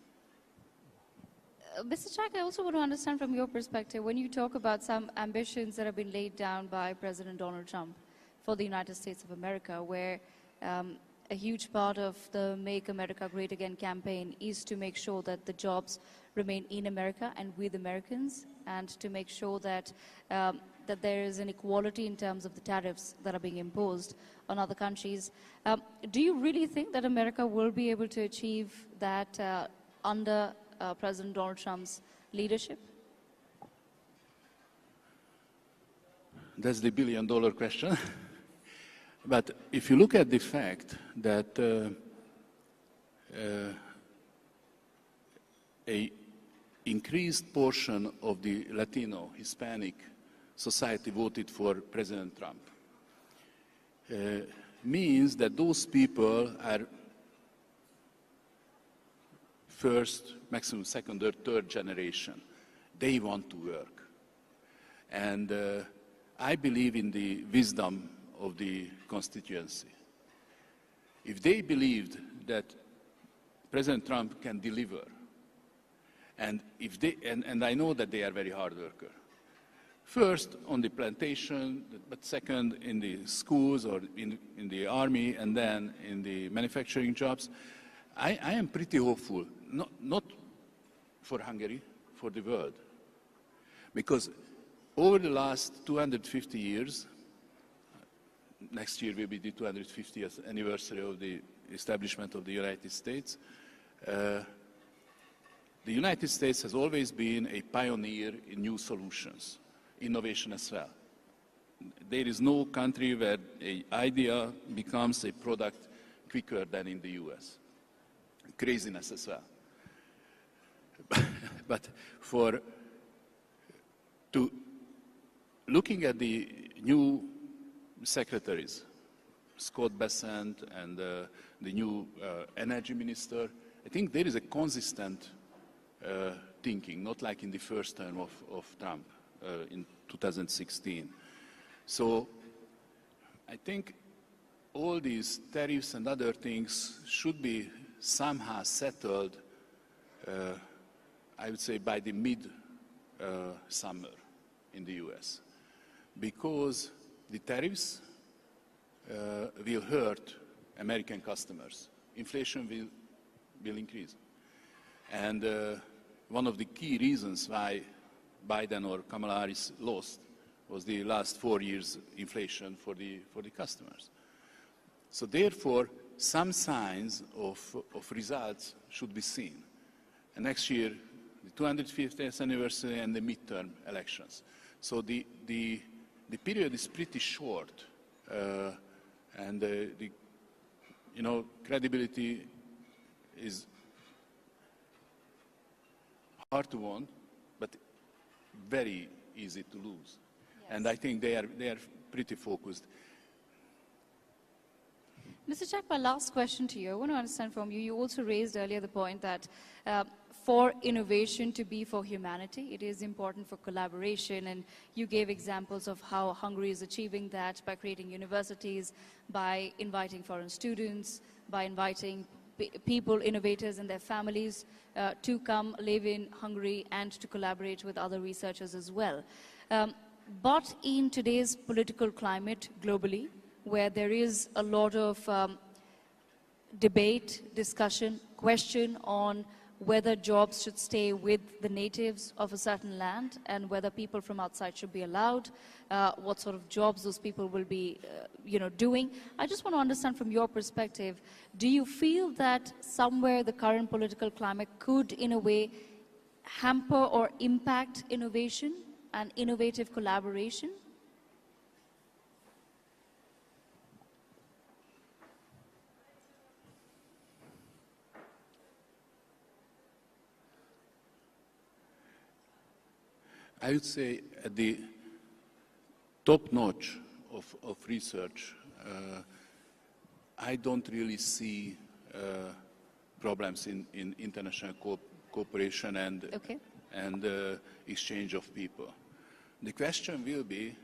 Mr. Chak, I also want to understand from your perspective, when you talk about some ambitions that have been laid down by President Donald Trump for the United States of America, where a huge part of the Make America Great Again campaign is to make sure that the jobs remain in America and with Americans, and to make sure that that there is an equality in terms of the tariffs that are being imposed on other countries. Do you really think that America will be able to achieve that under President Donald Trump's leadership? That's the billion-dollar question. But if you look at the fact that a increased portion of the Latino, Hispanic society voted for President Trump, means that those people are first, maximum second or third generation. They want to work. And I believe in the wisdom of the constituency. If they believed that President Trump can deliver, and if they, and I know that they are very hard workers, first on the plantation, but second in the schools or in the army, and then in the manufacturing jobs, I am pretty hopeful, not for Hungary, for the world. Because over the last 250 years, next year will be the 250th anniversary of the establishment of the United States, the United States has always been a pioneer in new solutions, innovation as well. There is no country where an idea becomes a product quicker than in the US. Craziness as well. But looking at the new secretaries, Scott Bessent and the new energy minister, I think there is a consistent thinking, not like in the first term of Trump in 2016. So I think all these tariffs and other things should be somehow settled, I would say, by the mid-summer in the US. Because the tariffs will hurt American customers. Inflation will increase. And one of the key reasons why Biden or Kamala Harris lost was the last 4 years inflation for the customers. So therefore, some signs of results should be seen. And next year, the 250th anniversary and the midterm elections. So the the period is pretty short, and the credibility is hard to win, but very easy to lose. Yes. And I think they are pretty focused. Mr. Chak, my last question to you. I want to understand from you, you also raised earlier the point that for innovation to be for humanity, it is important for collaboration, and you gave examples of how Hungary is achieving that by creating universities, by inviting foreign students, by inviting people, innovators and their families to come live in Hungary and to collaborate with other researchers as well. But in today's political climate globally, where there is a lot of debate, discussion, question on whether jobs should stay with the natives of a certain land and whether people from outside should be allowed, what sort of jobs those people will be doing. I just want to understand from your perspective, do you feel that somewhere the current political climate could in a way hamper or impact innovation and innovative collaboration? I would say at the top notch of research, I don't really see problems in international cooperation and, and exchange of people. The question will be,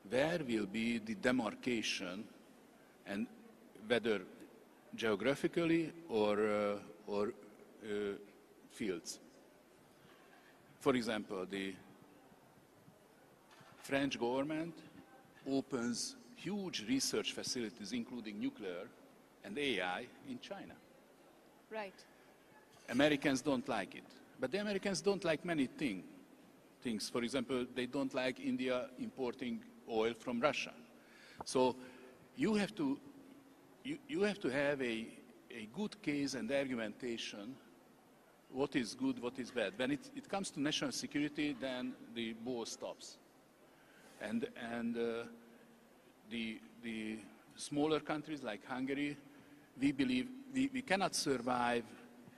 where will be the demarcation, and whether geographically or fields. For example, the French government opens huge research facilities, including nuclear and AI, in China. Right. Americans don't like it. But the Americans don't like many things. For example, they don't like India importing oil from Russia. So you have to have a good case and argumentation, what is good, what is bad. When it comes to national security, then the ball stops. And the smaller countries like Hungary, we believe we cannot survive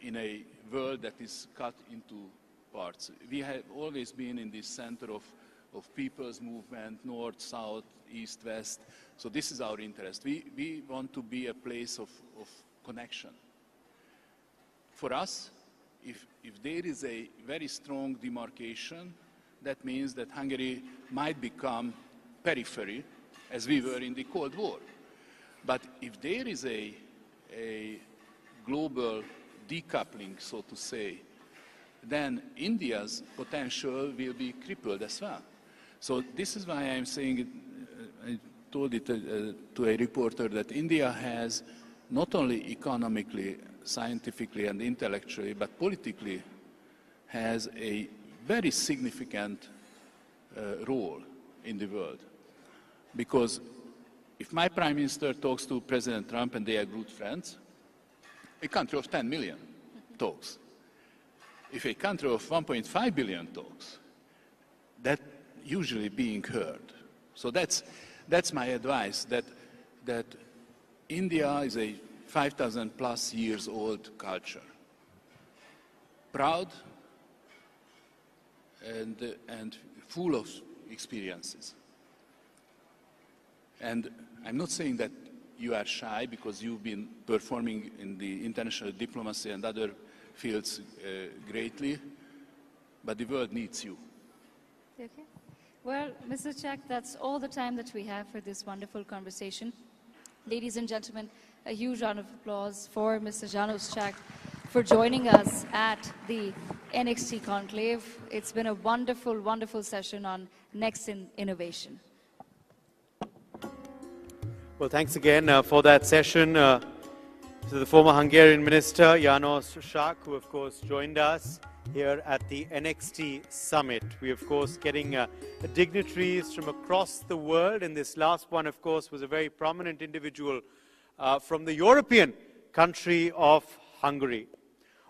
in a world that is cut into parts. We have always been in this center of people's movement, north, south, east, west. So this is our interest. We want to be a place of connection. For us, if there is a very strong demarcation, that means that Hungary might become periphery, as we were in the Cold War. But if there is a global decoupling, so to say, then India's potential will be crippled as well. So this is why I'm saying, I told it to a reporter, that India has not only economically, scientifically and intellectually, but politically has a very significant role in the world. Because if my Prime Minister talks to President Trump and they are good friends, a country of 10 million talks. If a country of 1.5 billion talks, that usually being heard. So that's my advice, that India is a 5,000 plus years old culture. Proud and full of experiences. And I'm not saying that you are shy because you've been performing in the international diplomacy and other fields greatly, but the world needs you. Okay. Well, Mr. Chak, that's all the time that we have for this wonderful conversation. Ladies and gentlemen, a huge round of applause for Mr. Janos Chak for joining us at the NXT Conclave. It's been a wonderful, wonderful session on Next in Innovation. Well, thanks again for that session to the former Hungarian Minister, Janos Chak, who of course joined us here at the NXT Summit. We of course getting dignitaries from across the world, and this last one of course was a very prominent individual from the European country of Hungary.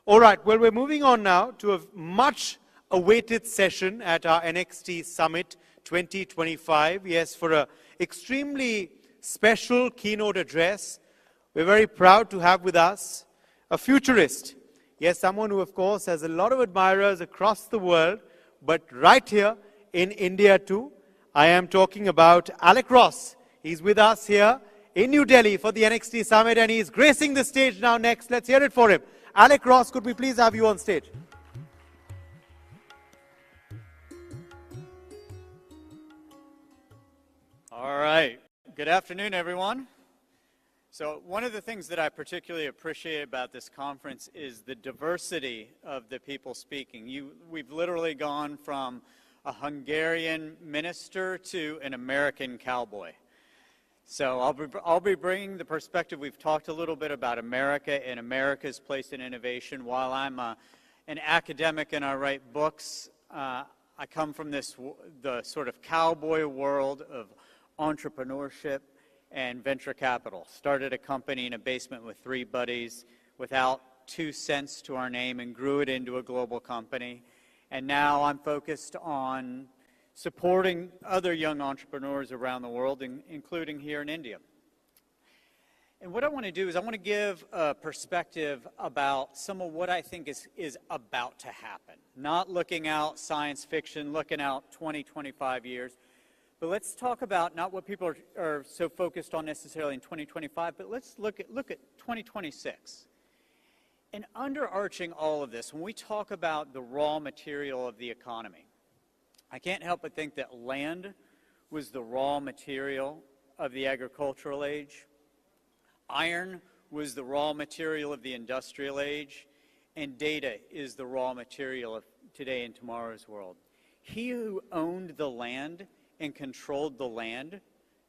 All right, well, we're moving on now to a much awaited session at our NXT Summit 2025. Yes, for an extremely special keynote address, we're very proud to have with us a futurist. Yes, someone who, of course, has a lot of admirers across the world, but right here in India too. I am talking about Alec Ross. He's with us here in New Delhi for the NXT Summit, and he's gracing the stage now next. Let's hear it for him. Alec Ross, could we please have you on stage? All right. Good afternoon, everyone. So one of the things that I particularly appreciate about this conference is the diversity of the people speaking. We've literally gone from a Hungarian minister to an American cowboy. So I'll be bringing the perspective. We've talked a little bit about America and America's place in innovation. While I'm an academic and I write books, I come from the sort of cowboy world of entrepreneurship and venture capital. Started a company in a basement with 3 buddies without 2 cents to our name and grew it into a global company. And now I'm focused on supporting other young entrepreneurs around the world, including here in India. And what I want to do is I want to give a perspective about some of what I think is about to happen. Not looking out science fiction, looking out 20, 25 years. But let's talk about not what people are so focused on necessarily in 2025, but let's look at 2026. And underarching all of this, when we talk about the raw material of the economy, I can't help but think that land was the raw material of the agricultural age, iron was the raw material of the industrial age, and data is the raw material of today and tomorrow's world. He who owned the land and controlled the land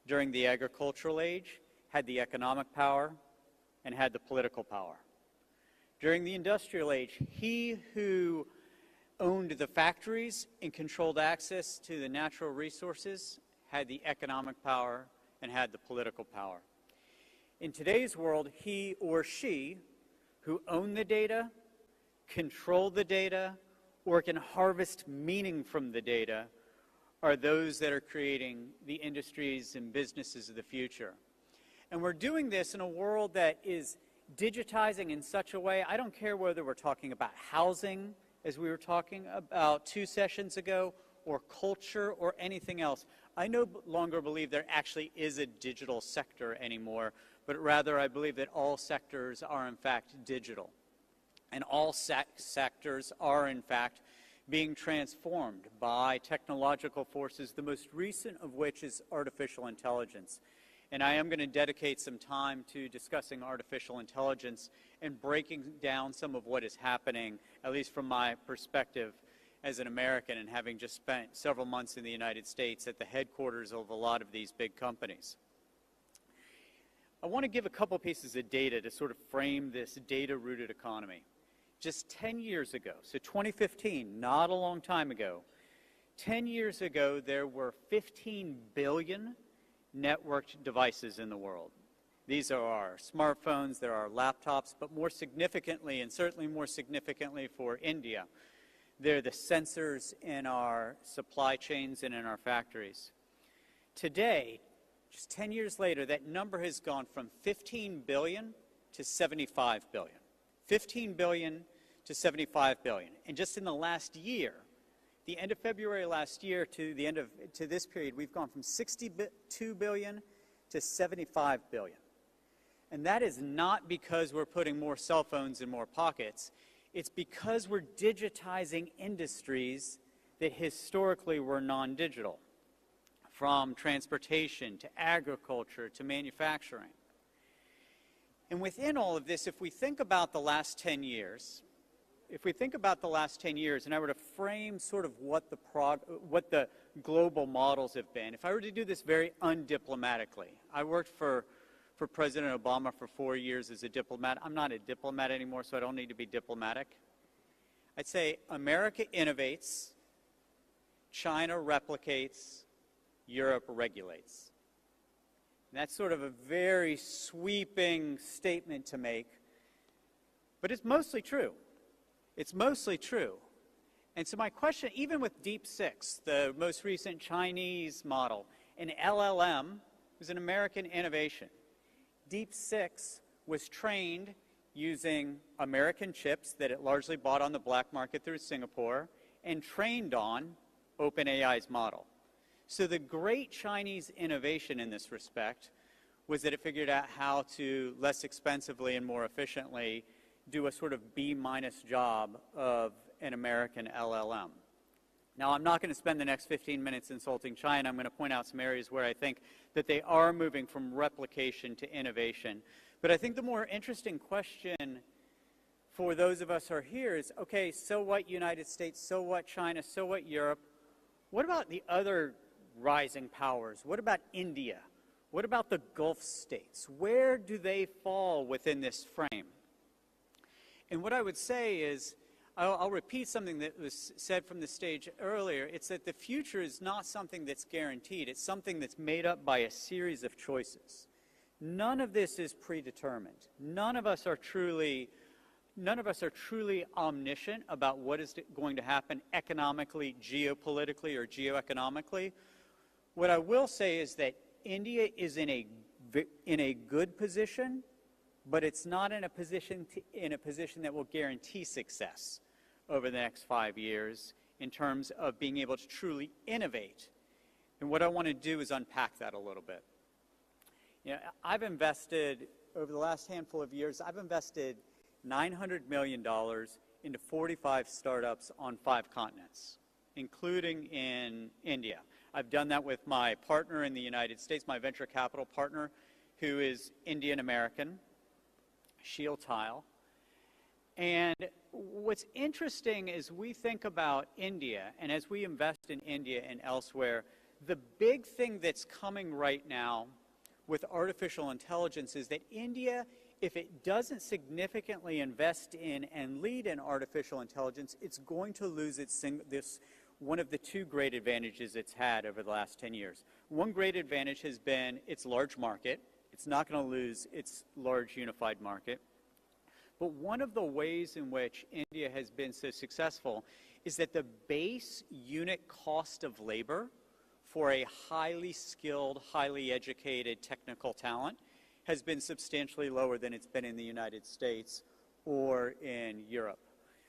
during the agricultural age had the economic power and had the political power. During the industrial age, he who owned the factories and controlled access to the natural resources had the economic power and had the political power. In today's world, he or she who own the data, control the data, or can harvest meaning from the data are those that are creating the industries and businesses of the future. And we're doing this in a world that is digitizing in such a way, I don't care whether we're talking about housing, as we were talking about 2 sessions ago, or culture, or anything else. I no longer believe there actually is a digital sector anymore, but rather I believe that all sectors are in fact digital. And all sectors are in fact being transformed by technological forces, the most recent of which is artificial intelligence. And I am going to dedicate some time to discussing artificial intelligence and breaking down some of what is happening, at least from my perspective as an American and having just spent several months in the United States at the headquarters of a lot of these big companies. I want to give a couple pieces of data to sort of frame this data-rooted economy. Just 10 years ago, so 2015, not a long time ago, 10 years ago there were 15 billion networked devices in the world. These are our smartphones, there are laptops, but more significantly, and certainly more significantly for India, they're the sensors in our supply chains and in our factories. Today, just 10 years later, that number has gone from 15 billion to 75 billion. 15 billion to 75 billion. And just in the last year, the end of February last year to this period, we've gone from 62 billion to 75 billion. And that is not because we're putting more cell phones in more pockets. It's because we're digitizing industries that historically were non-digital, from transportation to agriculture to manufacturing. And within all of this, if we think about the last 10 years, and I were to frame sort of what the global models have been, if I were to do this very undiplomatically, I worked for President Obama for 4 years as a diplomat. I'm not a diplomat anymore, so I don't need to be diplomatic. I'd say America innovates, China replicates, Europe regulates. And that's sort of a very sweeping statement to make, but it's mostly true. It's mostly true. And so my question, even with Deep 6, the most recent Chinese model, an LLM was an American innovation. Deep 6 was trained using American chips that it largely bought on the black market through Singapore and trained on OpenAI's model. So the great Chinese innovation in this respect was that it figured out how to less expensively and more efficiently do a sort of B-minus job of an American LLM. Now, I'm not going to spend the next 15 minutes insulting China. I'm going to point out some areas where I think that they are moving from replication to innovation. But I think the more interesting question for those of us who are here is, okay, so what United States, so what China, so what Europe? What about the other rising powers? What about India? What about the Gulf states? Where do they fall within this frame? And what I would say is, I'll repeat something that was said from the stage earlier. It's that the future is not something that's guaranteed. It's something that's made up by a series of choices. None of this is predetermined. None of us are truly omniscient about what is going to happen economically, geopolitically, or geoeconomically. What I will say is that India is in a good position, but it's not in a position that will guarantee success over the next 5 years in terms of being able to truly innovate. And what I want to do is unpack that a little bit. You know, I've invested, over the last handful of years, I've invested $900 million into 45 startups on 5 continents, including in India. I've done that with my partner in the United States, my venture capital partner, who is Indian American, Shield Tile. And what's interesting is we think about India, and as we invest in India and elsewhere, the big thing that's coming right now with artificial intelligence is that India, if it doesn't significantly invest in and lead in artificial intelligence, it's going to lose one of the 2 great advantages it's had over the last 10 years. One great advantage has been its large market. It's not going to lose its large unified market. But one of the ways in which India has been so successful is that the base unit cost of labor for a highly skilled, highly educated technical talent has been substantially lower than it's been in the United States or in Europe.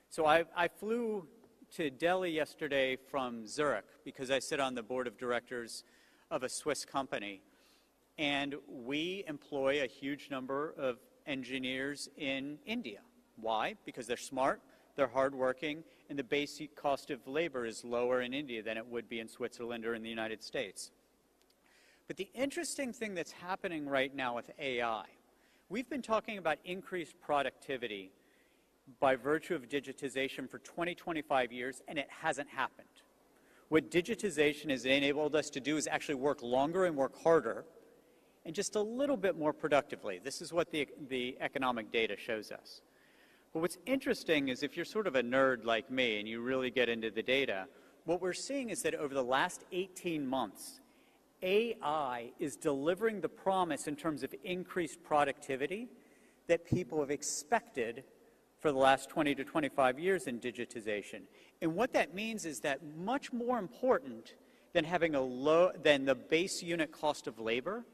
So I flew to Delhi yesterday from Zurich because I sit on the board of directors of a Swiss company. And we employ a huge number of engineers in India. Why? Because they're smart, they're hardworking, and the basic cost of labor is lower in India than it would be in Switzerland or in the United States. But the interesting thing that's happening right now with AI, we've been talking about increased productivity by virtue of digitization for 20, 25 years, and it hasn't happened. What digitization has enabled us to do is actually work longer and work harder, and just a little bit more productively. This is what the economic data shows us. But what's interesting is if you're sort of a nerd like me and you really get into the data, what we're seeing is that over the last 18 months, AI is delivering the promise in terms of increased productivity that people have expected for the last 20 to 25 years in digitization. And what that means is that much more important than having than the base unit cost of labor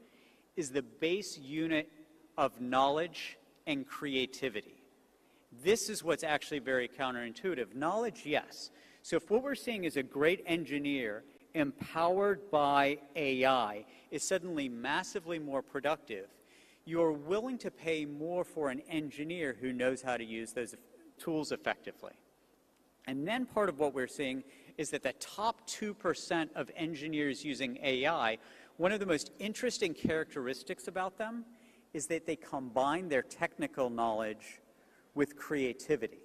is the base unit of knowledge and creativity. This is what's actually very counterintuitive. Knowledge, yes. So if what we're seeing is a great engineer empowered by AI is suddenly massively more productive, you're willing to pay more for an engineer who knows how to use those tools effectively. And then part of what we're seeing is that the top 2% of engineers using AI, one of the most interesting characteristics about them is that they combine their technical knowledge with creativity.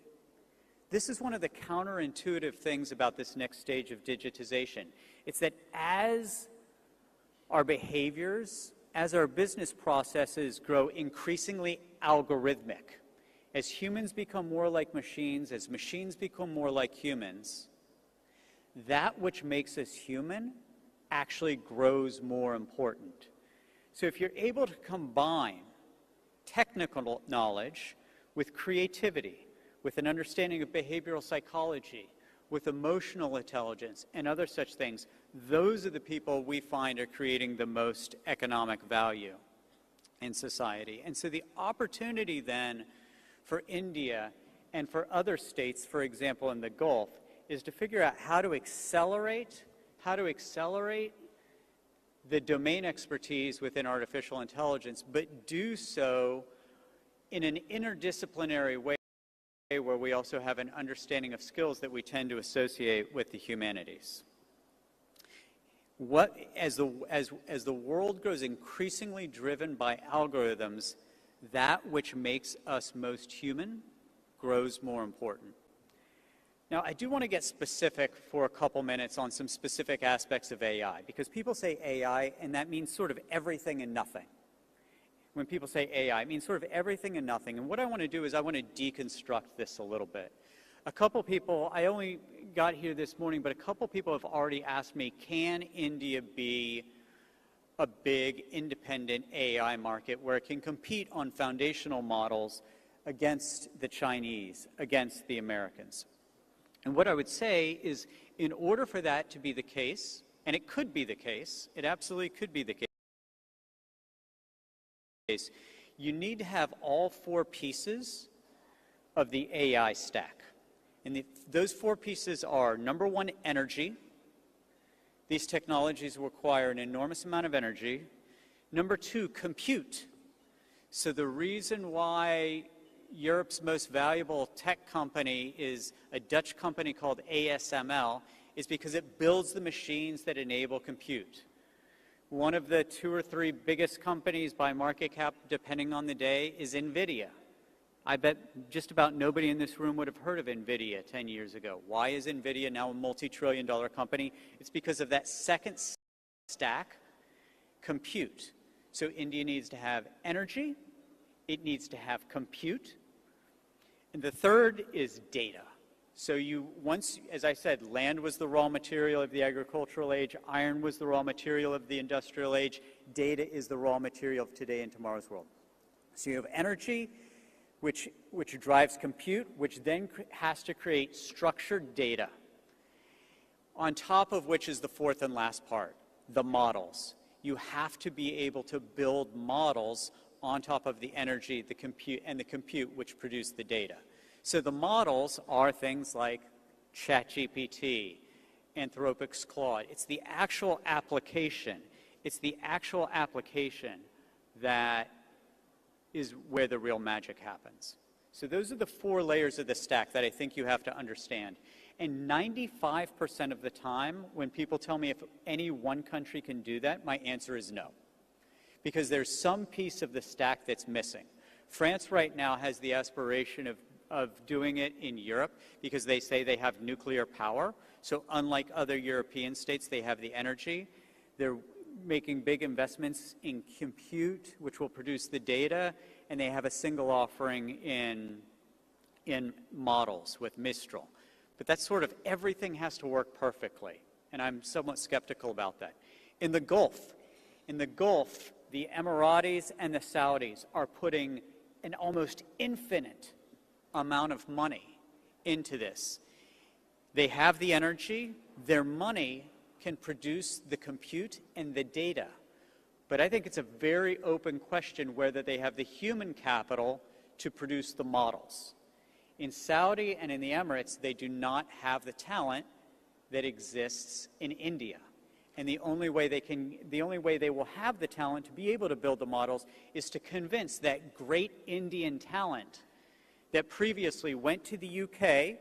This is one of the counterintuitive things about this next stage of digitization. It's that as our behaviors, as our business processes grow increasingly algorithmic, as humans become more like machines, as machines become more like humans, that which makes us human actually grows more important. So if you're able to combine technical knowledge with creativity, with an understanding of behavioral psychology, with emotional intelligence and other such things, those are the people we find are creating the most economic value in society. And so the opportunity then for India and for other states, for example, in the Gulf, is to figure out how to accelerate the domain expertise within artificial intelligence, but do so in an interdisciplinary way where we also have an understanding of skills that we tend to associate with the humanities. As the world grows increasingly driven by algorithms, that which makes us most human grows more important. Now, I do want to get specific for a couple minutes on some specific aspects of AI, because people say AI, and that means sort of everything and nothing. When people say AI, it means sort of everything and nothing. And what I want to do is I want to deconstruct this a little bit. A couple people, I only got here this morning, but a couple people have already asked me, can India be a big independent AI market where it can compete on foundational models against the Chinese, against the Americans? And what I would say is, in order for that to be the case, and it could be the case, it absolutely could be the case, you need to have all four pieces of the AI stack. And those four pieces are, number one, energy. These technologies require an enormous amount of energy. Number two, compute. So the reason why Europe's most valuable tech company is a Dutch company called ASML is because it builds the machines that enable compute. One of the 2 or 3 biggest companies by market cap, depending on the day, is NVIDIA. I bet just about nobody in this room would have heard of NVIDIA 10 years ago. Why is NVIDIA now a multi-trillion-dollar company? It's because of that second stack, compute. So India needs to have energy, it needs to have compute, and the third is data. So once, as I said, land was the raw material of the agricultural age, iron was the raw material of the industrial age, data is the raw material of today and tomorrow's world. So you have energy, which drives compute, which then has to create structured data, on top of which is the fourth and last part, the models. You have to be able to build models on top of the energy, the compute which produce the data. So the models are things like ChatGPT, Anthropic's Claude. It's the actual application. It's the actual application that is where the real magic happens. So those are the 4 layers of the stack that I think you have to understand. And 95% of the time, when people tell me if any one country can do that, my answer is no. Because there's some piece of the stack that's missing. France right now has the aspiration of doing it in Europe because they say they have nuclear power. So unlike other European states, they have the energy. They're making big investments in compute, which will produce the data, and they have a single offering in models with Mistral. But that's sort of everything has to work perfectly, and I'm somewhat skeptical about that. In the Gulf, the Emiratis and the Saudis are putting an almost infinite amount of money into this. They have the energy, their money can produce the compute and the data. But I think it's a very open question whether they have the human capital to produce the models. In Saudi and in the Emirates, they do not have the talent that exists in India. And the only way they will have the talent to be able to build the models is to convince that great Indian talent that previously went to the UK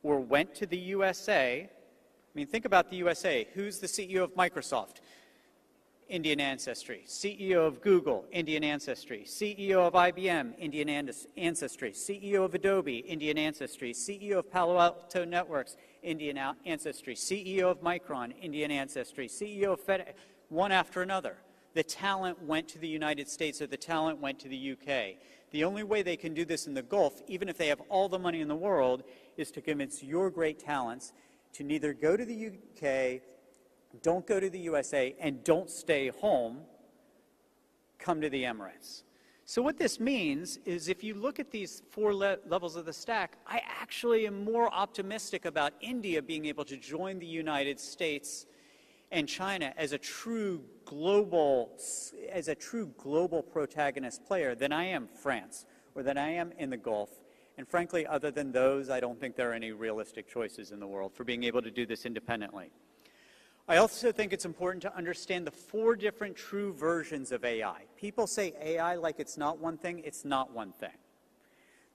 or went to the USA. I mean, think about the USA. Who's the CEO of Microsoft? Indian ancestry. CEO of Google, Indian ancestry. CEO of IBM, Indian ancestry. CEO of Adobe, Indian ancestry. CEO of Palo Alto Networks, Indian ancestry. CEO of Micron, Indian ancestry. CEO of FedEx, one after another. The talent went to the United States or the talent went to the UK. The only way they can do this in the Gulf, even if they have all the money in the world, is to convince your great talents to neither go to the UK, don't go to the USA, and don't stay home, come to the Emirates. So what this means is if you look at these four levels of the stack, I actually am more optimistic about India being able to join the United States and China as a true global protagonist player than I am France or than I am in the Gulf. And frankly, other than those, I don't think there are any realistic choices in the world for being able to do this independently. I also think it's important to understand the four different true versions of AI. People say AI like it's not one thing. It's not one thing.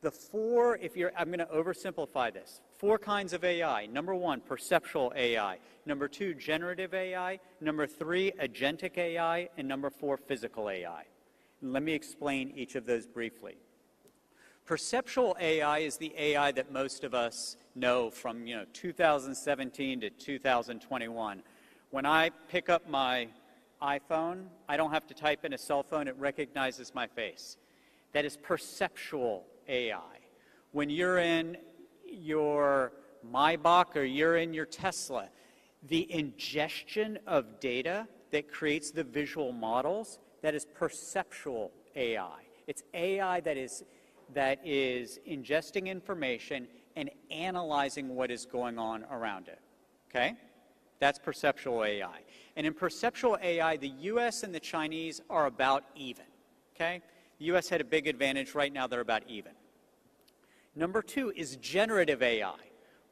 The four, I'm going to oversimplify this. Four kinds of AI. Number one, perceptual AI. Number two, generative AI. Number three, agentic AI. And number four, physical AI. And let me explain each of those briefly. Perceptual AI is the AI that most of us know from 2017 to 2021. When I pick up my iPhone, I don't have to type in a cell phone, it recognizes my face. That is perceptual AI. When you're in your Maybach or you're in your Tesla, the ingestion of data that creates the visual models, that is perceptual AI. It's AI that is ingesting information and analyzing what is going on around it, okay? That's perceptual AI. And in perceptual AI, the US and the Chinese are about even, okay? The US had a big advantage. Right now, they're about even. Number two is generative AI.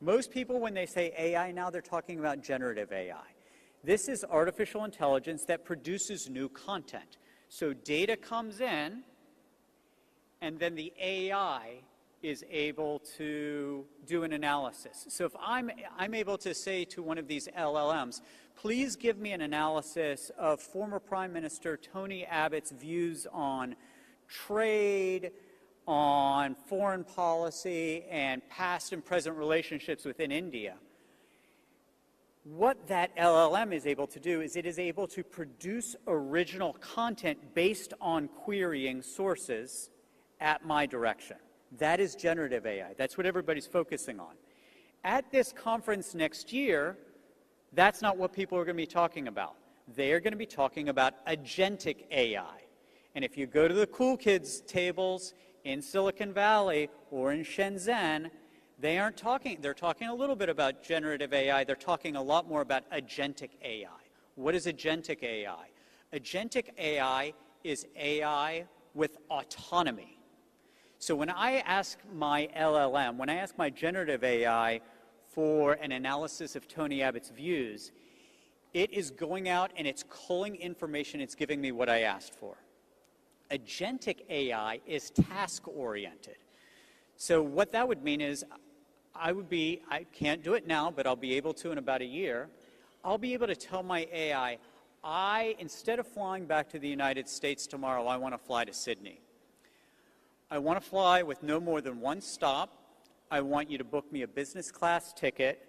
Most people, when they say AI now, they're talking about generative AI. This is artificial intelligence that produces new content. So data comes in, and then the AI is able to do an analysis. So if I'm able to say to one of these LLMs, please give me an analysis of former Prime Minister Tony Abbott's views on trade, on foreign policy, and past and present relationships within India. What that LLM is able to do is it is able to produce original content based on querying sources at my direction. That is generative AI. That's what everybody's focusing on. At this conference next year, that's not what people are going to be talking about. They are going to be talking about agentic AI. And if you go to the cool kids tables in Silicon Valley or in Shenzhen, they're talking a little bit about generative AI. They're talking a lot more about agentic AI. What is agentic AI? Agentic AI is AI with autonomy. So when I ask my LLM, when I ask my generative AI for an analysis of Tony Abbott's views, it is going out and it's culling information, it's giving me what I asked for. Agentic AI is task-oriented. So what that would mean is I can't do it now, but I'll be able to in about a year. I'll be able to tell my AI, instead of flying back to the United States tomorrow, I want to fly to Sydney. I want to fly with no more than one stop. I want you to book me a business class ticket.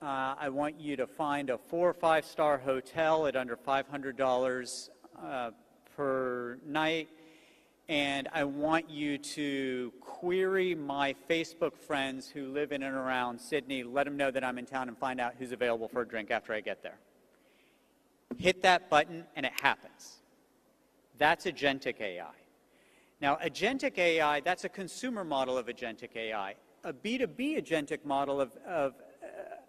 I want you to find a 4 or 5 star hotel at under $500 per night. And I want you to query my Facebook friends who live in and around Sydney, let them know that I'm in town, and find out who's available for a drink after I get there. Hit that button and it happens. That's agentic AI. Now, agentic AI, that's a consumer model of agentic AI. A B2B agentic model of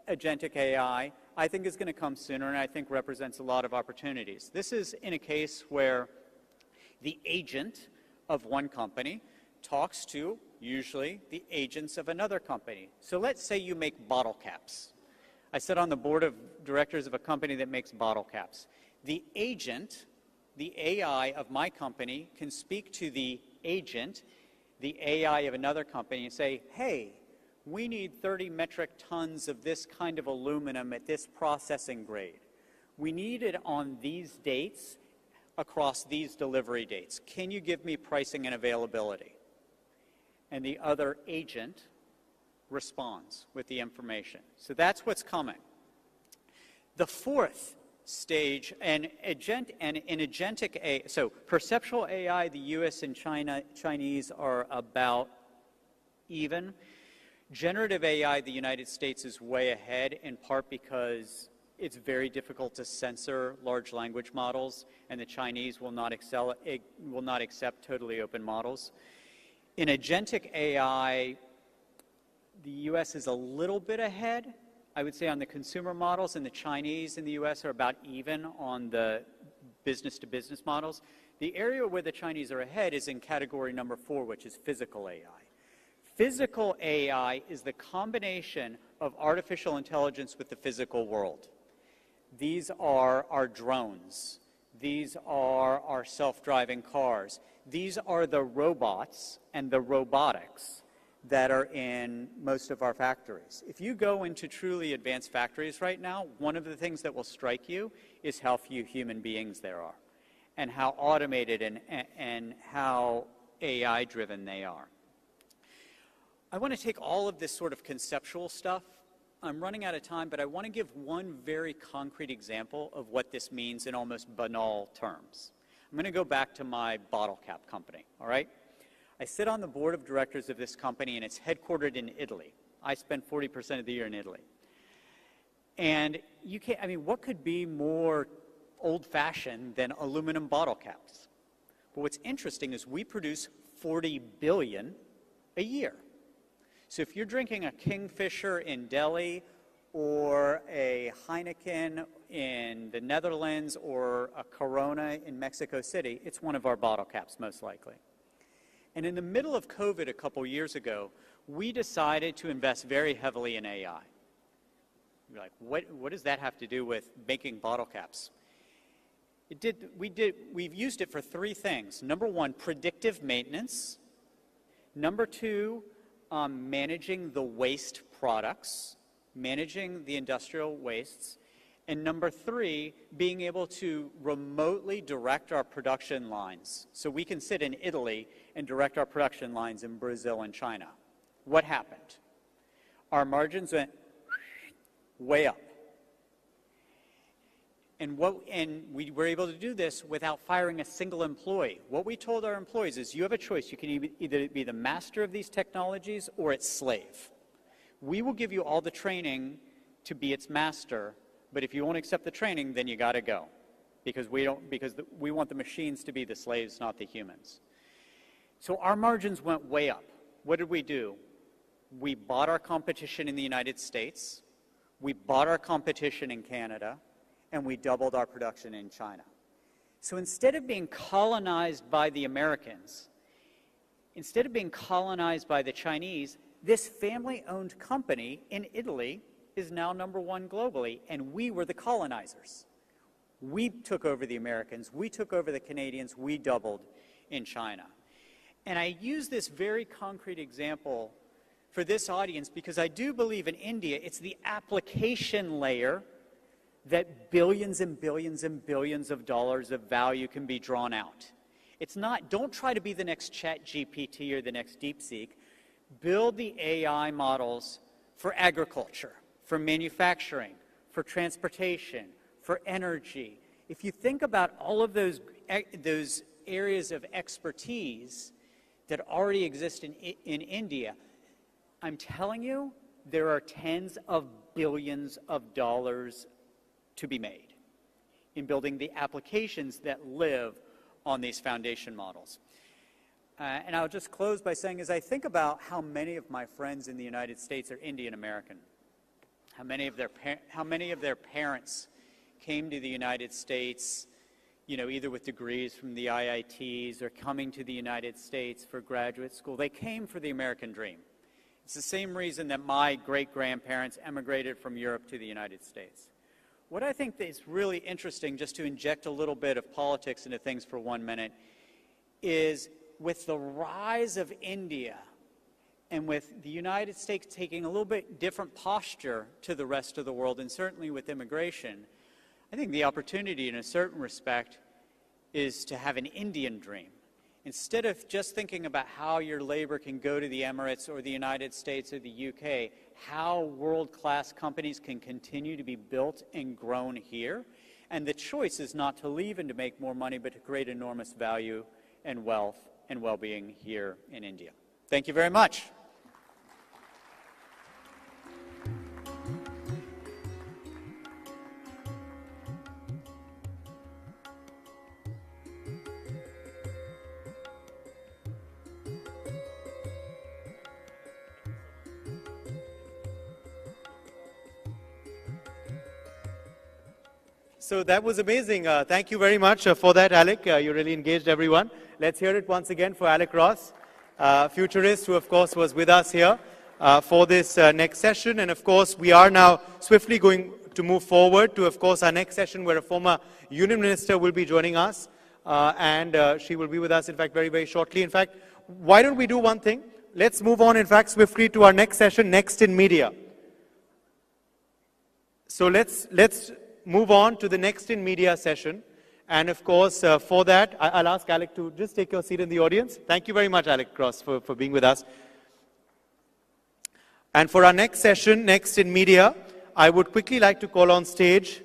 agentic AI, I think is going to come sooner and I think represents a lot of opportunities. This is in a case where the agent of one company talks to, usually, the agents of another company. So let's say you make bottle caps. I sit on the board of directors of a company that makes bottle caps. The agent, the AI of my company, can speak to the agent, the AI of another company, and say, hey, we need 30 metric tons of this kind of aluminum at this processing grade. We need it on these dates across these delivery dates. Can you give me pricing and availability? And the other agent responds with the information. So that's what's coming. The fourth stage, and in agentic AI, so perceptual AI, the US and Chinese are about even. Generative AI, the United States is way ahead, in part because it's very difficult to censor large language models, and the Chinese will not accept totally open models. In agentic AI, the US is a little bit ahead, I would say, on the consumer models, and the Chinese in the US are about even on the business-to-business models. The area where the Chinese are ahead is in category number 4, which is physical AI. Physical AI is the combination of artificial intelligence with the physical world. These are our drones. These are our self-driving cars. These are the robots and the robotics that are in most of our factories. If you go into truly advanced factories right now, one of the things that will strike you is how few human beings there are and how automated and how AI-driven they are. I want to take all of this sort of conceptual stuff. I'm running out of time, but I want to give one very concrete example of what this means in almost banal terms. I'm going to go back to my bottle cap company, all right? I sit on the board of directors of this company, and it's headquartered in Italy. I spend 40% of the year in Italy. And you can't, I mean, what could be more old-fashioned than aluminum bottle caps? But what's interesting is we produce 40 billion a year. So if you're drinking a Kingfisher in Delhi or a Heineken in the Netherlands or a Corona in Mexico City, it's one of our bottle caps most likely. And in the middle of COVID a couple years ago, we decided to invest very heavily in AI. You're like, what does that have to do with making bottle caps? We've used it for 3 things. Number 1, predictive maintenance. Number 2, managing the waste products, managing the industrial wastes. And number 3, being able to remotely direct our production lines. So we can sit in Italy and direct our production lines in Brazil and China. What happened? Our margins went way up. And we were able to do this without firing a single employee. What we told our employees is you have a choice. You can either be the master of these technologies or its slave. We will give you all the training to be its master, but if you won't accept the training, then you got to go. Because we want the machines to be the slaves, not the humans. So our margins went way up. What did we do? We bought our competition in the United States. We bought our competition in Canada. And we doubled our production in China. So instead of being colonized by the Americans, instead of being colonized by the Chinese, this family-owned company in Italy is now number 1 globally, and we were the colonizers. We took over the Americans, we took over the Canadians, we doubled in China. And I use this very concrete example for this audience because I do believe in India, it's the application layer that billions and billions and billions of dollars of value can be drawn out. It's not, don't try to be the next ChatGPT or the next DeepSeek. Build the AI models for agriculture, for manufacturing, for transportation, for energy. If you think about all of those areas of expertise that already exist in India, I'm telling you, there are tens of billions of dollars to be made in building the applications that live on these foundation models. And I'll just close by saying, as I think about how many of my friends in the United States are Indian American, how many of their parents came to the United States, you know, either with degrees from the IITs or coming to the United States for graduate school, they came for the American dream. It's the same reason that my great-grandparents emigrated from Europe to the United States. What I think is really interesting, just to inject a little bit of politics into things for 1 minute, is with the rise of India and with the United States taking a little bit different posture to the rest of the world, and certainly with immigration, I think the opportunity in a certain respect is to have an Indian dream. Instead of just thinking about how your labor can go to the Emirates or the United States or the UK, how world-class companies can continue to be built and grown here. And the choice is not to leave and to make more money, but to create enormous value and wealth and well-being here in India. Thank you very much. So that was amazing. Thank you very much for that, Alec. You really engaged everyone. Let's hear it once again for Alec Ross, futurist, who of course was with us here for this next session. And of course, we are now swiftly going to move forward to, of course, our next session where a former Union Minister will be joining us. And she will be with us, in fact, very, very shortly. In fact, why don't we do one thing? Let's move on, in fact, swiftly to our next session, Next in Media. So let's move on to the Next in Media session. And of course, for that, I'll ask Alec to just take your seat in the audience. Thank you very much, Alec Cross, for being with us. And for our next session, Next in Media, I would quickly like to call on stage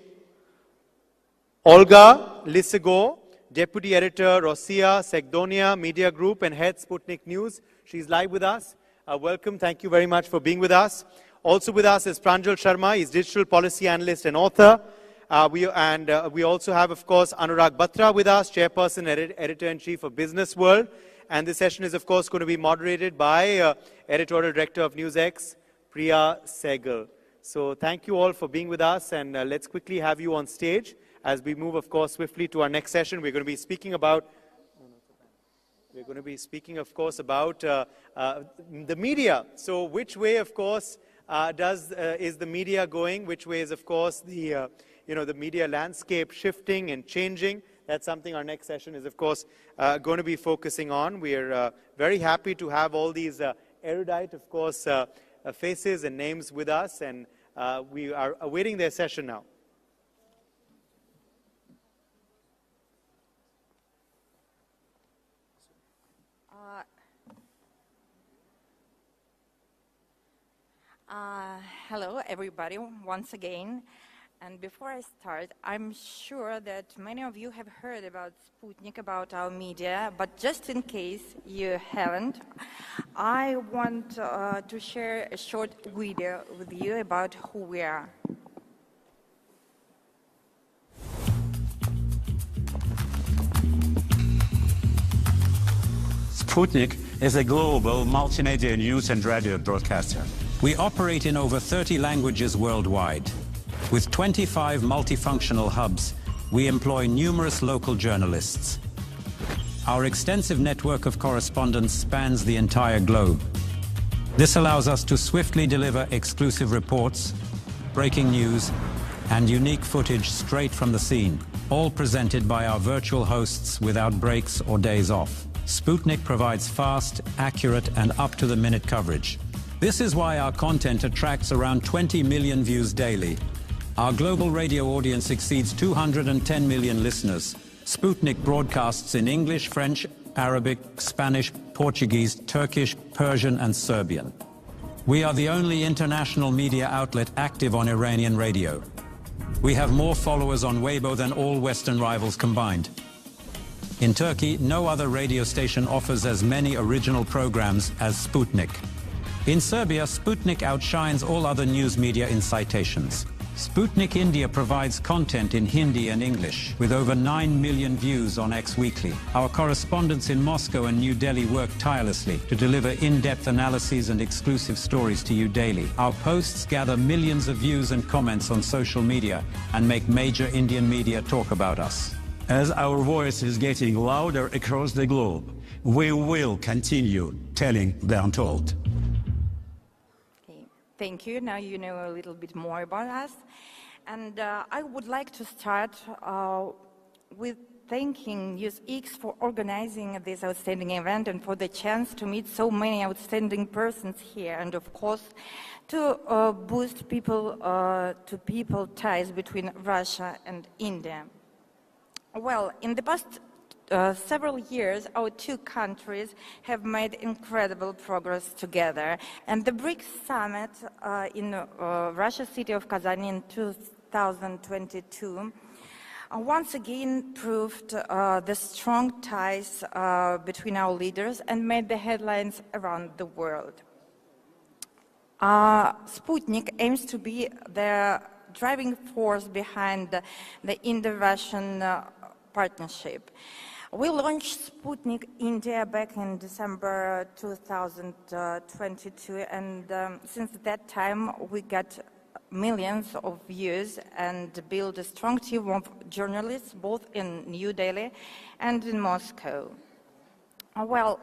Olga Lisigo, Deputy Editor, Rosia Segdonia Media Group and Head Sputnik News. She's live with us. Welcome. Thank you very much for being with us. Also with us is Pranjal Sharma. He's Digital Policy Analyst and Author. We also have, of course, Anurag Batra with us, Chairperson, Editor-in-Chief of Business World. And this session is, of course, going to be moderated by Editorial Director of NewsX, Priya Sehgal. So thank you all for being with us, and let's quickly have you on stage as we move, of course, swiftly to our next session. We're going to be speaking about, of course, about the media. So which way, of course, is the media going? Which way is, of course, the the media landscape shifting and changing? That's something our next session is, of course, going to be focusing on. We are very happy to have all these erudite, of course, faces and names with us, and we are awaiting their session now. Hello, everybody, once again. And before I start, I'm sure that many of you have heard about Sputnik, about our media, but just in case you haven't, I want to share a short video with you about who we are. Sputnik is a global multimedia news and radio broadcaster. We operate in over 30 languages worldwide. With 25 multifunctional hubs, we employ numerous local journalists. Our extensive network of correspondents spans the entire globe. This allows us to swiftly deliver exclusive reports, breaking news, and unique footage straight from the scene, all presented by our virtual hosts without breaks or days off. Sputnik provides fast, accurate, and up-to-the-minute coverage. This is why our content attracts around 20 million views daily. Our global radio audience exceeds 210 million listeners. Sputnik broadcasts in English, French, Arabic, Spanish, Portuguese, Turkish, Persian, and Serbian. We are the only international media outlet active on Iranian radio. We have more followers on Weibo than all Western rivals combined. In Turkey, no other radio station offers as many original programs as Sputnik. In Serbia, Sputnik outshines all other news media in citations. Sputnik India provides content in Hindi and English, with over 9 million views on X Weekly. Our correspondents in Moscow and New Delhi work tirelessly to deliver in-depth analyses and exclusive stories to you daily. Our posts gather millions of views and comments on social media and make major Indian media talk about us. As our voice is getting louder across the globe, we will continue telling the untold. Thank you. Now you know a little bit more about us. And I would like to start with thanking NewsX for organizing this outstanding event and for the chance to meet so many outstanding persons here, and of course to boost people-to-people ties between Russia and India. Well, in the past several years, our two countries have made incredible progress together. And the BRICS summit in Russia's city of Kazan in 2022 once again proved the strong ties between our leaders and made the headlines around the world. Sputnik aims to be the driving force behind the Indo-Russian partnership. We launched Sputnik India back in December 2022, and since that time we got millions of views and build a strong team of journalists both in New Delhi and in Moscow. Well,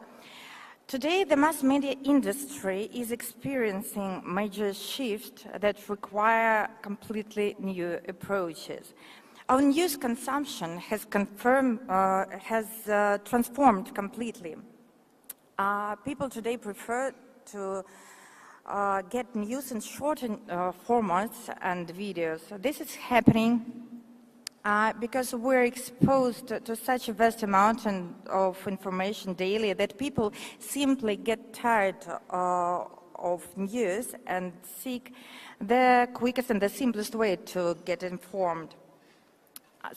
today the mass media industry is experiencing major shifts that require completely new approaches. Our news consumption has transformed completely. People today prefer to get news in shortened formats and videos. This is happening because we're exposed to such a vast amount of information daily that people simply get tired of news and seek the quickest and the simplest way to get informed.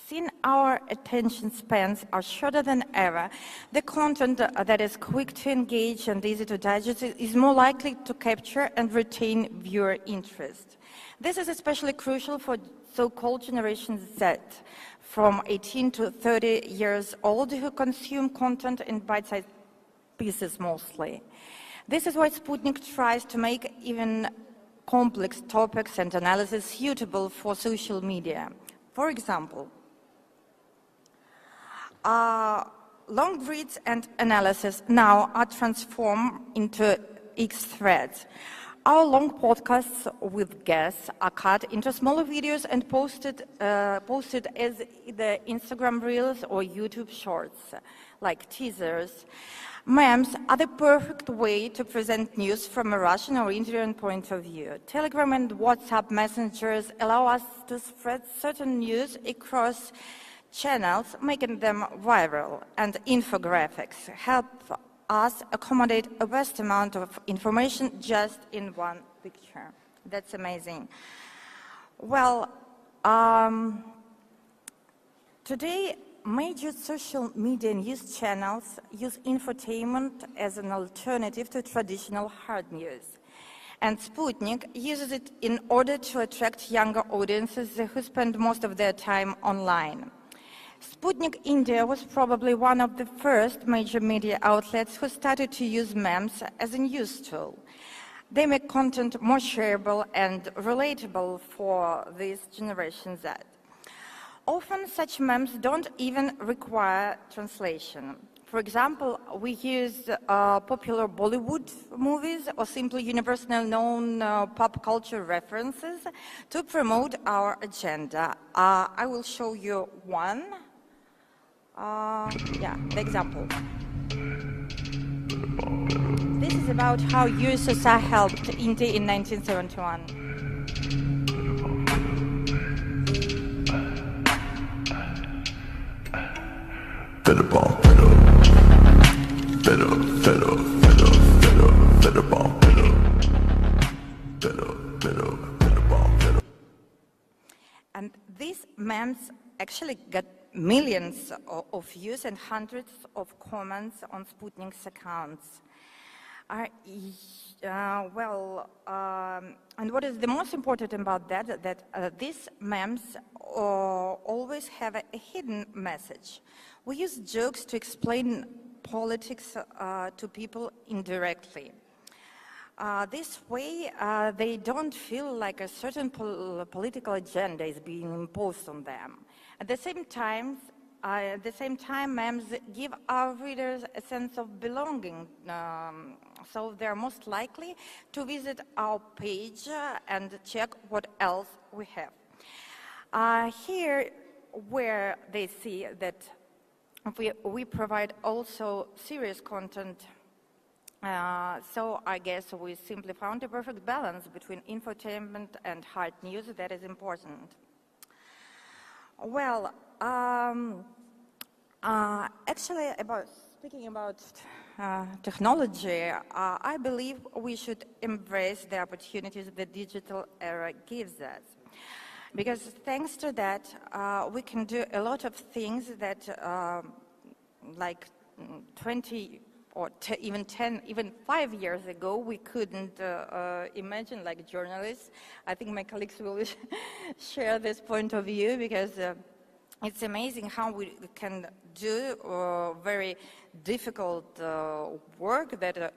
Since our attention spans are shorter than ever, the content that is quick to engage and easy to digest is more likely to capture and retain viewer interest. This is especially crucial for so-called Generation Z, from 18 to 30 years old, who consume content in bite-sized pieces mostly. This is why Sputnik tries to make even complex topics and analysis suitable for social media. For example, long reads and analysis now are transformed into X threads. Our long podcasts with guests are cut into smaller videos and posted as either Instagram Reels or YouTube Shorts, like teasers. Memes are the perfect way to present news from a Russian or Indian point of view. Telegram and WhatsApp messengers allow us to spread certain news across channels, making them viral, and infographics help us accommodate a vast amount of information just in one picture. That's amazing. Well, today, major social media news channels use infotainment as an alternative to traditional hard news. And Sputnik uses it in order to attract younger audiences who spend most of their time online. Sputnik India was probably one of the first major media outlets who started to use memes as a news tool. They make content more shareable and relatable for this Generation Z. Often such memes don't even require translation. For example, we use popular Bollywood movies or simply universally known pop culture references to promote our agenda. I will show you one. The example. This is about how USSR helped India in 1971. And these memes actually got millions of views and hundreds of comments on Sputnik's accounts. And what is the most important about that these memes always have a hidden message. We use jokes to explain politics to people indirectly. This way, they don't feel like a certain political agenda is being imposed on them. At the same time, memes give our readers a sense of belonging, so they're most likely to visit our page and check what else we have. Here, where they see that we provide also serious content, so I guess we simply found a perfect balance between infotainment and hard news that is important. Well, actually, speaking about technology, I believe we should embrace the opportunities the digital era gives us. Because thanks to that, we can do a lot of things that like 20 or even 10, even 5 years ago, we couldn't imagine, like journalists. I think my colleagues will share this point of view, because it's amazing how we can do very difficult work that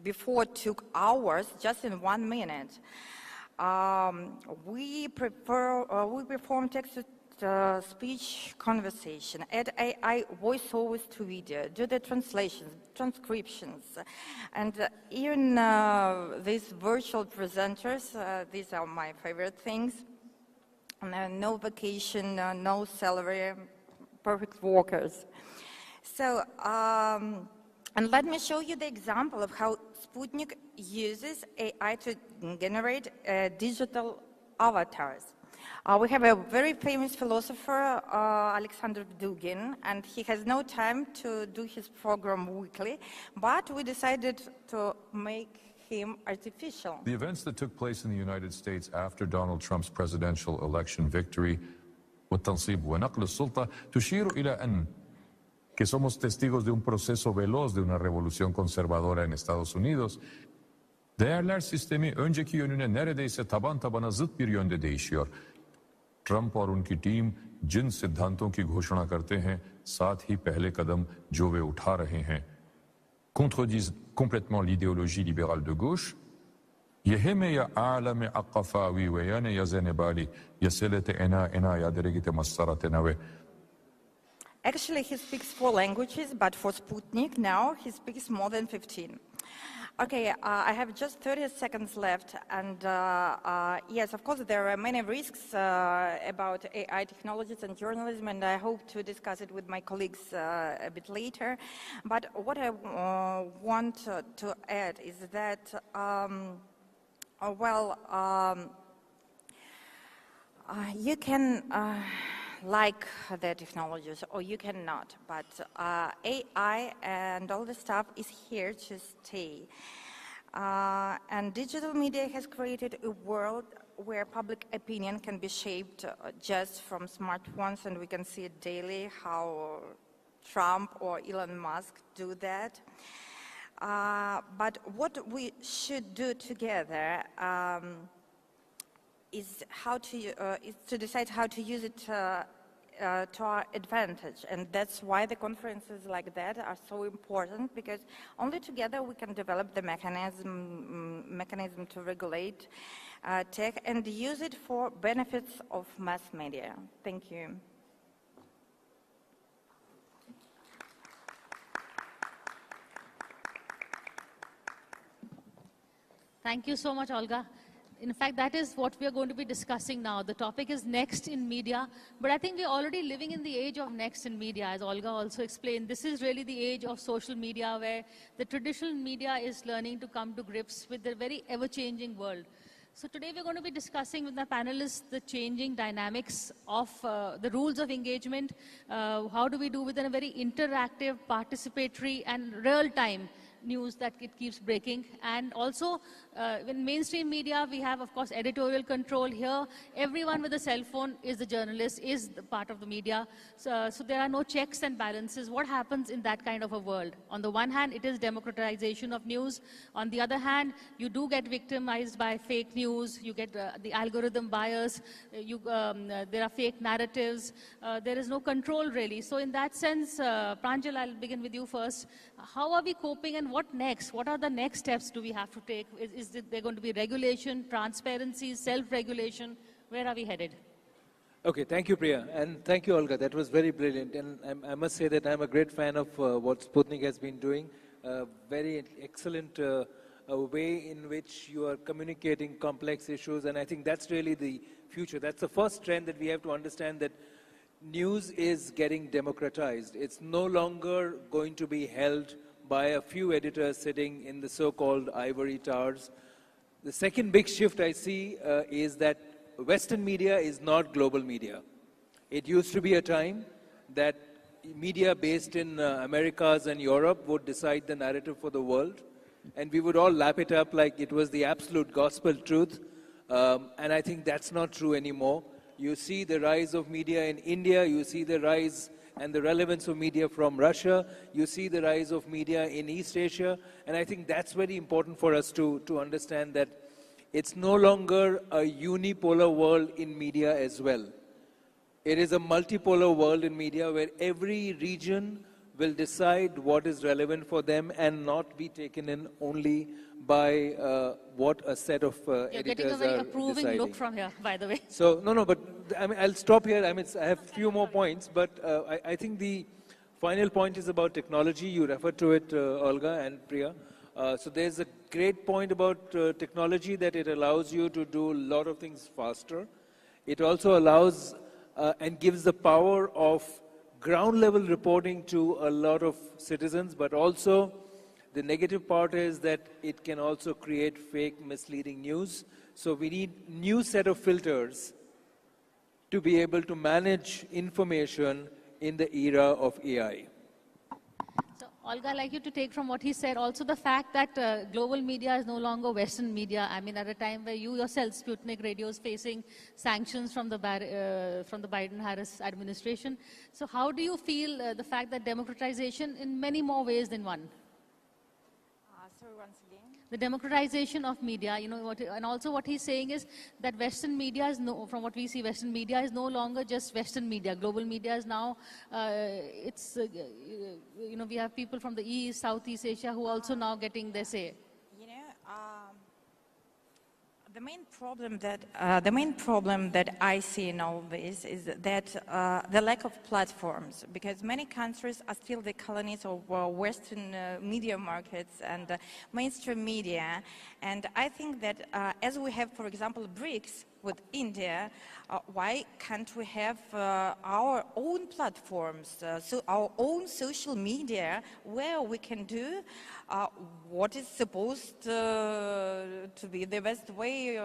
before took hours just in 1 minute. We perform text-to-speech conversation, add AI voiceovers to video, do the translations, transcriptions, and even these virtual presenters, these are my favorite things. No vacation, no salary, perfect workers. So, and let me show you the example of how Sputnik uses AI to generate digital avatars. We have a very famous philosopher, Alexander Dugin, and he has no time to do his program weekly, but we decided to make him artificial. The events that took place in the United States after Donald Trump's presidential election victory والتنصيب ونقل السلطة تشير إلى أن que somos testigos de un proceso veloz de una revolución conservadora en Estados Unidos. Değerler sistemi önceki yönüne neredeyse taban tabana zıt bir yönde değişiyor. Trump और उनकी team जिन सिद्धांतों की घोषणा करते हैं, साथ ही पहले कदम जो वे उठा रहे हैं, contredisent complètement l'idéologie libérale de gauche. يهم يا عالم أقفاوي ويانا يا زنبالي يسلة إنا يا درجة مسارة نوى. Actually, he speaks 4 languages, but for Sputnik now he speaks more than 15. Okay, I have just 30 seconds left, and yes, of course, there are many risks about AI technologies and journalism, and I hope to discuss it with my colleagues a bit later. But what I want to add is that, you can like the technologies or you cannot, but AI and all the stuff is here to stay. And digital media has created a world where public opinion can be shaped just from smartphones, and we can see it daily how Trump or Elon Musk do that. But what we should do together is to decide how to use it to our advantage, and that's why the conferences like that are so important, because only together we can develop the mechanism to regulate tech and use it for benefits of mass media. Thank you. Thank you so much, Olga. In fact, that is what we are going to be discussing now. The topic is next in media, but I think we're already living in the age of next in media, as Olga also explained. This is really the age of social media, where the traditional media is learning to come to grips with the very ever-changing world. So today we're going to be discussing with the panelists the changing dynamics of the rules of engagement. How do we do within a very interactive, participatory, and real-time news that it keeps breaking. And also in mainstream media we have, of course, editorial control. Here everyone with a cell phone is the journalist, is the part of the media, so there are no checks and balances. What happens in that kind of a world? On the one hand, it is democratization of news. On the other hand, you do get victimized by fake news. You get the algorithm bias. There are fake narratives. There is no control really. So in that sense, Pranjal, I'll begin with you first. How are we coping, and what next? What are the next steps do we have to take? Is there going to be regulation, transparency, self-regulation? Where are we headed? Okay, thank you, Priya. And thank you, Olga. That was very brilliant. And I must say that I'm a great fan of what Sputnik has been doing. Very excellent way in which you are communicating complex issues. And I think that's really the future. That's the first trend that we have to understand, that news is getting democratized. It's no longer going to be held by a few editors sitting in the so-called ivory towers. The second big shift I see is that Western media is not global media. It used to be a time that media based in Americas and Europe would decide the narrative for the world, and we would all lap it up like it was the absolute gospel truth. And I think that's not true anymore. You see the rise of media in India, you see the rise and the relevance of media from Russia, you see the rise of media in East Asia, and I think that's very important for us to understand that it's no longer a unipolar world in media as well. It is a multipolar world in media where every region will decide what is relevant for them and not be taken in only by what a set of You're editors getting a very are approving deciding. look from here, by the way. So, no, but I mean, I'll stop here. I mean, I have a few more points, but I think the final point is about technology. You referred to it, Olga and Priya. So there's a great point about technology that it allows you to do a lot of things faster. It also allows and gives the power of ground level reporting to a lot of citizens, but also the negative part is that it can also create fake, misleading news. So we need new set of filters to be able to manage information in the era of AI. So, Olga, I'd like you to take from what he said also the fact that global media is no longer Western media. I mean, at a time where you yourself, Sputnik Radio, is facing sanctions from the Biden-Harris administration. So how do you feel the fact that democratization in many more ways than one? Sorry, once again. The democratization of media, you know, and also what he's saying is that Western media is from what we see, Western media is no longer just Western media. Global media is now, you know, we have people from the East, Southeast Asia who also now getting their say. You know, the main problem that I see in all this is that the lack of platforms, because many countries are still the colonies of Western media markets and mainstream media. And I think that as we have, for example, BRICS with India, why can't we have our own platforms, so our own social media, where we can do what is supposed to be the best way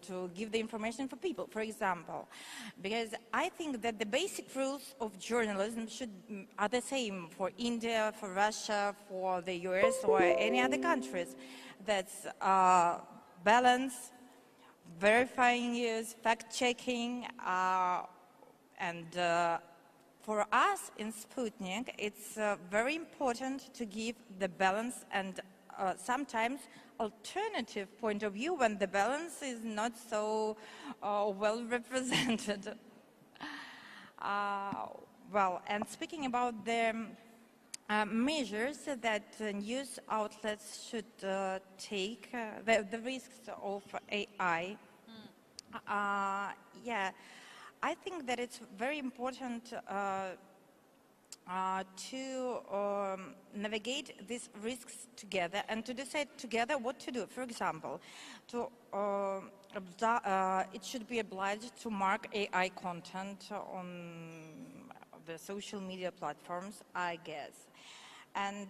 to give the information for people, for example. Because I think that the basic rules of journalism are the same for India, for Russia, for the US, or any other countries. That's balance, verifying news, fact-checking, and for us in Sputnik, it's very important to give the balance and sometimes alternative point of view when the balance is not so well represented. Well, and speaking about the measures that news outlets should take, the risks of AI. Yeah, I think that it's very important to navigate these risks together and to decide together what to do. For example, it should be obliged to mark AI content on the social media platforms, I guess, and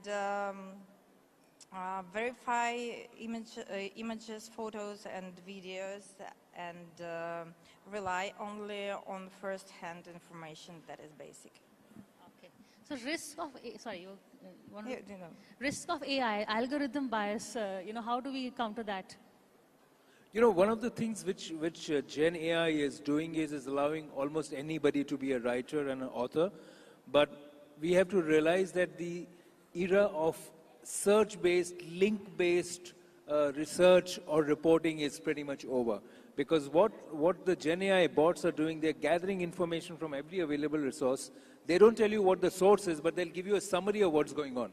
verify images, photos, and videos, and rely only on first-hand information that is basic. Okay. So risk of AI, algorithm bias. You know, how do we counter that? You know, one of the things which Gen AI is doing is allowing almost anybody to be a writer and an author, but we have to realize that the era of search-based, link-based research or reporting is pretty much over. Because what the Gen AI bots are doing, they're gathering information from every available resource. They don't tell you what the source is, but they'll give you a summary of what's going on.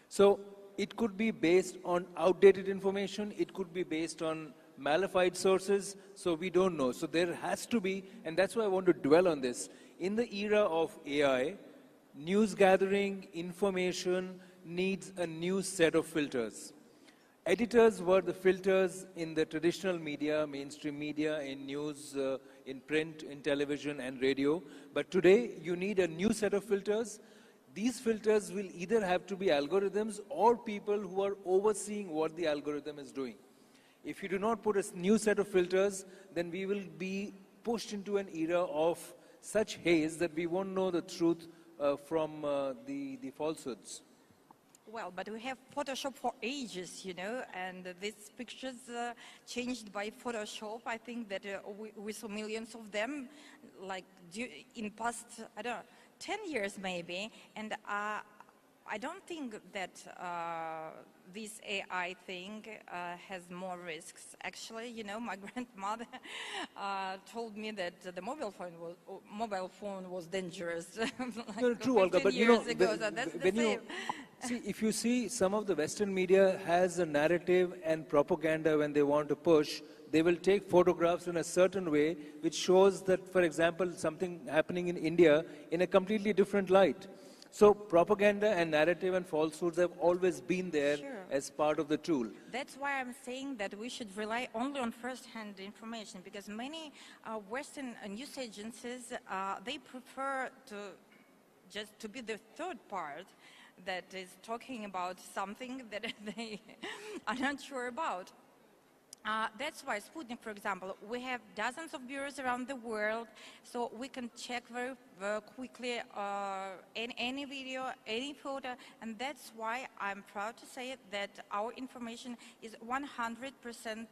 So it could be based on outdated information. It could be based on malified sources. So we don't know. So there has to be, and that's why I want to dwell on this. In the era of AI, news gathering, information needs a new set of filters. Editors were the filters in the traditional media, mainstream media, in news, in print, in television and radio. But today, you need a new set of filters. These filters will either have to be algorithms or people who are overseeing what the algorithm is doing. If you do not put a new set of filters, then we will be pushed into an era of such haze that we won't know the truth from the falsehoods. Well, but we have Photoshop for ages, you know, and these pictures changed by Photoshop. I think that we saw millions of them, like in past, I don't know, 10 years maybe. And I don't think that this AI thing has more risks. Actually, you know, my grandmother told me that the mobile phone was dangerous. Like No, true, Olga, 15 but you know, years ago, so that's the when you same. see, if you see some of the Western media has a narrative and propaganda when they want to push, they will take photographs in a certain way, which shows that, for example, something happening in India in a completely different light. So propaganda and narrative and falsehoods have always been there as part of the tool. That's why I'm saying that we should rely only on first-hand information, because many Western news agencies, they prefer to be the third part that is talking about something that they are not sure about. That's why Sputnik, for example, we have dozens of bureaus around the world, so we can check very quickly any video, any photo, and that's why I'm proud to say that our information is 100%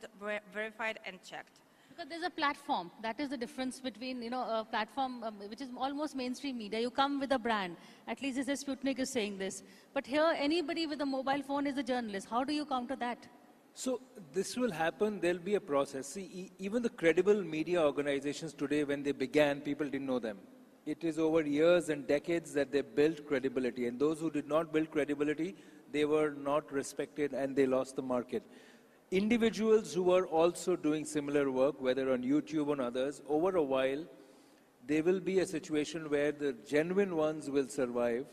verified and checked. Because there's a platform. That is the difference between, you know, a platform which is almost mainstream media. You come with a brand. At least this is Sputnik is saying this. But here, anybody with a mobile phone is a journalist. How do you counter that? So this will happen, there'll be a process. See, even the credible media organizations today, when they began, people didn't know them. It is over years and decades that they built credibility. And those who did not build credibility, they were not respected and they lost the market. Individuals who are also doing similar work, whether on YouTube or others, over a while, there will be a situation where the genuine ones will survive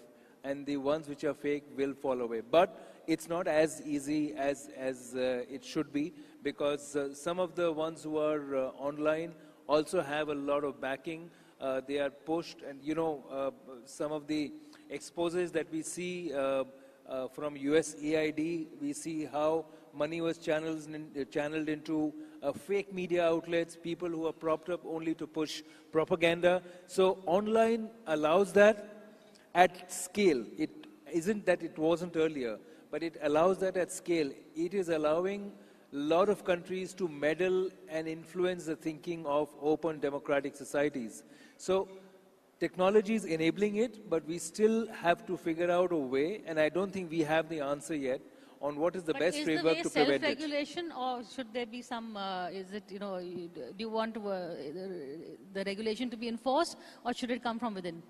and the ones which are fake will fall away. But it's not as easy as it should be, because some of the ones who are online also have a lot of backing. They are pushed, and you know, some of the exposes that we see from USAID, we see how money was channeled into fake media outlets, people who are propped up only to push propaganda. So online allows that at scale. It isn't that it wasn't earlier, but it allows that at scale. It is allowing a lot of countries to meddle and influence the thinking of open democratic societies. So technology is enabling it, but we still have to figure out a way, and I don't think we have the answer yet, on what is the best framework to prevent it. Is the way self-regulation, or should there be some, is it, you know, do you want the regulation to be enforced, or should it come from within?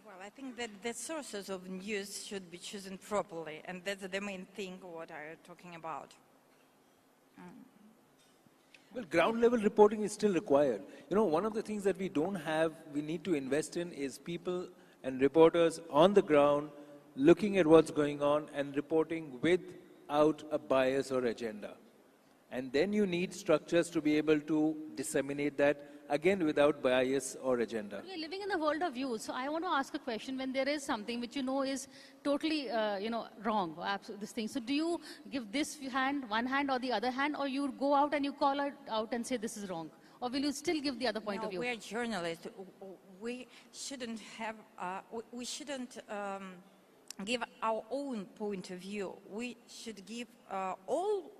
Well, I think that the sources of news should be chosen properly, and that's the main thing what I'm talking about. Well, ground level reporting is still required. You know, one of the things that we don't have, we need to invest in, is people and reporters on the ground looking at what's going on and reporting without a bias or agenda. And then you need structures to be able to disseminate that, again, without bias or agenda. We're living in the world of views. So I want to ask a question. When there is something which you know is totally, you know, wrong, or this thing. So do you give this hand, one hand, or the other hand, or you go out and you call it out and say this is wrong? Or will you still give the other point of view? We're journalists. We shouldn't have, we shouldn't give our own point of view. We should give all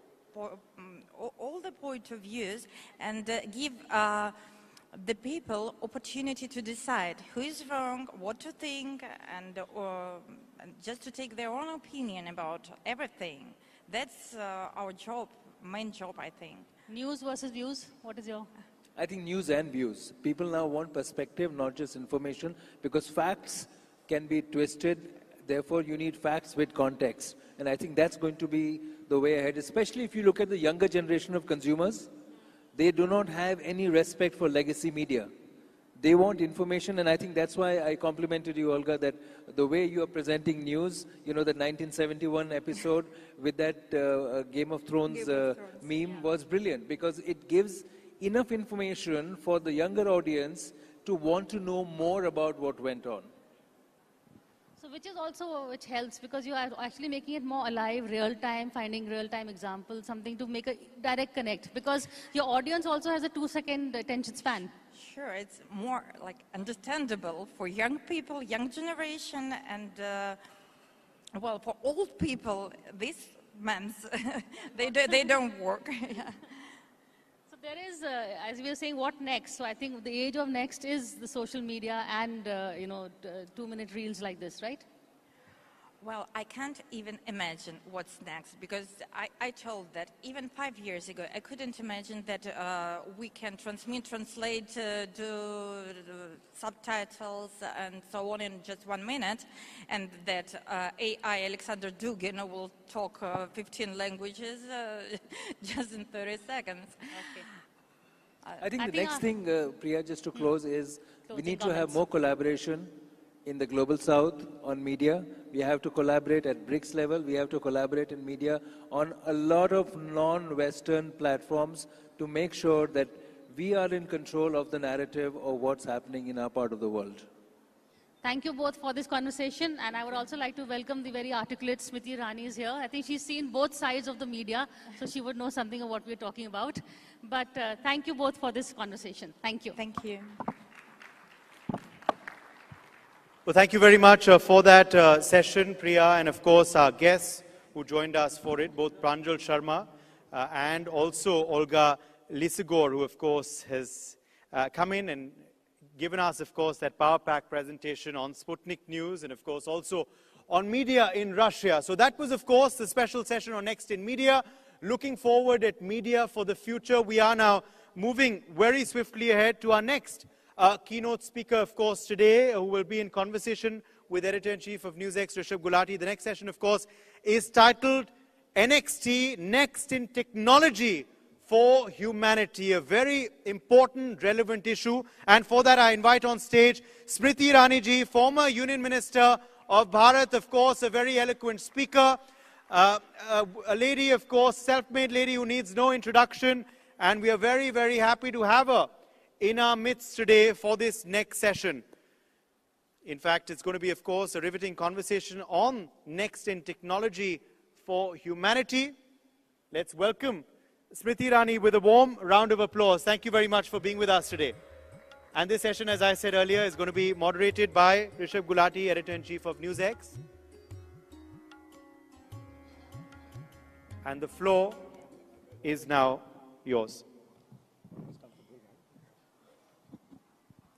the point of views and give the people opportunity to decide who is wrong, what to think, and just to take their own opinion about everything. That's our job, main job, I think. News versus views, what is your? I think news and views. People now want perspective, not just information, because facts can be twisted. Therefore, you need facts with context. And I think that's going to be the way ahead, especially if you look at the younger generation of consumers. They do not have any respect for legacy media. They want information, and I think that's why I complimented you, Olga, that the way you are presenting news, you know, the 1971 episode with that Game of Thrones meme was brilliant, because it gives enough information for the younger audience to want to know more about what went on. So which is also, which helps, because you are actually making it more alive, real-time, finding real-time examples, something to make a direct connect, because your audience also has a 2-second attention span. Sure, it's more like understandable for young people, young generation, and well, for old people, these months, they don't work. Yeah. So there is, as we were saying, what next? So I think the age of next is the social media and, you know, 2-minute reels like this, right? Well, I can't even imagine what's next because I told that even 5 years ago, I couldn't imagine that we can translate, do subtitles and so on in just 1 minute, and that AI Alexander Dugin will talk 15 languages just in 30 seconds. Okay. I think the next thing, Priya, just to close, is we need to have more collaboration in the global south on media. We have to collaborate at BRICS level. We have to collaborate in media on a lot of non-Western platforms to make sure that we are in control of the narrative of what's happening in our part of the world. Thank you both for this conversation, and I would also like to welcome the very articulate Smriti Irani is here. I think she's seen both sides of the media, so she would know something of what we're talking about. But thank you both for this conversation. Thank you. Thank you. Well, thank you very much for that session, Priya, and of course our guests who joined us for it, both Pranjal Sharma and also Olga Lisagor, who of course has come in and given us, of course, that power pack presentation on Sputnik News and, of course, also on media in Russia. So that was, of course, the special session on Next in Media. Looking forward at media for the future. We are now moving very swiftly ahead to our next keynote speaker, of course, today, who will be in conversation with Editor-in-Chief of NewsX, Rishabh Gulati. The next session, of course, is titled NXT, Next in Technology for Humanity, a very important, relevant issue. And for that, I invite on stage Smriti Irani ji, former Union Minister of Bharat, of course, a very eloquent speaker, a lady, of course, self-made lady who needs no introduction. And we are very, very happy to have her in our midst today for this next session. In fact, it's going to be, of course, a riveting conversation on Next in Technology for Humanity. Let's welcome Smriti Irani with a warm round of applause. Thank you very much for being with us today. And this session, as I said earlier, is going to be moderated by Rishabh Gulati, Editor-in-Chief of NewsX. And the floor is now yours.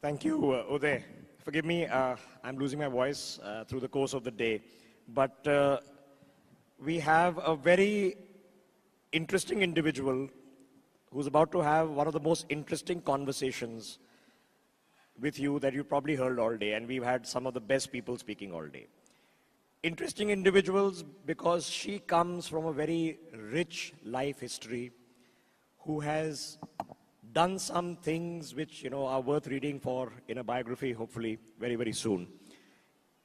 Thank you, Uday. Forgive me, I'm losing my voice through the course of the day. But we have a very interesting individual who's about to have one of the most interesting conversations with you that you probably heard all day, and we've had some of the best people speaking all day. Interesting individuals because she comes from a very rich life history, who has done some things which, you know, are worth reading for in a biography, hopefully very, very soon.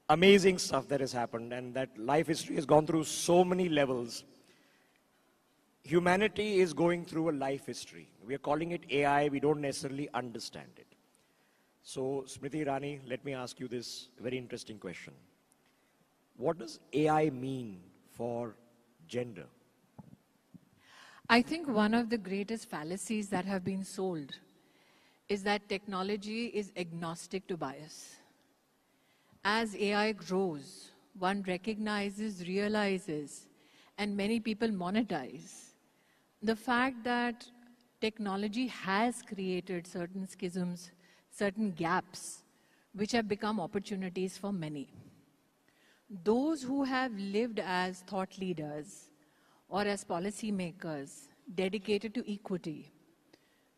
Amazing stuff that has happened, and that life history has gone through so many levels. Humanity is going through a life history. We are calling it AI. We don't necessarily understand it. So, Smriti Irani, let me ask you this very interesting question. What does AI mean for gender? I think one of the greatest fallacies that have been sold is that technology is agnostic to bias. As AI grows, one recognizes, realizes, and many people monetize the fact that technology has created certain schisms, certain gaps, which have become opportunities for many. Those who have lived as thought leaders or as policymakers dedicated to equity,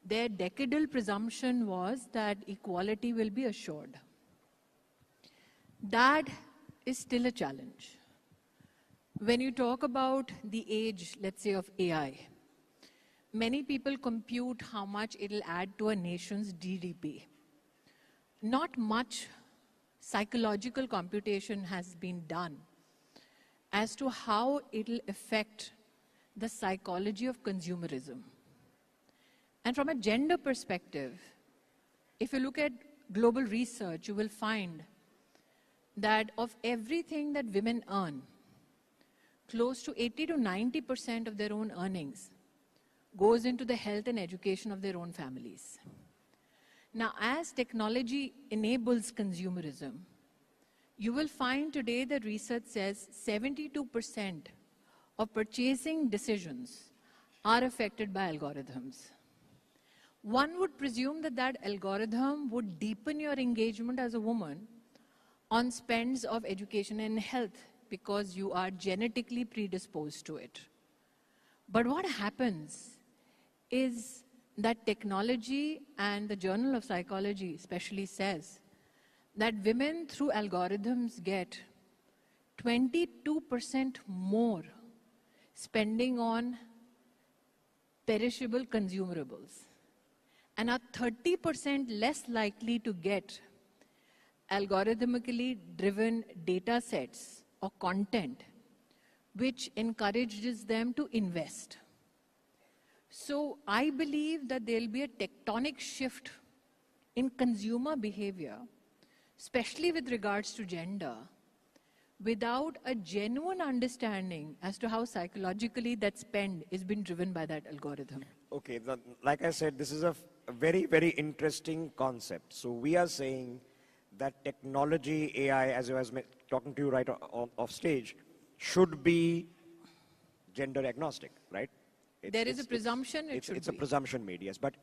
their decadal presumption was that equality will be assured. That is still a challenge. When you talk about the age, let's say, of AI, many people compute how much it'll add to a nation's GDP. Not much psychological computation has been done as to how it'll affect the psychology of consumerism. And from a gender perspective, if you look at global research, you will find that of everything that women earn, close to 80 to 90% of their own earnings goes into the health and education of their own families. Now, as technology enables consumerism, you will find today that research says 72% of purchasing decisions are affected by algorithms. One would presume that that algorithm would deepen your engagement as a woman on spends of education and health because you are genetically predisposed to it. But what happens is that technology and the Journal of Psychology especially says that women through algorithms get 22% more spending on perishable consumables and are 30% less likely to get algorithmically driven data sets or content which encourages them to invest. So I believe that there will be a tectonic shift in consumer behavior, especially with regards to gender, without a genuine understanding as to how psychologically that spend is being driven by that algorithm. Okay, like I said, this is a very, very interesting concept. So we are saying that technology, AI, as I was talking to you right off stage, should be gender agnostic, right? There is a presumption it should be. It's a presumption made, yes, but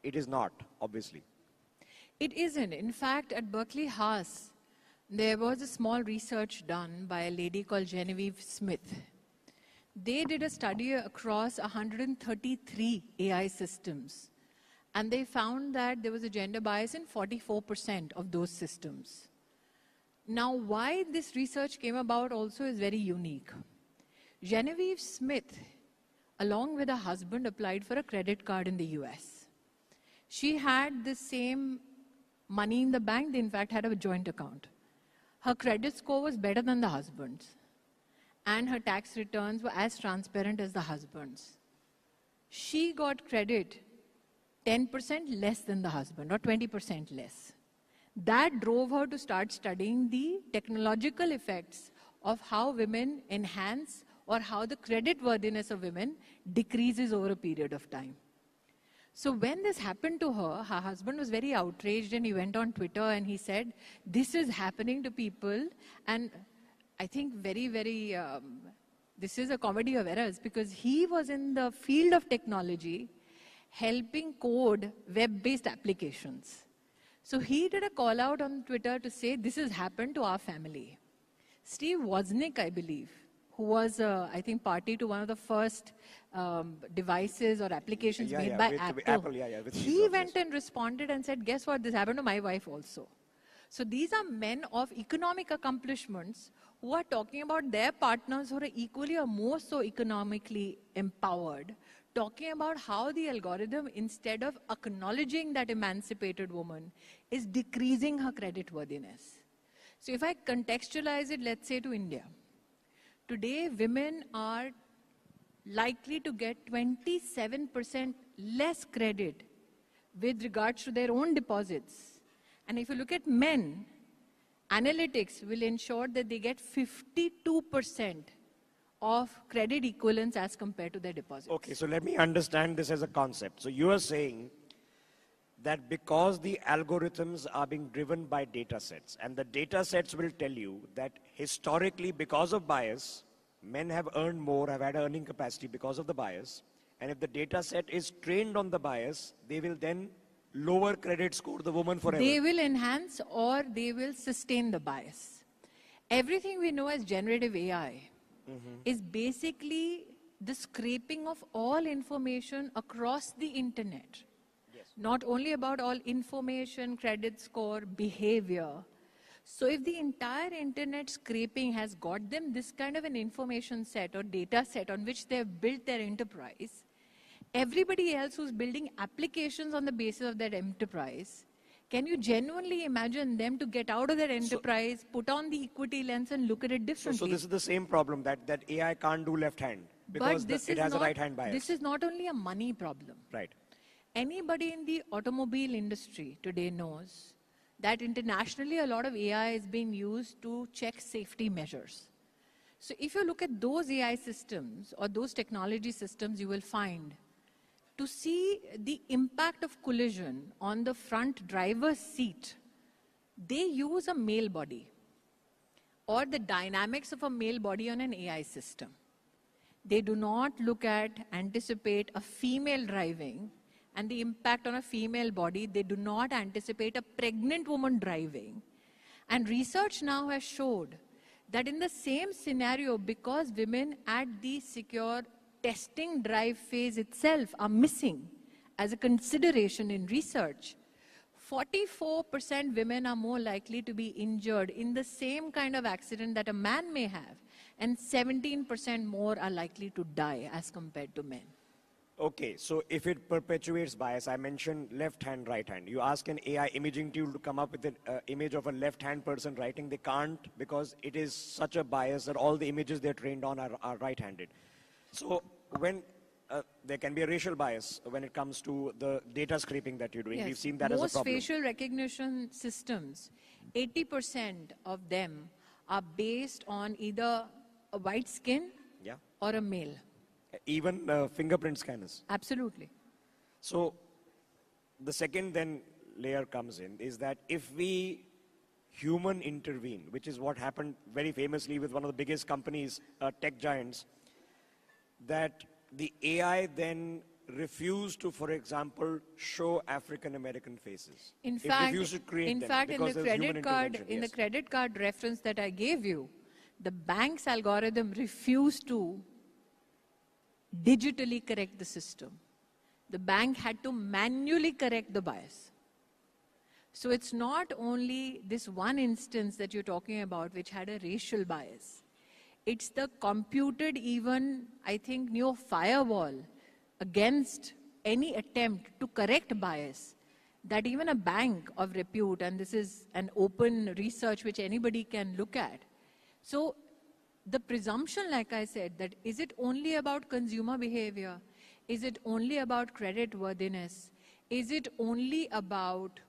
it is not, obviously. It isn't. In fact, at Berkeley Haas, there was a small research done by a lady called Genevieve Smith. They did a study across 133 AI systems, and they found that there was a gender bias in 44% of those systems. Now, why this research came about also is very unique. Genevieve Smith, along with her husband, applied for a credit card in the US. She had the same money in the bank. They, in fact, had a joint account. Her credit score was better than the husband's, and her tax returns were as transparent as the husband's. She got credit 10% less than the husband, or 20% less. That drove her to start studying the technological effects of how women enhance or how the credit worthiness of women decreases over a period of time. So when this happened to her, her husband was very outraged, and he went on Twitter and he said, this is happening to people. And I think this is a comedy of errors, because he was in the field of technology helping code web-based applications. So he did a call out on Twitter to say, this has happened to our family. Steve Wozniak, I believe, who was, I think, party to one of the first devices or applications made by Apple. He went and responded and said, guess what, this happened to my wife also. So these are men of economic accomplishments who are talking about their partners who are equally or more so economically empowered, talking about how the algorithm, instead of acknowledging that emancipated woman, is decreasing her creditworthiness. So if I contextualize it, let's say to India, today women are likely to get 27% less credit with regards to their own deposits. And if you look at men, analytics will ensure that they get 52% of credit equivalence as compared to their deposits. Okay, so let me understand this as a concept. So you are saying that because the algorithms are being driven by data sets, and the data sets will tell you that historically, because of bias, men have earned more, have had earning capacity because of the bias, and if the data set is trained on the bias, they will then lower credit score the woman forever. They will enhance or they will sustain the bias. Everything we know as generative AI is basically the scraping of all information across the internet. Yes. Not only about all information, credit score, behavior. So if the entire internet scraping has got them this kind of an information set or data set on which they have built their enterprise, everybody else who's building applications on the basis of that enterprise, can you genuinely imagine them to get out of their enterprise, put on the equity lens and look at it differently? So this is the same problem that AI can't do left hand because it has a right hand bias. This is not only a money problem. Right. Anybody in the automobile industry today knows that internationally a lot of AI is being used to check safety measures. So if you look at those AI systems or those technology systems, you will find to see the impact of collision on the front driver's seat, they use a male body or the dynamics of a male body on an AI system. They do not anticipate a female driving and the impact on a female body. They do not anticipate a pregnant woman driving. And research now has showed that in the same scenario, because women at the secure testing drive phase itself are missing as a consideration in research, 44% women are more likely to be injured in the same kind of accident that a man may have, and 17% more are likely to die as compared to men. Okay, so if it perpetuates bias, I mentioned left hand, right hand. You ask an AI imaging tool to come up with an image of a left hand person writing, they can't, because it is such a bias that all the images they're trained on are right handed. So when there can be a racial bias when it comes to the data scraping that you're doing. Yes. We've seen that as a Most problem. facial recognition systems, 80% of them are based on either a white skin or a male. Even fingerprint scanners. Absolutely. So the second then layer comes in is that if we human intervene, which is what happened very famously with one of the biggest companies, tech giants, that the AI then refused to, for example, show African American faces. In fact, refused to create in them fact, in because the there's human credit card, intervention. the credit card reference that I gave you, the bank's algorithm refused to digitally correct the system. The bank had to manually correct the bias. So it's not only this one instance that you're talking about which had a racial bias. It's the computed even, I think, new firewall against any attempt to correct bias that even a bank of repute, and this is an open research which anybody can look at. So the presumption, like I said, that is it only about consumer behavior? Is it only about credit worthiness? Is it only about,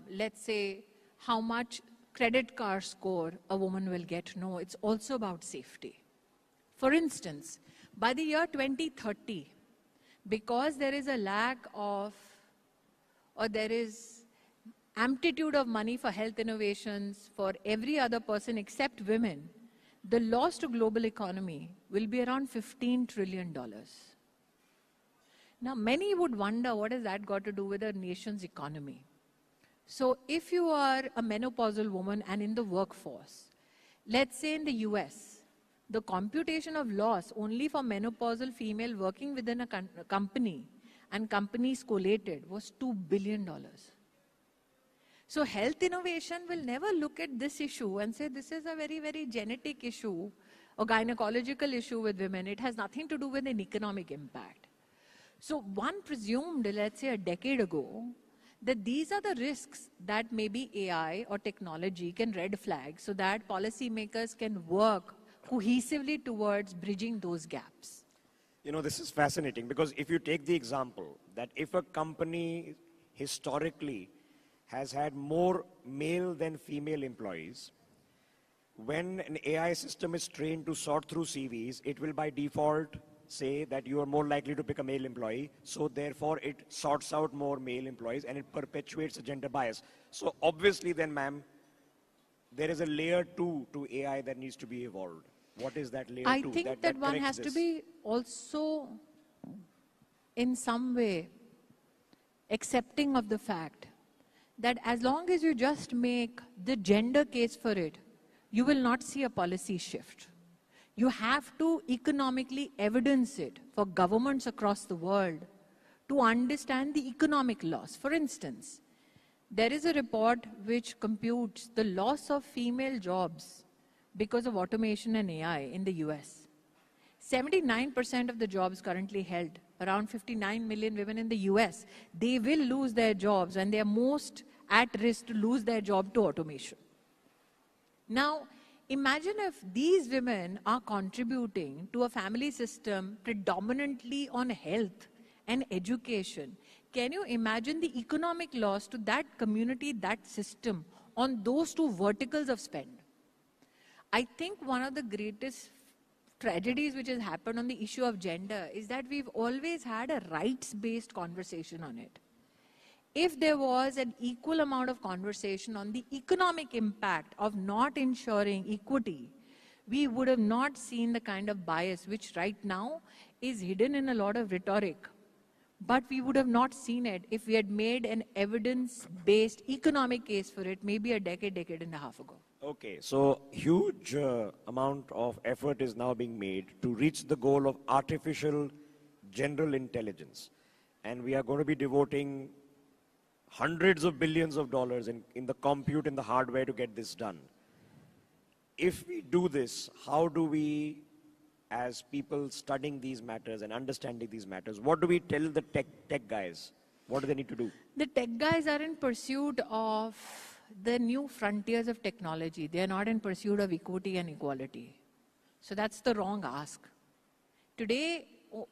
let's say, how much credit card score a woman will get? No, it's also about safety. For instance, by the year 2030, because there is a lack of, or there is amplitude of money for health innovations for every other person except women, the loss to global economy will be around $15 trillion. Now, many would wonder, what has that got to do with a nation's economy? So if you are a menopausal woman and in the workforce, let's say in the US, the computation of loss only for menopausal female working within a company and companies collated was $2 billion. So health innovation will never look at this issue and say this is a very, very genetic issue or gynecological issue with women. It has nothing to do with an economic impact. So one presumed, let's say a decade ago, that these are the risks that maybe AI or technology can red flag so that policymakers can work cohesively towards bridging those gaps. You know, this is fascinating because if you take the example that if a company historically has had more male than female employees, when an AI system is trained to sort through CVs, it will by default say that you are more likely to pick a male employee, so therefore it sorts out more male employees and it perpetuates a gender bias. So obviously then, ma'am, there is a layer 2 to AI that needs to be evolved. What is that layer 2? I think that one has to be also in some way accepting of the fact that as long as you just make the gender case for it, you will not see a policy shift. You have to economically evidence it for governments across the world to understand the economic loss. For instance, there is a report which computes the loss of female jobs because of automation and AI in the US. 79% of the jobs currently held, around 59 million women in the US, they will lose their jobs and they are most at risk to lose their job to automation. Now, imagine if these women are contributing to a family system predominantly on health and education. Can you imagine the economic loss to that community, that system, on those two verticals of spend? I think one of the greatest tragedies which has happened on the issue of gender is that we've always had a rights-based conversation on it. If there was an equal amount of conversation on the economic impact of not ensuring equity, we would have not seen the kind of bias which right now is hidden in a lot of rhetoric. But we would have not seen it if we had made an evidence-based economic case for it maybe a decade and a half ago. Okay, so huge amount of effort is now being made to reach the goal of artificial general intelligence. And we are going to be devoting hundreds of billions of dollars in the compute and the hardware to get this done. If we do this, how do we, as people studying these matters and understanding these matters, what do we tell the tech guys? What do they need to do? The tech guys are in pursuit of the new frontiers of technology. They are not in pursuit of equity and equality. So that's the wrong ask. Today,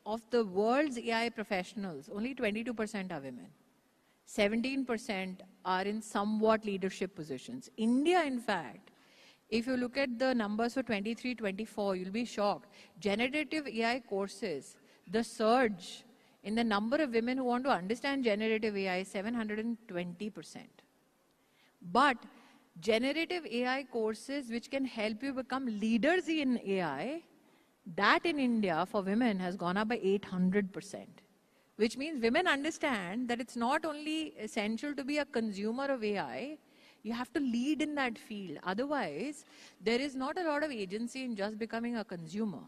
of the world's AI professionals, only 22% are women. 17% are in somewhat leadership positions. India, in fact, if you look at the numbers for 23-24, you'll be shocked. Generative AI courses, the surge in the number of women who want to understand generative AI is 720%. But generative AI courses which can help you become leaders in AI, that in India for women has gone up by 800%. Which means women understand that it's not only essential to be a consumer of AI, you have to lead in that field. Otherwise, there is not a lot of agency in just becoming a consumer.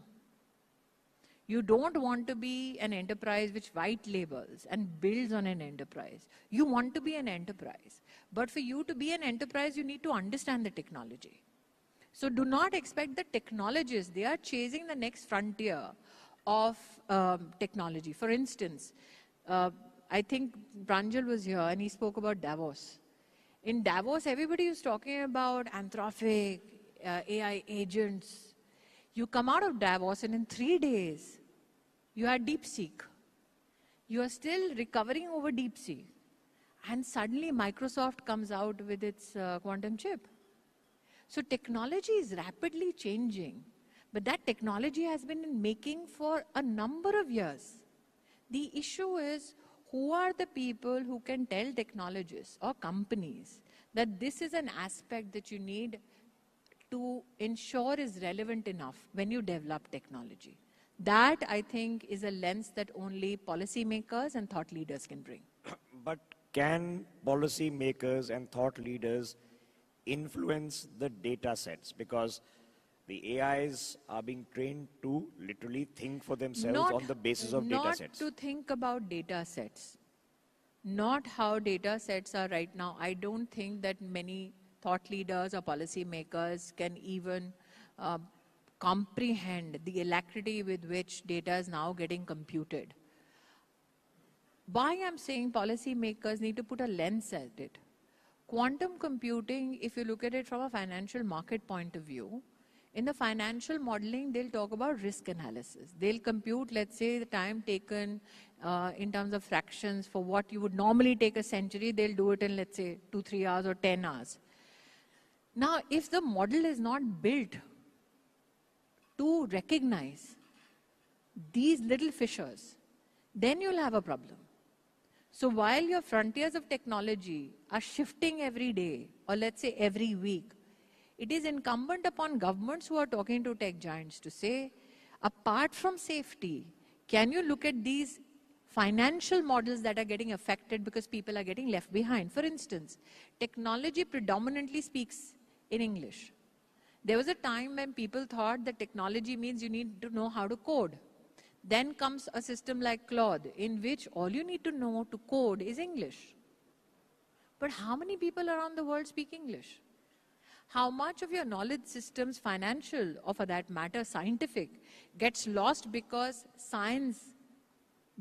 You don't want to be an enterprise which white labels and builds on an enterprise. You want to be an enterprise. But for you to be an enterprise, you need to understand the technology. So do not expect the technologists. They are chasing the next frontier of technology. For instance, I think Pranjal was here and he spoke about Davos. In Davos, everybody is talking about Anthropic, AI agents. You come out of Davos and in 3 days, you had DeepSeek. You are still recovering over DeepSeek. And suddenly Microsoft comes out with its quantum chip. So technology is rapidly changing. But that technology has been in making for a number of years. The issue is, who are the people who can tell technologists or companies that this is an aspect that you need to ensure is relevant enough when you develop technology? That, I think, is a lens that only policymakers and thought leaders can bring. But can policymakers and thought leaders influence the data sets? Because the AIs are being trained to literally think for themselves on the basis of data sets. Not to think about data sets. Not how data sets are right now. I don't think that many thought leaders or policymakers can even comprehend the alacrity with which data is now getting computed. Why I'm saying policymakers need to put a lens at it. Quantum computing, if you look at it from a financial market point of view, in the financial modeling, they'll talk about risk analysis. They'll compute, let's say, the time taken in terms of fractions for what you would normally take a century. They'll do it in, let's say, 2-3 hours or 10 hours. Now, if the model is not built to recognize these little fissures, then you'll have a problem. So while your frontiers of technology are shifting every day, or let's say every week, it is incumbent upon governments who are talking to tech giants to say, apart from safety, can you look at these financial models that are getting affected because people are getting left behind? For instance, technology predominantly speaks in English. There was a time when people thought that technology means you need to know how to code. Then comes a system like Claude, in which all you need to know to code is English. But how many people around the world speak English? How much of your knowledge systems, financial or for that matter scientific, gets lost because science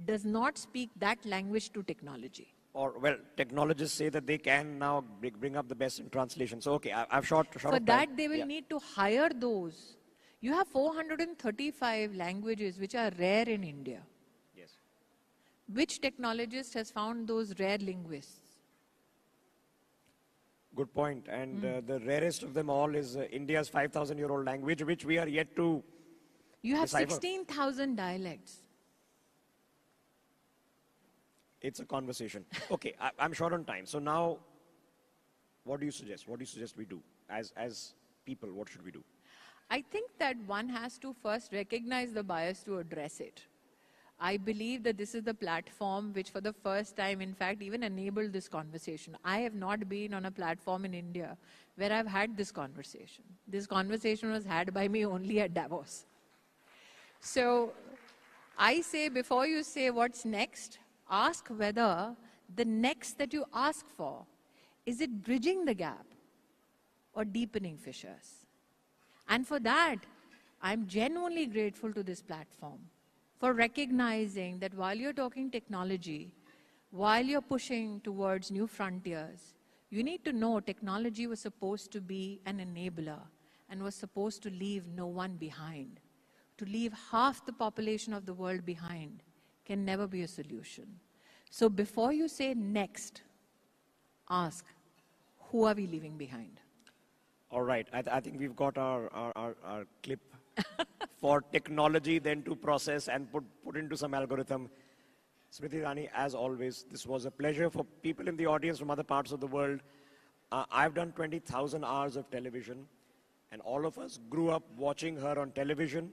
does not speak that language to technology? Or, well, technologists say that they can now bring up the best in translation. So, okay, I've short For that, they will need to hire those. You have 435 languages which are rare in India. Yes. Which technologist has found those rare linguists? Good point. And the rarest of them all is India's 5,000-year-old language, which we are yet to You have decipher. 16,000 dialects. It's a conversation. Okay, I'm short on time. So now, what do you suggest? What do you suggest we do? As people, what should we do? I think that one has to first recognize the bias to address it. I believe that this is the platform which for the first time, in fact, even enabled this conversation. I have not been on a platform in India where I've had this conversation. This conversation was had by me only at Davos. So I say, before you say what's next, ask whether the next that you ask for, is it bridging the gap or deepening fissures? And for that, I'm genuinely grateful to this platform for recognizing that while you're talking technology, while you're pushing towards new frontiers, you need to know technology was supposed to be an enabler and was supposed to leave no one behind. To leave half the population of the world behind can never be a solution. So before you say next, ask, who are we leaving behind? All right, I think we've got our clip for technology then to process and put into some algorithm. Smriti Irani, as always, this was a pleasure. For people in the audience from other parts of the world, I've done 20,000 hours of television, and all of us grew up watching her on television,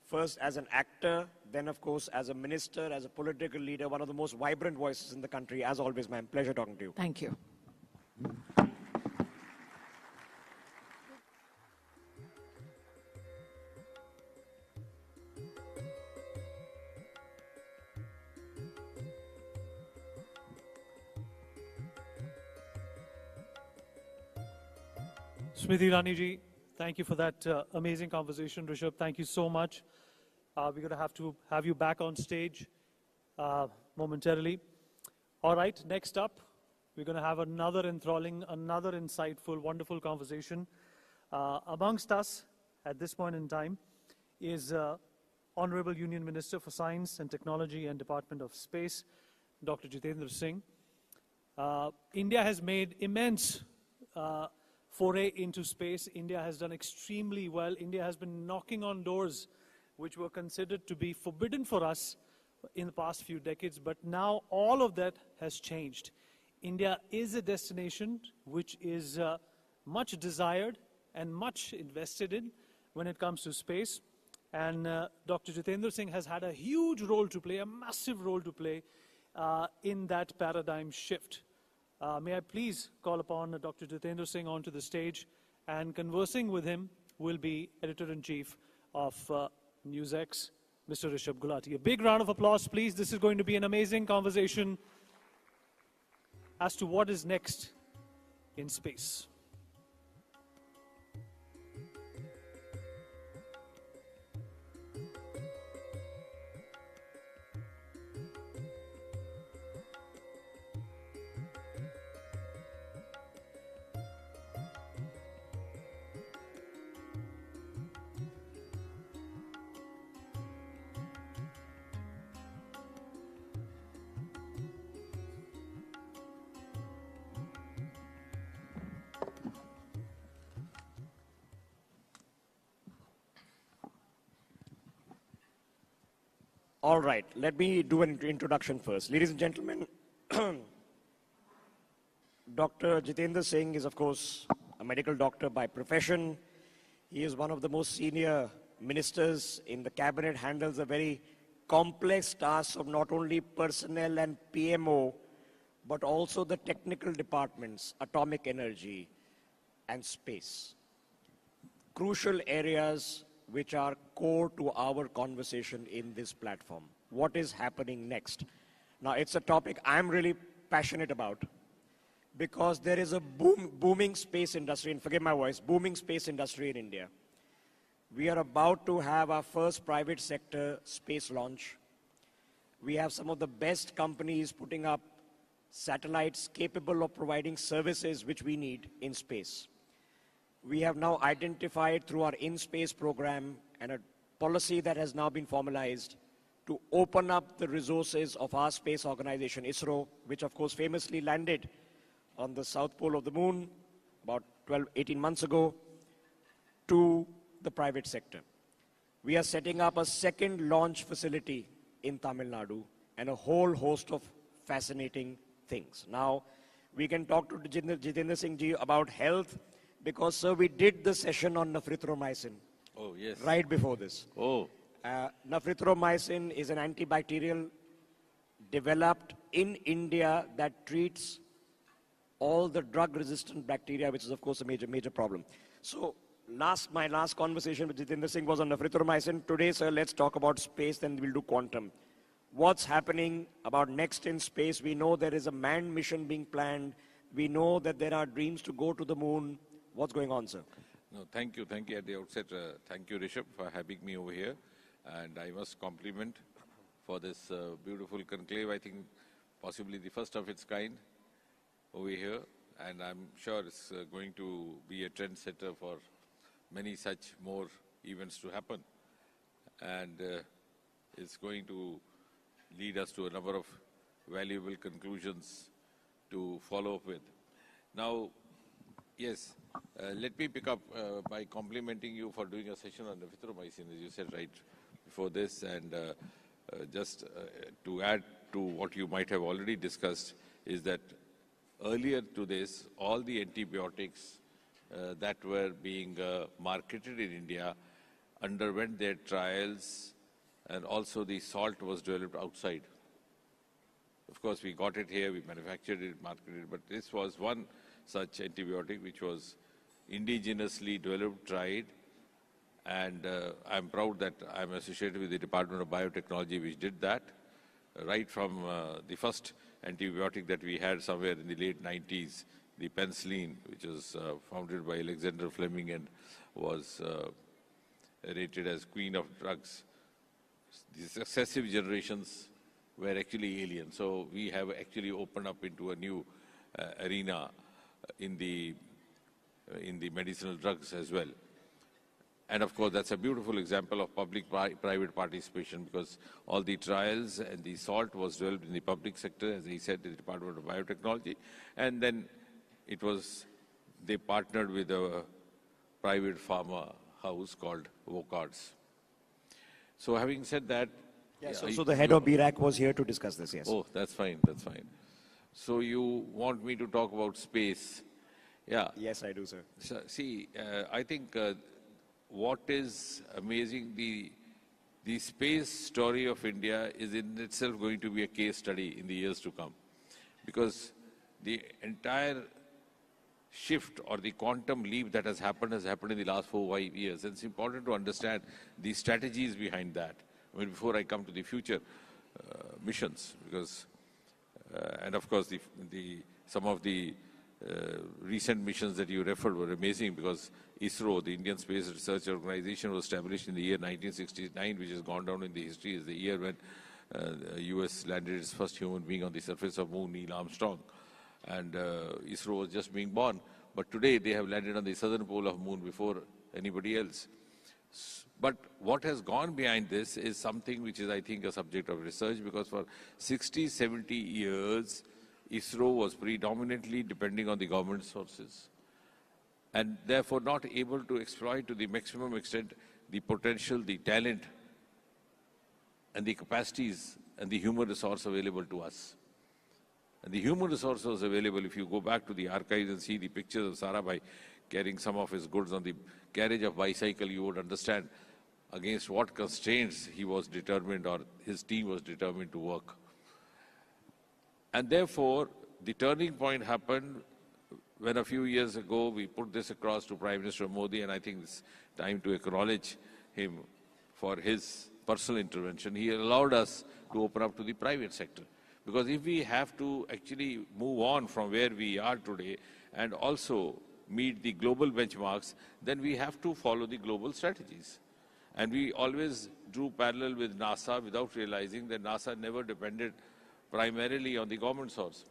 first as an actor, then of course as a minister, as a political leader, one of the most vibrant voices in the country. As always, ma'am, pleasure talking to you. Thank you. Smriti Irani ji, thank you for that amazing conversation. Rishabh, thank you so much. We're going to have you back on stage momentarily. All right, next up, we're going to have another enthralling, another insightful, wonderful conversation. Amongst us at this point in time is Honorable Union Minister for Science and Technology and Department of Space, Dr. Jitendra Singh. India has made immense foray into space. India has done extremely well. India has been knocking on doors which were considered to be forbidden for us in the past few decades, but now all of that has changed. India is a destination which is much desired and much invested in when it comes to space. And Dr. Jitendra Singh has had a huge role to play, a massive role to play in that paradigm shift. May I please call upon Dr. Jitendra Singh onto the stage, and conversing with him will be Editor-in-Chief of NewsX, Mr. Rishabh Gulati. A big round of applause, please. This is going to be an amazing conversation as to what is next in space. All right, let me do an introduction first. Ladies and gentlemen, Dr. Jitendra Singh is, of course, a medical doctor by profession. He is one of the most senior ministers in the cabinet, handles a very complex task of not only personnel and PMO, but also the technical departments, atomic energy and space. Crucial areas which are core to our conversation in this platform. What is happening next? Now, it's a topic I'm really passionate about because there is a booming space industry, and forgive my voice, booming space industry in India. We are about to have our first private sector space launch. We have some of the best companies putting up satellites capable of providing services which we need in space. We have now identified through our in-space program and a policy that has now been formalized to open up the resources of our space organization, ISRO, which of course famously landed on the south pole of the moon about 18 months ago, to the private sector. We are setting up a second launch facility in Tamil Nadu and a whole host of fascinating things. Now, we can talk to Jitendra Singh ji about health, because, sir, we did the session on nephrithromycin. Oh, yes. Right before this. Oh. Nafrithromycin is an antibacterial developed in India that treats all the drug-resistant bacteria, which is, of course, a major problem. So, my last conversation with Jitendra Singh was on nafrithromycin. Today, sir, let's talk about space, then we'll do quantum. What's happening about next in space? We know there is a manned mission being planned. We know that there are dreams to go to the moon. What's going on, sir? No, thank you. Thank you at the outset. Thank you, Rishabh, for having me over here. And I must compliment for this beautiful conclave. I think possibly the first of its kind over here. And I'm sure it's going to be a trendsetter for many such more events to happen. And it's going to lead us to a number of valuable conclusions to follow up with. Now, yes, let me pick up by complimenting you for doing a session on nafrithromycin, as you said right before this, and just to add to what you might have already discussed is that earlier to this, all the antibiotics that were being marketed in India underwent their trials, and also the salt was developed outside. Of course, we got it here, we manufactured it, marketed it, but this was one such antibiotic which was indigenously developed, tried, and I'm proud that I'm associated with the Department of Biotechnology which did that, right from the first antibiotic that we had somewhere in the late 90s, the penicillin, which was founded by Alexander Fleming and was rated as queen of drugs. The successive generations were actually alien. So we have actually opened up into a new arena in the medicinal drugs as well. And of course, that's a beautiful example of public-private participation, because all the trials and the salt was developed in the public sector, as he said, the Department of Biotechnology. And then they partnered with a private pharma house called Wocards. So having said that... Yes, so the head of BRAC was here to discuss this, yes. Oh, that's fine, that's fine. So you want me to talk about space? Yeah. Yes, I do, sir. So, see, I think what is amazing, the space story of India is in itself going to be a case study in the years to come. Because the entire shift or the quantum leap that has happened in the last 4-5 years. And it's important to understand the strategies behind that. I mean, before I come to the future missions, because, and of course, some of the recent missions that you referred were amazing, because ISRO, the Indian Space Research Organization, was established in the year 1969, which has gone down in the history as the year when the US landed its first human being on the surface of Moon, Neil Armstrong. And ISRO was just being born. But today, they have landed on the southern pole of Moon before anybody else. But what has gone behind this is something which is, I think, a subject of research, because for 60, 70 years, ISRO was predominantly depending on the government sources, and therefore not able to exploit to the maximum extent the potential, the talent, and the capacities and the human resource available to us. And the human resource was available. If you go back to the archives and see the pictures of Sarabhai carrying some of his goods on the carriage of bicycle, you would understand against what constraints he was determined, or his team was determined to work. And therefore, the turning point happened when a few years ago we put this across to Prime Minister Modi, and I think it's time to acknowledge him for his personal intervention. He allowed us to open up to the private sector. Because if we have to actually move on from where we are today and also meet the global benchmarks, then we have to follow the global strategies. And we always drew parallel with NASA without realizing that NASA never depended primarily on the government source.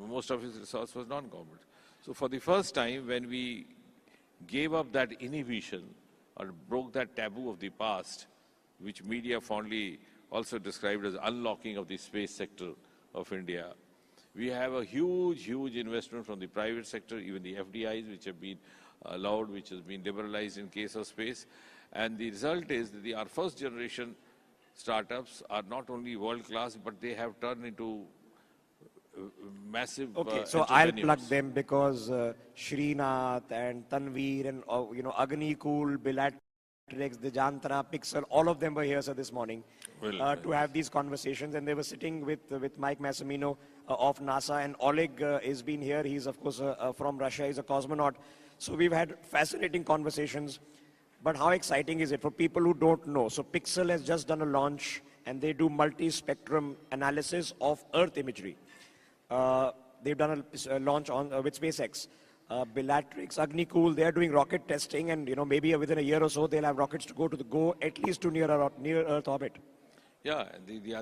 Most of its resource was non-government. So for the first time, when we gave up that inhibition or broke that taboo of the past, which media fondly also described as unlocking of the space sector of India, we have a huge investment from the private sector, even the FDIs, which have been allowed, which has been liberalized in case of space. And the result is that our first generation startups are not only world-class, but they have turned into massive Okay, so I'll plug them, because Srinath and Tanveer and Agni Cool, Bilat the Jantra, Pixel, all of them were here, sir, this morning to have these conversations. And they were sitting with Mike Massimino of NASA, and Oleg has been here. He's, of course, from Russia. He's a cosmonaut. So we've had fascinating conversations. But how exciting is it for people who don't know? So Pixel has just done a launch, and they do multi-spectrum analysis of Earth imagery. They've done a launch on with SpaceX. Bellatrix, Agnikul, they're doing rocket testing, and maybe within a year or so they'll have rockets to go at least to near Earth orbit. Yeah, the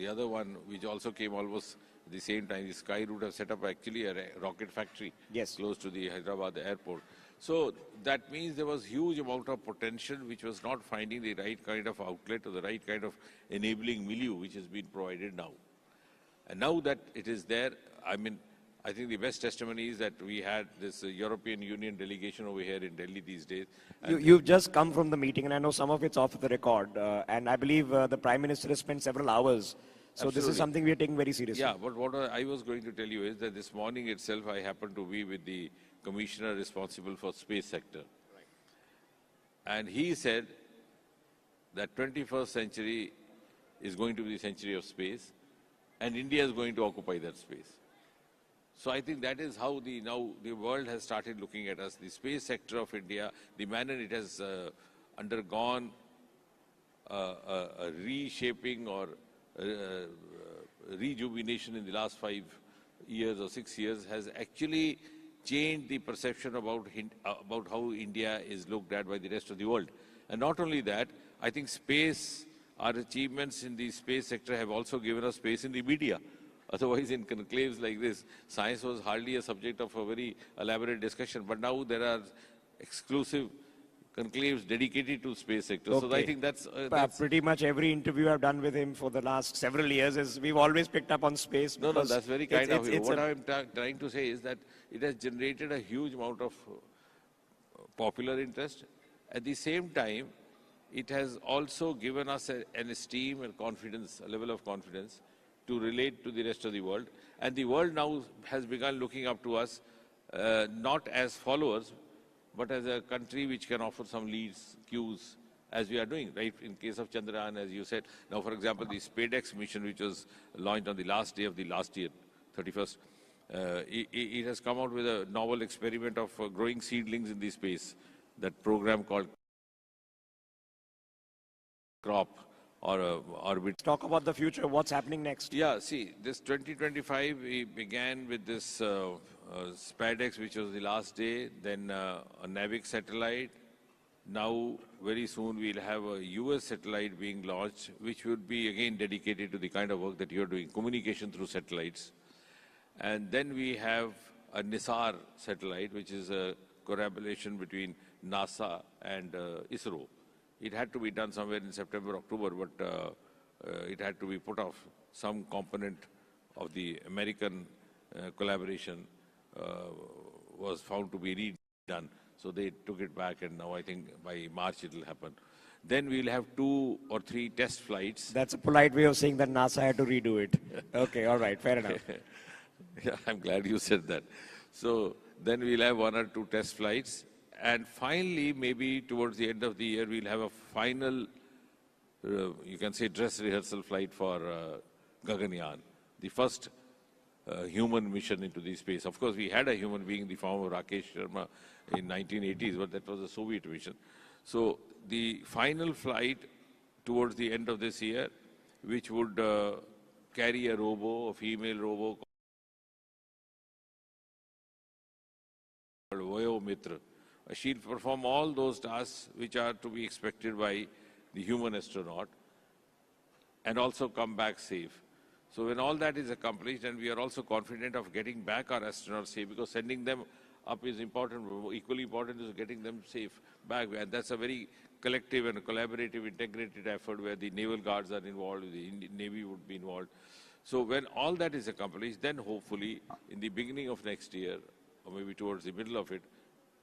other one which also came almost at the same time, the Skyroot have set up actually a rocket factory close to the Hyderabad airport. So that means there was huge amount of potential which was not finding the right kind of outlet or the right kind of enabling milieu which has been provided now. And now that it is there, I think the best testimony is that we had this European Union delegation over here in Delhi these days. You've just come from the meeting, and I know some of it's off the record. And I believe the Prime Minister has spent several hours. So This is something we are taking very seriously. Yeah, but what I was going to tell you is that this morning itself I happened to be with the commissioner responsible for space sector. And he said that 21st century is going to be the century of space, and India is going to occupy that space. So I think that is how now the world has started looking at us. The space sector of India, the manner it has undergone a reshaping or rejuvenation in the last 5 years or 6 years has actually changed the perception about how India is looked at by the rest of the world. And not only that, I think our achievements in the space sector have also given us space in the media. Otherwise, in conclaves like this, science was hardly a subject of a very elaborate discussion. But now there are exclusive conclaves dedicated to space sector. Okay. So I think that's pretty much every interview I've done with him for the last several years is we've always picked up on space. No, that's very kind of you. What I'm trying to say is that it has generated a huge amount of popular interest. At the same time, it has also given us an esteem and confidence, a level of confidence to relate to the rest of the world. And the world now has begun looking up to us, not as followers, but as a country which can offer some leads, cues, as we are doing, right? In case of Chandrayaan, as you said. Now, for example, the SpaceX mission, which was launched on the last day of the last year, 31st, it has come out with a novel experiment of growing seedlings in the space, that program called Crop. Or orbit. Talk about the future, what's happening next? Yeah, see, this 2025, we began with this SpaceX, which was the last day, then a NavIC satellite. Now, very soon, we'll have a US satellite being launched, which would be, again, dedicated to the kind of work that you're doing, communication through satellites. And then we have a NISAR satellite, which is a collaboration between NASA and ISRO. It had to be done somewhere in September, October, but it had to be put off. Some component of the American collaboration was found to be redone. So they took it back, and now I think by March it will happen. Then we'll have 2 or 3 test flights. That's a polite way of saying that NASA had to redo it. Okay, all right, fair enough. Yeah, I'm glad you said that. So then we'll have 1 or 2 test flights. And finally, maybe towards the end of the year, we'll have a final, you can say, dress rehearsal flight for Gaganyaan, the first human mission into the space. Of course, we had a human being in the form of Rakesh Sharma in 1980s, but that was a Soviet mission. So the final flight towards the end of this year, which would carry a female robo called Vayo Mitra. She'll perform all those tasks which are to be expected by the human astronaut and also come back safe. So when all that is accomplished, and we are also confident of getting back our astronauts safe, because sending them up is important, equally important is getting them safe back. And that's a very collective and collaborative, integrated effort where the naval guards are involved, the Navy would be involved. So when all that is accomplished, then hopefully in the beginning of next year, or maybe towards the middle of it,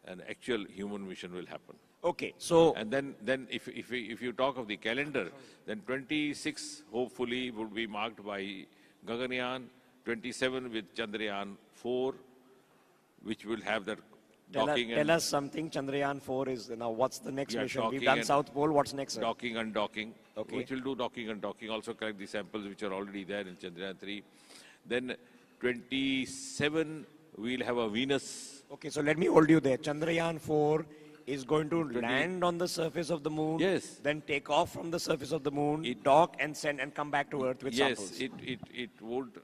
an actual human mission will happen. Okay, so... And then if you talk of the calendar, then 26 hopefully would be marked by Gaganyaan, 27 with Chandrayaan 4, which will have that Tell us something. Chandrayaan 4 is now. What's the next mission? We've docking done South Pole. What's next, sir? Docking and docking. Okay. Which will do docking and docking. Also collect the samples which are already there in Chandrayaan 3. Then 27, we'll have a Venus. Okay, so let me hold you there. Chandrayaan 4 is going to land on the surface of the moon. Yes. Then take off from the surface of the moon, dock and send and come back to Earth with samples. Yes, it would.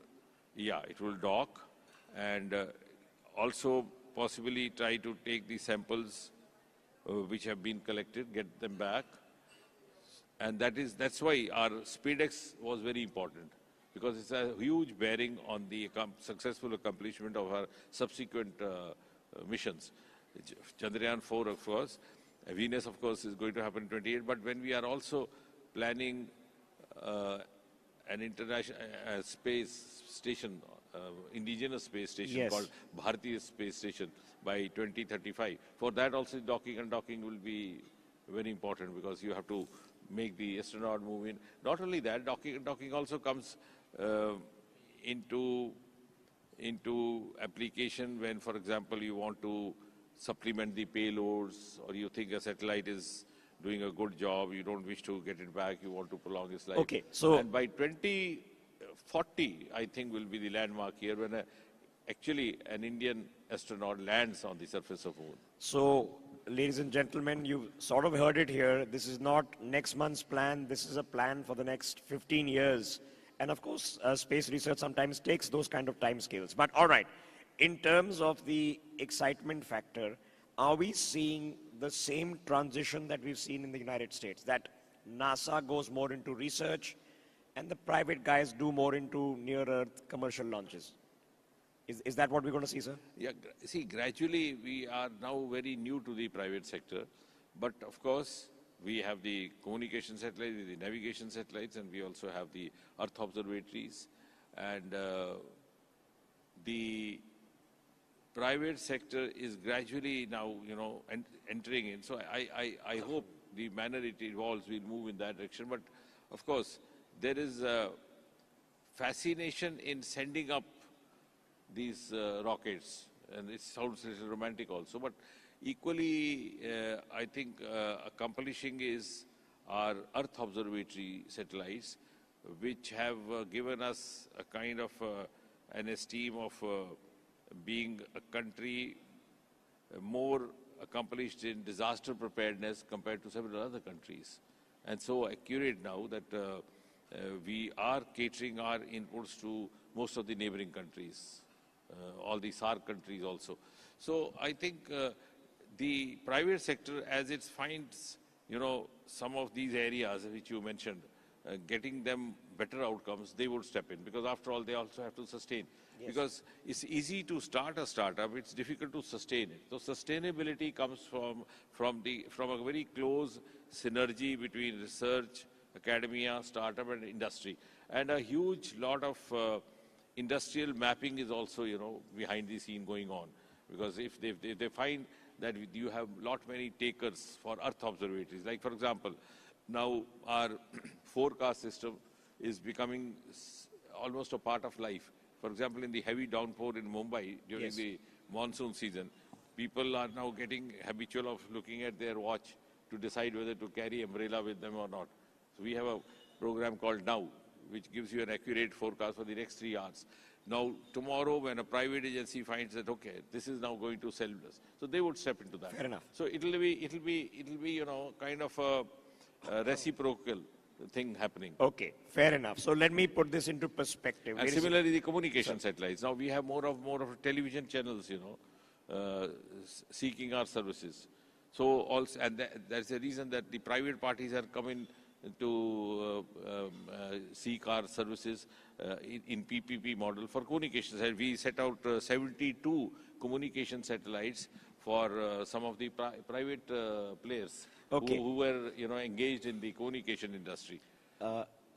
Yeah, it will dock and also possibly try to take the samples which have been collected, get them back. And that's why our SpaceX was very important, because it's a huge bearing on the successful accomplishment of our subsequent missions. Chandrayaan 4, of course. Venus, of course, is going to happen in 28. But when we are also planning an international space station, indigenous space station called Bharatiya Space Station by 2035. For that also docking and docking will be very important, because you have to make the astronaut move in. Not only that, docking and docking also comes into application when, for example, you want to supplement the payloads, or you think a satellite is doing a good job, you don't wish to get it back, you want to prolong its life. Okay, so and by 2040, I think will be the landmark year when actually an Indian astronaut lands on the surface of Moon. So, ladies and gentlemen, you've sort of heard it here. This is not next month's plan. This is a plan for the next 15 years. And of course, space research sometimes takes those kind of time scales. But all right, in terms of the excitement factor, are we seeing the same transition that we've seen in the United States? That NASA goes more into research and the private guys do more into near-Earth commercial launches. Is that what we're going to see, sir? Yeah, see, gradually we are now very new to the private sector. But of course, we have the communication satellites, the navigation satellites, and we also have the Earth observatories. And the private sector is gradually now, entering in. So I hope the manner it evolves will move in that direction. But of course, there is a fascination in sending up these rockets, and it sounds a little romantic also. But equally, I think accomplishing is our Earth observatory satellites, which have given us a kind of an esteem of being a country more accomplished in disaster preparedness compared to several other countries. And so accurate now that we are catering our inputs to most of the neighboring countries, all the SAARC countries also. So I think the private sector, as it finds, some of these areas which you mentioned, getting them better outcomes, they would step in, because after all, they also have to sustain. Yes. Because it's easy to start a startup, it's difficult to sustain it. So sustainability comes from a very close synergy between research, academia, startup, and industry. And a huge lot of industrial mapping is also, behind the scene going on. Because if they find that you have many takers for Earth observatories, like for example, now our forecast system is becoming almost a part of life. For example, in the heavy downpour in Mumbai during the monsoon season, people are now getting habitual of looking at their watch to decide whether to carry umbrella with them or not. So we have a program called Now, which gives you an accurate forecast for the next 3 hours. Now, tomorrow, when a private agency finds that, okay, this is now going to sell this, so they would step into that. Fair enough. So it'll be, kind of a reciprocal thing happening. Okay, fair enough. So let me put this into perspective. And similarly, the communication satellites. Now we have more of television channels, seeking our services. So also, and that's the reason that the private parties are coming to seek our services in PPP model for communications. And we set out 72 communication satellites for some of the private players who were engaged in the communication industry.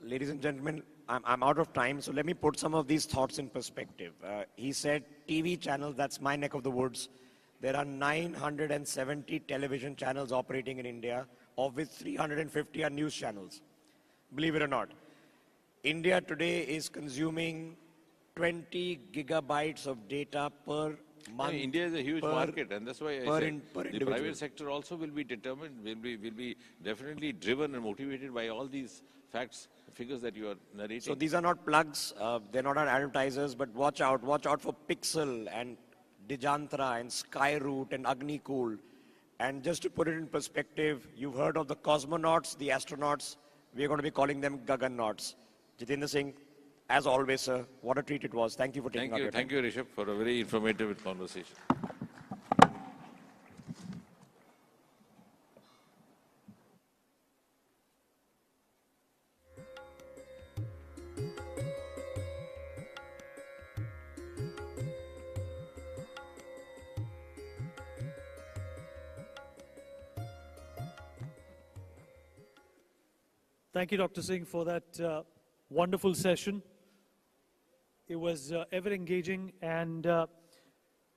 Ladies and gentlemen, I'm out of time, so let me put some of these thoughts in perspective. He said TV channels, that's my neck of the woods. There are 970 television channels operating in India, of which 350 are news channels. Believe it or not. India today is consuming 20 gigabytes of data per month. India is a huge market, and that's why I said the individual. private sector also will be determined, will be definitely driven and motivated by all these facts, figures that you are narrating. So these are not plugs, they're not advertisers, but watch out for Pixel and Dijantra and Skyroot and Agnicool. And just to put it in perspective, you've heard of the cosmonauts, the astronauts. We're going to be calling them Gagannauts. Jitendra Singh, as always, sir, what a treat it was. Thank you for taking out your time. Thank you, Rishabh, for a very informative conversation. Thank you, Dr. Singh, for that wonderful session. It was ever engaging and a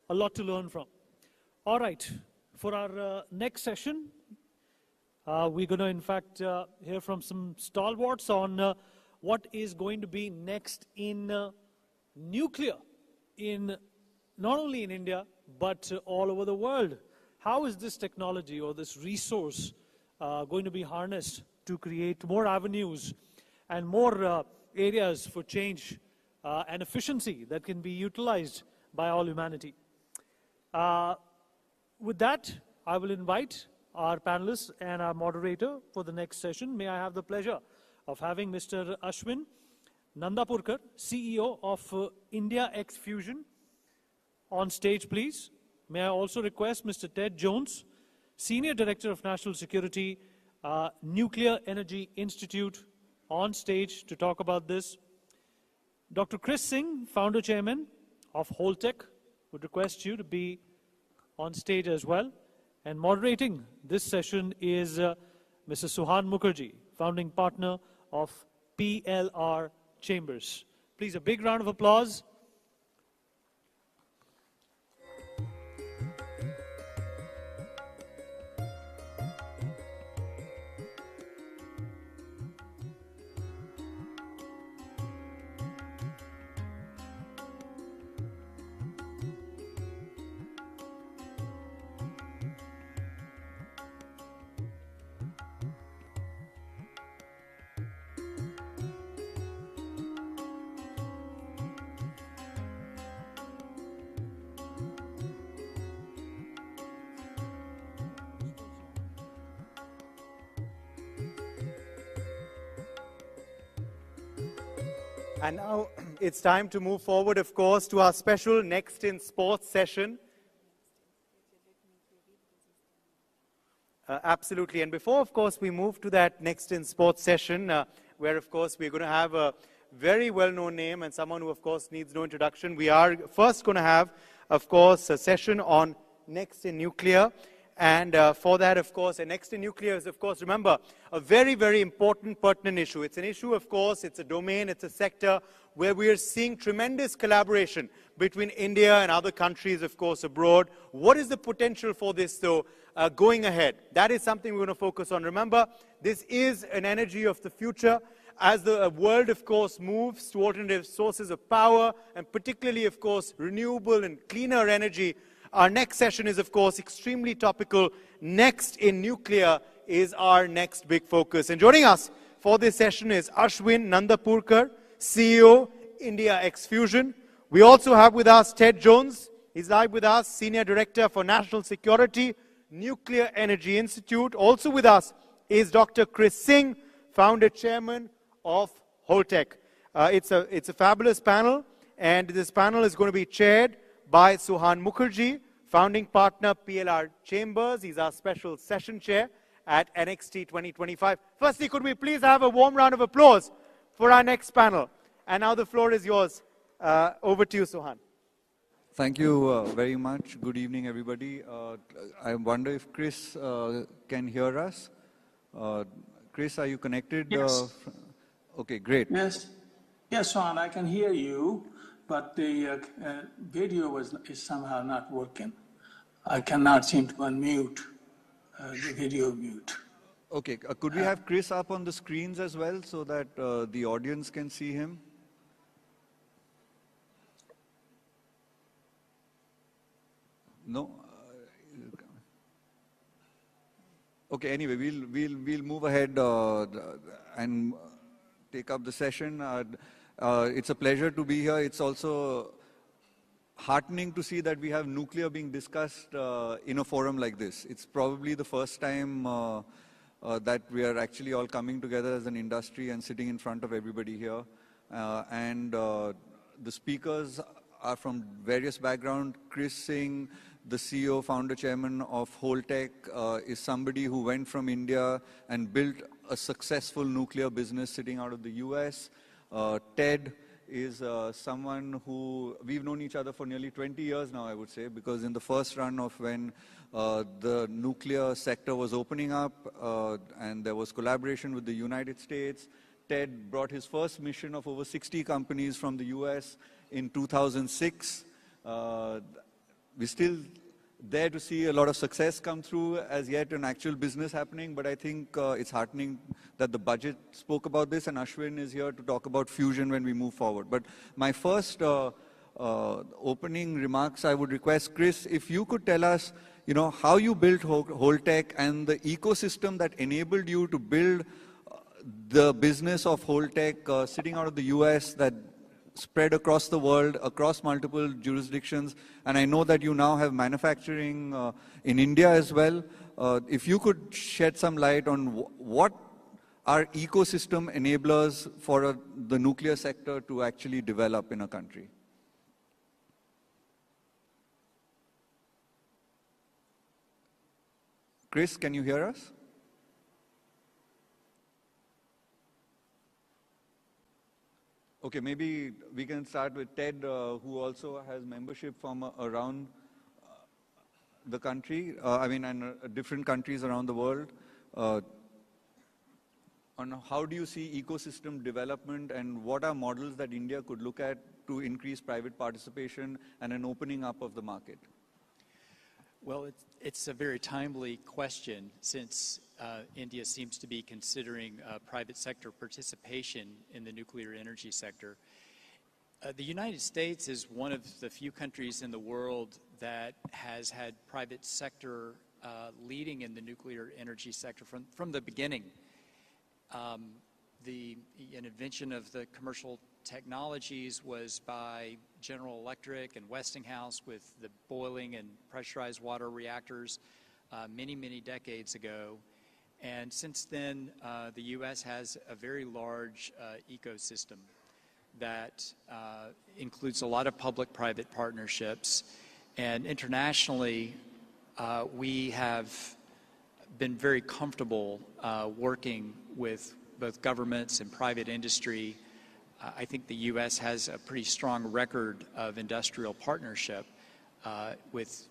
lot to learn from. All right, for our next session, we're going to, in fact, hear from some stalwarts on what is going to be next in nuclear, not only in India, but all over the world. How is this technology or this resource going to be harnessed to create more avenues and more areas for change and efficiency that can be utilized by all humanity? With that, I will invite our panelists and our moderator for the next session. May I have the pleasure of having Mr. Ashwin Nandapurkar, CEO of India X Fusion, on stage, please. May I also request Mr. Ted Jones, Senior Director of National Security, Nuclear Energy Institute, on stage to talk about this. Dr. Chris Singh, Founder Chairman of Holtec, would request you to be on stage as well. And moderating this session is Mr. Suhan Mukherjee, Founding Partner of PLR Chambers. Please, a big round of applause. And now it's time to move forward, of course, to our special Next in Sports session. Absolutely. And before, of course, we move to that Next in Sports session, where, of course, we're going to have a very well-known name and someone who, of course, needs no introduction. We are first going to have, of course, a session on Next in Nuclear. And for that, of course, and Next in Nuclear is, of course, remember, a very, very important, pertinent issue. It's an issue, of course, it's a domain, it's a sector where we are seeing tremendous collaboration between India and other countries, of course, abroad. What is the potential for this, though, going ahead? That is something we're going to focus on. Remember, this is an energy of the future. As the world, of course, moves to alternative sources of power, and particularly, of course, renewable and cleaner energy, our next session is, of course, extremely topical. Next in Nuclear is our next big focus. And joining us for this session is Ashwin Nandapurkar, CEO, India X Fusion. We also have with us Ted Jones. He's live with us, Senior Director for National Security, Nuclear Energy Institute. Also with us is Dr. Chris Singh, Founder Chairman of Holtec. It's a fabulous panel, and this panel is going to be chaired by Suhan Mukherjee, Founding Partner, PLR Chambers. He's our special session chair at NXT 2025. Firstly, could we please have a warm round of applause for our next panel? And now the floor is yours. Over to you, Suhan. Thank you very much. Good evening, everybody. I wonder if Chris can hear us. Chris, are you connected? Yes. Okay, great. Yes, Suhan, I can hear you, but the video is somehow not working. I cannot seem to unmute the video mute. Okay, could we have Chris up on the screens as well so that the audience can see him? No? Okay, anyway, we'll move ahead and take up the session. It's a pleasure to be here. It's also heartening to see that we have nuclear being discussed in a forum like this. It's probably the first time that we are actually all coming together as an industry and sitting in front of everybody here. The speakers are from various backgrounds. Chris Singh, the CEO, founder, chairman of Holtec, is somebody who went from India and built a successful nuclear business sitting out of the US. Ted is someone who, we've known each other for nearly 20 years now, I would say, because in the first run of when the nuclear sector was opening up and there was collaboration with the United States, Ted brought his first mission of over 60 companies from the US in 2006. We're still there to see a lot of success come through as yet an actual business happening, but I think it's heartening that the budget spoke about this, and Ashwin is here to talk about fusion when we move forward. But my first opening remarks, I would request, Chris, if you could tell us, how you built Holtec and the ecosystem that enabled you to build the business of Holtec sitting out of the US that spread across the world, across multiple jurisdictions, and I know that you now have manufacturing in India as well. If you could shed some light on what are ecosystem enablers for the nuclear sector to actually develop in a country. Chris, can you hear us? Okay, maybe we can start with Ted, who also has membership from around the country, and different countries around the world. On how do you see ecosystem development and what are models that India could look at to increase private participation and an opening up of the market? Well, it's a very timely question since India seems to be considering private sector participation in the nuclear energy sector. The United States is one of the few countries in the world that has had private sector leading in the nuclear energy sector from the beginning. An invention of the commercial technologies was by General Electric and Westinghouse with the boiling and pressurized water reactors many, many decades ago. And since then, the U.S. has a very large ecosystem that includes a lot of public-private partnerships. And internationally, we have been very comfortable working with both governments and private industry. I think the U.S. has a pretty strong record of industrial partnership with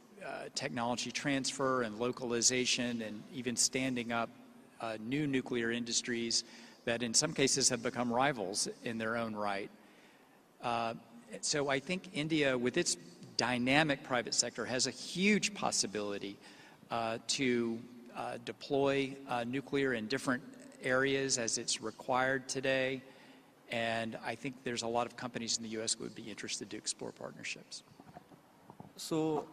technology transfer and localization and even standing up new nuclear industries that in some cases have become rivals in their own right. So I think India, with its dynamic private sector, has a huge possibility to deploy nuclear in different areas as it's required today. And I think there's a lot of companies in the U.S. who would be interested to explore partnerships. So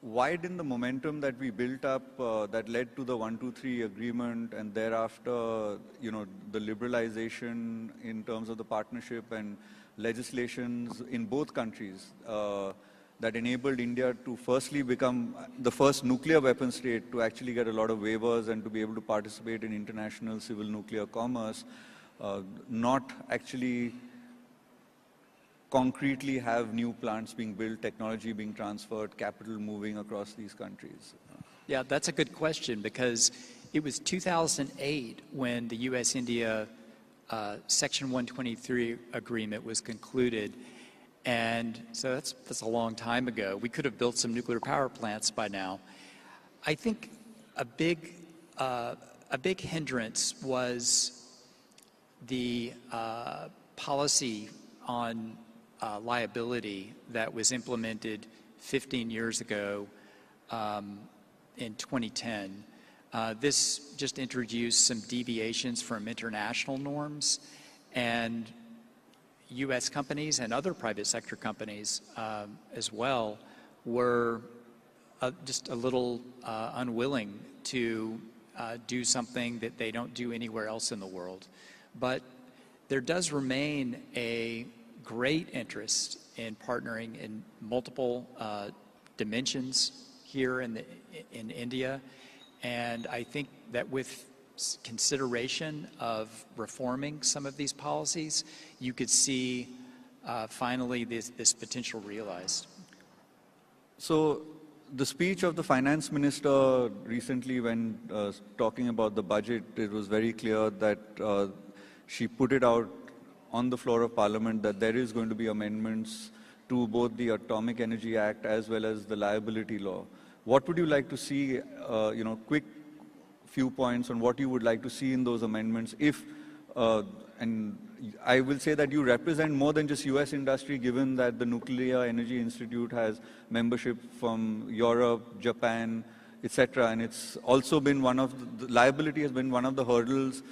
why didn't the momentum that we built up that led to the 123 agreement and thereafter, the liberalization in terms of the partnership and legislations in both countries that enabled India to firstly become the first nuclear weapon state to actually get a lot of waivers and to be able to participate in international civil nuclear commerce, not actually concretely have new plants being built, technology being transferred, capital moving across these countries? Yeah, that's a good question because it was 2008 when the U.S.-India Section 123 agreement was concluded. And so that's a long time ago. We could have built some nuclear power plants by now. I think a big hindrance was the policy on liability that was implemented 15 years ago in 2010. This just introduced some deviations from international norms, and U.S. companies and other private sector companies as well were just a little unwilling to do something that they don't do anywhere else in the world. But there does remain a great interest in partnering in multiple dimensions here in India. And I think that with consideration of reforming some of these policies, you could see finally this potential realized. So the speech of the finance minister recently when talking about the budget, it was very clear that she put it out on the floor of Parliament that there is going to be amendments to both the Atomic Energy Act as well as the liability law. What would you like to see, quick few points on what you would like to see in those amendments if, and I will say that you represent more than just US industry given that the Nuclear Energy Institute has membership from Europe, Japan, etc. And it's also been one of the liability has been one of the hurdles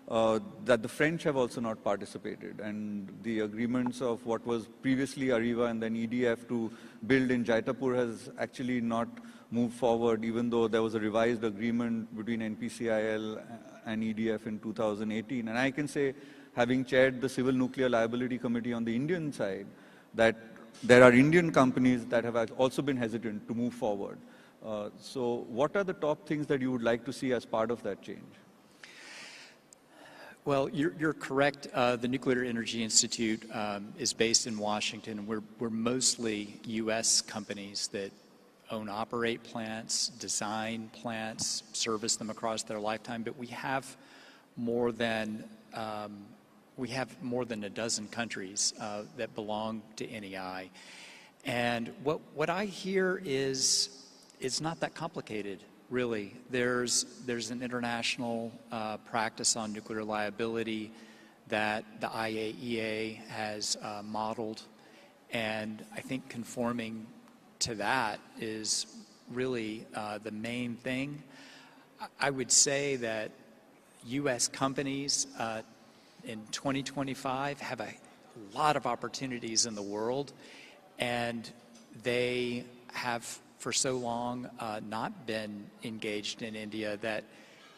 that the French have also not participated, and the agreements of what was previously Arriva and then EDF to build in Jaitapur has actually not moved forward, even though there was a revised agreement between NPCIL and EDF in 2018. And I can say, having chaired the Civil Nuclear Liability Committee on the Indian side, that there are Indian companies that have also been hesitant to move forward. So what are the top things that you would like to see as part of that change? Well, you're correct. The Nuclear Energy Institute is based in Washington. We're mostly U.S. companies that own, operate plants, design plants, service them across their lifetime. But we have more than a dozen countries that belong to NEI. And what I hear is it's not that complicated. Really, there's an international practice on nuclear liability that the IAEA has modeled, and I think conforming to that is really the main thing. I would say that U.S. companies in 2025 have a lot of opportunities in the world, and they have for so long not been engaged in India that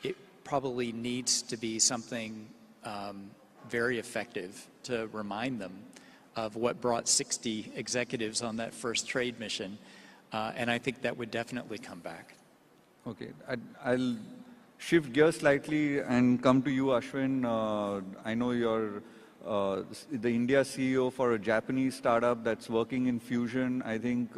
it probably needs to be something very effective to remind them of what brought 60 executives on that first trade mission. And I think that would definitely come back. Okay, I'll shift gears slightly and come to you, Ashwin. I know you're the India CEO for a Japanese startup that's working in fusion. I think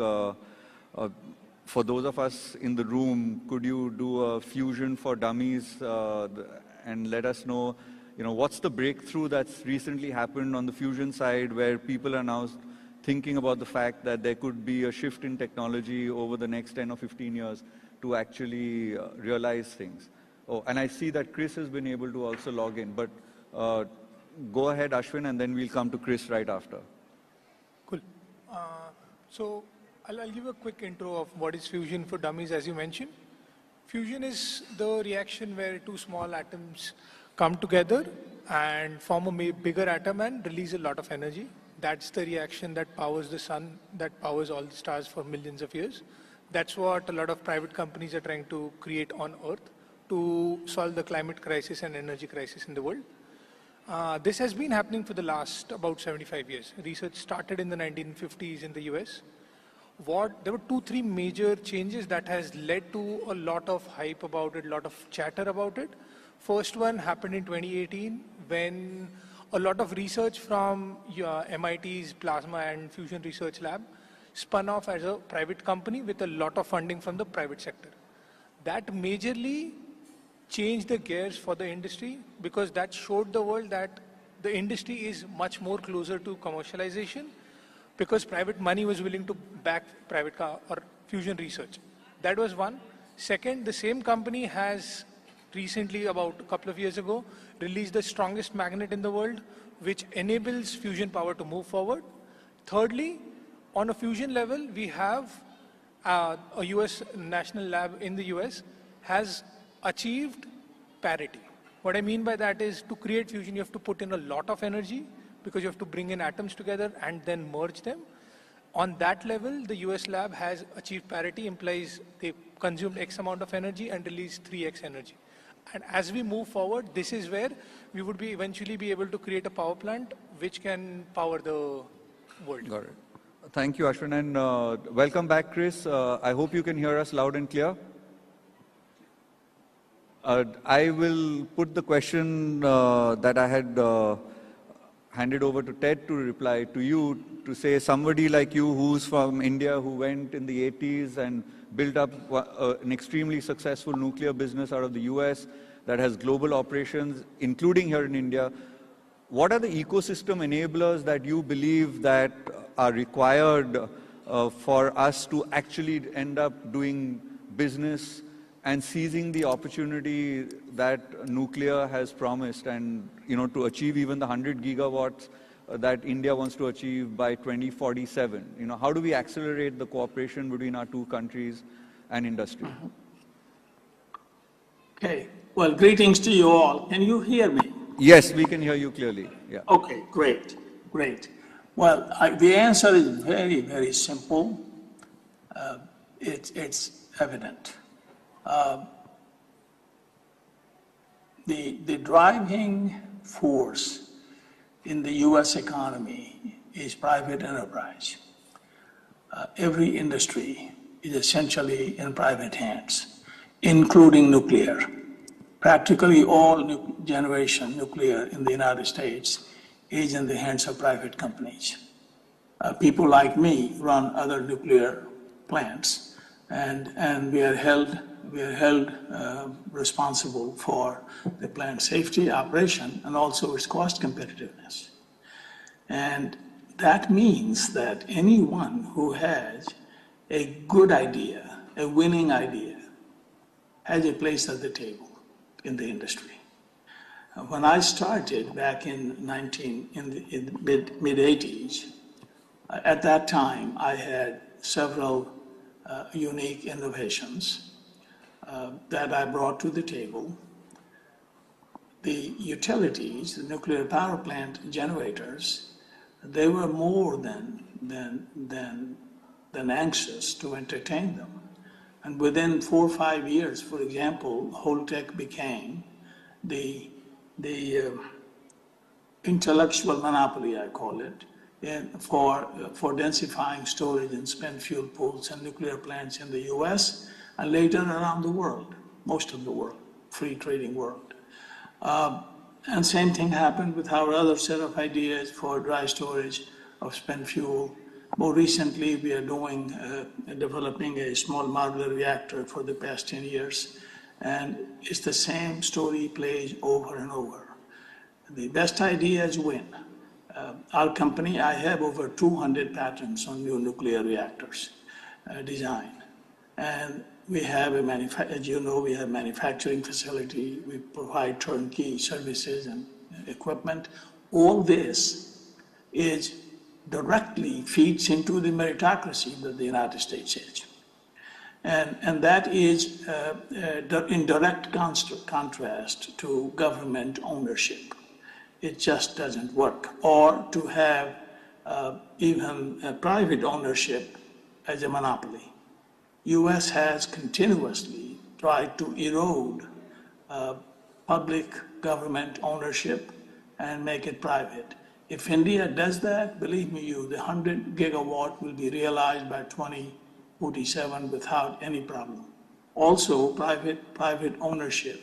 for those of us in the room, could you do a fusion for dummies and let us know, what's the breakthrough that's recently happened on the fusion side where people are now thinking about the fact that there could be a shift in technology over the next 10 or 15 years to actually realize things. Oh, and I see that Chris has been able to also log in, but go ahead, Ashwin, and then we'll come to Chris right after. Cool. So I'll give a quick intro of what is fusion for dummies, as you mentioned. Fusion is the reaction where two small atoms come together and form a bigger atom and release a lot of energy. That's the reaction that powers the sun, that powers all the stars for millions of years. That's what a lot of private companies are trying to create on Earth to solve the climate crisis and energy crisis in the world. This has been happening for the last about 75 years. Research started in the 1950s in the US. There were 2-3 major changes that has led to a lot of hype about it, a lot of chatter about it. First one happened in 2018 when a lot of research from MIT's Plasma and Fusion Research Lab spun off as a private company with a lot of funding from the private sector. That majorly changed the gears for the industry because that showed the world that the industry is much more closer to commercialization because private money was willing to back private or fusion research. That was one. Second, the same company has recently, about a couple of years ago, released the strongest magnet in the world, which enables fusion power to move forward. Thirdly, on a fusion level, we have a US national lab in the US has achieved parity. What I mean by that is to create fusion, you have to put in a lot of energy because you have to bring in atoms together and then merge them. On that level, the US lab has achieved parity, implies they consumed X amount of energy and released 3X energy. And as we move forward, this is where we would be eventually be able to create a power plant which can power the world. Got it. Thank you, Ashwin, and welcome back, Chris. I hope you can hear us loud and clear. I will put the question that I had handed over to Ted to reply to you, to say somebody like you who's from India, who went in the 80s and built up an extremely successful nuclear business out of the US that has global operations, including here in India. What are the ecosystem enablers that you believe that are required for us to actually end up doing business and seizing the opportunity that nuclear has promised, and to achieve even the 100 gigawatts that India wants to achieve by 2047? How do we accelerate the cooperation between our two countries and industry? Okay. Well, greetings to you all. Can you hear me? Yes, we can hear you clearly. Yeah. Okay, great, great. Well, the answer is very, very simple. It's evident. The driving force in the U.S. economy is private enterprise. Every industry is essentially in private hands, including nuclear. Practically all generation nuclear in the United States is in the hands of private companies. People like me run other nuclear plants, and we are held responsible for the plant safety, operation, and also its cost competitiveness. And that means that anyone who has a good idea, a winning idea, has a place at the table in the industry. When I started back in the mid-80s, at that time I had several unique innovations that I brought to the table. The utilities, the nuclear power plant generators, they were more than anxious to entertain them. And within 4 or 5 years, for example, Holtec became the intellectual monopoly, I call it, for densifying storage and spent fuel pools and nuclear plants in the US and later around the world, most of the world, free trading world. And same thing happened with our other set of ideas for dry storage of spent fuel. More recently, we are developing a small modular reactor for the past 10 years. And it's the same story plays over and over. The best ideas win. Our company, I have over 200 patents on new nuclear reactors design. And we have as you know, we have a manufacturing facility. We provide turnkey services and equipment. All this directly feeds into the meritocracy that the United States is. And that is in direct contrast to government ownership. It just doesn't work. Or to have even private ownership as a monopoly. U.S. has continuously tried to erode public government ownership and make it private. If India does that, believe me, the 100 gigawatt will be realized by 2047 without any problem. Also, private ownership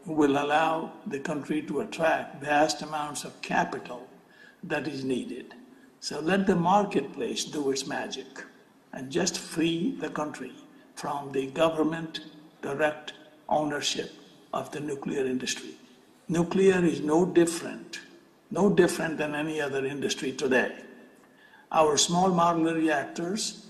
will allow the country to attract vast amounts of capital that is needed. So let the marketplace do its magic and just free the country from the government direct ownership of the nuclear industry. Nuclear is no different than any other industry today. Our small modular reactors,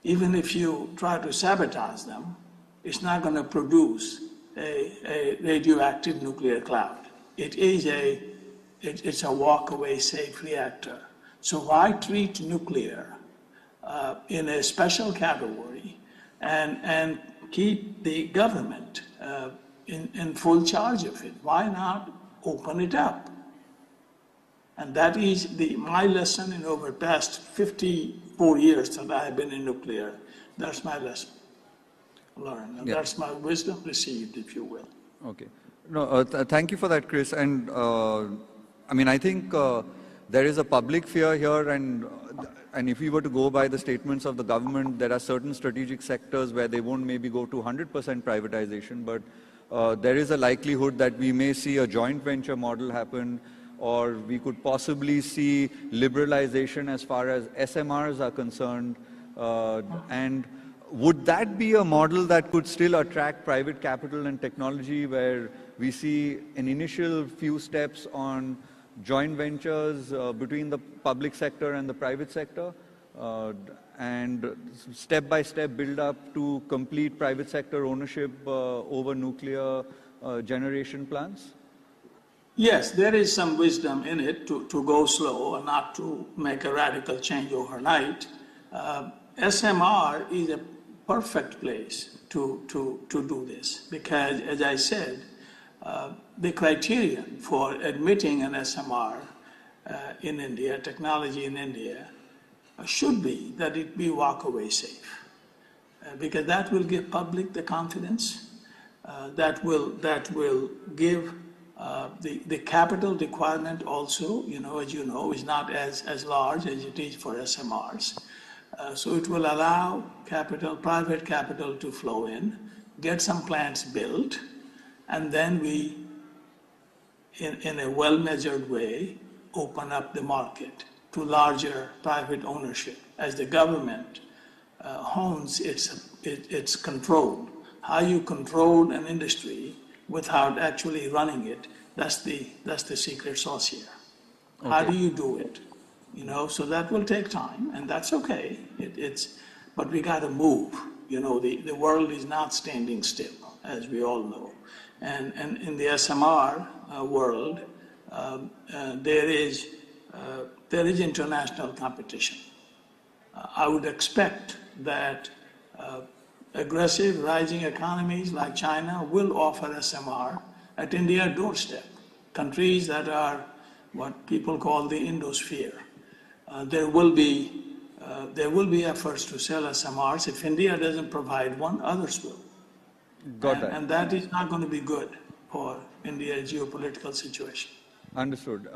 even if you try to sabotage them, it's not going to produce a radioactive nuclear cloud. It's a walk-away safe reactor. So why treat nuclear in a special category and keep the government in full charge of it? Why not open it up And that is my lesson in over past 54 years that I have been in nuclear. That's my lesson learned. And that's my wisdom received, if you will. Okay. No, thank you for that, Chris. And I mean, I think there is a public fear here, and if we were to go by the statements of the government, there are certain strategic sectors where they won't maybe go to 100% privatization, but there is a likelihood that we may see a joint venture model happen, or we could possibly see liberalization as far as SMRs are concerned. And would that be a model that could still attract private capital and technology, where we see an initial few steps on joint ventures between the public sector and the private sector, and step-by-step build up to complete private sector ownership over nuclear generation plants? Yes, there is some wisdom in it to go slow and not to make a radical change overnight. SMR is a perfect place to do this because, as I said, the criterion for admitting an SMR in India, technology in India, should be that it be walk-away safe, because that will give public the confidence, that will give the capital requirement also, as you know, is not as large as it is for SMRs. So it will allow private capital to flow in, get some plants built, and then we, in a well-measured way, open up the market to larger private ownership as the government hones its control. How you control an industry without actually running it, that's the secret sauce here. Okay. How do you do it? So that will take time, and that's okay. But we got to move. The world is not standing still, as we all know. And in the SMR world, there is international competition. I would expect that aggressive rising economies like China will offer SMR at India's doorstep. Countries that are what people call the Indosphere. There will be efforts to sell SMRs. If India doesn't provide one, others will. Got that. And that is not going to be good for India's geopolitical situation. Understood.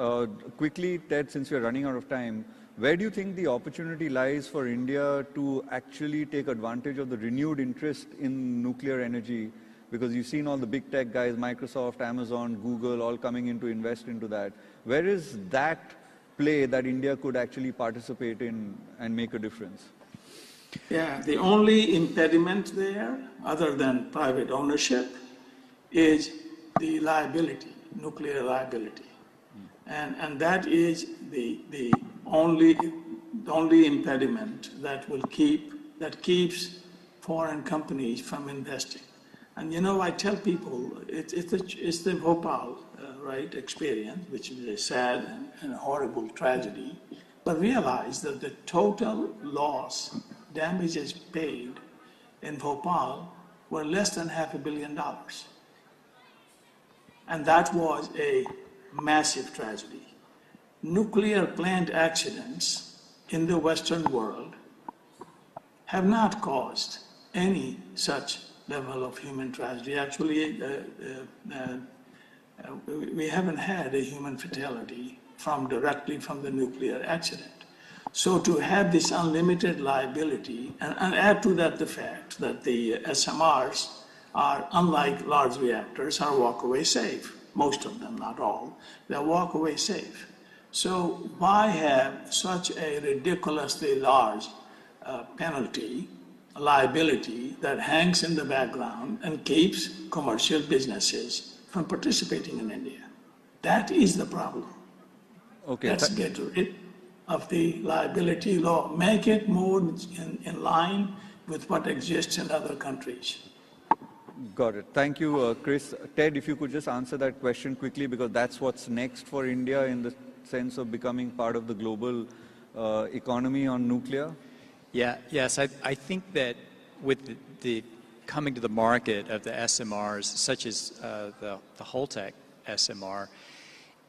Quickly, Ted, since we're running out of time, where do you think the opportunity lies for India to actually take advantage of the renewed interest in nuclear energy? Because you've seen all the big tech guys, Microsoft, Amazon, Google, all coming in to invest into that. Where is that play that India could actually participate in and make a difference? Yeah, the only impediment there, other than private ownership, is the liability, nuclear liability. And that is the only impediment that keeps foreign companies from investing. And I tell people it's the Bhopal experience, which is a sad and horrible tragedy, but realize that the total loss, damages paid in Bhopal were less than $500 million. And that was a massive tragedy. Nuclear plant accidents in the Western world have not caused any such level of human tragedy. Actually, we haven't had a human fatality directly from the nuclear accident. So to have this unlimited liability, and add to that the fact that the SMRs are, unlike large reactors, are walk-away safe. Most of them, not all. They're walk-away safe. So why have such a ridiculously large penalty, liability that hangs in the background and keeps commercial businesses from participating in India? That is the problem. Okay. Let's get rid of the liability law. Make it more in line with what exists in other countries. Got it. Thank you, Chris. Ted, if you could just answer that question quickly, because that's what's next for India in the sense of becoming part of the global economy on nuclear. Yes, I think that with the coming to the market of the SMRs, such as the Holtec SMR,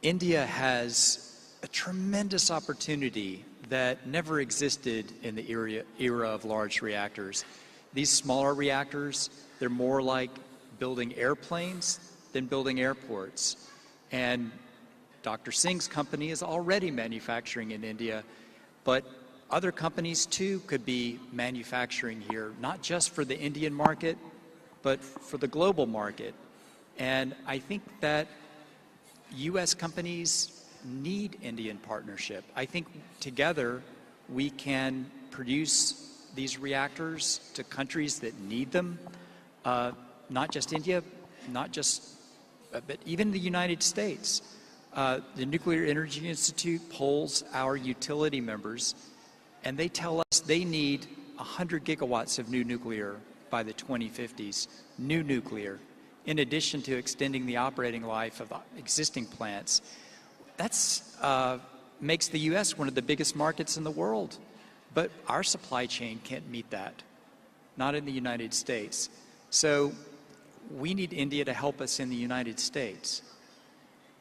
India has a tremendous opportunity that never existed in the era of large reactors. These smaller reactors, they're more like building airplanes than building airports. And Dr. Singh's company is already manufacturing in India, but other companies too could be manufacturing here, not just for the Indian market, but for the global market. And I think that U.S. companies need Indian partnership. I think together we can produce these reactors to countries that need them, not just India, but even the United States. The Nuclear Energy Institute polls our utility members, and they tell us they need 100 gigawatts of new nuclear by the 2050s, new nuclear, in addition to extending the operating life of existing plants. That's makes the U.S. one of the biggest markets in the world. But our supply chain can't meet that, not in the United States. So we need India to help us in the United States,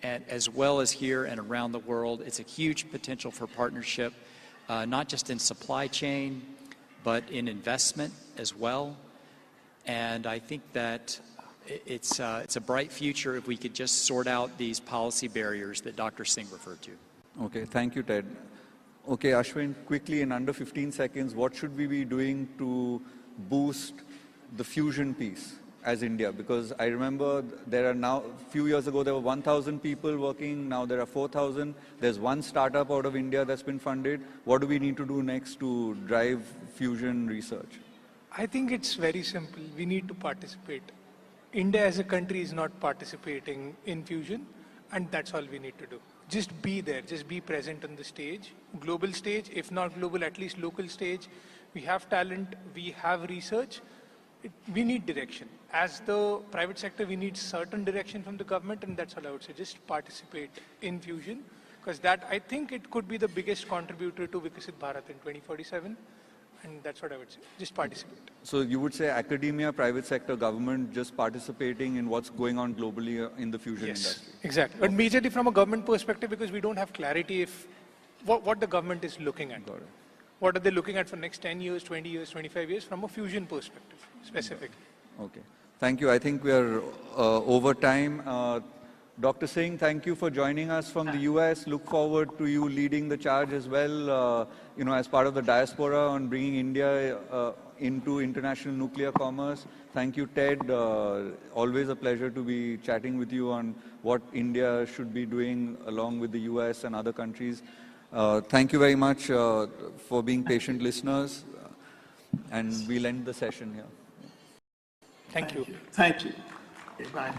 and as well as here and around the world. It's a huge potential for partnership, not just in supply chain, but in investment as well. And I think that it's a bright future if we could just sort out these policy barriers that Dr. Singh referred to. Okay, thank you, Ted. Okay, Ashwin, quickly in under 15 seconds, what should we be doing to boost the fusion piece as India? Because I remember there are now, a few years ago, there were 1,000 people working. Now there are 4,000. There's one startup out of India that's been funded. What do we need to do next to drive fusion research? I think it's very simple. We need to participate. India as a country is not participating in fusion, and that's all we need to do. Just be there, just be present on the stage, global stage, if not global, at least local stage. We have talent, we have research, we need direction. As the private sector, we need certain direction from the government, and that's all I would say. Just participate in fusion, because that, I think it could be the biggest contributor to Vikasit Bharat in 2047. And that's what I would say. Just participate. So you would say academia, private sector, government just participating in what's going on globally in the fusion industry. Exactly. But majorly from a government perspective, because we don't have clarity if what the government is looking at. What are they looking at for next 10 years, 20 years, 25 years from a fusion perspective specifically. Okay. Thank you. I think we are over time. Dr. Singh, thank you for joining us from the US. Look forward to you leading the charge as well, as part of the diaspora on bringing India into international nuclear commerce. Thank you, Ted. Always a pleasure to be chatting with you on what India should be doing along with the US and other countries. Thank you very much for being patient listeners. And we'll end the session here. Thank you. Thank you. Okay, bye.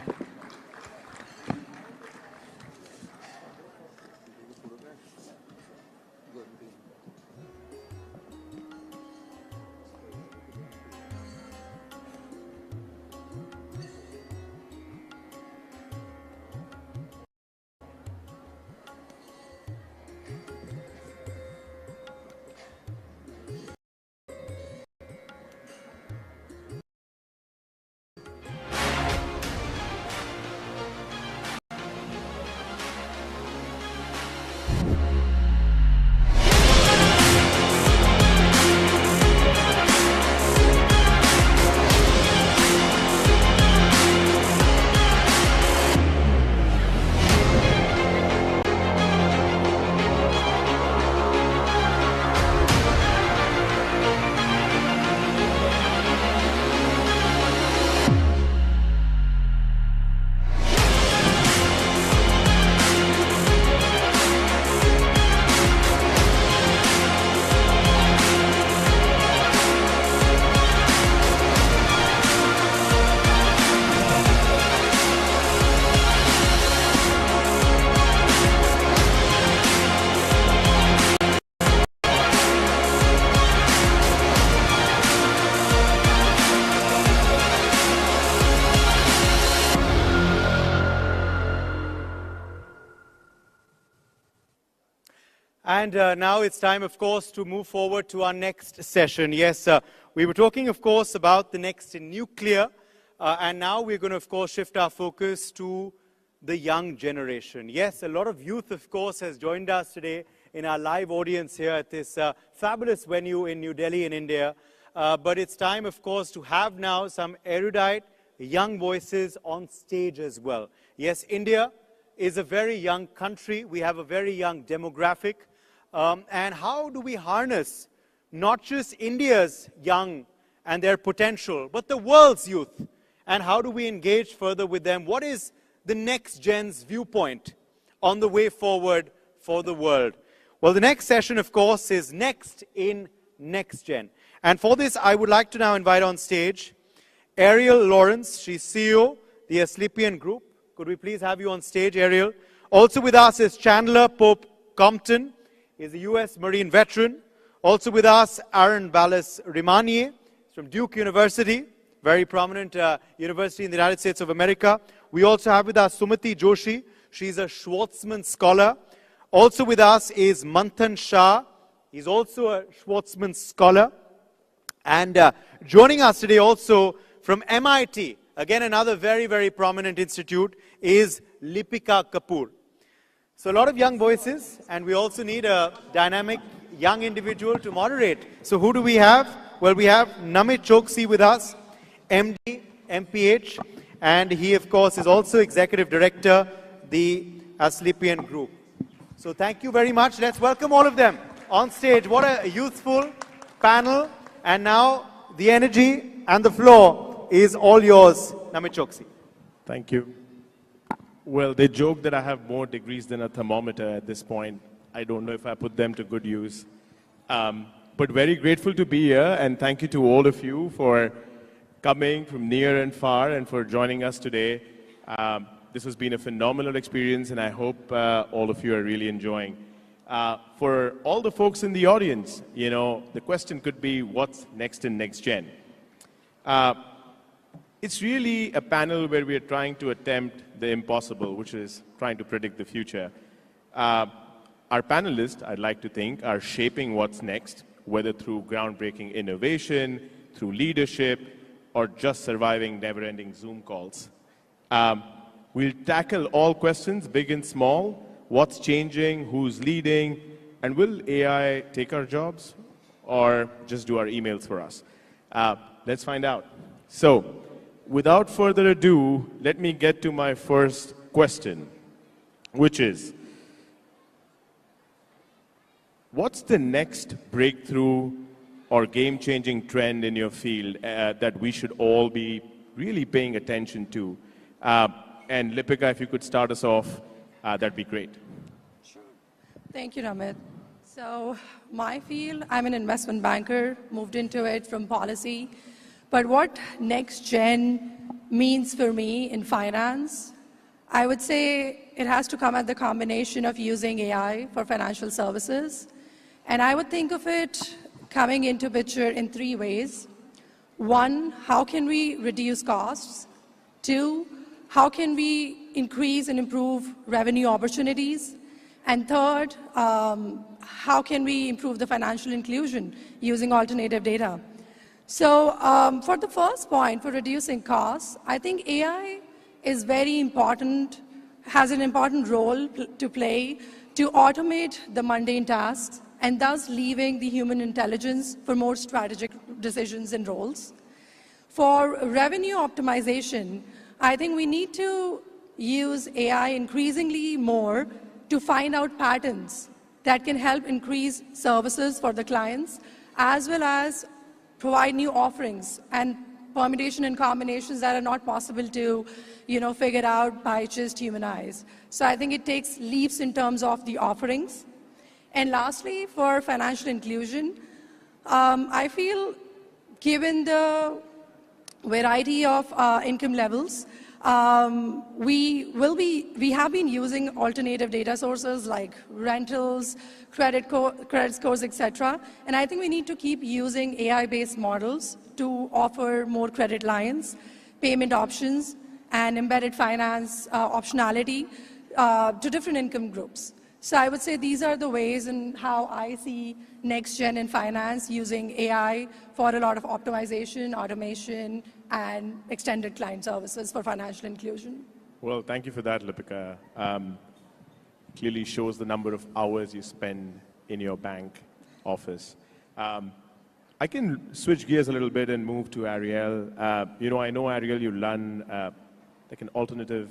And now it's time, of course, to move forward to our next session. Yes, we were talking, of course, about the next in nuclear. And now we're going to, of course, shift our focus to the young generation. Yes, a lot of youth, of course, has joined us today in our live audience here at this fabulous venue in New Delhi in India. But it's time, of course, to have now some erudite young voices on stage as well. Yes, India is a very young country. We have a very young demographic. And how do we harness not just India's young and their potential, but the world's youth? And how do we engage further with them? What is the next gen's viewpoint on the way forward for the world? Well, the next session, of course, is Next in Next Gen. And for this, I would like to now invite on stage Ariel Lawrence. She's CEO, the Asclepian Group. Could we please have you on stage, Ariel? Also with us is Chandler Pope Compton. He's a U.S. Marine veteran. Also with us, Aaron Ballas Rimanier from Duke University, very prominent university in the United States of America. We also have with us Sumati Joshi. She's a Schwartzman Scholar. Also with us is Manthan Shah. He's also a Schwartzman Scholar. And joining us today also from MIT, again another very, very prominent institute, is Lipika Kapoor. So a lot of young voices, and we also need a dynamic young individual to moderate. So who do we have? Well, we have Namit Choksi with us, MD, MPH, and he, of course, is also Executive Director, the Asclepian Group. So thank you very much. Let's welcome all of them on stage. What a youthful panel. And now the energy and the floor is all yours, Namit Choksi. Thank you. Well, they joke that I have more degrees than a thermometer at this point. I don't know if I put them to good use. But very grateful to be here, and thank you to all of you for coming from near and far and for joining us today. This has been a phenomenal experience, and I hope all of you are really enjoying. For all the folks in the audience, you know, the question could be, what's next in Next Gen? It's really a panel where we are trying to attempt the impossible, which is trying to predict the future. Our panelists, I'd like to think, are shaping what's next, whether through groundbreaking innovation, through leadership, or just surviving never-ending Zoom calls. We'll tackle all questions, big and small. What's changing? Who's leading? And will AI take our jobs or just do our emails for us? Let's find out. So, without further ado, let me get to my first question, which is, what's the next breakthrough or game-changing trend in your field that we should all be really paying attention to? And Lipika, if you could start us off, that'd be great. Sure. Thank you, Namit. So my field, I'm an investment banker, moved into it from policy. But what next gen means for me in finance, I would say it has to come at the combination of using AI for financial services. And I would think of it coming into picture in three ways. One, how can we reduce costs? Two, how can we increase and improve revenue opportunities? And third, how can we improve the financial inclusion using alternative data? So for the first point, for reducing costs, I think AI is very important, has an important role to play to automate the mundane tasks and thus leaving the human intelligence for more strategic decisions and roles. For revenue optimization, I think we need to use AI increasingly more to find out patterns that can help increase services for the clients, as well as provide new offerings and permutation and combinations that are not possible to, figure out by just human eyes. So I think it takes leaps in terms of the offerings. And lastly, for financial inclusion, I feel given the variety of income levels, we have been using alternative data sources like rentals, credit scores, etc. And I think we need to keep using AI-based models to offer more credit lines, payment options, and embedded finance optionality to different income groups. So I would say these are the ways in how I see next gen in finance using AI for a lot of optimization, automation, and extended client services for financial inclusion. Well, thank you for that, Lipika. Clearly shows the number of hours you spend in your bank office. I can switch gears a little bit and move to Ariel. I know, Ariel, you run like an alternative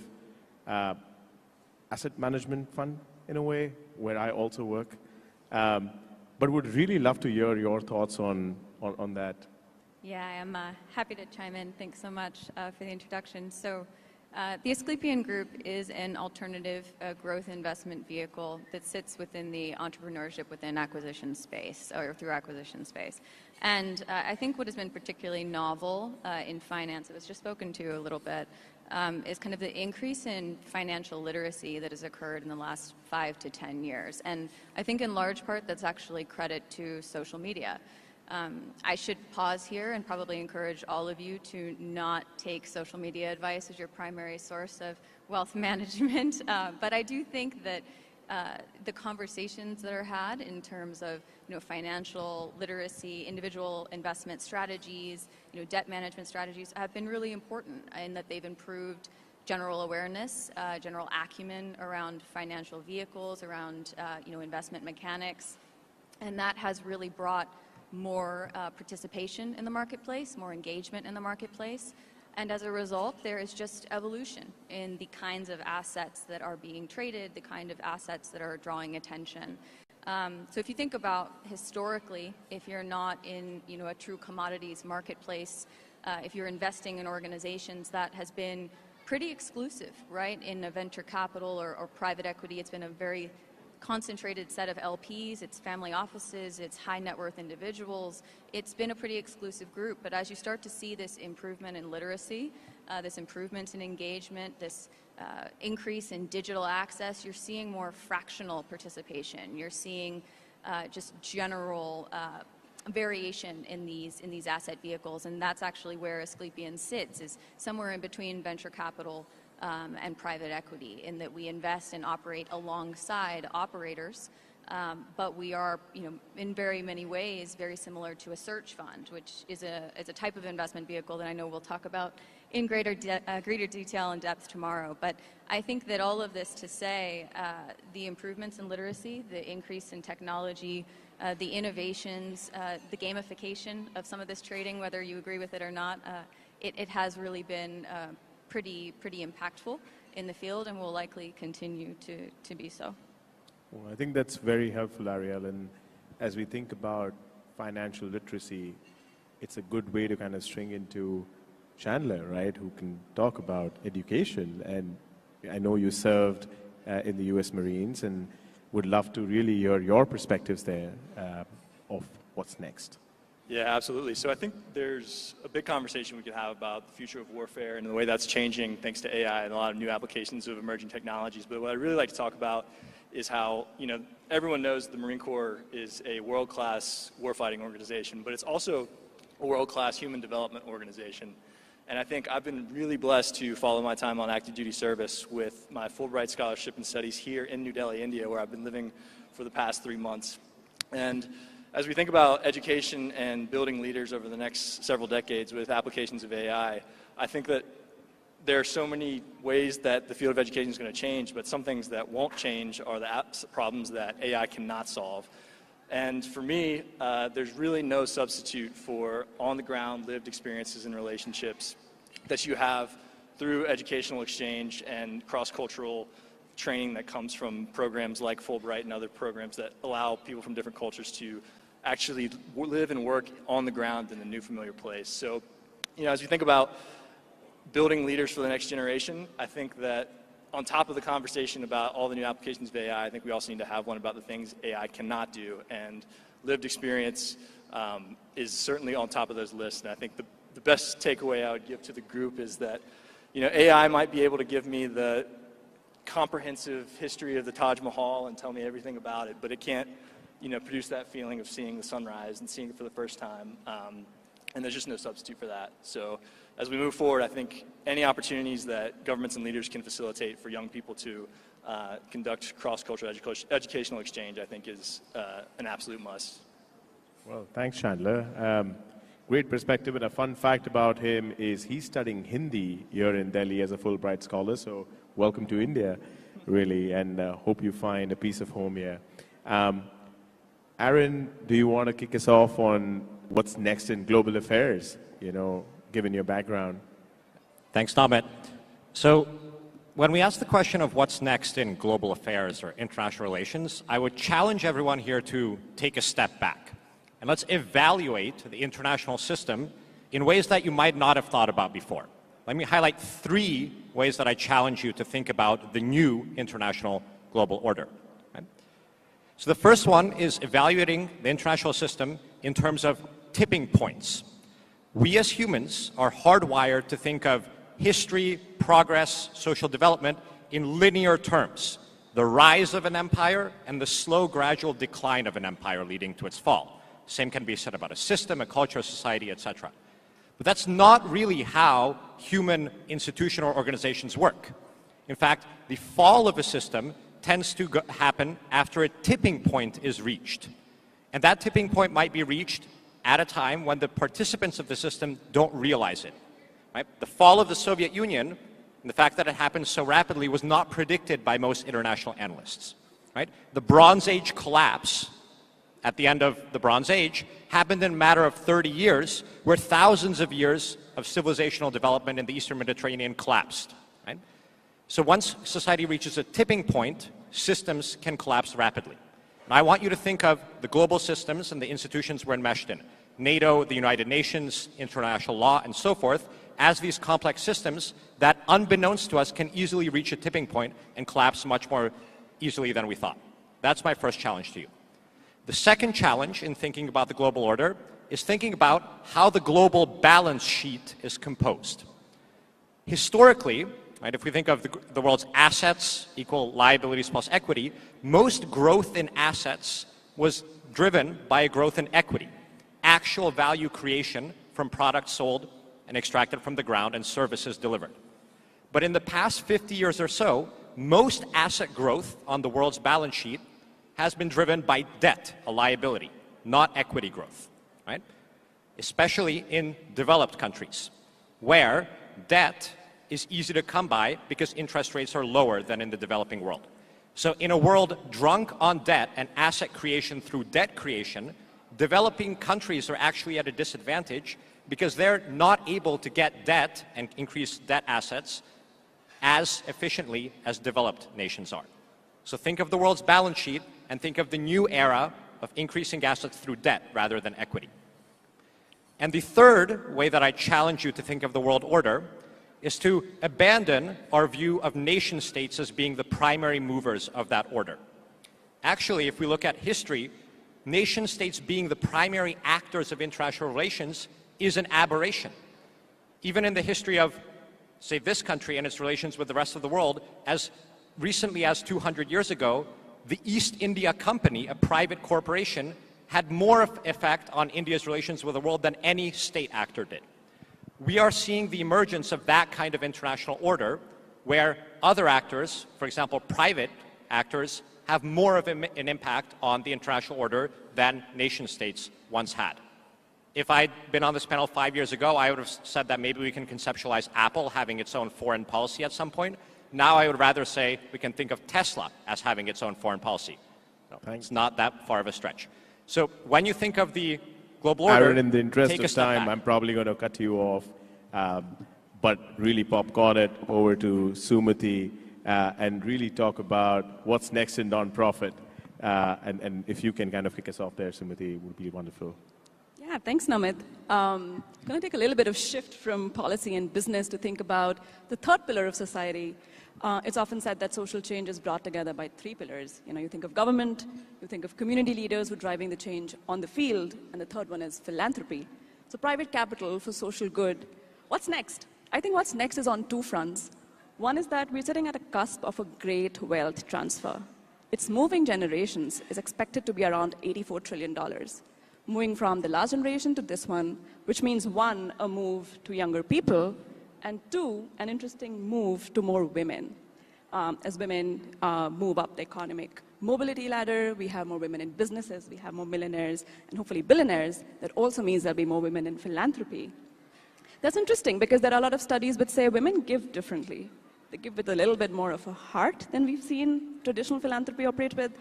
asset management fund in a way, where I also work. But would really love to hear your thoughts on that. Yeah, I am happy to chime in. Thanks so much for the introduction. So the Asclepian Group is an alternative growth investment vehicle that sits within the entrepreneurship within acquisition space, or through acquisition space. And I think what has been particularly novel in finance, it was just spoken to a little bit, is kind of the increase in financial literacy that has occurred in the last 5 to 10 years. And I think in large part that's actually credit to social media. I should pause here and probably encourage all of you to not take social media advice as your primary source of wealth management. But I do think that the conversations that are had in terms of financial literacy, individual investment strategies, debt management strategies have been really important in that they've improved general awareness, general acumen around financial vehicles, around investment mechanics, and that has really brought more participation in the marketplace, more engagement in the marketplace. And as a result, there is just evolution in the kinds of assets that are being traded, the kind of assets that are drawing attention. So if you think about historically, if you're not in a true commodities marketplace, if you're investing in organizations, that has been pretty exclusive, right? In a venture capital or private equity, it's been a very concentrated set of LPs, it's family offices, it's high net worth individuals. It's been a pretty exclusive group, but as you start to see this improvement in literacy, this improvement in engagement, this increase in digital access, you're seeing more fractional participation. You're seeing just general variation in these asset vehicles, and that's actually where Asclepian sits, is somewhere in between venture capital and private equity, in that we invest and operate alongside operators, but we are, in very many ways, very similar to a search fund, which is a type of investment vehicle that I know we'll talk about in greater detail and depth tomorrow. But I think that all of this to say, the improvements in literacy, the increase in technology, the innovations, the gamification of some of this trading, whether you agree with it or not, it has really been pretty impactful in the field and will likely continue to be so. Well, I think that's very helpful, Ariel. And as we think about financial literacy, it's a good way to kind of string into Chandler, right, who can talk about education. And I know you served in the U.S. Marines, and would love to really hear your perspectives there of what's next. Yeah, absolutely. So I think there's a big conversation we could have about the future of warfare and the way that's changing thanks to AI and a lot of new applications of emerging technologies. But what I'd really like to talk about is how, everyone knows the Marine Corps is a world-class warfighting organization, but it's also a world-class human development organization. And I think I've been really blessed to follow my time on active duty service with my Fulbright Scholarship and Studies here in New Delhi, India, where I've been living for the past 3 months. And as we think about education and building leaders over the next several decades with applications of AI, I think that there are so many ways that the field of education is going to change, but some things that won't change are the problems that AI cannot solve. And for me, there's really no substitute for on-the-ground lived experiences and relationships that you have through educational exchange and cross-cultural training that comes from programs like Fulbright and other programs that allow people from different cultures to actually live and work on the ground in a new familiar place. So, as you think about building leaders for the next generation, I think that on top of the conversation about all the new applications of AI, I think we also need to have one about the things AI cannot do. And lived experience is certainly on top of those lists. And I think the best takeaway I would give to the group is that, AI might be able to give me the comprehensive history of the Taj Mahal and tell me everything about it, but it can't, produce that feeling of seeing the sunrise and seeing it for the first time. And there's just no substitute for that. So as we move forward, I think any opportunities that governments and leaders can facilitate for young people to conduct cross-cultural educational exchange, I think is an absolute must. Well, thanks, Chandler. Great perspective, and a fun fact about him is he's studying Hindi here in Delhi as a Fulbright scholar, so welcome to India, really, and hope you find a piece of home here. Aaron, do you want to kick us off on what's next in global affairs, given your background? Thanks, Namit. So when we ask the question of what's next in global affairs or international relations, I would challenge everyone here to take a step back. And let's evaluate the international system in ways that you might not have thought about before. Let me highlight 3 ways that I challenge you to think about the new international global order. Right? So the first one is evaluating the international system in terms of tipping points. We as humans are hardwired to think of history, progress, social development in linear terms. The rise of an empire and the slow, gradual decline of an empire leading to its fall. Same can be said about a system, a culture, a society, etc. But that's not really how human institutional organizations work. In fact, the fall of a system tends to happen after a tipping point is reached. And that tipping point might be reached at a time when the participants of the system don't realize it. Right? The fall of the Soviet Union, and the fact that it happened so rapidly, was not predicted by most international analysts. Right? The Bronze Age collapse at the end of the Bronze Age happened in a matter of 30 years, where thousands of years of civilizational development in the Eastern Mediterranean collapsed. Right? So once society reaches a tipping point, systems can collapse rapidly. And I want you to think of the global systems and the institutions we're enmeshed in, NATO, the United Nations, international law, and so forth, as these complex systems that, unbeknownst to us, can easily reach a tipping point and collapse much more easily than we thought. That's my first challenge to you. The second challenge in thinking about the global order is thinking about how the global balance sheet is composed. Historically, right, if we think of the world's assets equal liabilities plus equity, most growth in assets was driven by a growth in equity, actual value creation from products sold and extracted from the ground and services delivered. But in the past 50 years or so, most asset growth on the world's balance sheet has been driven by debt, a liability, not equity growth, right? Especially in developed countries, where debt is easy to come by because interest rates are lower than in the developing world. So in a world drunk on debt and asset creation through debt creation, developing countries are actually at a disadvantage because they're not able to get debt and increase debt assets as efficiently as developed nations are. So think of the world's balance sheet and think of the new era of increasing assets through debt rather than equity. And the third way that I challenge you to think of the world order is to abandon our view of nation states as being the primary movers of that order. Actually, if we look at history, nation states being the primary actors of international relations is an aberration. Even in the history of, say, this country and its relations with the rest of the world, as recently as 200 years ago, the East India Company, a private corporation, had more effect on India's relations with the world than any state actor did. We are seeing the emergence of that kind of international order where other actors, for example, private actors, have more of an impact on the international order than nation states once had. If I'd been on this panel 5 years ago, I would have said that maybe we can conceptualize Apple having its own foreign policy at some point. Now I would rather say we can think of Tesla as having its own foreign policy. No, it's not that far of a stretch. So when you think of the global order, Aaron, in the interest of time, back. I'm probably going to cut you off, but really popcorn it over to Sumati and really talk about what's next in nonprofit. And if you can kind of kick us off there, Sumati, would be wonderful. Yeah, thanks, Namit. I'm going to take a little bit of shift from policy and business to think about the third pillar of society. It's often said that social change is brought together by 3 pillars. You think of government, you think of community leaders who are driving the change on the field, and the third one is philanthropy. So private capital for social good. What's next? I think what's next is on 2 fronts. One is that we're sitting at a cusp of a great wealth transfer. Its moving generations is expected to be around $84 trillion. Moving from the last generation to this one, which means 1, a move to younger people, and 2, an interesting move to more women. As women move up the economic mobility ladder, we have more women in businesses, we have more millionaires, and hopefully billionaires. That also means there'll be more women in philanthropy. That's interesting because there are a lot of studies which say women give differently. They give with a little bit more of a heart than we've seen traditional philanthropy operate with.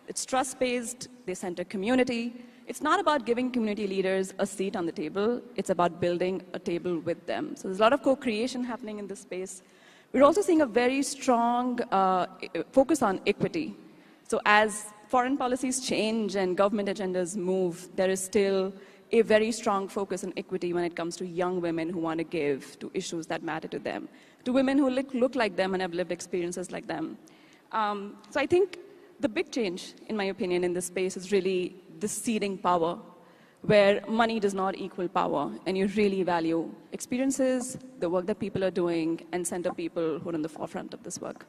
It's trust-based, they center community. It's not about giving community leaders a seat on the table, it's about building a table with them. So there's a lot of co-creation happening in this space. We're also seeing a very strong focus on equity. So as foreign policies change and government agendas move, there is still a very strong focus on equity when it comes to young women who want to give to issues that matter to them, to women who look like them and have lived experiences like them. So I think the big change, in my opinion, in this space is really the seeding power, where money does not equal power, and you really value experiences, the work that people are doing, and center people who are in the forefront of this work.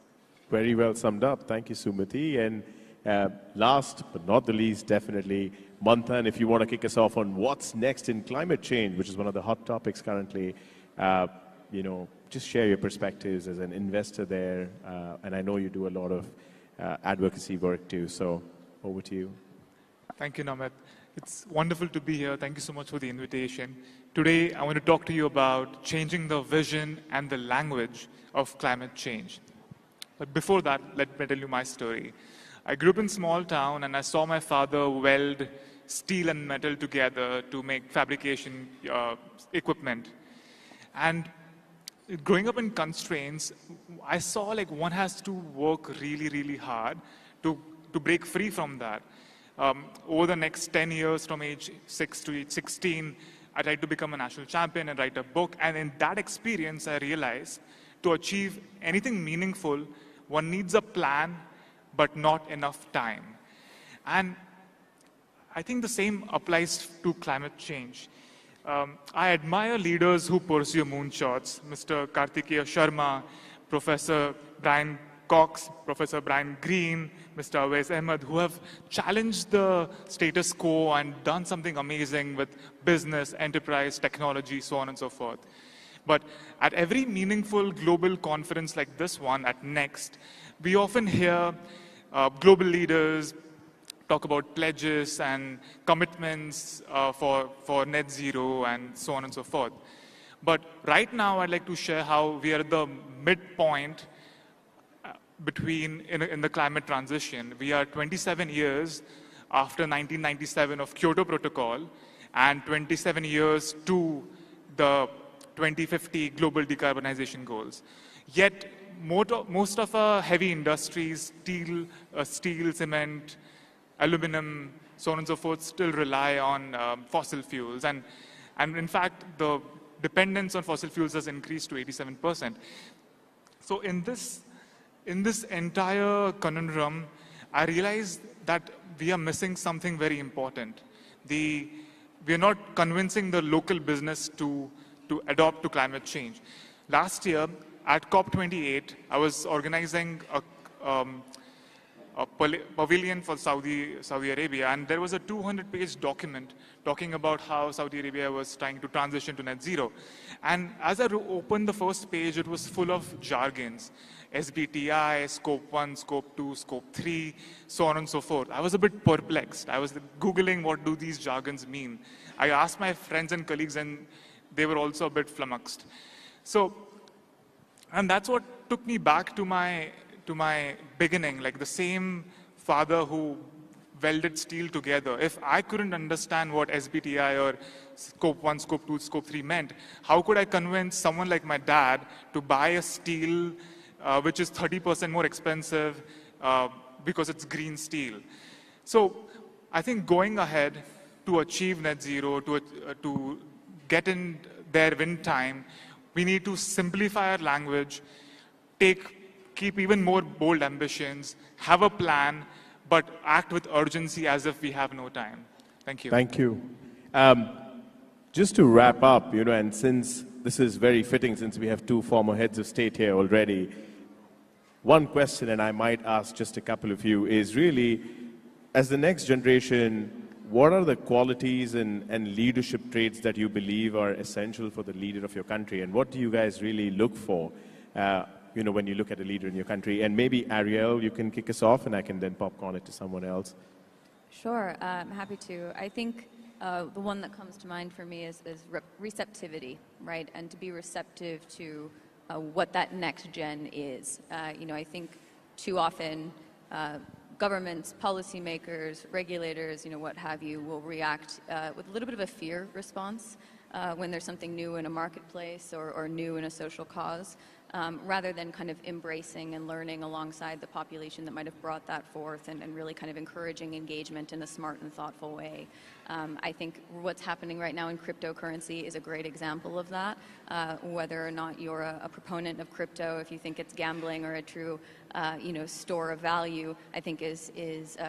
Very well summed up. Thank you, Sumati. And last but not the least, definitely, Manthan, if you want to kick us off on what's next in climate change, which is one of the hot topics currently, just share your perspectives as an investor there. And I know you do a lot of advocacy work too, so over to you. Thank you, Namit. It's wonderful to be here. Thank you so much for the invitation. Today, I want to talk to you about changing the vision and the language of climate change. But before that, let me tell you my story. I grew up in a small town, and I saw my father weld steel and metal together to make fabrication equipment. And growing up in constraints, I saw like one has to work really, really hard to break free from that. Over the next 10 years, from age 6 to age 16, I tried to become a national champion and write a book. And in that experience, I realized to achieve anything meaningful, one needs a plan, but not enough time. And I think the same applies to climate change. I admire leaders who pursue moonshots, Mr. Kartikeya Sharma, Professor Brian Cox, Professor Brian Greene, Mr. Awais Ahmed, who have challenged the status quo and done something amazing with business, enterprise, technology, so on and so forth. But at every meaningful global conference like this one, at NEXT, we often hear global leaders talk about pledges and commitments for net zero and so on and so forth. But right now, I'd like to share how we are at the midpoint in the climate transition. We are 27 years after 1997 of Kyoto Protocol and 27 years to the 2050 global decarbonization goals. Yet, most of our heavy industries, steel, cement, aluminum, so on and so forth, still rely on fossil fuels. And in fact, the dependence on fossil fuels has increased to 87%. So in this entire conundrum, I realized that we are missing something very important. We are not convincing the local business to adopt to climate change. Last year, at COP28, I was organizing a pavilion for Saudi Arabia, and there was a 200-page document talking about how Saudi Arabia was trying to transition to net zero. And as I opened the first page, it was full of jargons. SBTI, Scope 1, Scope 2, Scope 3, so on and so forth. I was a bit perplexed. I was Googling what do these jargons mean. I asked my friends and colleagues, and they were also a bit flummoxed. And that's what took me back to my beginning, like the same father who welded steel together. If I couldn't understand what SBTI or Scope 1, Scope 2, Scope 3 meant, how could I convince someone like my dad to buy a steel which is 30% more expensive because it's green steel? So I think going ahead to achieve net zero, to get in there win time, we need to simplify our language, keep even more bold ambitions, have a plan, but act with urgency as if we have no time. Thank you. Thank you. Just to wrap up, and since this is very fitting, since we have two former heads of state here already, one question, and I might ask just a couple of you, is really, as the next generation, what are the qualities and leadership traits that you believe are essential for the leader of your country? And what do you guys really look for, when you look at a leader in your country? And maybe, Ariel, you can kick us off, and I can then popcorn it to someone else. Sure, I'm happy to. I think the one that comes to mind for me is receptivity, right? And to be receptive to what that next gen is. I think too often governments, policymakers, regulators, what have you, will react with a little bit of a fear response when there's something new in a marketplace or new in a social cause, rather than kind of embracing and learning alongside the population that might have brought that forth and really kind of encouraging engagement in a smart and thoughtful way. I think what's happening right now in cryptocurrency is a great example of that. Whether or not you're a proponent of crypto, if you think it's gambling or a true store of value, I think is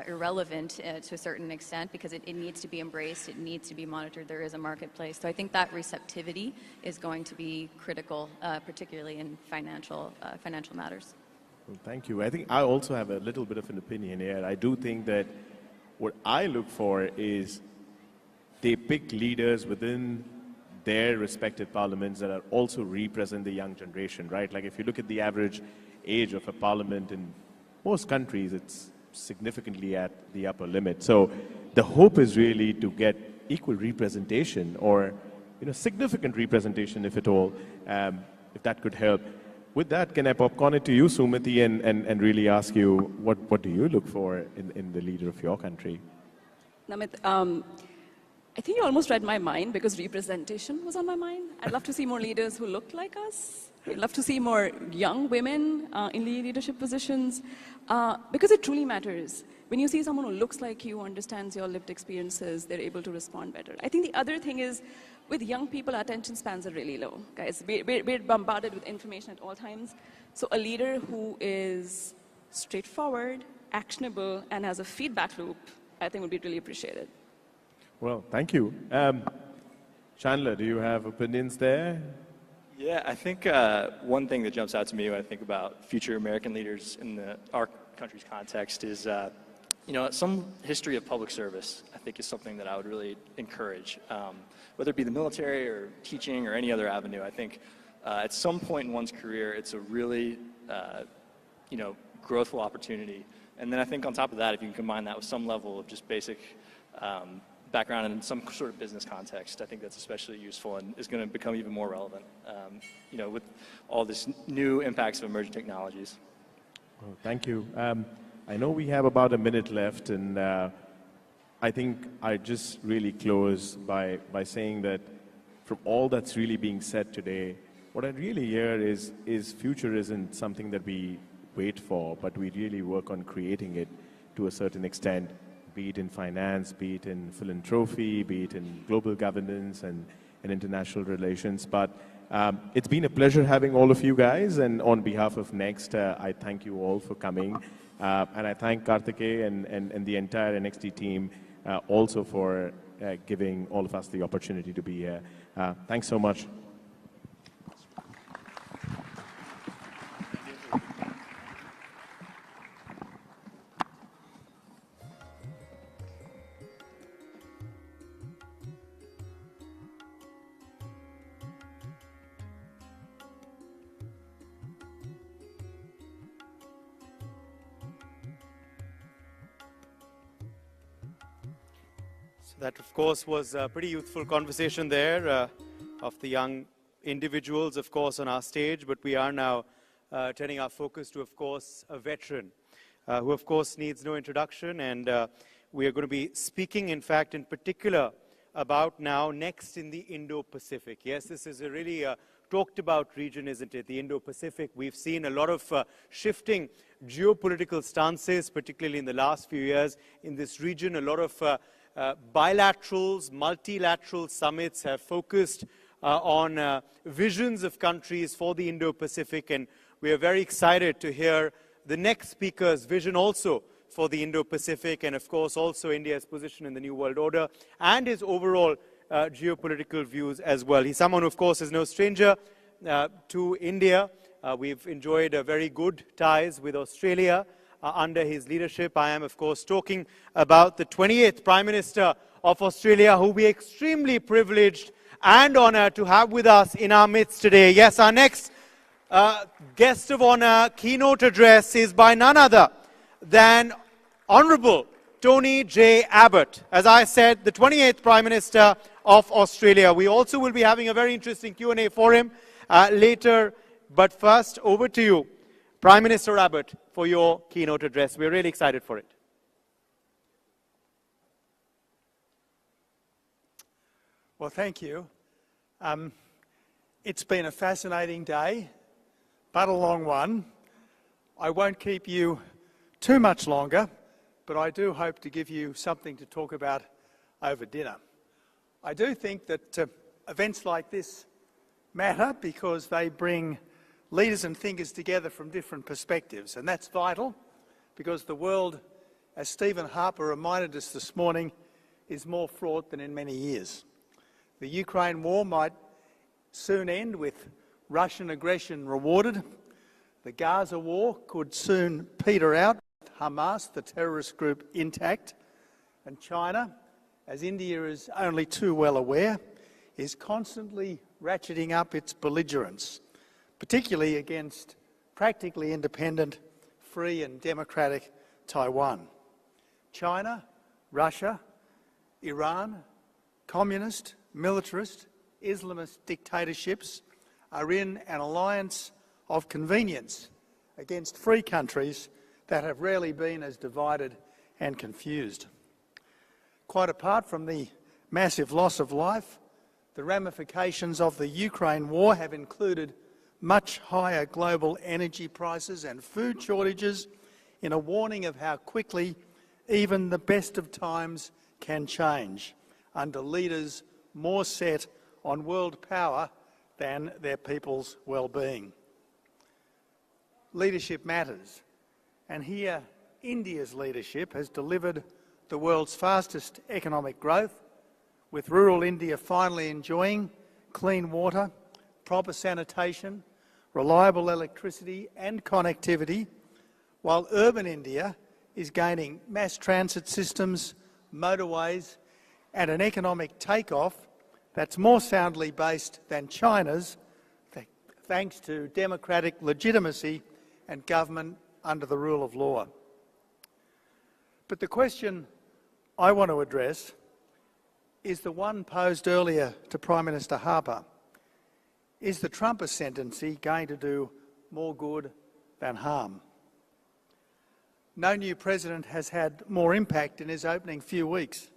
irrelevant to a certain extent, because it needs to be embraced, it needs to be monitored. There is a marketplace. So I think that receptivity is going to be critical, particularly in financial matters. Well, thank you. I think I also have a little bit of an opinion here. I do think that what I look for is they pick leaders within their respective parliaments that are also represent the young generation, right? Like if you look at the average age of a parliament in most countries, it's significantly at the upper limit. So the hope is really to get equal representation, or significant representation, if at all, if that could help. With that, can I popcorn it to you, Sumati, and really ask you, what do you look for in the leader of your country? Namit, I think you almost read my mind, because representation was on my mind. I'd love to see more leaders who look like us. I'd love to see more young women in leadership positions, because it truly matters. When you see someone who looks like you, understands your lived experiences, they're able to respond better. I think the other thing is, with young people, our attention spans are really low. Guys, we're bombarded with information at all times. So a leader who is straightforward, actionable, and has a feedback loop, I think would be really appreciated. Well, thank you. Chandler, do you have opinions there? Yeah, I think one thing that jumps out to me when I think about future American leaders in our country's context is, some history of public service, I think, is something that I would really encourage. Whether it be the military or teaching or any other avenue, I think at some point in one's career, it's a really, growthful opportunity. And then I think on top of that, if you can combine that with some level of just basic background in some sort of business context, I think that's especially useful and is going to become even more relevant, with all this new impacts of emerging technologies. Well, thank you. I know we have about a minute left, and I think I just really close by saying that from all that's really being said today, what I really hear is future isn't something that we wait for, but we really work on creating it to a certain extent, be it in finance, be it in philanthropy, be it in global governance and international relations. But it's been a pleasure having all of you guys, and on behalf of Next, I thank you all for coming. And I thank Karthikeya and the entire NXT team also for giving all of us the opportunity to be here. Thanks so much. That, of course, was a pretty youthful conversation there of the young individuals, of course, on our stage. But we are now turning our focus to, of course, a veteran who, of course, needs no introduction. And we are going to be speaking, in fact, in particular about now next in the Indo-Pacific. Yes, this is a really talked about region, isn't it? The Indo-Pacific. We've seen a lot of shifting geopolitical stances, particularly in the last few years in this region. A lot of bilaterals, multilateral summits have focused on visions of countries for the Indo-Pacific, and we are very excited to hear the next speaker's vision also for the Indo-Pacific, and of course also India's position in the New World Order and his overall geopolitical views as well. He's someone who, of course, is no stranger to India. We've enjoyed very good ties with Australia under his leadership. I am, of course, talking about the 28th Prime Minister of Australia, who we are extremely privileged and honored to have with us in our midst today. Yes, our next guest of honor keynote address is by none other than Honorable Tony J. Abbott. As I said, the 28th Prime Minister of Australia. We also will be having a very interesting Q&A for him later But first, over to you, Prime Minister Abbott, for your keynote address. We're really excited for it. Well, thank you. It's been a fascinating day, but a long one. I won't keep you too much longer, but I do hope to give you something to talk about over dinner. I do think that events like this matter because they bring leaders and thinkers together from different perspectives, and that's vital because the world, as Stephen Harper reminded us this morning, is more fraught than in many years. The Ukraine war might soon end with Russian aggression rewarded. The Gaza war could soon peter out with Hamas, the terrorist group, intact. And China, as India is only too well aware, is constantly ratcheting up its belligerence, particularly against practically independent, free and democratic Taiwan. China, Russia, Iran, communist, militarist, Islamist dictatorships are in an alliance of convenience against free countries that have rarely been as divided and confused. Quite apart from the massive loss of life, the ramifications of the Ukraine war have included much higher global energy prices and food shortages, in a warning of how quickly even the best of times can change under leaders more set on world power than their people's well-being. Leadership matters, and here India's leadership has delivered the world's fastest economic growth, with rural India finally enjoying clean water, proper sanitation, reliable electricity and connectivity, while urban India is gaining mass transit systems, motorways and an economic takeoff that's more soundly based than China's, thanks to democratic legitimacy and government under the rule of law. But the question I want to address is the one posed earlier to Prime Minister Harper. Is the Trump ascendancy going to do more good than harm? No new president has had more impact in his opening few weeks.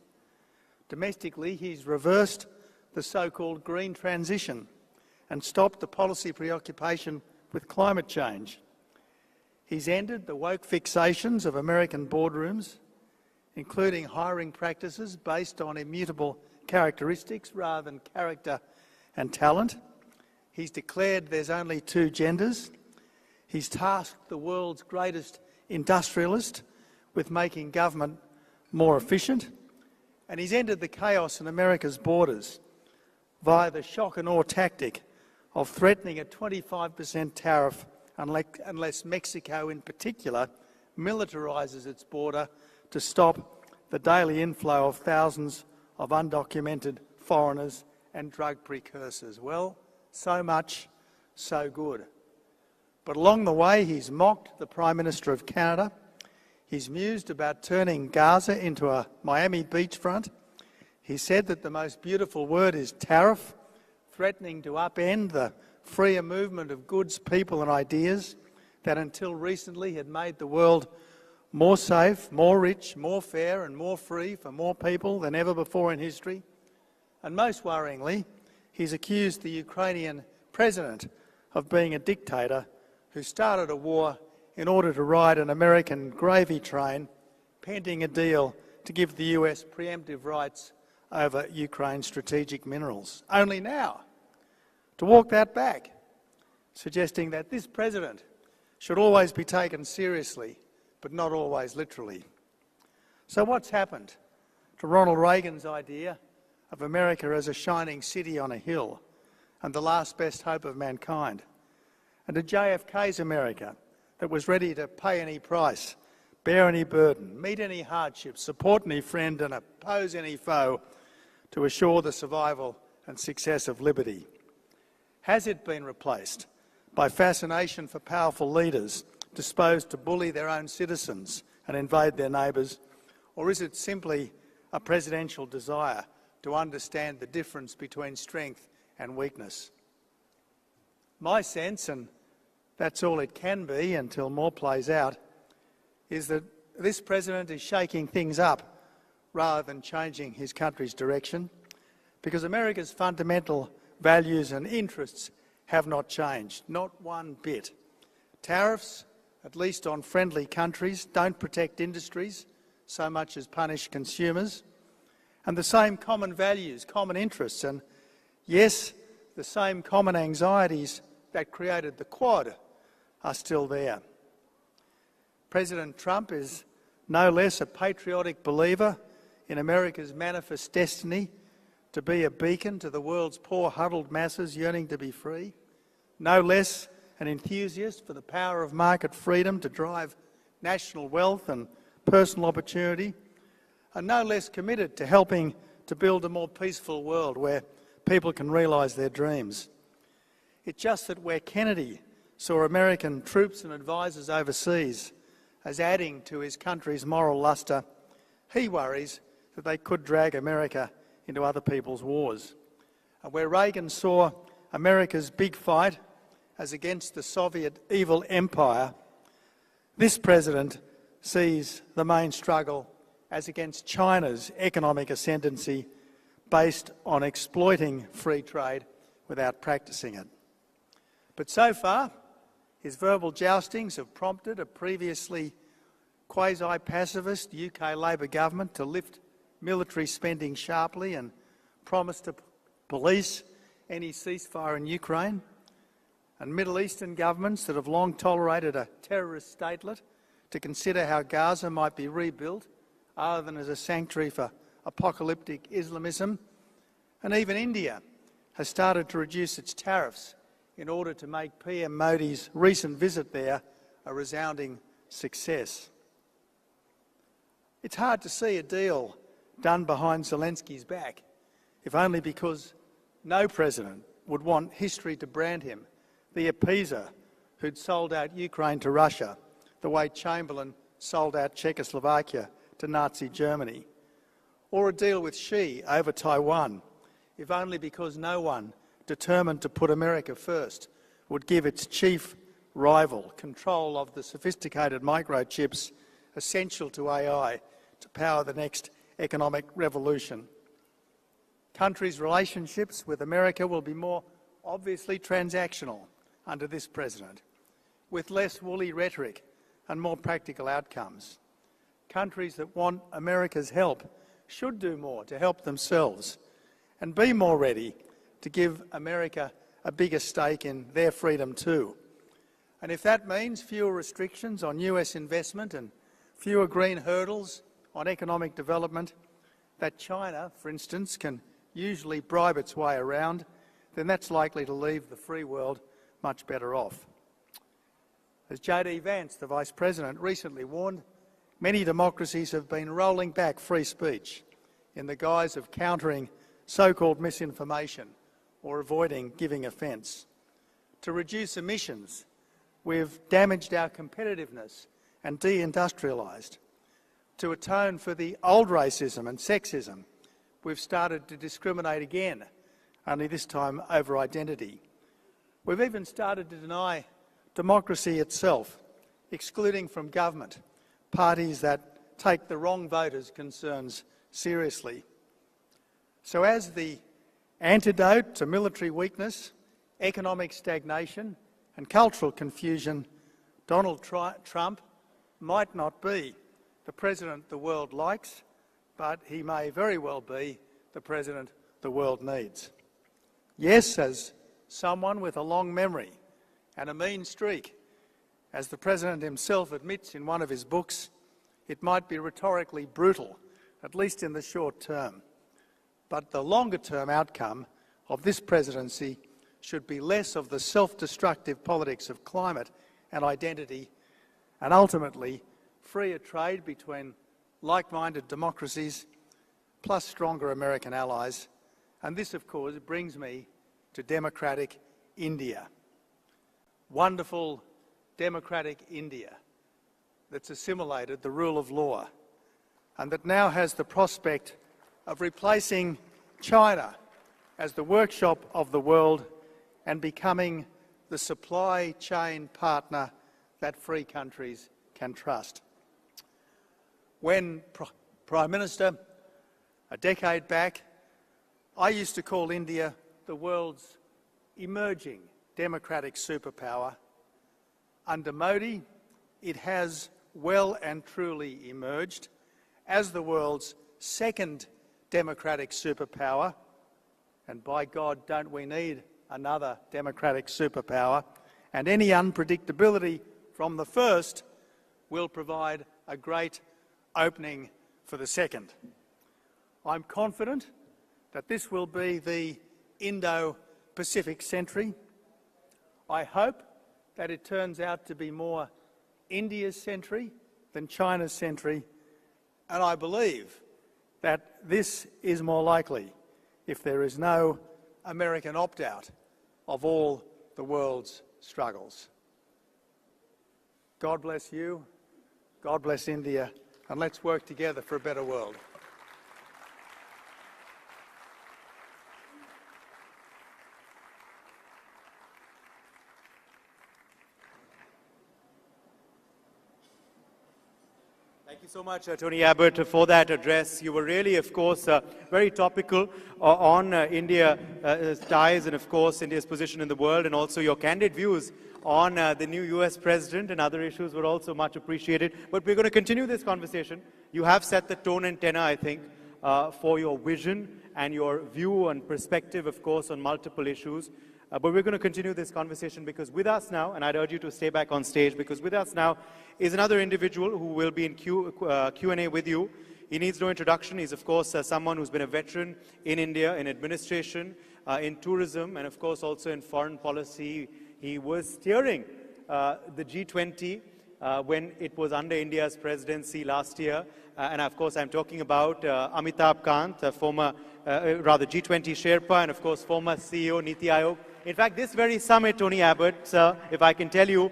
Domestically, he's reversed the so-called green transition and stopped the policy preoccupation with climate change. He's ended the woke fixations of American boardrooms, including hiring practices based on immutable characteristics rather than character and talent. He's declared there's only two genders. He's tasked the world's greatest industrialist with making government more efficient. And he's ended the chaos in America's borders via the shock and awe tactic of threatening a 25% tariff unless Mexico in particular militarises its border to stop the daily inflow of thousands of undocumented foreigners and drug precursors. Well, so much, so good. But along the way, he's mocked the Prime Minister of Canada. He's mused about turning Gaza into a Miami beachfront. He said that the most beautiful word is tariff, threatening to upend the freer movement of goods, people and ideas that until recently had made the world more safe, more rich, more fair and more free for more people than ever before in history. And most worryingly, he's accused the Ukrainian president of being a dictator who started a war in order to ride an American gravy train, pending a deal to give the US preemptive rights over Ukraine's strategic minerals. Only now to walk that back, suggesting that this president should always be taken seriously, but not always literally. So what's happened to Ronald Reagan's idea of America as a shining city on a hill and the last best hope of mankind, and to JFK's America that was ready to pay any price, bear any burden, meet any hardship, support any friend and oppose any foe to assure the survival and success of liberty? Has it been replaced by fascination for powerful leaders disposed to bully their own citizens and invade their neighbours? Or is it simply a presidential desire to understand the difference between strength and weakness? My sense, and that's all it can be until more plays out, is that this president is shaking things up rather than changing his country's direction, because America's fundamental values and interests have not changed, not one bit. Tariffs, at least on friendly countries, don't protect industries so much as punish consumers. And the same common values, common interests, and yes, the same common anxieties that created the Quad are still there. President Trump is no less a patriotic believer in America's manifest destiny to be a beacon to the world's poor, huddled masses yearning to be free, no less an enthusiast for the power of market freedom to drive national wealth and personal opportunity, and no less committed to helping to build a more peaceful world where people can realise their dreams. It's just that where Kennedy saw American troops and advisers overseas as adding to his country's moral lustre, he worries that they could drag America into other people's wars. And where Reagan saw America's big fight as against the Soviet evil empire, this president sees the main struggle as against China's economic ascendancy based on exploiting free trade without practicing it. But so far, his verbal joustings have prompted a previously quasi-pacifist UK Labor government to lift military spending sharply and promise to police any ceasefire in Ukraine, and Middle Eastern governments that have long tolerated a terrorist statelet to consider how Gaza might be rebuilt other than as a sanctuary for apocalyptic Islamism. And even India has started to reduce its tariffs in order to make PM Modi's recent visit there a resounding success. It's hard to see a deal done behind Zelensky's back, if only because no president would want history to brand him the appeaser who'd sold out Ukraine to Russia the way Chamberlain sold out Czechoslovakia to Nazi Germany, or a deal with Xi over Taiwan, if only because no one determined to put America first would give its chief rival control of the sophisticated microchips essential to AI to power the next economic revolution. Countries' relationships with America will be more obviously transactional under this president, with less woolly rhetoric and more practical outcomes. Countries that want America's help should do more to help themselves and be more ready to give America a bigger stake in their freedom too. And if that means fewer restrictions on US investment and fewer green hurdles on economic development that China, for instance, can usually bribe its way around, then that's likely to leave the free world much better off. As J.D. Vance, the Vice President, recently warned, many democracies have been rolling back free speech in the guise of countering so-called misinformation or avoiding giving offence. To reduce emissions, we've damaged our competitiveness and deindustrialised. To atone for the old racism and sexism, we've started to discriminate again, only this time over identity. We've even started to deny democracy itself, excluding from government parties that take the wrong voters' concerns seriously. So as the antidote to military weakness, economic stagnation and cultural confusion, Donald Trump might not be the president the world likes, but he may very well be the president the world needs. Yes, as someone with a long memory and a mean streak, as the president himself admits in one of his books, it might be rhetorically brutal, at least in the short term. But the longer-term outcome of this presidency should be less of the self-destructive politics of climate and identity, and ultimately freer trade between like-minded democracies, plus stronger American allies. And this, of course, brings me to democratic India. Wonderful democratic India that's assimilated the rule of law and that now has the prospect of replacing China as the workshop of the world and becoming the supply chain partner that free countries can trust. When Prime Minister, a decade back, I used to call India the world's emerging democratic superpower. Under Modi, it has well and truly emerged as the world's second democratic superpower, and by God, don't we need another democratic superpower, and any unpredictability from the first will provide a great opening for the second. I'm confident that this will be the Indo-Pacific century. I hope that it turns out to be more India's century than China's century, and I believe that this is more likely if there is no American opt-out of all the world's struggles. God bless you, God bless India, and let's work together for a better world. Thank you so much, Tony Abbott, for that address. You were really, of course, very topical on India's ties and, of course, India's position in the world, and also your candid views on the new US president and other issues were also much appreciated. But we're going to continue this conversation. You have set the tone and tenor, I think, for your vision and your view and perspective, of course, on multiple issues. But we're going to continue this conversation because with us now, and I'd urge you to stay back on stage, because with us now is another individual who will be in Q&A with you. He needs no introduction. He's, of course, someone who's been a veteran in India, in administration, in tourism, and, of course, also in foreign policy. He was steering the G20 when it was under India's presidency last year. And, of course, I'm talking about Amitabh Kant, former, G20 Sherpa, and, of course, former CEO, Niti Aayog. In fact, this very summit, Tony Abbott, sir, if I can tell you,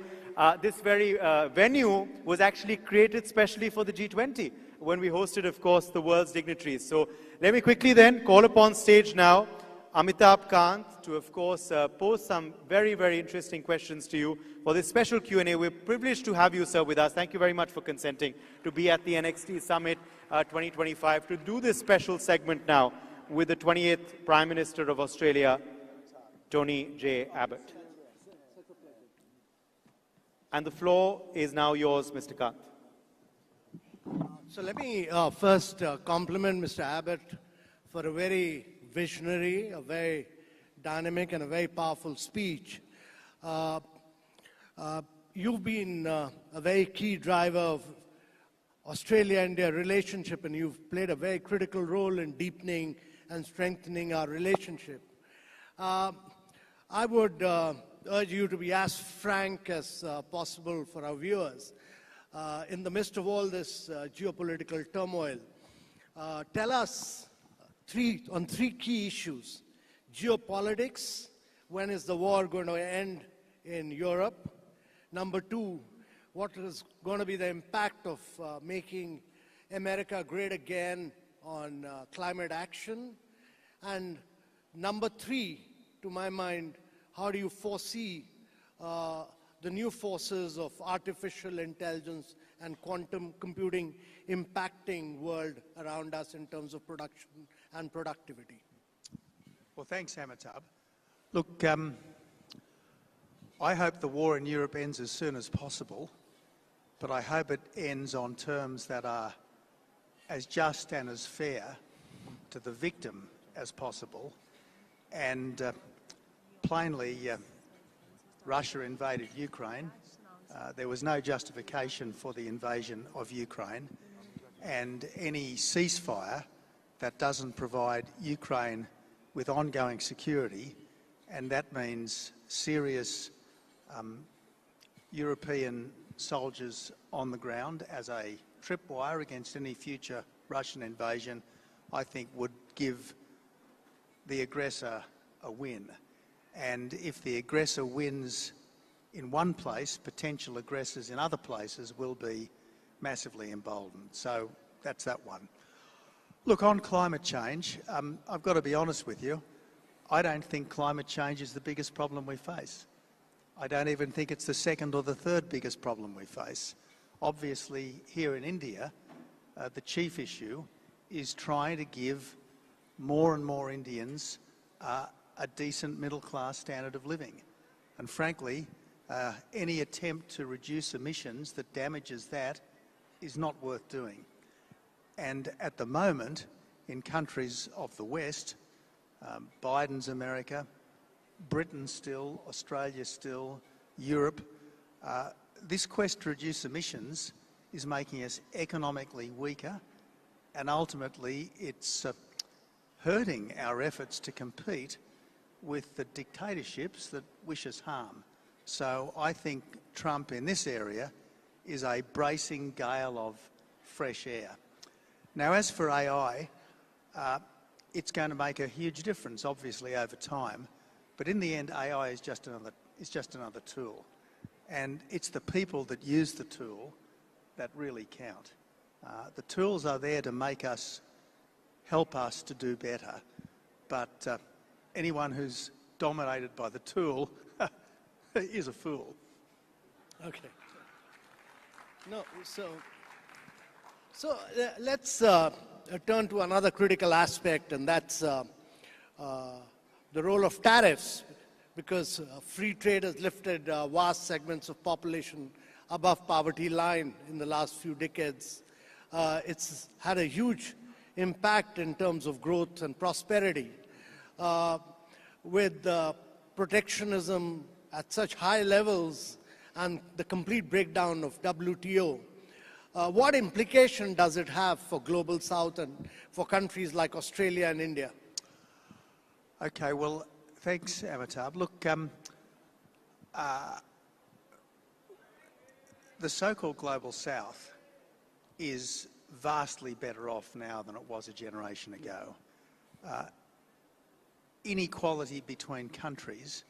this very venue was actually created specially for the G20 when we hosted, of course, the world's dignitaries. So let me quickly then call upon stage now Amitabh Kant to, of course, pose some very, very interesting questions to you for this special Q&A. We're privileged to have you, sir, with us. Thank you very much for consenting to be at the NXT Summit 2025 to do this special segment now with the 28th Prime Minister of Australia, Tony J. Abbott. And the floor is now yours, Mr. Kant. So let me first compliment Mr. Abbott for a very visionary, a very dynamic and a very powerful speech. You've been a very key driver of Australia-India relationship, and you've played a very critical role in deepening and strengthening our relationship. I would urge you to be as frank as possible for our viewers. In the midst of all this geopolitical turmoil, tell us on three key issues. Geopolitics, when is the war going to end in Europe? Number two, what is going to be the impact of making America great again on climate action? And number three, to my mind, how do you foresee the new forces of artificial intelligence and quantum computing impacting world around us in terms of production and productivity? Well, thanks, Amitabh. Look, I hope the war in Europe ends as soon as possible, but I hope it ends on terms that are as just and as fair to the victim as possible. And plainly, Russia invaded Ukraine. There was no justification for the invasion of Ukraine, and any ceasefire that doesn't provide Ukraine with ongoing security, and that means serious European soldiers on the ground as a tripwire against any future Russian invasion, I think would give the aggressor a win. And if the aggressor wins in one place, potential aggressors in other places will be massively emboldened. So that's that one. Look, on climate change, I've got to be honest with you. I don't think climate change is the biggest problem we face. I don't even think it's the second or the third biggest problem we face. Obviously, here in India, the chief issue is trying to give more and more Indians a decent middle-class standard of living. And frankly, any attempt to reduce emissions that damages that is not worth doing. And at the moment, in countries of the West, Biden's America, Britain still, Australia still, Europe, this quest to reduce emissions is making us economically weaker, and ultimately it's hurting our efforts to compete with the dictatorships that wish us harm. So I think Trump in this area is a bracing gale of fresh air. Now, as for AI, it's going to make a huge difference, obviously, over time. But in the end, AI is just another tool. And it's the people that use the tool that really count. The tools are there to make us, help us to do better. But anyone who's dominated by the tool is a fool. Okay. No, so let's turn to another critical aspect, and that's the role of tariffs, because free trade has lifted vast segments of population above poverty line in the last few decades. It's had a huge impact in terms of growth and prosperity. With protectionism at such high levels and the complete breakdown of WTO, what implication does it have for Global South and for countries like Australia and India? Okay, well, thanks, Amitabh. Look, the so-called Global South is vastly better off now than it was a generation ago. Inequality between countries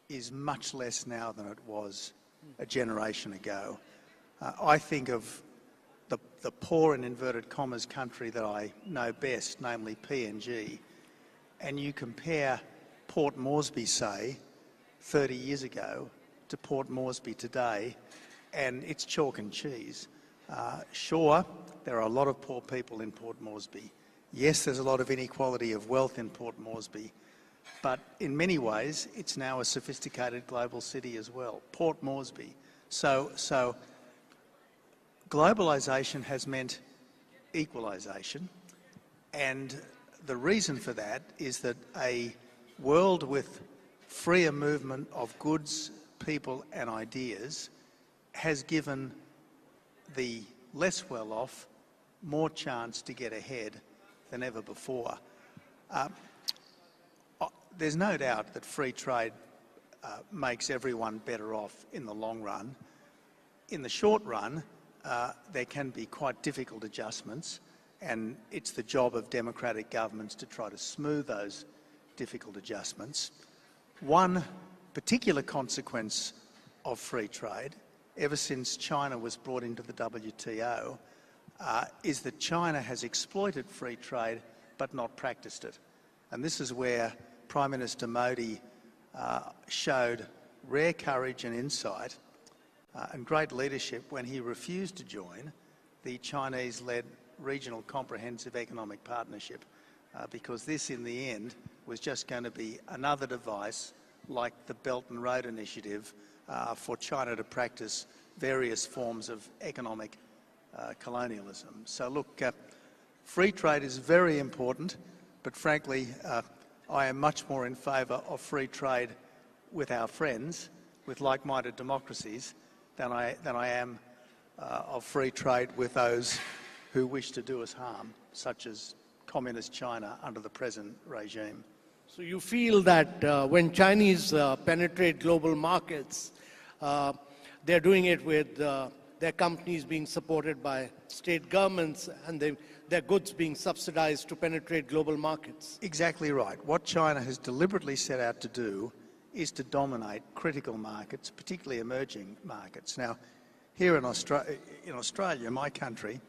is much less now than it was a generation ago. I think of the poor, in inverted commas, country that I know best, namely PNG, and you compare Port Moresby, say, 30 years ago to Port Moresby today, and it's chalk and cheese. Sure, there are a lot of poor people in Port Moresby. Yes, there's a lot of inequality of wealth in Port Moresby, but in many ways, it's now a sophisticated global city as well, Port Moresby. So globalisation has meant equalisation, and the reason for that is that a world with freer movement of goods, people and ideas has given the less well-off more chance to get ahead than ever before. There's no doubt that free trade makes everyone better off in the long run. In the short run, there can be quite difficult adjustments, and it's the job of democratic governments to try to smooth those difficult adjustments. One particular consequence of free trade, ever since China was brought into the WTO, is that China has exploited free trade but not practiced it. And this is where Prime Minister Modi showed rare courage and insight and great leadership when he refused to join the Chinese-led Regional Comprehensive Economic Partnership, because this, in the end, was just going to be another device like the Belt and Road Initiative for China to practice various forms of economic colonialism. So look, free trade is very important, but frankly, I am much more in favour of free trade with our friends, with like-minded democracies, than I am of free trade with those who wish to do us harm, such as Communist China under the present regime. So you feel that when Chinese penetrate global markets, they're doing it with their companies being supported by state governments and their goods being subsidized to penetrate global markets? Exactly right. What China has deliberately set out to do is to dominate critical markets, particularly emerging markets. Now, here in Australia, my country,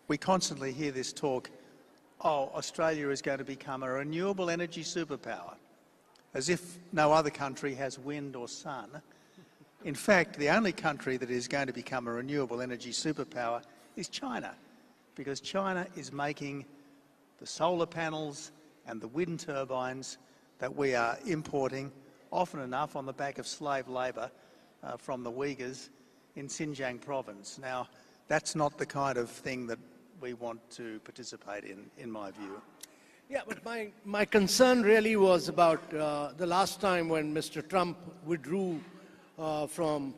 we constantly hear this talk, oh, Australia is going to become a renewable energy superpower, as if no other country has wind or sun. In fact, the only country that is going to become a renewable energy superpower is China, because China is making the solar panels and the wind turbines that we are importing often enough on the back of slave labour from the Uyghurs in Xinjiang province. Now, that's not the kind of thing that we want to participate in my view. Yeah, but my concern really was about the last time when Mr. Trump withdrew from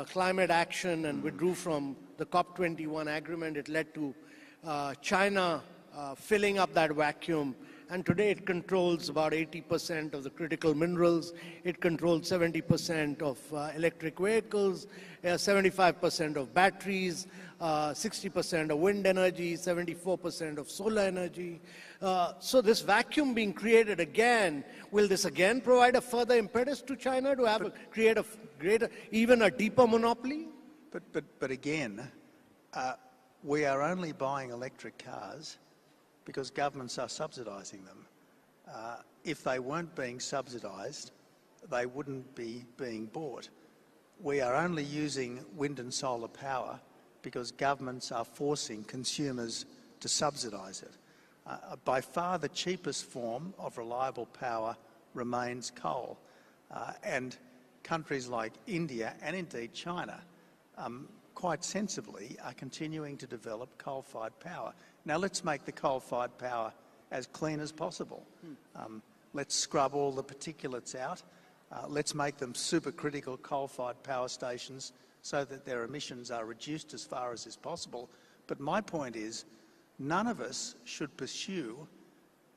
climate action and withdrew from the COP21 agreement. It led to China filling up that vacuum. And today it controls about 80% of the critical minerals. It controls 70% of electric vehicles, 75% of batteries, 60% of wind energy, 74% of solar energy. So this vacuum being created again, will this again provide a further impetus to China to have create a greater, even a deeper monopoly? But again, we are only buying electric cars because governments are subsidising them. If they weren't being subsidised, they wouldn't be being bought. We are only using wind and solar power because governments are forcing consumers to subsidise it. By far the cheapest form of reliable power remains coal. And countries like India and indeed China quite sensibly are continuing to develop coal-fired power. Now let's make the coal-fired power as clean as possible. Let's scrub all the particulates out. Let's make them supercritical coal-fired power stations so that their emissions are reduced as far as is possible. But my point is, none of us should pursue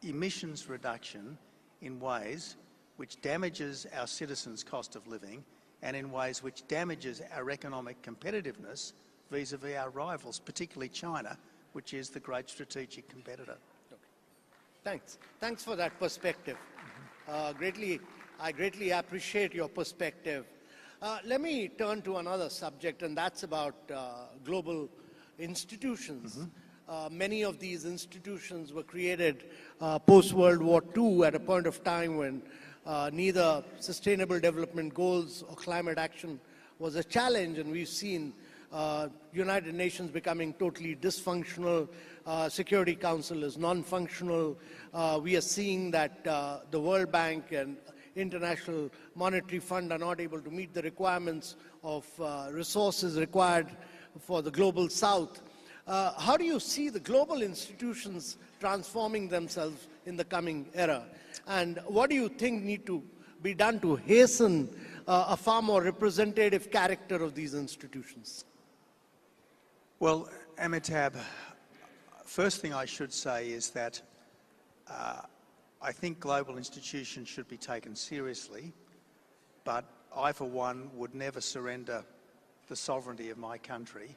emissions reduction in ways which damages our citizens' cost of living and in ways which damages our economic competitiveness vis-à-vis our rivals, particularly China, which is the great strategic competitor. Thanks. Thanks for that perspective. I greatly appreciate your perspective. Let me turn to another subject, and that's about global institutions. Many of these institutions were created post-World War II at a point of time when neither Sustainable Development Goals or climate action was a challenge, and we've seen United Nations becoming totally dysfunctional. Security Council is non-functional. We are seeing that the World Bank and International Monetary Fund are not able to meet the requirements of resources required for the global south. How do you see the global institutions transforming themselves in the coming era? And what do you think need to be done to hasten a far more representative character of these institutions? Well, Amitabh, first thing I should say is that I think global institutions should be taken seriously, but I, for one, would never surrender the sovereignty of my country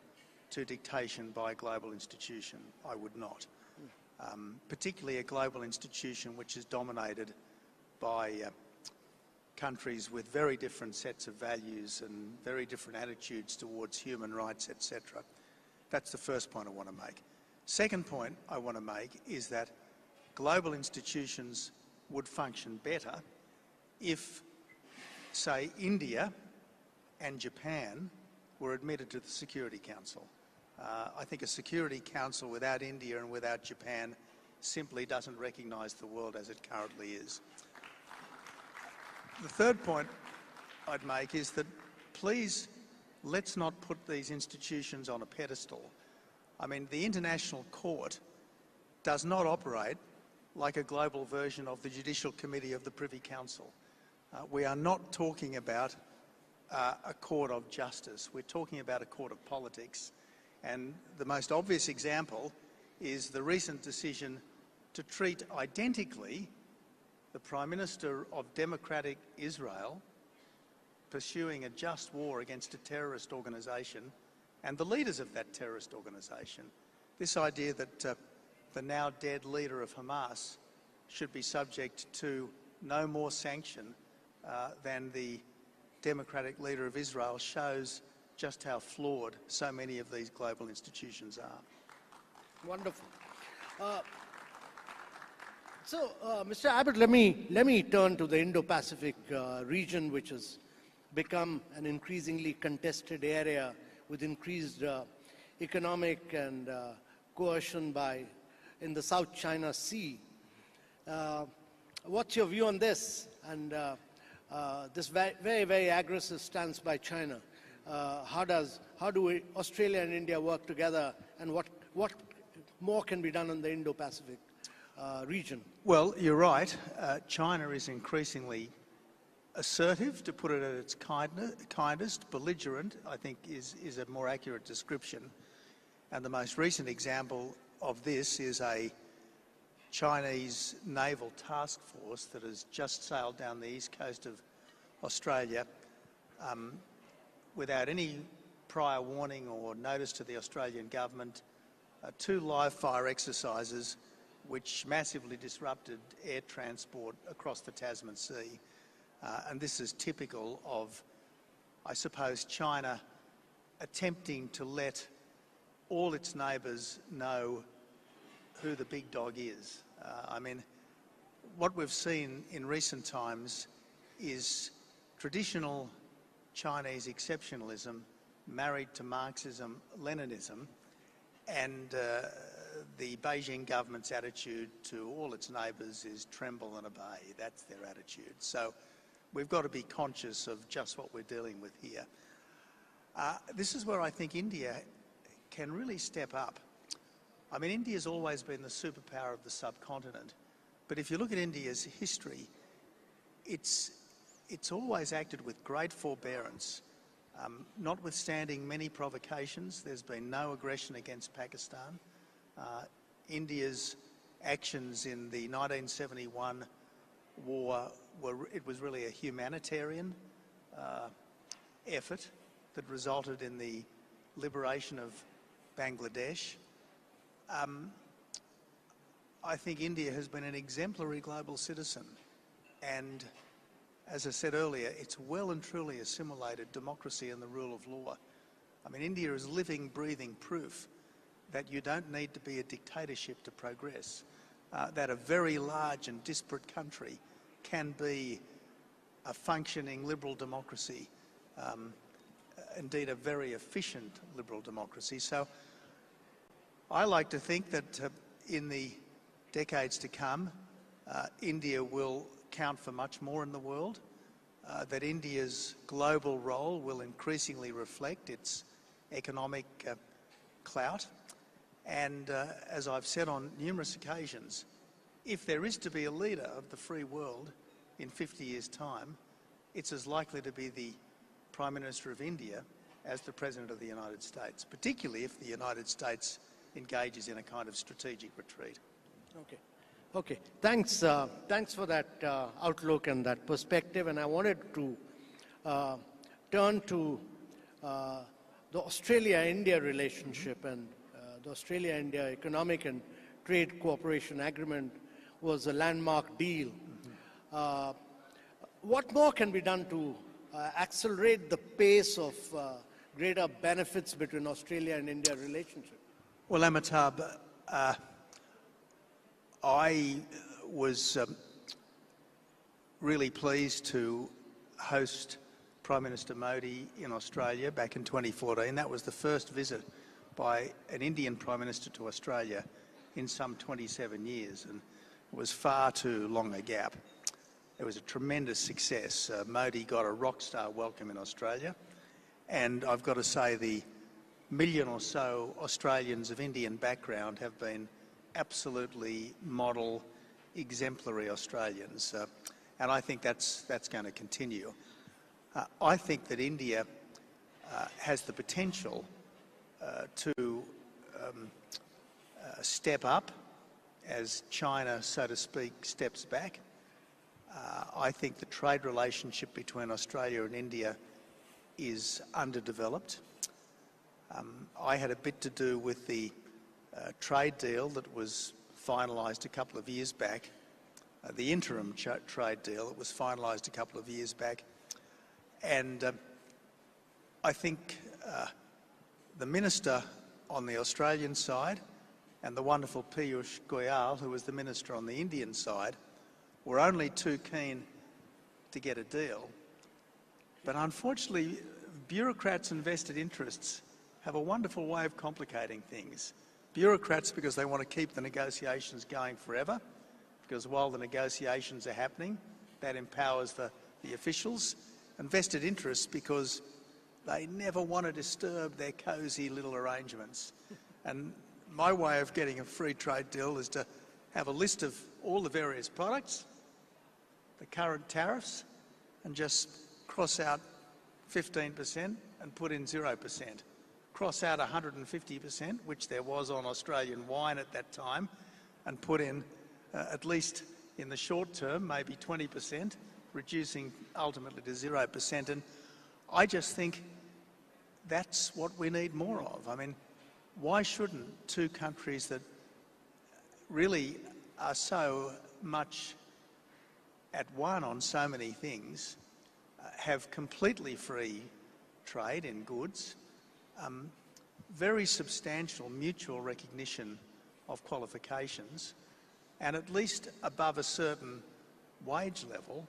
to dictation by a global institution. I would not. Particularly a global institution which is dominated by countries with very different sets of values and very different attitudes towards human rights, etc. That's the first point I want to make. Second point I want to make is that global institutions would function better if, say, India and Japan were admitted to the Security Council. I think a Security Council without India and without Japan simply doesn't recognise the world as it currently is. The third point I'd make is that please let's not put these institutions on a pedestal. I mean, the International Court does not operate like a global version of the Judicial Committee of the Privy Council. We are not talking about a court of justice. We're talking about a court of politics. And the most obvious example is the recent decision to treat identically the Prime Minister of democratic Israel pursuing a just war against a terrorist organisation and the leaders of that terrorist organisation. This idea that the now dead leader of Hamas should be subject to no more sanction than the democratic leader of Israel shows just how flawed so many of these global institutions are. Wonderful. Mr. Abbott, let me turn to the Indo-Pacific region, which is become an increasingly contested area with increased economic and coercion in the South China Sea. What's your view on this and this very, very aggressive stance by China? How do Australia and India work together, and what more can be done in the Indo-Pacific region? Well, you're right. China is increasingly assertive, to put it at its kindest. Belligerent, I think, is a more accurate description. And the most recent example of this is a Chinese naval task force that has just sailed down the east coast of Australia without any prior warning or notice to the Australian government. 2 live fire exercises which massively disrupted air transport across the Tasman Sea. And this is typical of, I suppose, China attempting to let all its neighbours know who the big dog is. I mean, what we've seen in recent times is traditional Chinese exceptionalism married to Marxism-Leninism, and the Beijing government's attitude to all its neighbours is tremble and obey. That's their attitude. So we've got to be conscious of just what we're dealing with here. This is where I think India can really step up. I mean, India's always been the superpower of the subcontinent, but if you look at India's history, it's always acted with great forbearance. Notwithstanding many provocations, there's been no aggression against Pakistan. India's actions in the 1971 war it was really a humanitarian effort that resulted in the liberation of Bangladesh. I think India has been an exemplary global citizen, and as I said earlier, it's well and truly assimilated democracy and the rule of law. I mean, India is living, breathing proof that you don't need to be a dictatorship to progress, that a very large and disparate country can be a functioning liberal democracy, indeed a very efficient liberal democracy. So I like to think that in the decades to come, India will count for much more in the world, that India's global role will increasingly reflect its economic clout. And as I've said on numerous occasions, if there is to be a leader of the free world in 50 years' time, it's as likely to be the Prime Minister of India as the President of the United States, particularly if the United States engages in a kind of strategic retreat. Okay. Thanks for that outlook and that perspective. And I wanted to turn to the Australia-India relationship, and the Australia-India Economic and Trade Cooperation Agreement was a landmark deal. What more can be done to accelerate the pace of greater benefits between Australia and India relationship? Well, Amitabh, I was really pleased to host Prime Minister Modi in Australia back in 2014. That was the first visit by an Indian Prime Minister to Australia in some 27 years, and it was far too long a gap. It was a tremendous success. Modi got a rock star welcome in Australia, and I've got to say the million or so Australians of Indian background have been absolutely model, exemplary Australians, and I think that's going to continue. I think that India has the potential to step up as China, so to speak, steps back. I think the trade relationship between Australia and India is underdeveloped. I had a bit to do with the trade deal that was finalised a couple of years back, the interim trade deal that was finalised a couple of years back, and I think the Minister on the Australian side and the wonderful Piyush Goyal, who was the Minister on the Indian side, were only too keen to get a deal. But unfortunately, bureaucrats and vested interests have a wonderful way of complicating things. Bureaucrats because they want to keep the negotiations going forever, because while the negotiations are happening, that empowers the officials, and vested interests because they never want to disturb their cosy little arrangements. And my way of getting a free trade deal is to have a list of all the various products, the current tariffs, and just cross out 15% and put in 0%. Cross out 150%, which there was on Australian wine at that time, and put in, at least in the short term, maybe 20%, reducing ultimately to 0%. And I just think that's what we need more of. I mean, why shouldn't two countries that really are so much at one on so many things have completely free trade in goods, very substantial mutual recognition of qualifications, and at least above a certain wage level,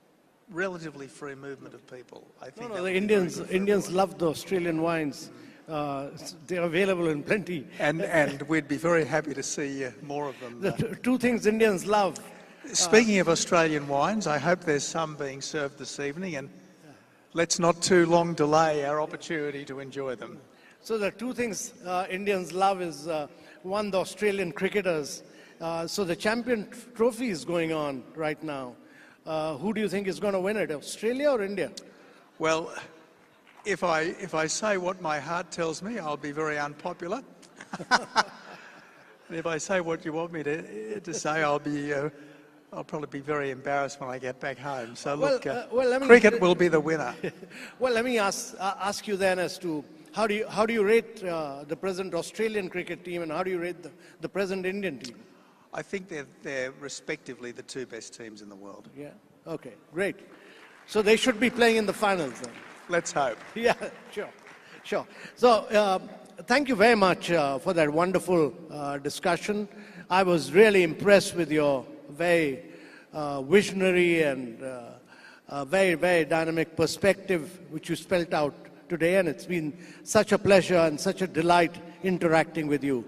relatively free movement of people. I think No, the Indians love the Australian wines. They're available in plenty. And we'd be very happy to see more of them. The two things Indians love. Speaking of Australian wines, I hope there's some being served this evening, and let's not too long delay our opportunity to enjoy them. So the two things Indians love is, one, the Australian cricketers. So the champion trophy is going on right now. Who do you think is going to win it, Australia or India? Well, if I say what my heart tells me, I'll be very unpopular. And if I say what you want me to say, I'll probably be very embarrassed when I get back home. So look, cricket will be the winner. Well, let me ask you then as to how do you rate the present Australian cricket team, and how do you rate the present Indian team? I think they're respectively the two best teams in the world. Yeah. Okay. Great. So they should be playing in the finals then. Let's hope. Yeah. Sure. So thank you very much for that wonderful discussion. I was really impressed with your very visionary and very, very dynamic perspective which you spelled out today, and it's been such a pleasure and such a delight interacting with you.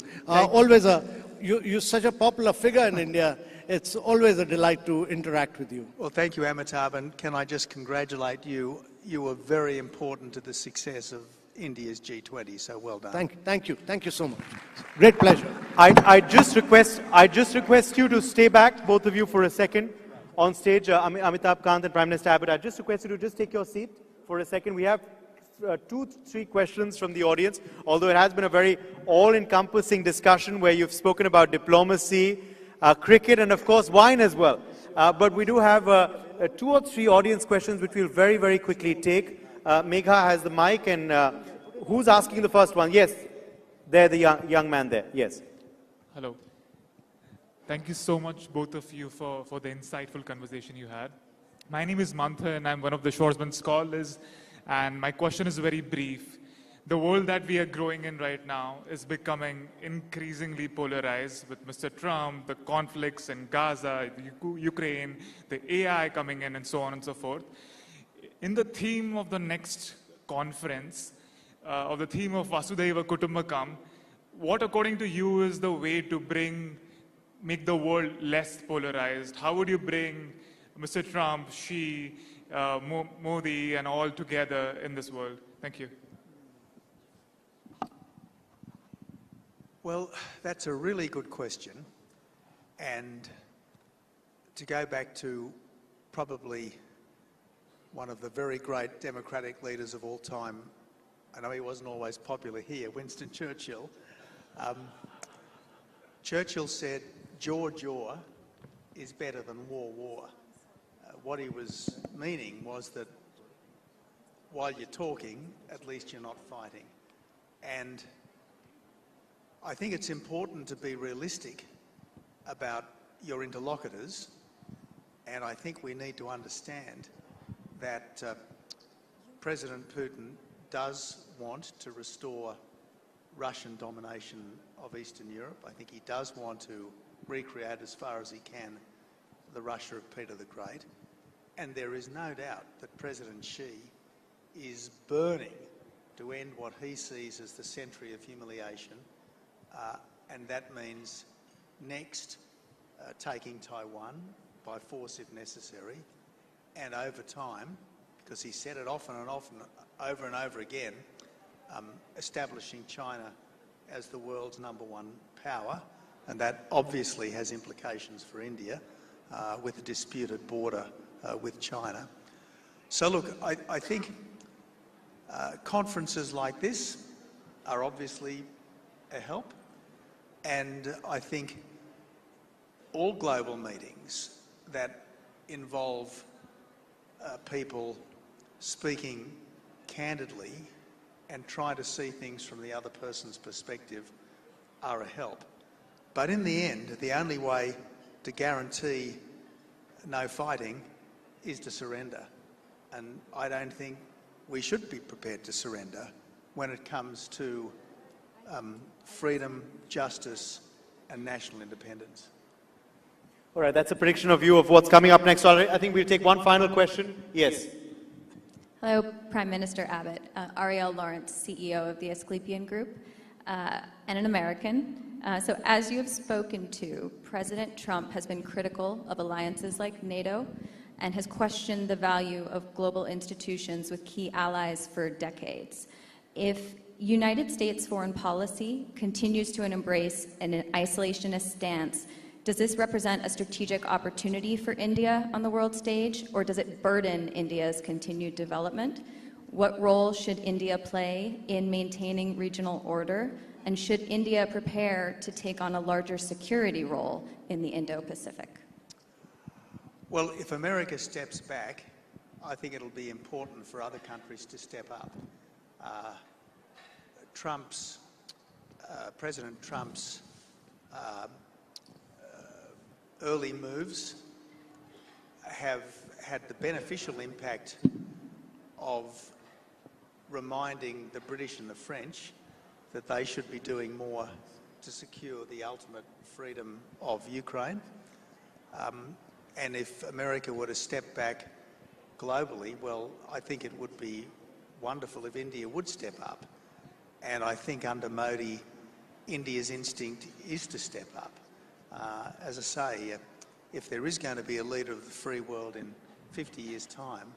You're such a popular figure in India. It's always a delight to interact with you. Well, thank you, Amitabh, and can I just congratulate you? You were very important to the success of India's G20, so well done. Thank you so much. Great pleasure. I just request you to stay back, both of you, for a second on stage. Amitabh Kant and Prime Minister Abbott, I just request you to just take your seat for a second. We have 2-3 questions from the audience, although it has been a very all-encompassing discussion where you've spoken about diplomacy, cricket, and of course wine as well. But we do have 2 or 3 audience questions which we'll very, very quickly take. Megha has the mic, and who's asking the first one? Yes, there, the young man there. Yes. Hello. Thank you so much, both of you, for the insightful conversation you had. My name is Mantha, and I'm one of the Shoresman scholars. And my question is very brief. The world that we are growing in right now is becoming increasingly polarized with Mr. Trump, the conflicts in Gaza, Ukraine, the AI coming in, and so on and so forth. In the theme of the next conference, of the theme of Vasudhaiva Kutumbakam, what according to you is the way to make the world less polarized? How would you bring Mr. Trump, Xi, Modi, and all together in this world? Thank you. Well, that's a really good question. And to go back to probably one of the very great democratic leaders of all time, I know he wasn't always popular here, Winston Churchill. Churchill said, jaw is better than war. What he was meaning was that while you're talking, at least you're not fighting. And I think it's important to be realistic about your interlocutors, and I think we need to understand that President Putin does want to restore Russian domination of Eastern Europe. I think he does want to recreate as far as he can the Russia of Peter the Great. And there is no doubt that President Xi is burning to end what he sees as the century of humiliation, and that means next taking Taiwan by force if necessary, and over time, because he said it often and often, over and over again, establishing China as the world's #1 power, and that obviously has implications for India with a disputed border with China. So look, I think conferences like this are obviously a help, and I think all global meetings that involve people speaking candidly and trying to see things from the other person's perspective are a help. But in the end, the only way to guarantee no fighting is to surrender. And I don't think we should be prepared to surrender when it comes to freedom, justice, and national independence. All right, that's a prediction of you of what's coming up next. I think we'll take one final question. Yes. Hello, Prime Minister Abbott. Ariel Lawrence, CEO of the Asclepian Group, and an American. So as you have spoken to, President Trump has been critical of alliances like NATO and has questioned the value of global institutions with key allies for decades. If United States foreign policy continues to embrace an isolationist stance, does this represent a strategic opportunity for India on the world stage, or does it burden India's continued development? What role should India play in maintaining regional order? And should India prepare to take on a larger security role in the Indo-Pacific? Well, if America steps back, I think it'll be important for other countries to step up. President Trump's early moves have had the beneficial impact of reminding the British and the French that they should be doing more to secure the ultimate freedom of Ukraine. And if America were to step back globally, well, I think it would be wonderful if India would step up. And I think under Modi, India's instinct is to step up. As I say, if there is going to be a leader of the free world in 50 years' time,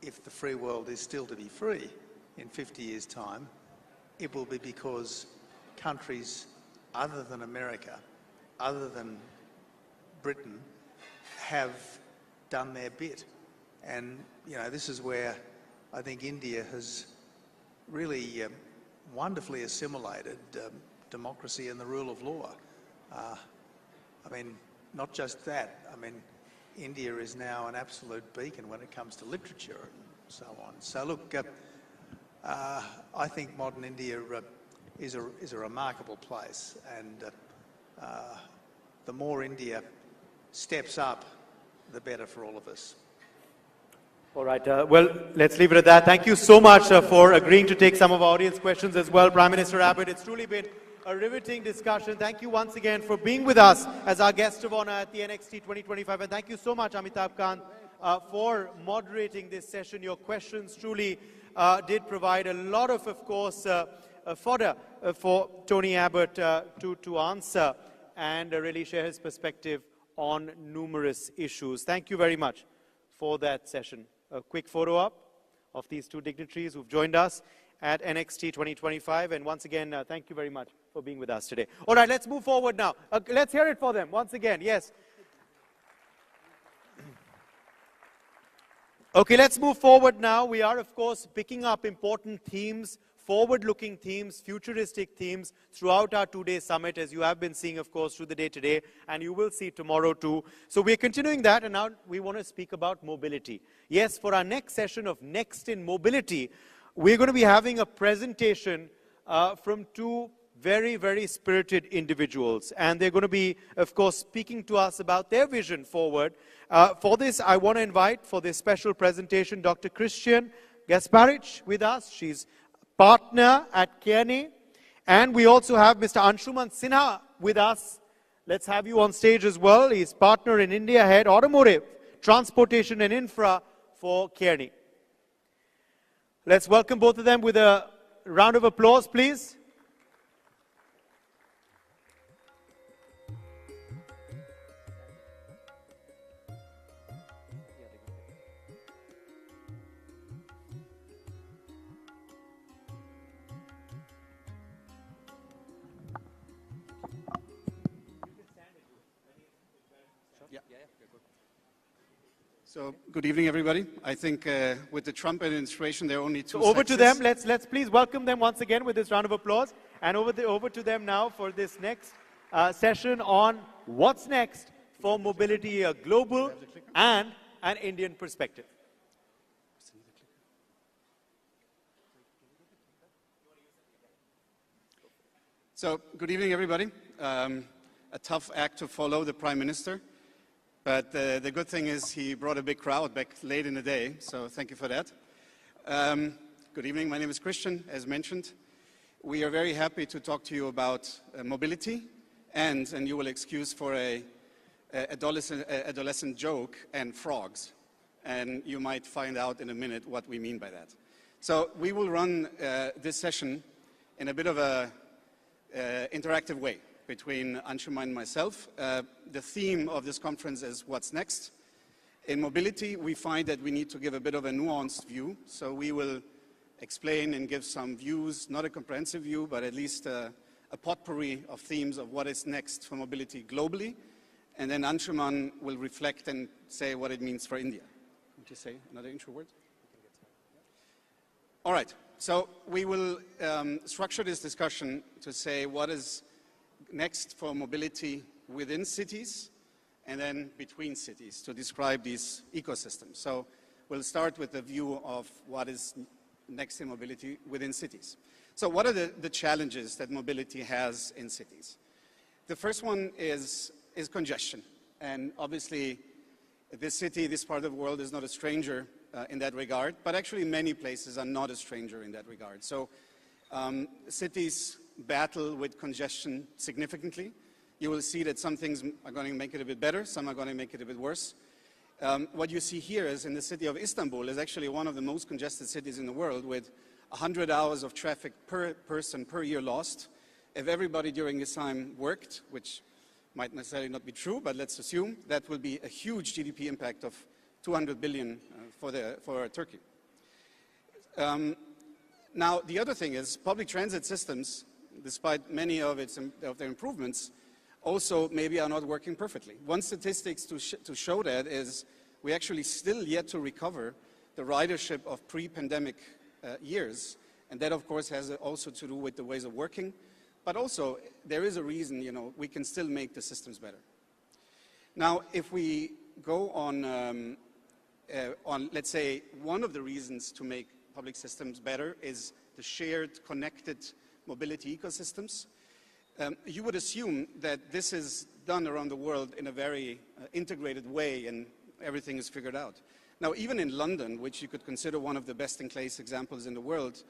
if the free world is still to be free in 50 years' time, it will be because countries other than America, other than Britain, have done their bit. And, you know, this is where I think India has really wonderfully assimilated democracy and the rule of law. I mean, not just that. I mean, India is now an absolute beacon when it comes to literature and so on. So look, I think modern India is a remarkable place, and the more India steps up, the better for all of us. All right, well, let's leave it at that. Thank you so much for agreeing to take some of our audience questions as well, Prime Minister Abbott. It's truly been a riveting discussion. Thank you once again for being with us as our guest of honor at the NXT 2025. And thank you so much, Amitabh Kant, for moderating this session. Your questions truly did provide a lot of course, fodder for Tony Abbott to answer and really share his perspective on numerous issues. Thank you very much for that session. A quick photo up of these two dignitaries who've joined us at NXT 2025. And once again, thank you very much for being with us today. All right, let's move forward now. Let's hear it for them once again. Yes. Okay, let's move forward now. We are, of course, picking up important themes, forward-looking themes, futuristic themes throughout our two-day summit, as you have been seeing, of course, through the day today, and you will see tomorrow too. So we're continuing that, and now we want to speak about mobility. Yes, for our next session of Next in Mobility, we're going to be having a presentation from two very, very spirited individuals, and they're going to be, of course, speaking to us about their vision forward. For this, I want to invite, for this special presentation, Dr. Christian Gasparich with us. She's partner at Kearney. And we also have Mr. Anshuman Sinha with us. Let's have you on stage as well. He's partner in India, head automotive, transportation and infra for Kearney. Let's welcome both of them with a round of applause, please. So, good evening, everybody. I think with the Trump administration, there are only two So over to sexes. them. Let's please welcome them once again with this round of applause. And over to them now for this next session on what's next for mobility, a global and an Indian perspective. So, good evening, everybody. A tough act to follow, the Prime Minister. But the good thing is he brought a big crowd back late in the day, so thank you for that. Good evening, my name is Christian, as mentioned. We are very happy to talk to you about mobility and you will excuse for a adolescent joke, and frogs. And you might find out in a minute what we mean by that. So we will run this session in a bit of a interactive way between Anshuman and myself. The theme of this conference is what's next. In mobility, we find that we need to give a bit of a nuanced view. So we will explain and give some views, not a comprehensive view, but at least a potpourri of themes of what is next for mobility globally. And then Anshuman will reflect and say what it means for India. Would you say another intro word? All right. So we will structure this discussion to say what is next for mobility within cities and then between cities to describe these ecosystems. So we'll start with the view of what is next in mobility within cities. So what are the challenges that mobility has in cities? The first one is congestion. And obviously, this city, this part of the world is not a stranger in that regard, but actually many places are not a stranger in that regard. So cities battle with congestion significantly. You will see that some things are going to make it a bit better, some are going to make it a bit worse. What you see here is in the city of Istanbul is actually one of the most congested cities in the world with 100 hours of traffic per person per year lost. If everybody during this time worked, which might necessarily not be true, but let's assume, that will be a huge GDP impact of 200 billion for Turkey. Now, the other thing is public transit systems, despite many of their improvements, also maybe are not working perfectly. One statistics to show that is we actually still yet to recover the ridership of pre-pandemic years. And that, of course, has also to do with the ways of working. But also, there is a reason, we can still make the systems better. Now, if we go on, let's say, one of the reasons to make public systems better is the shared, connected mobility ecosystems. You would assume that this is done around the world in a very integrated way and everything is figured out. Now, even in London, which you could consider one of the best-in-class examples in the world,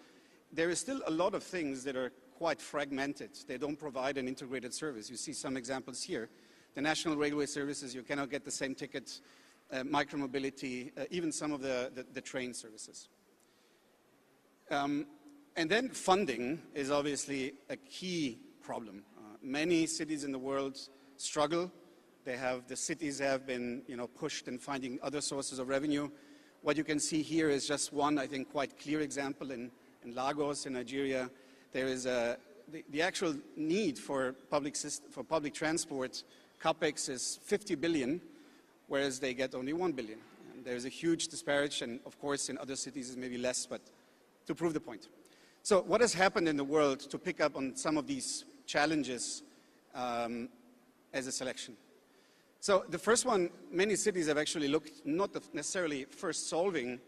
there is still a lot of things that are quite fragmented. They don't provide an integrated service. You see some examples here. The national railway services, you cannot get the same tickets, micromobility, even some of the train services. And then funding is obviously a key problem. Many cities in the world struggle. The cities have been, pushed in finding other sources of revenue. What you can see here is just one, I think, quite clear example in Lagos, in Nigeria. There is the actual need for public transport. CAPEX is 50 billion, whereas they get only 1 billion. And there's a huge disparity, and of course, in other cities, it's maybe less, but to prove the point. So what has happened in the world to pick up on some of these challenges as a selection? So the first one, many cities have actually looked not necessarily first solving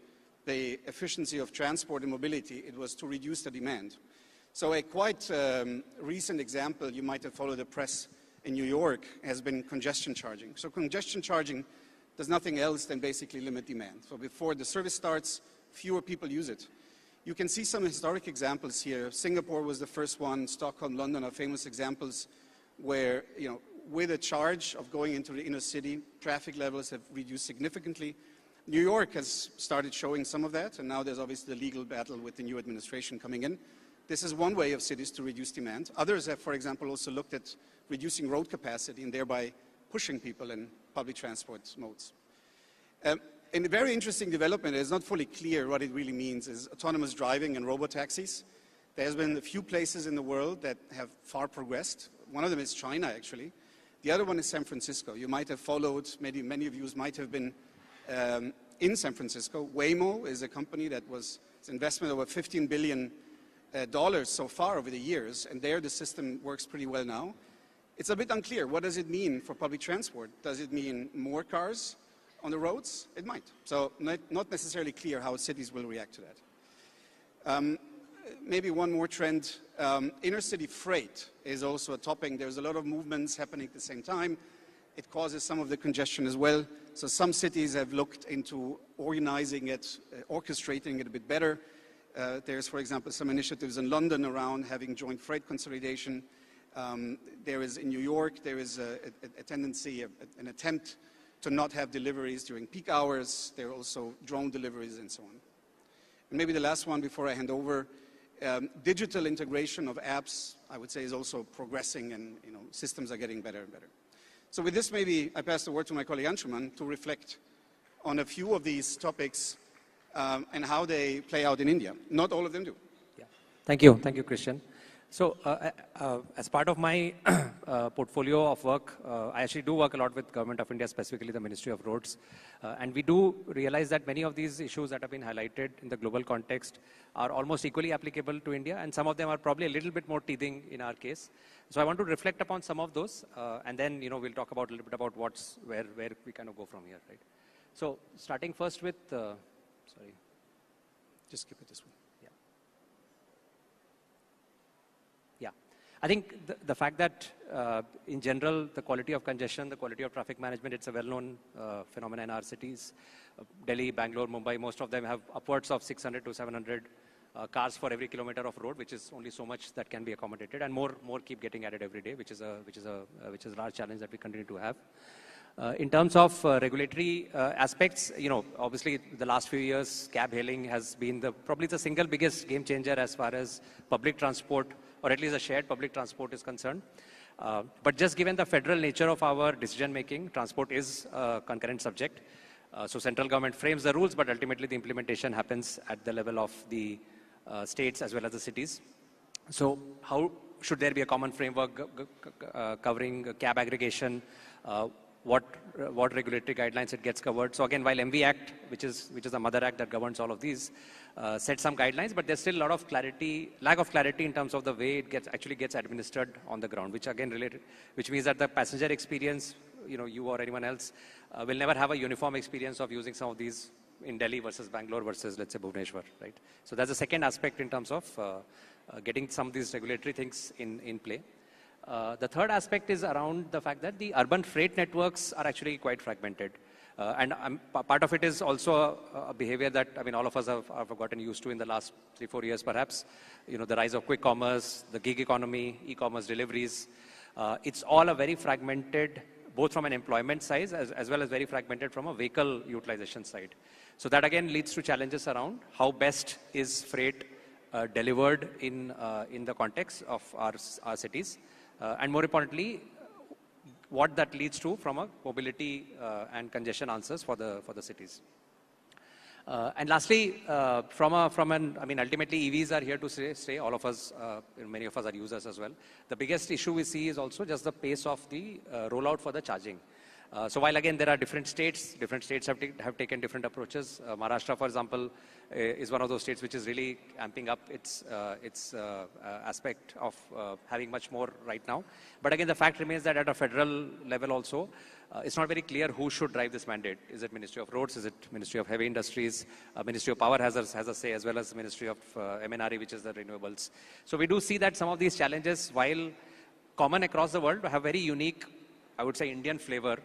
the efficiency of transport and mobility, it was to reduce the demand. So a quite recent example, you might have followed the press in New York, has been congestion charging. So congestion charging does nothing else than basically limit demand. So before the service starts, fewer people use it. You can see some historic examples here. Singapore was the first one. Stockholm, London are famous examples where, with a charge of going into the inner city, traffic levels have reduced significantly. New York has started showing some of that, and now there's obviously the legal battle with the new administration coming in. This is one way of cities to reduce demand. Others have, for example, also looked at reducing road capacity and thereby pushing people in public transport modes. And a very interesting development, it's not fully clear what it really means, is autonomous driving and robotaxis. There's been a few places in the world that have far progressed. One of them is China, actually. The other one is San Francisco. You might have followed, maybe many of you might have been in San Francisco. Waymo is a company that was an investment over $15 billion so far over the years, and there the system works pretty well now. It's a bit unclear. What does it mean for public transport? Does it mean more cars on the roads? It might. So not necessarily clear how cities will react to that. Maybe one more trend, inner city freight is also a topic. There's a lot of movements happening at the same time. It causes some of the congestion as well. So some cities have looked into organizing it, orchestrating it a bit better. There's, for example, some initiatives in London around having joint freight consolidation. There is in New York, there is a tendency, an attempt to not have deliveries during peak hours. There are also drone deliveries and so on. And maybe the last one before I hand over, digital integration of apps, I would say, is also progressing, and systems are getting better and better. So with this, maybe I pass the word to my colleague Anshuman to reflect on a few of these topics and how they play out in India. Not all of them do. Yeah. Thank you, Christian. So as part of my portfolio of work, I actually do work a lot with Government of India, specifically the Ministry of Roads. And we do realize that many of these issues that have been highlighted in the global context are almost equally applicable to India, and some of them are probably a little bit more teething in our case. So I want to reflect upon some of those, and then we'll talk about a little bit about where we kind of go from here, right? So starting first with, sorry, just skip it this one. I think the fact that, in general, the quality of congestion, the quality of traffic management, it's a well-known phenomenon in our cities. Delhi, Bangalore, Mumbai, most of them have upwards of 600 to 700 cars for every kilometer of road, which is only so much that can be accommodated, and more keep getting added every day, which is a large challenge that we continue to have. In terms of regulatory aspects, obviously the last few years, cab hailing has been probably the single biggest game changer as far as public transport, or at least the shared public transport is concerned. But just given the federal nature of our decision making, transport is a concurrent subject. So central government frames the rules, but ultimately the implementation happens at the level of the states as well as the cities. So how should there be a common framework covering cab aggregation? What regulatory guidelines it gets covered? So again, while MV Act, which is the mother act that governs all of these, set some guidelines, but there's still a lot of lack of clarity in terms of the way it actually gets administered on the ground, which means that the passenger experience, you or anyone else, will never have a uniform experience of using some of these in Delhi versus Bangalore versus, let's say, Bhubaneswar, right? So that's the second aspect in terms of getting some of these regulatory things in play. The third aspect is around the fact that the urban freight networks are actually quite fragmented. And part of it is also a behavior that, all of us have gotten used to in the last 3-4 years, perhaps. The rise of quick commerce, the gig economy, e-commerce deliveries. It's all a very fragmented, both from an employment side as well as very fragmented from a vehicle utilization side. So that again leads to challenges around how best is freight delivered in the context of our cities. And more importantly, what that leads to from a mobility and congestion answers for the cities. And lastly, ultimately EVs are here to stay. All of us, many of us are users as well. The biggest issue we see is also just the pace of the rollout for the charging. So while again there are different states have taken different approaches. Maharashtra, for example, is one of those states which is really amping up its aspect of having much more right now. But again, the fact remains that at a federal level also, it's not very clear who should drive this mandate. Is it Ministry of Roads? Is it Ministry of Heavy Industries? Ministry of Power has a say, as well as Ministry of MNRE, which is the renewables. So we do see that some of these challenges, while common across the world, have very unique, I would say, Indian flavor.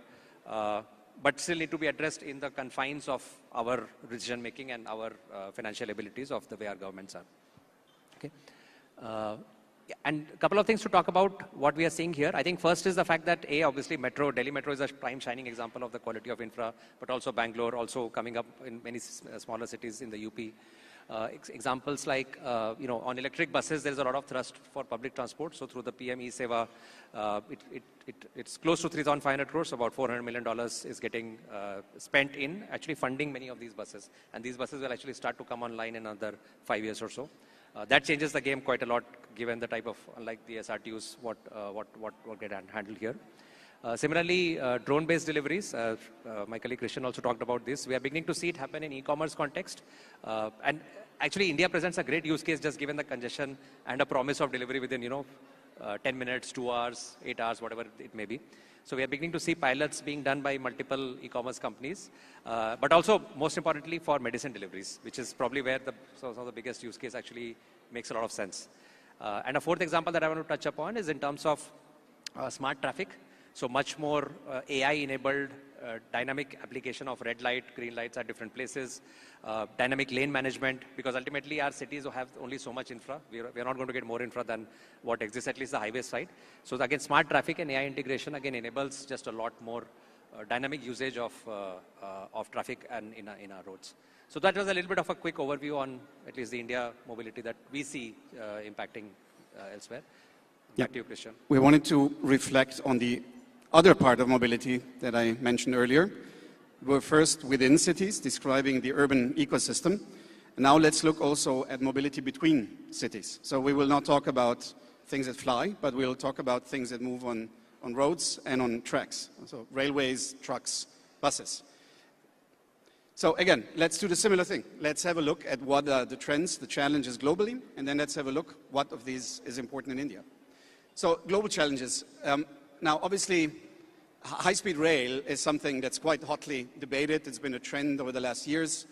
But still need to be addressed in the confines of our decision making and our financial abilities of the way our governments are. Okay. And a couple of things to talk about what we are seeing here. I think first is the fact that obviously Delhi Metro is a prime shining example of the quality of infra, but also Bangalore also coming up in many smaller cities in the UP. Examples like, on electric buses, there's a lot of thrust for public transport. So through the PM E-Seva, it's close to 3,500 crores, so about $400 million is getting spent in actually funding many of these buses. And these buses will actually start to come online in another 5 years or so. That changes the game quite a lot, given the type of, unlike the SRTUs, what get handled here. Similarly, drone-based deliveries, my colleague Christian also talked about this. We are beginning to see it happen in e-commerce context. And actually, India presents a great use case just given the congestion and a promise of delivery within, 10 minutes, 2 hours, 8 hours, whatever it may be. So we are beginning to see pilots being done by multiple e-commerce companies, but also, most importantly, for medicine deliveries, which is probably where some of the biggest use case actually makes a lot of sense. And a fourth example that I want to touch upon is in terms of smart traffic. So much more AI-enabled dynamic application of red light, green lights at different places, dynamic lane management, because ultimately our cities have only so much infra. We are not going to get more infra than what exists, at least the highway side. So again, smart traffic and AI integration again enables just a lot more dynamic usage of traffic and in our roads. So that was a little bit of a quick overview on at least the India mobility that we see impacting elsewhere. Back to you, Christian. We wanted to reflect on the other part of mobility that I mentioned earlier. We're first within cities, describing the urban ecosystem. And now let's look also at mobility between cities. So we will not talk about things that fly, but we'll talk about things that move on roads and on tracks. So railways, trucks, buses. So again, let's do the similar thing. Let's have a look at what are the trends, the challenges globally, and then let's have a look what of these is important in India. So global challenges. Now, obviously, high-speed rail is something that's quite hotly debated. It's been a trend over the last years.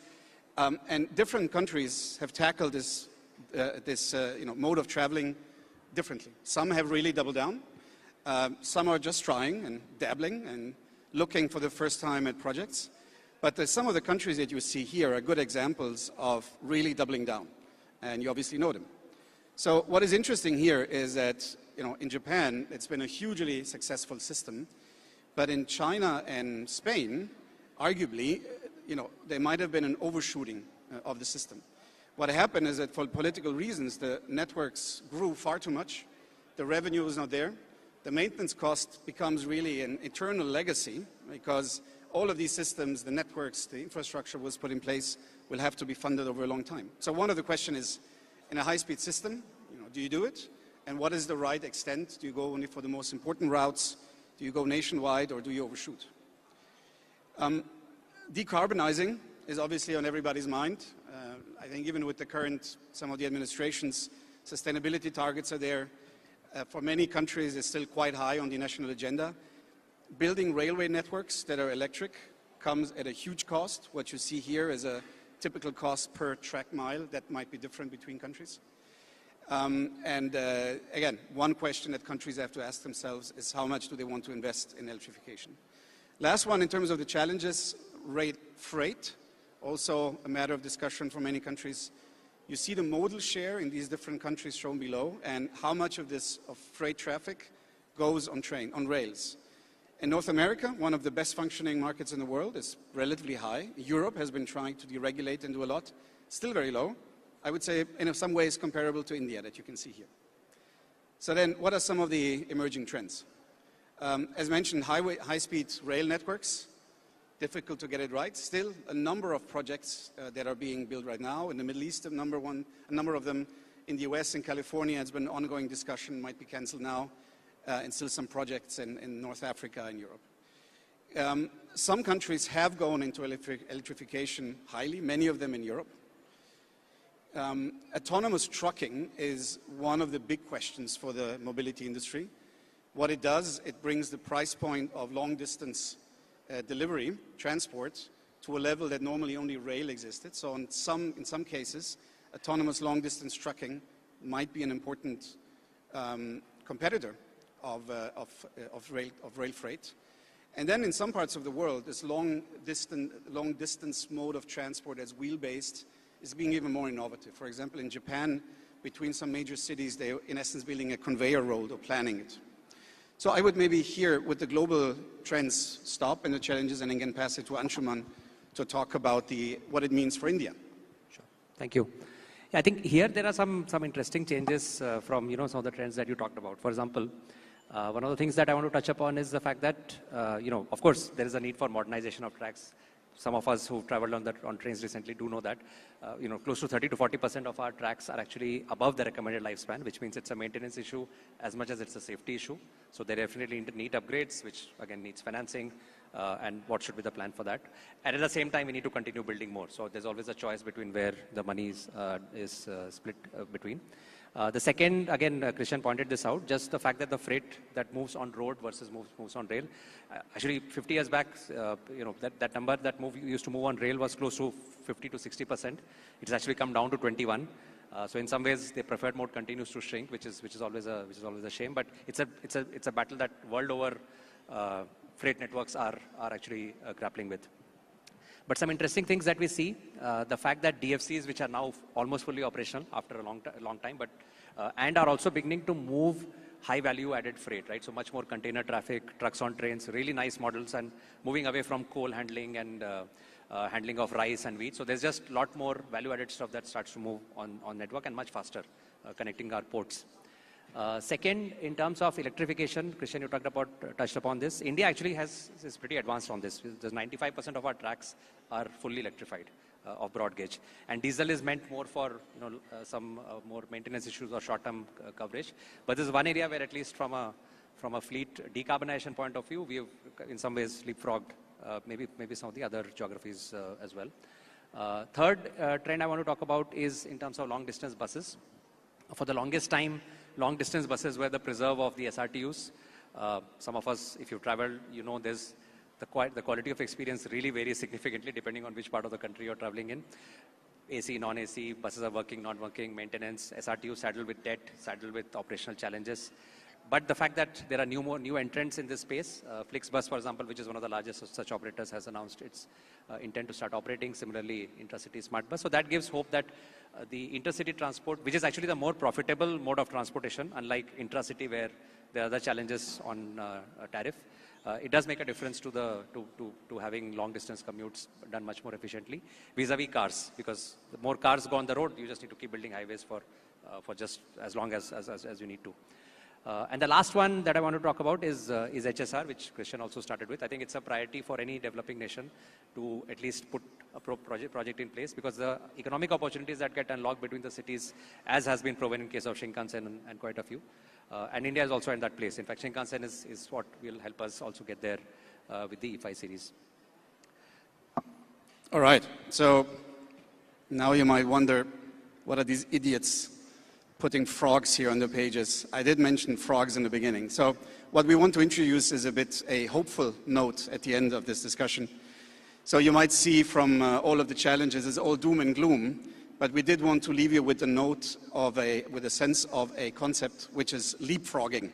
And different countries have tackled this mode of traveling differently. Some have really doubled down. Some are just trying and dabbling and looking for the first time at projects. But some of the countries that you see here are good examples of really doubling down. And you obviously know them. So what is interesting here is that in Japan, it's been a hugely successful system. But in China and Spain, arguably, there might have been an overshooting of the system. What happened is that for political reasons, the networks grew far too much. The revenue is not there. The maintenance cost becomes really an eternal legacy because all of these systems, the networks, the infrastructure was put in place, will have to be funded over a long time. So one of the questions is, in a high-speed system, do you do it? And what is the right extent? Do you go only for the most important routes? Do you go nationwide or do you overshoot? Decarbonizing is obviously on everybody's mind. I think even with the current, some of the administration's sustainability targets are there. For many countries, it's still quite high on the national agenda. Building railway networks that are electric comes at a huge cost. What you see here is a typical cost per track mile that might be different between countries. Again, one question that countries have to ask themselves is how much do they want to invest in electrification? Last one, in terms of the challenges, freight, also a matter of discussion for many countries. You see the modal share in these different countries shown below, and how much of freight traffic goes on rails. In North America, one of the best functioning markets in the world, is relatively high. Europe has been trying to deregulate and do a lot, still very low. I would say in some ways comparable to India that you can see here. So then what are some of the emerging trends? As mentioned, high-speed rail networks, difficult to get it right. Still a number of projects that are being built right now. In the Middle East, a number of them. In the US and California, it's been an ongoing discussion, might be canceled now. And still some projects in North Africa and Europe. Some countries have gone into electrification highly, many of them in Europe. Autonomous trucking is one of the big questions for the mobility industry. What it does, it brings the price point of long-distance delivery, transport, to a level that normally only rail existed. So in some cases, autonomous long-distance trucking might be an important competitor of rail freight. And then in some parts of the world, this long-distance mode of transport as wheel-based is being even more innovative. For example, in Japan, between some major cities. They're, in essence, building a conveyor road or planning it. So I would maybe here, with the global trends, stop and the challenges, and again pass it to Anshuman to talk about what it means for India. Sure. Thank you. Yeah, I think here there are some interesting changes from some of the trends that you talked about. For example, one of the things that I want to touch upon is the fact that of course there is a need for modernization of tracks. Some of us who've traveled on trains recently do know that close to 30 to 40% of our tracks are actually above the recommended lifespan, which means it's a maintenance issue as much as it's a safety issue. So they definitely need upgrades, which again needs financing, and what should be the plan for that. And at the same time, we need to continue building more. So there's always a choice between where the money is split between. The second, again, Christian pointed this out, just the fact that the freight that moves on road versus moves on rail. Actually, 50 years back, that number that used to move on rail was close to 50 to 60%. It's actually come down to 21. So in some ways, the preferred mode continues to shrink, which is always a shame. But it's a battle that world over freight networks are actually grappling with. But some interesting things that we see, the fact that DFCs, which are now almost fully operational after a long time, but and are also beginning to move high value added freight, right? So much more container traffic, trucks on trains, really nice models, and moving away from coal handling and handling of rice and wheat. So there's just a lot more value added stuff that starts to move on network and much faster, connecting our ports. Second, in terms of electrification, Christian, you touched upon this. India actually is pretty advanced on this. There's 95% of our tracks are fully electrified of broad gauge, and diesel is meant more for some more maintenance issues or short-term coverage. But there's one area where, at least from a fleet decarbonization point of view, we have in some ways leapfrogged maybe some of the other geographies as well. Third trend I want to talk about is in terms of long-distance buses. For the longest time, long-distance buses were the preserve of the SRTUs. Some of us, if you've traveled, there's the quality of experience really varies significantly depending on which part of the country you're traveling in. AC, non-AC, buses are working, not working, maintenance, SRTU saddled with debt, saddled with operational challenges. But the fact that there are new entrants in this space, Flixbus, for example, which is one of the largest such operators, has announced its intent to start operating. Similarly, Intracity Smart Bus. So that gives hope that the intercity transport, which is actually the more profitable mode of transportation, unlike intracity where there are other challenges on tariff, it does make a difference to having long distance commutes done much more efficiently vis-a-vis cars, because the more cars go on the road, you just need to keep building highways for just as long as you need to. And the last one that I want to talk about is HSR, which Christian also started with. I think it's a priority for any developing nation to at least put a project in place, because the economic opportunities that get unlocked between the cities, as has been proven in case of Shinkansen and quite a few. And India is also in that place. In fact, Shinkansen is what will help us also get there with the E5 series. All right. So now you might wonder, what are these idiots putting frogs here on the pages? I did mention frogs in the beginning. So what we want to introduce is a hopeful note at the end of this discussion. So you might see from all of the challenges, it's all doom and gloom, but we did want to leave you with a note with a sense of a concept, which is leapfrogging.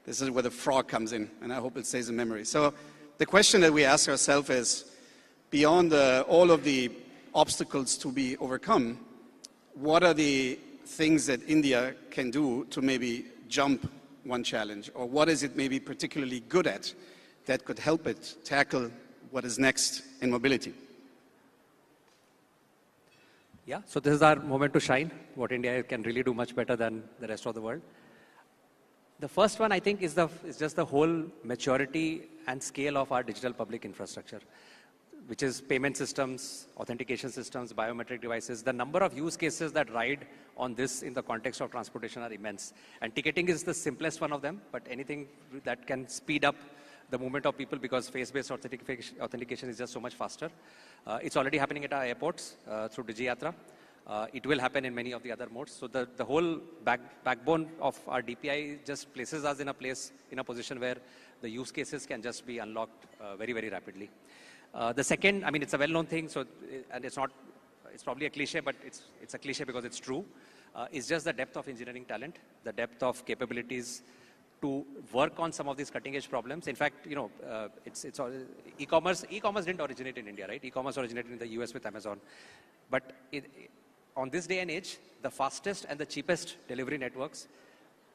This is where the frog comes in, and I hope it stays in memory. So the question that we ask ourselves is, beyond all of the obstacles to be overcome, what are the things that India can do to maybe jump one challenge? Or what is it maybe particularly good at that could help it tackle what is next in mobility? Yeah, so this is our moment to shine, what India can really do much better than the rest of the world. The first one, I think, is just the whole maturity and scale of our digital public infrastructure, which is payment systems, authentication systems, biometric devices. The number of use cases that ride on this in the context of transportation are immense. And ticketing is the simplest one of them, but anything that can speed up the movement of people, because face-based authentication is just so much faster. It's already happening at our airports through DigiYatra. It will happen in many of the other modes. So the whole backbone of our DPI just places us in a position where the use cases can just be unlocked very, very rapidly. The second, I mean, it's a well-known thing, so, and it's probably a cliche, but it's a cliche because it's true. It's just the depth of engineering talent, the depth of capabilities to work on some of these cutting-edge problems. In fact, it's e-commerce. E-commerce didn't originate in India, right? E-commerce originated in the US with Amazon. But on this day and age, the fastest and the cheapest delivery networks,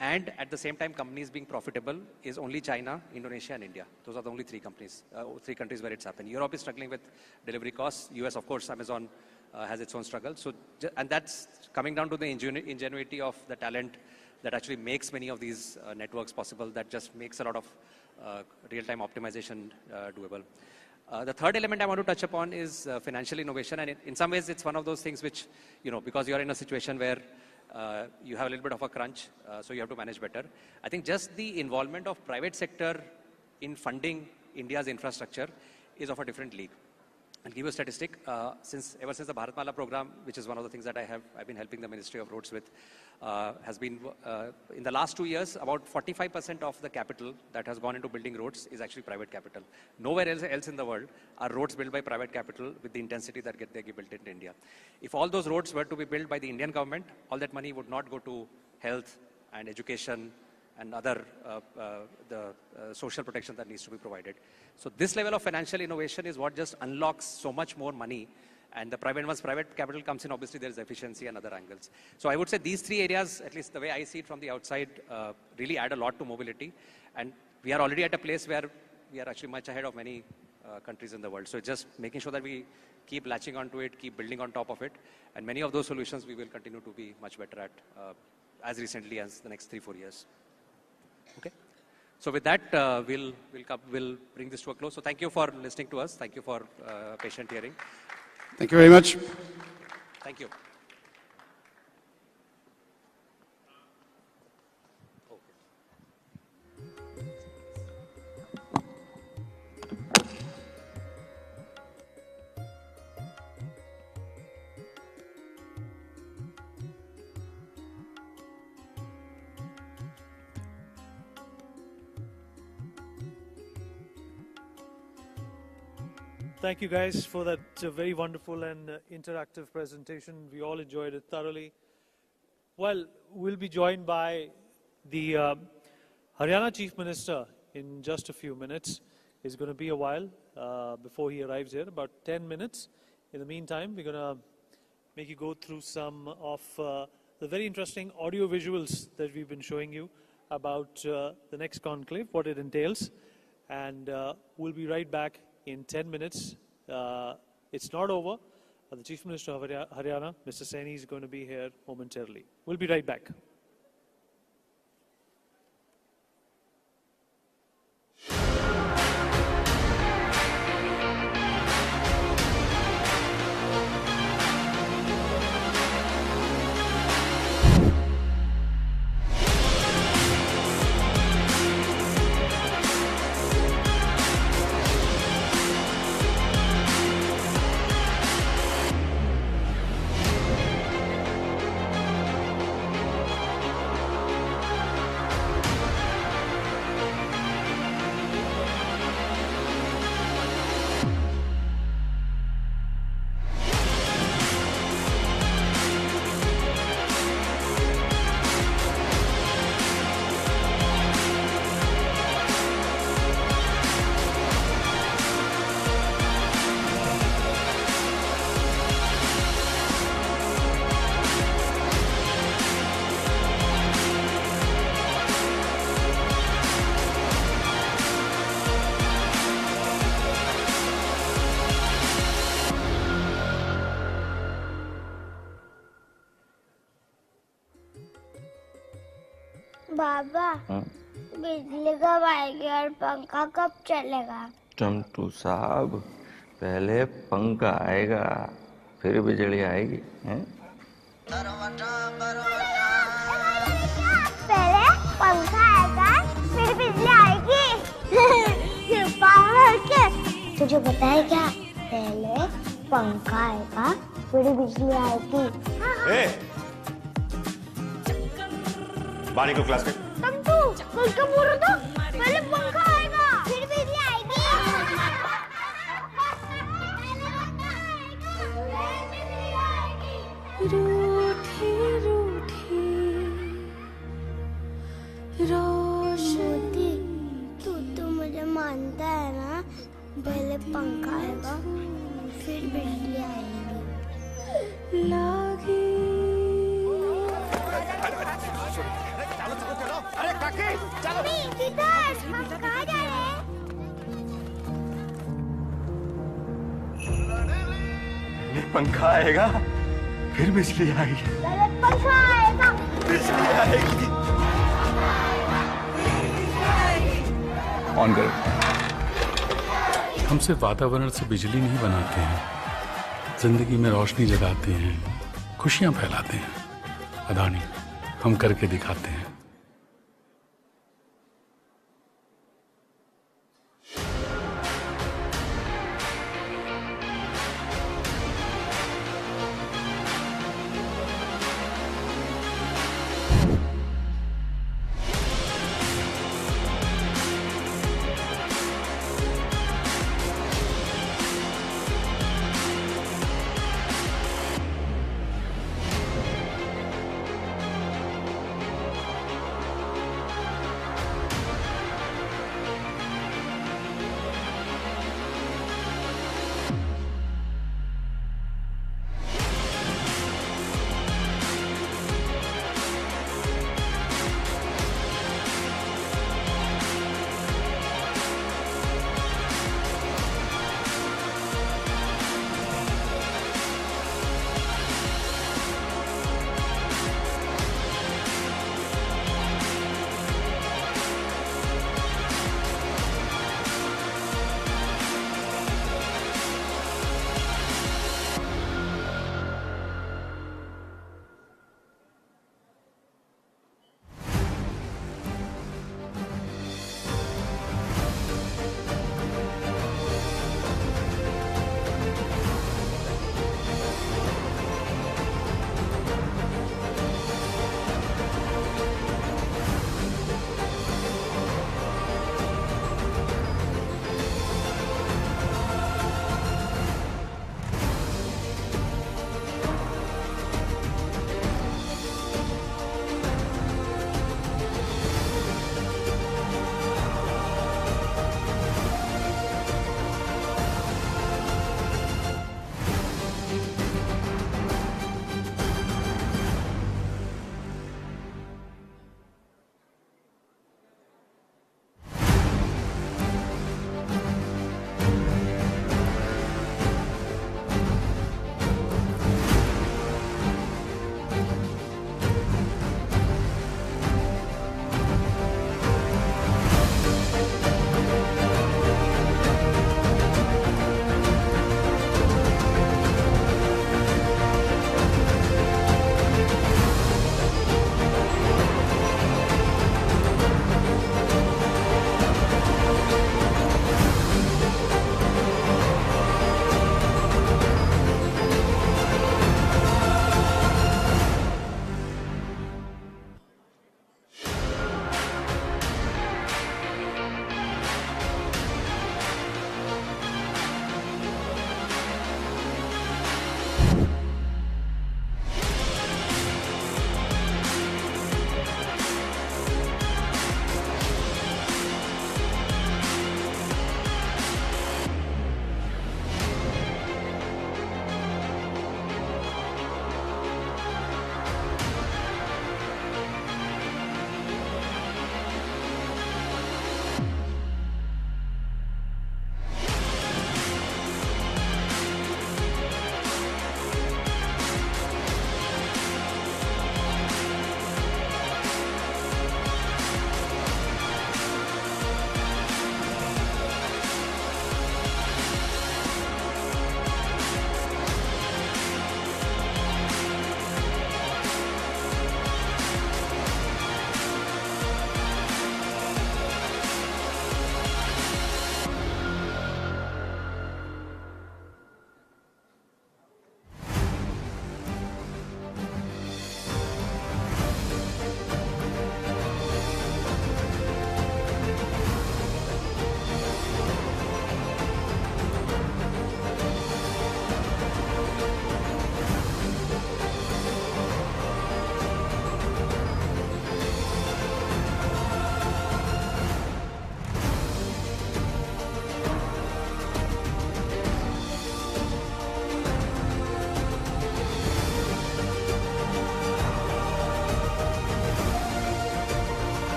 and at the same time companies being profitable, is only China, Indonesia, and India. Those are the only three countries where it's happened. Europe is struggling with delivery costs. US, of course, Amazon has its own struggle. So, and that's coming down to the ingenuity of the talent that actually makes many of these networks possible, that just makes a lot of real-time optimization doable. The third element I want to touch upon is financial innovation, and in some ways it's one of those things which, because you're in a situation where you have a little bit of a crunch, so you have to manage better. I think just the involvement of private sector in funding India's infrastructure is of a different league. I'll give you a statistic. Ever since the Bharatmala program, which is one of the things that I've been helping the Ministry of Roads with, has been, in the last 2 years, about 45% of the capital that has gone into building roads is actually private capital. Nowhere else in the world are roads built by private capital with the intensity that they get built in India. If all those roads were to be built by the Indian government, all that money would not go to health and education and other social protection that needs to be provided. So this level of financial innovation is what just unlocks so much more money. And once private capital comes in, obviously there is efficiency and other angles. So I would say these three areas, at least the way I see it from the outside, really add a lot to mobility. And we are already at a place where we are actually much ahead of many countries in the world. So just making sure that we keep latching onto it, keep building on top of it. And many of those solutions we will continue to be much better at as recently as the next 3-4 years. Okay. So with that, we'll bring this to a close. So thank you for listening to us. Thank you for patient hearing. Thank you very much. Thank you. Thank you guys for that very wonderful and interactive presentation. We all enjoyed it thoroughly. Well, we'll be joined by the Haryana Chief Minister in just a few minutes. It's going to be a while before he arrives here, about 10 minutes. In the meantime, we're going to make you go through some of the very interesting audio visuals that we've been showing you about the next conclave, what it entails. And we'll be right back in 10 minutes. It's not over. The Chief Minister of Haryana, Mr. Saini, is going to be here momentarily. We'll be right back. बाबा बिजली कब आएगी और पंखा कब चलेगा? चंटू साहब, पहले पंखा आएगा फिर बिजली आएगी, हैं? पहले पंखा आएगा फिर बिजली आएगी। ये पागल है। तुझे पता है क्या? पहले पंखा आएगा फिर बिजली आएगी। बानी को क्लास में तंतु कल का बोल रहा था पहले पंखा आएगा फिर बिजली आएगी। रूठी रूठी रोशनी, तू मुझे मानता है ना? पहले पंखा आएगा फिर बिजली आएगी। लागी किधर? हम कहाँ जा रहे हैं? ये पंखा आएगा फिर बिजली आएगी। पहले पंखा आएगा। बिजली आएगी। ऑन करो। हम सिर्फ वातावरण से बिजली नहीं बनाते हैं, जिंदगी में रोशनी जगाते हैं, खुशियां फैलाते हैं। अदानी, हम करके दिखाते हैं।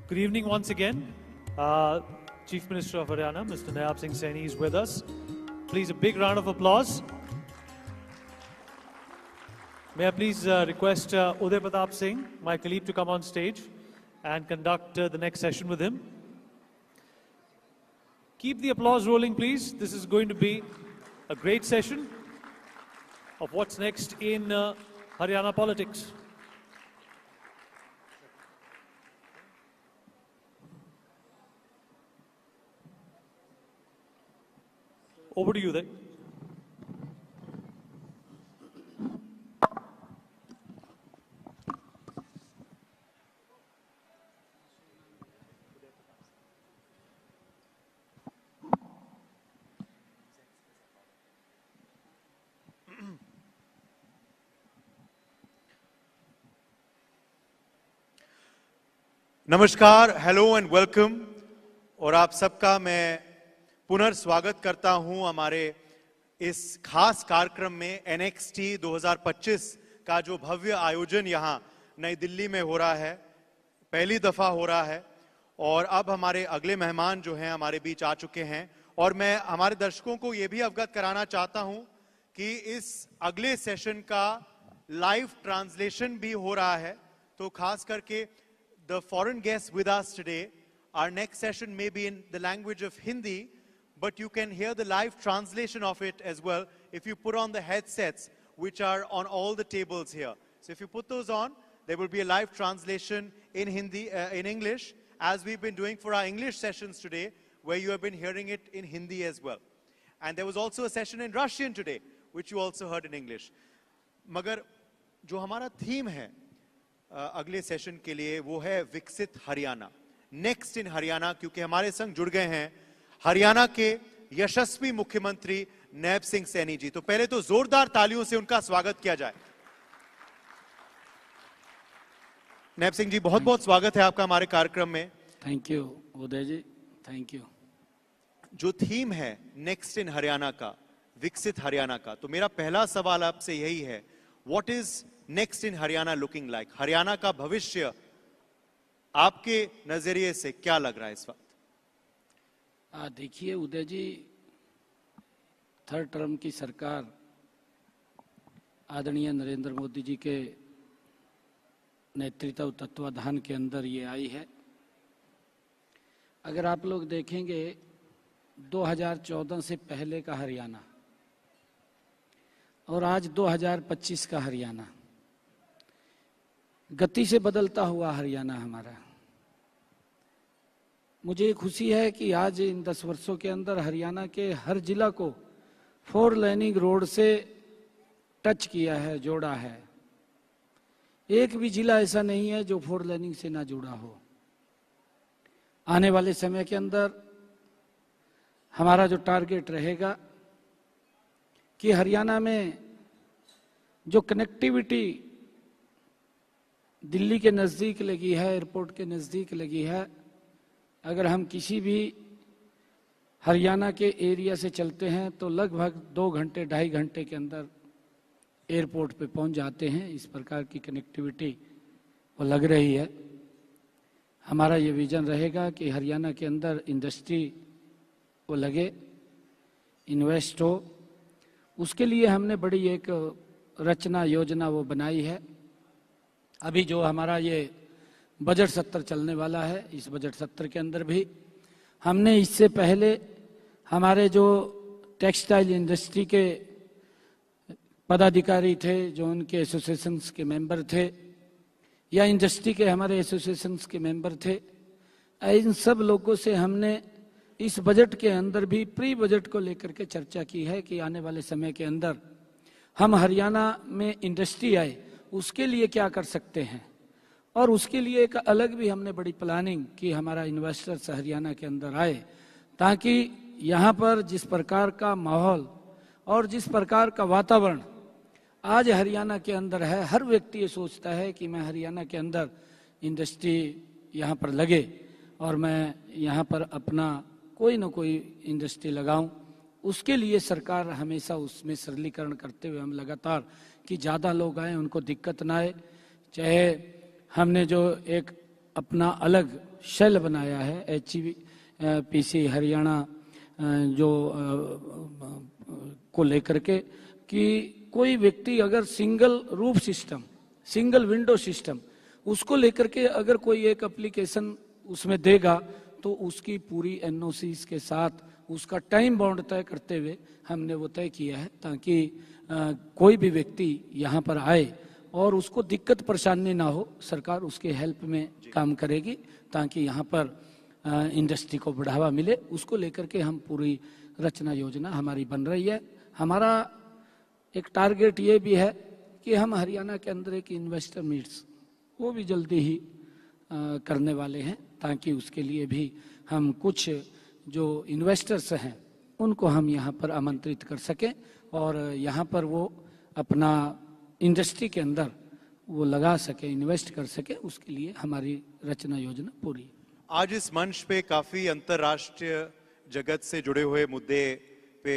Good evening once again. Chief Minister of Haryana, Mr. Nayab Singh Saini is with us. Please, a big round of applause. May I please request Uday Pratap Singh, my colleague, to come on stage and conduct the next session with him. Keep the applause rolling, please. This is going to be a great session of what's next in Haryana politics. Over to you, Uday. नमस्कार, hello and welcome. और आप सबका मैं पुनर्स्वागत करता हूं हमारे इस खास कार्यक्रम में NXT 2025 का जो भव्य आयोजन यहां नई दिल्ली में हो रहा है, पहली दफा हो रहा है। और अब हमारे अगले मेहमान जो हैं हमारे बीच आ चुके हैं और मैं हमारे दर्शकों को यह भी अवगत कराना चाहता हूं कि इस अगले सेशन का लाइव ट्रांसलेशन भी हो रहा है। तो खास करके the foreign guests with us today, our next session may be in the language of Hindi, but you can hear the live translation of it as well if you put on the headsets which are on all the tables here. So if you put those on, there will be a live translation in Hindi, in English, as we've been doing for our English sessions today, where you have been hearing it in Hindi as well. And there was also a session in Russian today, which you also heard in English. मगर जो हमारा theme है अगले session के लिए वो है विकसित हरियाणा, नेक्स्ट इन हरियाणा, क्योंकि हमारे संग जुड़ गए हैं हरियाणा के यशस्वी मुख्यमंत्री नैब सिंह सैनी जी। तो पहले तो जोरदार तालियों से उनका स्वागत किया जाए। नैब सिंह जी, बहुत बहुत स्वागत है आपका हमारे कार्यक्रम में। Thank you Uday ji, thank you. जो थीम है नेक्स्ट इन हरियाणा का, विकसित हरियाणा का, तो मेरा पहला सवाल आपसे यही है, what is next in Haryana looking like? Haryana का भविष्य आपके नजरिए से क्या लग रहा है इस वक्त? देखिए उदय जी, थर्ड टर्म की सरकार आदरणीय नरेंद्र मोदी जी के नेतृत्व तत्वाधान के अंदर ये आई है। अगर आप लोग देखेंगे 2014 से पहले का हरियाणा और आज 2025 का हरियाणा, गति से बदलता हुआ हरियाणा हमारा। मुझे खुशी है कि आज इन 10 वर्षों के अंदर हरियाणा के हर जिला को 4 लेनिंग रोड से टच किया है, जोड़ा है। एक भी जिला ऐसा नहीं है जो 4 लेनिंग से ना जुड़ा हो। आने वाले समय के अंदर हमारा जो टारगेट रहेगा कि हरियाणा में जो कनेक्टिविटी दिल्ली के नज़दीक लगी है, एयरपोर्ट के नज़दीक लगी है, अगर हम किसी भी हरियाणा के एरिया से चलते हैं तो लगभग 2 घंटे 2.5 घंटे के अंदर एयरपोर्ट पे पहुंच जाते हैं। इस प्रकार की कनेक्टिविटी वो लग रही है। हमारा ये विजन रहेगा कि हरियाणा के अंदर इंडस्ट्री वो लगे, इन्वेस्ट हो। उसके लिए हमने बड़ी एक रचना योजना वो बनाई है। अभी जो हमारा ये बजट सत्र चलने वाला है, इस बजट सत्र के अंदर भी हमने इससे पहले हमारे जो टेक्सटाइल इंडस्ट्री के पदाधिकारी थे, जो उनके एसोसिएशंस के मेंबर थे या इंडस्ट्री के हमारे एसोसिएशंस के मेंबर थे, इन सब लोगों से हमने इस बजट के अंदर भी प्री बजट को लेकर के चर्चा की है कि आने वाले समय के अंदर हम हरियाणा में इंडस्ट्री आए उसके लिए क्या कर सकते हैं। और उसके लिए एक अलग भी हमने बड़ी प्लानिंग की, हमारा इन्वेस्टर्स हरियाणा के अंदर आए, ताकि यहाँ पर जिस प्रकार का माहौल और जिस प्रकार का वातावरण आज हरियाणा के अंदर है, हर व्यक्ति ये सोचता है कि मैं हरियाणा के अंदर इंडस्ट्री यहाँ पर लगे और मैं यहाँ पर अपना कोई ना कोई इंडस्ट्री लगाऊं। उसके लिए सरकार हमेशा उसमें सरलीकरण करते हुए हम लगातार कि ज़्यादा लोग आए, उनको दिक्कत ना आए। चाहे हमने जो एक अपना अलग शेल बनाया है HPC हरियाणा जो को लेकर के कि कोई व्यक्ति अगर single roof system, single window system उसको लेकर के अगर कोई एक एप्लीकेशन उसमें देगा तो उसकी पूरी NOCs के साथ उसका टाइम बाउंड तय करते हुए हमने वो तय किया है ताकि कोई भी व्यक्ति यहाँ पर आए और उसको दिक्कत परेशानी ना हो, सरकार उसके हेल्प में काम करेगी ताकि यहाँ पर इंडस्ट्री को बढ़ावा मिले। उसको लेकर के हम पूरी रचना योजना हमारी बन रही है। हमारा एक टारगेट ये भी है कि हम हरियाणा के अंदर एक इन्वेस्टर मीट्स वो भी जल्दी ही करने वाले हैं ताकि उसके लिए भी हम कुछ जो इन्वेस्टर्स हैं उनको हम यहाँ पर आमंत्रित कर सकें और यहाँ पर वो अपना इंडस्ट्री के अंदर वो लगा सके, इन्वेस्ट कर सके, उसके लिए हमारी रचना योजना पूरी। आज इस मंच पे काफी अंतर्राष्ट्रीय जगत से जुड़े हुए मुद्दे पे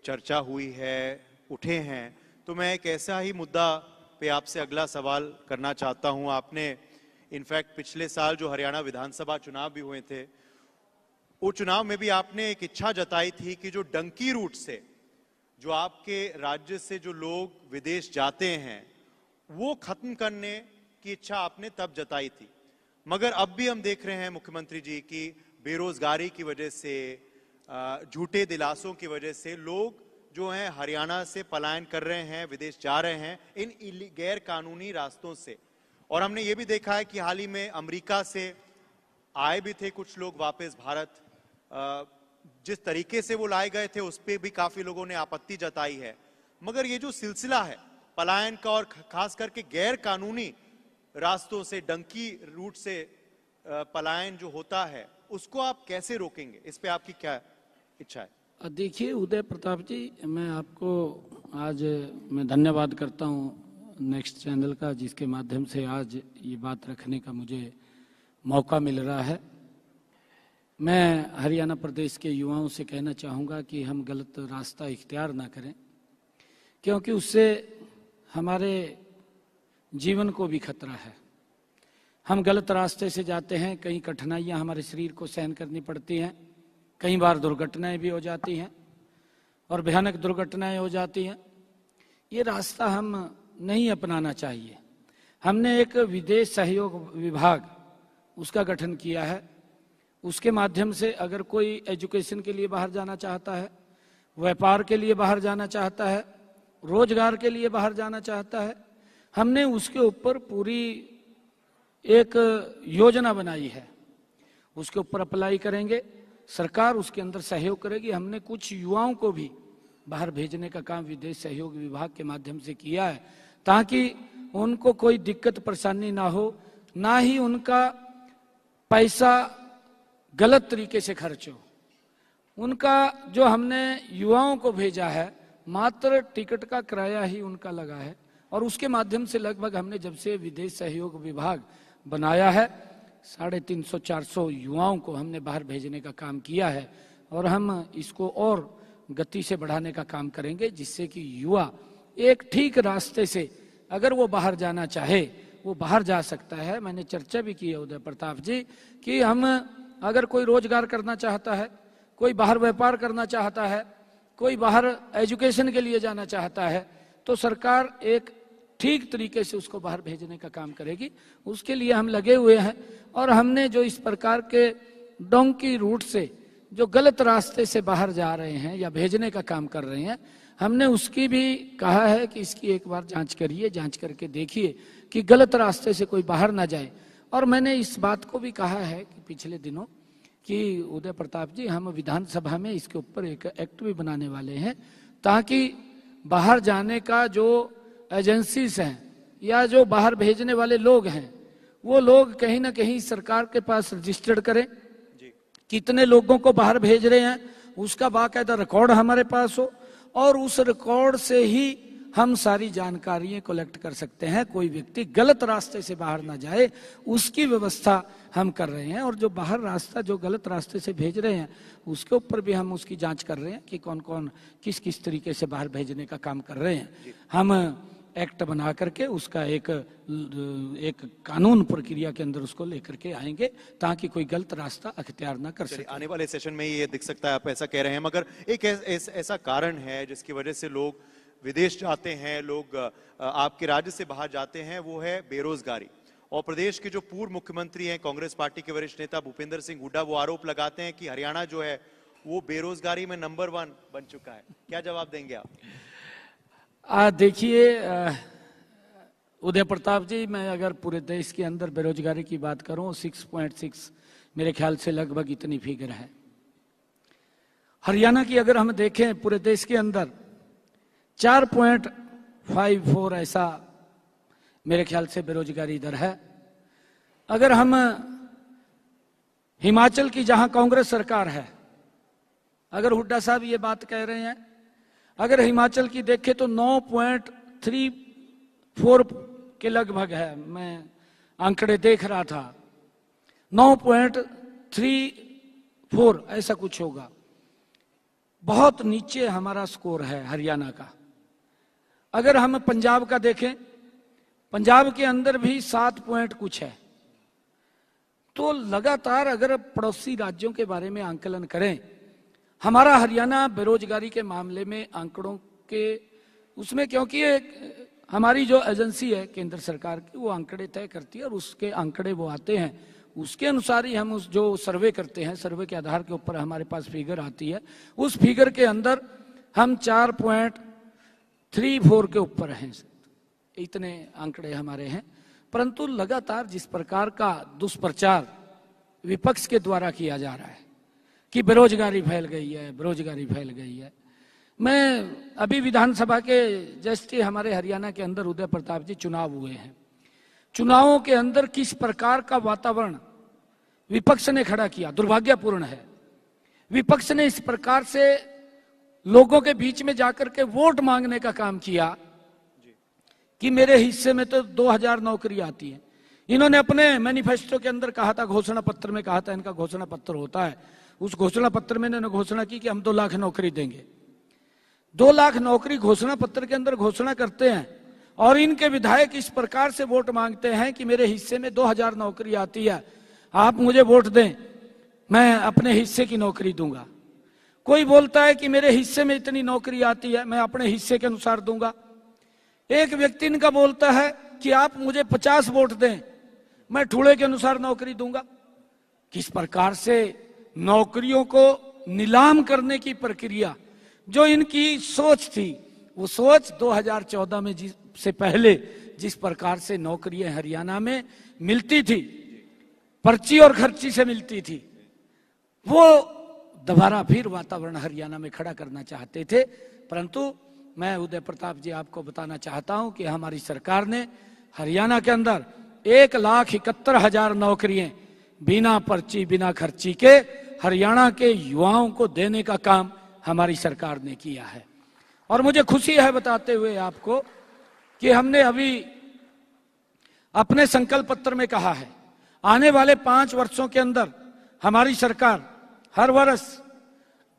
चर्चा हुई है, उठे हैं, तो मैं एक ऐसा ही मुद्दा पे आपसे अगला सवाल करना चाहता हूं। आपने इनफैक्ट पिछले साल जो हरियाणा विधानसभा चुनाव भी हुए थे, वो चुनाव में भी आपने एक इच्छा जताई थी कि जो डंकी रूट से, जो आपके राज्य से जो लोग विदेश जाते हैं, वो खत्म करने की इच्छा आपने तब जताई थी। मगर अब भी हम देख रहे हैं मुख्यमंत्री जी कि बेरोजगारी की वजह से, झूठे दिलासों की वजह से लोग जो हैं हरियाणा से पलायन कर रहे हैं, विदेश जा रहे हैं इन गैर कानूनी रास्तों से। और हमने ये भी देखा है कि हाल ही में अमेरिका से आए भी थे कुछ लोग वापस भारत, जिस तरीके से वो लाए गए थे उस पर भी काफी लोगों ने आपत्ति जताई है। मगर ये जो सिलसिला है पलायन का और खास करके गैर कानूनी रास्तों से, डंकी रूट से पलायन जो होता है, उसको आप कैसे रोकेंगे? इस पे आपकी क्या इच्छा है? देखिए उदय प्रताप जी, मैं आपको आज मैं धन्यवाद करता हूँ नेक्स्ट चैनल का, जिसके माध्यम से आज ये बात रखने का मुझे मौका मिल रहा है। मैं हरियाणा प्रदेश के युवाओं से कहना चाहूँगा कि हम गलत रास्ता इख्तियार ना करें, क्योंकि उससे हमारे जीवन को भी खतरा है। हम गलत रास्ते से जाते हैं, कई कठिनाइयाँ हमारे शरीर को सहन करनी पड़ती हैं, कई बार दुर्घटनाएं भी हो जाती हैं और भयानक दुर्घटनाएं हो जाती हैं। ये रास्ता हम नहीं अपनाना चाहिए। हमने एक विदेश सहयोग विभाग उसका गठन किया है। उसके माध्यम से अगर कोई एजुकेशन के लिए बाहर जाना चाहता है, व्यापार के लिए बाहर जाना चाहता है, रोजगार के लिए बाहर जाना चाहता है, हमने उसके ऊपर पूरी एक योजना बनाई है। उसके ऊपर अप्लाई करेंगे, सरकार उसके अंदर सहयोग करेगी। हमने कुछ युवाओं को भी बाहर भेजने का काम विदेश सहयोग विभाग के माध्यम से किया है ताकि उनको कोई दिक्कत परेशानी ना हो, ना ही उनका पैसा गलत तरीके से खर्च हो। उनका जो हमने युवाओं को भेजा है, मात्र टिकट का किराया ही उनका लगा है और उसके माध्यम से लगभग हमने जब से विदेश सहयोग विभाग बनाया है 350-400 युवाओं को हमने बाहर भेजने का काम किया है और हम इसको और गति से बढ़ाने का काम करेंगे, जिससे कि युवा एक ठीक रास्ते से अगर वो बाहर जाना चाहे वो बाहर जा सकता है। मैंने चर्चा भी की है उदय प्रताप जी कि हम अगर कोई रोजगार करना चाहता है, कोई बाहर व्यापार करना चाहता है, कोई बाहर एजुकेशन के लिए जाना चाहता है, तो सरकार एक ठीक तरीके से उसको बाहर भेजने का काम करेगी। उसके लिए हम लगे हुए हैं और हमने जो इस प्रकार के डोंकी रूट से जो गलत रास्ते से बाहर जा रहे हैं या भेजने का काम कर रहे हैं, हमने उसकी भी कहा है कि इसकी एक बार जांच करिए, जांच करके देखिए कि गलत रास्ते से कोई बाहर ना जाए। और मैंने इस बात को भी कहा है कि पिछले दिनों कि उदय प्रताप जी, हम विधानसभा में इसके ऊपर एक एक्ट भी बनाने वाले हैं ताकि बाहर जाने का जो एजेंसीज हैं या जो बाहर भेजने वाले लोग हैं, वो लोग कहीं ना कहीं सरकार के पास रजिस्टर्ड करें कितने लोगों को बाहर भेज रहे हैं, उसका बाकायदा रिकॉर्ड हमारे पास हो और उस रिकॉर्ड से ही हम सारी जानकारियां कलेक्ट कर सकते हैं। कोई व्यक्ति गलत रास्ते से बाहर ना जाए, उसकी व्यवस्था हम कर रहे हैं। और जो बाहर रास्ता जो गलत रास्ते से भेज रहे हैं उसके ऊपर भी हम उसकी जांच कर रहे हैं कि कौन कौन किस किस तरीके से बाहर भेजने का काम कर रहे हैं। हम एक्ट बना करके उसका एक कानून प्रक्रिया के अंदर उसको लेकर के आएंगे ताकि कोई गलत रास्ता अख्तियार ना कर सके। आने वाले सेशन में ये दिख सकता है, आप ऐसा कह रहे हैं, मगर एक ऐसा कारण है जिसकी वजह से लोग विदेश जाते हैं, लोग आपके राज्य से बाहर जाते हैं, वो है बेरोजगारी। और प्रदेश के जो पूर्व मुख्यमंत्री हैं, कांग्रेस पार्टी के वरिष्ठ नेता भूपेंद्र सिंह हुड्डा, वो आरोप लगाते हैं कि हरियाणा जो है वो बेरोजगारी में नंबर 1 बन चुका है। क्या जवाब देंगे आप? देखिए उदय प्रताप जी, मैं अगर पूरे देश के अंदर बेरोजगारी की बात करूं 6.6 मेरे ख्याल से लगभग इतनी फिगर है। हरियाणा की अगर हम देखें पूरे देश के अंदर 4.54 ऐसा मेरे ख्याल से बेरोजगारी दर है। अगर हम हिमाचल की जहां कांग्रेस सरकार है, अगर हुड्डा साहब ये बात कह रहे हैं, अगर हिमाचल की देखें तो 9.34 के लगभग है, मैं आंकड़े देख रहा था 9.34 ऐसा कुछ होगा। बहुत नीचे हमारा स्कोर है हरियाणा का। अगर हम पंजाब का देखें, पंजाब के अंदर भी 7 पॉइंट कुछ है। तो लगातार अगर पड़ोसी राज्यों के बारे में आंकलन करें, हमारा हरियाणा बेरोजगारी के मामले में आंकड़ों के उसमें, क्योंकि हमारी जो एजेंसी है केंद्र सरकार की, वो आंकड़े तय करती है और उसके आंकड़े वो आते हैं, उसके अनुसार ही हम उस जो सर्वे करते हैं, सर्वे के आधार के ऊपर हमारे पास फिगर आती है। उस फिगर के अंदर हम 4.34 के ऊपर हैं, इतने आंकड़े हमारे हैं। परंतु लगातार जिस प्रकार का दुष्प्रचार विपक्ष के द्वारा किया जा रहा है कि बेरोजगारी फैल गई है, बेरोजगारी फैल गई है। मैं अभी विधानसभा के जस्ट हमारे हरियाणा के अंदर उदय प्रताप जी चुनाव हुए हैं, चुनावों के अंदर किस प्रकार का वातावरण विपक्ष ने खड़ा किया, दुर्भाग्यपूर्ण है। विपक्ष ने इस प्रकार से लोगों के बीच में जाकर के वोट मांगने का काम किया कि मेरे हिस्से में तो 2000 नौकरी आती है। इन्होंने अपने मैनिफेस्टो के अंदर कहा था, घोषणा पत्र में कहा था, इनका घोषणा पत्र होता है, उस घोषणा पत्र में इन्होंने घोषणा की कि हम 2 लाख नौकरी देंगे। 2 लाख नौकरी घोषणा पत्र के अंदर घोषणा करते हैं और इनके विधायक इस प्रकार से वोट मांगते हैं कि मेरे हिस्से में 2000 नौकरी आती है, आप मुझे वोट दें, मैं अपने हिस्से की नौकरी दूंगा। कोई बोलता है कि मेरे हिस्से में इतनी नौकरी आती है, मैं अपने हिस्से के अनुसार दूंगा। एक व्यक्ति इनका बोलता है कि आप मुझे 50 वोट दें, मैं ठूड़े के अनुसार नौकरी दूंगा। किस प्रकार से नौकरियों को नीलाम करने की प्रक्रिया, जो इनकी सोच थी, वो सोच 2014 में से पहले जिस प्रकार से नौकरियां हरियाणा में मिलती थी, पर्ची और खर्ची से मिलती थी, वो दोबारा फिर वातावरण हरियाणा में खड़ा करना चाहते थे। परंतु मैं उदय प्रताप जी आपको बताना चाहता हूं कि हमारी सरकार ने हरियाणा के अंदर 1,71,000 नौकरियां बिना पर्ची बिना खर्ची के हरियाणा के युवाओं को देने का काम हमारी सरकार ने किया है। और मुझे खुशी है बताते हुए आपको कि हमने अभी अपने संकल्प पत्र में कहा है, आने वाले 5 वर्षों के अंदर हमारी सरकार हर वर्ष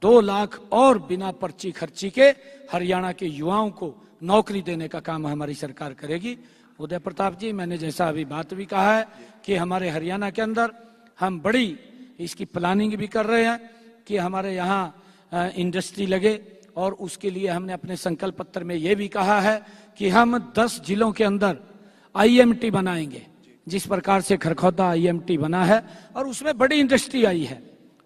2 लाख और बिना पर्ची खर्ची के हरियाणा के युवाओं को नौकरी देने का काम हमारी सरकार करेगी। उदय प्रताप जी, मैंने जैसा अभी बात भी कहा है कि हमारे हरियाणा के अंदर हम बड़ी इसकी प्लानिंग भी कर रहे हैं कि हमारे यहाँ इंडस्ट्री लगे, और उसके लिए हमने अपने संकल्प पत्र में ये भी कहा है कि हम 10 जिलों के अंदर IMT बनाएंगे। जिस प्रकार से खरखौदा IMT बना है और उसमें बड़ी इंडस्ट्री आई है,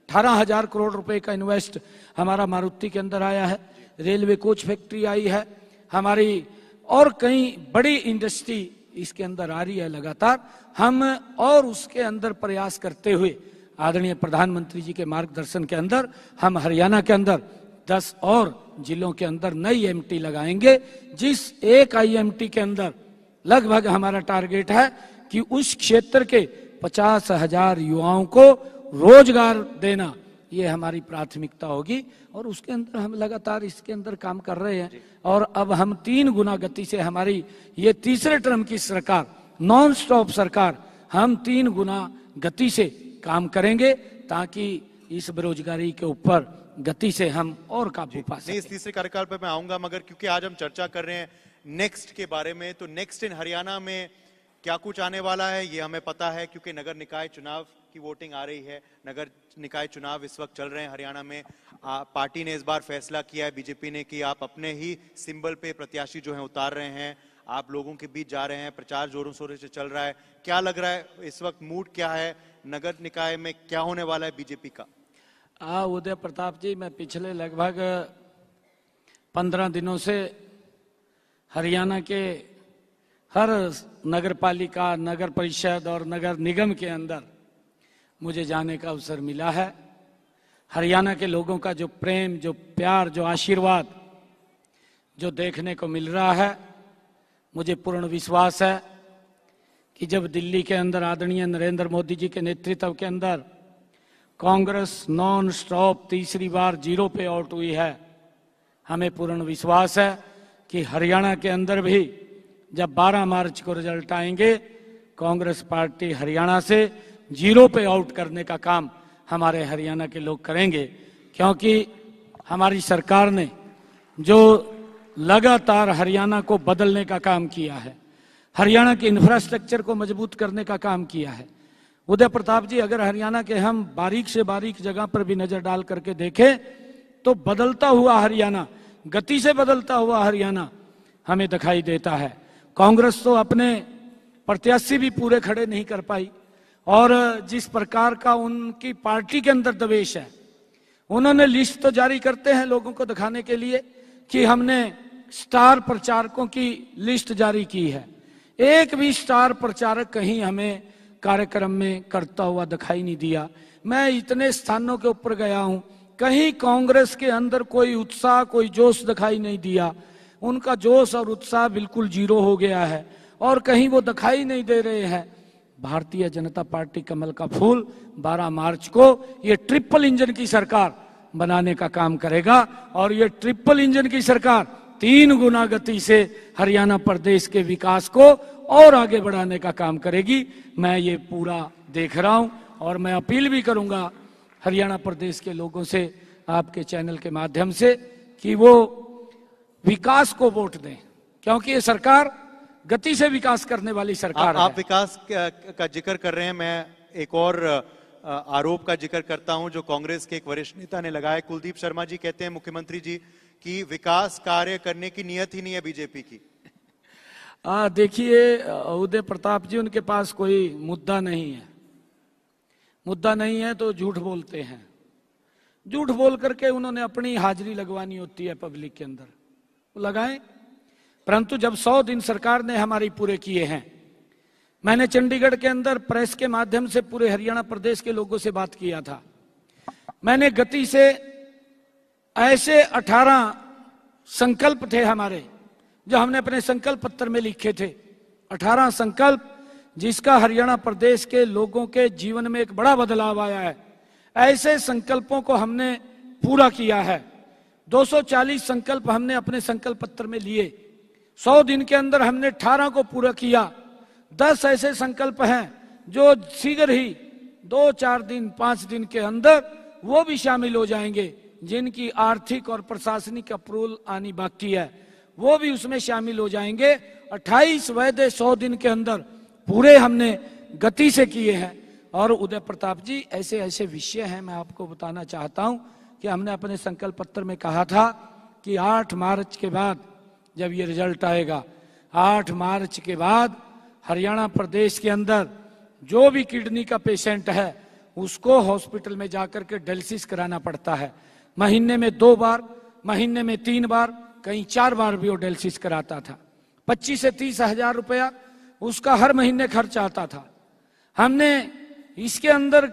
18,000 करोड़ रुपए का इन्वेस्ट हमारा मारुति के अंदर आया है, रेलवे कोच फैक्ट्री आई है हमारी, और कई बड़ी इंडस्ट्री इसके अंदर आ रही है लगातार। हम और उसके अंदर प्रयास करते हुए आदरणीय प्रधानमंत्री जी के मार्गदर्शन के अंदर हम हरियाणा के अंदर 10 और जिलों के अंदर नई IMT लगाएंगे, जिस एक IMT के अंदर लगभग हमारा टारगेट है कि उस क्षेत्र के 50,000 युवाओं को रोजगार देना, ये हमारी प्राथमिकता होगी। और उसके अंदर हम लगातार इसके अंदर काम कर रहे हैं, और अब हम 3 गुना गति से, हमारी ये तीसरे टर्म की सरकार, नॉन स्टॉप सरकार, हम 3 गुना गति से काम करेंगे ताकि इस बेरोजगारी के ऊपर गति से हम और काबू पा सकें। इस तीसरे कार्यकाल पर मैं आऊंगा, मगर क्योंकि आज हम चर्चा कर रहे हैं नेक्स्ट के बारे में। तो नेक्स्ट इन हरियाणा में क्या कुछ आने वाला है ये हमें पता है, क्योंकि नगर निकाय चुनाव की वोटिंग आ रही है। नगर निकाय चुनाव इस वक्त चल रहे हैं हरियाणा में। पार्टी ने इस बार फैसला किया है, बीजेपी ने, कि आप अपने ही सिंबल पे प्रत्याशी जो है उतार रहे हैं, आप लोगों के बीच जा रहे हैं, प्रचार जोरों शोरों से चल रहा है। क्या लग रहा है इस वक्त मूड क्या है, नगर निकाय में क्या होने वाला है बीजेपी का? उदय प्रताप जी, मैं पिछले लगभग 15 दिनों से हरियाणा के हर नगर पालिका, नगर परिषद और नगर निगम के अंदर मुझे जाने का अवसर मिला है। हरियाणा के लोगों का जो प्रेम, जो प्यार, जो आशीर्वाद जो देखने को मिल रहा है, मुझे पूर्ण विश्वास है कि जब दिल्ली के अंदर आदरणीय नरेंद्र मोदी जी के नेतृत्व के अंदर कांग्रेस नॉन स्टॉप तीसरी बार 0 पे आउट हुई है, हमें पूर्ण विश्वास है कि हरियाणा के अंदर भी जब 12 मार्च को रिजल्ट आएंगे, कांग्रेस पार्टी हरियाणा से 0 पे आउट करने का काम हमारे हरियाणा के लोग करेंगे। क्योंकि हमारी सरकार ने जो लगातार हरियाणा को बदलने का काम किया है, हरियाणा के इंफ्रास्ट्रक्चर को मजबूत करने का काम किया है। उदय प्रताप जी, अगर हरियाणा के हम बारीक से बारीक जगह पर भी नजर डाल करके देखें तो बदलता हुआ हरियाणा, गति से बदलता हुआ हरियाणा हमें दिखाई देता है। कांग्रेस तो अपने प्रत्याशी भी पूरे खड़े नहीं कर पाई, और जिस प्रकार का उनकी पार्टी के अंदर दवेश है, उन्होंने लिस्ट तो जारी करते हैं लोगों को दिखाने के लिए कि हमने स्टार प्रचारकों की लिस्ट जारी की है। एक भी स्टार प्रचारक कहीं हमें कार्यक्रम में करता हुआ दिखाई नहीं दिया। मैं इतने स्थानों के ऊपर गया हूं, कहीं कांग्रेस के अंदर कोई उत्साह, कोई जोश दिखाई नहीं दिया। उनका जोश और उत्साह बिल्कुल 0 हो गया है, और कहीं वो दिखाई नहीं दे रहे हैं। भारतीय जनता पार्टी कमल का फूल 12 मार्च को ये ट्रिपल इंजन की सरकार बनाने का काम करेगा, और ये ट्रिपल इंजन की सरकार 3 गुना गति से हरियाणा प्रदेश के विकास को और आगे बढ़ाने का काम करेगी। मैं ये पूरा देख रहा हूं, और मैं अपील भी करूंगा हरियाणा प्रदेश के लोगों से आपके चैनल के माध्यम से कि वो विकास को वोट दें, क्योंकि ये सरकार गति से विकास करने वाली सरकार है। आप विकास का जिक्र कर रहे हैं, मैं एक और आरोप का जिक्र करता हूं जो कांग्रेस के एक वरिष्ठ नेता ने लगाया। कुलदीप शर्मा जी कहते हैं मुख्यमंत्री जी कि विकास कार्य करने की नीयत ही नहीं है बीजेपी की। देखिए उदय प्रताप जी, उनके पास कोई मुद्दा नहीं है। मुद्दा नहीं है तो झूठ बोलते हैं। झूठ बोल करके उन्होंने अपनी हाजिरी लगवानी होती है पब्लिक के अंदर, वो लगाएं। परंतु जब 100 दिन सरकार ने हमारी पूरे किए हैं, मैंने चंडीगढ़ के अंदर प्रेस के माध्यम से पूरे हरियाणा प्रदेश के लोगों से बात किया था। मैंने गति से ऐसे 18 संकल्प थे हमारे, जो हमने अपने संकल्प पत्र में लिखे थे। 18 संकल्प, जिसका हरियाणा प्रदेश के लोगों के जीवन में एक बड़ा बदलाव आया है। ऐसे संकल्पों को हमने पूरा किया है। 240 संकल्प हमने अपने संकल्प पत्र में लिए। 100 दिन के अंदर हमने 18 को पूरा किया। 10 ऐसे संकल्प हैं जो शीघ्र ही 2-4 दिन 5 दिन के अंदर वो भी शामिल हो जाएंगे, जिनकी आर्थिक और प्रशासनिक अप्रूवल आनी बाकी है, वो भी उसमें शामिल हो जाएंगे। 28 वायदे 100 दिन के अंदर पूरे हमने गति से किए हैं। और उदय प्रताप जी, ऐसे ऐसे विषय हैं, मैं आपको बताना चाहता हूं कि हमने अपने संकल्प पत्र में कहा था कि 8 मार्च के बाद जब ये रिजल्ट आएगा, 8 मार्च के बाद हरियाणा प्रदेश के अंदर जो भी किडनी का पेशेंट है उसको हॉस्पिटल में जाकर के डायलिसिस कराना पड़ता है। महीने में 2 बार, महीने में 3 बार, कहीं 4 बार भी वो डायलिसिस कराता था। 25 से 30 हजार रुपया उसका हर महीने खर्च आता था। हमने इसके अंदर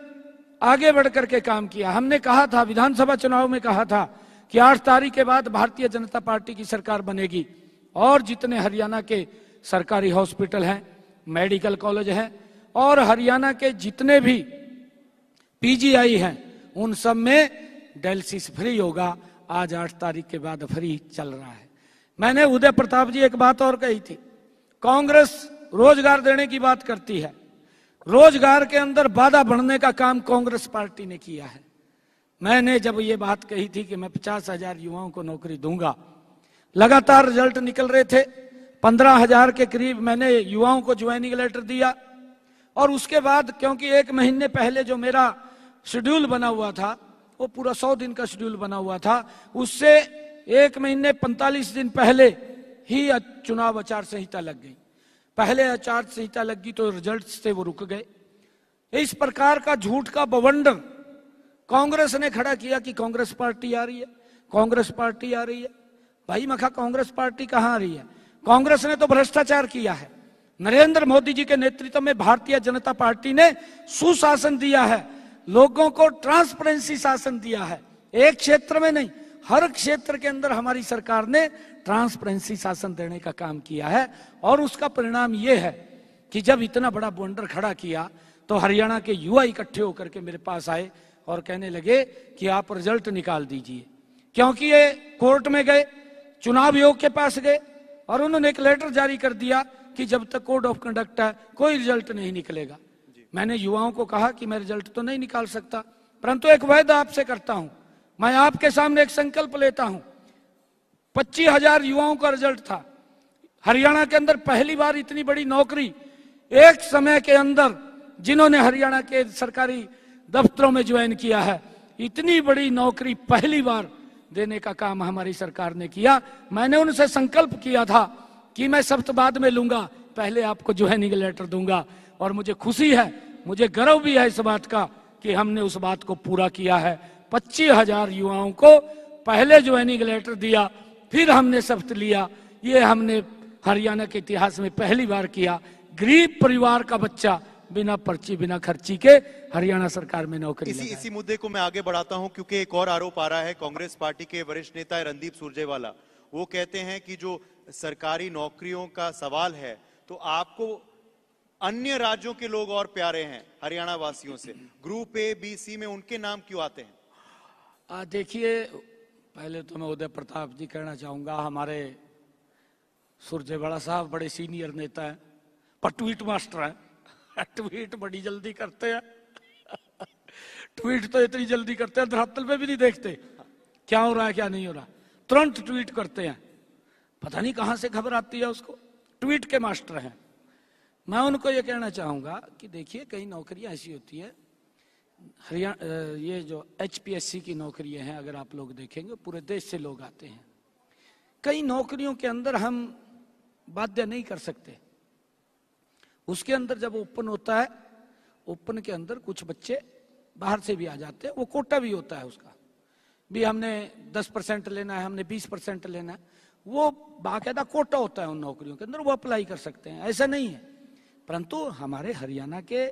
आगे बढ़ करके काम किया। हमने कहा था, विधानसभा चुनाव में कहा था कि 8 तारीख के बाद भारतीय जनता पार्टी की सरकार बनेगी, और जितने हरियाणा के सरकारी हॉस्पिटल हैं, मेडिकल कॉलेज हैं, और हरियाणा के जितने भी पीजीआई हैं, उन सब में डायलिसिस फ्री होगा। आज 8 तारीख के बाद फ्री चल रहा है। मैंने उदय प्रताप जी एक बात और कही थी, कांग्रेस रोजगार देने की बात करती है। रोजगार के अंदर बाधा बढ़ने का काम कांग्रेस पार्टी ने किया है। मैंने जब ये बात कही थी कि मैं 50,000 युवाओं को नौकरी दूंगा, लगातार रिजल्ट निकल रहे थे। 15,000 के करीब मैंने युवाओं को ज्वाइनिंग लेटर दिया। और उसके बाद क्योंकि 1 महीने पहले जो मेरा शेड्यूल बना हुआ था, वो पूरा 100 दिन का शेड्यूल बना हुआ था, उससे 1 महीने 45 दिन पहले ही चुनाव आचार संहिता लग गई। पहले आचार संहिता लग गई तो रिजल्ट से वो रुक गए। इस प्रकार का झूठ का बवंडर कांग्रेस ने खड़ा किया कि कांग्रेस पार्टी आ रही है, कांग्रेस पार्टी आ रही है। भाई मखा, कांग्रेस पार्टी कहां आ रही है? कांग्रेस ने तो भ्रष्टाचार किया है। नरेंद्र मोदी जी के नेतृत्व में भारतीय जनता पार्टी ने सुशासन दिया है, लोगों को ट्रांसपेरेंसी शासन दिया है। एक क्षेत्र में नहीं, हर क्षेत्र के अंदर हमारी सरकार ने ट्रांसपेरेंसी शासन देने का काम किया है। और उसका परिणाम यह है कि जब इतना बड़ा बवंडर खड़ा किया तो हरियाणा के युवा इकट्ठे होकर के मेरे पास आए और कहने लगे कि आप रिजल्ट निकाल दीजिए। क्योंकि ये कोर्ट में गए, चुनाव आयोग के पास गए और उन्होंने एक लेटर जारी कर दिया कि जब तक कोड ऑफ कंडक्ट है कोई रिजल्ट नहीं निकलेगा। मैंने युवाओं को कहा कि मैं रिजल्ट तो नहीं निकाल सकता, परंतु एक वायदा आपसे करता हूं, मैं आपके सामने एक संकल्प लेता हूं। 25,000 युवाओं का रिजल्ट था। हरियाणा के अंदर पहली बार इतनी बड़ी नौकरी एक समय के अंदर जिन्होंने हरियाणा के सरकारी दफ्तरों में ज्वाइन किया है, इतनी बड़ी नौकरी पहली बार देने का काम हमारी सरकार ने किया। मैंने उनसे संकल्प किया था कि मैं सप्ताह बाद में लूंगा, पहले आपको ज्वाइनिंग लेटर दूंगा। और मुझे खुशी है, मुझे गर्व भी है इस बात का कि हमने उस बात को पूरा किया है। 25,000 युवाओं को पहले ज्वाइनिंग लेटर दिया, फिर हमने शपथ लिया। ये हमने हरियाणा के इतिहास में पहली बार किया। गरीब परिवार का बच्चा बिना पर्ची बिना खर्ची के हरियाणा सरकार में नौकरी इसी मुद्दे को मैं आगे बढ़ाता हूं, क्योंकि एक और आरोप आ रहा है कांग्रेस पार्टी के वरिष्ठ नेता रणदीप सुरजेवाला। वो कहते हैं कि जो सरकारी नौकरियों का सवाल है तो आपको अन्य राज्यों के लोग और प्यारे हैं हरियाणा वासियों से। ग्रुप ए बी सी में उनके नाम क्यों आते हैं? देखिए, पहले तो मैं उदय प्रताप जी कहना चाहूंगा, हमारे सुरजेवाला साहब बड़े सीनियर नेता हैं, पर ट्वीट मास्टर हैं। ट्वीट बड़ी जल्दी करते हैं। ट्वीट तो इतनी जल्दी करते हैं धरातल पे भी नहीं देखते क्या हो रहा है क्या नहीं हो रहा, तुरंत ट्वीट करते हैं। पता नहीं कहां से खबर आती है उसको। ट्वीट के मास्टर हैं। मैं उनको ये कहना चाहूंगा कि देखिए, कई नौकरियां ऐसी होती है हरियाणा, ये जो HPSC की नौकरियां हैं, अगर आप लोग देखेंगे पूरे देश से लोग आते हैं। कई नौकरियों के अंदर हम बाध्य नहीं कर सकते। उसके अंदर जब ओपन होता है, ओपन के अंदर कुछ बच्चे बाहर से भी आ जाते हैं, वो कोटा भी होता है उसका भी, हमने 10% लेना है, हमने 20% लेना है, वो बाकायदा कोटा होता है उन नौकरियों के अंदर, वो अप्लाई कर सकते हैं, ऐसा नहीं है। परंतु हमारे हरियाणा के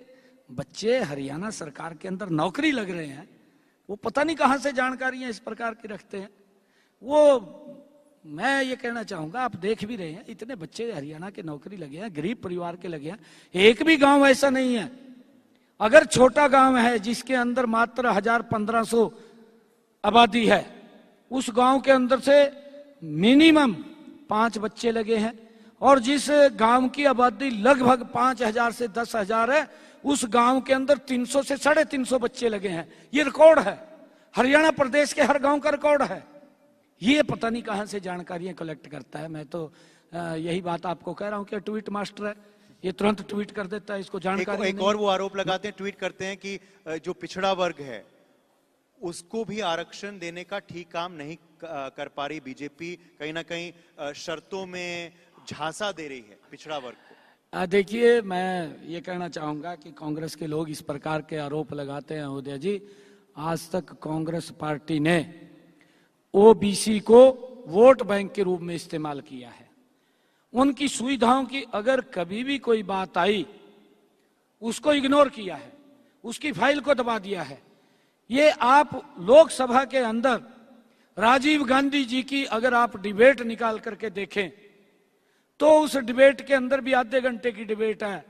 बच्चे हरियाणा सरकार के अंदर नौकरी लग रहे हैं, वो पता नहीं कहां से जानकारियां इस प्रकार की रखते हैं। वो मैं ये कहना चाहूंगा, आप देख भी रहे हैं इतने बच्चे हरियाणा के नौकरी लगे हैं, गरीब परिवार के लगे हैं। एक भी गांव ऐसा नहीं है, अगर छोटा गांव है जिसके अंदर मात्र 1000-1500 आबादी है, उस गांव के अंदर से मिनिमम 5 बच्चे लगे हैं। और जिस गांव की आबादी लगभग 5000 से 10,000 है, उस गांव के अंदर 300 से 350 बच्चे लगे हैं। ये रिकॉर्ड है, हरियाणा प्रदेश के हर गांव का रिकॉर्ड है। ये पता नहीं कहां से जानकारियां कलेक्ट करता है। मैं तो यही बात आपको कह रहा हूं कि ट्वीट मास्टर है, ये तुरंत ट्वीट कर देता है, इसको जानकारी एक और वो आरोप लगाते हैं, ट्वीट करते हैं कि जो पिछड़ा वर्ग है उसको भी आरक्षण देने का ठीक काम नहीं कर पा रही बीजेपी, कहीं ना कहीं शर्तों में झांसा दे रही है पिछड़ा वर्ग को। देखिए, मैं ये कहना चाहूंगा कि कांग्रेस के लोग इस प्रकार के आरोप लगाते हैं उदय जी। आज तक कांग्रेस पार्टी ने OBC को वोट बैंक के रूप में इस्तेमाल किया है। उनकी सुविधाओं की अगर कभी भी कोई बात आई, उसको इग्नोर किया है, उसकी फाइल को दबा दिया है। ये आप लोकसभा के अंदर राजीव गांधी जी की अगर आप डिबेट निकाल करके देखें तो उस डिबेट के अंदर भी आधे घंटे की डिबेट है।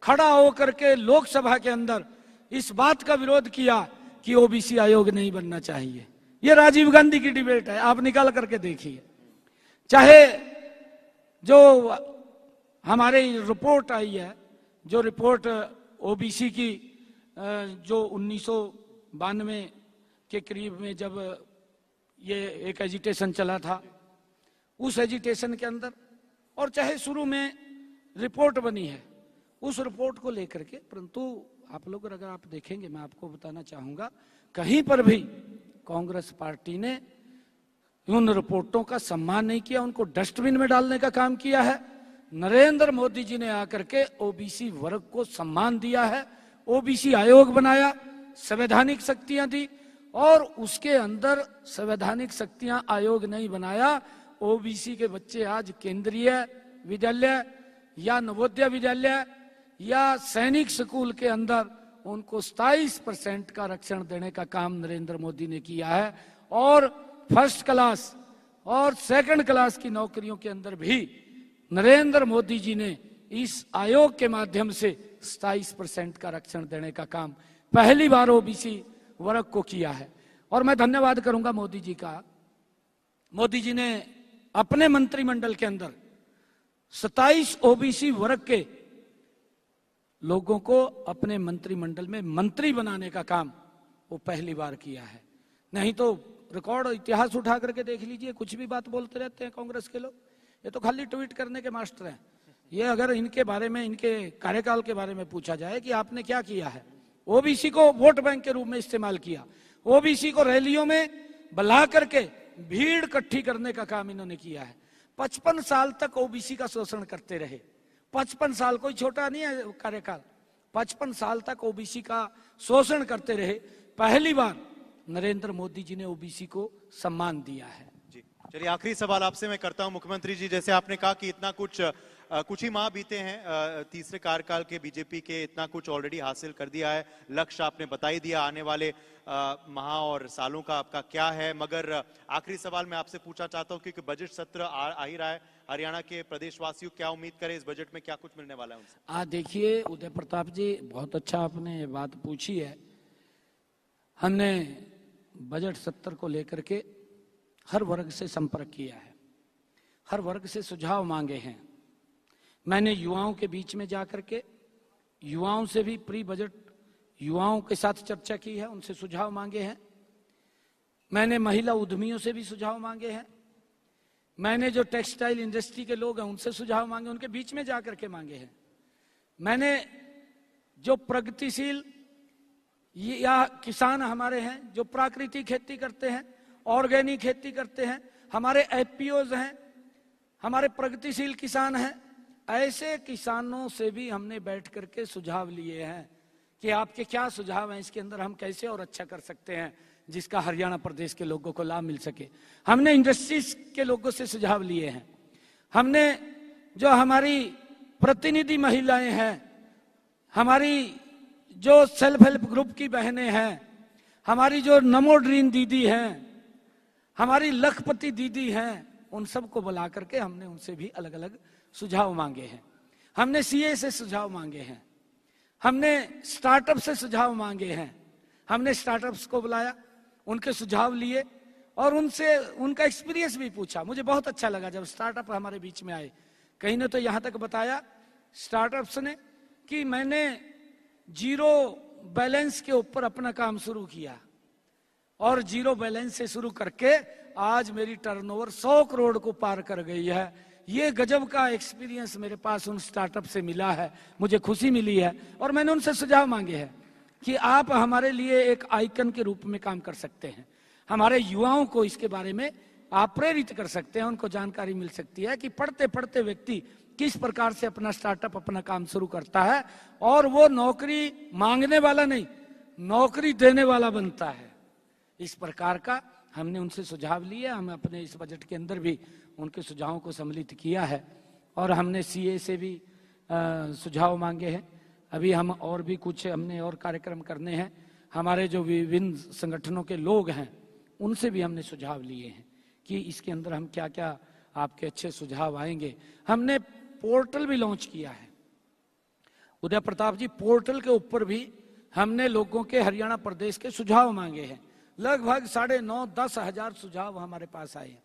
खड़ा होकर के लोकसभा के अंदर इस बात का विरोध किया कि OBC आयोग नहीं बनना चाहिए। ये राजीव गांधी की डिबेट है, आप निकाल करके देखिए। चाहे जो हमारे रिपोर्ट आई है, जो रिपोर्ट OBC की जो 1992 के करीब में जब ये एक एजिटेशन चला था, उस एजिटेशन के अंदर और चाहे शुरू में रिपोर्ट बनी है, उस रिपोर्ट को लेकर के, परंतु आप लोग अगर आप देखेंगे, मैं आपको बताना चाहूंगा, कहीं पर भी कांग्रेस पार्टी ने उन रिपोर्टों का सम्मान नहीं किया, उनको डस्टबिन में डालने का काम किया है। नरेंद्र मोदी जी ने आकर के ओबीसी वर्ग को सम्मान दिया है, ओबीसी आयोग बनाया, संवैधानिक शक्तियां दी, और उसके अंदर संवैधानिक शक्तियां आयोग नहीं बनाया, ओबीसी के बच्चे आज केंद्रीय विद्यालय या नवोदय विद्यालय या सैनिक स्कूल के अंदर उनको 27% का आरक्षण देने का काम नरेंद्र मोदी ने किया है, और फर्स्ट क्लास और सेकंड क्लास की नौकरियों के अंदर भी नरेंद्र मोदी जी ने इस आयोग के माध्यम से 27% का आरक्षण देने का काम पहली बार ओबीसी वर्ग को किया है। और मैं धन्यवाद करूंगा मोदी जी का। मोदी जी ने अपने मंत्रिमंडल के अंदर 27 ओबीसी वर्ग के लोगों को अपने मंत्रिमंडल में मंत्री बनाने का काम वो पहली बार किया है। नहीं तो रिकॉर्ड इतिहास उठा करके देख लीजिए, कुछ भी बात बोलते रहते हैं कांग्रेस के लोग, ये तो खाली ट्वीट करने के मास्टर हैं। ये अगर इनके बारे में, इनके कार्यकाल के बारे में पूछा जाए कि आपने क्या किया है, ओबीसी को वोट बैंक के रूप में इस्तेमाल किया, ओबीसी को रैलियों में बुला करके भीड़ इकट्ठी करने का काम इन्होंने किया है। 55 साल तक ओबीसी का शोषण करते रहे। 55 साल कोई छोटा नहीं है कार्यकाल, 55 साल तक ओबीसी का शोषण करते रहे। पहली बार नरेंद्र मोदी जी ने ओबीसी को सम्मान दिया है। जी चलिए, आखिरी सवाल आपसे मैं करता हूं मुख्यमंत्री जी। जैसे आपने कहा कि इतना कुछ ही माह बीते हैं तीसरे कार्यकाल के बीजेपी के, इतना कुछ ऑलरेडी हासिल कर दिया है, लक्ष्य आपने बता ही दिया आने वाले माह और सालों का आपका क्या है। मगर आखिरी सवाल मैं आपसे पूछना चाहता हूं, क्योंकि बजट सत्र आ ही रहा है, हरियाणा के प्रदेशवासियों क्या उम्मीद करें इस बजट में, क्या कुछ मिलने वाला है उनसे? देखिए उदय प्रताप जी, बहुत अच्छा आपने बात पूछी है। हमने बजट सत्र को लेकर के हर वर्ग से संपर्क किया है, हर वर्ग से सुझाव मांगे हैं। मैंने युवाओं के बीच में जाकर के युवाओं से भी प्री बजट युवाओं के साथ चर्चा की है, उनसे सुझाव मांगे हैं। मैंने महिला उद्यमियों से भी सुझाव मांगे हैं। मैंने जो टेक्सटाइल इंडस्ट्री के लोग हैं उनसे सुझाव मांगे, उनके बीच में जाकर के मांगे हैं। मैंने जो प्रगतिशील या किसान हमारे हैं, जो प्राकृतिक खेती करते हैं, ऑर्गेनिक खेती करते हैं, हमारे एफपीओज हैं, हमारे प्रगतिशील किसान हैं, ऐसे किसानों से भी हमने बैठ करके सुझाव लिए हैं कि आपके क्या सुझाव हैं, इसके अंदर हम कैसे और अच्छा कर सकते हैं जिसका हरियाणा प्रदेश के लोगों को लाभ मिल सके। हमने इंडस्ट्रीज के लोगों से सुझाव लिए हैं। हमने जो हमारी प्रतिनिधि महिलाएं हैं, हमारी जो सेल्फ हेल्प ग्रुप की बहनें हैं, हमारी जो नमो ड्रीम दीदी हैं, हमारी लखपति दीदी हैं, उन सबको बुला करके हमने उनसे भी अलग अलग सुझाव मांगे हैं। हमने सीए से सुझाव मांगे हैं, हमने स्टार्टअप से सुझाव मांगे हैं। हमने स्टार्टअप्स को बुलाया, उनके सुझाव लिए और उनसे उनका एक्सपीरियंस भी पूछा। मुझे बहुत अच्छा लगा जब स्टार्टअप हमारे बीच में आए। कहीं ने तो यहां तक बताया स्टार्टअप्स ने कि मैंने जीरो बैलेंस के ऊपर अपना काम शुरू किया और जीरो बैलेंस से शुरू करके आज मेरी टर्नओवर 100 करोड़ को पार कर गई है। ये गजब का एक्सपीरियंस मेरे पास उन स्टार्टअप से मिला है, मुझे खुशी मिली है। और मैंने उनसे सुझाव मांगे हैं कि आप हमारे लिए एक आइकन के रूप में काम कर सकते हैं, हमारे युवाओं को इसके बारे में आप प्रेरित कर सकते हैं, उनको जानकारी मिल सकती है कि पढ़ते पढ़ते व्यक्ति किस प्रकार से अपना स्टार्टअप, अपना काम शुरू करता है और वो नौकरी मांगने वाला नहीं, नौकरी देने वाला बनता है। इस प्रकार का हमने उनसे सुझाव लिए। हम अपने इस बजट के अंदर भी उनके सुझावों को सम्मिलित किया है और हमने सीए से भी सुझाव मांगे हैं। अभी हम और भी कुछ हमने और कार्यक्रम करने हैं। हमारे जो विभिन्न संगठनों के लोग हैं उनसे भी हमने सुझाव लिए हैं कि इसके अंदर हम क्या क्या आपके अच्छे सुझाव आएंगे। हमने पोर्टल भी लॉन्च किया है उदय प्रताप जी। पोर्टल के ऊपर भी हमने लोगों के हरियाणा प्रदेश के सुझाव मांगे हैं। लगभग 9.5-10 हजार सुझाव हमारे पास आए हैं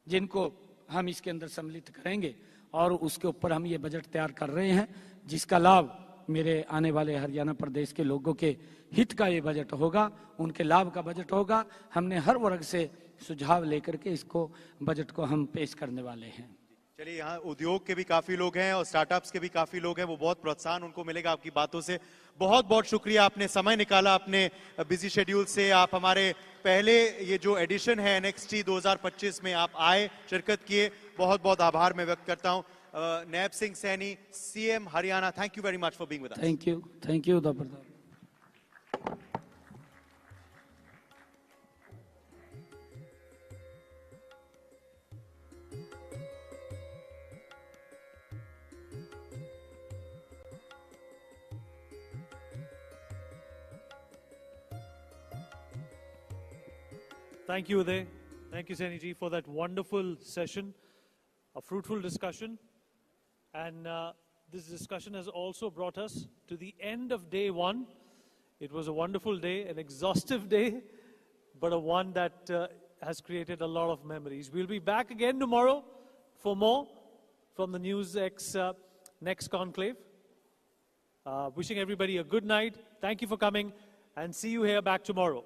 जिनको हम इसके अंदर सम्मिलित करेंगे और उसके ऊपर हम ये बजट तैयार कर रहे हैं जिसका लाभ मेरे आने वाले हरियाणा प्रदेश के लोगों के हित का ये बजट होगा, उनके लाभ का बजट होगा। हमने हर वर्ग से सुझाव लेकर के इसको बजट को हम पेश करने वाले हैं। चलिए, यहाँ उद्योग के भी काफी लोग हैं और स्टार्टअप्स के भी काफी लोग हैं, वो बहुत प्रोत्साहन उनको मिलेगा आपकी बातों से। बहुत बहुत शुक्रिया, आपने समय निकाला अपने बिजी शेड्यूल से, आप हमारे पहले ये जो एडिशन है NXT 2025 में आप आए, शिरकत किए, बहुत बहुत आभार मैं व्यक्त करता हूँ। Nayab Singh Saini, CM Haryana, thank you very much for being with us. Thank you Uday Pratap. Thank you, Uday. Thank you, Seni ji, for that wonderful session, a fruitful discussion. And this discussion has also brought us to the end of day one. It was a wonderful day, an exhaustive day, but a one that has created a lot of memories. We'll be back again tomorrow for more from the NewsX Next Conclave. Wishing everybody a good night. Thank you for coming, and see you here back tomorrow.